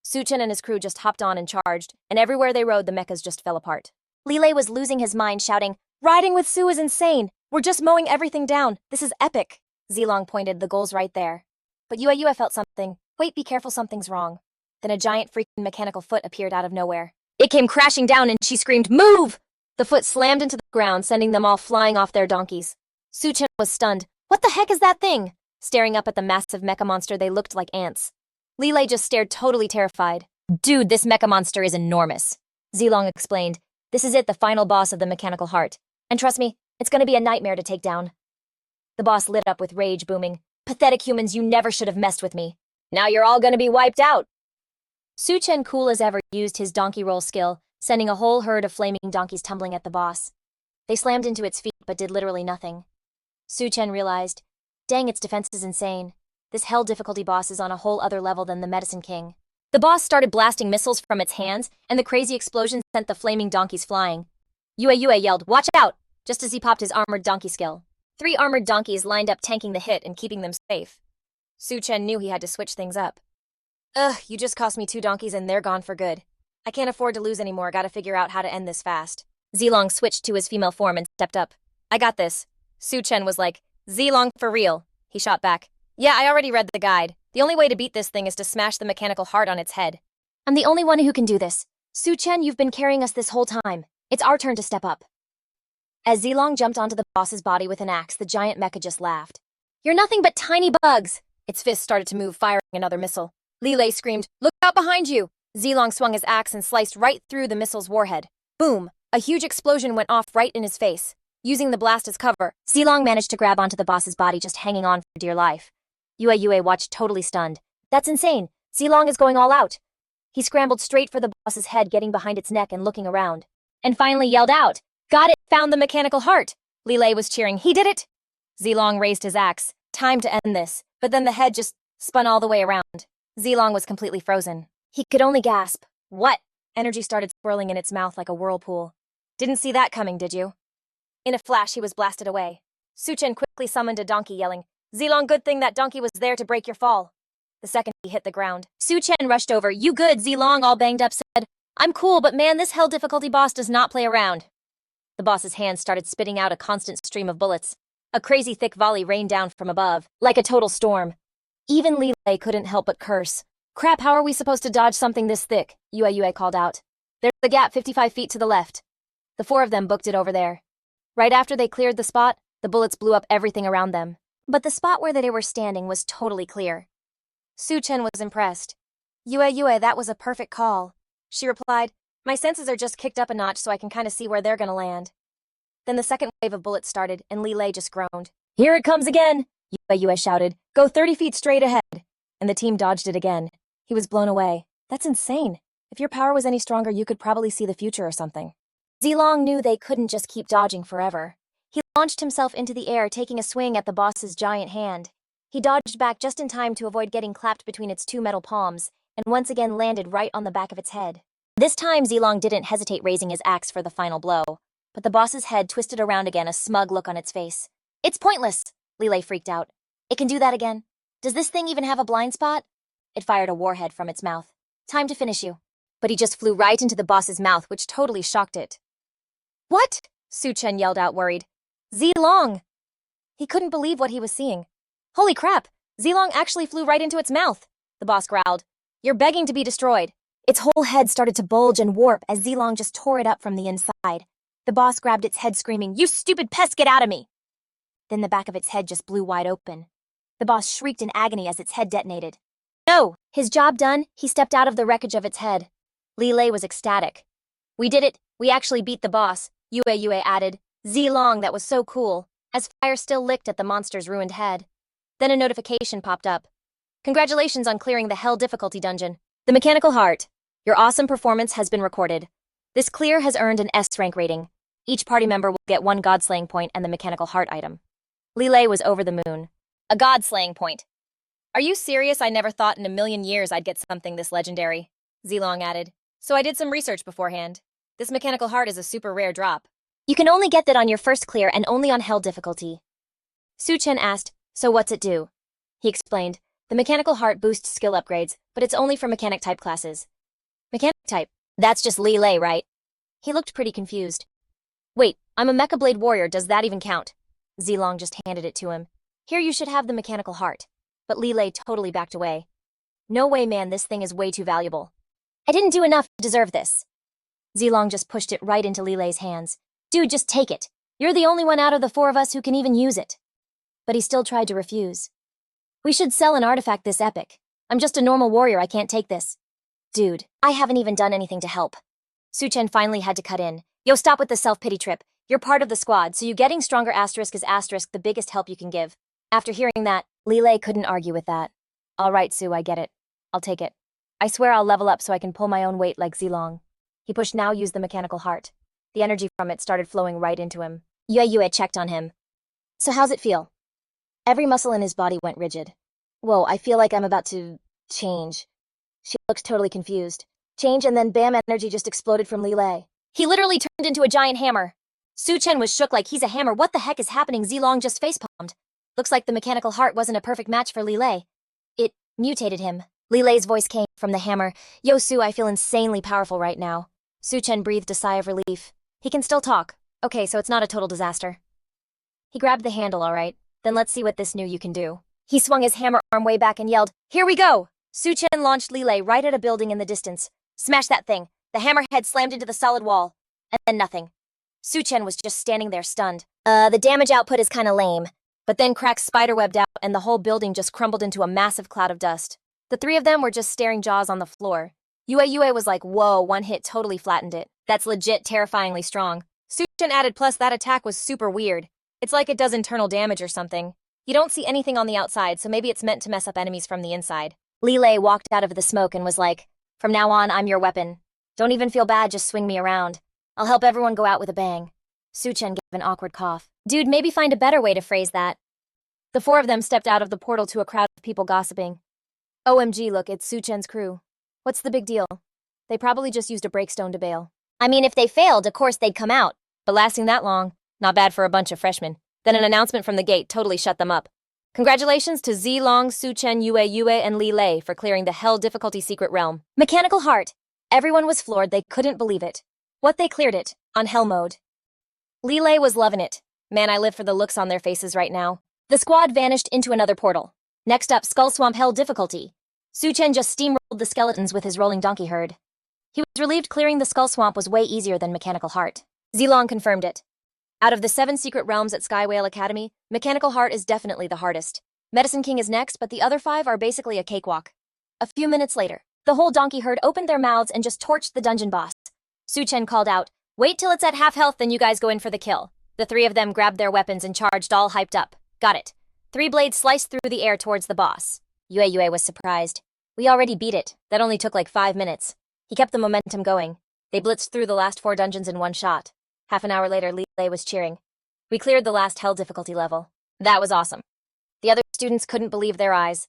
Su Chen and his crew just hopped on and charged, and everywhere they rode the mechas just fell apart. Leilay was losing his mind, shouting, riding with Su is insane! We're just mowing everything down! This is epic! Zilong pointed, the goal's right there. But Yue felt something. Wait, be careful, something's wrong. Then a giant freaking mechanical foot appeared out of nowhere. It came crashing down and she screamed, move! The foot slammed into the ground, sending them all flying off their donkeys. Su Chen was stunned. What the heck is that thing? Staring up at the massive mecha monster, they looked like ants. Leilay just stared, totally terrified. Dude, this mecha monster is enormous. Zilong explained. This is it, the final boss of the Mechanical Heart. And trust me, it's gonna be a nightmare to take down. The boss lit up with rage, booming, pathetic humans, you never should have messed with me. Now you're all gonna be wiped out. Su Chen, cool as ever, used his donkey roll skill, sending a whole herd of flaming donkeys tumbling at the boss. They slammed into its feet but did literally nothing. Su Chen realized, dang, its defense is insane. This Hell difficulty boss is on a whole other level than the Medicine King. The boss started blasting missiles from its hands, and the crazy explosion sent the flaming donkeys flying. Yue yelled, watch out! Just as he popped his armored donkey skill. 3 armored donkeys lined up tanking the hit and keeping them safe. Su Chen knew he had to switch things up. Ugh, you just cost me 2 donkeys and they're gone for good. I can't afford to lose anymore, gotta figure out how to end this fast. Zilong switched to his female form and stepped up. I got this. Su Chen was like, Zilong for real. He shot back. Yeah, I already read the guide. The only way to beat this thing is to smash the Mechanical Heart on its head. I'm the only one who can do this. Su Chen, you've been carrying us this whole time. It's our turn to step up. As Zilong jumped onto the boss's body with an axe, the giant mecha just laughed. You're nothing but tiny bugs. Its fist started to move, firing another missile. Leilay screamed, look out behind you! Zilong swung his axe and sliced right through the missile's warhead. Boom! A huge explosion went off right in his face. Using the blast as cover, Zilong managed to grab onto the boss's body, just hanging on for dear life. Yue watched, totally stunned. That's insane! Zilong is going all out! He scrambled straight for the boss's head, getting behind its neck and looking around. And finally yelled out, got it! Found the Mechanical Heart! Leilay was cheering, he did it! Zilong raised his axe. Time to end this. But then the head just spun all the way around. Zilong was completely frozen. He could only gasp. What? Energy started swirling in its mouth like a whirlpool. Didn't see that coming, did you? In a flash, he was blasted away. Su Chen quickly summoned a donkey, yelling, Zilong, good thing that donkey was there to break your fall. The second he hit the ground, Su Chen rushed over. You good, Zilong, all banged up, said, I'm cool, but man, this hell difficulty boss does not play around. The boss's hands started spitting out a constant stream of bullets. A crazy thick volley rained down from above, like a total storm. Even Leilay couldn't help but curse. Crap, how are we supposed to dodge something this thick? Yue called out. There's the gap 55 feet to the left. The four of them booked it over there. Right after they cleared the spot, the bullets blew up everything around them. But the spot where they were standing was totally clear. Su Chen was impressed. Yue, that was a perfect call. She replied, my senses are just kicked up a notch so I can kind of see where they're gonna land. Then the second wave of bullets started, and Leilay just groaned. Here it comes again! Yue shouted, go 30 feet straight ahead. And the team dodged it again. He was blown away. That's insane. If your power was any stronger, you could probably see the future or something. Zilong knew they couldn't just keep dodging forever. He launched himself into the air, taking a swing at the boss's giant hand. He dodged back just in time to avoid getting clapped between its two metal palms, and once again landed right on the back of its head. This time, Zilong didn't hesitate raising his axe for the final blow, but the boss's head twisted around again, a smug look on its face. It's pointless, Leilay freaked out. It can do that again. Does this thing even have a blind spot? It fired a warhead from its mouth. Time to finish you. But he just flew right into the boss's mouth, which totally shocked it. What? Su Chen yelled out, worried. Zilong! He couldn't believe what he was seeing. Holy crap! Zilong actually flew right into its mouth, the boss growled. You're begging to be destroyed. Its whole head started to bulge and warp as Zilong just tore it up from the inside. The boss grabbed its head, screaming, You stupid pest, get out of me! Then the back of its head just blew wide open. The boss shrieked in agony as its head detonated. No! His job done, he stepped out of the wreckage of its head. Leilay was ecstatic. We did it. We actually beat the boss, Yue added. Zilong, that was so cool, as fire still licked at the monster's ruined head. Then a notification popped up. Congratulations on clearing the Hell difficulty dungeon. The Mechanical Heart. Your awesome performance has been recorded. This clear has earned an S rank rating. Each party member will get 1 God-slaying point and the Mechanical Heart item. Leilay was over the moon. A God-slaying point. Are you serious? I never thought in a million years I'd get something this legendary, Zilong added. So I did some research beforehand. This Mechanical Heart is a super rare drop. You can only get that on your first clear and only on Hell difficulty. Su Chen asked, so what's it do? He explained, the Mechanical Heart boosts skill upgrades, but it's only for mechanic type classes. Mechanic type? That's just Leilay, right? He looked pretty confused. Wait, I'm a Mecha Blade Warrior, does that even count? Zilong just handed it to him. Here you should have the Mechanical Heart. But Leilay totally backed away. No way, man, this thing is way too valuable. I didn't do enough to deserve this. Zilong just pushed it right into Leilay's hands. Dude, just take it. You're the only one out of the 4 of us who can even use it. But he still tried to refuse. We should sell an artifact this epic. I'm just a normal warrior, I can't take this. Dude, I haven't even done anything to help. Su Chen finally had to cut in. Yo, stop with the self-pity trip. You're part of the squad, so you getting stronger asterisk is asterisk the biggest help you can give. After hearing that, Leilay couldn't argue with that. All right, Su, I get it. I'll take it. I swear I'll level up so I can pull my own weight like Zilong. He pushed now use the Mechanical Heart. The energy from it started flowing right into him. Yue checked on him. So how's it feel? Every muscle in his body went rigid. Whoa, I feel like I'm about to change. She looked totally confused. Change and then bam, energy just exploded from Leilay. He literally turned into a giant hammer. Su Chen was shook like he's a hammer. What the heck is happening? Zilong just facepalmed. Looks like the Mechanical Heart wasn't a perfect match for Leilay. It mutated him. Leilay's voice came from the hammer. Yo, Su, I feel insanely powerful right now. Su Chen breathed a sigh of relief. He can still talk. Okay, so it's not a total disaster. He grabbed the handle, all right. Then let's see what this new you can do. He swung his hammer arm way back and yelled, Here we go! Su Chen launched Leilay right at a building in the distance. Smash that thing. The hammerhead slammed into the solid wall. And then nothing. Su Chen was just standing there stunned. The damage output is kinda lame. But then cracks spiderwebbed out and the whole building just crumbled into a massive cloud of dust. The 3 of them were just staring jaws on the floor. Yue was like, whoa, one hit totally flattened it. That's legit terrifyingly strong. Su Chen added, plus that attack was super weird. It's like it does internal damage or something. You don't see anything on the outside, so maybe it's meant to mess up enemies from the inside. Leilay walked out of the smoke and was like, From now on, I'm your weapon. Don't even feel bad, just swing me around. I'll help everyone go out with a bang. Su Chen gave an awkward cough. Dude, maybe find a better way to phrase that. The 4 of them stepped out of the portal to a crowd of people gossiping. OMG, look, it's Su Chen's crew. What's the big deal? They probably just used a breakstone to bail. I mean, if they failed, of course they'd come out. But lasting that long, not bad for a bunch of freshmen. Then an announcement from the gate totally shut them up. Congratulations to Zilong, Su Chen, Yue, and Leilay for clearing the Hell difficulty secret realm. Mechanical Heart. Everyone was floored, they couldn't believe it. What, they cleared it, on hell mode. Leilay was loving it. Man, I live for the looks on their faces right now. The squad vanished into another portal. Next up, Skull Swamp hell difficulty. Su Chen just steamrolled the skeletons with his rolling donkey herd. He was relieved clearing the Skull Swamp was way easier than Mechanical Heart. Zilong confirmed it. Out of the 7 secret realms at Skywhale Academy, Mechanical Heart is definitely the hardest. Medicine King is next, but the other 5 are basically a cakewalk. A few minutes later, the whole donkey herd opened their mouths and just torched the dungeon boss. Su Chen called out, "Wait till it's at half health, then you guys go in for the kill." The 3 of them grabbed their weapons and charged all hyped up. Got it. 3 blades sliced through the air towards the boss. Yue was surprised. We already beat it. That only took like 5 minutes. He kept the momentum going. They blitzed through the last 4 dungeons in one shot. Half an hour later, Leilay was cheering. We cleared the last hell difficulty level. That was awesome. The other students couldn't believe their eyes.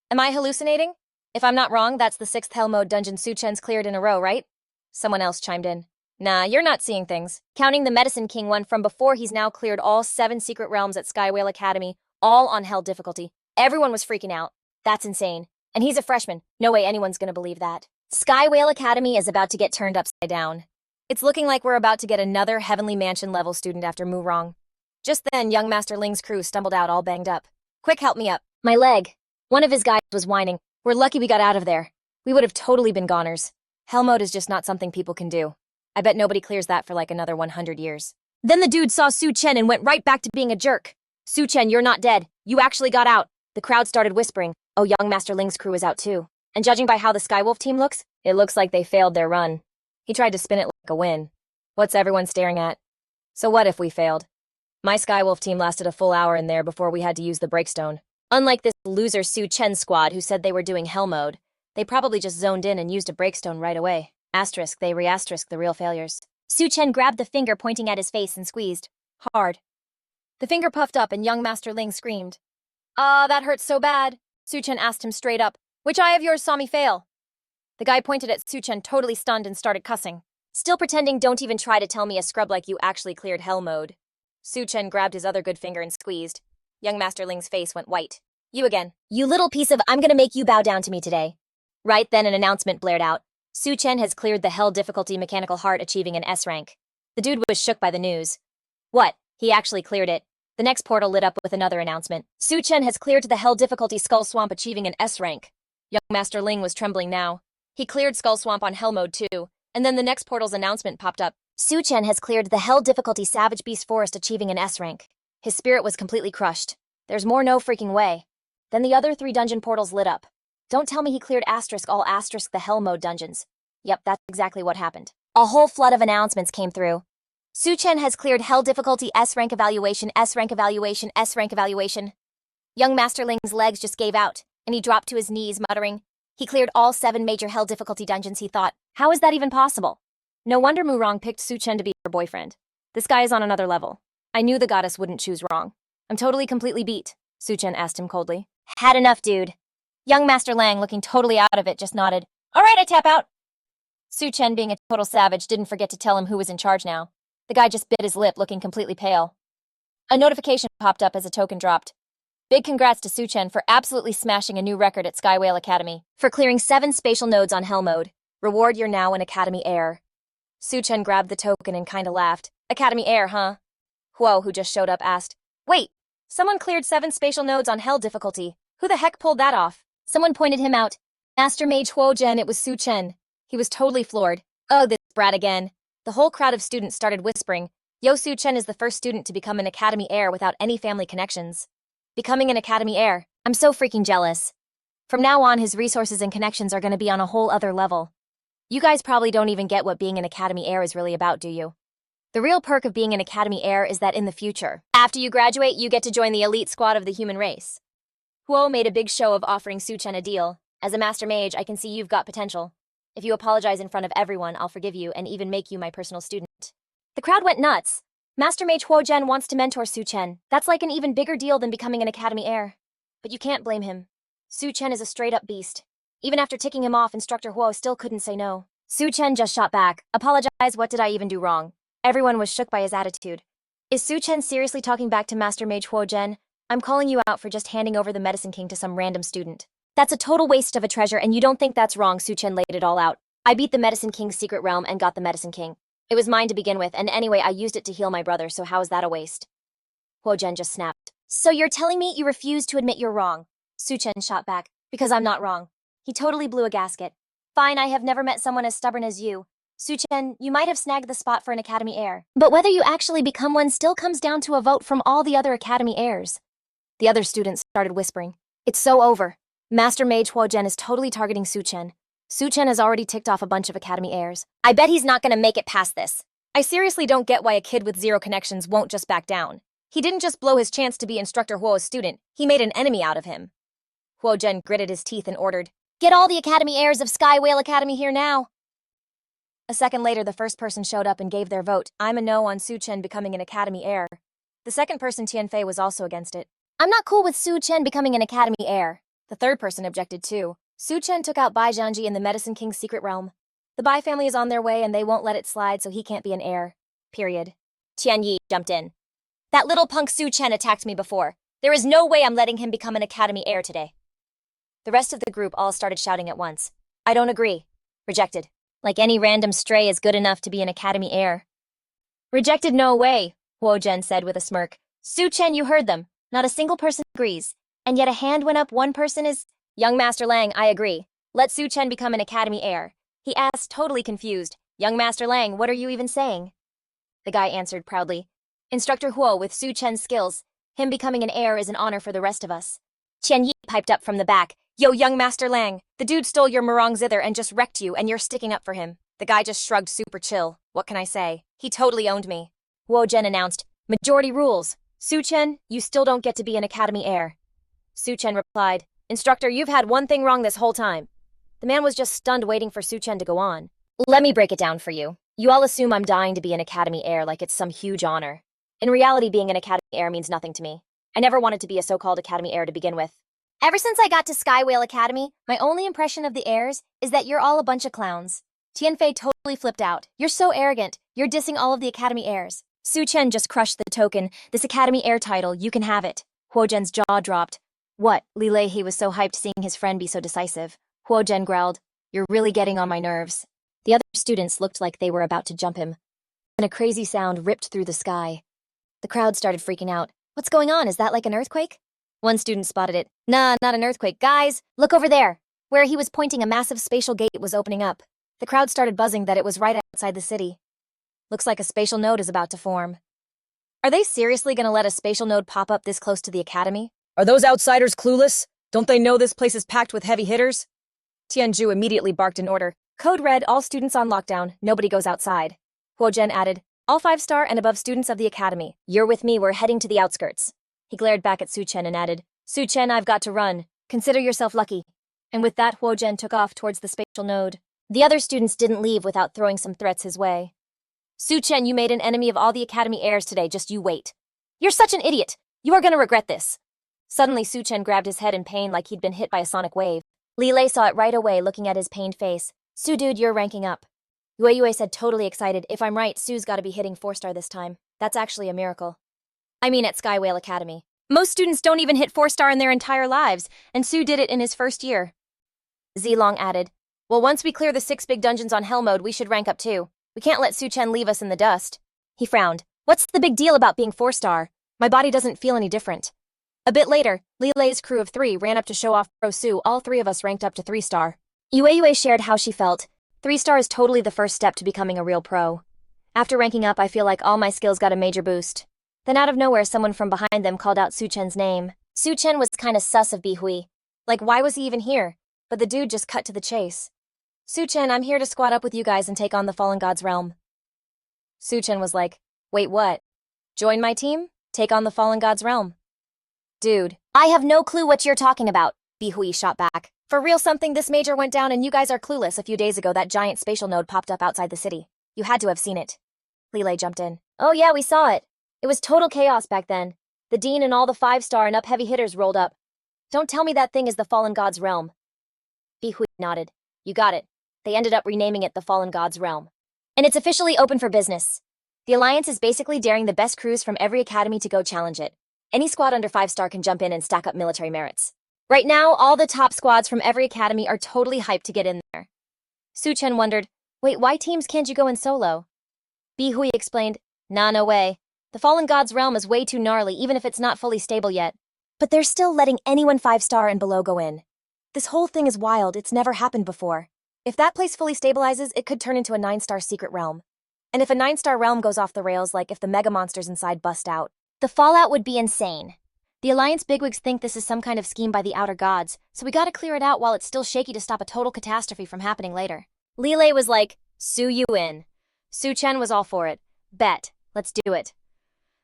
Am I hallucinating? If I'm not wrong, that's the 6th hell mode dungeon Su Chen's cleared in a row, right? Someone else chimed in. Nah, you're not seeing things. Counting the Medicine King one from before, he's now cleared all 7 secret realms at Skywhale Academy, all on hell difficulty. Everyone was freaking out. That's insane. And he's a freshman. No way anyone's gonna believe that. Skywhale Academy is about to get turned upside down. It's looking like we're about to get another Heavenly Mansion level student after Murong. Just then, young Master Ling's crew stumbled out all banged up. Quick, help me up. My leg. One of his guys was whining. We're lucky we got out of there. We would have totally been goners. Hell mode is just not something people can do. I bet nobody clears that for like another 100 years. Then the dude saw Su Chen and went right back to being a jerk. Su Chen, you're not dead. You actually got out. The crowd started whispering. Oh, young Master Ling's crew is out too. And judging by how the Skywolf team looks, it looks like they failed their run. He tried to spin it like a win. What's everyone staring at? So what if we failed? My Skywolf team lasted a full hour in there before we had to use the breakstone. Unlike this loser Su Chen squad who said they were doing hell mode, they probably just zoned in and used a breakstone right away. Asterisk, they re-asterisk the real failures. Su Chen grabbed the finger pointing at his face and squeezed. Hard. The finger puffed up and young Master Ling screamed. That hurts so bad. Su Chen asked him straight up, which eye of yours saw me fail? The guy pointed at Su Chen totally stunned and started cussing. Still pretending, don't even try to tell me a scrub like you actually cleared hell mode. Su Chen grabbed his other good finger and squeezed. Young Master Ling's face went white. You again. You little piece of, I'm gonna make you bow down to me today. Right then an announcement blared out. Su Chen has cleared the hell difficulty Mechanical Heart, achieving an S rank. The dude was shook by the news. What? He actually cleared it. The next portal lit up with another announcement. Su Chen has cleared the hell difficulty Skull Swamp, achieving an S rank. Young Master Ling was trembling now. He cleared Skull Swamp on hell mode too, and then the next portal's announcement popped up. Su Chen has cleared the hell difficulty Savage Beast Forest, achieving an S rank. His spirit was completely crushed. There's more no freaking way. Then the other 3 dungeon portals lit up. Don't tell me he cleared asterisk all asterisk the hell mode dungeons. Yep, that's exactly what happened. A whole flood of announcements came through. Su Chen has cleared hell difficulty S rank evaluation, S rank evaluation, S rank evaluation. Young Master Ling's legs just gave out, and he dropped to his knees, muttering. He cleared all 7 major hell difficulty dungeons, he thought. How is that even possible? No wonder Murong picked Su Chen to be her boyfriend. This guy is on another level. I knew the goddess wouldn't choose wrong. I'm totally completely beat, Su Chen asked him coldly. Had enough, dude. Young Master Lang, looking totally out of it, just nodded. All right, I tap out. Su Chen, being a total savage, didn't forget to tell him who was in charge now. The guy just bit his lip, looking completely pale. A notification popped up as a token dropped. Big congrats to Su Chen for absolutely smashing a new record at Skywhale Academy. For clearing 7 spatial nodes on hell mode. Reward, you're now an Academy heir. Su Chen grabbed the token and kinda laughed. Academy heir, huh? Huo, who just showed up, asked. Wait, someone cleared 7 spatial nodes on hell difficulty. Who the heck pulled that off? Someone pointed him out. Master Mage Huo Zhen, it was Su Chen. He was totally floored. Oh, this brat again. The whole crowd of students started whispering. Yo, Su Chen is the first student to become an Academy heir without any family connections. Becoming an Academy heir. I'm so freaking jealous. From now on, his resources and connections are going to be on a whole other level. You guys probably don't even get what being an Academy heir is really about, do you? The real perk of being an Academy heir is that in the future, after you graduate, you get to join the elite squad of the human race. Huo made a big show of offering Su Chen a deal. As a Master Mage, I can see you've got potential. If you apologize in front of everyone, I'll forgive you and even make you my personal student. The crowd went nuts. Master Mage Huo Zhen wants to mentor Su Chen. That's like an even bigger deal than becoming an Academy heir. But you can't blame him. Su Chen is a straight-up beast. Even after ticking him off, Instructor Huo still couldn't say no. Su Chen just shot back. Apologize, what did I even do wrong? Everyone was shook by his attitude. Is Su Chen seriously talking back to Master Mage Huo Zhen? I'm calling you out for just handing over the Medicine King to some random student. That's a total waste of a treasure, and you don't think that's wrong, Su Chen laid it all out. I beat the Medicine King's secret realm and got the Medicine King. It was mine to begin with, and anyway, I used it to heal my brother, so how is that a waste? Huo Zhen just snapped. So you're telling me you refuse to admit you're wrong? Su Chen shot back. Because I'm not wrong. He totally blew a gasket. Fine, I have never met someone as stubborn as you. Su Chen, you might have snagged the spot for an Academy heir. But whether you actually become one still comes down to a vote from all the other Academy heirs. The other students started whispering. It's so over. Master Mage Huo Zhen is totally targeting Su Chen. Su Chen has already ticked off a bunch of Academy heirs. I bet he's not gonna make it past this. I seriously don't get why a kid with zero connections won't just back down. He didn't just blow his chance to be Instructor Huo's student, he made an enemy out of him. Huo Zhen gritted his teeth and ordered, Get all the Academy heirs of Sky Whale Academy here now! A second later, the first person showed up and gave their vote. I'm a no on Su Chen becoming an Academy heir. The second person, Tianfei, was also against it. I'm not cool with Su Chen becoming an Academy heir. The third person objected too. Su Chen took out Bai Zhangji in the Medicine King's secret realm. The Bai family is on their way and they won't let it slide, so he can't be an heir. Period. Tian Yi jumped in. That little punk Su Chen attacked me before. There is no way I'm letting him become an Academy heir today. The rest of the group all started shouting at once. I don't agree. Rejected. Like any random stray is good enough to be an Academy heir. Rejected no way, Huo Zhen said with a smirk. Su Chen, you heard them. Not a single person agrees. And yet a hand went up, one person is... Young Master Lang, I agree. Let Su Chen become an Academy heir. He asked, totally confused. Young Master Lang, what are you even saying? The guy answered proudly. Instructor Huo, with Su Chen's skills, him becoming an heir is an honor for the rest of us. Tian Yi piped up from the back. Yo, Young Master Lang, the dude stole your Murong zither and just wrecked you, and you're sticking up for him. The guy just shrugged super chill. What can I say? He totally owned me. Huo Zhen announced, Majority rules. Su Chen, you still don't get to be an Academy heir. Su Chen replied, Instructor, you've had one thing wrong this whole time. The man was just stunned waiting for Su Chen to go on. Let me break it down for you. You all assume I'm dying to be an Academy heir like it's some huge honor. In reality, being an Academy heir means nothing to me. I never wanted to be a so-called Academy heir to begin with. Ever since I got to Sky Whale Academy, my only impression of the heirs is that you're all a bunch of clowns. Tianfei totally flipped out. You're so arrogant. You're dissing all of the Academy heirs. Su Chen just crushed the token. This Academy heir title, you can have it. Huo Zhen's jaw dropped. What? Leilay, he was so hyped seeing his friend be so decisive. Huo Zhen growled. You're really getting on my nerves. The other students looked like they were about to jump him. And a crazy sound ripped through the sky. The crowd started freaking out. What's going on? Is that like an earthquake? One student spotted it. Nah, not an earthquake. Guys, look over there. Where he was pointing, a massive spatial gate was opening up. The crowd started buzzing that it was right outside the city. Looks like a spatial node is about to form. Are they seriously gonna let a spatial node pop up this close to the academy? Are those outsiders clueless? Don't they know this place is packed with heavy hitters? Tianju immediately barked an order. Code red, all students on lockdown, nobody goes outside. Huo Zhen added, all 5-star and above students of the academy. You're with me, we're heading to the outskirts. He glared back at Su Chen and added, Su Chen, I've got to run. Consider yourself lucky. And with that, Huo Zhen took off towards the spatial node. The other students didn't leave without throwing some threats his way. Su Chen, you made an enemy of all the academy heirs today, just you wait. You're such an idiot. You are gonna regret this. Suddenly, Su Chen grabbed his head in pain like he'd been hit by a sonic wave. Leilay saw it right away, looking at his pained face. Su dude, you're ranking up. Yue said, totally excited. If I'm right, Su's gotta be hitting 4-star this time. That's actually a miracle. I mean at Sky Whale Academy. Most students don't even hit 4-star in their entire lives, and Su did it in his first year. Zilong added, well, once we clear the 6 big dungeons on Hell Mode, we should rank up too. We can't let Su Chen leave us in the dust. He frowned. What's the big deal about being 4-star? My body doesn't feel any different. A bit later, Leilay's crew of 3 ran up to show off Pro Su. All 3 of us ranked up to 3-star. Yue shared how she felt. 3-star is totally the first step to becoming a real pro. After ranking up, I feel like all my skills got a major boost. Then out of nowhere, someone from behind them called out Su Chen's name. Su Chen was kinda sus of Bihui. Like, why was he even here? But the dude just cut to the chase. Su Chen, I'm here to squad up with you guys and take on the Fallen God's realm. Su Chen was like, wait, what? Join my team? Take on the Fallen God's realm. Dude, I have no clue what you're talking about, Bihui shot back. For real, something this major went down and you guys are clueless. A few days ago, that giant spatial node popped up outside the city. You had to have seen it. Leilay jumped in. Oh yeah, we saw it. It was total chaos back then. The dean and all the 5-star and up heavy hitters rolled up. Don't tell me that thing is the Fallen God's realm. Bihui nodded. You got it. They ended up renaming it the Fallen God's realm. And it's officially open for business. The Alliance is basically daring the best crews from every academy to go challenge it. Any squad under 5-star can jump in and stack up military merits. Right now, all the top squads from every academy are totally hyped to get in there. Su Chen wondered, wait, why teams can't you go in solo? Bi Hui explained, nah, no way. The Fallen God's realm is way too gnarly even if it's not fully stable yet. But they're still letting anyone 5-star and below go in. This whole thing is wild, it's never happened before. If that place fully stabilizes, it could turn into a 9-star secret realm. And if a 9-star realm goes off the rails, like if the mega monsters inside bust out, the fallout would be insane. The Alliance bigwigs think this is some kind of scheme by the Outer Gods, so we gotta clear it out while it's still shaky to stop a total catastrophe from happening later. Leilay was like, Su you in. Su Chen was all for it. Bet, let's do it.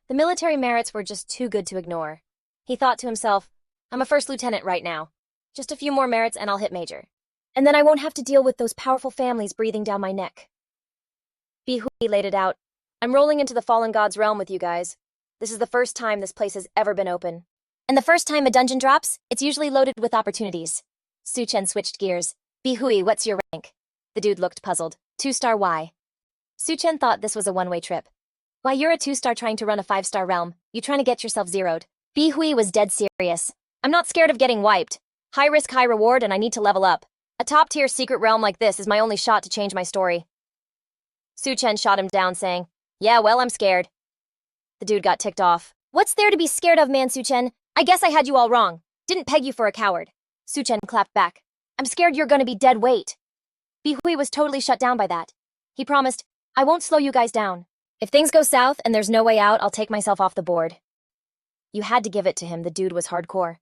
The military merits were just too good to ignore. He thought to himself, I'm a first lieutenant right now. Just a few more merits and I'll hit major. And then I won't have to deal with those powerful families breathing down my neck. Bi Hui laid it out. I'm rolling into the Fallen God's realm with you guys. This is the first time this place has ever been open. And the first time a dungeon drops, it's usually loaded with opportunities. Su Chen switched gears. Bi Hui, what's your rank? The dude looked puzzled. 2-star why? Su Chen thought this was a one-way trip. Why, you're a 2-star trying to run a 5-star realm. You trying to get yourself zeroed. Bi Hui was dead serious. I'm not scared of getting wiped. High risk, high reward, and I need to level up. A top-tier secret realm like this is my only shot to change my story. Su Chen shot him down, saying, yeah, well, I'm scared. The dude got ticked off. What's there to be scared of, man, Su Chen? I guess I had you all wrong. Didn't peg you for a coward. Su Chen clapped back. I'm scared you're gonna be dead weight. Bi Hui was totally shut down by that. He promised, I won't slow you guys down. If things go south and there's no way out, I'll take myself off the board. You had to give it to him, the dude was hardcore.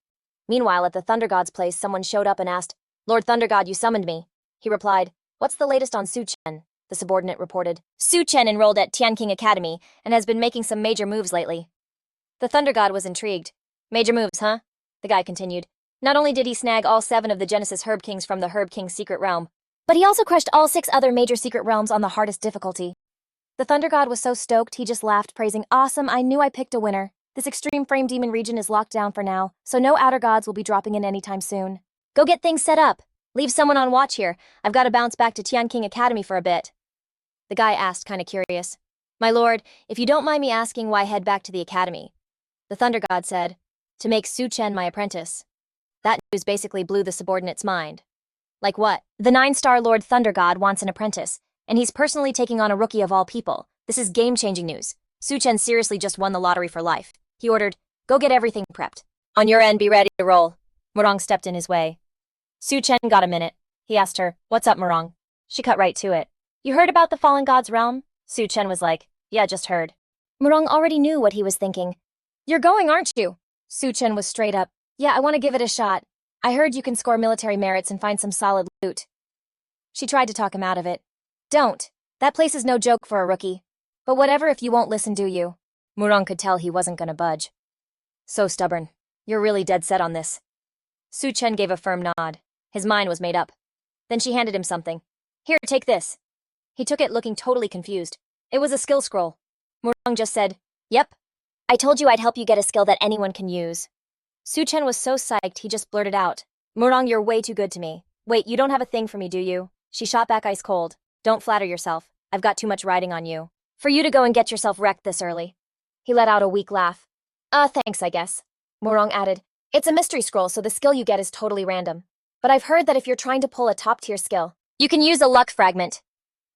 Meanwhile, at the Thunder God's place, someone showed up and asked, Lord Thunder God, you summoned me. He replied, what's the latest on Su Chen? The subordinate reported. Su Chen enrolled at Tianqing Academy and has been making some major moves lately. The Thunder God was intrigued. Major moves, huh? The guy continued. Not only did he snag all 7 of the Genesis Herb Kings from the Herb King secret realm, but he also crushed all 6 other major secret realms on the hardest difficulty. The Thunder God was so stoked he just laughed, praising, awesome, I knew I picked a winner. This extreme frame demon region is locked down for now, so no outer gods will be dropping in anytime soon. Go get things set up. Leave someone on watch here. I've got to bounce back to Tianqing Academy for a bit. The guy asked, kinda curious. My lord, if you don't mind me asking why head back to the academy. The Thunder God said, to make Su Chen my apprentice. That news basically blew the subordinate's mind. Like what? The 9-star Lord Thunder God wants an apprentice, and he's personally taking on a rookie of all people. This is game-changing news. Su Chen seriously just won the lottery for life. He ordered, go get everything prepped. On your end, be ready to roll. Murong stepped in his way. Su Chen got a minute. He asked her, what's up, Murong? She cut right to it. You heard about the Fallen God's realm? Su Chen was like, yeah, just heard. Murong already knew what he was thinking. You're going, aren't you? Su Chen was straight up. Yeah, I want to give it a shot. I heard you can score military merits and find some solid loot. She tried to talk him out of it. Don't. That place is no joke for a rookie. But whatever if you won't listen, do you? Murong could tell he wasn't gonna budge. So stubborn. You're really dead set on this. Su Chen gave a firm nod. His mind was made up. Then she handed him something. Here, take this. He took it looking totally confused. It was a skill scroll. Murong just said, yep. I told you I'd help you get a skill that anyone can use. Su Chen was so psyched he just blurted out. Murong, you're way too good to me. Wait, you don't have a thing for me, do you? She shot back ice cold. Don't flatter yourself. I've got too much riding on you. For you to go and get yourself wrecked this early. He let out a weak laugh. Thanks, I guess. Murong added, it's a mystery scroll, so the skill you get is totally random. But I've heard that if you're trying to pull a top-tier skill, you can use a luck fragment.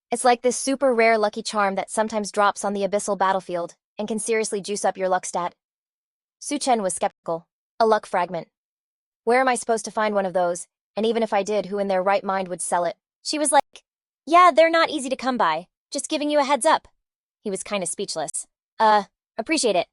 It's like this super rare lucky charm that sometimes drops on the abyssal battlefield and can seriously juice up your luck stat. Su Chen was skeptical. A luck fragment. Where am I supposed to find one of those? And even if I did, who in their right mind would sell it? She was like, yeah, they're not easy to come by. Just giving you a heads up. He was kinda speechless. Appreciate it.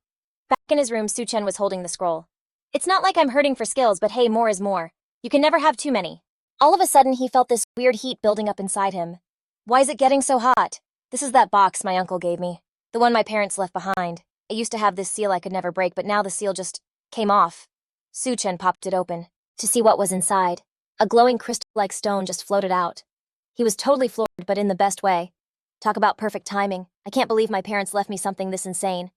Back in his room, Su Chen was holding the scroll. It's not like I'm hurting for skills, but hey, more is more. You can never have too many. All of a sudden, he felt this weird heat building up inside him. Why is it getting so hot? This is that box my uncle gave me. The one my parents left behind. It used to have this seal I could never break, but now the seal just came off. Su Chen popped it open to see what was inside. A glowing crystal-like stone just floated out. He was totally floored, but in the best way. Talk about perfect timing. I can't believe my parents left me something this insane.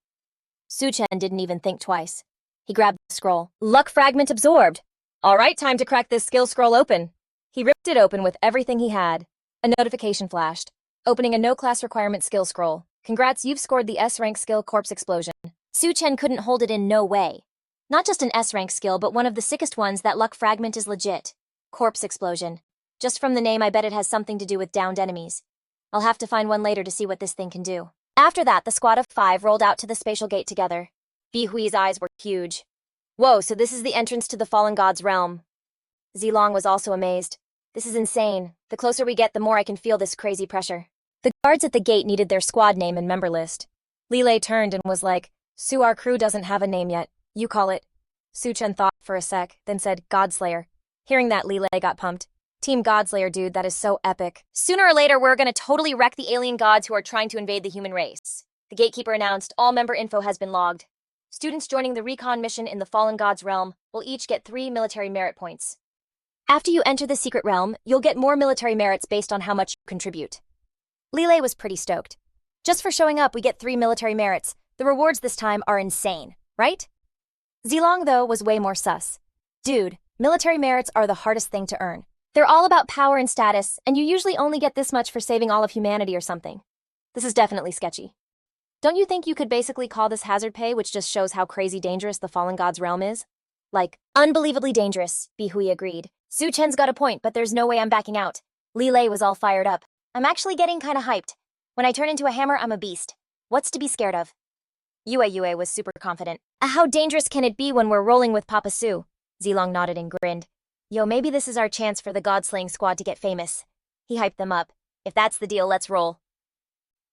Su Chen didn't even think twice. He grabbed the scroll. Luck fragment absorbed. All right, time to crack this skill scroll open. He ripped it open with everything he had. A notification flashed. Opening a no-class requirement skill scroll. Congrats, you've scored the S-rank skill Corpse Explosion. Su Chen couldn't hold it in no way. Not just an S-rank skill, but one of the sickest ones. That luck fragment is legit. Corpse Explosion. Just from the name, I bet it has something to do with downed enemies. I'll have to find one later to see what this thing can do. After that, the squad of 5 rolled out to the spatial gate together. Bi Hui's eyes were huge. Whoa, so this is the entrance to the fallen god's realm. Zilong was also amazed. This is insane. The closer we get, the more I can feel this crazy pressure. The guards at the gate needed their squad name and member list. Leilay turned and was like, Su, our crew doesn't have a name yet. You call it. Su Chen thought for a sec, then said, Godslayer. Hearing that, Leilay got pumped. Team Godslayer, dude, that is so epic. Sooner or later, we're gonna totally wreck the alien gods who are trying to invade the human race. The gatekeeper announced all member info has been logged. Students joining the recon mission in the fallen god's realm will each get 3 military merit points. After you enter the secret realm, you'll get more military merits based on how much you contribute. Leilay was pretty stoked. Just for showing up, we get 3 military merits. The rewards this time are insane, right? Zilong, though, was way more sus. Dude, military merits are the hardest thing to earn. They're all about power and status, and you usually only get this much for saving all of humanity or something. This is definitely sketchy. Don't you think you could basically call this hazard pay, which just shows how crazy dangerous the fallen god's realm is? Like, unbelievably dangerous, Bi Hui agreed. Su Chen's got a point, but there's no way I'm backing out. Leilay was all fired up. I'm actually getting kinda hyped. When I turn into a hammer, I'm a beast. What's to be scared of? Yue was super confident. How dangerous can it be when we're rolling with Papa Su? Zilong nodded and grinned. Yo, maybe this is our chance for the god-slaying squad to get famous. He hyped them up. If that's the deal, let's roll.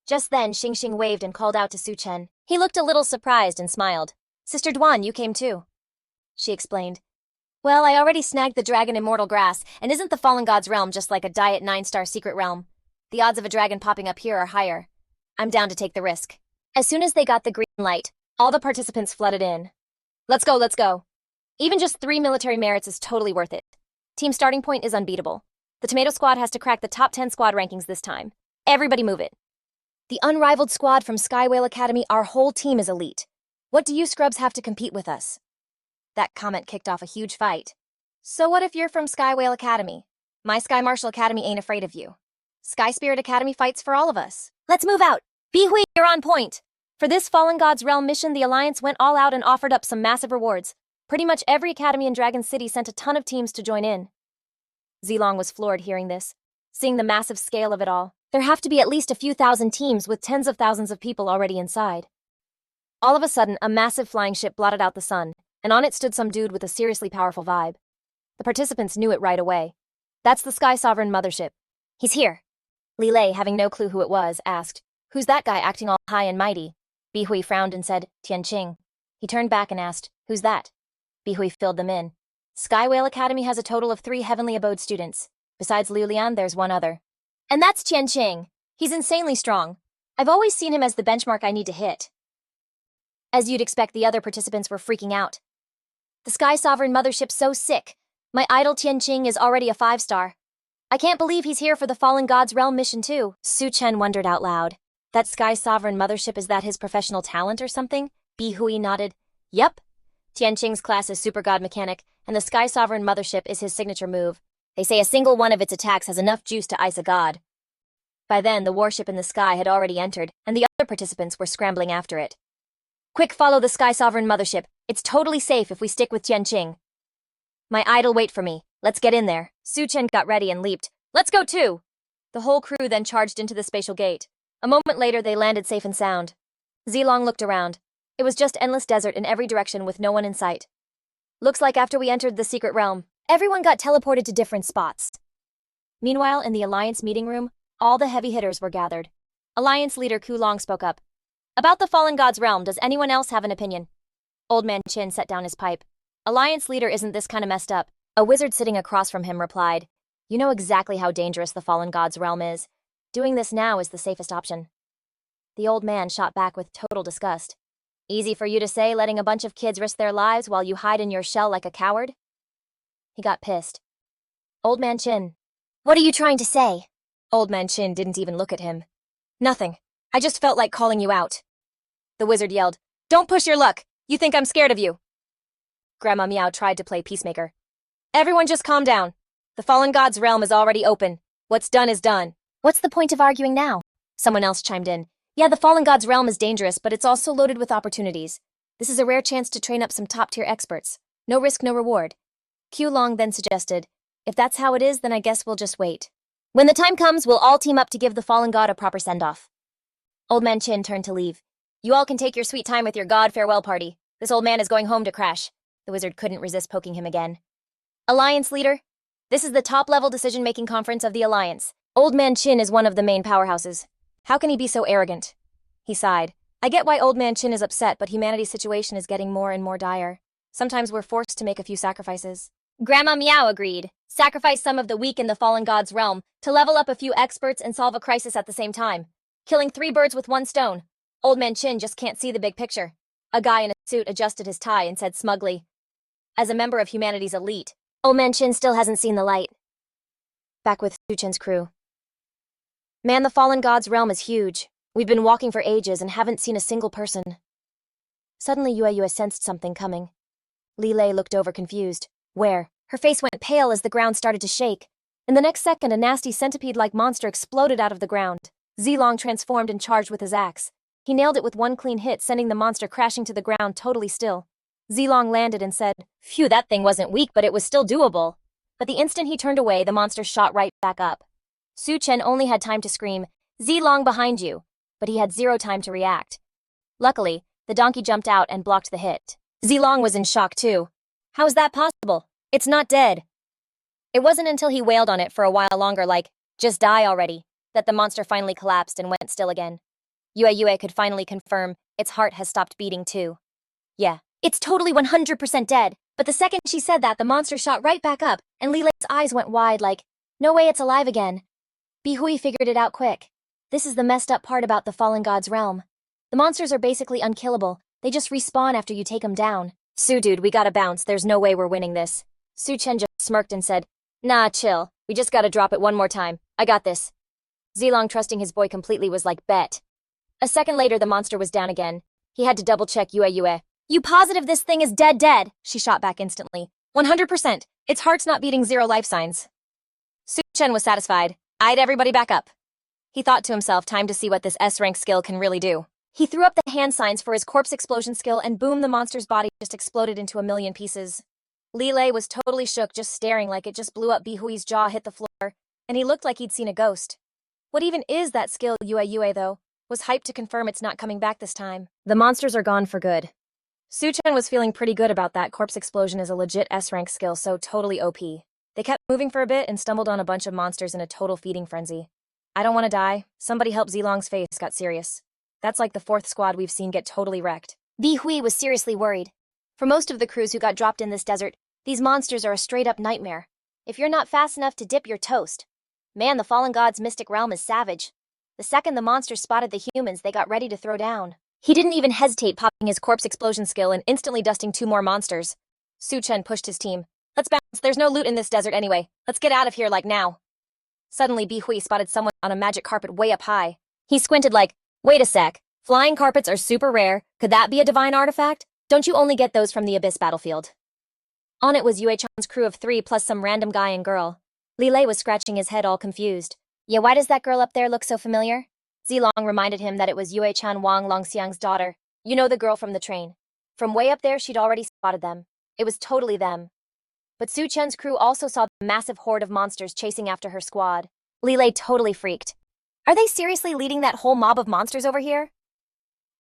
Just then, Xing waved and called out to Su Chen. He looked a little surprised and smiled. Sister Duan, you came too. She explained. Well, I already snagged the dragon immortal grass, and isn't the fallen god's realm just like a diet 9-star secret realm? The odds of a dragon popping up here are higher. I'm down to take the risk. As soon as they got the green light, all the participants flooded in. Let's go, let's go. Even just 3 military merits is totally worth it. Team starting point is unbeatable. The tomato squad has to crack the top 10 squad rankings this time. Everybody move it. The unrivaled squad from Skywhale Academy, our whole team is elite. What do you scrubs have to compete with us? That comment kicked off a huge fight. So what if you're from Skywhale Academy? My Sky Marshal Academy ain't afraid of you. Sky Spirit Academy fights for all of us. Let's move out. Bi Hui, you're on point. For this Fallen God's Realm mission, the Alliance went all out and offered up some massive rewards. Pretty much every academy in Dragon City sent a ton of teams to join in. Zilong was floored hearing this, seeing the massive scale of it all. There have to be at least a few thousand teams with tens of thousands of people already inside. All of a sudden, a massive flying ship blotted out the sun, and on it stood some dude with a seriously powerful vibe. The participants knew it right away. That's the Sky Sovereign Mothership. He's here. Leilay, having no clue who it was, asked, Who's that guy acting all high and mighty? Bi Hui frowned and said, Tianqing. He turned back and asked, Who's that? Bi Hui filled them in. Skywhale Academy has a total of 3 Heavenly Abode students. Besides Liu Lian, there's one other. And that's Tianqing. He's insanely strong. I've always seen him as the benchmark I need to hit. As you'd expect, the other participants were freaking out. The Sky Sovereign Mothership's so sick. My idol Tianqing is already a 5-star. I can't believe he's here for the Fallen God's Realm mission too. Su Chen wondered out loud. That Sky Sovereign Mothership, is that his professional talent or something? Bi Hui nodded. Yup. Tianqing's class is Super God Mechanic, and the Sky Sovereign Mothership is his signature move. They say a single one of its attacks has enough juice to ice a god. By then, the warship in the sky had already entered, and the other participants were scrambling after it. Quick, follow the Sky Sovereign Mothership. It's totally safe if we stick with Tianqing. My idol, wait for me. Let's get in there. Su Chen got ready and leaped. Let's go too! The whole crew then charged into the spatial gate. A moment later, they landed safe and sound. Zilong looked around. It was just endless desert in every direction with no one in sight. Looks like after we entered the secret realm, everyone got teleported to different spots. Meanwhile, in the Alliance meeting room, all the heavy hitters were gathered. Alliance leader Ku Long spoke up. About the Fallen God's Realm, does anyone else have an opinion? Old Man Chin set down his pipe. Alliance leader isn't this kind of messed up. A wizard sitting across from him replied, You know exactly how dangerous the Fallen God's Realm is. Doing this now is the safest option. The old man shot back with total disgust. Easy for you to say, letting a bunch of kids risk their lives while you hide in your shell like a coward? He got pissed. Old Man Chin. What are you trying to say? Old Man Chin didn't even look at him. Nothing. I just felt like calling you out. The wizard yelled, Don't push your luck. You think I'm scared of you. Grandma Meow tried to play peacemaker. Everyone just calm down. The Fallen God's Realm is already open. What's done is done. What's the point of arguing now? Someone else chimed in. Yeah, the Fallen God's Realm is dangerous, but it's also loaded with opportunities. This is a rare chance to train up some top-tier experts. No risk, no reward. Q Long then suggested, If that's how it is, then I guess we'll just wait. When the time comes, we'll all team up to give the fallen god a proper send-off. Old Man Chin turned to leave. You all can take your sweet time with your god farewell party. This old man is going home to crash. The wizard couldn't resist poking him again. Alliance leader? This is the top-level decision-making conference of the Alliance. Old Man Chin is one of the main powerhouses. How can he be so arrogant? He sighed. I get why Old Man Chin is upset, but humanity's situation is getting more and more dire. Sometimes we're forced to make a few sacrifices. Grandma Meow agreed. Sacrifice some of the weak in the fallen god's realm to level up a few experts and solve a crisis at the same time. Killing 3 birds with 1 stone. Old Man Chin just can't see the big picture. A guy in a suit adjusted his tie and said smugly, as a member of humanity's elite, Old Man Chin still hasn't seen the light. Back with Su Chen's crew. Man, the fallen god's realm is huge. We've been walking for ages and haven't seen a single person. Suddenly Yue sensed something coming. Leilay looked over confused. Where? Her face went pale as the ground started to shake. In the next second, a nasty centipede-like monster exploded out of the ground. Zilong transformed and charged with his axe. He nailed it with 1 clean hit, sending the monster crashing to the ground totally still. Zilong landed and said, Phew, that thing wasn't weak, but it was still doable. But the instant he turned away, the monster shot right back up. Su Chen only had time to scream, Zilong behind you, but he had 0 time to react. Luckily, the donkey jumped out and blocked the hit. Zilong was in shock too. How is that possible? It's not dead. It wasn't until he wailed on it for a while longer like, just die already, that the monster finally collapsed and went still again. Yue could finally confirm its heart has stopped beating too. Yeah, it's totally 100% dead, but the second she said that, the monster shot right back up, and Leilay's eyes went wide like, no way it's alive again. Bihui figured it out quick. This is the messed up part about the fallen god's realm. The monsters are basically unkillable. They just respawn after you take them down. Su dude, we gotta bounce. There's no way we're winning this. Su Chen just smirked and said, Nah, chill. We just gotta drop it one more time. I got this. Zilong, trusting his boy completely, was like, bet. A second later, the monster was down again. He had to double-check Yue. You positive this thing is dead? She shot back instantly. 100%. Its heart's not beating 0 life signs. Su Chen was satisfied. Eyed everybody back up. He thought to himself, time to see what this S-rank skill can really do. He threw up the hand signs for his corpse explosion skill, and boom, the monster's body just exploded into a million pieces. Leilay was totally shook, just staring like it just blew up. Bihui's jaw hit the floor, and he looked like he'd seen a ghost. What even is that skill? Yue, though, was hyped to confirm it's not coming back this time. The monsters are gone for good. Su Chen was feeling pretty good about that. Corpse explosion is a legit S-rank skill, so totally OP. They kept moving for a bit and stumbled on a bunch of monsters in a total feeding frenzy. I don't want to die. Somebody help. Zilong's face got serious. That's like the 4th squad we've seen get totally wrecked. Bihui was seriously worried. For most of the crews who got dropped in this desert, these monsters are a straight-up nightmare. If you're not fast enough to dip, you're toast. Man, the fallen god's mystic realm is savage. The second the monsters spotted the humans, they got ready to throw down. He didn't even hesitate, popping his corpse explosion skill and instantly dusting 2 more monsters. Su Chen pushed his team. Let's bounce. There's no loot in this desert anyway. Let's get out of here like now. Suddenly, Bihui spotted someone on a magic carpet way up high. He squinted like, wait a sec. Flying carpets are super rare. Could that be a divine artifact? Don't you only get those from the Abyss battlefield? On it was Yue Chan's crew of 3 plus some random guy and girl. Leilay was scratching his head all confused. Yeah, why does that girl up there look so familiar? Zilong reminded him that it was Yue Chan Wang Longxiang's daughter. You know, the girl from the train. From way up there, she'd already spotted them. It was totally them. But Su Chen's crew also saw the massive horde of monsters chasing after her squad. Leilay totally freaked. Are they seriously leading that whole mob of monsters over here?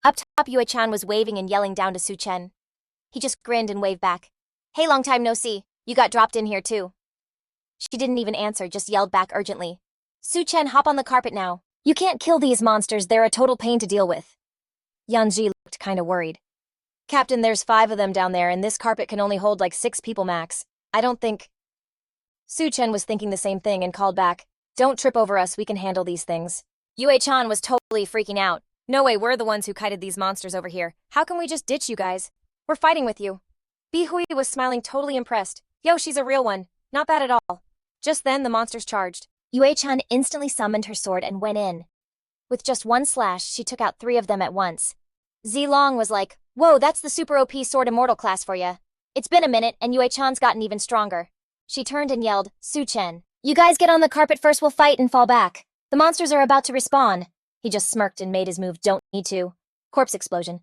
Up top, Yue Chan was waving and yelling down to Su Chen. He just grinned and waved back. Hey, long time no see. You got dropped in here too. She didn't even answer, just yelled back urgently. Su Chen, hop on the carpet now. You can't kill these monsters, they're a total pain to deal with. Yanji looked kinda worried. Captain, there's 5 of them down there, and this carpet can only hold like 6 people max. I don't think... Su Chen was thinking the same thing and called back. Don't trip over us, we can handle these things. Yue Chan was totally freaking out. No way, we're the ones who kited these monsters over here. How can we just ditch you guys? We're fighting with you. Bihui was smiling, totally impressed. Yo, she's a real one. Not bad at all. Just then, the monsters charged. Yue Chan instantly summoned her sword and went in. With just 1 slash, she took out 3 of them at once. Zilong was like, whoa, that's the super OP sword immortal class for ya. It's been a minute, and Yue Chan's gotten even stronger. She turned and yelled, Su Chen, you guys get on the carpet first, we'll fight and fall back. The monsters are about to respawn. He just smirked and made his move, don't need to. Corpse explosion.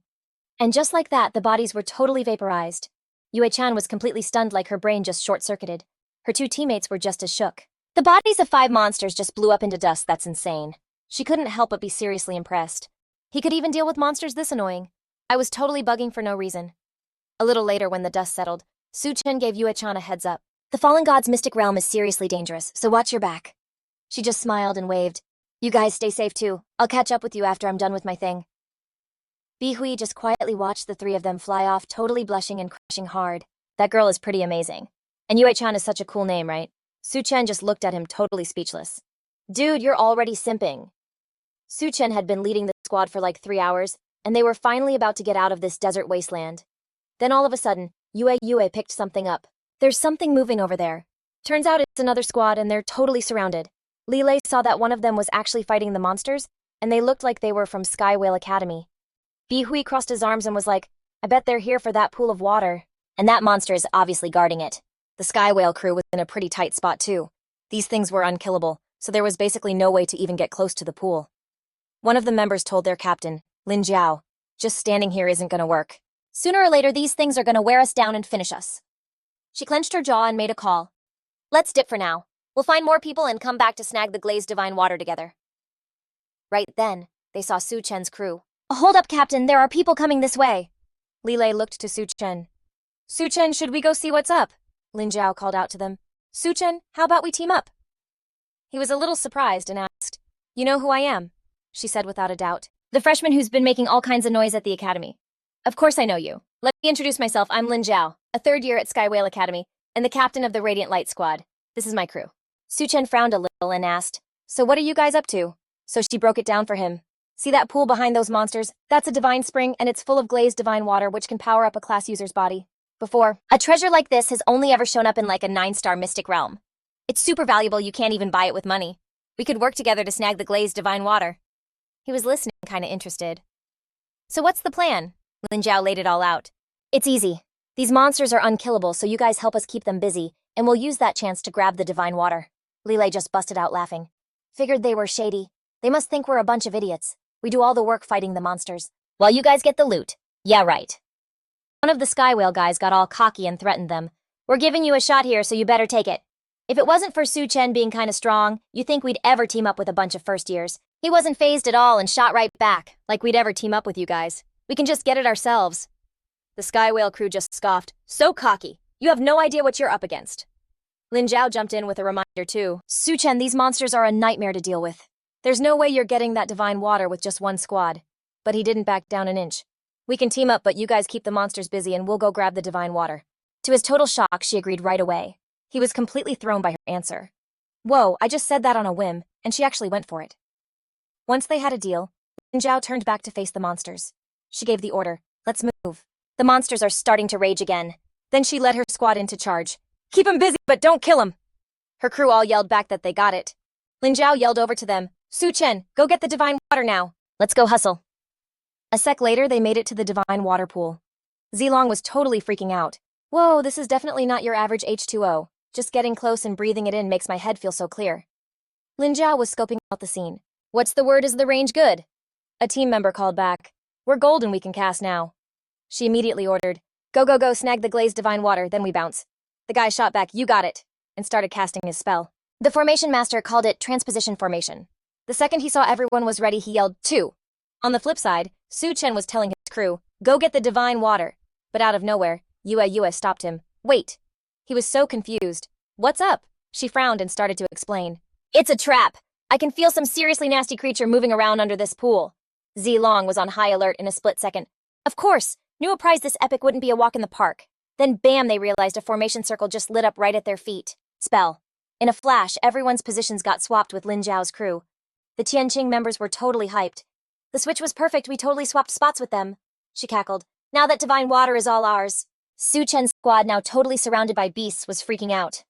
And just like that, the bodies were totally vaporized. Yue Chan was completely stunned, like her brain just short-circuited. Her two teammates were just as shook. The bodies of 5 monsters just blew up into dust. That's insane. She couldn't help but be seriously impressed. He could even deal with monsters this annoying. I was totally bugging for no reason. A little later, when the dust settled, Su Chen gave Yue-chan a heads up. The fallen god's mystic realm is seriously dangerous, so watch your back. She just smiled and waved. You guys stay safe too. I'll catch up with you after I'm done with my thing. Bi-hui just quietly watched the 3 of them fly off, totally blushing and crushing hard. That girl is pretty amazing. And Yue-chan is such a cool name, right? Su Chen just looked at him, totally speechless. Dude, you're already simping. Su Chen had been leading the squad for like 3 hours, and they were finally about to get out of this desert wasteland. Then all of a sudden, Yue picked something up. There's something moving over there. Turns out it's another squad and they're totally surrounded. Leilay saw that one of them was actually fighting the monsters, and they looked like they were from Sky Whale Academy. Bi-hui crossed his arms and was like, I bet they're here for that pool of water. And that monster is obviously guarding it. The Sky Whale crew was in a pretty tight spot too. These things were unkillable, so there was basically no way to even get close to the pool. One of the members told their captain, Lin Jiao, just standing here isn't gonna work. Sooner or later, these things are gonna wear us down and finish us. She clenched her jaw and made a call. Let's dip for now. We'll find more people and come back to snag the glazed divine water together. Right then, they saw Su Chen's crew. Hold up, Captain, there are people coming this way. Leilay looked to Su Chen. Su Chen, should we go see what's up? Lin Jiao called out to them. Su Chen, how about we team up? He was a little surprised and asked, You know who I am? She said without a doubt. The freshman who's been making all kinds of noise at the academy. Of course I know you. Let me introduce myself. I'm Lin Jiao, a 3rd year at Sky Whale Academy, and the captain of the Radiant Light Squad. This is my crew. Su Chen frowned a little and asked, So what are you guys up to? So she broke it down for him. See that pool behind those monsters? That's a divine spring, and it's full of glazed divine water which can power up a class user's body. Before, a treasure like this has only ever shown up in like a 9-star mystic realm. It's super valuable, you can't even buy it with money. We could work together to snag the glazed divine water. He was listening, kinda interested. So what's the plan? Lin Jiao laid it all out. It's easy. These monsters are unkillable, so you guys help us keep them busy, and we'll use that chance to grab the divine water. Leilay just busted out laughing. Figured they were shady. They must think we're a bunch of idiots. We do all the work fighting the monsters, while you guys get the loot. Yeah, right. One of the Sky Whale guys got all cocky and threatened them. We're giving you a shot here, so you better take it. If it wasn't for Su Chen being kinda strong, you think we'd ever team up with a bunch of first years. He wasn't fazed at all and shot right back, like we'd ever team up with you guys. We can just get it ourselves. The Sky Whale crew just scoffed. So cocky. You have no idea what you're up against. Lin Jiao jumped in with a reminder too. Su Chen, these monsters are a nightmare to deal with. There's no way you're getting that divine water with just one squad. But he didn't back down an inch. We can team up, but you guys keep the monsters busy and we'll go grab the divine water. To his total shock, she agreed right away. He was completely thrown by her answer. Whoa, I just said that on a whim, and she actually went for it. Once they had a deal, Lin Jiao turned back to face the monsters. She gave the order, let's move. The monsters are starting to rage again. Then she led her squad into charge. Keep 'em busy, but don't kill 'em. Her crew all yelled back that they got it. Lin Jiao yelled over to them, Su Chen, go get the divine water now. Let's go hustle. A sec later, they made it to the divine water pool. Zilong was totally freaking out. Whoa, this is definitely not your average H2O. Just getting close and breathing it in makes my head feel so clear. Lin Jiao was scoping out the scene. What's the word, is the range good? A team member called back. We're golden, we can cast now. She immediately ordered, Go, go, go, snag the glazed divine water, then we bounce. The guy shot back, you got it, and started casting his spell. The formation master called it transposition formation. The second he saw everyone was ready, he yelled, 2. On the flip side, Su Chen was telling his crew, Go get the divine water. But out of nowhere, Yue stopped him. Wait. He was so confused. What's up? She frowned and started to explain. It's a trap. I can feel some seriously nasty creature moving around under this pool. Zilong was on high alert in a split second. Of course, knew a prize this epic wouldn't be a walk in the park. Then bam, they realized a formation circle just lit up right at their feet. Spell. In a flash, everyone's positions got swapped with Lin Jiao's crew. The Tianqing members were totally hyped. The switch was perfect, we totally swapped spots with them. She cackled. Now that divine water is all ours. Su Chen's squad, now totally surrounded by beasts, was freaking out.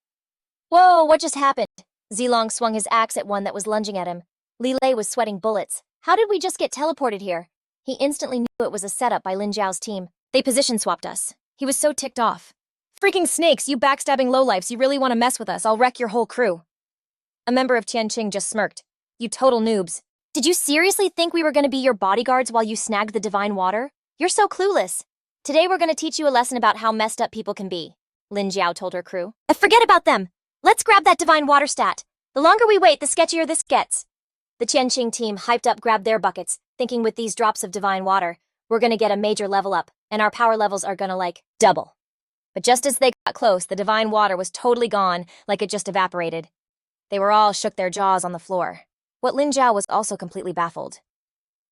Whoa, what just happened? Zilong swung his axe at one that was lunging at him. Leilay was sweating bullets. How did we just get teleported here? He instantly knew it was a setup by Lin Jiao's team. They position swapped us. He was so ticked off. Freaking snakes, you backstabbing lowlifes, you really want to mess with us, I'll wreck your whole crew. A member of Tianqing just smirked. You total noobs. Did you seriously think we were going to be your bodyguards while you snagged the divine water? You're so clueless. Today we're going to teach you a lesson about how messed up people can be, Lin Jiao told her crew. Forget about them. Let's grab that divine water stat. The longer we wait, the sketchier this gets. The Qianqing team hyped up grabbed their buckets, thinking with these drops of divine water, we're gonna get a major level up, and our power levels are gonna double. But just as they got close, the divine water was totally gone, like it just evaporated. They were all shook their jaws on the floor. What Lin Zhao was also completely baffled.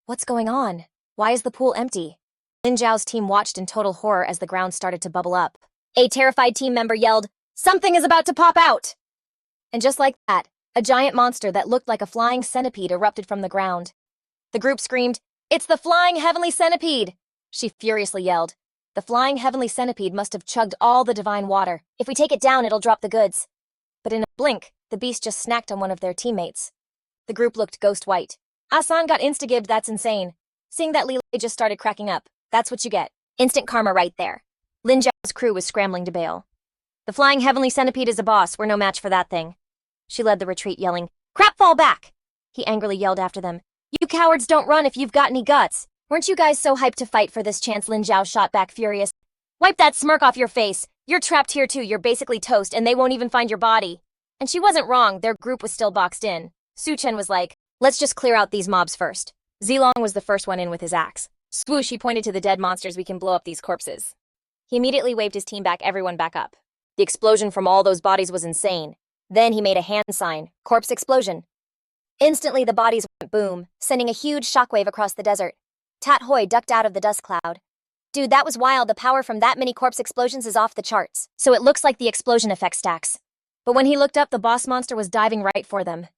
What's going on? Why is the pool empty? Lin Zhao's team watched in total horror as the ground started to bubble up. A terrified team member yelled, "Something is about to pop out!" And just like that, a giant monster that looked like a flying centipede erupted from the ground. The group screamed, "It's the flying heavenly centipede!" She furiously yelled. The flying heavenly centipede must have chugged all the divine water. If we take it down, it'll drop the goods. But in a blink, the beast just snacked on one of their teammates. The group looked ghost white. Asan got insta-gibbed, that's insane. Seeing that, Leilay just started cracking up. That's what you get. Instant karma right there. Lin Zhao's crew was scrambling to bail. The flying heavenly centipede is a boss. We're no match for that thing. She led the retreat, yelling, "Crap, fall back!" He angrily yelled after them, "You cowards don't run if you've got any guts. Weren't you guys so hyped to fight for this chance?" Lin Zhao shot back, furious. "Wipe that smirk off your face. You're trapped here too. You're basically toast, and they won't even find your body." And she wasn't wrong. Their group was still boxed in. Su Chen was like, "Let's just clear out these mobs first." Zilong was the first one in with his axe. Swoosh, he pointed to the dead monsters. "We can blow up these corpses." He immediately waved his team back, everyone back up. The explosion from all those bodies was insane. Then he made a hand sign, corpse explosion. Instantly the bodies went boom, sending a huge shockwave across the desert. Tat Hoi ducked out of the dust cloud. "Dude, that was wild. The power from that many corpse explosions is off the charts. So it looks like the explosion effect stacks." But when he looked up, the boss monster was diving right for them.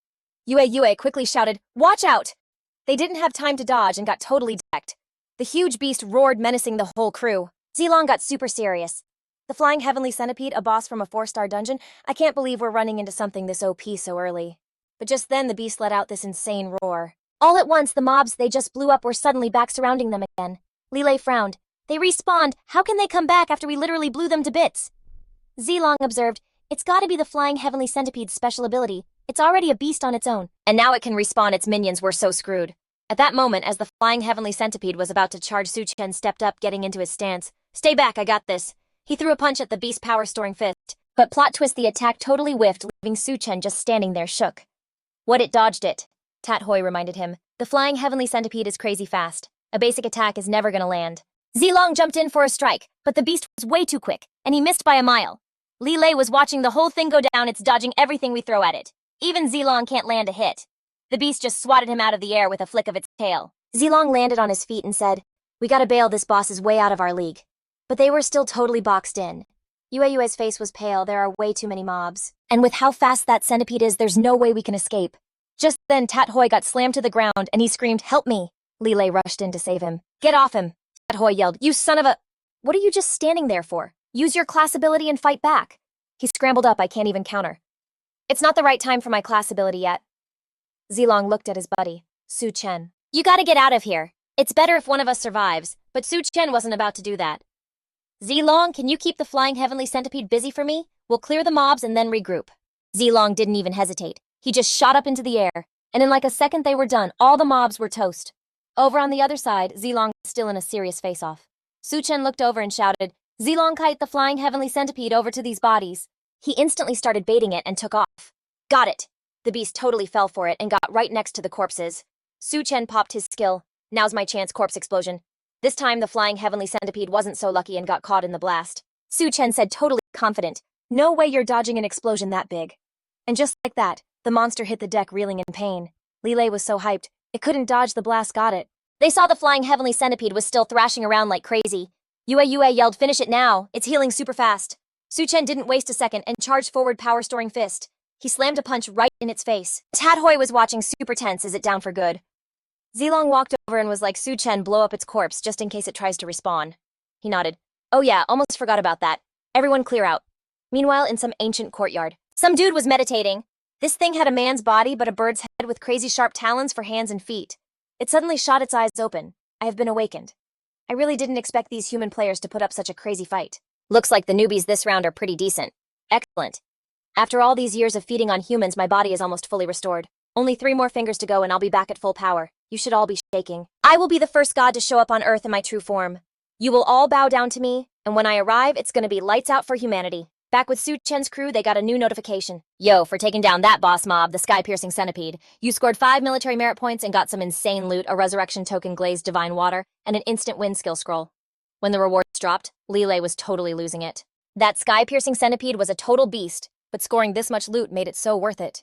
Yue quickly shouted, "Watch out!" They didn't have time to dodge and got totally decked. The huge beast roared, menacing the whole crew. Zilong got super serious. "The flying heavenly centipede, a boss from a 4-star dungeon? I can't believe we're running into something this OP so early." But just then the beast let out this insane roar. All at once, the mobs they just blew up were suddenly back surrounding them again. Leilay frowned. "They respawned. How can they come back after we literally blew them to bits?" Zilong observed, "It's gotta be the flying heavenly centipede's special ability. It's already a beast on its own, and now it can respawn its minions. We're so screwed." At that moment, as the flying heavenly centipede was about to charge, Su Chen stepped up, getting into his stance. "Stay back, I got this." He threw a punch at the beast's power-storing fist, but plot twist, the attack totally whiffed, leaving Su Chen just standing there shook. "What, it dodged it?" Tat Hoi reminded him. "The flying heavenly centipede is crazy fast. A basic attack is never gonna land." Zilong jumped in for a strike, but the beast was way too quick, and he missed by a mile. Leilay was watching the whole thing go down. It's dodging everything we throw at it. Even Zilong can't land a hit. The beast just swatted him out of the air with a flick of its tail. Zilong landed on his feet and said, "We gotta bail, this boss is way out of our league." But they were still totally boxed in. Yue's face was pale. There are way too many mobs. And with how fast that centipede is, there's no way we can escape. Just then, Tat Hoi got slammed to the ground and he screamed, "Help me!" Leilay rushed in to save him. "Get off him!" Tat Hoi yelled, "You son of a—" "What are you just standing there for? Use your class ability and fight back." He scrambled up. "I can't even counter." "It's not the right time for my class ability yet." Zilong looked at his buddy, Su Chen. "You gotta get out of here. It's better if one of us survives." But Su Chen wasn't about to do that. "Zilong, can you keep the flying heavenly centipede busy for me? We'll clear the mobs and then regroup." Zilong didn't even hesitate. He just shot up into the air, and in like a second they were done. All the mobs were toast. Over on the other side, Zilong was still in a serious face-off. Su Chen looked over and shouted, "Zilong, kite the flying heavenly centipede over to these bodies." He instantly started baiting it and took off. "Got it." The beast totally fell for it and got right next to the corpses. Su Chen popped his skill. "Now's my chance, corpse explosion." This time the flying heavenly centipede wasn't so lucky and got caught in the blast. Su Chen said, totally confident, "No way you're dodging an explosion that big." And just like that, the monster hit the deck, reeling in pain. Leilay was so hyped, it couldn't dodge the blast, got it. They saw the flying heavenly centipede was still thrashing around like crazy. Yue yelled, "Finish it now, it's healing super fast." Su Chen didn't waste a second and charged forward, power-storing fist. He slammed a punch right in its face. Tat Hoi was watching, super tense. Is it down for good? Zilong walked over and was like, "Su Chen, blow up its corpse just in case it tries to respawn." He nodded. "Oh yeah, almost forgot about that. Everyone clear out." Meanwhile, in some ancient courtyard, some dude was meditating. This thing had a man's body but a bird's head with crazy sharp talons for hands and feet. It suddenly shot its eyes open. "I have been awakened. I really didn't expect these human players to put up such a crazy fight. Looks like the newbies this round are pretty decent. Excellent. After all these years of feeding on humans, my body is almost fully restored. Only 3 more fingers to go and I'll be back at full power. You should all be shaking. I will be the first god to show up on Earth in my true form. You will all bow down to me, and when I arrive, it's gonna be lights out for humanity." Back with Su Chen's crew, they got a new notification. Yo, for taking down that boss mob, the sky-piercing centipede, you scored 5 military merit points and got some insane loot, a resurrection token glazed divine water, and an instant win skill scroll. When the rewards dropped, Leilay was totally losing it. That sky-piercing centipede was a total beast, but scoring this much loot made it so worth it.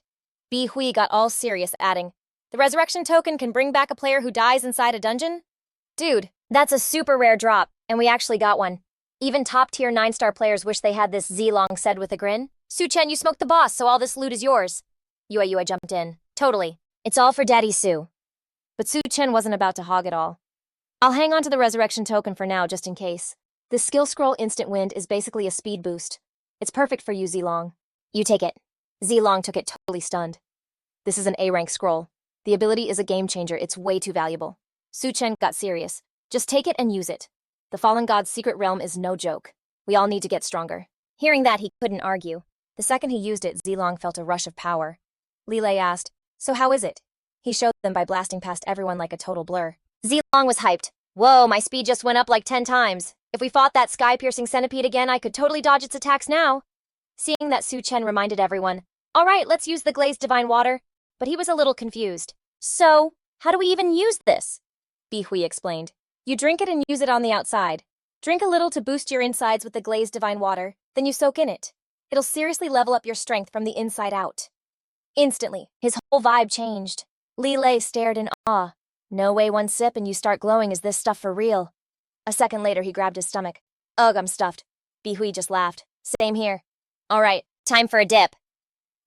Bi Hui got all serious, adding, "The resurrection token can bring back a player who dies inside a dungeon?" Dude, that's a super rare drop, and we actually got one. Even top-tier 9-star players wish they had this, Zilong said with a grin. Su Chen, you smoked the boss, so all this loot is yours. Yue jumped in. Totally. It's all for Daddy Su. But Su Chen wasn't about to hog it all. I'll hang on to the resurrection token for now, just in case. This skill scroll instant wind is basically a speed boost. It's perfect for you, Zilong. You take it. Zilong took it totally stunned. This is an A-rank scroll. The ability is a game changer, it's way too valuable. Su Chen got serious. Just take it and use it. The fallen god's secret realm is no joke. We all need to get stronger. Hearing that, he couldn't argue. The second he used it, Zilong felt a rush of power. Leilay asked, "So how is it?" He showed them by blasting past everyone like a total blur. Zilong was hyped. "Whoa, my speed just went up like 10 times. If we fought that sky-piercing centipede again, I could totally dodge its attacks now." Seeing that, Su Chen reminded everyone, "All right, let's use the glazed divine water." But he was a little confused. "So, how do we even use this?" Bi Hui explained. "You drink it and use it on the outside. Drink a little to boost your insides with the glazed divine water, then you soak in it. It'll seriously level up your strength from the inside out." Instantly, his whole vibe changed. Leilay stared in awe. "No way, one sip and you start glowing. Is this stuff for real?" A second later, he grabbed his stomach. "Ugh, I'm stuffed." Bi Hui just laughed. "Same here." "All right, time for a dip."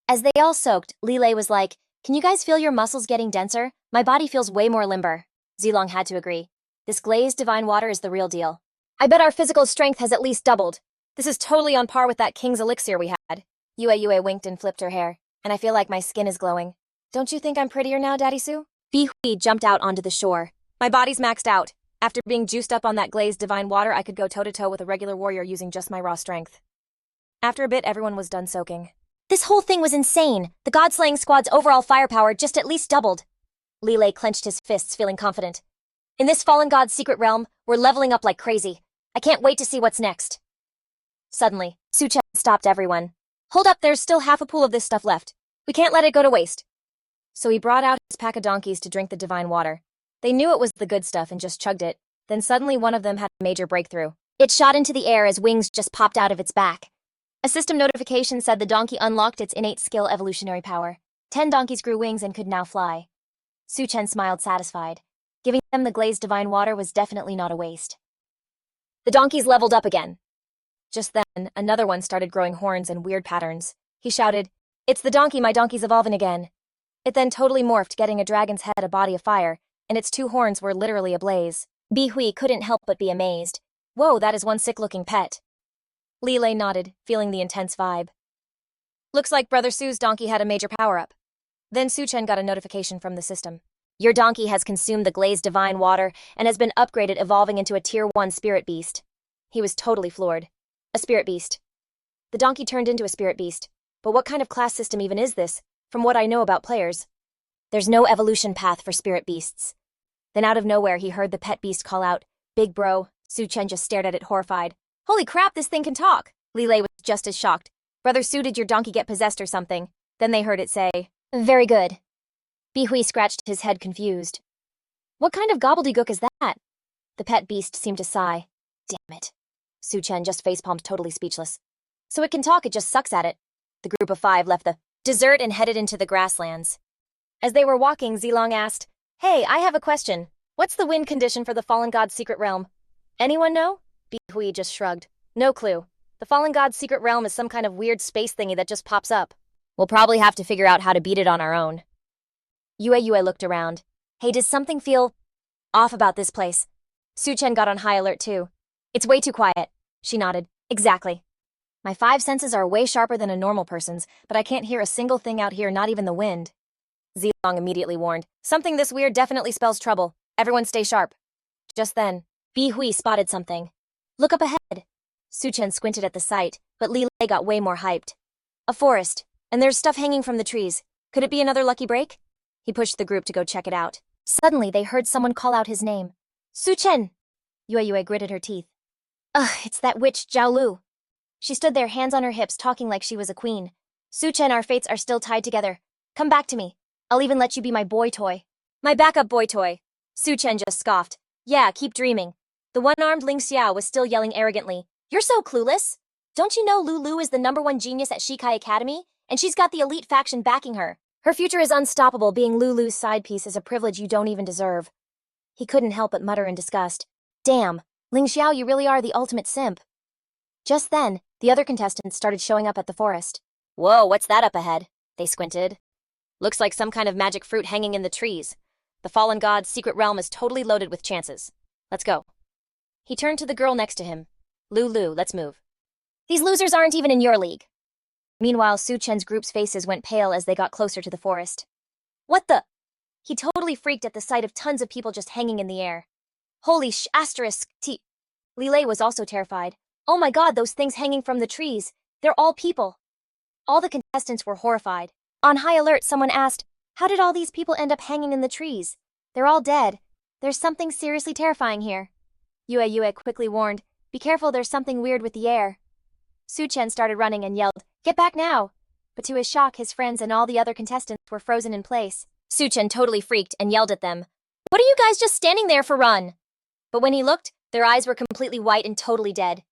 As they all soaked, Leilay was like, "Can you guys feel your muscles getting denser? My body feels way more limber." Zilong had to agree. "This glazed divine water is the real deal. I bet our physical strength has at least doubled. This is totally on par with that king's elixir we had." Yue winked and flipped her hair. "And I feel like my skin is glowing. Don't you think I'm prettier now, Daddy Su?" Bi Hui jumped out onto the shore. "My body's maxed out. After being juiced up on that glazed divine water, I could go toe-to-toe with a regular warrior using just my raw strength." After a bit, everyone was done soaking. "This whole thing was insane. The God-slaying squad's overall firepower just at least doubled." Leilay clenched his fists, feeling confident. "In this fallen god's secret realm, we're leveling up like crazy. I can't wait to see what's next." Suddenly, Su Chen stopped everyone. "Hold up, there's still half a pool of this stuff left. We can't let it go to waste." So he brought out his pack of donkeys to drink the divine water. They knew it was the good stuff and just chugged it. Then suddenly one of them had a major breakthrough. It shot into the air as wings just popped out of its back. A system notification said the donkey unlocked its innate skill evolutionary power. 10 donkeys grew wings and could now fly. Su Chen smiled satisfied. Giving them the glazed divine water was definitely not a waste. The donkeys leveled up again. Just then, another one started growing horns and weird patterns. He shouted, "It's the donkey, my donkey's evolving again." It then totally morphed, getting a dragon's head, a body of fire, and its 2 horns were literally ablaze. Bi Hui couldn't help but be amazed. "Whoa, that is one sick-looking pet." Leilay nodded, feeling the intense vibe. "Looks like Brother Su's donkey had a major power-up." Then Su Chen got a notification from the system. "Your donkey has consumed the glazed divine water and has been upgraded, evolving into a tier 1 spirit beast." He was totally floored. A spirit beast. The donkey turned into a spirit beast. But what kind of class system even is this, from what I know about players? There's no evolution path for spirit beasts. Then out of nowhere, he heard the pet beast call out, "Big bro." Su Chen just stared at it horrified. "Holy crap, this thing can talk!" Leilay was just as shocked. "Brother Su, did your donkey get possessed or something?" Then they heard it say, "Very good." Bi Hui scratched his head confused. "What kind of gobbledygook is that?" The pet beast seemed to sigh. "Damn it." Su Chen just facepalmed, totally speechless. "So it can talk, it just sucks at it." The group of 5 left the dessert and headed into the grasslands. As they were walking, Zilong asked, "Hey, I have a question. What's the wind condition for the fallen god's secret realm? Anyone know?" Bi Hui just shrugged. "No clue. The fallen god's secret realm is some kind of weird space thingy that just pops up. We'll probably have to figure out how to beat it on our own." Yue looked around. "Hey, does something feel off about this place?" Su Chen got on high alert too. "It's way too quiet." She nodded. "Exactly. My 5 senses are way sharper than a normal person's, but I can't hear a single thing out here, not even the wind." Zilong immediately warned, "Something this weird definitely spells trouble. Everyone stay sharp." Just then, Bi Hui spotted something. "Look up ahead." Su Chen squinted at the sight, but Leilay got way more hyped. "A forest, and there's stuff hanging from the trees. Could it be another lucky break?" He pushed the group to go check it out. Suddenly, they heard someone call out his name. "Su Chen!" Yue gritted her teeth. "Ugh, it's that witch Zhao Lu." She stood there, hands on her hips, talking like she was a queen. Su Chen, our fates are still tied together. Come back to me. I'll even let you be my boy toy. My backup boy toy. Su Chen just scoffed. Yeah, keep dreaming. The one-armed Ling Xiao was still yelling arrogantly. You're so clueless. Don't you know Lu is the #1 genius at Shikai Academy? And she's got the elite faction backing her. Her future is unstoppable. Being Lulu's side piece is a privilege you don't even deserve. He couldn't help but mutter in disgust. Damn, Ling Xiao, you really are the ultimate simp. Just then, the other contestants started showing up at the forest. Whoa, what's that up ahead? They squinted. Looks like some kind of magic fruit hanging in the trees. The fallen god's secret realm is totally loaded with chances. Let's go. He turned to the girl next to him. Lu, let's move. These losers aren't even in your league. Meanwhile, Su Chen's group's faces went pale as they got closer to the forest. What the? He totally freaked at the sight of tons of people just hanging in the air. Holy *T. Leilay was also terrified. Oh my god, those things hanging from the trees. They're all people. All the contestants were horrified. On high alert, someone asked, how did all these people end up hanging in the trees? They're all dead. There's something seriously terrifying here. Yue quickly warned, be careful, there's something weird with the air. Su Chen started running and yelled, get back now! But to his shock, his friends and all the other contestants were frozen in place. Su Chen totally freaked and yelled at them, what are you guys just standing there for, run? But when he looked, their eyes were completely white and totally dead.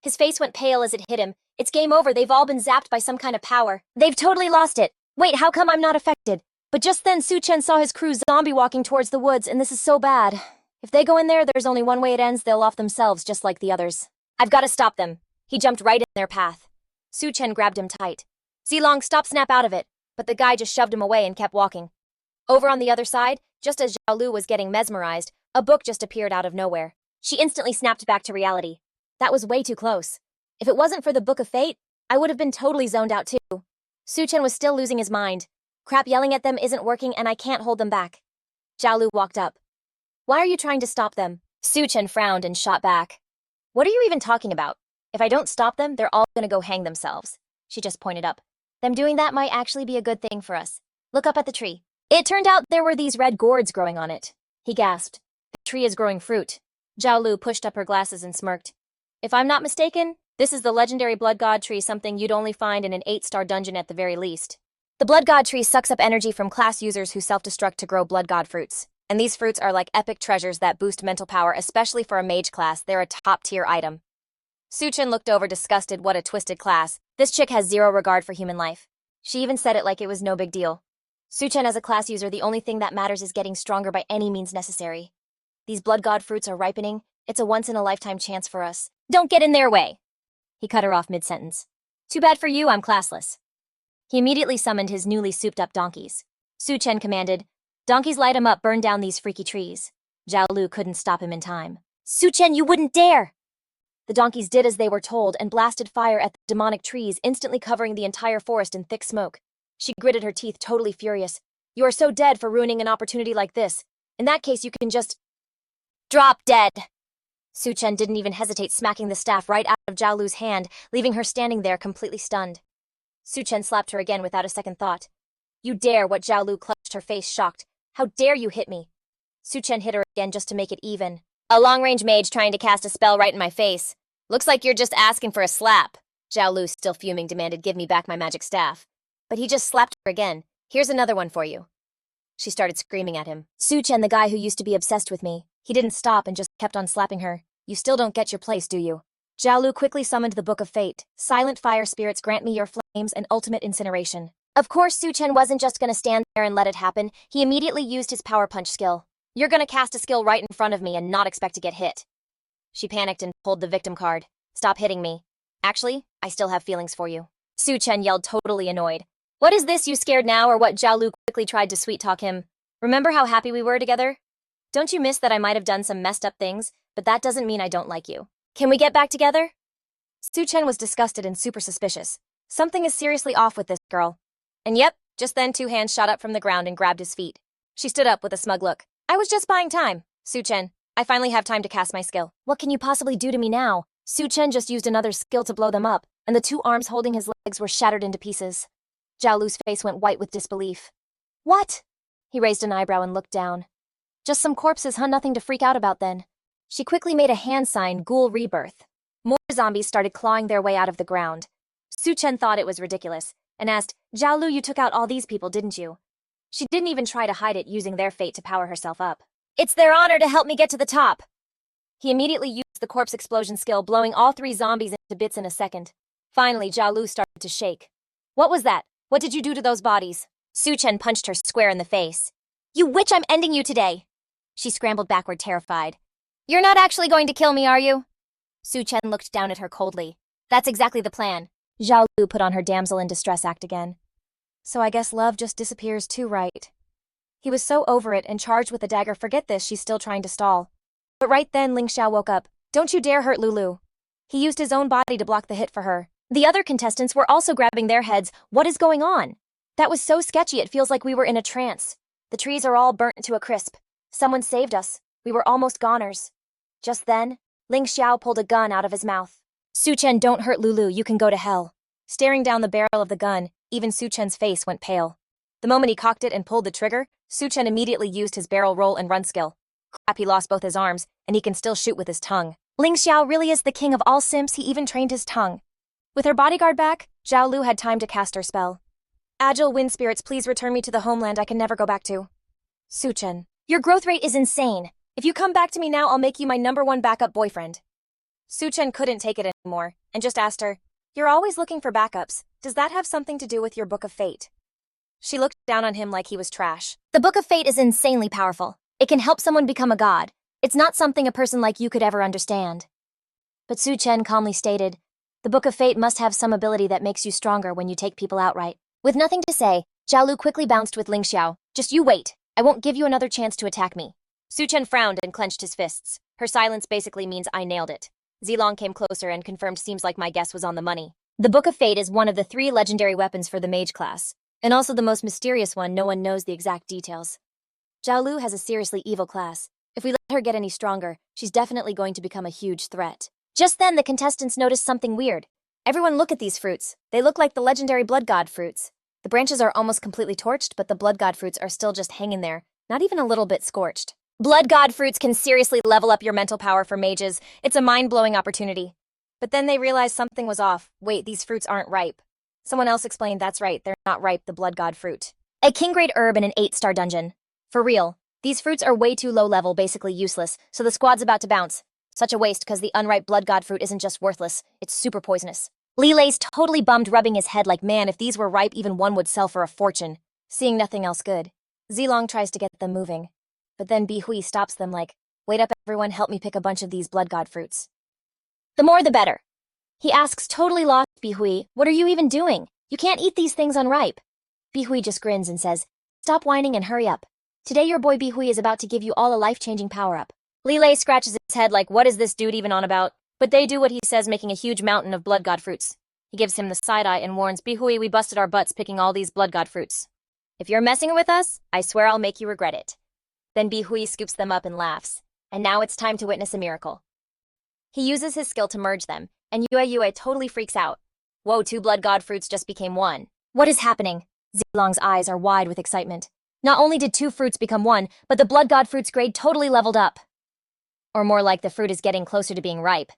His face went pale as it hit him. It's game over, they've all been zapped by some kind of power. They've totally lost it. Wait, how come I'm not affected? But just then Su Chen saw his crew zombie walking towards the woods, and this is so bad. If they go in there, there's only one way it ends, they'll off themselves just like the others. I've got to stop them. He jumped right in their path. Su Chen grabbed him tight. Zilong, stop, snap out of it. But the guy just shoved him away and kept walking. Over on the other side, just as Zhao Lu was getting mesmerized, a book just appeared out of nowhere. She instantly snapped back to reality. That was way too close. If it wasn't for the Book of Fate, I would have been totally zoned out too. Su Chen was still losing his mind. Crap, yelling at them isn't working and I can't hold them back. Zhao Lu walked up. Why are you trying to stop them? Su Chen frowned and shot back. What are you even talking about? If I don't stop them, they're all gonna go hang themselves. She just pointed up. Them doing that might actually be a good thing for us. Look up at the tree. It turned out there were these red gourds growing on it. He gasped. The tree is growing fruit. Zhao Lu pushed up her glasses and smirked. If I'm not mistaken, this is the legendary blood god tree, something you'd only find in an 8-star dungeon at the very least. The blood god tree sucks up energy from class users who self-destruct to grow blood god fruits. And these fruits are like epic treasures that boost mental power, especially for a mage class. They're a top-tier item. Su Chen looked over disgusted. What a twisted class. This chick has zero regard for human life. She even said it like it was no big deal. Su Chen as a class user, the only thing that matters is getting stronger by any means necessary. These blood god fruits are ripening. It's a once-in-a-lifetime chance for us. Don't get in their way! He cut her off mid-sentence. Too bad for you, I'm classless. He immediately summoned his newly souped-up donkeys. Su Chen commanded, donkeys, light 'em up, burn down these freaky trees. Zhao Lu couldn't stop him in time. Su Chen, you wouldn't dare! The donkeys did as they were told and blasted fire at the demonic trees, instantly covering the entire forest in thick smoke. She gritted her teeth, totally furious. You are so dead for ruining an opportunity like this. In that case, you can just... drop dead! Su Chen didn't even hesitate, smacking the staff right out of Zhao Lu's hand, leaving her standing there completely stunned. Su Chen slapped her again without a second thought. You dare! What? Zhao Lu clutched her face, shocked. How dare you hit me? Su Chen hit her again just to make it even. A long-range mage trying to cast a spell right in my face. Looks like you're just asking for a slap. Zhao Lu, still fuming, demanded, give me back my magic staff. But he just slapped her again. Here's another one for you. She started screaming at him. Su Chen, the guy who used to be obsessed with me. He didn't stop and just kept on slapping her. You still don't get your place, do you? Zhao Lu quickly summoned the Book of Fate. Silent fire spirits, grant me your flames and ultimate incineration. Of course, Su Chen wasn't just gonna stand there and let it happen. He immediately used his power punch skill. You're gonna cast a skill right in front of me and not expect to get hit. She panicked and pulled the victim card. Stop hitting me. Actually, I still have feelings for you. Su Chen yelled, totally annoyed. What is this, you scared now, or what? Zhao Lu quickly tried to sweet-talk him. Remember how happy we were together? Don't you miss that I might have done some messed up things, but that doesn't mean I don't like you. Can we get back together? Su Chen was disgusted and super suspicious. Something is seriously off with this girl. And yep, just then 2 hands shot up from the ground and grabbed his feet. She stood up with a smug look. I was just buying time. Su Chen, I finally have time to cast my skill. What can you possibly do to me now? Su Chen just used another skill to blow them up, and the 2 arms holding his legs were shattered into pieces. Zhao Lu's face went white with disbelief. What? He raised an eyebrow and looked down. Just some corpses, huh? Nothing to freak out about then. She quickly made a hand sign, ghoul rebirth. More zombies started clawing their way out of the ground. Su Chen thought it was ridiculous and asked, Zhao Lu, you took out all these people, didn't you? She didn't even try to hide it, using their fate to power herself up. It's their honor to help me get to the top. He immediately used the corpse explosion skill, blowing all 3 zombies into bits in a second. Finally, Zhao Lu started to shake. What was that? What did you do to those bodies? Su Chen punched her square in the face. You witch, I'm ending you today. She scrambled backward, terrified. You're not actually going to kill me, are you? Su Chen looked down at her coldly. That's exactly the plan. Zhao Lu put on her damsel in distress act again. So I guess love just disappears too, right? He was so over it and charged with the dagger. Forget this, she's still trying to stall. But right then Ling Xiao woke up. Don't you dare hurt Lulu. He used his own body to block the hit for her. The other contestants were also grabbing their heads. What is going on? That was so sketchy, it feels like we were in a trance. The trees are all burnt to a crisp. Someone saved us. We were almost goners. Just then, Ling Xiao pulled a gun out of his mouth. Su Chen, don't hurt Lulu, you can go to hell. Staring down the barrel of the gun, even Su Chen's face went pale. The moment he cocked it and pulled the trigger, Su Chen immediately used his barrel roll and run skill. Crap, he lost both his arms, and he can still shoot with his tongue. Ling Xiao really is the king of all simps, he even trained his tongue. With her bodyguard back, Zhao Lu had time to cast her spell. Agile wind spirits, please return me to the homeland I can never go back to. Su Chen, your growth rate is insane. If you come back to me now, I'll make you my #1 backup boyfriend. Su Chen couldn't take it anymore, and just asked her, You're always looking for backups. Does that have something to do with your Book of Fate? She looked down on him like he was trash. The Book of Fate is insanely powerful. It can help someone become a god. It's not something a person like you could ever understand. But Su Chen calmly stated, The Book of Fate must have some ability that makes you stronger when you take people outright. With nothing to say, Zhao Lu quickly bounced with Ling Xiao. Just you wait. I won't give you another chance to attack me. Su Chen frowned and clenched his fists. Her silence basically means I nailed it. Zilong came closer and confirmed, seems like my guess was on the money. The Book of Fate is one of the 3 legendary weapons for the Mage class, and also the most mysterious one. No one knows the exact details. Zhao Lu has a seriously evil class. If we let her get any stronger, she's definitely going to become a huge threat. Just then, the contestants noticed something weird. Everyone look at these fruits. They look like the legendary blood god fruits. The branches are almost completely torched, but the blood god fruits are still just hanging there, not even a little bit scorched. Blood god fruits can seriously level up your mental power for mages. It's a mind-blowing opportunity. But then they realized something was off. Wait, these fruits aren't ripe. Someone else explained, that's right, they're not ripe, the blood god fruit. A king-grade herb in an 8-star dungeon. For real, these fruits are way too low level, basically useless, so the squad's about to bounce. Such a waste, because the unripe blood god fruit isn't just worthless, it's super poisonous. Leilay's totally bummed, rubbing his head like, man, if these were ripe, even one would sell for a fortune. Seeing nothing else good, Zilong tries to get them moving. But then Bi Hui stops them like, wait up everyone, help me pick a bunch of these blood god fruits. The more the better. He asks, totally lost, Bi Hui, what are you even doing? You can't eat these things unripe. Bi Hui just grins and says, stop whining and hurry up. Today your boy Bi Hui is about to give you all a life-changing power-up. Leilay scratches his head like, what is this dude even on about? But they do what he says, making a huge mountain of blood god fruits. He gives him the side-eye and warns, Bi Hui, we busted our butts picking all these blood god fruits. If you're messing with us, I swear I'll make you regret it. Then Bi Hui scoops them up and laughs. And now it's time to witness a miracle. He uses his skill to merge them, and Yue totally freaks out. Whoa, 2 blood god fruits just became 1. What is happening? Zilong's eyes are wide with excitement. Not only did 2 fruits become 1, but the blood god fruit's grade totally leveled up. Or more like the fruit is getting closer to being ripe.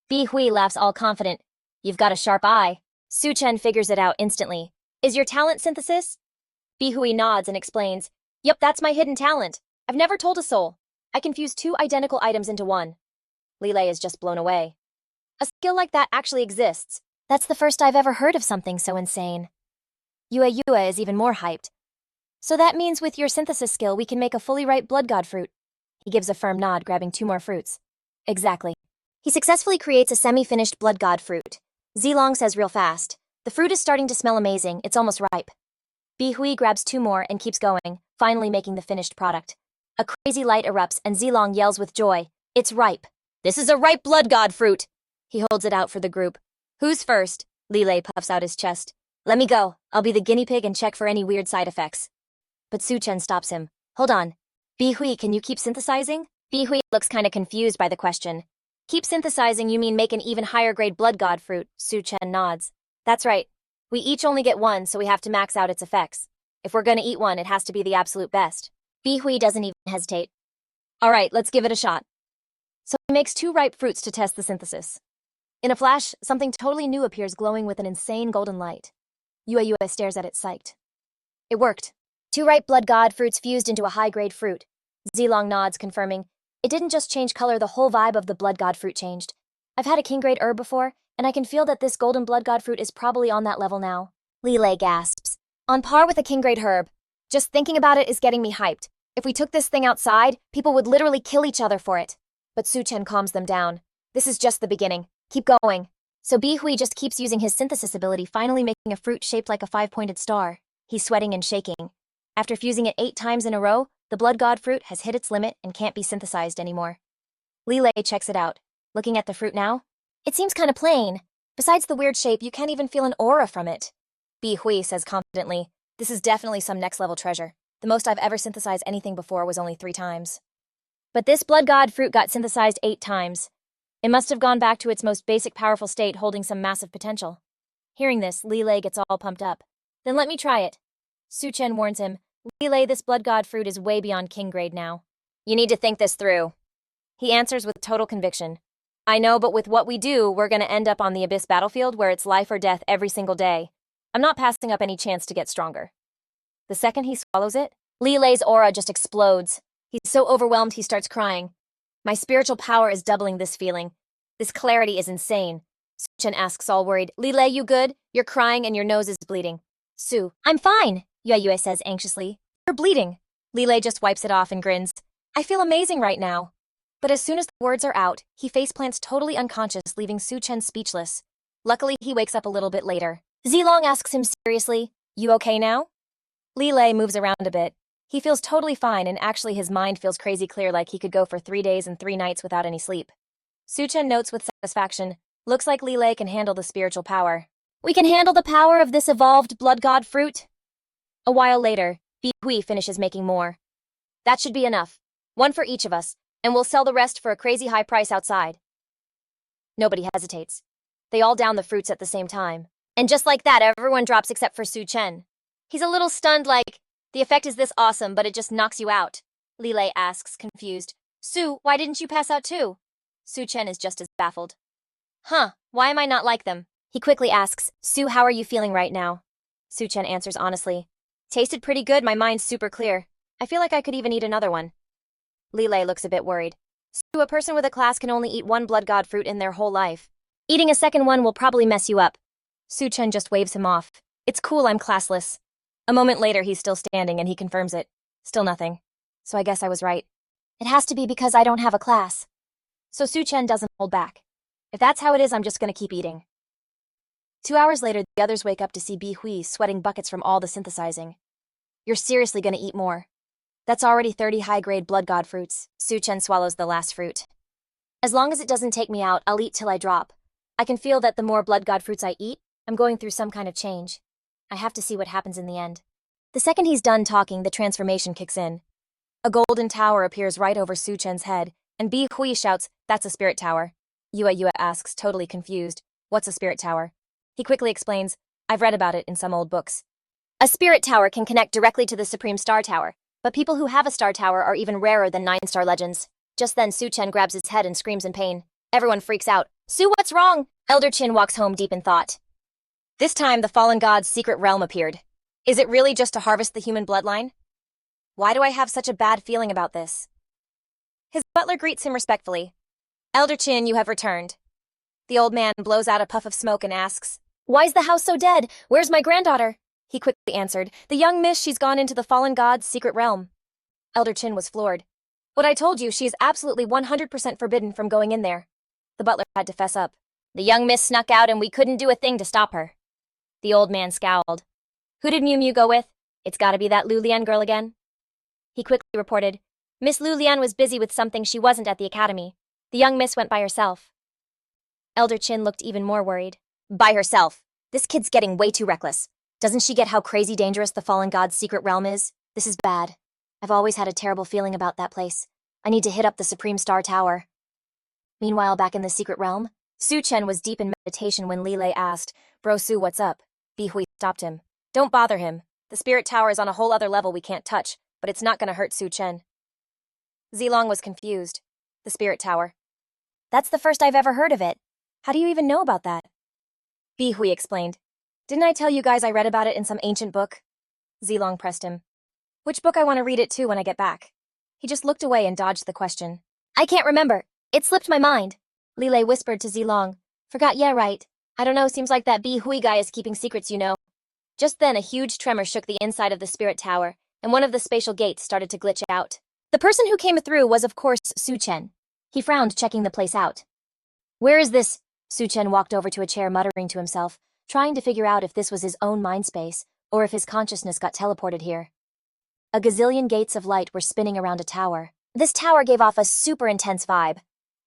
Bi Hui laughs all confident. You've got a sharp eye. Su Chen figures it out instantly. Is your talent synthesis? Bi Hui nods and explains, Yep, that's my hidden talent. I've never told a soul. I can fuse 2 identical items into 1. Leilay is just blown away. A skill like that actually exists. That's the first I've ever heard of something so insane. Yue is even more hyped. So that means with your synthesis skill we can make a fully ripe blood god fruit. He gives a firm nod, grabbing 2 more fruits. Exactly. He successfully creates a semi-finished blood god fruit. Zilong says real fast, the fruit is starting to smell amazing, it's almost ripe. Bi Hui grabs 2 more and keeps going, finally making the finished product. A crazy light erupts and Zilong yells with joy, it's ripe. This is a ripe blood god fruit. He holds it out for the group. Who's first? Leilay puffs out his chest. Let me go. I'll be the guinea pig and check for any weird side effects. But Su Chen stops him. Hold on. Bi Hui, can you keep synthesizing? Bi Hui looks kinda confused by the question. Keep synthesizing, you mean make an even higher grade blood god fruit, Su Chen nods. That's right. We each only get 1, so we have to max out its effects. If we're gonna eat one, it has to be the absolute best. Bi Hui doesn't even hesitate. Alright, let's give it a shot. So he makes 2 ripe fruits to test the synthesis. In a flash, something totally new appears glowing with an insane golden light. Yue stares at it psyched. It worked. 2 ripe blood god fruits fused into a high-grade fruit. Zilong nods, confirming. It didn't just change color, the whole vibe of the blood god fruit changed. I've had a king-grade herb before, and I can feel that this golden blood god fruit is probably on that level now. Leilay gasps. On par with a king-grade herb. Just thinking about it is getting me hyped. If we took this thing outside, people would literally kill each other for it. But Su Chen calms them down. This is just the beginning. Keep going. So Bi Hui just keeps using his synthesis ability, finally making a fruit shaped like a 5-pointed star. He's sweating and shaking. After fusing it 8 times in a row, the blood god fruit has hit its limit and can't be synthesized anymore. Leilay checks it out. Looking at the fruit now? It seems kinda plain. Besides the weird shape, you can't even feel an aura from it. Bi Hui says confidently, this is definitely some next-level treasure. The most I've ever synthesized anything before was only 3 times. But this blood god fruit got synthesized 8 times. It must have gone back to its most basic powerful state, holding some massive potential. Hearing this, Leilay gets all pumped up. Then let me try it. Su Chen warns him, Leilay, this blood god fruit is way beyond king grade now. You need to think this through. He answers with total conviction. I know, but with what we do, we're gonna end up on the Abyss battlefield where it's life or death every single day. I'm not passing up any chance to get stronger. The second he swallows it, Leilay's aura just explodes. He's so overwhelmed he starts crying. My spiritual power is doubling this feeling. This clarity is insane. Su Chen asks all worried, Leilay, you good? You're crying and your nose is bleeding. Su, I'm fine, Yue says anxiously. You're bleeding. Leilay just wipes it off and grins. I feel amazing right now. But as soon as the words are out, he faceplants totally unconscious, leaving Su Chen speechless. Luckily, he wakes up a little bit later. Zilong asks him seriously, you okay now? Leilay moves around a bit. He feels totally fine, and actually his mind feels crazy clear, like he could go for 3 days and 3 nights without any sleep. Su Chen notes with satisfaction, looks like Leilay can handle the spiritual power. We can handle the power of this evolved blood god fruit? A while later, Bi Hui finishes making more. That should be enough. 1 for each of us, and we'll sell the rest for a crazy high price outside. Nobody hesitates. They all down the fruits at the same time. And just like that, everyone drops except for Su Chen. He's a little stunned, like, the effect is this awesome, but it just knocks you out. Leilay asks, confused. Su, why didn't you pass out too? Su Chen is just as baffled. Huh, why am I not like them? He quickly asks, Su, how are you feeling right now? Su Chen answers honestly. Tasted pretty good, my mind's super clear. I feel like I could even eat another one. Leilay looks a bit worried. Su, a person with a class can only eat 1 blood god fruit in their whole life. Eating a second one will probably mess you up. Su Chen just waves him off. It's cool, I'm classless. A moment later, he's still standing and he confirms it. Still nothing. So I guess I was right. It has to be because I don't have a class. So Su Chen doesn't hold back. If that's how it is, I'm just gonna keep eating. 2 hours later, the others wake up to see Bi Hui sweating buckets from all the synthesizing. You're seriously gonna eat more. That's already 30 high-grade blood god fruits. Su Chen swallows the last fruit. As long as it doesn't take me out, I'll eat till I drop. I can feel that the more blood god fruits I eat, I'm going through some kind of change. I have to see what happens in the end. The second he's done talking, the transformation kicks in. A golden tower appears right over Su Chen's head, and Bi Hui shouts, that's a spirit tower. Yue asks, totally confused, what's a spirit tower? He quickly explains, I've read about it in some old books. A spirit tower can connect directly to the Supreme Star Tower, but people who have a star tower are even rarer than 9-star legends. Just then Su Chen grabs his head and screams in pain. Everyone freaks out. Su, what's wrong? Elder Qin walks home deep in thought. This time, the fallen god's secret realm appeared. Is it really just to harvest the human bloodline? Why do I have such a bad feeling about this? His butler greets him respectfully. Elder Qin, you have returned. The old man blows out a puff of smoke and asks, Why's the house so dead? Where's my granddaughter? He quickly answered, The young miss, she's gone into the fallen god's secret realm. Elder Qin was floored. What I told you, she is absolutely 100% forbidden from going in there. The butler had to fess up. The young miss snuck out and we couldn't do a thing to stop her. The old man scowled. Who did Miu Miu go with? It's gotta be that Lu Lian girl again. He quickly reported, Miss Lu Lian was busy with something, she wasn't at the academy. The young miss went by herself. Elder Qin looked even more worried. By herself? This kid's getting way too reckless. Doesn't she get how crazy dangerous the fallen god's secret realm is? This is bad. I've always had a terrible feeling about that place. I need to hit up the Supreme Star Tower. Meanwhile, back in the secret realm, Su Chen was deep in meditation when Leilay asked, Bro Su, what's up? Bi Hui stopped him. Don't bother him. The spirit tower is on a whole other level we can't touch, but it's not gonna hurt Su Chen. Zilong was confused. The spirit tower. That's the first I've ever heard of it. How do you even know about that? Bi Hui explained. Didn't I tell you guys I read about it in some ancient book? Zilong pressed him. Which book? I want to read it too when I get back. He just looked away and dodged the question. I can't remember. It slipped my mind. Leilay whispered to Zilong. Forgot, yeah, right. I don't know, seems like that Bi Hui guy is keeping secrets, you know. Just then, a huge tremor shook the inside of the spirit tower, and one of the spatial gates started to glitch out. The person who came through was, of course, Su Chen. He frowned, checking the place out. Where is this? Su Chen walked over to a chair, muttering to himself, trying to figure out if this was his own mind space, or if his consciousness got teleported here. A gazillion gates of light were spinning around a tower. This tower gave off a super intense vibe.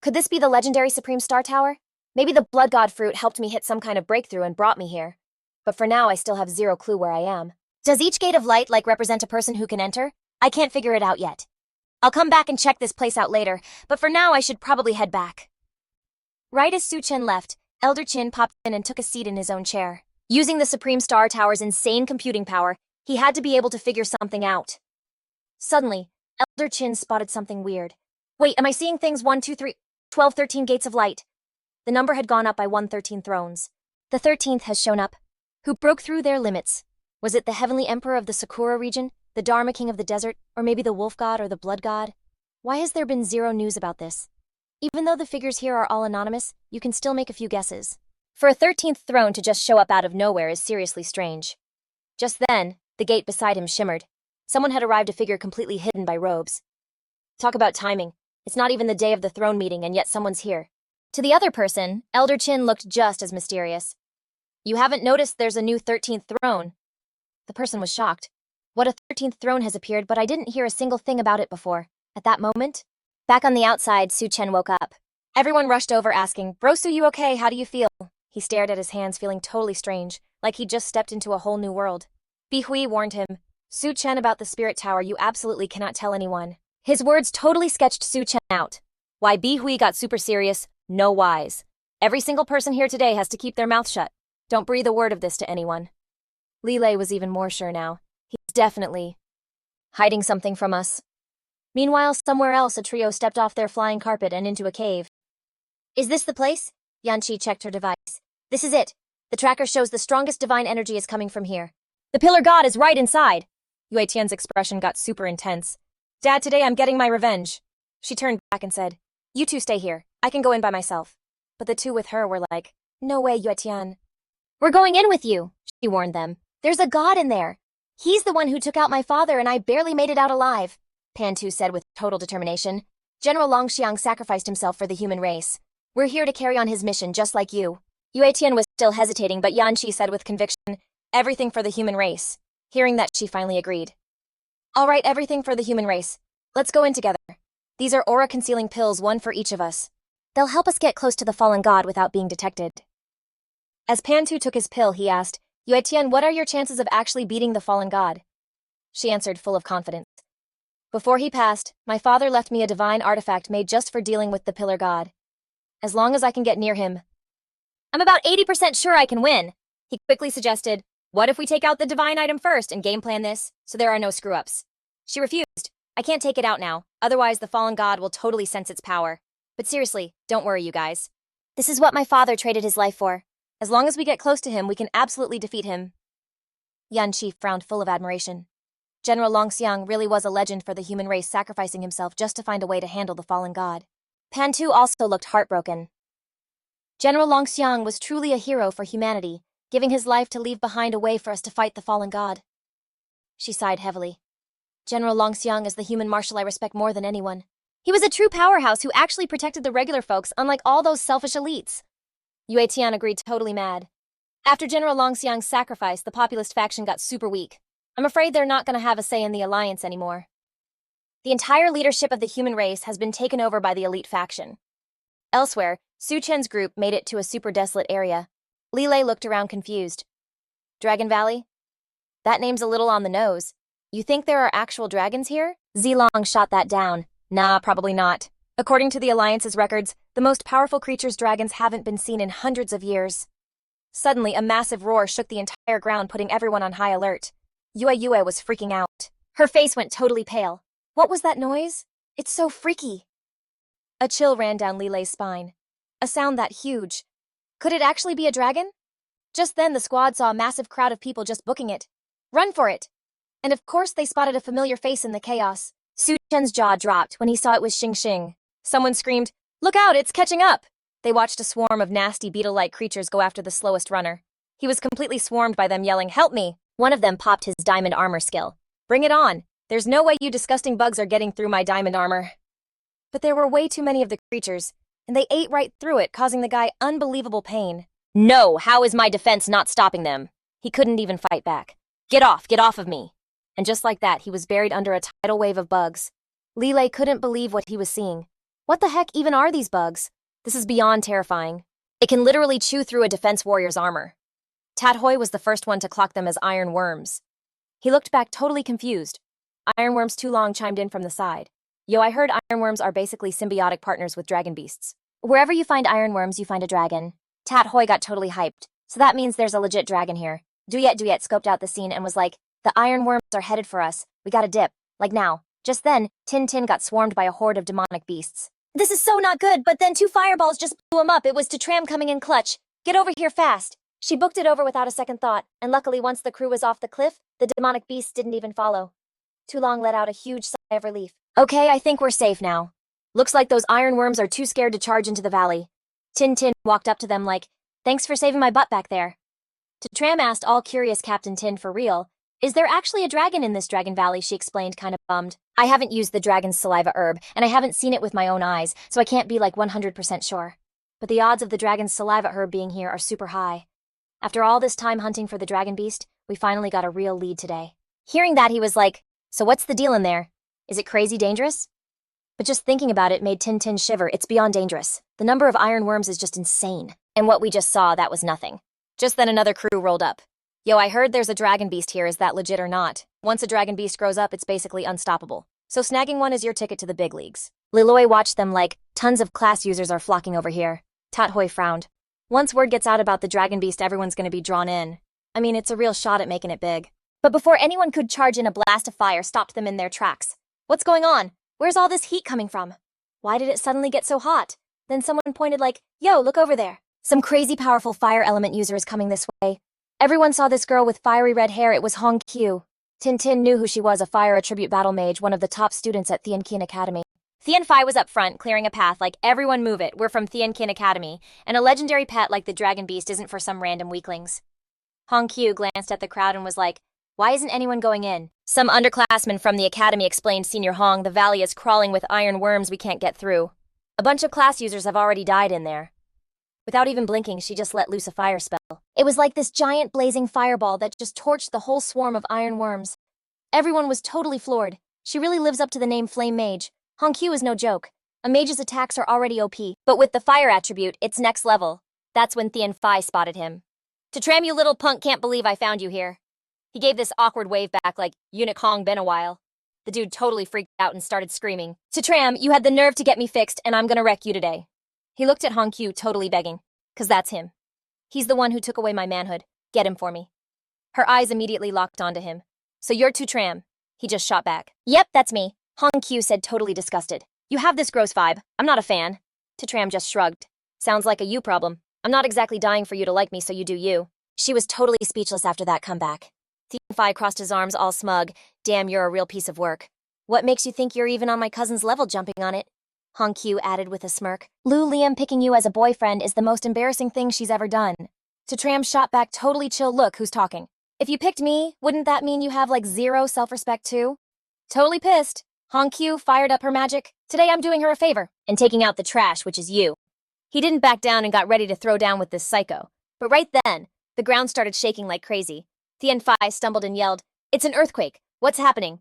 Could this be the legendary Supreme Star Tower? Maybe the Blood God fruit helped me hit some kind of breakthrough and brought me here. But for now, I still have zero clue where I am. Does each gate of light, represent a person who can enter? I can't figure it out yet. I'll come back and check this place out later, but for now I should probably head back. Right as Su Chen left, Elder Qin popped in and took a seat in his own chair. Using the Supreme Star Tower's insane computing power, he had to be able to figure something out. Suddenly, Elder Qin spotted something weird. Wait, am I seeing things 1, 2, 3, 12, 13 gates of light? The number had gone up by 113 thrones. The 13th has shown up. Who broke through their limits? Was it the Heavenly Emperor of the Sakura region, the Dharma King of the Desert, or maybe the Wolf God or the Blood God? Why has there been zero news about this? Even though the figures here are all anonymous, you can still make a few guesses. For a 13th throne to just show up out of nowhere is seriously strange. Just then, the gate beside him shimmered. Someone had arrived, a figure completely hidden by robes. Talk about timing. It's not even the day of the throne meeting, and yet someone's here. To the other person, Elder Qin looked just as mysterious. You haven't noticed there's a new 13th throne? The person was shocked. What, a 13th throne has appeared, but I didn't hear a single thing about it before. At that moment, back on the outside, Su Chen woke up. Everyone rushed over asking, Bro Su, you okay? How do you feel? He stared at his hands, feeling totally strange, like he'd just stepped into a whole new world. Bi Hui warned him, Su Chen, about the spirit tower, you absolutely cannot tell anyone. His words totally sketched Su Chen out. Why Bi Hui got super serious? No wise. Every single person here today has to keep their mouth shut. Don't breathe a word of this to anyone. Leilay was even more sure now. He's definitely hiding something from us. Meanwhile, somewhere else, a trio stepped off their flying carpet and into a cave. Is this the place? Yanqi checked her device. This is it. The tracker shows the strongest divine energy is coming from here. The Pillar God is right inside. Yue Tian's expression got super intense. Dad, today I'm getting my revenge. She turned back and said, You two stay here. I can go in by myself. But the two with her were like, No way, Yue Tian. We're going in with you, she warned them. There's a god in there. He's the one who took out my father and I barely made it out alive, Pan Tu said with total determination. General Longxiang sacrificed himself for the human race. We're here to carry on his mission just like you. Yue Tian was still hesitating, but Yanqi said with conviction, Everything for the human race. Hearing that, she finally agreed. All right, everything for the human race. Let's go in together. These are aura-concealing pills, one for each of us. They'll help us get close to the fallen god without being detected. As Pan Tu took his pill, he asked, Yue Tian, what are your chances of actually beating the fallen god? She answered, full of confidence. Before he passed, my father left me a divine artifact made just for dealing with the Pillar God. As long as I can get near him. I'm about 80% sure I can win. He quickly suggested, what if we take out the divine item first and game plan this, so there are no screw-ups? She refused. I can't take it out now, otherwise the fallen god will totally sense its power. But seriously, don't worry, you guys. This is what my father traded his life for. As long as we get close to him, we can absolutely defeat him. Yanqi frowned, full of admiration. General Longxiang really was a legend for the human race, sacrificing himself just to find a way to handle the fallen god. Pan Tu also looked heartbroken. General Longxiang was truly a hero for humanity, giving his life to leave behind a way for us to fight the fallen god. She sighed heavily. General Longxiang is the human marshal I respect more than anyone. He was a true powerhouse who actually protected the regular folks, unlike all those selfish elites. Yue Tian agreed, totally mad. After General Longxiang's sacrifice, the populist faction got super weak. I'm afraid they're not going to have a say in the alliance anymore. The entire leadership of the human race has been taken over by the elite faction. Elsewhere, Su Chen's group made it to a super desolate area. Leilay looked around confused. Dragon Valley? That name's a little on the nose. You think there are actual dragons here? Zilong shot that down. Nah, probably not. According to the Alliance's records, the most powerful creatures dragons haven't been seen in hundreds of years. Suddenly, a massive roar shook the entire ground, putting everyone on high alert. Yue was freaking out. Her face went totally pale. What was that noise? It's so freaky. A chill ran down Leilay's spine. A sound that huge, Could it actually be a dragon? Just then the squad saw a massive crowd of people just booking it. Run for it! And of course they spotted a familiar face in the chaos. Su Chen's jaw dropped when he saw it was Xing Xing. Someone screamed, "Look out, it's catching up!" They watched a swarm of nasty beetle-like creatures go after the slowest runner. He was completely swarmed by them yelling, "Help me!" One of them popped his diamond armor skill. "Bring it on! There's no way you disgusting bugs are getting through my diamond armor." But there were way too many of the creatures, and they ate right through it, causing the guy unbelievable pain. "No, how is my defense not stopping them?" He couldn't even fight back. Get off of me." And just like that, he was buried under a tidal wave of bugs. Leilay couldn't believe what he was seeing. What the heck even are these bugs? This is beyond terrifying. It can literally chew through a defense warrior's armor. Tathoi was the first one to clock them as iron worms. He looked back totally confused. Ironworms too long chimed in from the side. "Yo, I heard ironworms are basically symbiotic partners with dragon beasts. Wherever you find ironworms, you find a dragon." Tathoi got totally hyped. "So that means there's a legit dragon here." Duyet scoped out the scene and was like, "The ironworms are headed for us. We gotta dip. Like now." Just then, Tin Tin got swarmed by a horde of demonic beasts. "This is so not good, but then 2 fireballs just blew him up. It was Tram coming in clutch. Get over here fast." She booked it over without a second thought, and luckily once the crew was off the cliff, the demonic beasts didn't even follow. Too Long let out a huge sigh of relief. "Okay, I think we're safe now. Looks like those ironworms are too scared to charge into the valley." Tin Tin walked up to them like, "Thanks for saving my butt back there." Tram asked all curious Captain Tin for real, "Is there actually a dragon in this dragon valley?" She explained, kind of bummed. "I haven't used the dragon's saliva herb, and I haven't seen it with my own eyes, so I can't be like 100% sure. But the odds of the dragon's saliva herb being here are super high. After all this time hunting for the dragon beast, we finally got a real lead today." Hearing that, he was like, "So what's the deal in there? Is it crazy dangerous?" But just thinking about it made Tin Tin shiver. It's beyond dangerous. The number of ironworms is just insane. And what we just saw, that was nothing. Just then another crew rolled up. "Yo, I heard there's a dragon beast here. Is that legit or not? Once a dragon beast grows up, it's basically unstoppable. So snagging one is your ticket to the big leagues." Leilay watched them like, "Tons of class users are flocking over here." Tathoi frowned. "Once word gets out about the dragon beast, everyone's gonna be drawn in. I mean, it's a real shot at making it big." But before anyone could charge in, a blast of fire stopped them in their tracks. "What's going on? Where's all this heat coming from? Why did it suddenly get so hot?" Then someone pointed like, "Yo, look over there. Some crazy powerful fire element user is coming this way." Everyone saw this girl with fiery red hair. It was Hong Qiu. Tin Tin knew who she was, a fire attribute battle mage, one of the top students at Tianqian Academy. Tian Phi was up front, clearing a path like, "Everyone move it, we're from Tianqian Academy, and a legendary pet like the dragon beast isn't for some random weaklings." Hong Qiu glanced at the crowd and was like, "Why isn't anyone going in?" Some underclassman from the academy explained, "Senior Hong, the valley is crawling with iron worms we can't get through. A bunch of class users have already died in there." Without even blinking, she just let loose a fire spell. It was like this giant blazing fireball that just torched the whole swarm of iron worms. Everyone was totally floored. She really lives up to the name Flame Mage. Hong Qiu is no joke. A mage's attacks are already OP, but with the fire attribute, it's next level. That's when Tian Phi spotted him. "Tram, you little punk, can't believe I found you here." He gave this awkward wave back like, "Eunuch Hong, been a while." The dude totally freaked out and started screaming, "Tram, you had the nerve to get me fixed, and I'm gonna wreck you today." He looked at Hong Qiu, totally begging. "'Cause that's him. He's the one who took away my manhood. Get him for me." Her eyes immediately locked onto him. "So you're Tram?" He just shot back. "Yep, that's me," Hong Qiu said, totally disgusted. "You have this gross vibe. I'm not a fan." Tram just shrugged. "Sounds like a you problem. I'm not exactly dying for you to like me, so you do you." She was totally speechless after that comeback. Tian Phi crossed his arms all smug. "Damn, you're a real piece of work. What makes you think you're even on my cousin's level jumping on it?" Hong Qiu added with a smirk. "Lu Liam picking you as a boyfriend is the most embarrassing thing she's ever done." Tram shot back, totally chill. "Look, who's talking? If you picked me, wouldn't that mean you have like zero self-respect too?" Totally pissed, Hong Qiu fired up her magic. "Today I'm doing her a favor and taking out the trash, which is you." He didn't back down and got ready to throw down with this psycho. But right then, the ground started shaking like crazy. Tian Phi stumbled and yelled, "It's an earthquake. What's happening?"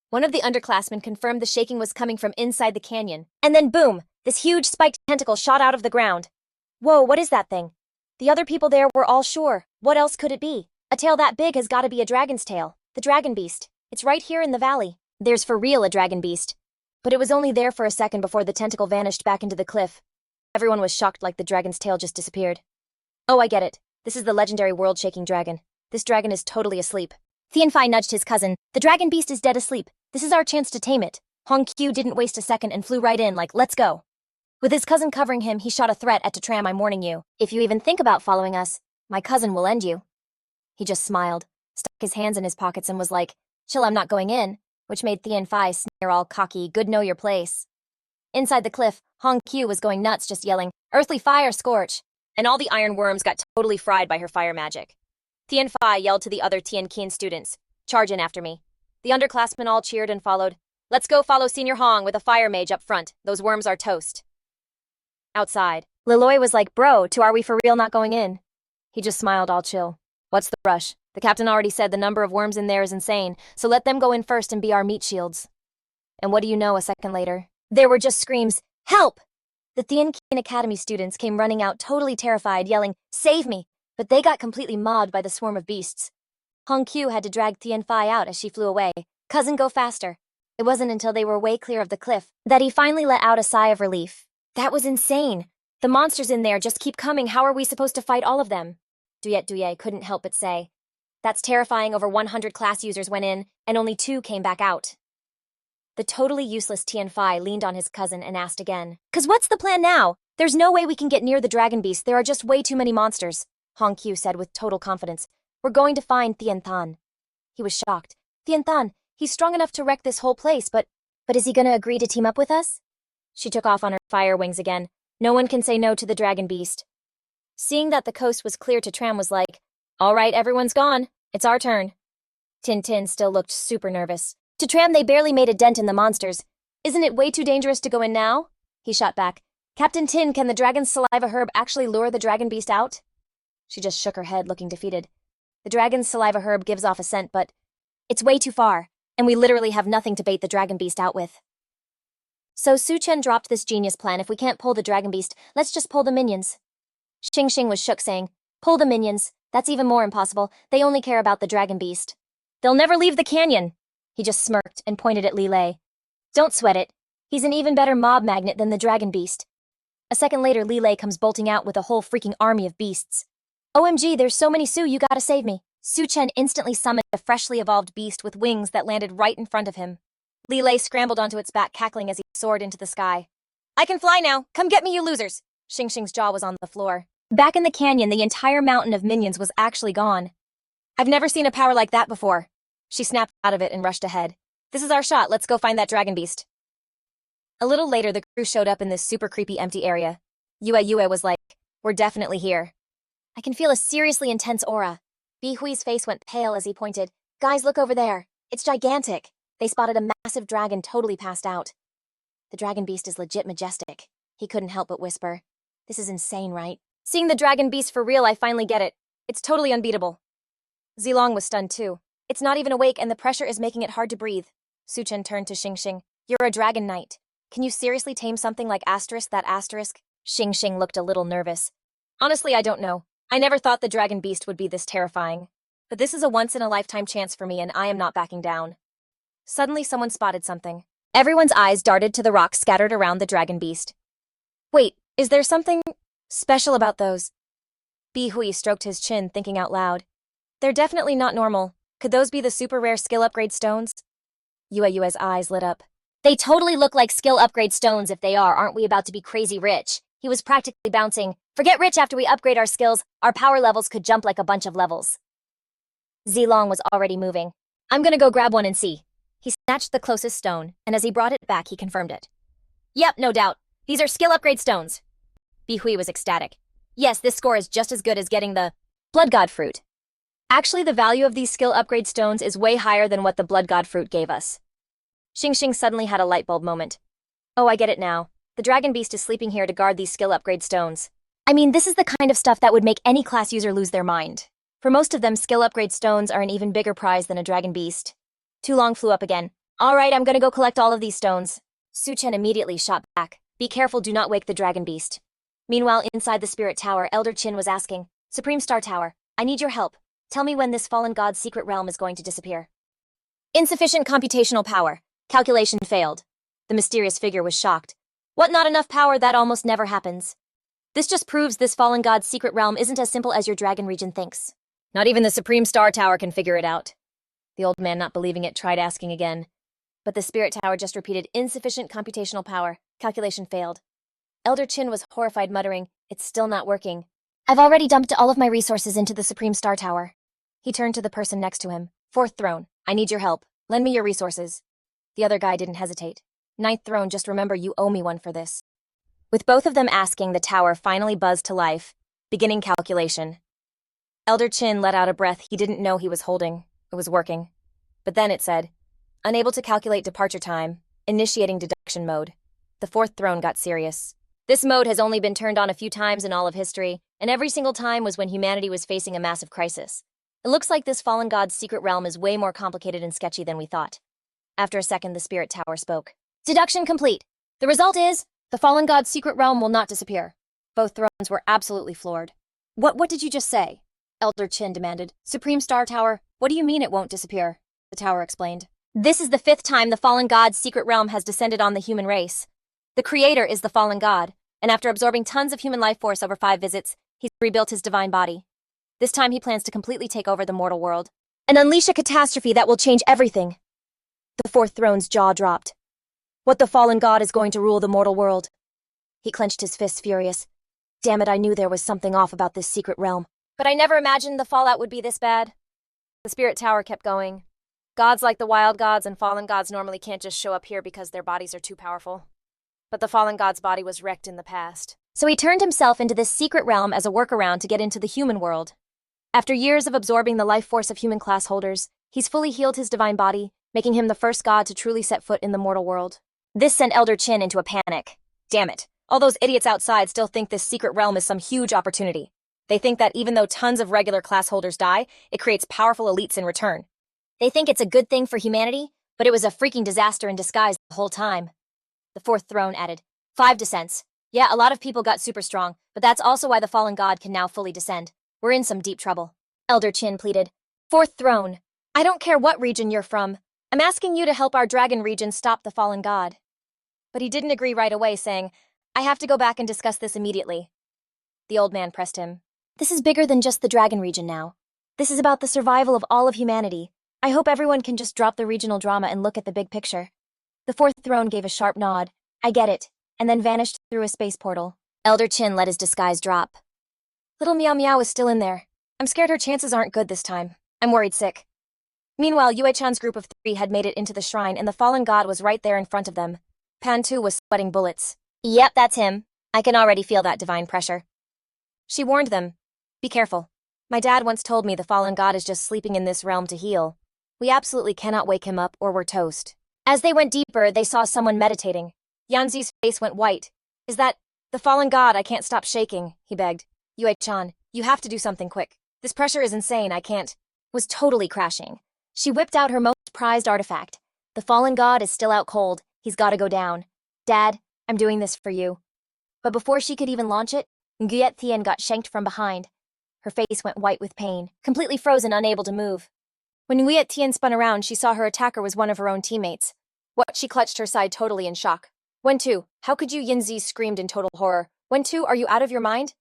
One of the underclassmen confirmed the shaking was coming from inside the canyon. And then boom, this huge spiked tentacle shot out of the ground. "Whoa, what is that thing?" The other people there were all sure. What else could it be? A tail that big has got to be a dragon's tail. The dragon beast. It's right here in the valley. There's for real a dragon beast. But it was only there for a second before the tentacle vanished back into the cliff. Everyone was shocked like the dragon's tail just disappeared. "Oh, I get it. This is the legendary world-shaking dragon. This dragon is totally asleep." Tian Phi nudged his cousin. "The dragon beast is dead asleep. This is our chance to tame it." Hong Qiu didn't waste a second and flew right in like, "Let's go." With his cousin covering him, he shot a threat at Tram. I'm warning you. If you even think about following us, my cousin will end you. He just smiled, stuck his hands in his pockets and was like, chill, I'm not going in, which made Thien Phi sneer all cocky, good know your place. Inside the cliff, Hong Q was going nuts just yelling, earthly fire scorch, and all the iron worms got totally fried by her fire magic. Thien Phi yelled to the other Tien Keen students, charge in after me. The underclassmen all cheered and followed. Let's go follow Senior Hong with a fire mage up front. Those worms are toast. Outside, Leilay was like, bro, are we for real not going in? He just smiled all chill. What's the rush? The captain already said the number of worms in there is insane, so let them go in first and be our meat shields. And what do you know, a second later, there were just screams, help! The Thien Keen Academy students came running out totally terrified, yelling, save me! But they got completely mobbed by the swarm of beasts. Hong Q had to drag Thien Phi out as she flew away. Cousin, go faster. It wasn't until they were way clear of the cliff that he finally let out a sigh of relief. That was insane. The monsters in there just keep coming. How are we supposed to fight all of them? Duye couldn't help but say. That's terrifying. Over 100 class users went in, and only 2 came back out. The totally useless Thien Phi leaned on his cousin and asked again. Cause what's the plan now? There's no way we can get near the dragon beast. There are just way too many monsters, Hong Q said with total confidence. We're going to find Thien Than. He was shocked. Thien Than, he's strong enough to wreck this whole place, but is he gonna agree to team up with us? She took off on her fire wings again. No one can say no to the dragon beast. Seeing that the coast was clear, to Tram was like, all right, everyone's gone. It's our turn. Tin still looked super nervous. To Tram, they barely made a dent in the monsters. Isn't it way too dangerous to go in now? He shot back. Captain Tin, can the dragon's saliva herb actually lure the dragon beast out? She just shook her head, looking defeated. The dragon's saliva herb gives off a scent, but it's way too far, and we literally have nothing to bait the dragon beast out with. So Su Chen dropped this genius plan. If we can't pull the dragon beast, let's just pull the minions. Xing was shook, saying, pull the minions. That's even more impossible. They only care about the dragon beast. They'll never leave the canyon. He just smirked and pointed at Leilay. Don't sweat it. He's an even better mob magnet than the dragon beast. A second later, Leilay comes bolting out with a whole freaking army of beasts. OMG, there's so many Su, you gotta save me. Su Chen instantly summoned a freshly evolved beast with wings that landed right in front of him. Leilay scrambled onto its back, cackling as he soared into the sky. I can fly now. Come get me, you losers. Xing's jaw was on the floor. Back in the canyon, the entire mountain of minions was actually gone. I've never seen a power like that before. She snapped out of it and rushed ahead. This is our shot. Let's go find that dragon beast. A little later, the crew showed up in this super creepy empty area. Yue was like, we're definitely here. I can feel a seriously intense aura. Bi Hui's face went pale as he pointed. Guys, look over there. It's gigantic. They spotted a massive dragon totally passed out. The dragon beast is legit majestic. He couldn't help but whisper. This is insane, right? Seeing the dragon beast for real, I finally get it. It's totally unbeatable. Zilong was stunned too. It's not even awake and the pressure is making it hard to breathe. Su Chen turned to Xing. You're a dragon knight. Can you seriously tame something like that asterisk? Xing looked a little nervous. Honestly, I don't know. I never thought the dragon beast would be this terrifying. But this is a once-in-a-lifetime chance for me and I am not backing down. Suddenly someone spotted something. Everyone's eyes darted to the rocks scattered around the dragon beast. Wait, is there something special about those? Bi Hui stroked his chin, thinking out loud. They're definitely not normal. Could those be the super rare skill upgrade stones? Yue's eyes lit up. They totally look like skill upgrade stones. If they are, aren't we about to be crazy rich? He was practically bouncing. Forget rich, after we upgrade our skills, our power levels could jump like a bunch of levels. Zilong was already moving. I'm gonna go grab one and see. He snatched the closest stone, and as he brought it back, he confirmed it. Yep, no doubt. These are skill upgrade stones. Bi Hui was ecstatic. Yes, this score is just as good as getting the Blood God fruit. Actually, the value of these skill upgrade stones is way higher than what the Blood God fruit gave us. Xing suddenly had a light bulb moment. Oh, I get it now. The dragon beast is sleeping here to guard these skill upgrade stones. I mean, this is the kind of stuff that would make any class user lose their mind. For most of them, skill upgrade stones are an even bigger prize than a dragon beast. Too Long flew up again. All right, I'm gonna go collect all of these stones. Su Chen immediately shot back. Be careful, do not wake the dragon beast. Meanwhile, inside the spirit tower, Elder Qin was asking, Supreme Star Tower, I need your help. Tell me when this fallen god's secret realm is going to disappear. Insufficient computational power. Calculation failed. The mysterious figure was shocked. What, not enough power? That almost never happens. This just proves this fallen god's secret realm isn't as simple as your dragon region thinks. Not even the Supreme Star Tower can figure it out. The old man, not believing it, tried asking again. But the spirit tower just repeated insufficient computational power. Calculation failed. Elder Chin was horrified, muttering, "It's still not working. I've already dumped all of my resources into the Supreme Star Tower." He turned to the person next to him. "Fourth throne, I need your help. Lend me your resources." The other guy didn't hesitate. "Ninth throne, just remember you owe me one for this." With both of them asking, the tower finally buzzed to life, beginning calculation. Elder Chin let out a breath he didn't know he was holding. It was working. But then it said, "Unable to calculate departure time, initiating deduction mode." The fourth throne got serious. This mode has only been turned on a few times in all of history, and every single time was when humanity was facing a massive crisis. It looks like this fallen god's secret realm is way more complicated and sketchy than we thought. After a second, the spirit tower spoke. "Deduction complete. The result is, the fallen god's secret realm will not disappear." Both thrones were absolutely floored. What did you just say?" Elder Chin demanded. "Supreme Star Tower, what do you mean it won't disappear?" The tower explained. "This is the 5th time the fallen god's secret realm has descended on the human race. The creator is the fallen god, and after absorbing tons of human life force over 5 visits, he's rebuilt his divine body. This time he plans to completely take over the mortal world and unleash a catastrophe that will change everything." The fourth throne's jaw dropped. "What, the fallen god is going to rule the mortal world?" He clenched his fists, furious. "Damn it, I knew there was something off about this secret realm. But I never imagined the fallout would be this bad." The spirit tower kept going. "Gods like the wild gods and fallen gods normally can't just show up here because their bodies are too powerful. But the fallen god's body was wrecked in the past. So he turned himself into this secret realm as a workaround to get into the human world. After years of absorbing the life force of human class holders, he's fully healed his divine body, making him the first god to truly set foot in the mortal world." This sent Elder Chin into a panic. Damn it. All those idiots outside still think this secret realm is some huge opportunity. They think that even though tons of regular class holders die, it creates powerful elites in return. They think it's a good thing for humanity, but it was a freaking disaster in disguise the whole time. The fourth throne added, 5 descents. Yeah, a lot of people got super strong, but that's also why the fallen god can now fully descend. We're in some deep trouble." Elder Chin pleaded. "Fourth throne, I don't care what region you're from. I'm asking you to help our dragon region stop the fallen god." But he didn't agree right away, saying, "I have to go back and discuss this immediately." The old man pressed him. "This is bigger than just the dragon region now. This is about the survival of all of humanity. I hope everyone can just drop the regional drama and look at the big picture." The fourth throne gave a sharp nod. "I get it," and then vanished through a space portal. Elder Chin let his disguise drop. "Little Meow Meow is still in there. I'm scared her chances aren't good this time. I'm worried sick." Meanwhile, Yue-chan's group of 3 had made it into the shrine, and the fallen god was right there in front of them. Pan Tu was sweating bullets. "Yep, that's him. I can already feel that divine pressure." She warned them, "Be careful. My dad once told me the fallen god is just sleeping in this realm to heal. We absolutely cannot wake him up or we're toast." As they went deeper, they saw someone meditating. Yanzi's face went white. "Is that the fallen god? I can't stop shaking," he begged. "Yue-chan, you have to do something quick. This pressure is insane, I can't." Was totally crashing. She whipped out her most prized artifact. "The fallen god is still out cold. He's gotta go down. Dad, I'm doing this for you." But before she could even launch it, Nguyet Thien got shanked from behind. Her face went white with pain, completely frozen, unable to move. When Nguyet Thien spun around, she saw her attacker was one of her own teammates. She clutched her side totally in shock. "Wen-tu, how could you?" Yinzi screamed in total horror. "Wen-tu, are you out of your mind?"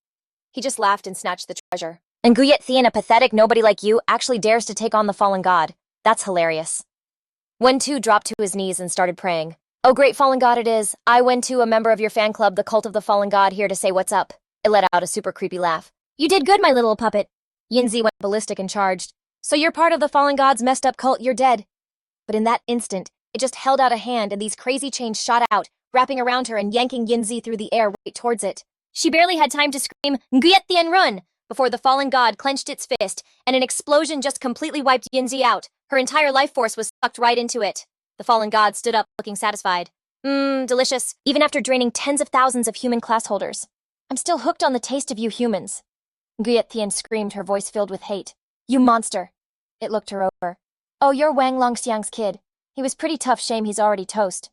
He just laughed and snatched the treasure. "And Nguyet Thien, a pathetic nobody like you, actually dares to take on the fallen god. That's hilarious." Wen-tu dropped to his knees and started praying. "Oh, great fallen god it is. I, Wen-tu, a member of your fan club, the Cult of the Fallen God, here to say what's up." It let out a super creepy laugh. "You did good, my little puppet." Yinzi went ballistic and charged. "So you're part of the fallen god's messed up cult, you're dead." But in that instant, it just held out a hand and these crazy chains shot out, wrapping around her and yanking Yinzi through the air right towards it. She barely had time to scream, "Nguyet Thien, run!" before the fallen god clenched its fist, and an explosion just completely wiped Yinzi out. Her entire life force was sucked right into it. The fallen god stood up, looking satisfied. Delicious, even after draining tens of thousands of human class holders. "I'm still hooked on the taste of you humans." Nguyet Thien screamed, her voice filled with hate. "You monster!" It looked her over. "Oh, you're Wang Longxiang's kid. He was pretty tough, shame he's already toast."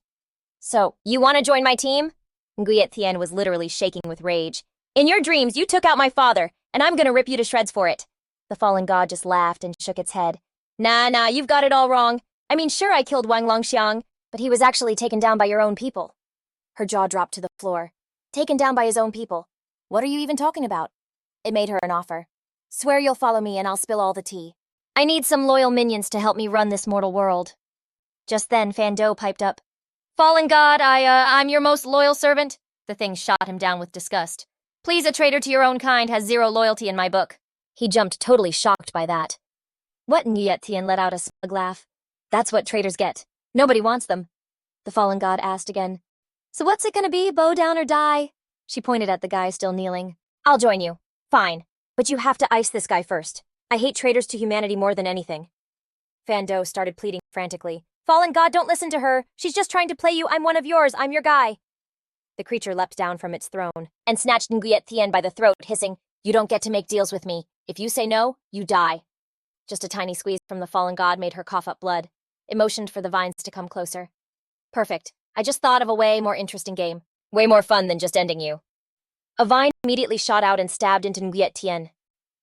"So, you want to join my team?" Nguyet Thien was literally shaking with rage. "In your dreams, you took out my father, and I'm gonna rip you to shreds for it." The fallen god just laughed and shook its head. Nah, you've got it all wrong. I mean, sure, I killed Wang Longxiang, but he was actually taken down by your own people." Her jaw dropped to the floor. "Taken down by his own people? What are you even talking about?" It made her an offer. "Swear you'll follow me and I'll spill all the tea. I need some loyal minions to help me run this mortal world." Just then, Fan Do piped up. "Fallen god, I'm your most loyal servant. The thing shot him down with disgust. Please, a traitor to your own kind has zero loyalty in my book. He jumped, totally shocked by that. What? Nguyet Tian let out a smug laugh. That's what traitors get. Nobody wants them. The fallen god asked again. So what's it gonna be, bow down or die? She pointed at the guy still kneeling. I'll join you. Fine. But you have to ice this guy first. I hate traitors to humanity more than anything. Fan Do started pleading frantically. Fallen god, don't listen to her. She's just trying to play you. I'm one of yours. I'm your guy. The creature leapt down from its throne and snatched Nguyet Tian by the throat, hissing, You don't get to make deals with me. If you say no, you die. Just a tiny squeeze from the fallen god made her cough up blood. It motioned for the vines to come closer. Perfect. I just thought of a way more interesting game. Way more fun than just ending you. A vine immediately shot out and stabbed into Nguyet Tian.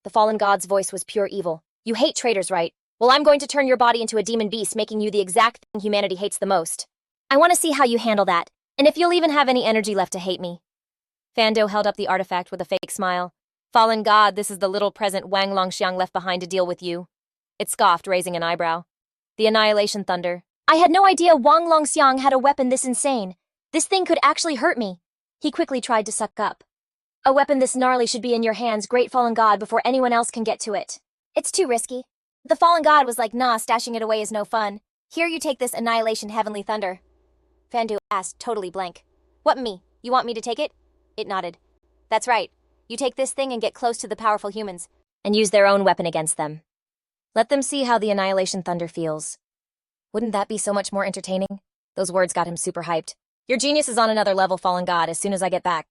The fallen god's voice was pure evil. You hate traitors, right? Well, I'm going to turn your body into a demon beast, making you the exact thing humanity hates the most. I want to see how you handle that, and if you'll even have any energy left to hate me. Fando held up the artifact with a fake smile. Fallen god, this is the little present Wang Longxiang left behind to deal with you. It scoffed, raising an eyebrow. The annihilation thunder. I had no idea Wang Longxiang had a weapon this insane. This thing could actually hurt me. He quickly tried to suck up. A weapon this gnarly should be in your hands, great fallen god, before anyone else can get to it. It's too risky. The fallen god was like, nah, stashing it away is no fun. Here you take this annihilation heavenly thunder. Fandu asked, totally blank. What me? You want me to take it? It nodded. That's right. You take this thing and get close to the powerful humans, and use their own weapon against them. Let them see how the annihilation thunder feels. Wouldn't that be so much more entertaining? Those words got him super hyped. Your genius is on another level, fallen god, as soon as I get back.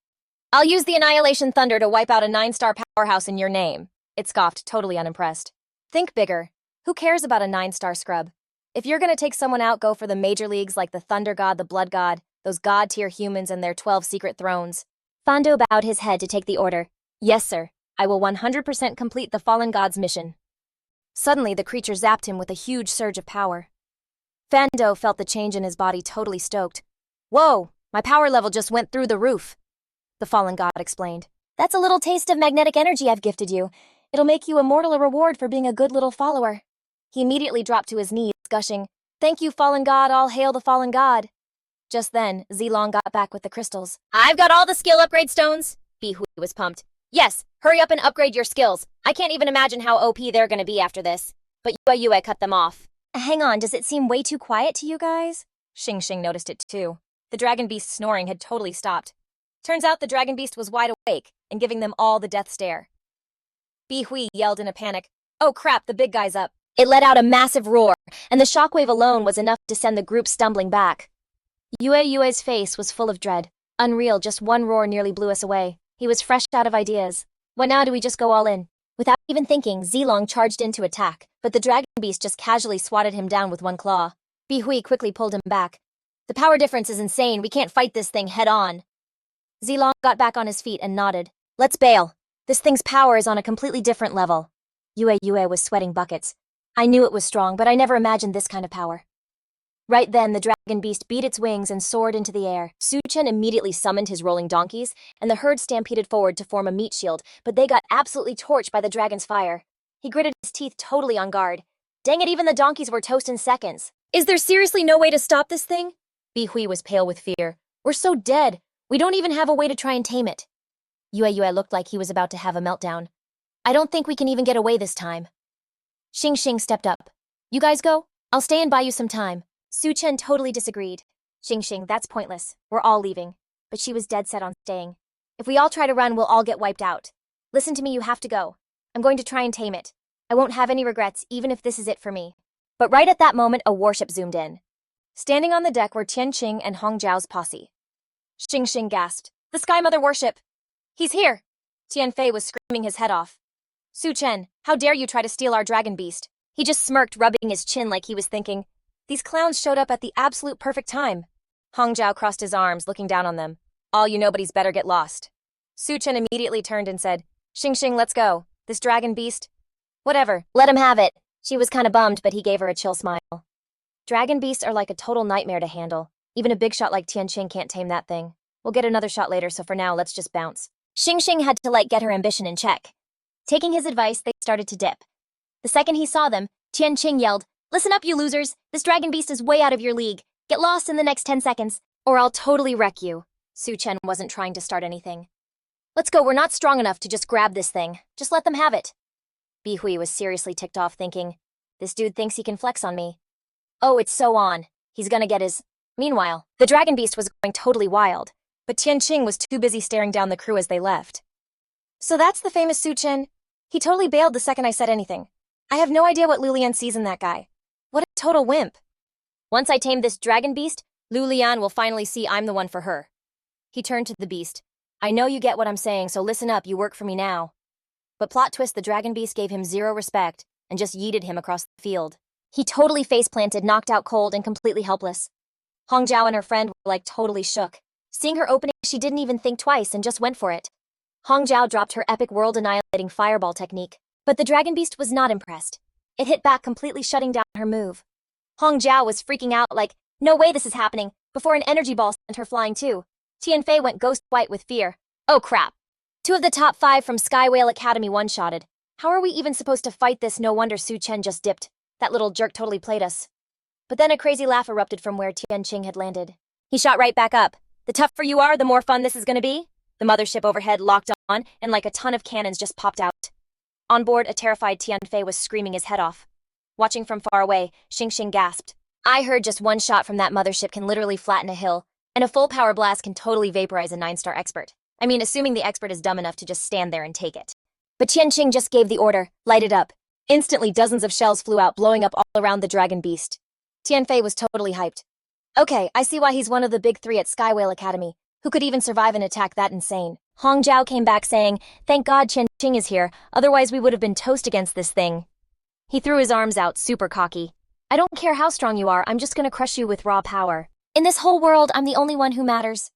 I'll use the annihilation thunder to wipe out a 9-star powerhouse in your name. It scoffed, totally unimpressed. Think bigger. Who cares about a 9-star scrub? If you're gonna take someone out, go for the major leagues like the Thunder God, the Blood God, those god-tier humans and their 12 secret thrones. Fando bowed his head to take the order. Yes, sir. I will 100% complete the fallen god's mission. Suddenly, the creature zapped him with a huge surge of power. Fando felt the change in his body, totally stoked. Whoa, my power level just went through the roof. The fallen god explained. That's a little taste of magnetic energy I've gifted you. It'll make you immortal, a reward for being a good little follower. He immediately dropped to his knees, gushing, Thank you, fallen god, all hail the fallen god. Just then, Zilong got back with the crystals. I've got all the skill upgrade stones. Bihui was pumped. Yes, hurry up and upgrade your skills. I can't even imagine how OP they're gonna be after this. But Yue cut them off. Hang on, does it seem way too quiet to you guys? Xing noticed it too. The dragon beast's snoring had totally stopped. Turns out the dragon beast was wide awake and giving them all the death stare. Bihui yelled in a panic. Oh crap, the big guy's up. It let out a massive roar, and the shockwave alone was enough to send the group stumbling back. Yue's face was full of dread. Unreal, just one roar nearly blew us away. He was fresh out of ideas. What now, do we just go all in? Without even thinking, Zilong charged in to attack, but the dragon beast just casually swatted him down with one claw. Bihui quickly pulled him back. The power difference is insane, we can't fight this thing head on. Zilong got back on his feet and nodded. Let's bail. This thing's power is on a completely different level. Yue was sweating buckets. I knew it was strong, but I never imagined this kind of power. Right then, the dragon beast beat its wings and soared into the air. Su Chen immediately summoned his rolling donkeys, and the herd stampeded forward to form a meat shield, but they got absolutely torched by the dragon's fire. He gritted his teeth, totally on guard. Dang it, even the donkeys were toast in seconds. Is there seriously no way to stop this thing? Bihui was pale with fear. We're so dead. We don't even have a way to try and tame it. Yue looked like he was about to have a meltdown. I don't think we can even get away this time. Xing stepped up. You guys go? I'll stay and buy you some time. Su Chen totally disagreed. Xing, that's pointless. We're all leaving. But she was dead set on staying. If we all try to run, we'll all get wiped out. Listen to me, you have to go. I'm going to try and tame it. I won't have any regrets, even if this is it for me. But right at that moment, a warship zoomed in. Standing on the deck were Tianqing and Hong Zhao's posse. Xing gasped. The Sky Mother warship! He's here! Tianfei was screaming his head off. Su Chen, how dare you try to steal our dragon beast? He just smirked, rubbing his chin like he was thinking, these clowns showed up at the absolute perfect time. Hong Zhao crossed his arms, looking down on them. All you nobodies better get lost. Su Chen immediately turned and said, Xing, let's go. This dragon beast? Whatever, let him have it. She was kinda bummed, but he gave her a chill smile. Dragon beasts are like a total nightmare to handle. Even a big shot like Tianqing can't tame that thing. We'll get another shot later, so for now, let's just bounce. Xing had to get her ambition in check. Taking his advice, they started to dip. The second he saw them, Tianqing yelled, Listen up, you losers. This dragon beast is way out of your league. Get lost in the next 10 seconds, or I'll totally wreck you. Su Chen wasn't trying to start anything. Let's go, we're not strong enough to just grab this thing. Just let them have it. Bi Hui was seriously ticked off thinking, this dude thinks he can flex on me. Oh, it's so on. He's gonna get his... Meanwhile, the dragon beast was going totally wild, but Tianqing was too busy staring down the crew as they left. So that's the famous Su Chen? He totally bailed the second I said anything. I have no idea what Lu Lian sees in that guy. What a total wimp. Once I tame this dragon beast, Lu Lian will finally see I'm the one for her. He turned to the beast. I know you get what I'm saying, so listen up, you work for me now. But plot twist, the dragon beast gave him zero respect and just yeeted him across the field. He totally face-planted, knocked out cold and completely helpless. Hong Zhao and her friend were like totally shook. Seeing her opening, she didn't even think twice and just went for it. Hong Zhao dropped her epic world-annihilating fireball technique, but the dragon beast was not impressed. It hit back, completely shutting down her move. Hong Zhao was freaking out like, no way this is happening, before an energy ball sent her flying too. Tianfei went ghost white with fear. Oh crap. 2 of the top 5 from Sky Whale Academy one-shotted. How are we even supposed to fight this? No wonder Su Chen just dipped. That little jerk totally played us. But then a crazy laugh erupted from where Tianqing had landed. He shot right back up. The tougher you are, the more fun this is gonna be. The mothership overhead locked on, and like a ton of cannons just popped out. On board, a terrified Tianfei was screaming his head off. Watching from far away, Xingxing gasped. I heard just one shot from that mothership can literally flatten a hill, and a full power blast can totally vaporize a 9-star expert. I mean, assuming the expert is dumb enough to just stand there and take it. But Tianqing just gave the order, light it up. Instantly, dozens of shells flew out, blowing up all around the dragon beast. Tianfei was totally hyped. Okay, I see why he's one of the big 3 at Sky Whale Academy. Who could even survive an attack that insane? Hong Zhao came back saying, thank God Tianqing is here, otherwise we would have been toast against this thing. He threw his arms out, super cocky. I don't care how strong you are, I'm just gonna crush you with raw power. In this whole world, I'm the only one who matters.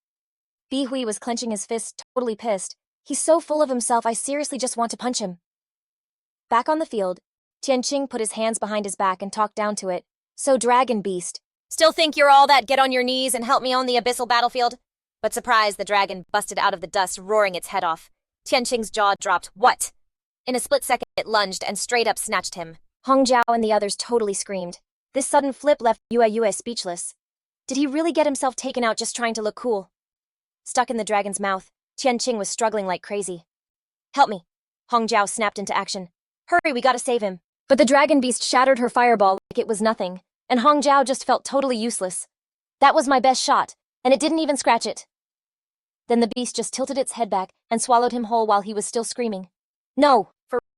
Bi Hui was clenching his fists, totally pissed. He's so full of himself, I seriously just want to punch him. Back on the field, Tianqing put his hands behind his back and talked down to it. So dragon beast. Still think you're all that? Get on your knees and help me on the abyssal battlefield? But surprise, the dragon busted out of the dust, roaring its head off. Tianqing's jaw dropped. What? In a split second, it lunged and straight up snatched him. Hong Zhao and the others totally screamed. This sudden flip left Yue speechless. Did he really get himself taken out just trying to look cool? Stuck in the dragon's mouth, Tianqing was struggling like crazy. Help me. Hong Zhao snapped into action. Hurry, we gotta save him. But the dragon beast shattered her fireball like it was nothing, and Hong Zhao just felt totally useless. That was my best shot, and it didn't even scratch it. Then the beast just tilted its head back and swallowed him whole while he was still screaming. No, for